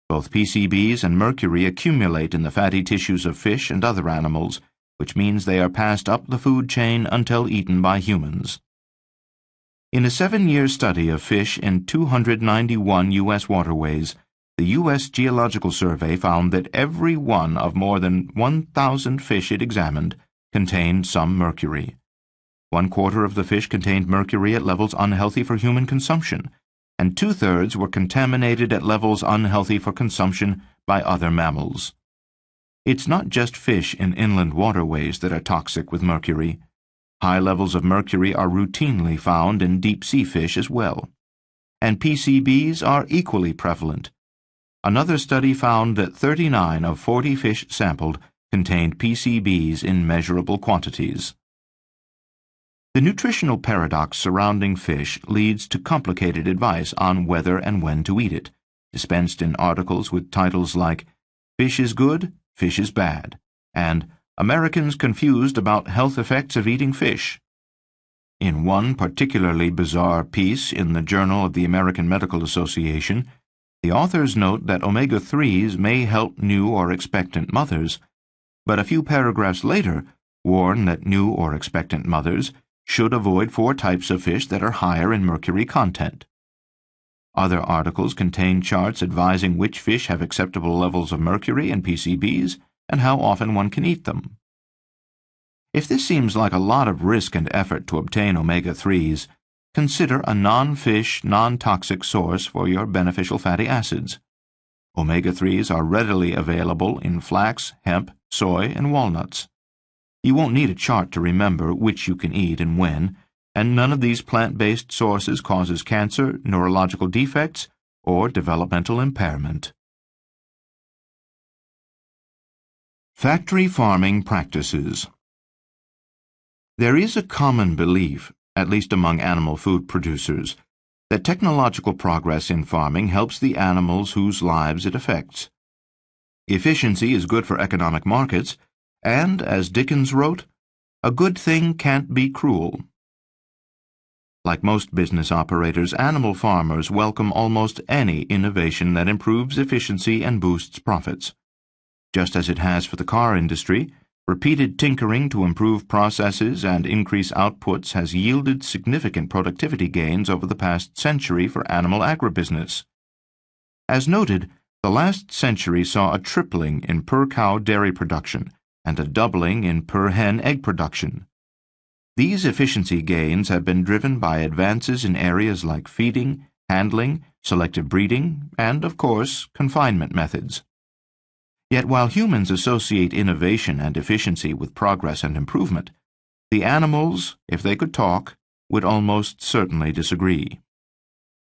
Both PCBs and mercury accumulate in the fatty tissues of fish and other animals, which means they are passed up the food chain until eaten by humans. In a 7-year study of fish in 291 U.S. waterways, the U.S. Geological Survey found that every one of more than 1,000 fish it examined contained some mercury. 1/4 of the fish contained mercury at levels unhealthy for human consumption, and 2/3 were contaminated at levels unhealthy for consumption by other mammals. It's not just fish in inland waterways that are toxic with mercury. High levels of mercury are routinely found in deep-sea fish as well. And PCBs are equally prevalent. Another study found that 39 of 40 fish sampled contained PCBs in measurable quantities. The nutritional paradox surrounding fish leads to complicated advice on whether and when to eat it, dispensed in articles with titles like "Fish is good, fish is bad," and "Americans confused about health effects of eating fish." In one particularly bizarre piece in the Journal of the American Medical Association, the authors note that omega-3s may help new or expectant mothers, but a few paragraphs later warn that new or expectant mothers should avoid 4 types of fish that are higher in mercury content. Other articles contain charts advising which fish have acceptable levels of mercury and PCBs and how often one can eat them. If this seems like a lot of risk and effort to obtain omega-3s, consider a non-fish, non-toxic source for your beneficial fatty acids. Omega-3s are readily available in flax, hemp, soy, and walnuts. You won't need a chart to remember which you can eat and when, and none of these plant-based sources causes cancer, neurological defects, or developmental impairment. Factory farming practices. There is a common belief, at least among animal food producers, that technological progress in farming helps the animals whose lives it affects. Efficiency is good for economic markets, and, as Dickens wrote, a good thing can't be cruel. Like most business operators, animal farmers welcome almost any innovation that improves efficiency and boosts profits. Just as it has for the car industry, repeated tinkering to improve processes and increase outputs has yielded significant productivity gains over the past century for animal agribusiness. As noted, the last century saw a tripling in per-cow dairy production and a doubling in per-hen egg production. These efficiency gains have been driven by advances in areas like feeding, handling, selective breeding, and, of course, confinement methods. Yet while humans associate innovation and efficiency with progress and improvement, the animals, if they could talk, would almost certainly disagree.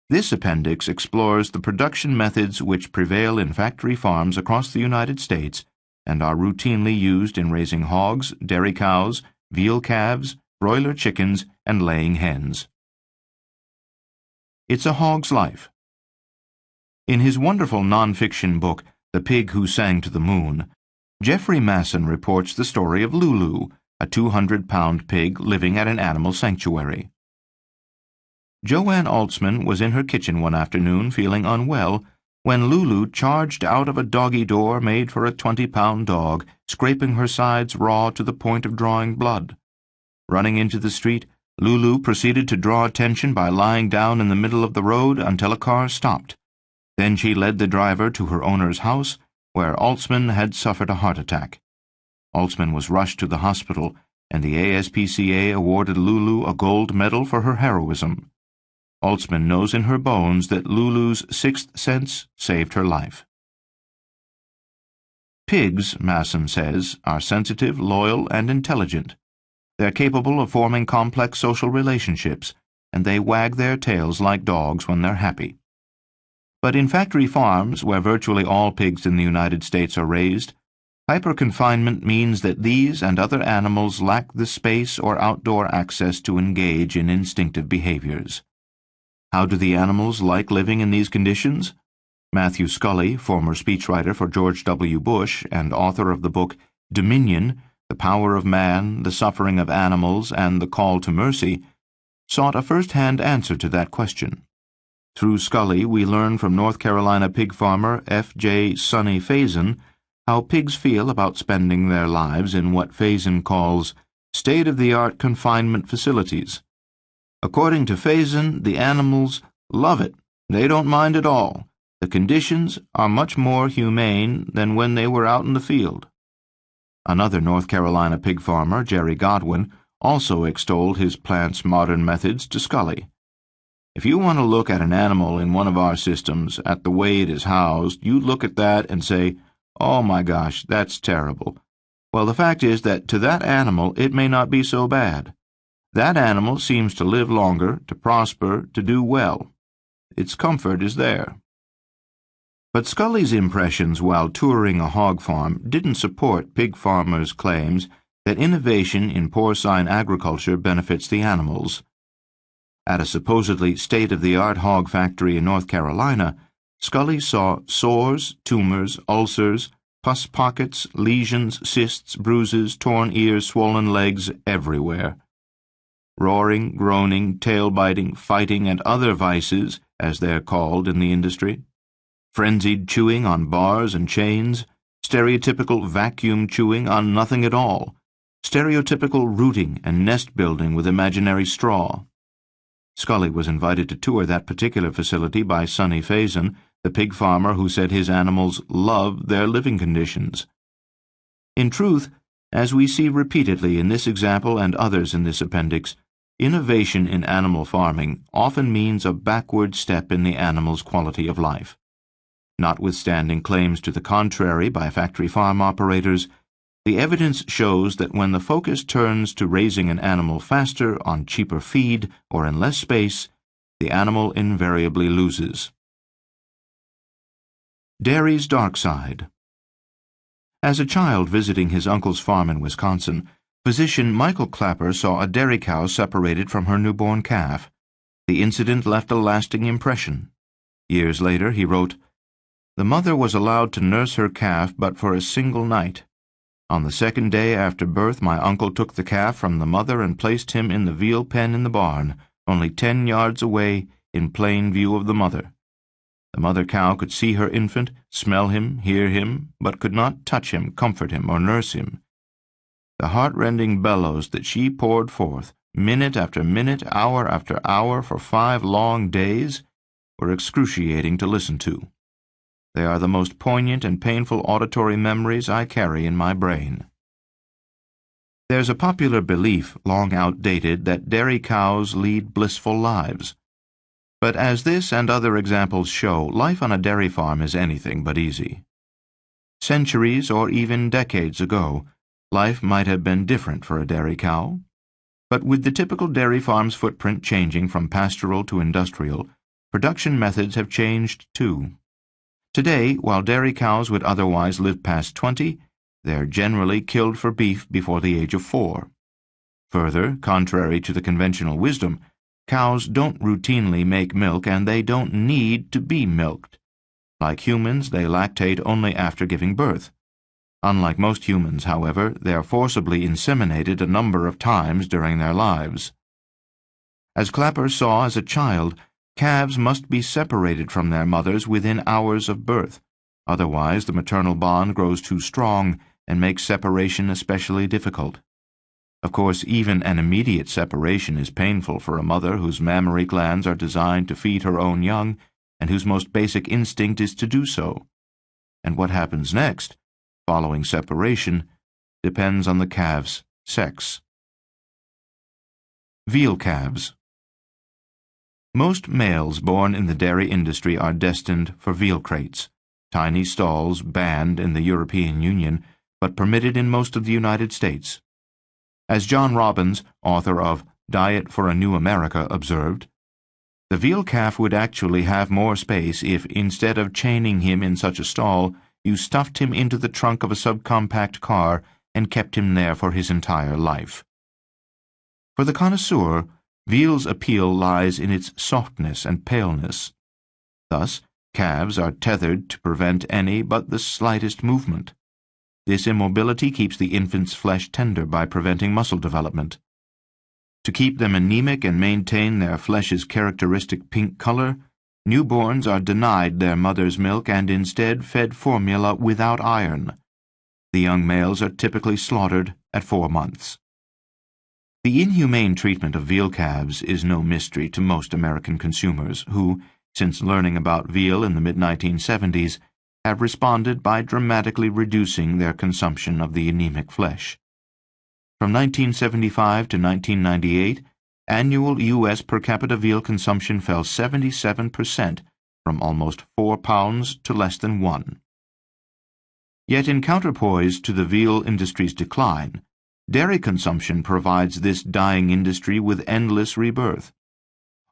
This appendix explores the production methods which prevail in factory farms across the United States and are routinely used in raising hogs, dairy cows, veal calves, broiler chickens, and laying hens. It's a Hog's Life. In his wonderful nonfiction book, The Pig Who Sang to the Moon, Jeffrey Masson reports the story of Lulu, a 200-pound pig living at an animal sanctuary. Joanne Altsman was in her kitchen one afternoon feeling unwell when Lulu charged out of a doggy door made for a 20-pound dog, scraping her sides raw to the point of drawing blood. Running into the street, Lulu proceeded to draw attention by lying down in the middle of the road until a car stopped. Then she led the driver to her owner's house, where Altsman had suffered a heart attack. Altsman was rushed to the hospital, and the ASPCA awarded Lulu a gold medal for her heroism. Altsman knows in her bones that Lulu's sixth sense saved her life. Pigs, Masson says, are sensitive, loyal, and intelligent. They're capable of forming complex social relationships, and they wag their tails like dogs when they're happy. But in factory farms, where virtually all pigs in the United States are raised, hyper-confinement means that these and other animals lack the space or outdoor access to engage in instinctive behaviors. How do the animals like living in these conditions? Matthew Scully, former speechwriter for George W. Bush and author of the book Dominion, The Power of Man, the Suffering of Animals, and the Call to Mercy, sought a first-hand answer to that question. Through Scully, we learn from North Carolina pig farmer F.J. Sonny Faison how pigs feel about spending their lives in what Faison calls state-of-the-art confinement facilities. According to Faison, the animals love it. They don't mind at all. The conditions are much more humane than when they were out in the field. Another North Carolina pig farmer, Jerry Godwin, also extolled his plant's modern methods to Scully. If you want to look at an animal in one of our systems, at the way it is housed, you look at that and say, "Oh my gosh, that's terrible." Well, the fact is that to that animal it may not be so bad. That animal seems to live longer, to prosper, to do well. Its comfort is there. But Scully's impressions while touring a hog farm didn't support pig farmers' claims that innovation in porcine agriculture benefits the animals. At a supposedly state-of-the-art hog factory in North Carolina, Scully saw sores, tumors, ulcers, pus pockets, lesions, cysts, bruises, torn ears, swollen legs everywhere. roaring, groaning, tail-biting, fighting, and other vices, as they're called in the industry, frenzied chewing on bars and chains, stereotypical vacuum chewing on nothing at all, stereotypical rooting and nest-building with imaginary straw. Scully was invited to tour that particular facility by Sonny Faison, the pig farmer who said his animals loved their living conditions. In truth, as we see repeatedly in this example and others in this appendix, innovation in animal farming often means a backward step in the animal's quality of life. Notwithstanding claims to the contrary by factory farm operators, the evidence shows that when the focus turns to raising an animal faster on cheaper feed or in less space, the animal invariably loses. Dairy's Dark Side. As a child visiting his uncle's farm in Wisconsin, physician Michael Clapper saw a dairy cow separated from her newborn calf. The incident left a lasting impression. Years later, he wrote, "The mother was allowed to nurse her calf but for a single night. On the second day after birth, my uncle took the calf from the mother and placed him in the veal pen in the barn, only 10 yards away, in plain view of the mother. The mother cow could see her infant, smell him, hear him, but could not touch him, comfort him, or nurse him. The heart-rending bellows that she poured forth, minute after minute, hour after hour, for 5 long days, were excruciating to listen to. They are the most poignant and painful auditory memories I carry in my brain." There's a popular belief, long outdated, that dairy cows lead blissful lives. But as this and other examples show, life on a dairy farm is anything but easy. Centuries or even decades ago, life might have been different for a dairy cow. But with the typical dairy farm's footprint changing from pastoral to industrial, production methods have changed too. Today, while dairy cows would otherwise live past 20, they're generally killed for beef before the age of 4. Further, contrary to the conventional wisdom, cows don't routinely make milk and they don't need to be milked. Like humans, they lactate only after giving birth. Unlike most humans, however, they are forcibly inseminated a number of times during their lives. As Clapper saw as a child, calves must be separated from their mothers within hours of birth. Otherwise, the maternal bond grows too strong and makes separation especially difficult. Of course, even an immediate separation is painful for a mother whose mammary glands are designed to feed her own young and whose most basic instinct is to do so. And what happens next, following separation, depends on the calf's sex. Veal calves. Most males born in the dairy industry are destined for veal crates, tiny stalls banned in the European Union, but permitted in most of the United States. As John Robbins, author of Diet for a New America, observed, "The veal calf would actually have more space if, instead of chaining him in such a stall, you stuffed him into the trunk of a subcompact car and kept him there for his entire life." For the connoisseur, veal's appeal lies in its softness and paleness. Thus, calves are tethered to prevent any but the slightest movement. This immobility keeps the infant's flesh tender by preventing muscle development. To keep them anemic and maintain their flesh's characteristic pink color, newborns are denied their mother's milk and instead fed formula without iron. The young males are typically slaughtered at 4 months. The inhumane treatment of veal calves is no mystery to most American consumers who, since learning about veal in the mid-1970s, have responded by dramatically reducing their consumption of the anemic flesh. From 1975 to 1998, annual U.S. per capita veal consumption fell 77%, from almost 4 pounds to less than 1. Yet in counterpoise to the veal industry's decline, dairy consumption provides this dying industry with endless rebirth.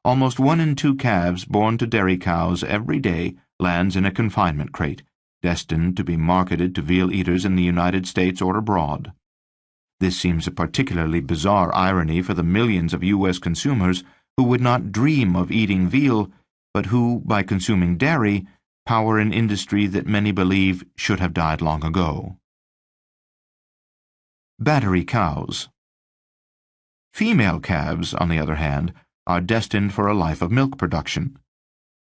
Almost 1 in 2 calves born to dairy cows every day lands in a confinement crate, destined to be marketed to veal eaters in the United States or abroad. This seems a particularly bizarre irony for the millions of U.S. consumers who would not dream of eating veal, but who, by consuming dairy, power an industry that many believe should have died long ago. Battery cows. Female calves, on the other hand, are destined for a life of milk production.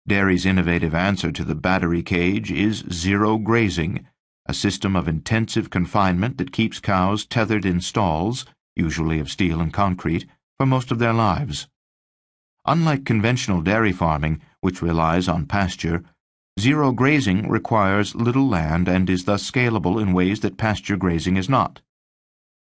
Dairy's innovative answer to the battery cage is zero grazing, a system of intensive confinement that keeps cows tethered in stalls, usually of steel and concrete, for most of their lives. Unlike conventional dairy farming, which relies on pasture, zero grazing requires little land and is thus scalable in ways that pasture grazing is not.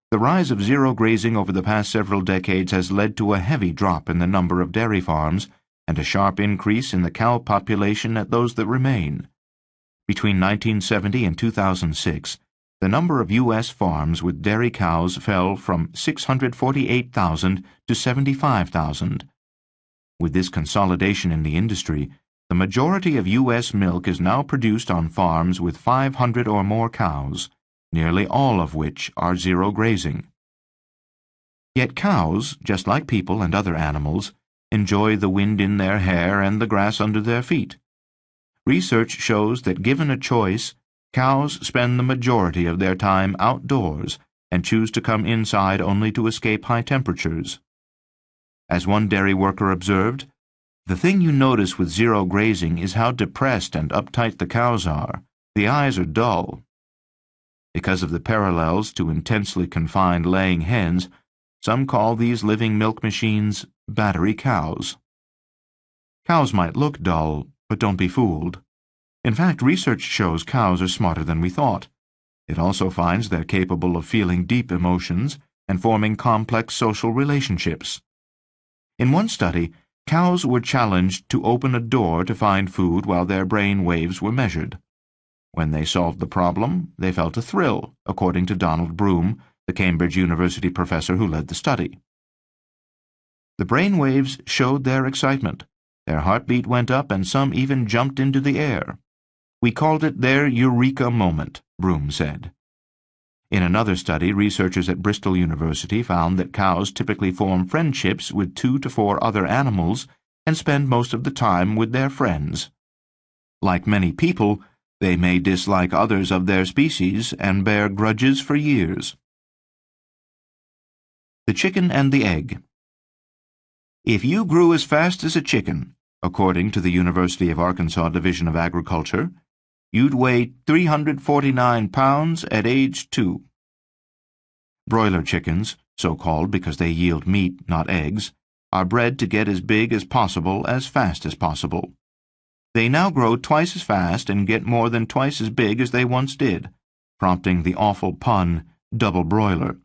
The rise of zero grazing over the past several decades has led to a heavy drop in the number of dairy farms and a sharp increase in the cow population at those that remain. Between 1970 and 2006, the number of U.S. farms with dairy cows fell from 648,000 to 75,000. With this consolidation in the industry, the majority of U.S. milk is now produced on farms with 500 or more cows, nearly all of which are zero grazing. Yet cows, just like people and other animals, enjoy the wind in their hair and the grass under their feet. Research shows that given a choice, cows spend the majority of their time outdoors and choose to come inside only to escape high temperatures. As one dairy worker observed, "The thing you notice with zero grazing is how depressed and uptight the cows are. The eyes are dull." Because of the parallels to intensely confined laying hens, some call these living milk machines battery cows. Cows might look dull, but don't be fooled. In fact, research shows cows are smarter than we thought. It also finds they're capable of feeling deep emotions and forming complex social relationships. In one study, cows were challenged to open a door to find food while their brain waves were measured. When they solved the problem, they felt a thrill, according to Donald Broom, the Cambridge University professor who led the study. The brain waves showed their excitement. Their heartbeat went up and some even jumped into the air. "We called it their eureka moment," Broom said. In another study, researchers at Bristol University found that cows typically form friendships with 2 to 4 other animals and spend most of the time with their friends. Like many people, they may dislike others of their species and bear grudges for years. The chicken and the egg. If you grew as fast as a chicken, according to the University of Arkansas Division of Agriculture, you'd weigh 349 pounds at age 2. Broiler chickens, so called because they yield meat, not eggs, are bred to get as big as possible as fast as possible. They now grow twice as fast and get more than twice as big as they once did, prompting the awful pun, double broiler.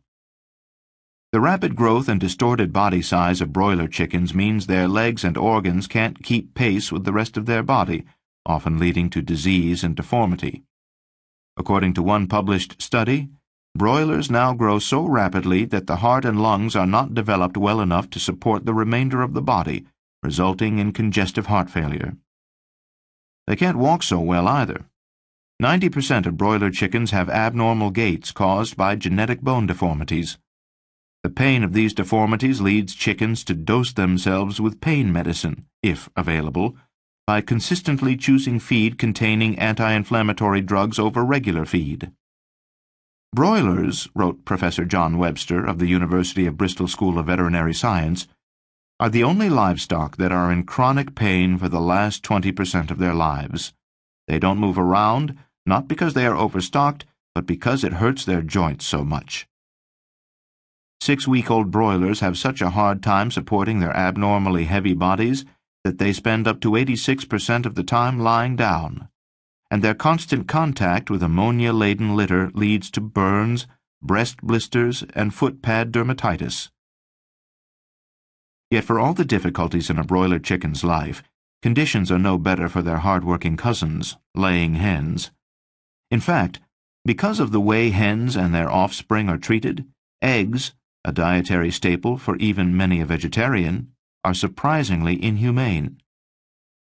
The rapid growth and distorted body size of broiler chickens means their legs and organs can't keep pace with the rest of their body, often leading to disease and deformity. According to one published study, broilers now grow so rapidly that the heart and lungs are not developed well enough to support the remainder of the body, resulting in congestive heart failure. They can't walk so well either. 90% of broiler chickens have abnormal gaits caused by genetic bone deformities. The pain of these deformities leads chickens to dose themselves with pain medicine, if available, by consistently choosing feed containing anti-inflammatory drugs over regular feed. Broilers, wrote Professor John Webster of the University of Bristol School of Veterinary Science, are the only livestock that are in chronic pain for the last 20% of their lives. They don't move around, not because they are overstocked, but because it hurts their joints so much. 6-week-old broilers have such a hard time supporting their abnormally heavy bodies that they spend up to 86% of the time lying down, and their constant contact with ammonia-laden litter leads to burns, breast blisters, and foot pad dermatitis. Yet for all the difficulties in a broiler chicken's life, conditions are no better for their hard-working cousins, laying hens. In fact, because of the way hens and their offspring are treated, eggs, a dietary staple for even many a vegetarian, are surprisingly inhumane.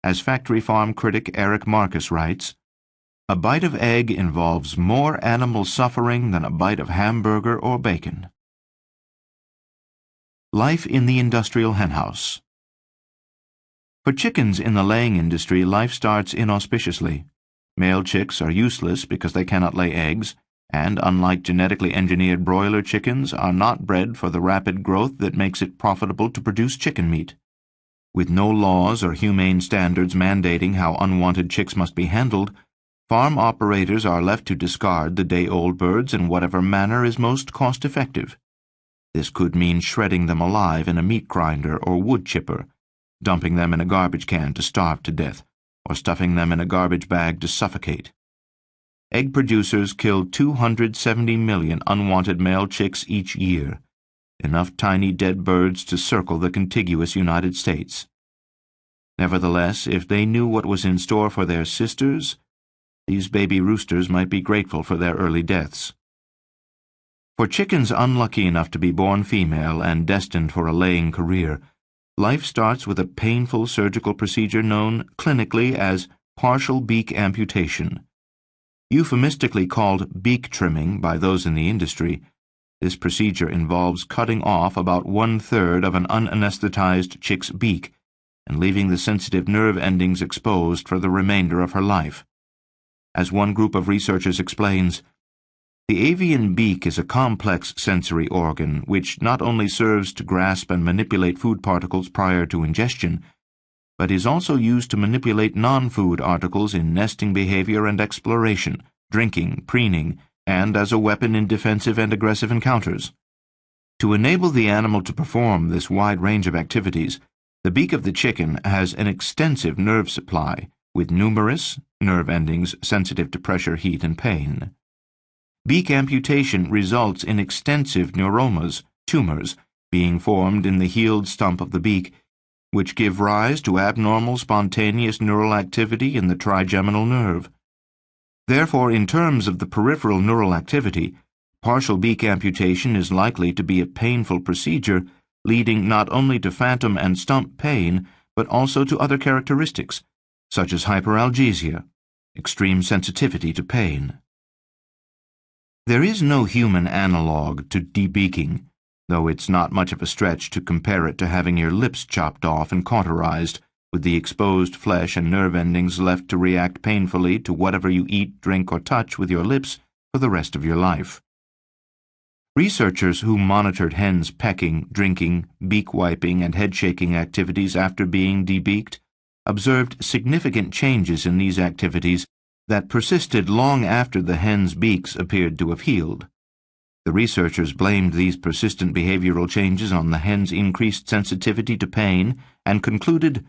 As factory farm critic Eric Marcus writes, "A bite of egg involves more animal suffering than a bite of hamburger or bacon." Life in the industrial henhouse. For chickens in the laying industry, life starts inauspiciously. Male chicks are useless because they cannot lay eggs, and unlike genetically engineered broiler chickens, are not bred for the rapid growth that makes it profitable to produce chicken meat. With no laws or humane standards mandating how unwanted chicks must be handled, farm operators are left to discard the day-old birds in whatever manner is most cost-effective. This could mean shredding them alive in a meat grinder or wood chipper, dumping them in a garbage can to starve to death, or stuffing them in a garbage bag to suffocate. Egg producers kill 270 million unwanted male chicks each year, enough tiny dead birds to circle the contiguous United States. Nevertheless, if they knew what was in store for their sisters, these baby roosters might be grateful for their early deaths. For chickens unlucky enough to be born female and destined for a laying career, life starts with a painful surgical procedure known clinically as partial beak amputation. Euphemistically called beak trimming by those in the industry, this procedure involves cutting off about 1/3 of an unanesthetized chick's beak and leaving the sensitive nerve endings exposed for the remainder of her life. As one group of researchers explains, the avian beak is a complex sensory organ which not only serves to grasp and manipulate food particles prior to ingestion, but is also used to manipulate non-food articles in nesting behavior and exploration, drinking, preening, and as a weapon in defensive and aggressive encounters. To enable the animal to perform this wide range of activities, the beak of the chicken has an extensive nerve supply, with numerous nerve endings sensitive to pressure, heat, and pain. Beak amputation results in extensive neuromas, tumors, being formed in the healed stump of the beak, which give rise to abnormal spontaneous neural activity in the trigeminal nerve. Therefore, in terms of the peripheral neural activity, partial beak amputation is likely to be a painful procedure, leading not only to phantom and stump pain, but also to other characteristics, such as hyperalgesia, extreme sensitivity to pain. There is no human analog to debeaking, though it's not much of a stretch to compare it to having your lips chopped off and cauterized, with the exposed flesh and nerve endings left to react painfully to whatever you eat, drink, or touch with your lips for the rest of your life. Researchers who monitored hens' pecking, drinking, beak wiping, and head-shaking activities after being debeaked observed significant changes in these activities that persisted long after the hens' beaks appeared to have healed. The researchers blamed these persistent behavioral changes on the hens' increased sensitivity to pain and concluded,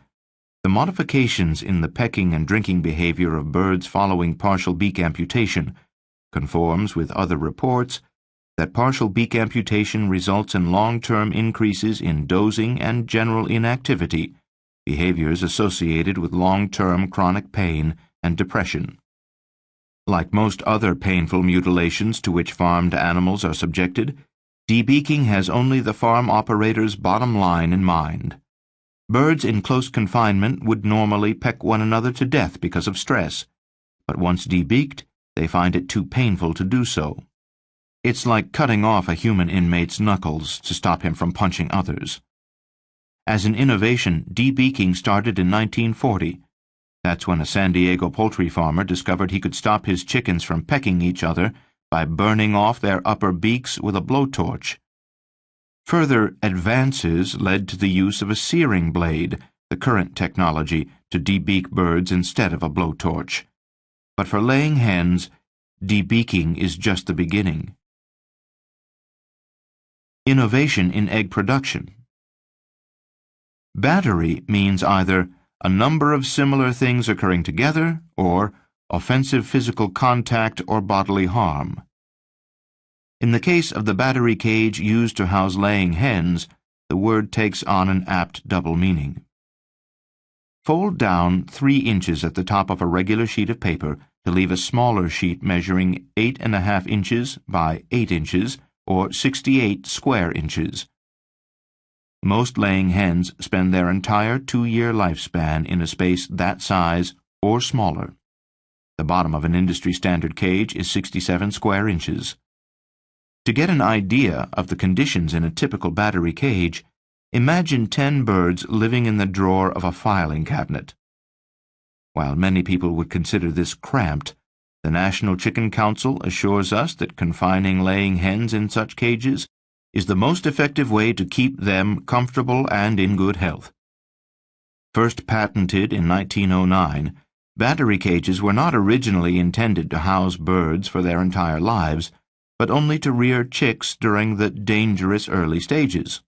the modifications in the pecking and drinking behavior of birds following partial beak amputation conforms with other reports that partial beak amputation results in long-term increases in dozing and general inactivity, behaviors associated with long-term chronic pain and depression. Like most other painful mutilations to which farmed animals are subjected, debeaking has only the farm operator's bottom line in mind. Birds in close confinement would normally peck one another to death because of stress, but once debeaked, they find it too painful to do so. It's like cutting off a human inmate's knuckles to stop him from punching others. As an innovation, debeaking started in 1940. That's when a San Diego poultry farmer discovered he could stop his chickens from pecking each other by burning off their upper beaks with a blowtorch. Further advances led to the use of a searing blade, the current technology, to debeak birds instead of a blowtorch. But for laying hens, debeaking is just the beginning. Innovation in egg production. Battery means either a number of similar things occurring together, or offensive physical contact or bodily harm. In the case of the battery cage used to house laying hens, the word takes on an apt double meaning. Fold down 3 inches at the top of a regular sheet of paper to leave a smaller sheet measuring 8.5 inches by 8 inches, or 68 square inches. Most laying hens spend their entire 2-year lifespan in a space that size or smaller. The bottom of an industry-standard cage is 67 square inches. To get an idea of the conditions in a typical battery cage, imagine 10 birds living in the drawer of a filing cabinet. While many people would consider this cramped, The National Chicken Council assures us that confining laying hens in such cages is the most effective way to keep them comfortable and in good health. First patented in 1909, battery cages were not originally intended to house birds for their entire lives, but only to rear chicks during the dangerous early stages.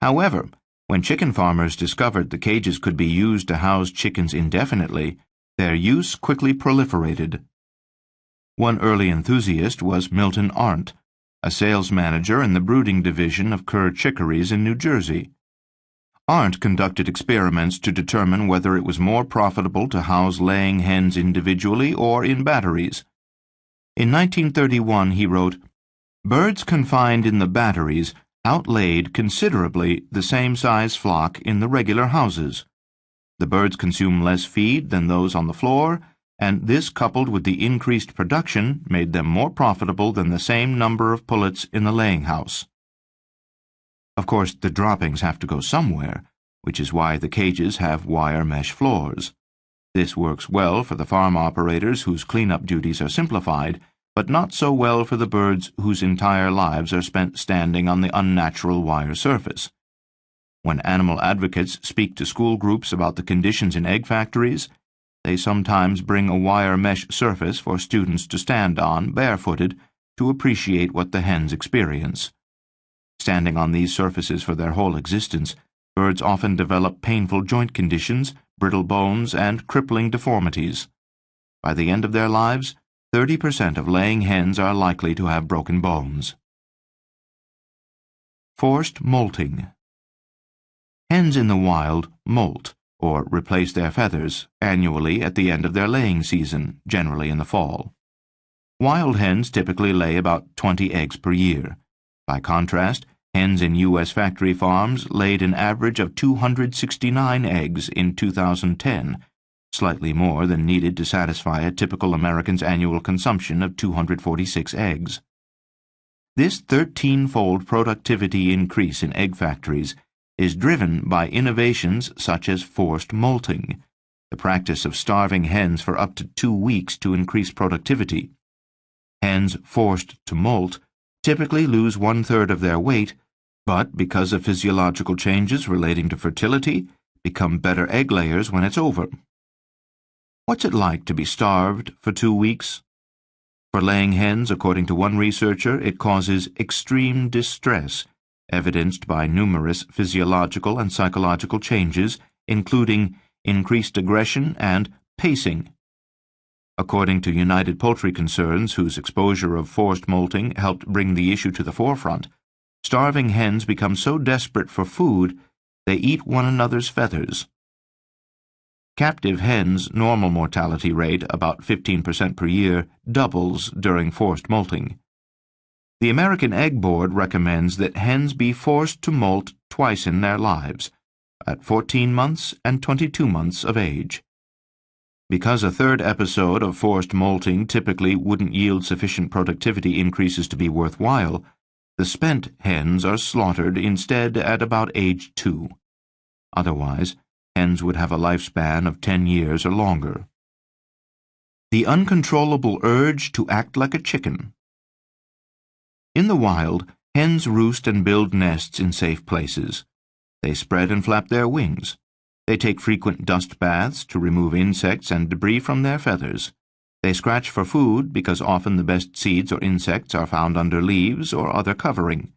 However, when chicken farmers discovered the cages could be used to house chickens indefinitely, their use quickly proliferated. One early enthusiast was Milton Arndt, a sales manager in the brooding division of Kerr Chickeries in New Jersey. Arndt conducted experiments to determine whether it was more profitable to house laying hens individually or in batteries. In 1931 he wrote, "Birds confined in the batteries outlaid considerably the same size flock in the regular houses. The birds consume less feed than those on the floor, and this coupled with the increased production made them more profitable than the same number of pullets in the laying house." Of course, the droppings have to go somewhere, which is why the cages have wire mesh floors. This works well for the farm operators whose cleanup duties are simplified, but not so well for the birds whose entire lives are spent standing on the unnatural wire surface. When animal advocates speak to school groups about the conditions in egg factories, they sometimes bring a wire mesh surface for students to stand on, barefooted, to appreciate what the hens experience. Standing on these surfaces for their whole existence, birds often develop painful joint conditions, brittle bones, and crippling deformities. By the end of their lives, 30% of laying hens are likely to have broken bones. Forced molting. Hens in the wild molt, or replace their feathers, annually at the end of their laying season, generally in the fall. Wild hens typically lay about 20 eggs per year. By contrast, hens in U.S. factory farms laid an average of 269 eggs in 2010, slightly more than needed to satisfy a typical American's annual consumption of 246 eggs. This 13-fold productivity increase in egg factories is driven by innovations such as forced molting, the practice of starving hens for up to 2 weeks to increase productivity. Hens forced to molt typically lose 1/3 of their weight, but because of physiological changes relating to fertility, become better egg layers when it's over. What's it like to be starved for 2 weeks? For laying hens, according to one researcher, it causes extreme distress, evidenced by numerous physiological and psychological changes, including increased aggression and pacing. According to United Poultry Concerns, whose exposure of forced molting helped bring the issue to the forefront, starving hens become so desperate for food they eat one another's feathers. Captive hens' normal mortality rate, about 15% per year, doubles during forced molting. The American Egg Board recommends that hens be forced to molt twice in their lives, at 14 months and 22 months of age. Because a third episode of forced molting typically wouldn't yield sufficient productivity increases to be worthwhile, the spent hens are slaughtered instead at about age 2. Otherwise, hens would have a lifespan of 10 years or longer. The uncontrollable urge to act like a chicken. In the wild, hens roost and build nests in safe places. They spread and flap their wings. They take frequent dust baths to remove insects and debris from their feathers. They scratch for food because often the best seeds or insects are found under leaves or other covering.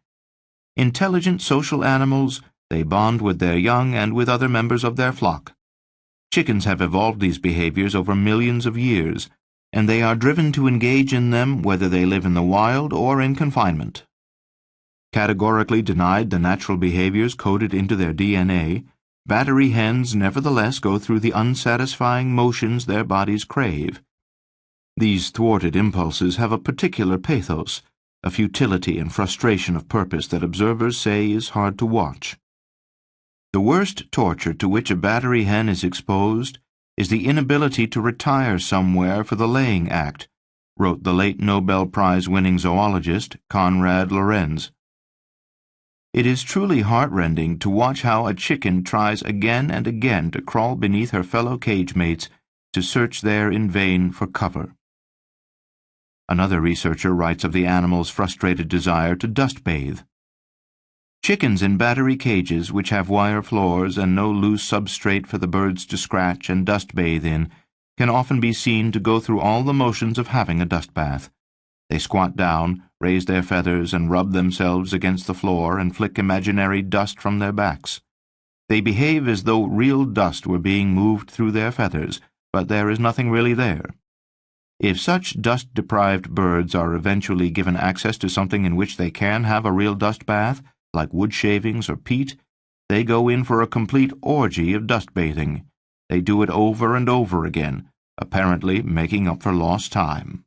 Intelligent social animals, they bond with their young and with other members of their flock. Chickens have evolved these behaviors over millions of years, and they are driven to engage in them whether they live in the wild or in confinement. Categorically denied the natural behaviors coded into their DNA, battery hens nevertheless go through the unsatisfying motions their bodies crave. These thwarted impulses have a particular pathos, a futility and frustration of purpose that observers say is hard to watch. The worst torture to which a battery hen is exposed is the inability to retire somewhere for the laying act, wrote the late Nobel Prize-winning zoologist Konrad Lorenz. It is truly heartrending to watch how a chicken tries again and again to crawl beneath her fellow cage mates to search there in vain for cover. Another researcher writes of the animal's frustrated desire to dust bathe. Chickens in battery cages which have wire floors and no loose substrate for the birds to scratch and dust bathe in can often be seen to go through all the motions of having a dust bath. They squat down, raise their feathers, and rub themselves against the floor and flick imaginary dust from their backs. They behave as though real dust were being moved through their feathers, but there is nothing really there. If such dust-deprived birds are eventually given access to something in which they can have a real dust bath, like wood shavings or peat, they go in for a complete orgy of dust bathing. They do it over and over again, apparently making up for lost time.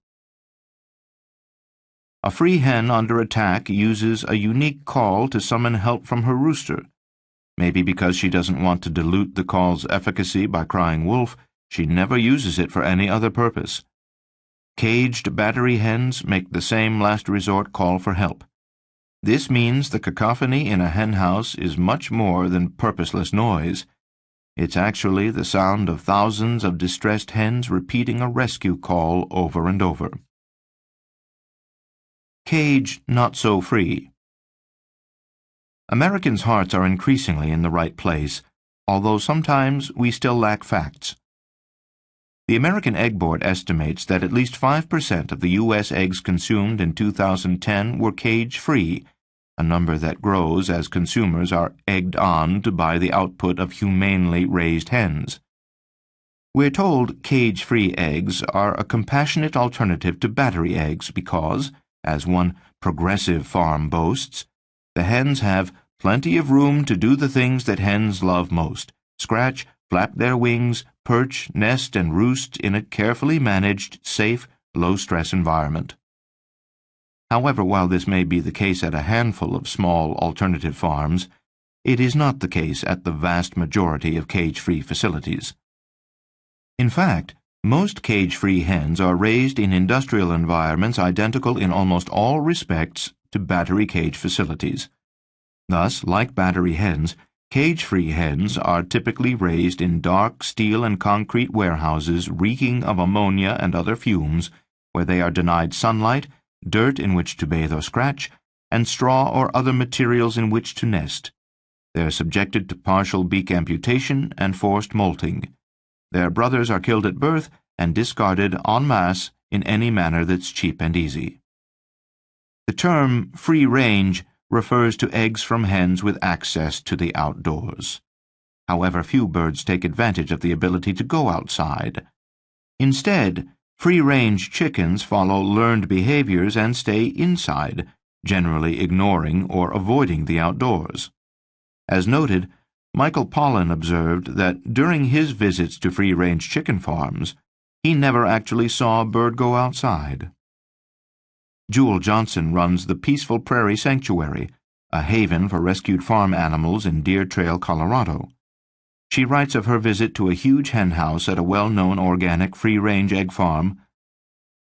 A free hen under attack uses a unique call to summon help from her rooster. Maybe because she doesn't want to dilute the call's efficacy by crying wolf, she never uses it for any other purpose. Caged battery hens make the same last resort call for help. This means the cacophony in a hen house is much more than purposeless noise. It's actually the sound of thousands of distressed hens repeating a rescue call over and over. Cage not so free. Americans' hearts are increasingly in the right place, although sometimes we still lack facts. The American Egg Board estimates that at least 5% of the U.S. eggs consumed in 2010 were cage-free, a number that grows as consumers are egged on to buy the output of humanely raised hens. We're told cage-free eggs are a compassionate alternative to battery eggs because, as one progressive farm boasts, the hens have plenty of room to do the things that hens love most: scratch, flap their wings, perch, nest, and roost in a carefully managed, safe, low-stress environment. However, while this may be the case at a handful of small alternative farms, it is not the case at the vast majority of cage-free facilities. In fact, most cage-free hens are raised in industrial environments identical in almost all respects to battery cage facilities. Thus, like battery hens, cage-free hens are typically raised in dark steel and concrete warehouses reeking of ammonia and other fumes, where they are denied sunlight, dirt in which to bathe or scratch, and straw or other materials in which to nest. They are subjected to partial beak amputation and forced molting. Their brothers are killed at birth and discarded en masse in any manner that's cheap and easy. The term free range refers to eggs from hens with access to the outdoors. However, few birds take advantage of the ability to go outside. Instead, free-range chickens follow learned behaviors and stay inside, generally ignoring or avoiding the outdoors. As noted, Michael Pollan observed that during his visits to free-range chicken farms, he never actually saw a bird go outside. Jewel Johnson runs the Peaceful Prairie Sanctuary, a haven for rescued farm animals in Deer Trail, Colorado. She writes of her visit to a huge hen house at a well-known organic free-range egg farm.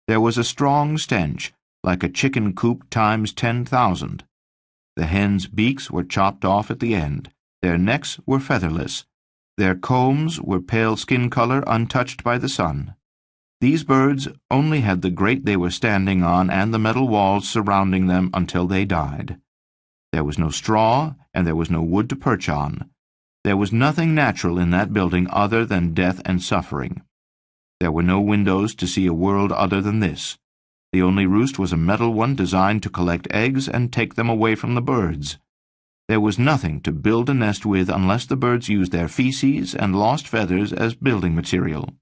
There was a strong stench, like a chicken coop times 10,000. The hens' beaks were chopped off at the end. Their necks were featherless. Their combs were pale skin color untouched by the sun. These birds only had the grate they were standing on and the metal walls surrounding them until they died. There was no straw, and there was no wood to perch on. There was nothing natural in that building other than death and suffering. There were no windows to see a world other than this. The only roost was a metal one designed to collect eggs and take them away from the birds. There was nothing to build a nest with unless the birds used their feces and lost feathers as building material.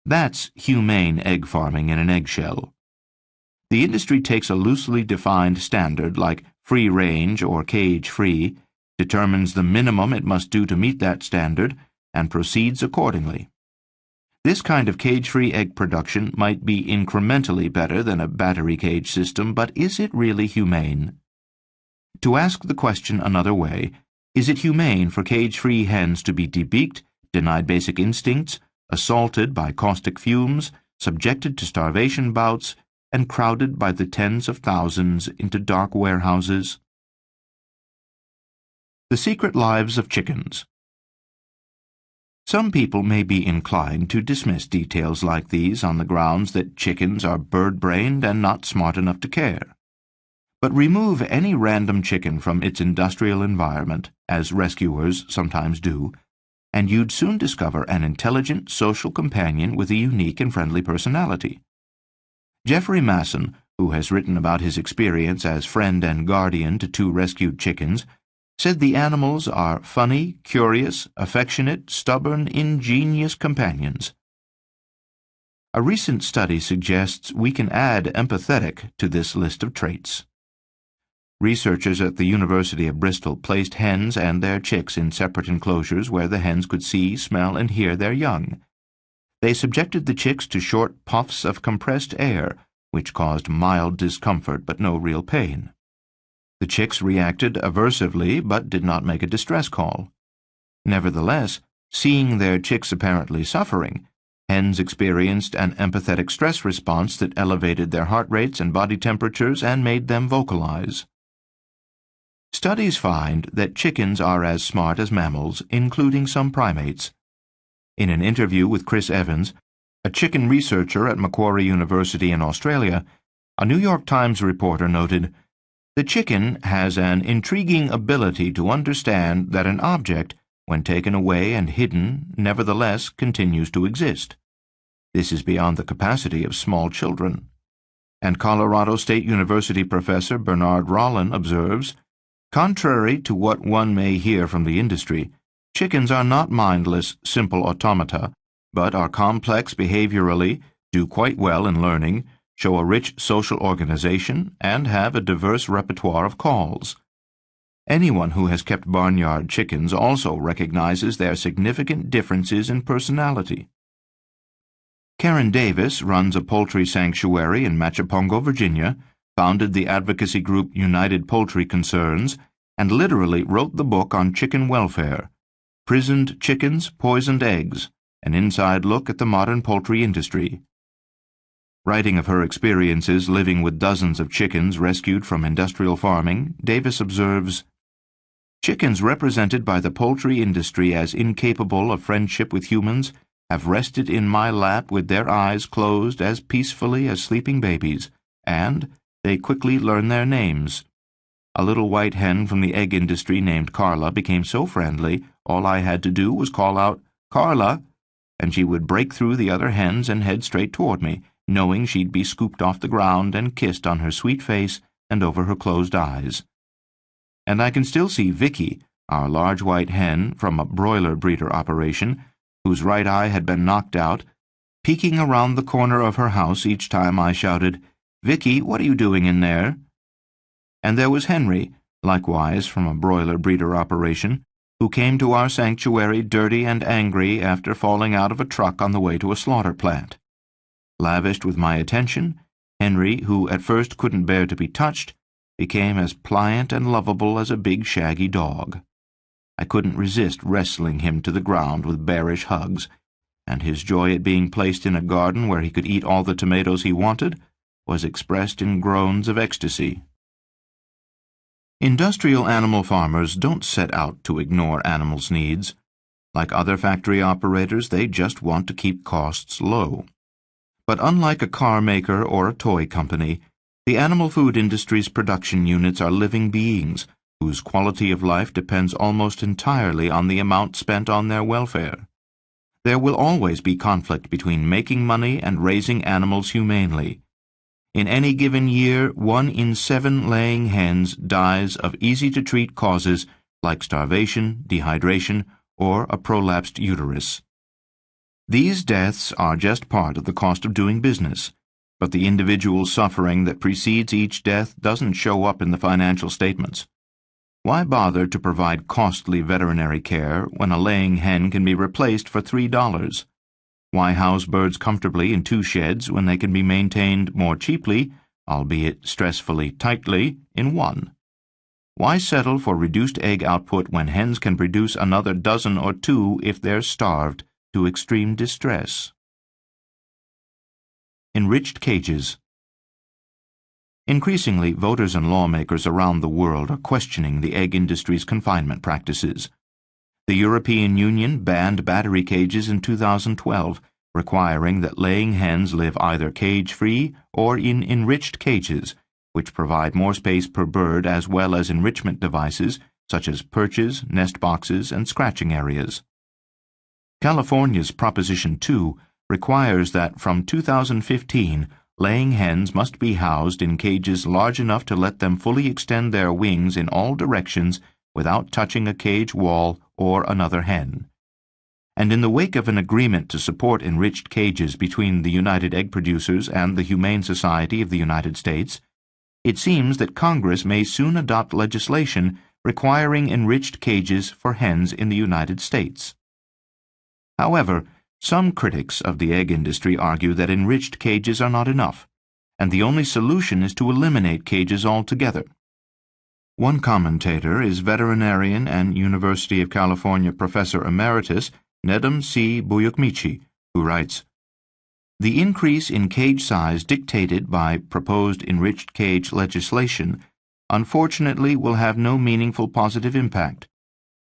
That's humane egg farming in an eggshell. The industry takes a loosely defined standard like free-range or cage-free, determines the minimum it must do to meet that standard, and proceeds accordingly. This kind of cage-free egg production might be incrementally better than a battery cage system, but is it really humane? To ask the question another way, is it humane for cage-free hens to be debeaked, denied basic instincts, assaulted by caustic fumes, subjected to starvation bouts, and crowded by the tens of thousands into dark warehouses? The Secret Lives of Chickens. Some people may be inclined to dismiss details like these on the grounds that chickens are bird-brained and not smart enough to care. But remove any random chicken from its industrial environment, as rescuers sometimes do, and you'd soon discover an intelligent social companion with a unique and friendly personality. Jeffrey Masson, who has written about his experience as friend and guardian to 2 rescued chickens, said the animals are funny, curious, affectionate, stubborn, ingenious companions. A recent study suggests we can add empathetic to this list of traits. Researchers at the University of Bristol placed hens and their chicks in separate enclosures where the hens could see, smell, and hear their young. They subjected the chicks to short puffs of compressed air, which caused mild discomfort but no real pain. The chicks reacted aversively but did not make a distress call. Nevertheless, seeing their chicks apparently suffering, hens experienced an empathetic stress response that elevated their heart rates and body temperatures and made them vocalize. Studies find that chickens are as smart as mammals, including some primates. In an interview with Chris Evans, a chicken researcher at Macquarie University in Australia, a New York Times reporter noted, "The chicken has an intriguing ability to understand that an object, when taken away and hidden, nevertheless continues to exist. This is beyond the capacity of small children." And Colorado State University professor Bernard Rollin observes, "Contrary to what one may hear from the industry, chickens are not mindless, simple automata, but are complex behaviorally, do quite well in learning, show a rich social organization, and have a diverse repertoire of calls." Anyone who has kept barnyard chickens also recognizes their significant differences in personality. Karen Davis runs a poultry sanctuary in Machipongo, Virginia, founded the advocacy group United Poultry Concerns, and literally wrote the book on chicken welfare, Prisoned Chickens, Poisoned Eggs, an inside look at the modern poultry industry. Writing of her experiences living with dozens of chickens rescued from industrial farming, Davis observes, "Chickens represented by the poultry industry as incapable of friendship with humans have rested in my lap with their eyes closed as peacefully as sleeping babies, and they quickly learn their names. A little white hen from the egg industry named Carla became so friendly, all I had to do was call out, 'Carla,' and she would break through the other hens and head straight toward me, knowing she'd be scooped off the ground and kissed on her sweet face and over her closed eyes. And I can still see Vicky, our large white hen from a broiler breeder operation, whose right eye had been knocked out, peeking around the corner of her house each time I shouted, 'Vicky, what are you doing in there?' And there was Henry, likewise from a broiler breeder operation, who came to our sanctuary dirty and angry after falling out of a truck on the way to a slaughter plant. Lavished with my attention, Henry, who at first couldn't bear to be touched, became as pliant and lovable as a big shaggy dog. I couldn't resist wrestling him to the ground with bearish hugs, and his joy at being placed in a garden where he could eat all the tomatoes he wanted was expressed in groans of ecstasy. Industrial animal farmers don't set out to ignore animals' needs. Like other factory operators, they just want to keep costs low. But unlike a car maker or a toy company, the animal food industry's production units are living beings whose quality of life depends almost entirely on the amount spent on their welfare. There will always be conflict between making money and raising animals humanely. In any given year, 1 in 7 laying hens dies of easy-to-treat causes like starvation, dehydration, or a prolapsed uterus. These deaths are just part of the cost of doing business, but the individual suffering that precedes each death doesn't show up in the financial statements. Why bother to provide costly veterinary care when a laying hen can be replaced for $3? Why house birds comfortably in 2 sheds when they can be maintained more cheaply, albeit stressfully tightly, in 1? Why settle for reduced egg output when hens can produce another dozen or 2 if they're starved to extreme distress? Enriched cages. Increasingly, voters and lawmakers around the world are questioning the egg industry's confinement practices. The European Union banned battery cages in 2012, requiring that laying hens live either cage-free or in enriched cages, which provide more space per bird as well as enrichment devices such as perches, nest boxes, and scratching areas. California's Proposition 2 requires that from 2015, laying hens must be housed in cages large enough to let them fully extend their wings in all directions without touching a cage wall or another hen. And in the wake of an agreement to support enriched cages between the United Egg Producers and the Humane Society of the United States, it seems that Congress may soon adopt legislation requiring enriched cages for hens in the United States. However, some critics of the egg industry argue that enriched cages are not enough, and the only solution is to eliminate cages altogether. One commentator is veterinarian and University of California Professor Emeritus Nedum C. Buyukmichi, who writes, "The increase in cage size dictated by proposed enriched cage legislation unfortunately will have no meaningful positive impact.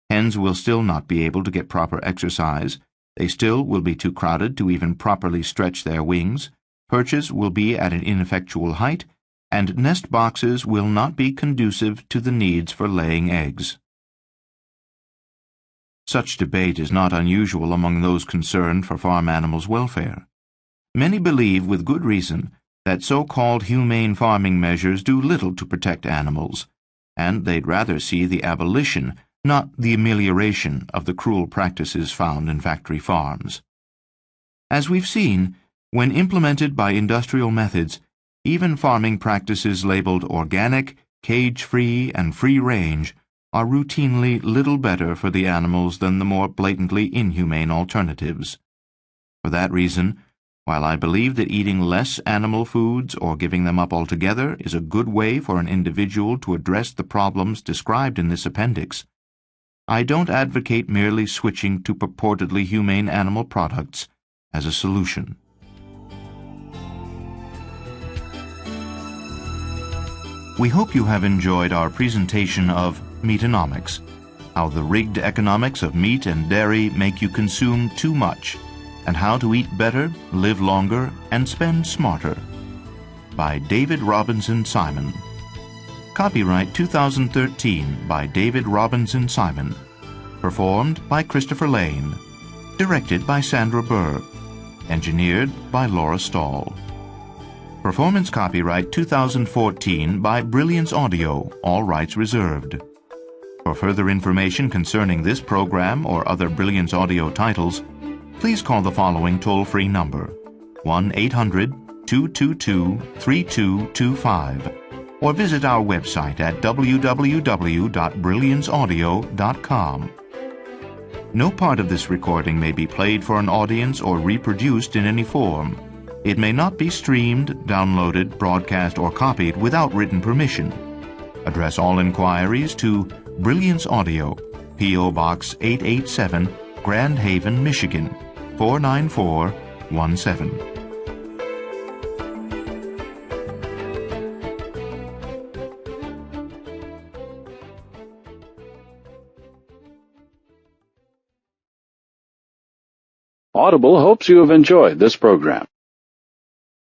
Hens will still not be able to get proper exercise, they still will be too crowded to even properly stretch their wings, perches will be at an ineffectual height, and nest boxes will not be conducive to the needs for laying eggs." Such debate is not unusual among those concerned for farm animals' welfare. Many believe, with good reason, that so-called humane farming measures do little to protect animals, and they'd rather see the abolition, not the amelioration, of the cruel practices found in factory farms. As we've seen, when implemented by industrial methods, even farming practices labeled organic, cage-free, and free-range are routinely little better for the animals than the more blatantly inhumane alternatives. For that reason, while I believe that eating less animal foods or giving them up altogether is a good way for an individual to address the problems described in this appendix, I don't advocate merely switching to purportedly humane animal products as a solution. We hope you have enjoyed our presentation of Meatonomics, how the rigged economics of meat and dairy make you consume too much, and how to eat better, live longer, and spend smarter, by David Robinson Simon. Copyright 2013 by David Robinson Simon. Performed by Christopher Lane. Directed by Sandra Burr. Engineered by Laura Stahl. Performance copyright 2014 by Brilliance Audio, all rights reserved. For further information concerning this program or other Brilliance Audio titles, please call the following toll-free number, 1-800-222-3225, or visit our website at www.brillianceaudio.com. No part of this recording may be played for an audience or reproduced in any form. It may not be streamed, downloaded, broadcast, or copied without written permission. Address all inquiries to Brilliance Audio, P.O. Box 887, Grand Haven, Michigan, 49417. Audible hopes you have enjoyed this program.